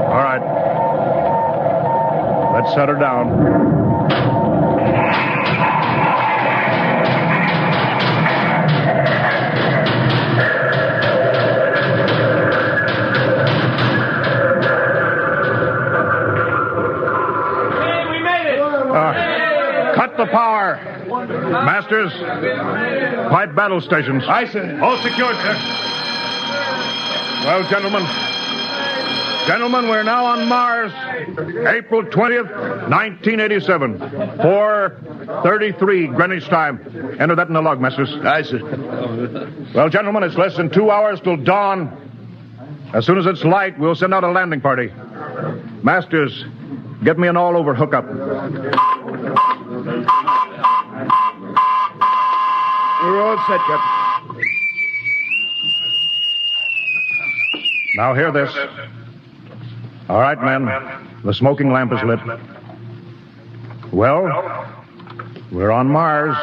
All right. Let's set her down. Cut the power. Masters, pipe battle stations. Aye, sir. All secured, sir. Well, gentlemen, we're now on Mars, April 20th, 1987, 4:33 Greenwich time. Enter that in the log, Masters. Aye, sir. Well, gentlemen, it's less than 2 hours till dawn. As soon as it's light, we'll send out a landing party. Masters, get me an all-over hookup. We're all set, Captain. Now hear this. All right, men. The smoking lamp is lit. Well, we're on Mars.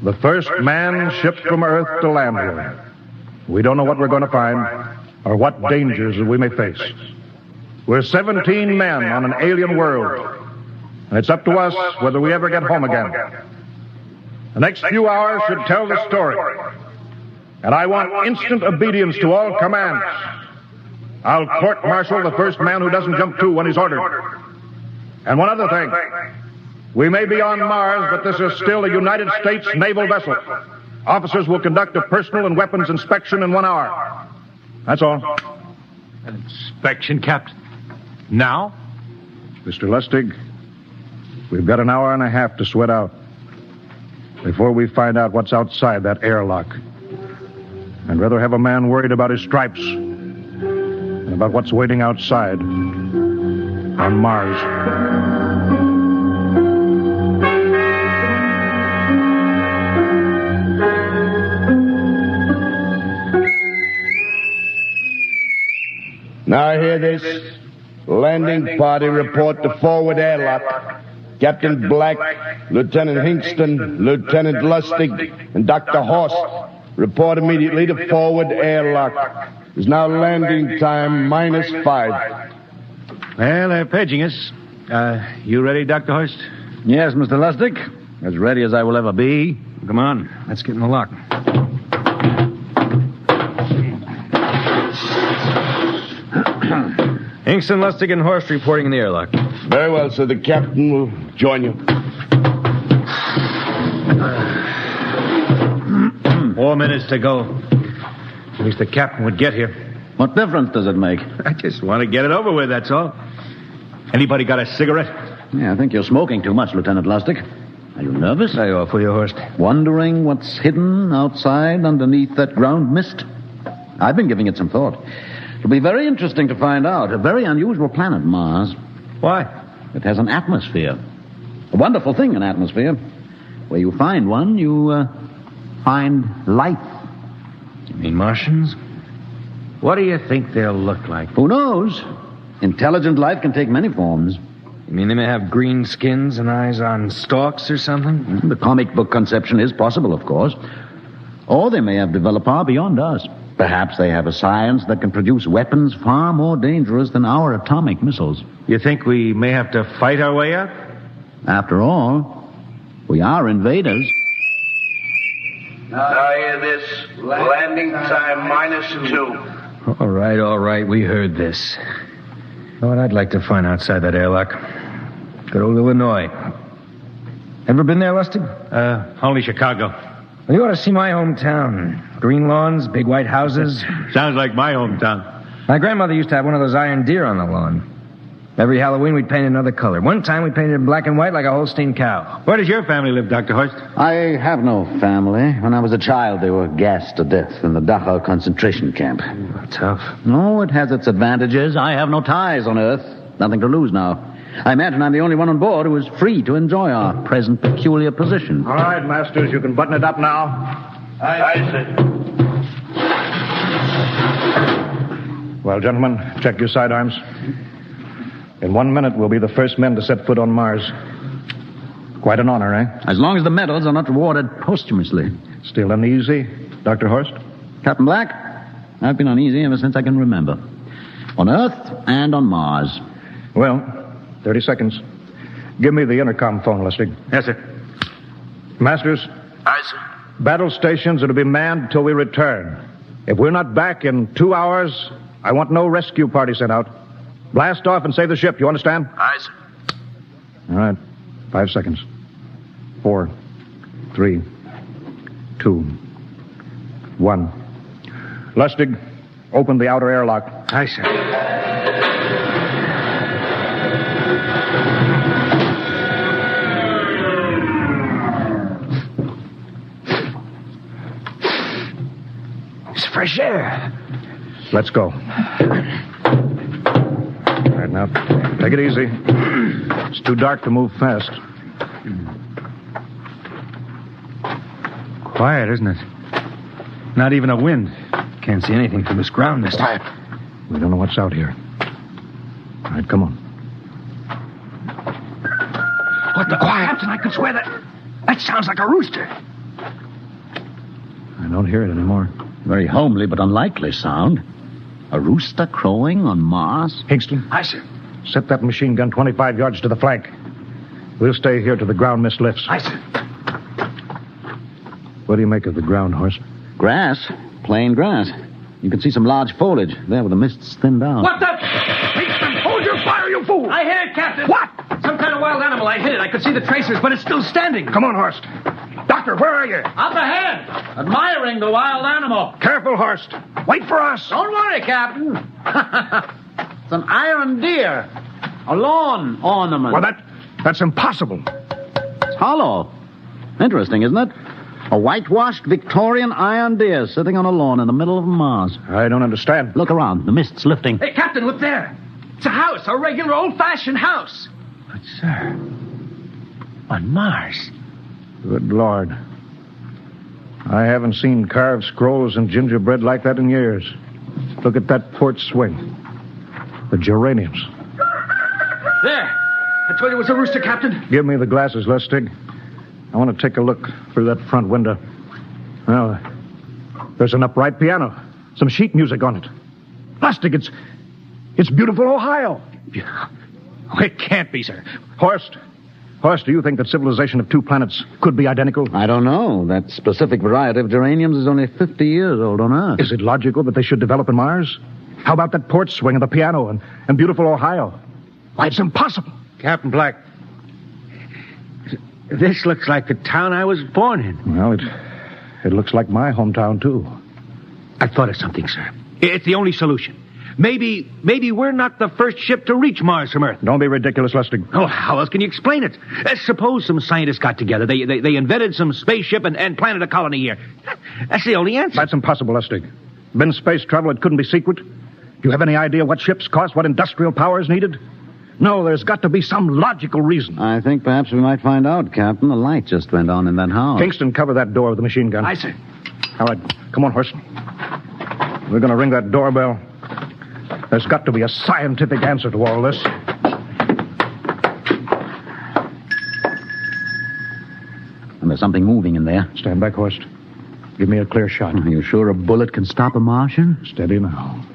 The first man shipped from Earth to land here. We don't know what we're going to find or what dangers we may face. We're 17 men on an alien world, and it's up to us whether we ever get home again. The next few hours should tell the story. And I want instant obedience to all commands. I'll court-martial the first man who doesn't jump to when he's ordered. And one other thing. We may be on Mars, but this is still a United States naval vessel. Officers will conduct a personal and weapons inspection in 1 hour. That's all. An inspection, Captain? Now? Mr. Lustig, we've got an hour and a half to sweat out before we find out what's outside that airlock. I'd rather have a man worried about his stripes than about what's waiting outside on Mars. Now hear this. Landing party report to forward airlock. Captain Black, Lieutenant Hingston, Lieutenant Lustig, and Dr. Horst report immediately to forward airlock. It's now landing time -5. Well, they're paging us. You ready, Dr. Horst? Yes, Mr. Lustig. As ready as I will ever be. Come on, let's get in the lock. Hingston, Lustig, and Horst reporting in the airlock. Very well, sir. The captain will join you. 4 minutes to go. At least the captain would get here. What difference does it make? I just want to get it over with, that's all. Anybody got a cigarette? Yeah, I think you're smoking too much, Lieutenant Lustig. Are you nervous? Lay off, will you, Horst? Wondering what's hidden outside underneath that ground mist? I've been giving it some thought. It'll be very interesting to find out. A very unusual planet, Mars. Why? It has an atmosphere. A wonderful thing, an atmosphere. Where you find one, you find life. You mean Martians? What do you think they'll look like? Who knows? Intelligent life can take many forms. You mean they may have green skins and eyes on stalks or something? The comic book conception is possible, of course. Or they may have developed far beyond us. Perhaps they have a science that can produce weapons far more dangerous than our atomic missiles. You think we may have to fight our way out? After all, we are invaders. Now hear this. Landing time -2. All right. We heard this. You know what I'd like to find outside that airlock? Good old Illinois. Ever been there, Lustig? Only Chicago. Well, you ought to see my hometown. Green lawns, big white houses. Sounds like my hometown. My grandmother used to have one of those iron deer on the lawn. Every Halloween, we'd paint another color. One time, we painted it black and white like a Holstein cow. Where does your family live, Dr. Horst? I have no family. When I was a child, they were gassed to death in the Dachau concentration camp. Tough. No, it has its advantages. I have no ties on Earth. Nothing to lose now. I imagine I'm the only one on board who is free to enjoy our present peculiar position. All right, Masters, you can button it up now. Aye, sir. Well, gentlemen, check your sidearms. In 1 minute, we'll be the first men to set foot on Mars. Quite an honor, eh? As long as the medals are not rewarded posthumously. Still uneasy, Dr. Horst? Captain Black, I've been uneasy ever since I can remember. On Earth and on Mars. Well, 30 seconds. Give me the intercom phone, Lustig. Yes, sir. Masters? Aye, sir. Battle stations are to be manned until we return. If we're not back in 2 hours, I want no rescue party sent out. Blast off and save the ship, you understand? Aye, sir. All right. 5 seconds. 4, 3, 2, 1. Lustig, open the outer airlock. Aye, sir. It's fresh air. Let's go. All right, now, take it easy. It's too dark to move fast. Quiet, isn't it? Not even a wind. Can't see anything from this ground mist. Quiet. We don't know what's out here. All right, come on. What the quiet? And I could swear that sounds like a rooster. I don't hear it anymore. Very homely but unlikely sound. A rooster crowing on Mars? Hingston. Aye, sir. Set that machine gun 25 yards to the flank. We'll stay here till the ground mist lifts. Aye, sir. What do you make of the ground, Horst? Grass. plain grass. You can see some large foliage there where the mist's thinned out. What the? Hingston, hold your fire, you fool! I hit it, Captain. What? Some kind of wild animal. I hit it. I could see the tracers, but it's still standing. Come on, Horst. Doctor, where are you? Up ahead, admiring the wild animal. Careful, Horst. Wait for us. Don't worry, Captain. It's an iron deer. A lawn ornament. Well, that's impossible. It's hollow. Interesting, isn't it? A whitewashed Victorian iron deer sitting on a lawn in the middle of Mars. I don't understand. Look around. The mist's lifting. Hey, Captain, look there. It's a house, a regular old-fashioned house. But, sir, on Mars. Good Lord. I haven't seen carved scrolls and gingerbread like that in years. Look at that port swing. The geraniums. There. I told you it was a rooster, Captain. Give me the glasses, Lustig. I want to take a look through that front window. Well, there's an upright piano. Some sheet music on it. Lustig, it's beautiful Ohio. It can't be, sir. Horst, do you think that civilization of two planets could be identical? I don't know. That specific variety of geraniums is only 50 years old on Earth. Is it logical that they should develop in Mars? How about that porch swing and the piano and beautiful Ohio? Why, it's impossible. Captain Black, this looks like the town I was born in. Well, it looks like my hometown, too. I've thought of something, sir. It's the only solution. Maybe we're not the first ship to reach Mars from Earth. Don't be ridiculous, Lustig. Oh, how else can you explain it? Suppose some scientists got together. They invented some spaceship and planted a colony here. That's the only answer. That's impossible, Lustig. Been space travel, it couldn't be secret. Do you have any idea what ships cost, what industrial power is needed? No, there's got to be some logical reason. I think perhaps we might find out, Captain. The light just went on in that house. Kingston, cover that door with the machine gun. Aye, sir. All right, come on, Horst. We're going to ring that doorbell. There's got to be a scientific answer to all this. And there's something moving in there. Stand back, Horst. Give me a clear shot. Are you sure a bullet can stop a Martian? Steady now.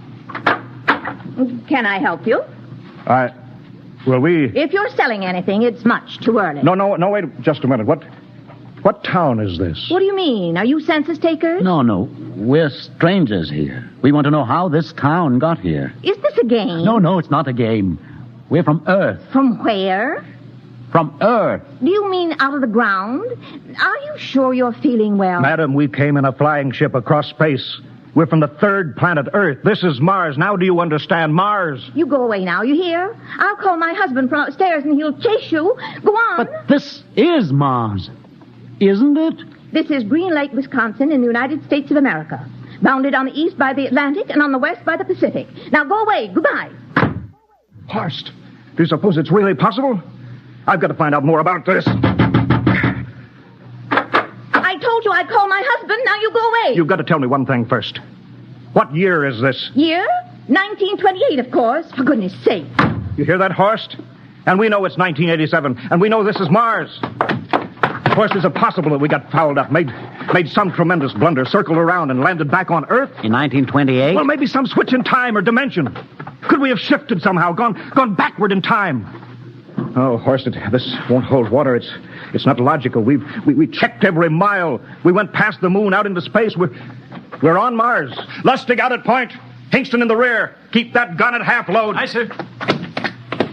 Can I help you? Will we... If you're selling anything, it's much too early. No, wait just a minute. What town is this? What do you mean? Are you census takers? No. We're strangers here. We want to know how this town got here. Is this a game? No, it's not a game. We're from Earth. From where? From Earth. Do you mean out of the ground? Are you sure you're feeling well? Madam, we came in a flying ship across space. We're from the third planet, Earth. This is Mars. Now do you understand? Mars. You go away now, you hear? I'll call my husband from upstairs and he'll chase you. Go on. But this is Mars, isn't it? This is Green Lake, Wisconsin, in the United States of America. Bounded on the east by the Atlantic and on the west by the Pacific. Now go away. Goodbye. Horst, do you suppose it's really possible? I've got to find out more about this. I told you I'd call my husband. Now you go away. You've got to tell me one thing first. What year is this? Year? 1928, of course. For goodness sake. You hear that, Horst? And we know it's 1987, and we know this is Mars. Horst, is it possible that we got fouled up, made some tremendous blunder, circled around, and landed back on Earth? In 1928? Well, maybe some switch in time or dimension. Could we have shifted somehow, gone backward in time? Oh, Horst, this won't hold water. It's not logical. We checked every mile. We went past the moon, out into space. We're on Mars. Lustig out at point. Hingston in the rear. Keep that gun at half load. Aye, sir.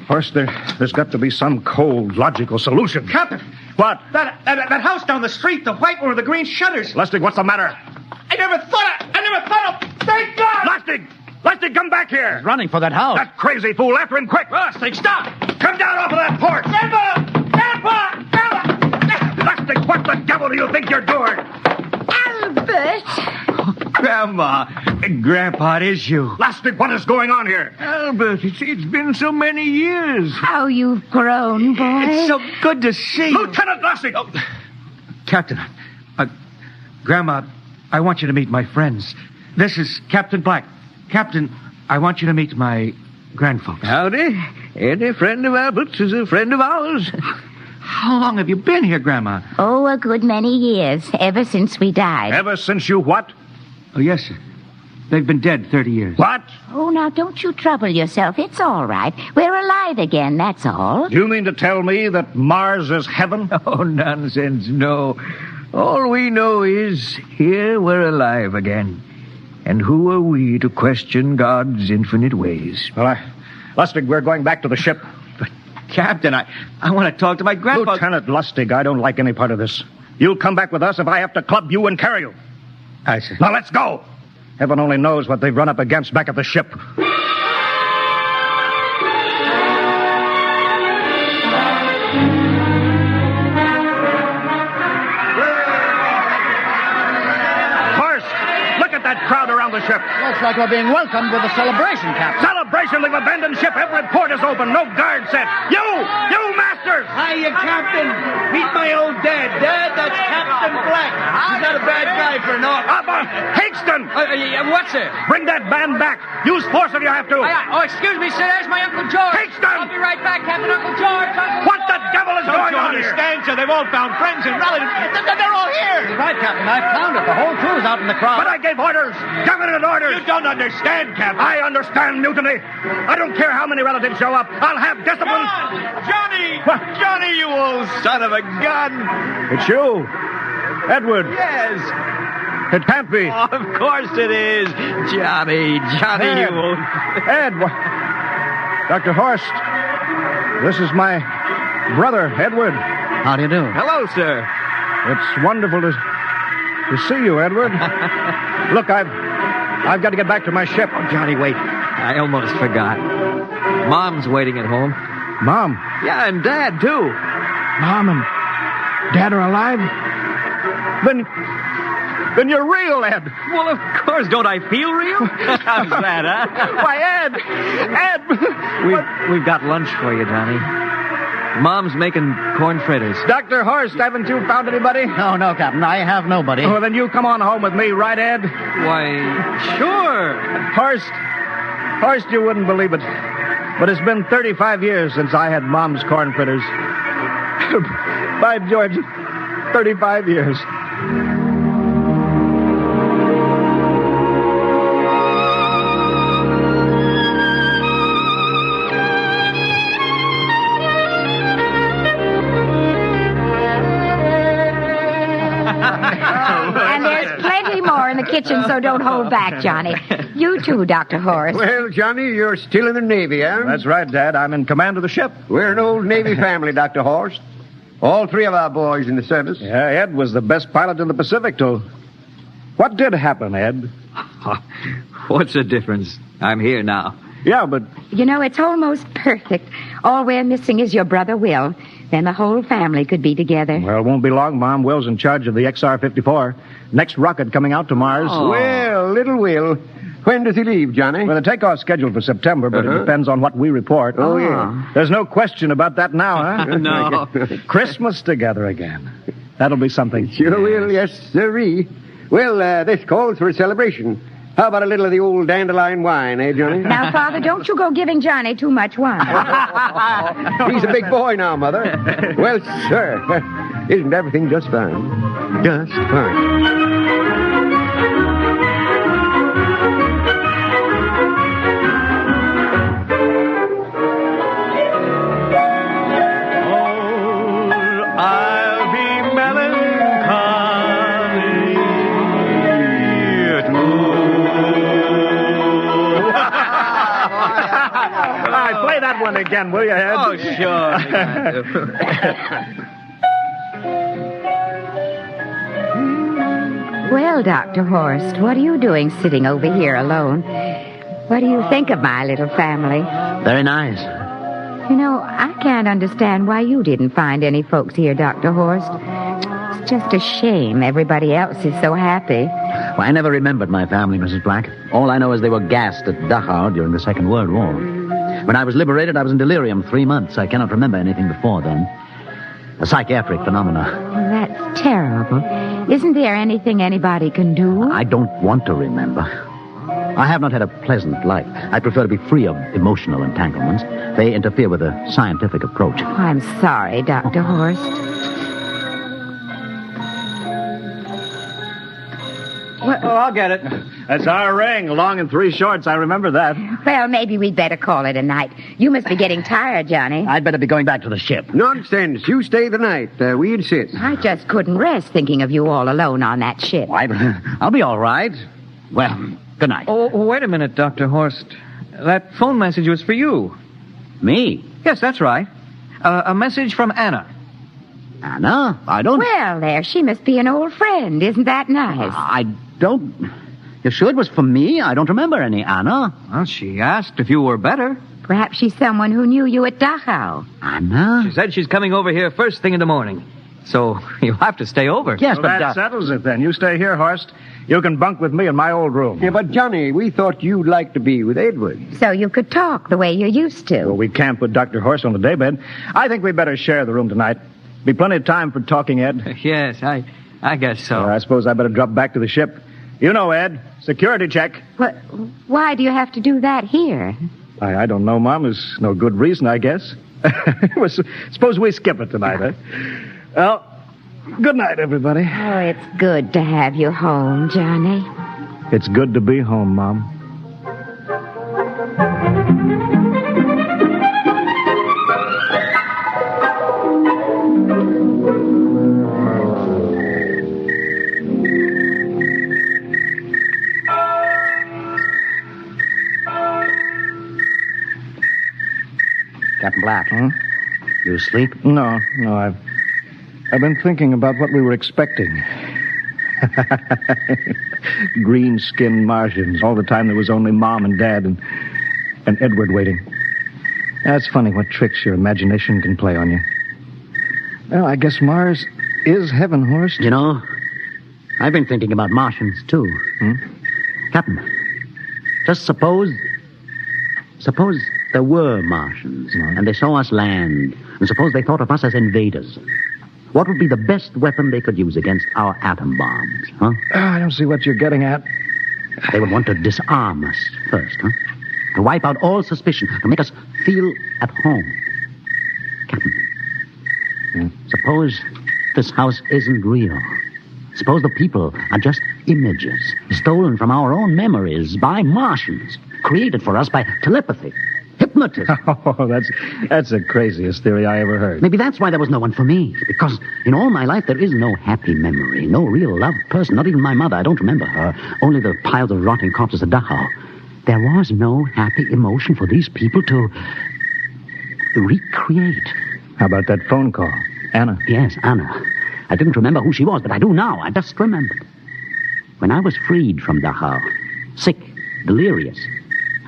Horst, there's got to be some cold, logical solution. Captain. What? That house down the street, the white one with the green shutters. Lustig, what's the matter? I never thought of... Thank God! Lustig, come back here. He's running for that house. That crazy fool. After him, quick. Lustig, stop! Come down off of that porch. Grandpa! Lustig, what the devil do you think you're doing? Albert! Oh, Grandma. Grandpa, it is you. Lustig, what is going on here? Albert, it's been so many years. How you've grown, boy. It's so good to see you. Lieutenant Lustig! Oh. Captain, Grandma, I want you to meet my friends. This is Captain Black. Captain, I want you to meet my grandfolks. Howdy. Any friend of Albert's is a friend of ours. How long have you been here, Grandma? Oh, a good many years. Ever since we died. Ever since you what? Oh, yes, sir. They've been dead 30 years. What? Oh, now, don't you trouble yourself. It's all right. We're alive again, that's all. Do you mean to tell me that Mars is heaven? Oh, nonsense, no. All we know is here we're alive again. And who are we to question God's infinite ways? Well, Lustig, we're going back to the ship. But, Captain, I want to talk to my grandpa. Lieutenant Lustig, I don't like any part of this. You'll come back with us if I have to club you and carry you. I see. Now, let's go. Heaven only knows what they've run up against back at the ship. Crowd around the ship. Looks like we're being welcomed with a celebration, Captain. Celebration? We've abandoned ship. Every port is open. No guard set. You masters! Hiya, Captain. Meet my old dad. Dad, that's Captain Black. He's not a bad guy for an officer. Higston! What's it? Bring that band back. Use force if you have to. Excuse me, sir. There's my Uncle George. Higston! I'll be right back, Captain. Uncle George. What the devil is going on here? Don't you understand, sir? They've all found friends and relatives. They're all here. Right, Captain. I've found it. The whole crew's out in the crowd. But I gave orders. Definite orders. You don't understand, Captain. I understand mutiny. I don't care how many relatives show up. I'll have discipline. Johnny! Johnny, you old son of a gun! It's you. Edward. Yes. It can't be. Oh, of course it is. Johnny, Ed. you old... Ed. Dr. Horst. This is my brother, Edward. How do you do? Hello, sir. It's wonderful to see you, Edward. Look, I've got to get back to my ship. Oh, Johnny, wait. I almost forgot. Mom's waiting at home. Mom? Yeah, and Dad, too. Mom and Dad are alive? Then you're real, Ed. Well, of course. Don't I feel real? How's that, huh? Why, Ed! We've got lunch for you, Johnny. Mom's making corn fritters. Dr. Horst, haven't you found anybody? No, Captain. I have nobody. Well, then you come on home with me, right, Ed? Why, sure. Horst, you wouldn't believe it, but it's been 35 years since I had Mom's corn fritters. By George, 35 years. And there's plenty more in the kitchen, so don't hold back, Johnny. You too, Dr. Horst. Well, Johnny, you're still in the Navy, eh? That's right, Dad. I'm in command of the ship. We're an old Navy family, Dr. Horst. All three of our boys in the service. Yeah, Ed was the best pilot in the Pacific, too. What did happen, Ed? What's the difference? I'm here now. Yeah, but... You know, it's almost perfect. All we're missing is your brother Will. Then the whole family could be together. Well, it won't be long, Mom. Will's in charge of the XR-54. Next rocket coming out to Mars. Oh. Well, little Will. When does he leave, Johnny? Well, the takeoff's scheduled for September, but it depends on what we report. Oh, yeah. There's no question about that now, huh? No. Christmas together again. That'll be something. Sure will, yes, sirree. Well, this calls for a celebration. How about a little of the old dandelion wine, eh, Johnny? Now, Father, don't you go giving Johnny too much wine. He's a big boy now, Mother. Well, sir, isn't everything just fine? Just fine. Play that one again, will you, Ed? Oh, sure. Well, Dr. Horst, what are you doing sitting over here alone? What do you think of my little family? Very nice. You know, I can't understand why you didn't find any folks here, Dr. Horst. It's just a shame everybody else is so happy. Well, I never remembered my family, Mrs. Black. All I know is they were gassed at Dachau during the Second World War. When I was liberated, I was in delirium 3 months. I cannot remember anything before then. A psychiatric phenomena. Oh, that's terrible. Isn't there anything anybody can do? I don't want to remember. I have not had a pleasant life. I prefer to be free of emotional entanglements. They interfere with a scientific approach. Oh, I'm sorry, Dr. Horst. Oh, I'll get it. That's our ring, long and 3 shorts. I remember that. Well, maybe we'd better call it a night. You must be getting tired, Johnny. I'd better be going back to the ship. Nonsense. You stay the night. We insist. I just couldn't rest thinking of you all alone on that ship. I'll be all right. Well, Good night. Oh, wait a minute, Dr. Horst. That phone message was for you. Me? Yes, that's right. A message from Anna. Anna? I don't... Well, there, she must be an old friend. Isn't that nice? I don't... You sure it was for me? I don't remember any Anna. Well, she asked if you were better. Perhaps she's someone who knew you at Dachau. Anna? She said she's coming over here first thing in the morning. So you'll have to stay over. Yes, well, that settles it then. You stay here, Horst. You can bunk with me in my old room. Yeah, but Johnny, we thought you'd like to be with Edward. So you could talk the way you used to. Well, we can't put Dr. Horst on the daybed. I think we better share the room tonight. Be plenty of time for talking, Ed. Yes, I guess so. I suppose I better drop back to the ship. You know, Ed, security check. What? Why do you have to do that here? I don't know, Mom. There's no good reason, I guess. Suppose we skip it tonight, eh? Well, good night, everybody. Oh, it's good to have you home, Johnny. It's good to be home, Mom. Captain Black. You asleep? No, I've been thinking about what we were expecting. Green-skinned Martians. All the time there was only Mom and Dad and Edward waiting. That's funny what tricks your imagination can play on you. Well, I guess Mars is heaven, Horst. You know, I've been thinking about Martians, too. Captain, just suppose there were Martians, and they saw us land, and suppose they thought of us as invaders. What would be the best weapon they could use against our atom bombs, huh? I don't see what you're getting at. They would want to disarm us first, huh? To wipe out all suspicion, to make us feel at home. Captain, suppose this house isn't real. Suppose the people are just images, stolen from our own memories by Martians, created for us by telepathy, hypnotism. Oh, that's the craziest theory I ever heard. Maybe that's why there was no one for me, because in all my life there is no happy memory, no real loved person, not even my mother. I don't remember her, only the piles of rotting corpses at Dachau. There was no happy emotion for these people to recreate. How about that phone call? Anna? Yes, Anna. I didn't remember who she was, but I do now. I just remembered. When I was freed from Dachau, sick, delirious,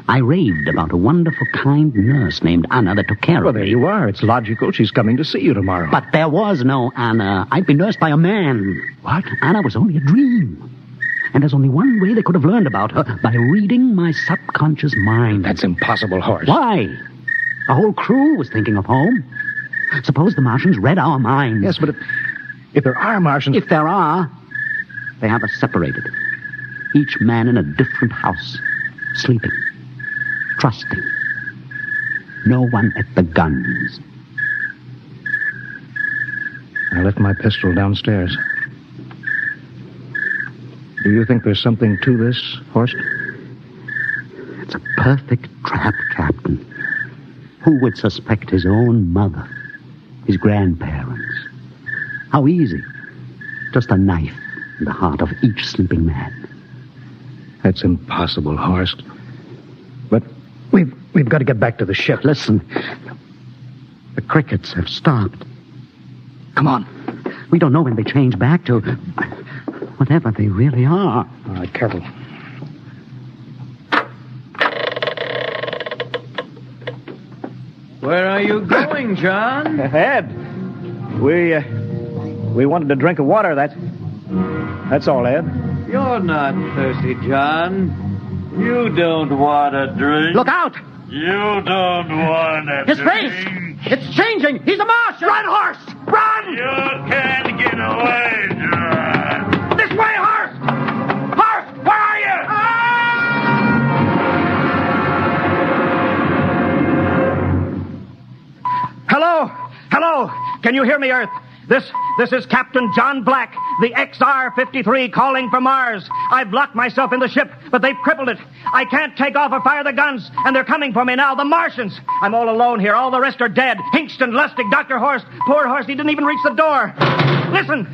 I raved about a wonderful, kind nurse named Anna that took care of me. Well, there you are. It's logical. She's coming to see you tomorrow. But there was no Anna. I'd been nursed by a man. What? Anna was only a dream. And there's only one way they could have learned about her, by reading my subconscious mind. That's impossible, Horst. Why? The whole crew was thinking of home. Suppose the Martians read our minds. Yes, but if there are Martians... If there are, they have us separated. Each man in a different house, sleeping, trusting. No one at the guns. I left my pistol downstairs. Do you think there's something to this, Horst? It's a perfect trap, Captain. Who would suspect his own mother, his grandparents? How easy. Just a knife in the heart of each sleeping man. That's impossible, Horst. But we've got to get back to the ship. Listen. The crickets have stopped. Come on. We don't know when they change back to whatever they really are. All right, careful. Where are you going, John? Ed, we wanted a drink of water. That's all, Ed. You're not thirsty, John. You don't want a drink. Look out! You don't want a His drink. face! It's changing! He's a Martian! Run, Horst! Run! You can't get away, John. This way, Horst! Horst, where are you? Hello? Hello? Can you hear me, Earth? This is Captain John Black, the XR-53 calling from Mars. I've locked myself in the ship, but they've crippled it. I can't take off or fire the guns, and they're coming for me now, the Martians. I'm all alone here. All the rest are dead. Hingston, Lustig, Dr. Horst. Poor Horst, he didn't even reach the door. Listen.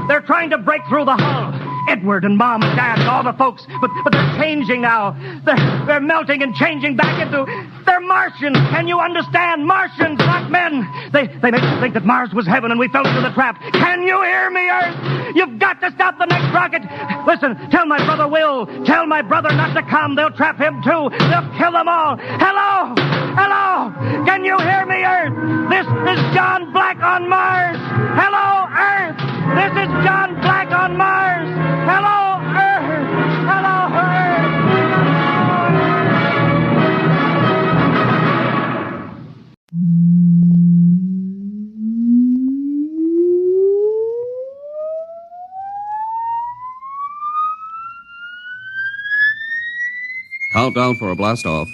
They're trying to break through the hull. Edward and Mom and Dad and all the folks. But they're changing now. They're melting and changing back into... They're Martians. Can you understand? Martians, not men. They made us think that Mars was heaven and we fell into the trap. Can you hear me, Earth? You've got to stop the next rocket. Listen, tell my brother Will. Tell my brother not to come. They'll trap him, too. They'll kill them all. Hello? Hello? Can you hear me, Earth? This is John Black on Mars. Hello, Earth. This is John Black on Mars. Hello, Earth. Hello, Earth. Countdown for a blast-off.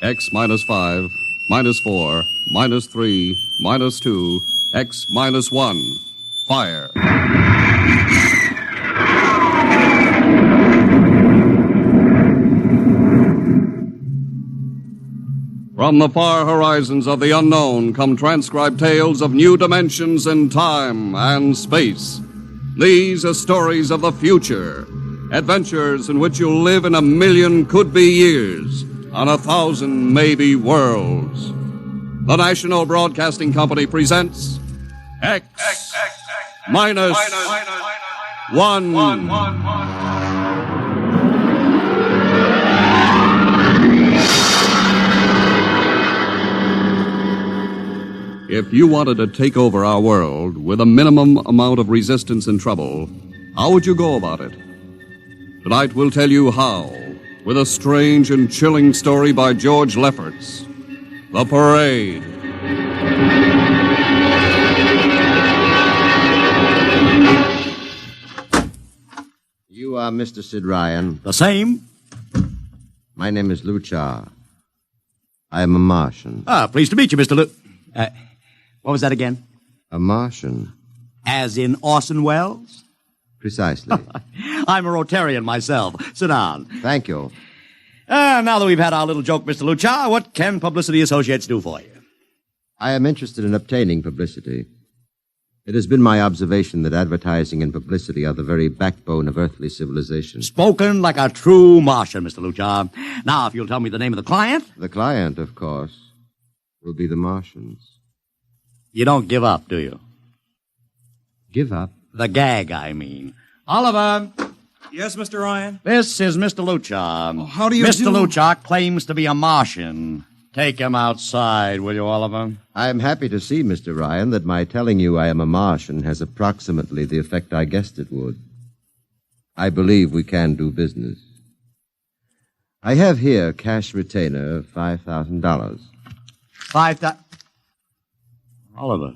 X minus 5, minus 4, minus 3, minus 2, X minus 1. Fire. From the far horizons of the unknown come transcribed tales of new dimensions in time and space. These are stories of the future, adventures in which you'll live in 1,000,000 could-be years on 1,000 maybe worlds. The National Broadcasting Company presents X minus 1. If you wanted to take over our world with a minimum amount of resistance and trouble, how would you go about it? Tonight we'll tell you how, with a strange and chilling story by George Lefferts. The Parade. You are Mr. Sid Ryan. The same. My name is Luchar. I am a Martian. Pleased to meet you, Mr. What was that again? A Martian. As in Orson Welles? Precisely. I'm a Rotarian myself. Sit down. Thank you. Now that we've had our little joke, Mr. Luchar, what can Publicity Associates do for you? I am interested in obtaining publicity. It has been my observation that advertising and publicity are the very backbone of earthly civilization. Spoken like a true Martian, Mr. Luchar. Now, if you'll tell me the name of the client. The client, of course, will be the Martians. You don't give up, do you? Give up? The gag, I mean. Oliver! Yes, Mr. Ryan? This is Mr. Luchar. Oh, how do you Mr. do? Luchar claims to be a Martian. Take him outside, will you, Oliver? I am happy to see, Mr. Ryan, that my telling you I am a Martian has approximately the effect I guessed it would. I believe we can do business. I have here cash retainer of $5,000. Oliver,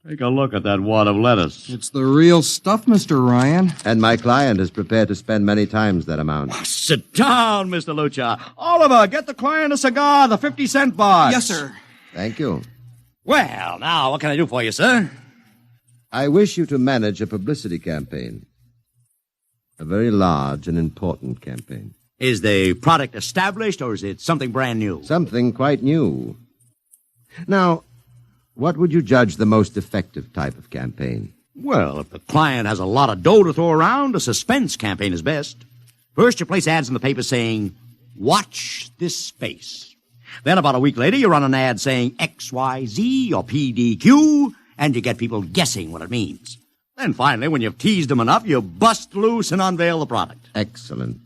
take a look at that wad of lettuce. It's the real stuff, Mr. Ryan. And my client is prepared to spend many times that amount. Sit down, Mr. Luchar. Oliver, get the client a cigar, the 50-cent box. Yes, sir. Thank you. Well, now, what can I do for you, sir? I wish you to manage a publicity campaign. A very large and important campaign. Is the product established, or is it something brand new? Something quite new. Now, what would you judge the most effective type of campaign? Well, if the client has a lot of dough to throw around, a suspense campaign is best. First, you place ads in the paper saying, "Watch this space." Then about a week later, you run an ad saying XYZ or PDQ, and you get people guessing what it means. Then finally, when you've teased them enough, you bust loose and unveil the product. Excellent.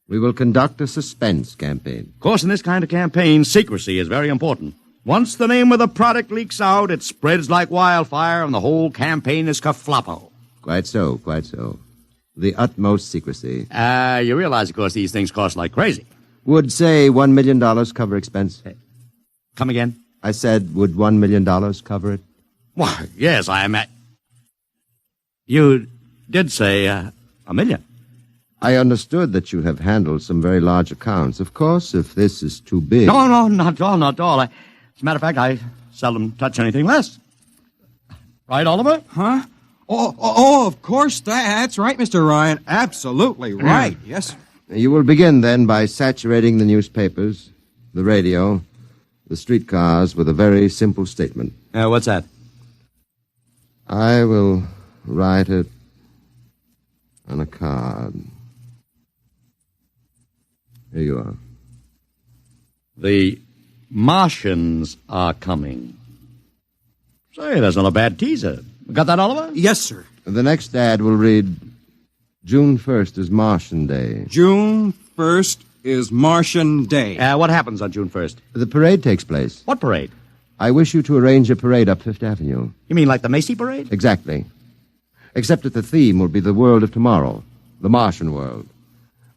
We will conduct a suspense campaign. Of course, in this kind of campaign, secrecy is very important. Once the name of the product leaks out, it spreads like wildfire, and the whole campaign is kerfloppo. Quite so, quite so. The utmost secrecy. You realize, of course, these things cost like crazy. Would, say, $1 million cover expense? Come again? I said, would $1 million cover it? Why, yes, I am at... You did say $1 million. I understood that you have handled some very large accounts. Of course, if this is too big... No, not at all, not at all. As a matter of fact, I seldom touch anything less. Right, Oliver? Huh? Oh, of course. That's right, Mr. Ryan. Absolutely right. Yes. You will begin, then, by saturating the newspapers, the radio, the streetcars with a very simple statement. What's that? I will write it on a card. Here you are. The Martians are coming. Say, that's not a bad teaser. Got that, Oliver? Yes, sir. The next ad will read, June 1st is Martian Day. June 1st is Martian Day. What happens on June 1st? The parade takes place. What parade? I wish you to arrange a parade up Fifth Avenue. You mean like the Macy Parade? Exactly. Except that the theme will be the world of tomorrow, the Martian world.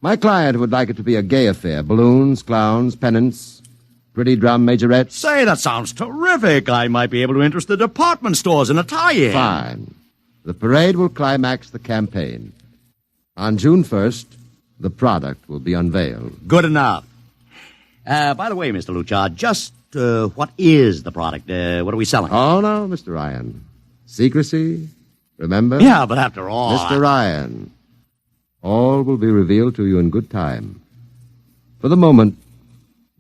My client would like it to be a gay affair. Balloons, clowns, pennants, pretty drum majorettes. Say, that sounds terrific. I might be able to interest the department stores in a tie-in. Fine. The parade will climax the campaign. On June 1st, the product will be unveiled. Good enough. By the way, Mr. Luchard, just what is the product? What are we selling? Oh, no, Mr. Ryan. Secrecy, remember? Yeah, but after all... Mr. Ryan, all will be revealed to you in good time. For the moment,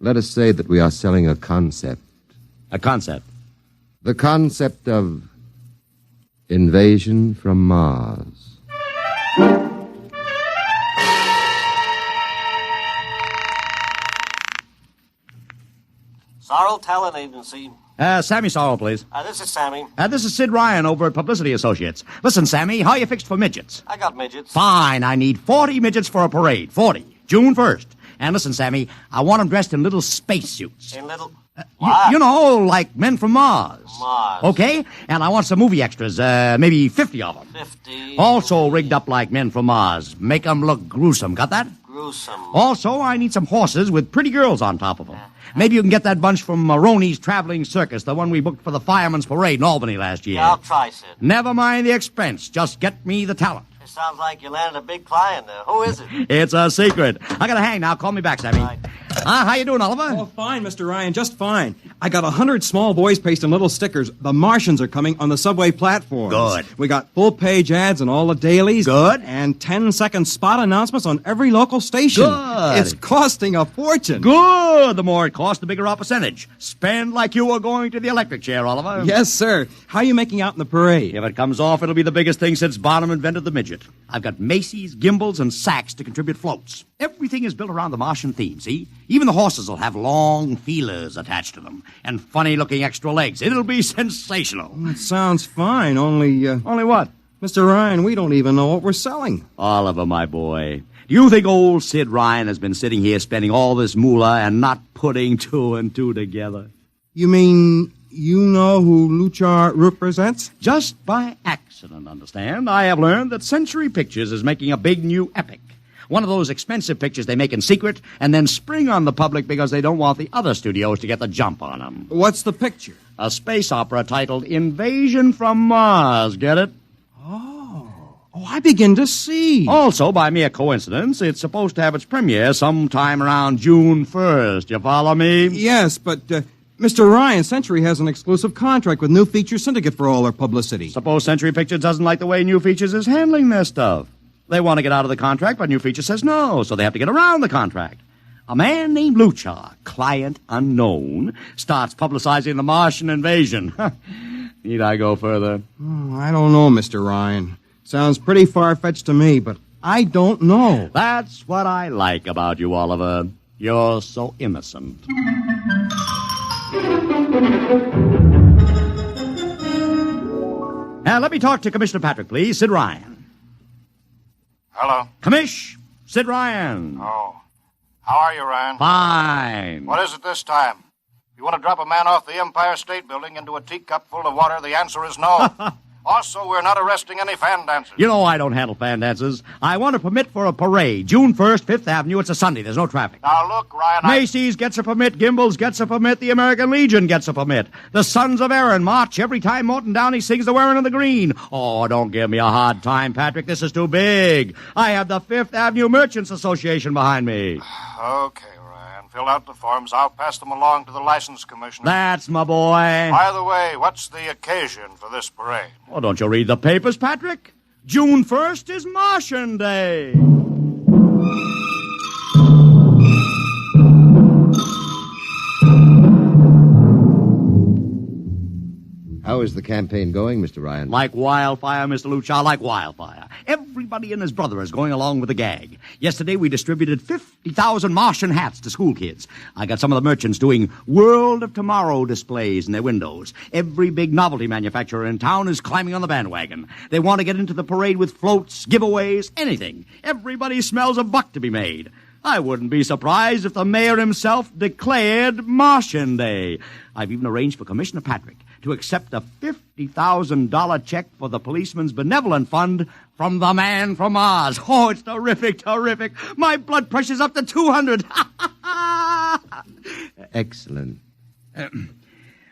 let us say that we are selling a concept. A concept? The concept of invasion from Mars. Sorrel Talent Agency. Sammy Sorrel, please. This is Sammy. This is Sid Ryan over at Publicity Associates. Listen, Sammy, how you fixed for midgets? I got midgets. Fine, I need 40 midgets for a parade. 40. June 1st. And listen, Sammy, I want them dressed in little spacesuits. In little... You know, like men from Mars. Mars. Okay? And I want some movie extras, maybe 50 of them. 50. Also rigged up like men from Mars. Make them look gruesome. Got that? Gruesome. Also, I need some horses with pretty girls on top of them. Maybe you can get that bunch from Maroney's Traveling Circus, the one we booked for the Fireman's Parade in Albany last year. Yeah, I'll try, Sid. Never mind the expense. Just get me the talent. It sounds like you landed a big client there. Who is it? It's a secret. I gotta hang now. Call me back, Sammy. Right. How you doing, Oliver? Oh, fine, Mr. Ryan, just fine. I got 100 small boys pasting little stickers. The Martians are coming on the subway platforms. Good. We got full-page ads in all the dailies. Good. And 10-second spot announcements on every local station. Good. It's costing a fortune. Good. The more it costs, the bigger our percentage. Spend like you were going to the electric chair, Oliver. Yes, sir. How are you making out in the parade? If it comes off, it'll be the biggest thing since Barnum invented the midget. I've got Macy's, gimbals, and sacks to contribute floats. Everything is built around the Martian theme, see? Even the horses will have long feelers attached to them and funny-looking extra legs. It'll be sensational. That sounds fine, only... Only what? Mr. Ryan, we don't even know what we're selling. Oliver, my boy, do you think old Sid Ryan has been sitting here spending all this moolah and not putting two and two together? You mean you know who Luchar represents? Just by accident, understand? I have learned that Century Pictures is making a big new epic. One of those expensive pictures they make in secret and then spring on the public because they don't want the other studios to get the jump on them. What's the picture? A space opera titled Invasion from Mars. Get it? Oh, I begin to see. Also, by mere coincidence, it's supposed to have its premiere sometime around June 1st. You follow me? Yes, but, Mr. Ryan, Century has an exclusive contract with New Features Syndicate for all their publicity. Suppose Century Pictures doesn't like the way New Features is handling their stuff. They want to get out of the contract, but New Features says no, so they have to get around the contract. A man named Luchar, client unknown, starts publicizing the Martian invasion. Need I go further? Oh, I don't know, Mr. Ryan. Sounds pretty far-fetched to me, but I don't know. That's what I like about you, Oliver. You're so innocent. Now, let me talk to Commissioner Patrick, please. Sid Ryan. Hello. Commish, Sid Ryan. Oh. How are you, Ryan? Fine. What is it this time? You want to drop a man off the Empire State Building into a teacup full of water? The answer is no. Also, we're not arresting any fan dancers. You know I don't handle fan dances. I want a permit for a parade. June 1st, 5th Avenue. It's a Sunday. There's no traffic. Now, look, Ryan, Macy's gets a permit. Gimbals gets a permit. The American Legion gets a permit. The Sons of Erin march every time Morton Downey sings The Wearing of the Green. Oh, don't give me a hard time, Patrick. This is too big. I have the 5th Avenue Merchants Association behind me. Okay, Ryan. Fill out the forms. I'll pass them along to the license commissioner. That's my boy. By the way, what's the occasion for this parade? Oh, don't you read the papers, Patrick? June 1st is Martian Day. How How is the campaign going, Mr. Ryan? Like wildfire, Mr. Luchar, like wildfire. Everybody and his brother is going along with the gag. Yesterday we distributed 50,000 Martian hats to school kids. I got some of the merchants doing World of Tomorrow displays in their windows. Every big novelty manufacturer in town is climbing on the bandwagon. They want to get into the parade with floats, giveaways, anything. Everybody smells a buck to be made. I wouldn't be surprised if the mayor himself declared Martian Day. I've even arranged for Commissioner Patrick to accept a $50,000 check for the Policeman's Benevolent Fund from the man from Mars. Oh, it's terrific, terrific. My blood pressure's up to 200. Excellent.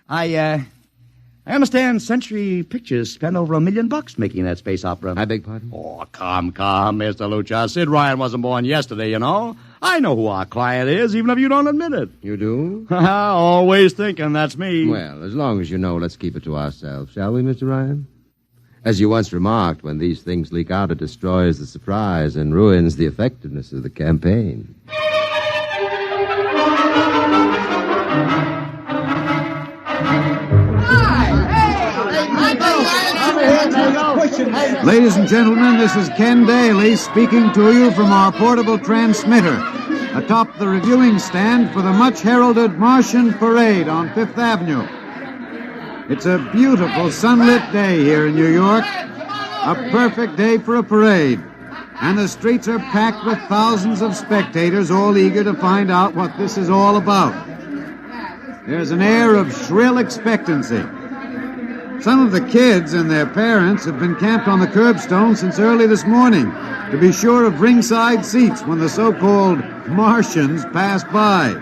I understand Century Pictures spent over $1 million making that space opera. I beg pardon? Oh, come, Mr. Luchar. Sid Ryan wasn't born yesterday, you know. I know who our client is, even if you don't admit it. You do? Always thinking that's me. Well, as long as you know, let's keep it to ourselves, shall we, Mr. Ryan? As you once remarked, when these things leak out, it destroys the surprise and ruins the effectiveness of the campaign. Ladies and gentlemen, this is Ken Daly speaking to you from our portable transmitter atop the reviewing stand for the much-heralded Martian Parade on Fifth Avenue. It's a beautiful sunlit day here in New York, a perfect day for a parade, and the streets are packed with thousands of spectators all eager to find out what this is all about. There's an air of shrill expectancy. Some of the kids and their parents have been camped on the curbstone since early this morning to be sure of ringside seats when the so-called Martians pass by.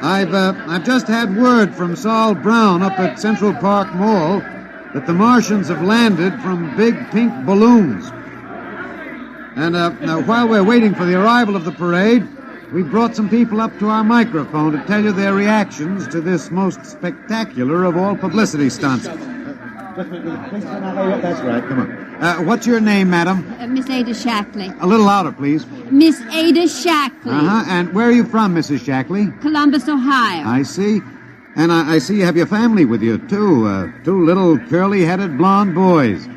I've just had word from Saul Brown up at Central Park Mall that the Martians have landed from big pink balloons. And now, while we're waiting for the arrival of the parade, we brought some people up to our microphone to tell you their reactions to this most spectacular of all publicity stunts. That's right, come on. What's your name, madam? Miss Ada Shackley. A little louder, please. Miss Ada Shackley. Uh-huh, and where are you from, Mrs. Shackley? Columbus, Ohio. I see. And I see you have your family with you, too. Two little curly-headed blonde boys.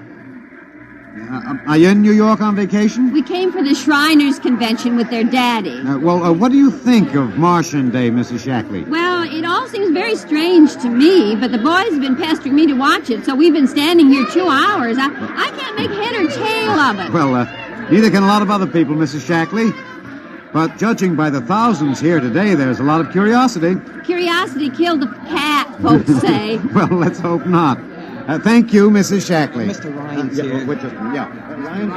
Are you in New York on vacation? We came for the Shriners Convention with their daddy. What do you think of Martian Day, Mrs. Shackley? Well, it all seems very strange to me, but the boys have been pestering me to watch it, so we've been standing here 2 hours. I can't make head or tail of it. Well, neither can a lot of other people, Mrs. Shackley. But judging by the thousands here today, there's a lot of curiosity. Curiosity killed the cat, folks say. Well, let's hope not. Thank you, Mrs. Shackley. Mr. Ryan's here. Ryan,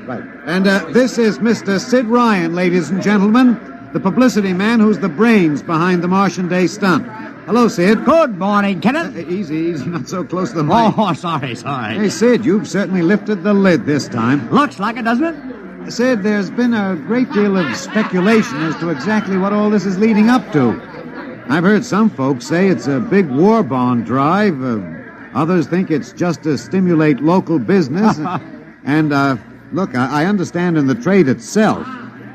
right. And this is Mr. Sid Ryan, ladies and gentlemen, the publicity man who's the brains behind the Martian Day stunt. Hello, Sid. Good morning, Kenneth. Easy, not so close to the mic. Oh, sorry. Hey, Sid, you've certainly lifted the lid this time. Looks like it, doesn't it? Sid, there's been a great deal of speculation as to exactly what all this is leading up to. I've heard some folks say it's a big war bond drive. Others think it's just to stimulate local business. And, look, I understand in the trade itself,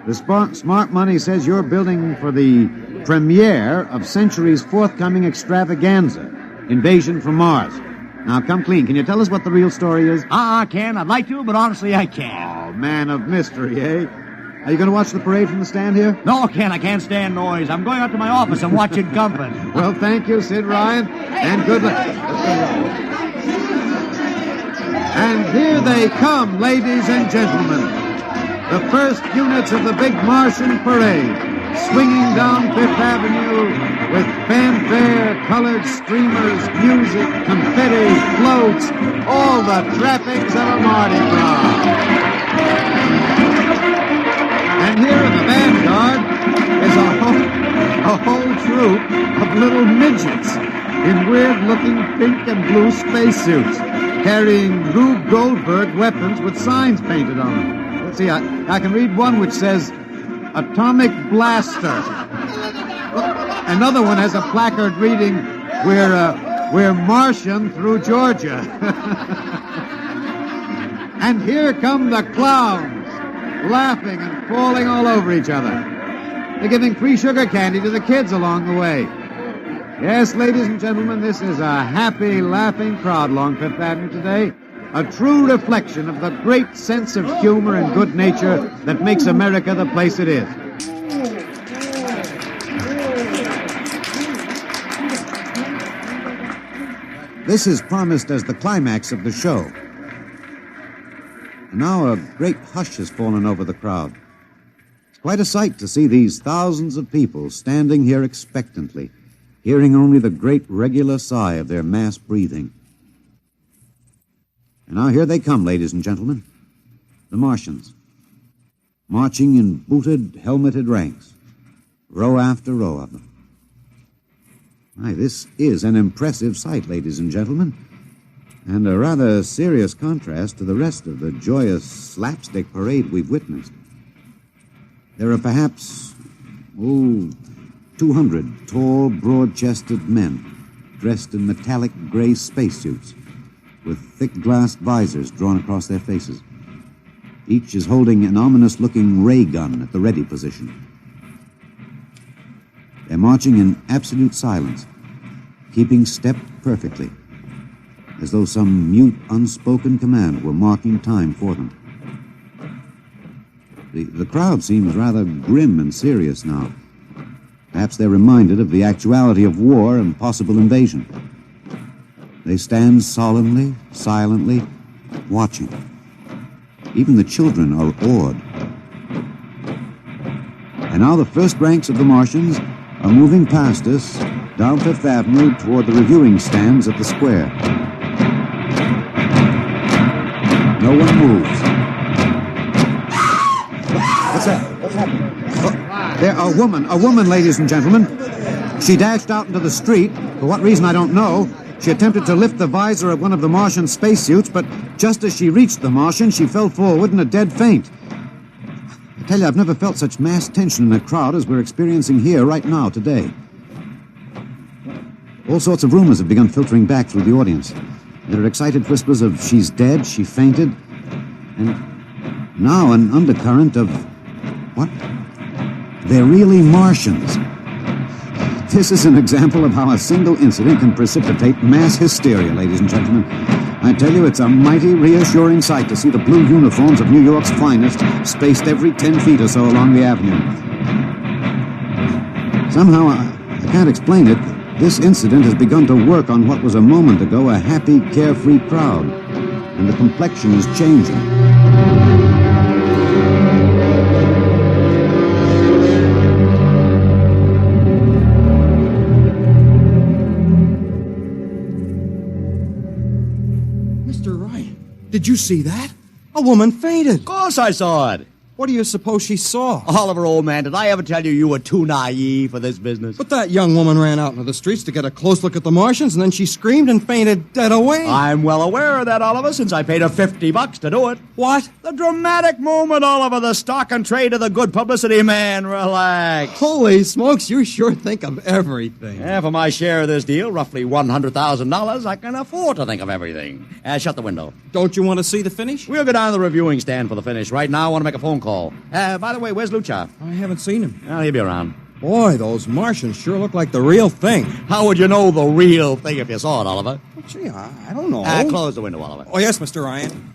the smart money says you're building for the premiere of Century's forthcoming extravaganza, Invasion from Mars. Now, come clean. Can you tell us what the real story is? I can. I'd like to, but honestly, I can't. Oh, man of mystery, eh? Are you going to watch the parade from the stand here? No, Ken, I can't stand noise. I'm going up to my office and watch it company. Well, thank you, Sid Ryan, and good luck. And here they come, ladies and gentlemen. The first units of the big Martian parade, swinging down Fifth Avenue with fanfare, colored streamers, music, confetti, floats, all the trappings of a Mardi Gras. And here in the vanguard is a whole troop of little midgets in weird-looking pink and blue spacesuits, carrying Rube Goldberg weapons with signs painted on them. Let's see, I can read one which says, Atomic Blaster. Another one has a placard reading, We're Martian through Georgia. And here come the clowns, laughing and falling all over each other. They're giving free sugar candy to the kids along the way. Yes, ladies and gentlemen, this is a happy, laughing crowd along Fifth Avenue today. A true reflection of the great sense of humor and good nature that makes America the place it is. This is promised as the climax of the show. And now a great hush has fallen over the crowd. It's quite a sight to see these thousands of people standing here expectantly, hearing only the great regular sigh of their mass breathing. And now here they come, ladies and gentlemen. The Martians. Marching in booted, helmeted ranks. Row after row of them. Why, this is an impressive sight, ladies and gentlemen. And a rather serious contrast to the rest of the joyous slapstick parade we've witnessed. There are perhaps, 200 tall, broad-chested men dressed in metallic gray spacesuits with thick glass visors drawn across their faces. Each is holding an ominous-looking ray gun at the ready position. They're marching in absolute silence, keeping step perfectly, as though some mute, unspoken command were marking time for them. The crowd seems rather grim and serious now. Perhaps they're reminded of the actuality of war and possible invasion. They stand solemnly, silently, watching. Even the children are awed. And now the first ranks of the Martians are moving past us down Fifth Avenue toward the reviewing stands at the square. No one moves. What's that? What's happening? There, a woman, ladies and gentlemen. She dashed out into the street. For what reason, I don't know. She attempted to lift the visor of one of the Martian spacesuits, but just as she reached the Martian, she fell forward in a dead faint. I tell you, I've never felt such mass tension in a crowd as we're experiencing here right now, today. All sorts of rumors have begun filtering back through the audience. There are excited whispers of she's dead, she fainted, and now an undercurrent of, what? They're really Martians. This is an example of how a single incident can precipitate mass hysteria, ladies and gentlemen. I tell you, it's a mighty reassuring sight to see the blue uniforms of New York's finest spaced every 10 feet or so along the avenue. Somehow, I can't explain it, this incident has begun to work on what was a moment ago a happy, carefree crowd, and the complexion is changing. Did you see that? A woman fainted. Of course I saw it. What do you suppose she saw? Oliver, old man, did I ever tell you were too naive for this business? But that young woman ran out into the streets to get a close look at the Martians, and then she screamed and fainted dead away. I'm well aware of that, Oliver, since I paid her $50 to do it. What? The dramatic moment, Oliver, the stock and trade of the good publicity. Man, relax. Holy smokes, you sure think of everything. Yeah, for my share of this deal, roughly $100,000, I can afford to think of everything. Shut the window. Don't you want to see the finish? We'll go down to the reviewing stand for the finish. Right now, I want to make a phone call. By the way, where's Lucha? I haven't seen him. Well, he'll be around. Boy, those Martians sure look like the real thing. How would you know the real thing if you saw it, Oliver? Well, gee, I don't know. Close the window, Oliver. Oh, yes, Mr. Ryan.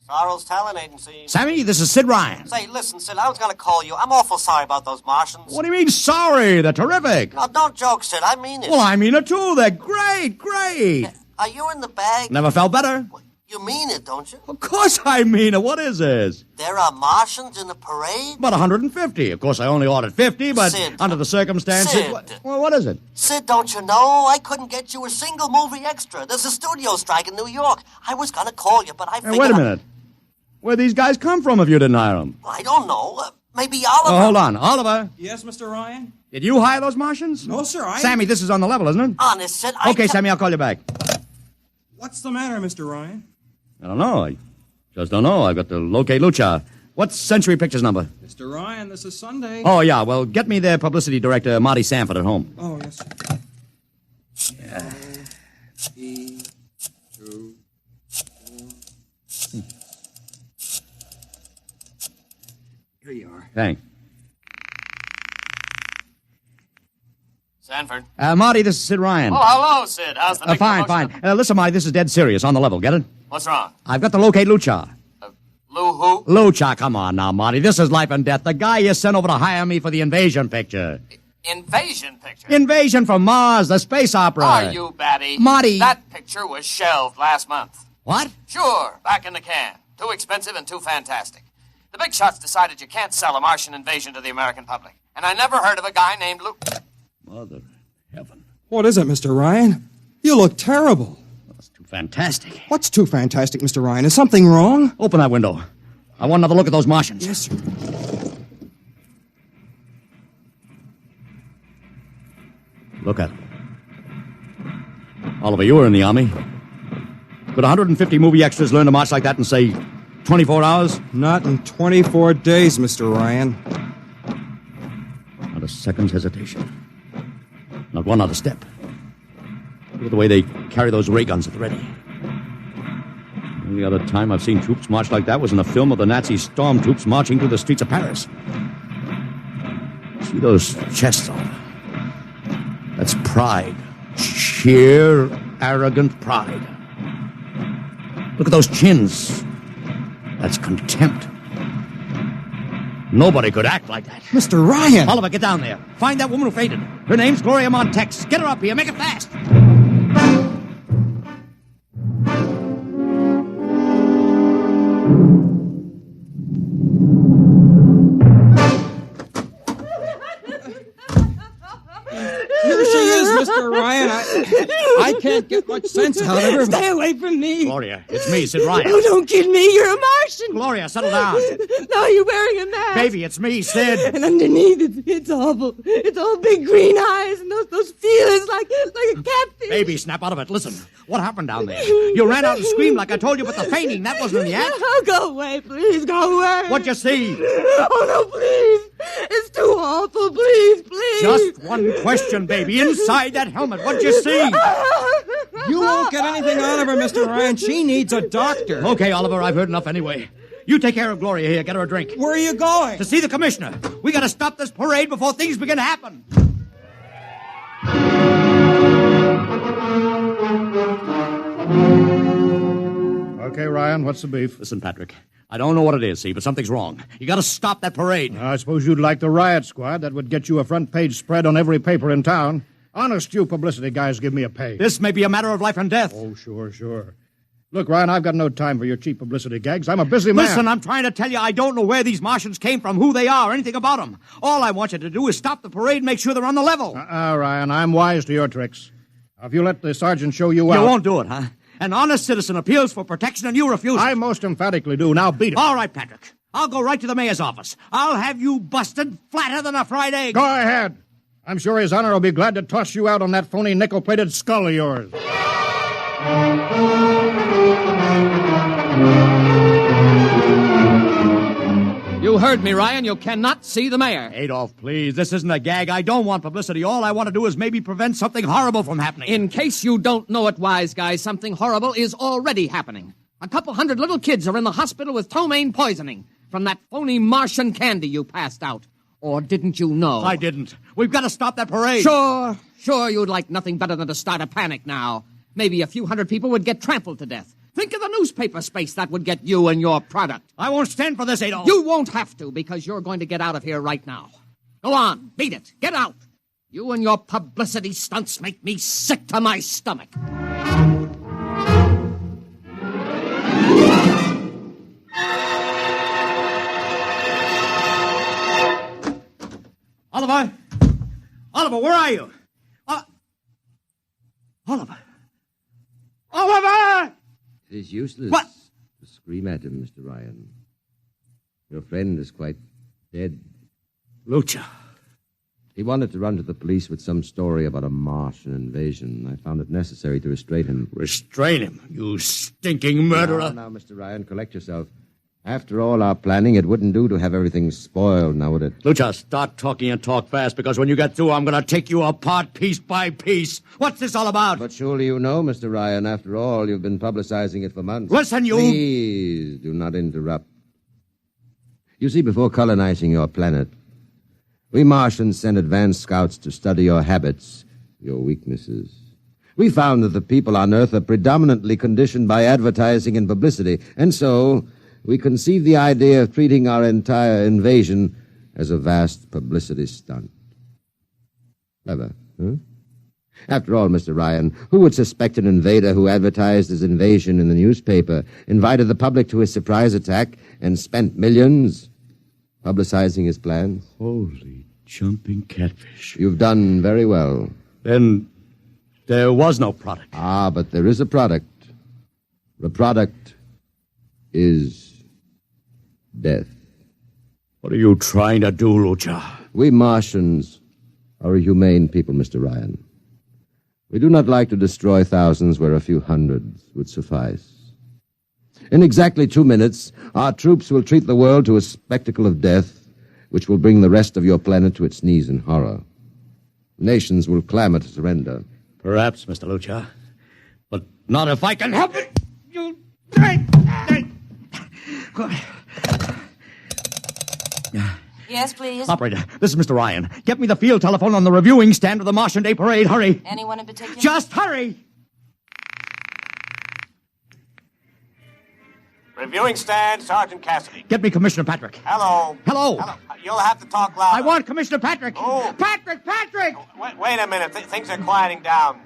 Sorrel's Talent Agency. Sammy, this is Sid Ryan. Say, listen, Sid, I was going to call you. I'm awful sorry about those Martians. What do you mean sorry? They're terrific. No, don't joke, Sid. I mean it. Well, I mean it too. They're great, great. Are you in the bag? Never felt better. You mean it, don't you? Of course I mean it. What is this? There are Martians in the parade? About 150. Of course, I only ordered 50, but Sid. under the circumstances... Sid. Well, what is it? Sid, don't you know? I couldn't get you a single movie extra. There's a studio strike in New York. I was going to call you, but I figured... Hey, wait a minute. Where'd these guys come from if you didn't hire them? I don't know. Maybe Oliver... Oh, hold on. Oliver? Yes, Mr. Ryan? Did you hire those Martians? No, sir, Sammy, this is on the level, isn't it? Honest, Sid, Okay, Sammy, I'll call you back. What's the matter, Mr. Ryan? I don't know. I just don't know. I've got to locate Lucha. What's Century Pictures number? Mr. Ryan, this is Sunday. Oh, yeah. Well, get me their publicity director, Marty Sanford, at home. Oh, yes, sir. Yeah. Thanks. Sanford. Marty, this is Sid Ryan. Oh, hello, Sid. How's the big Fine, promotion? fine. Listen, Marty, this is dead serious. On the level. Get it? What's wrong? I've got to locate Lucha. Lou who? Lucha, come on now, Marty. This is life and death. The guy you sent over to hire me for the invasion picture. Invasion picture? Invasion from Mars, the space opera. Are you batty? Marty. That picture was shelved last month. What? Sure, back in the can. Too expensive and too fantastic. The big shots decided you can't sell a Martian invasion to the American public. And I never heard of a guy named Lou... Mother heaven. What is it, Mr. Ryan? You look terrible. That's too fantastic. What's too fantastic, Mr. Ryan? Is something wrong? Open that window. I want another look at those Martians. Yes, sir. Look at them. Oliver, you were in the Army. Could 150 movie extras learn to march like that in, say, 24 hours? Not in 24 days, Mr. Ryan. Not a second's hesitation. Not one other step. Look at the way they carry those ray guns at the ready. The only other time I've seen troops march like that was in a film of the Nazi stormtroops marching through the streets of Paris. See those chests, Oliver? That's pride. Sheer, arrogant pride. Look at those chins. That's contempt. Nobody could act like that. Mr. Ryan! Oliver, get down there. Find that woman who fainted. Her name's Gloria Montex. Get her up here. Make it fast. Here she is, Mr. Ryan. I can't get much sense out of her. Stay away from me. Gloria, it's me, Sid Ryan. Oh, don't kid me. You're a Martian. Gloria, settle down. No, you're wearing a mask. Baby, it's me, Sid. And underneath, it's awful. It's all big green eyes and those feelers like a catfish. Baby, snap out of it. Listen, what happened down there? You ran out and screamed like I told you, but the fainting, that wasn't in the act. Oh, go away, please. Go away. What'd you see? Oh, no, please. It's too awful. Please, please. Just one question, baby. Inside that helmet, what'd you see? You won't get anything out of her, Mr. Ryan. She needs a doctor. Okay, Oliver, I've heard enough anyway. You take care of Gloria here. Get her a drink. Where are you going? To see the commissioner. We gotta stop this parade before things begin to happen. Okay, Ryan, what's the beef? Listen, Patrick, I don't know what it is, see, but something's wrong. You gotta stop that parade. I suppose you'd like the riot squad. That would get you a front-page spread on every paper in town. Honest, you publicity guys give me a pay. This may be a matter of life and death. Oh, sure. Look, Ryan, I've got no time for your cheap publicity gags. I'm a busy man. Listen, I'm trying to tell you I don't know where these Martians came from, who they are, anything about them. All I want you to do is stop the parade and make sure they're on the level. Ryan, I'm wise to your tricks. If you let the sergeant show you out... You won't do it, huh? An honest citizen appeals for protection and you refuse it. I most emphatically do. Now beat it. All right, Patrick. I'll go right to the mayor's office. I'll have you busted flatter than a fried egg. Go ahead. I'm sure His Honor will be glad to toss you out on that phony nickel-plated skull of yours. You heard me, Ryan. You cannot see the mayor. Adolf, please. This isn't a gag. I don't want publicity. All I want to do is maybe prevent something horrible from happening. In case you don't know it, wise guy, something horrible is already happening. A couple hundred little kids are in the hospital with ptomaine poisoning from that phony Martian candy you passed out. Or didn't you know? I didn't. We've got to stop that parade. Sure, you'd like nothing better than to start a panic now. Maybe a few hundred people would get trampled to death. Think of the newspaper space that would get you and your product. I won't stand for this, Adolf. You won't have to, because you're going to get out of here right now. Go on, beat it. Get out. You and your publicity stunts make me sick to my stomach. Oliver, where are you? Oliver! It is useless What? to scream at him, Mr. Ryan. Your friend is quite dead. Lucha. He wanted to run to the police with some story about a Martian invasion. I found it necessary to restrain him. Restrain him, you stinking murderer. Now, Mr. Ryan, collect yourself. After all our planning, it wouldn't do to have everything spoiled, now would it? Lucha, start talking and talk fast, because when you get through, I'm going to take you apart piece by piece. What's this all about? But surely you know, Mr. Ryan, after all, you've been publicizing it for months. Listen, you... Please, do not interrupt. You see, before colonizing your planet, we Martians sent advanced scouts to study your habits, your weaknesses. We found that the people on Earth are predominantly conditioned by advertising and publicity, and so we conceived the idea of treating our entire invasion as a vast publicity stunt. Clever, huh? After all, Mr. Ryan, who would suspect an invader who advertised his invasion in the newspaper, invited the public to his surprise attack, and spent millions publicizing his plans? Holy jumping catfish. You've done very well. Then there was no product. Ah, but there is a product. The product is death. What are you trying to do, Lucha? We Martians are a humane people, Mr. Ryan. We do not like to destroy thousands where a few hundreds would suffice. In exactly 2 minutes, our troops will treat the world to a spectacle of death, which will bring the rest of your planet to its knees in horror. Nations will clamor to surrender. Perhaps, Mr. Lucha, but not if I can help it. You... Yes, please. Operator, this is Mr. Ryan. Get me the field telephone on the reviewing stand of the Martian Day Parade. Hurry. Anyone in particular? Just hurry. Reviewing stand, Sergeant Cassidy. Get me Commissioner Patrick. Hello. Hello. You'll have to talk louder. I want Commissioner Patrick. Oh. Patrick! Wait a minute. Things are quieting down.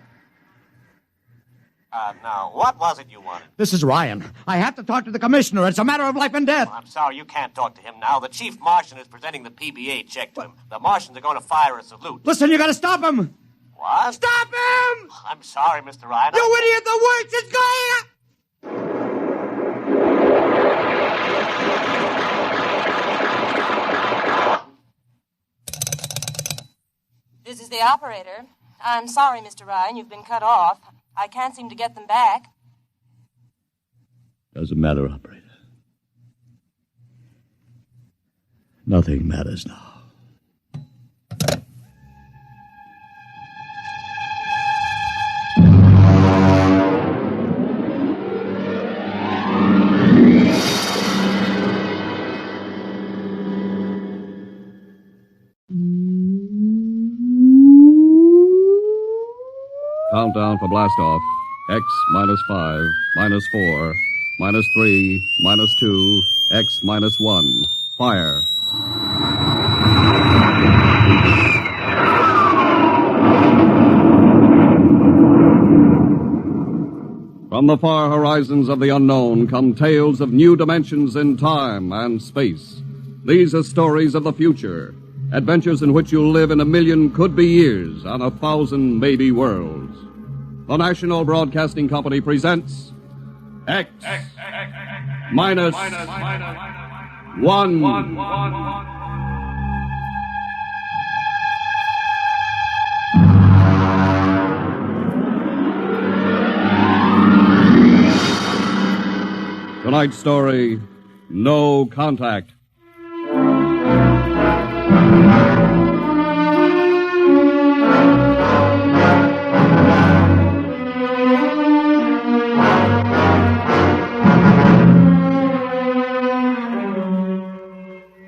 Now, what was it you wanted? This is Ryan. I have to talk to the commissioner. It's a matter of life and death. I'm sorry, you can't talk to him now. The chief Martian is presenting the PBA check to him. The Martians are going to fire a salute. Listen, you got to stop him. What? Stop him! I'm sorry, Mr. Ryan. You idiot! The works is going... This is the operator. I'm sorry, Mr. Ryan, you've been cut off. I can't seem to get them back. Doesn't matter, operator. Nothing matters now. Countdown for blastoff. X -5, -4, -3, -2, X -1. Fire. From the far horizons of the unknown come tales of new dimensions in time and space. These are stories of the future, adventures in which you'll live in a million could-be years on 1,000 maybe worlds. The National Broadcasting Company presents X -1. Tonight's story, No Contact.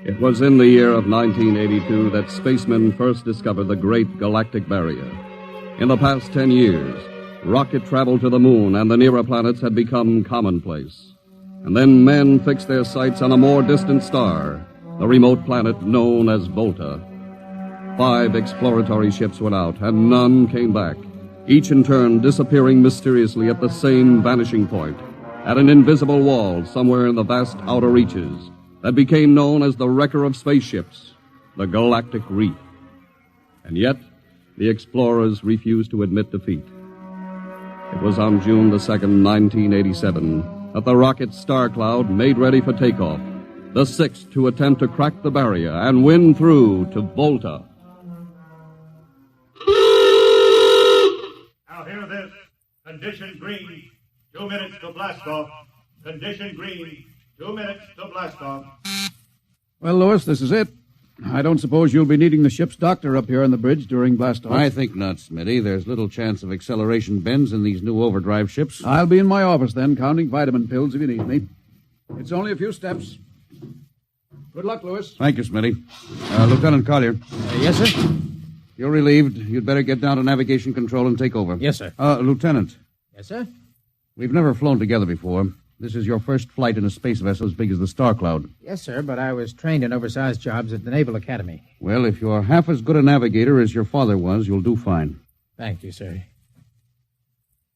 It was in the year of 1982 that spacemen first discovered the Great Galactic Barrier. In the past 10 years, rocket travel to the moon and the nearer planets had become commonplace. And then men fixed their sights on a more distant star, the remote planet known as Volta. 5 exploratory ships went out, and none came back, each in turn disappearing mysteriously at the same vanishing point, at an invisible wall somewhere in the vast outer reaches that became known as the wrecker of spaceships, the Galactic Reef. And yet, the explorers refused to admit defeat. It was on June the 2nd, 1987, that the rocket Star Cloud made ready for takeoff, the 6th to attempt to crack the barrier and win through to Volta. Now hear this. Condition green. 2 minutes to blast off. Condition green. 2 minutes to blast off. Well, Lewis, this is it. I don't suppose you'll be needing the ship's doctor up here on the bridge during blast-off. I think not, Smitty. There's little chance of acceleration bends in these new overdrive ships. I'll be in my office then, counting vitamin pills if you need me. It's only a few steps. Good luck, Lewis. Thank you, Smitty. Lieutenant Collier. Yes, sir? You're relieved. You'd better get down to navigation control and take over. Yes, sir. Lieutenant. Yes, sir? We've never flown together before. This is your first flight in a space vessel as big as the Star Cloud. Yes, sir, but I was trained in oversized jobs at the Naval Academy. Well, if you're half as good a navigator as your father was, you'll do fine. Thank you, sir.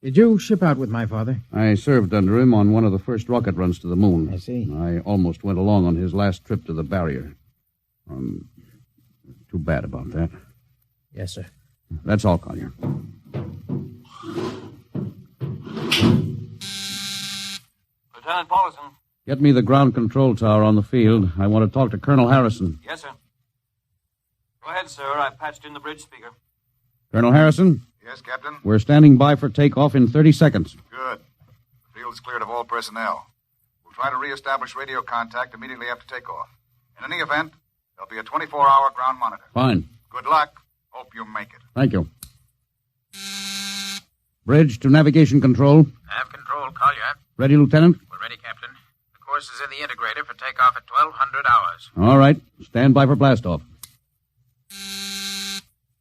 Did you ship out with my father? I served under him on one of the first rocket runs to the moon. I see. I almost went along on his last trip to the barrier. Too bad about that. Yes, sir. That's all, Collier. Lieutenant Paulson. Get me the ground control tower on the field. I want to talk to Colonel Harrison. Yes, sir. Go ahead, sir. I've patched in the bridge speaker. Colonel Harrison? Yes, Captain? We're standing by for takeoff in 30 seconds. Good. The field is cleared of all personnel. We'll try to reestablish radio contact immediately after takeoff. In any event, there'll be a 24-hour ground monitor. Fine. Good luck. Hope you make it. Thank you. Bridge to navigation control. Nav control, Collier. Ready, Lieutenant? We're ready, Captain. The course is in the integrator for takeoff at 1200 hours. All right. Stand by for blastoff.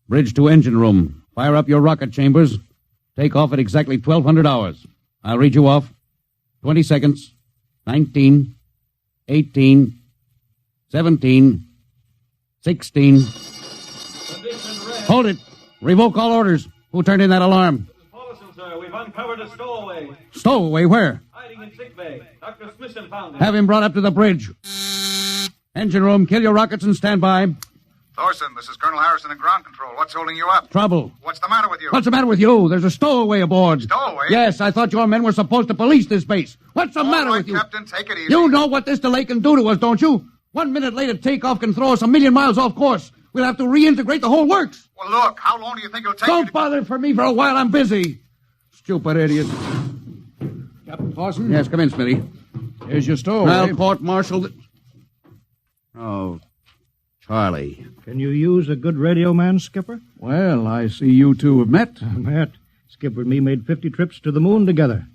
Bridge to engine room. Fire up your rocket chambers. Take off at exactly 1200 hours. I'll read you off. 20 seconds. 19. 18. 17. 16. Hold it. Revoke all orders. Who turned in that alarm? Paulson, sir. We've uncovered a stowaway. Stowaway? Where? Hiding in sickbay. Dr. Smithson found him. Have him brought up to the bridge. Engine room, kill your rockets and stand by. Thorson, this is Colonel Harrison in ground control. What's holding you up? Trouble. What's the matter with you? What's the matter with you? There's a stowaway aboard. Stowaway? Yes, I thought your men were supposed to police this base. What's the matter with you? Captain, take it easy. You know what this delay can do to us, don't you? 1 minute later takeoff can throw us 1,000,000 miles off course. We'll have to reintegrate the whole works. Well, look, how long do you think it'll take Don't bother for me for a while. I'm busy. Stupid idiot. Captain Paulson? Yes, come in, Smitty. Here's your stowaway. I'll court-martial Oh, Charlie. Can you use a good radio man, Skipper? Well, I see you two have met. Met. Skipper and me made 50 trips to the moon together.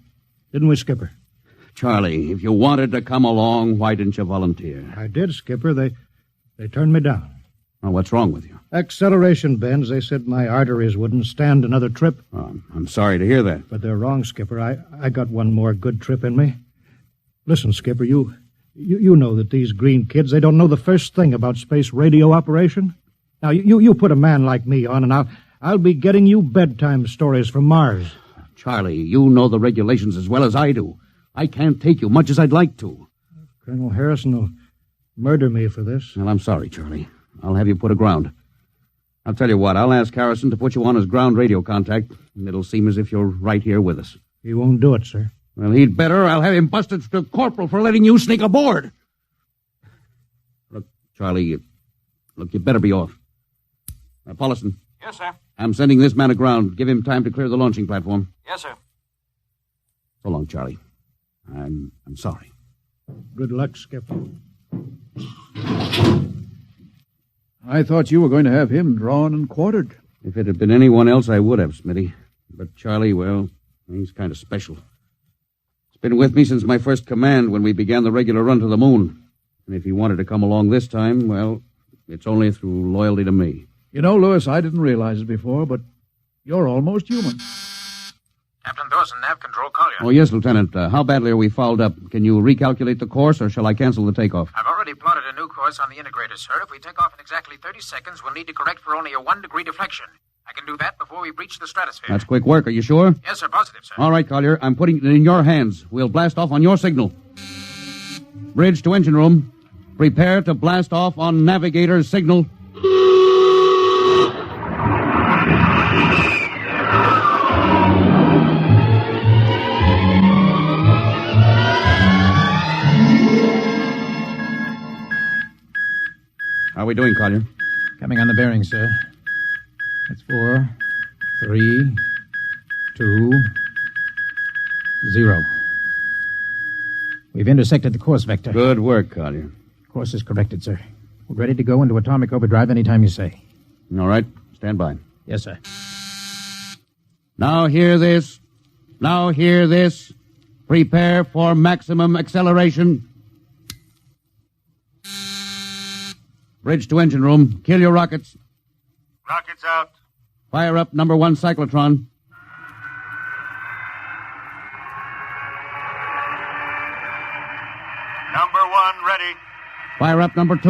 Didn't we, Skipper? Charlie, if you wanted to come along, why didn't you volunteer? I did, Skipper. They turned me down. Oh, what's wrong with you? Acceleration bends. They said my arteries wouldn't stand another trip. Oh, I'm sorry to hear that. But they're wrong, Skipper. I got one more good trip in me. Listen, Skipper, you know that these green kids, they don't know the first thing about space radio operation. Now, you put a man like me on, and I'll be getting you bedtime stories from Mars. Charlie, you know the regulations as well as I do. I can't take you much as I'd like to. Colonel Harrison will murder me for this. Well, I'm sorry, Charlie. I'll have you put aground. I'll tell you what, I'll ask Harrison to put you on as ground radio contact, and it'll seem as if you're right here with us. He won't do it, sir. Well, he'd better. I'll have him busted to corporal for letting you sneak aboard. Look, Charlie, you better be off. Paulson. Yes, sir. I'm sending this man aground. Give him time to clear the launching platform. Yes, sir. So long, Charlie. I'm sorry. Good luck, Skipper. I thought you were going to have him drawn and quartered. If it had been anyone else, I would have, Smitty. But Charlie, well, he's kind of special. He's been with me since my first command when we began the regular run to the moon. And if he wanted to come along this time, well, it's only through loyalty to me. You know, Lewis, I didn't realize it before, but you're almost human. Captain Dawson, nav control, Collier. Oh, yes, Lieutenant. How badly are we fouled up? Can you recalculate the course, or shall I cancel the takeoff? I've already plotted a new course on the integrator, sir. If we take off in exactly 30 seconds, we'll need to correct for only a 1-degree deflection. I can do that before we breach the stratosphere. That's quick work. Are you sure? Yes, sir. Positive, sir. All right, Collier. I'm putting it in your hands. We'll blast off on your signal. Bridge to engine room. Prepare to blast off on navigator's signal. How are we doing, Collier? Coming on the bearing, sir. That's 4, 3, 2, 0. We've intersected the course vector. Good work, Collier. Course is corrected, sir. We're ready to go into atomic overdrive anytime you say. All right. Stand by. Yes, sir. Now hear this. Now hear this. Prepare for maximum acceleration. Bridge to engine room. Kill your rockets. Rockets out. Fire up number 1 cyclotron. Number 1 ready. Fire up number 2.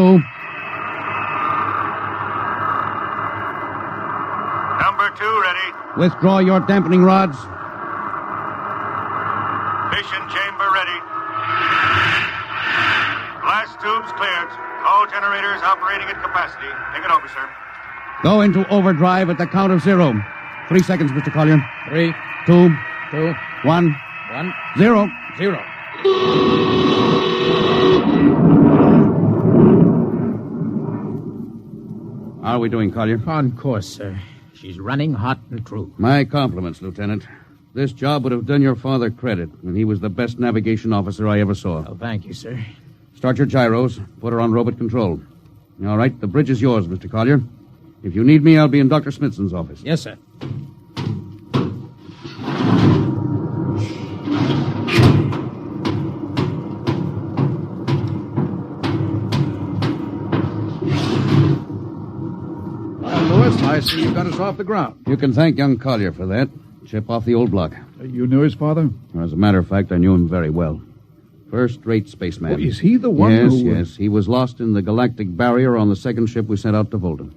Number 2 ready. Withdraw your dampening rods. Fission chamber ready. Blast tubes cleared. All generators operating at capacity. Take it over, sir. Go into overdrive at the count of 0. 3 seconds, Mr. Collier. 3, 2, 2, 1, 1, 0. 0. How are we doing, Collier? On course, sir. She's running hot and true. My compliments, Lieutenant. This job would have done your father credit, and he was the best navigation officer I ever saw. Oh, thank you, sir. Start your gyros. Put her on robot control. All right, the bridge is yours, Mr. Collier. If you need me, I'll be in Dr. Smithson's office. Yes, sir. Lewis, I see you got us off the ground. You can thank young Collier for that. Chip off the old block. You knew his father? As a matter of fact, I knew him very well. First-rate spaceman. Oh, is he the one yes, who... Yes, He was lost in the galactic barrier on the second ship we sent out to Volta.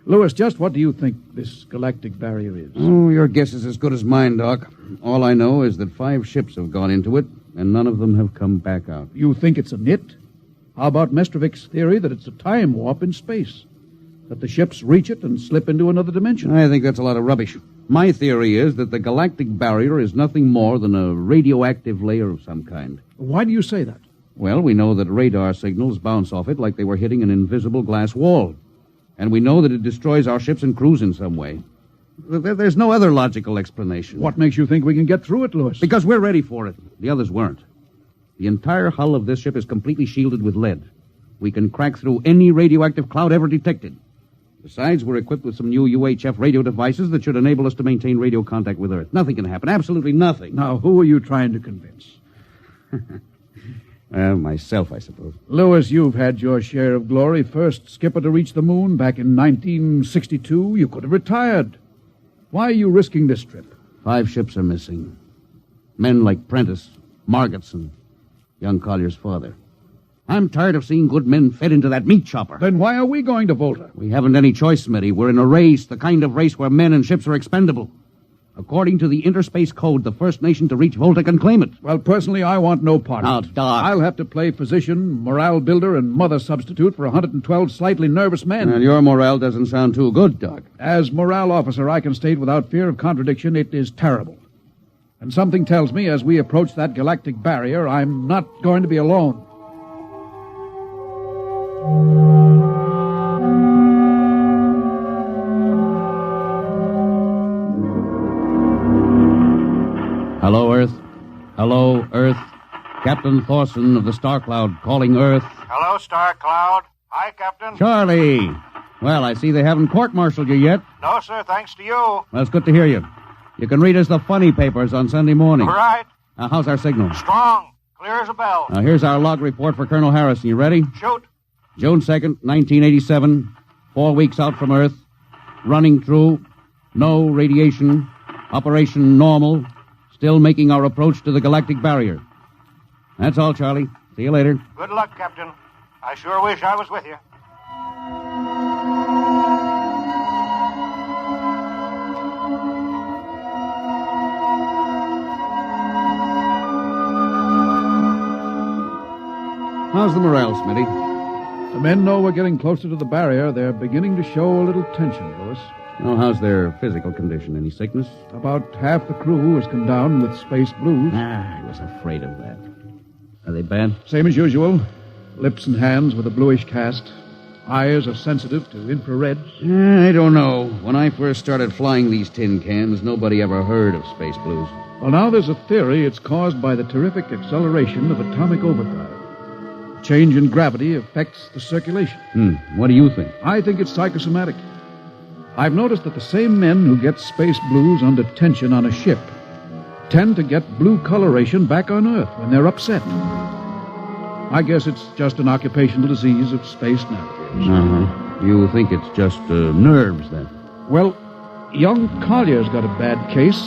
Lewis, just what do you think this galactic barrier is? Oh, your guess is as good as mine, Doc. All I know is that 5 ships have gone into it, and none of them have come back out. You think it's a nit? How about Mestrovic's theory that it's a time warp in space? That the ships reach it and slip into another dimension? I think that's a lot of rubbish. My theory is that the galactic barrier is nothing more than a radioactive layer of some kind. Why do you say that? Well, we know that radar signals bounce off it like they were hitting an invisible glass wall. And we know that it destroys our ships and crews in some way. There's no other logical explanation. What makes you think we can get through it, Lewis? Because we're ready for it. The others weren't. The entire hull of this ship is completely shielded with lead. We can crack through any radioactive cloud ever detected. Besides, we're equipped with some new UHF radio devices that should enable us to maintain radio contact with Earth. Nothing can happen. Absolutely nothing. Now, who are you trying to convince? Myself, I suppose. Lewis, you've had your share of glory. First skipper to reach the moon back in 1962. You could have retired. Why are you risking this trip? 5 ships are missing. Men like Prentice, Margetson, young Collier's father. I'm tired of seeing good men fed into that meat chopper. Then why are we going to Volta? We haven't any choice, Smitty. We're in a race, the kind of race where men and ships are expendable. According to the Interspace Code, the first nation to reach Volta can claim it. Well, personally, I want no part Now, of it. Doc. I'll have to play physician, morale builder, and mother substitute for 112 slightly nervous men. And your morale doesn't sound too good, Doc. As morale officer, I can state without fear of contradiction, it is terrible. And something tells me as we approach that galactic barrier, I'm not going to be alone. Hello, Earth. Hello, Earth. Captain Thorson of the Star Cloud calling Earth. Hello, Star Cloud. Hi, Captain. Charlie. Well, I see they haven't court-martialed you yet. No, sir, thanks to you. Well, it's good to hear you. You can read us the funny papers on Sunday morning. Right. How's our signal? Strong. Clear as a bell. Here's our log report for Colonel Harrison. You ready? Shoot. June 2nd, 1987. 4 weeks out from Earth. Running true. No radiation. Operation normal. Still making our approach to the galactic barrier. That's all, Charlie. See you later. Good luck, Captain. I sure wish I was with you. How's the morale, Smitty? The men know we're getting closer to the barrier. They're beginning to show a little tension, Lewis. Oh, how's their physical condition? Any sickness? About half the crew has come down with space blues. I was afraid of that. Are they bad? Same as usual. Lips and hands with a bluish cast. Eyes are sensitive to infrared. I don't know. When I first started flying these tin cans, nobody ever heard of space blues. Well, now there's a theory it's caused by the terrific acceleration of atomic overdrive. Change in gravity affects the circulation. What do you think? I think it's psychosomatic. I've noticed that the same men who get space blues under tension on a ship tend to get blue coloration back on Earth when they're upset. I guess it's just an occupational disease of space navigators. Uh-huh. You think it's just nerves, then? Well, young Collier's got a bad case.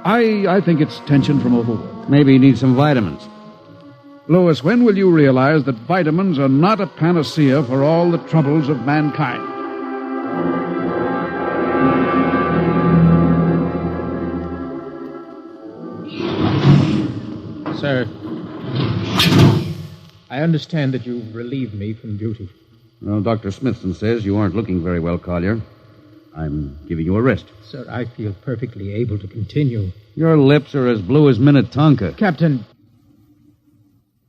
I think it's tension from overwork. Maybe he needs some vitamins. Louis, when will you realize that vitamins are not a panacea for all the troubles of mankind? Sir, I understand that you relieved me from duty. Well, Dr. Smithson says you aren't looking very well, Collier. I'm giving you a rest. Sir, I feel perfectly able to continue. Your lips are as blue as Minnetonka. Captain,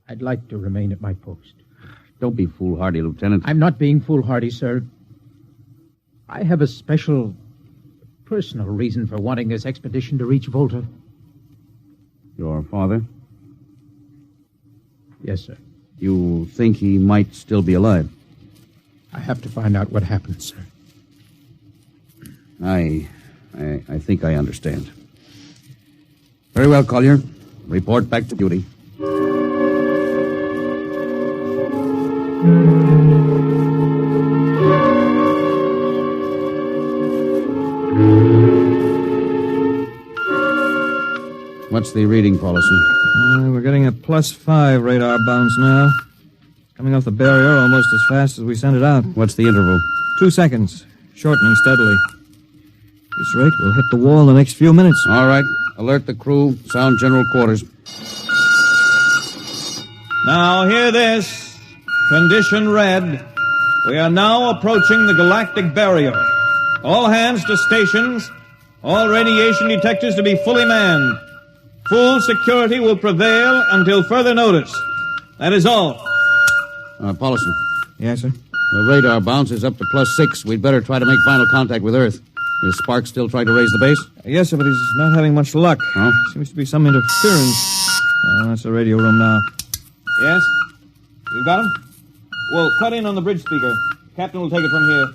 I'd like to remain at my post. Don't be foolhardy, Lieutenant. I'm not being foolhardy, sir. I have a special, personal reason for wanting this expedition to reach Volta. Your father? Yes, sir. You think he might still be alive? I have to find out what happened, sir. I think I understand. Very well, Collier. Report back to duty. What's the reading, Paulson? We're getting a +5 radar bounce now. Coming off the barrier almost as fast as we sent it out. What's the interval? 2 seconds. Shortening steadily. At this rate, we'll hit the wall in the next few minutes. All right. Alert the crew. Sound general quarters. Now, hear this. Condition red. We are now approaching the galactic barrier. All hands to stations. All radiation detectors to be fully manned. Full security will prevail until further notice. That is all. Paulson. Yes, sir? The radar bounce is up to +6. We'd better try to make final contact with Earth. Is Sparks still trying to raise the base? Yes, sir, but he's not having much luck. Oh? Seems to be some interference. That's the radio room now. Yes? You got him? Well, cut in on the bridge speaker. Captain will take it from here.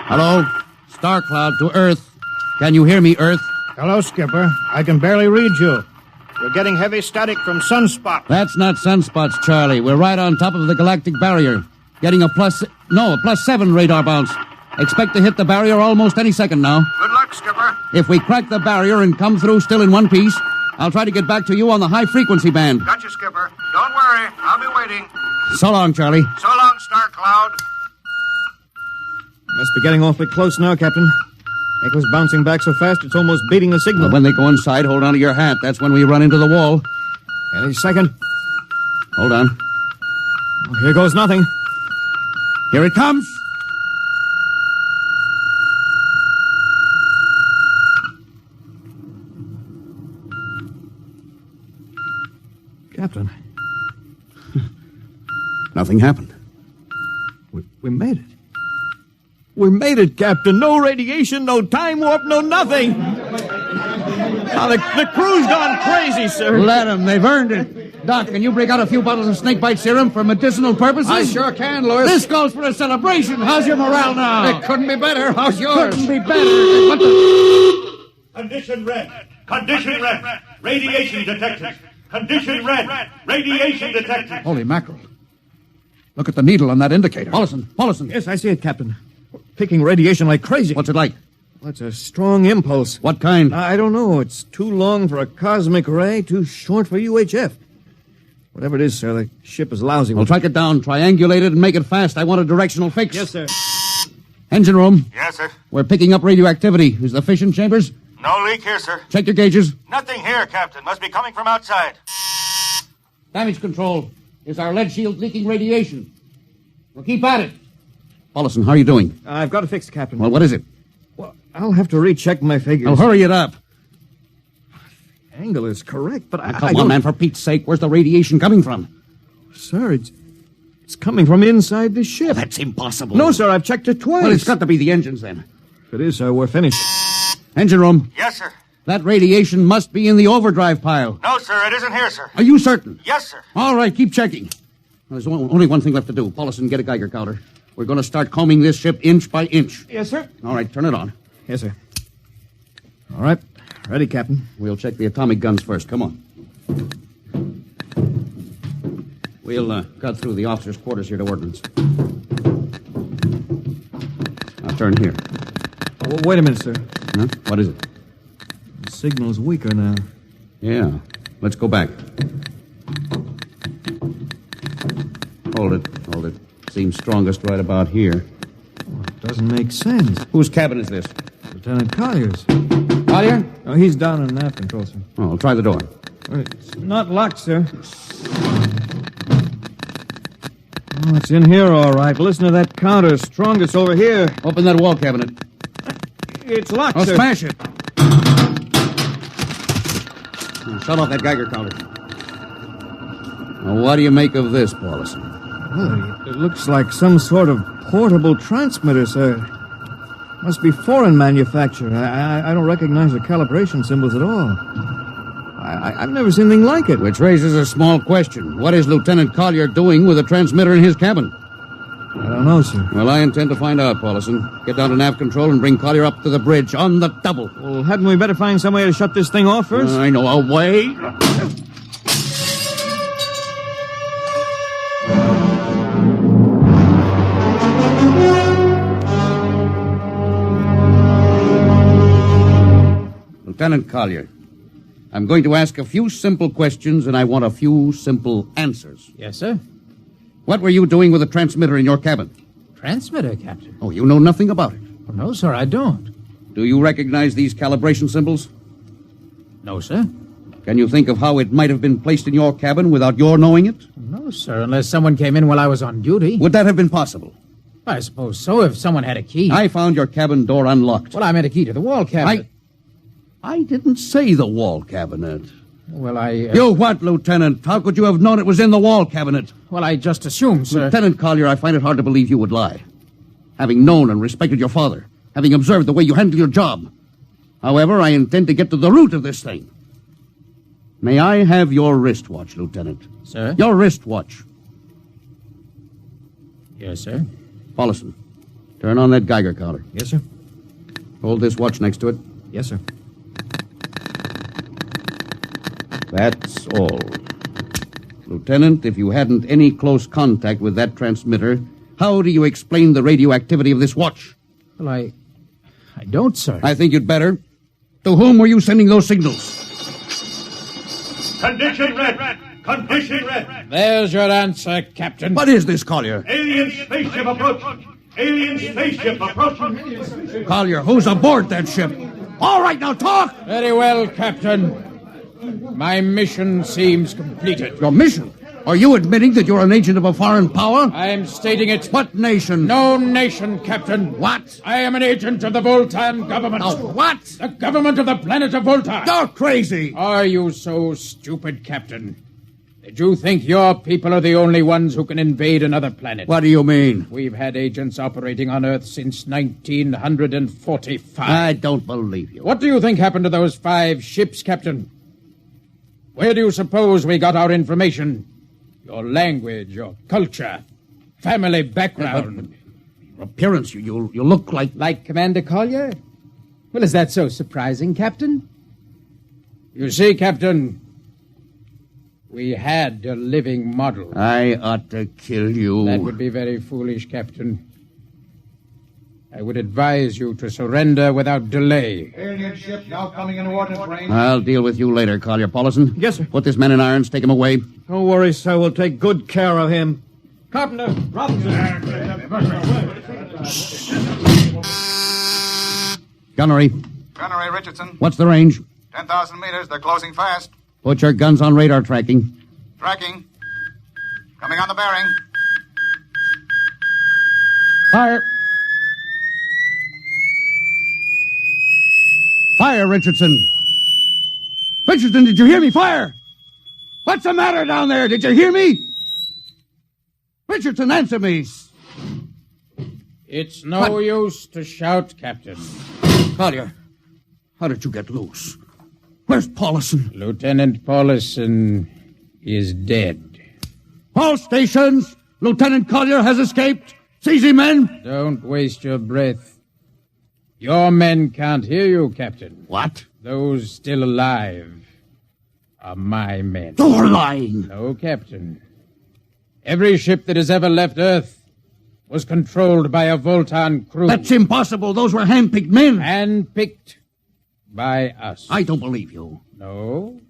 Hello? Star Cloud to Earth. Can you hear me, Earth? Hello, Skipper. I can barely read you. You're getting heavy static from sunspots. That's not sunspots, Charlie. We're right on top of the galactic barrier. Getting a +7 radar bounce. Expect to hit the barrier almost any second now. Good luck, Skipper. If we crack the barrier and come through still in one piece, I'll try to get back to you on the high-frequency band. Gotcha, Skipper. Don't worry. I'll be waiting. So long, Charlie. So long, Star Cloud. Must be getting awfully close now, Captain. Echo's bouncing back so fast it's almost beating the signal. When they go inside, hold on to your hat. That's when we run into the wall. Any second. Hold on. Oh, here goes nothing. Here it comes. Captain. Nothing happened. We made it. We made it, Captain. No radiation, no time warp, no nothing. Now, the crew's gone crazy, sir. Let them. They've earned it. Doc, can you break out a few bottles of snakebite serum for medicinal purposes? I sure can, Louis. This calls for a celebration. How's your morale now? It couldn't be better. How's yours? Couldn't be better. What the... Condition red. Condition red. Radiation detected. Condition red. Radiation detected. Holy mackerel. Look at the needle on that indicator. Paulson. Yes, I see it, Captain. Picking radiation like crazy. What's it like? Well, it's a strong impulse. What kind? I don't know. It's too long for a cosmic ray, too short for UHF. Whatever it is, sir, the ship is lousy. Well, track it down, triangulate it, and make it fast. I want a directional fix. Yes, sir. Engine room. Yes, sir. We're picking up radioactivity. Is the fission chambers? No leak here, sir. Check your gauges. Nothing here, Captain. Must be coming from outside. Damage control. Is our lead shield leaking radiation? Well, keep at it. Paulson, how are you doing? I've got it fixed, Captain. Well, what is it? Well, I'll have to recheck my figures. Well, hurry it up. The angle is correct, but Come on, man, for Pete's sake. Where's the radiation coming from? Sir, it's coming from inside the ship. That's impossible. No, sir, I've checked it twice. Well, it's got to be the engines, then. If it is, sir, we're finished. Engine room. Yes, sir. That radiation must be in the overdrive pile. No, sir, it isn't here, sir. Are you certain? Yes, sir. All right, keep checking. Well, there's only one thing left to do. Paulson, get a Geiger counter. We're going to start combing this ship inch by inch. Yes, sir. All right, turn it on. Yes, sir. All right. Ready, Captain. We'll check the atomic guns first. Come on. We'll cut through the officers' quarters here to ordnance. I'll turn here. Oh, wait a minute, sir. Huh? What is it? The signal's weaker now. Yeah. Let's go back. Hold it. Seems strongest right about here. Doesn't make sense. Whose cabin is this? Lieutenant Collier's. Collier? Oh, he's down in nav control, sir. Oh, I'll try the door. It's not locked, sir. Oh, it's in here, all right. Listen to that counter. Strongest over here. Open that wall cabinet. It's locked, I'll sir. smash it. Shut off that Geiger counter. Now, what do you make of this, Paulison? Well, it looks like some sort of portable transmitter, sir. Must be foreign manufacture. I don't recognize the calibration symbols at all. I've never seen anything like it. Which raises a small question. What is Lieutenant Collier doing with a transmitter in his cabin? I don't know, sir. Well, I intend to find out, Paulison. Get down to nav control and bring Collier up to the bridge on the double. Well, hadn't we better find some way to shut this thing off first? I know a way. Lieutenant Collier, I'm going to ask a few simple questions, and I want a few simple answers. Yes, sir. What were you doing with a transmitter in your cabin? Transmitter, Captain? Oh, you know nothing about it? Oh, no, sir, I don't. Do you recognize these calibration symbols? No, sir. Can you think of how it might have been placed in your cabin without your knowing it? No, sir, unless someone came in while I was on duty. Would that have been possible? I suppose so, if someone had a key. I found your cabin door unlocked. Well, I meant a key to the wall cabinet. I didn't say the wall cabinet. Well, I... You what, Lieutenant? How could you have known it was in the wall cabinet? Well, I just assumed, sir. Lieutenant Collier, I find it hard to believe you would lie. Having known and respected your father, having observed the way you handle your job. However, I intend to get to the root of this thing. May I have your wristwatch, Lieutenant? Sir? Your wristwatch. Yes, sir. Paulison, turn on that Geiger counter. Yes, sir. Hold this watch next to it. Yes, sir. That's all. Lieutenant, if you hadn't any close contact with that transmitter, how do you explain the radioactivity of this watch? Well, I don't, sir. I think you'd better. To whom were you sending those signals? Condition red. Condition red. There's your answer, Captain. What is this, Collier? Alien spaceship approaching. Alien spaceship approaching. Collier, who's aboard that ship? All right, now talk! Very well, Captain. My mission seems completed. Your mission? Are you admitting that you're an agent of a foreign power? I am stating it. What nation? No nation, Captain. What? I am an agent of the Voltan government. What? The government of the planet of Volta. You're crazy. Are you so stupid, Captain? Did you think your people are the only ones who can invade another planet? What do you mean? We've had agents operating on Earth since 1945. I don't believe you. What do you think happened to those 5 ships, Captain? Where do you suppose we got our information? Your language, your culture, family background. Your appearance, you look like... Like Commander Collier? Well, is that so surprising, Captain? You see, Captain, we had a living model. I ought to kill you. That would be very foolish, Captain. I would advise you to surrender without delay. Alien ship now coming into ordnance range. I'll deal with you later, Collier. Paulison? Yes, sir. Put this man in irons, take him away. Don't worry, sir. We'll take good care of him. Carpenter, Robinson. Gunnery. Gunnery Richardson. What's the range? 10,000 meters. They're closing fast. Put your guns on radar tracking. Tracking. Coming on the bearing. Fire. Fire, Richardson. Richardson, did you hear me? Fire! What's the matter down there? Did you hear me? Richardson, answer me. It's no use to shout, Captain. Collier, how did you get loose? Where's Paulison? Lieutenant Paulison is dead. All stations! Lieutenant Collier has escaped. Seize him, men! Don't waste your breath. Your men can't hear you, Captain. What? Those still alive are my men. You're lying. No, Captain. Every ship that has ever left Earth was controlled by a Voltan crew. That's impossible. Those were hand-picked men. Hand-picked by us. I don't believe you. No?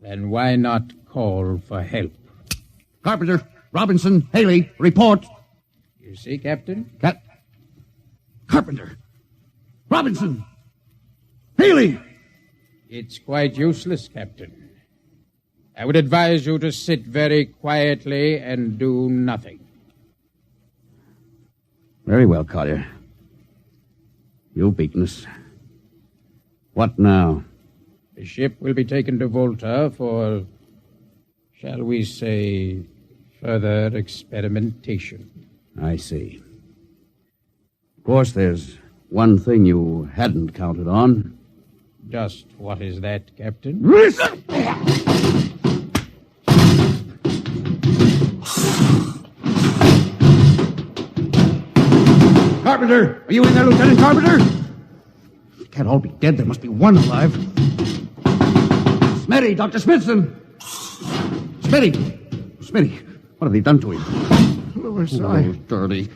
Then why not call for help? Carpenter, Robinson, Haley, report. You see, Captain? Carpenter, Robinson, Haley. It's quite useless, Captain. I would advise you to sit very quietly and do nothing. Very well, Collier. You've beaten us. What now? The ship will be taken to Volta for, shall we say, further experimentation. I see. Of course, there's one thing you hadn't counted on. Just what is that, Captain? Carpenter! Are you in there, Lieutenant Carpenter? They can't all be dead. There must be one alive. Smitty, Dr. Smithson! Smitty, what have they done to him? Louis, Dirty.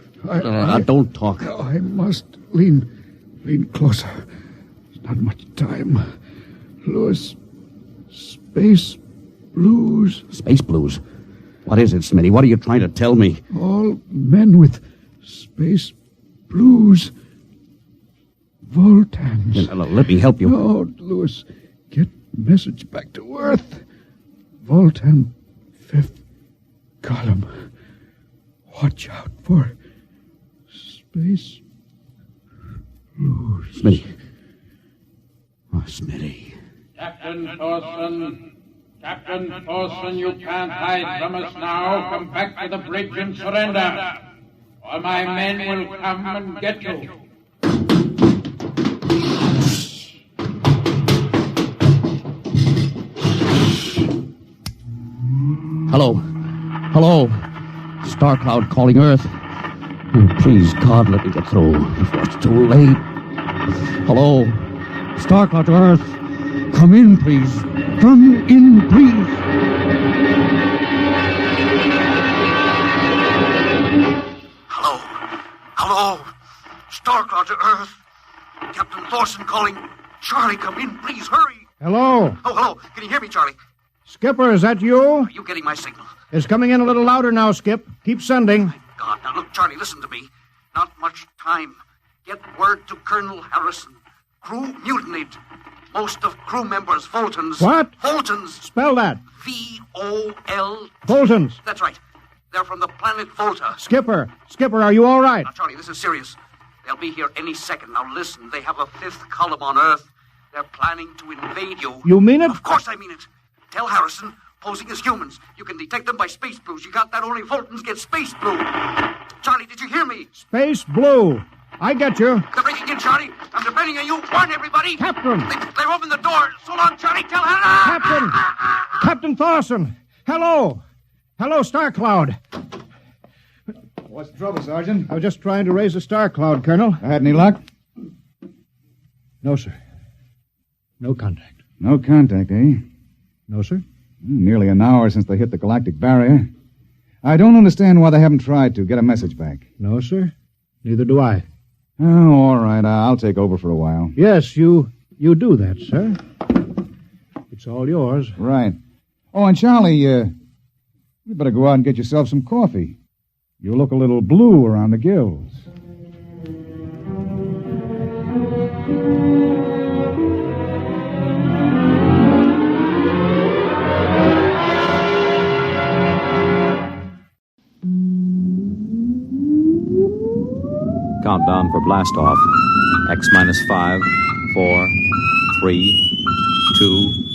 Don't talk. I must lean closer. There's not much time. Louis, space blues. Space blues? What is it, Smitty? What are you trying to tell me? All men with space blues. Voltans. Let me help you. No, Louis. Get message back to Earth. Voltan, 5th column. Watch out for space blues. Smitty. Oh, Smitty. Captain Thorson, you can't hide from us now. Come back to the bridge and surrender, or my men will come and get you. Hello. Star Cloud calling Earth. Oh, please, God, let me get through before it's too late. Hello. Star Cloud to Earth. Come in, please. Come in, please. Hello. Star Cloud to Earth. Captain Thorson calling. Charlie, come in, please, hurry. Hello. Oh, hello. Can you hear me, Charlie? Skipper, is that you? Are you getting my signal? It's coming in a little louder now, Skip. Keep sending. God, now look, Charlie, listen to me. Not much time. Get word to Colonel Harrison. Crew mutinied. Most of crew members, Voltans. What? Voltans. Spell that. V-O-L... Voltans. That's right. They're from the planet Volta. Skipper, are you all right? Now, Charlie, this is serious. They'll be here any second. Now, listen, they have a 5th column on Earth. They're planning to invade you. You mean it? Of course I mean it. Tell Harrison, posing as humans. You can detect them by space blues. You got that? Only Voltans get space blue. Charlie, did you hear me? Space blue. I get you. They're breaking in, Charlie. I'm depending on you. Warn everybody. Captain. They've opened the door. So long, Charlie. Tell Hannah. Captain Thorson. Hello, Star Cloud. What's the trouble, Sergeant? I was just trying to raise the Star Cloud, Colonel. I had any luck? No, sir. No contact. No contact, eh? No, sir. Nearly an hour since they hit the galactic barrier. I don't understand why they haven't tried to get a message back. No, sir. Neither do I. Oh, all right. I'll take over for a while. Yes, you do that, sir. It's all yours. Right. Oh, and Charlie, you better go out and get yourself some coffee. You look a little blue around the gills. Countdown for blast off. X-5, 4, 3, 2,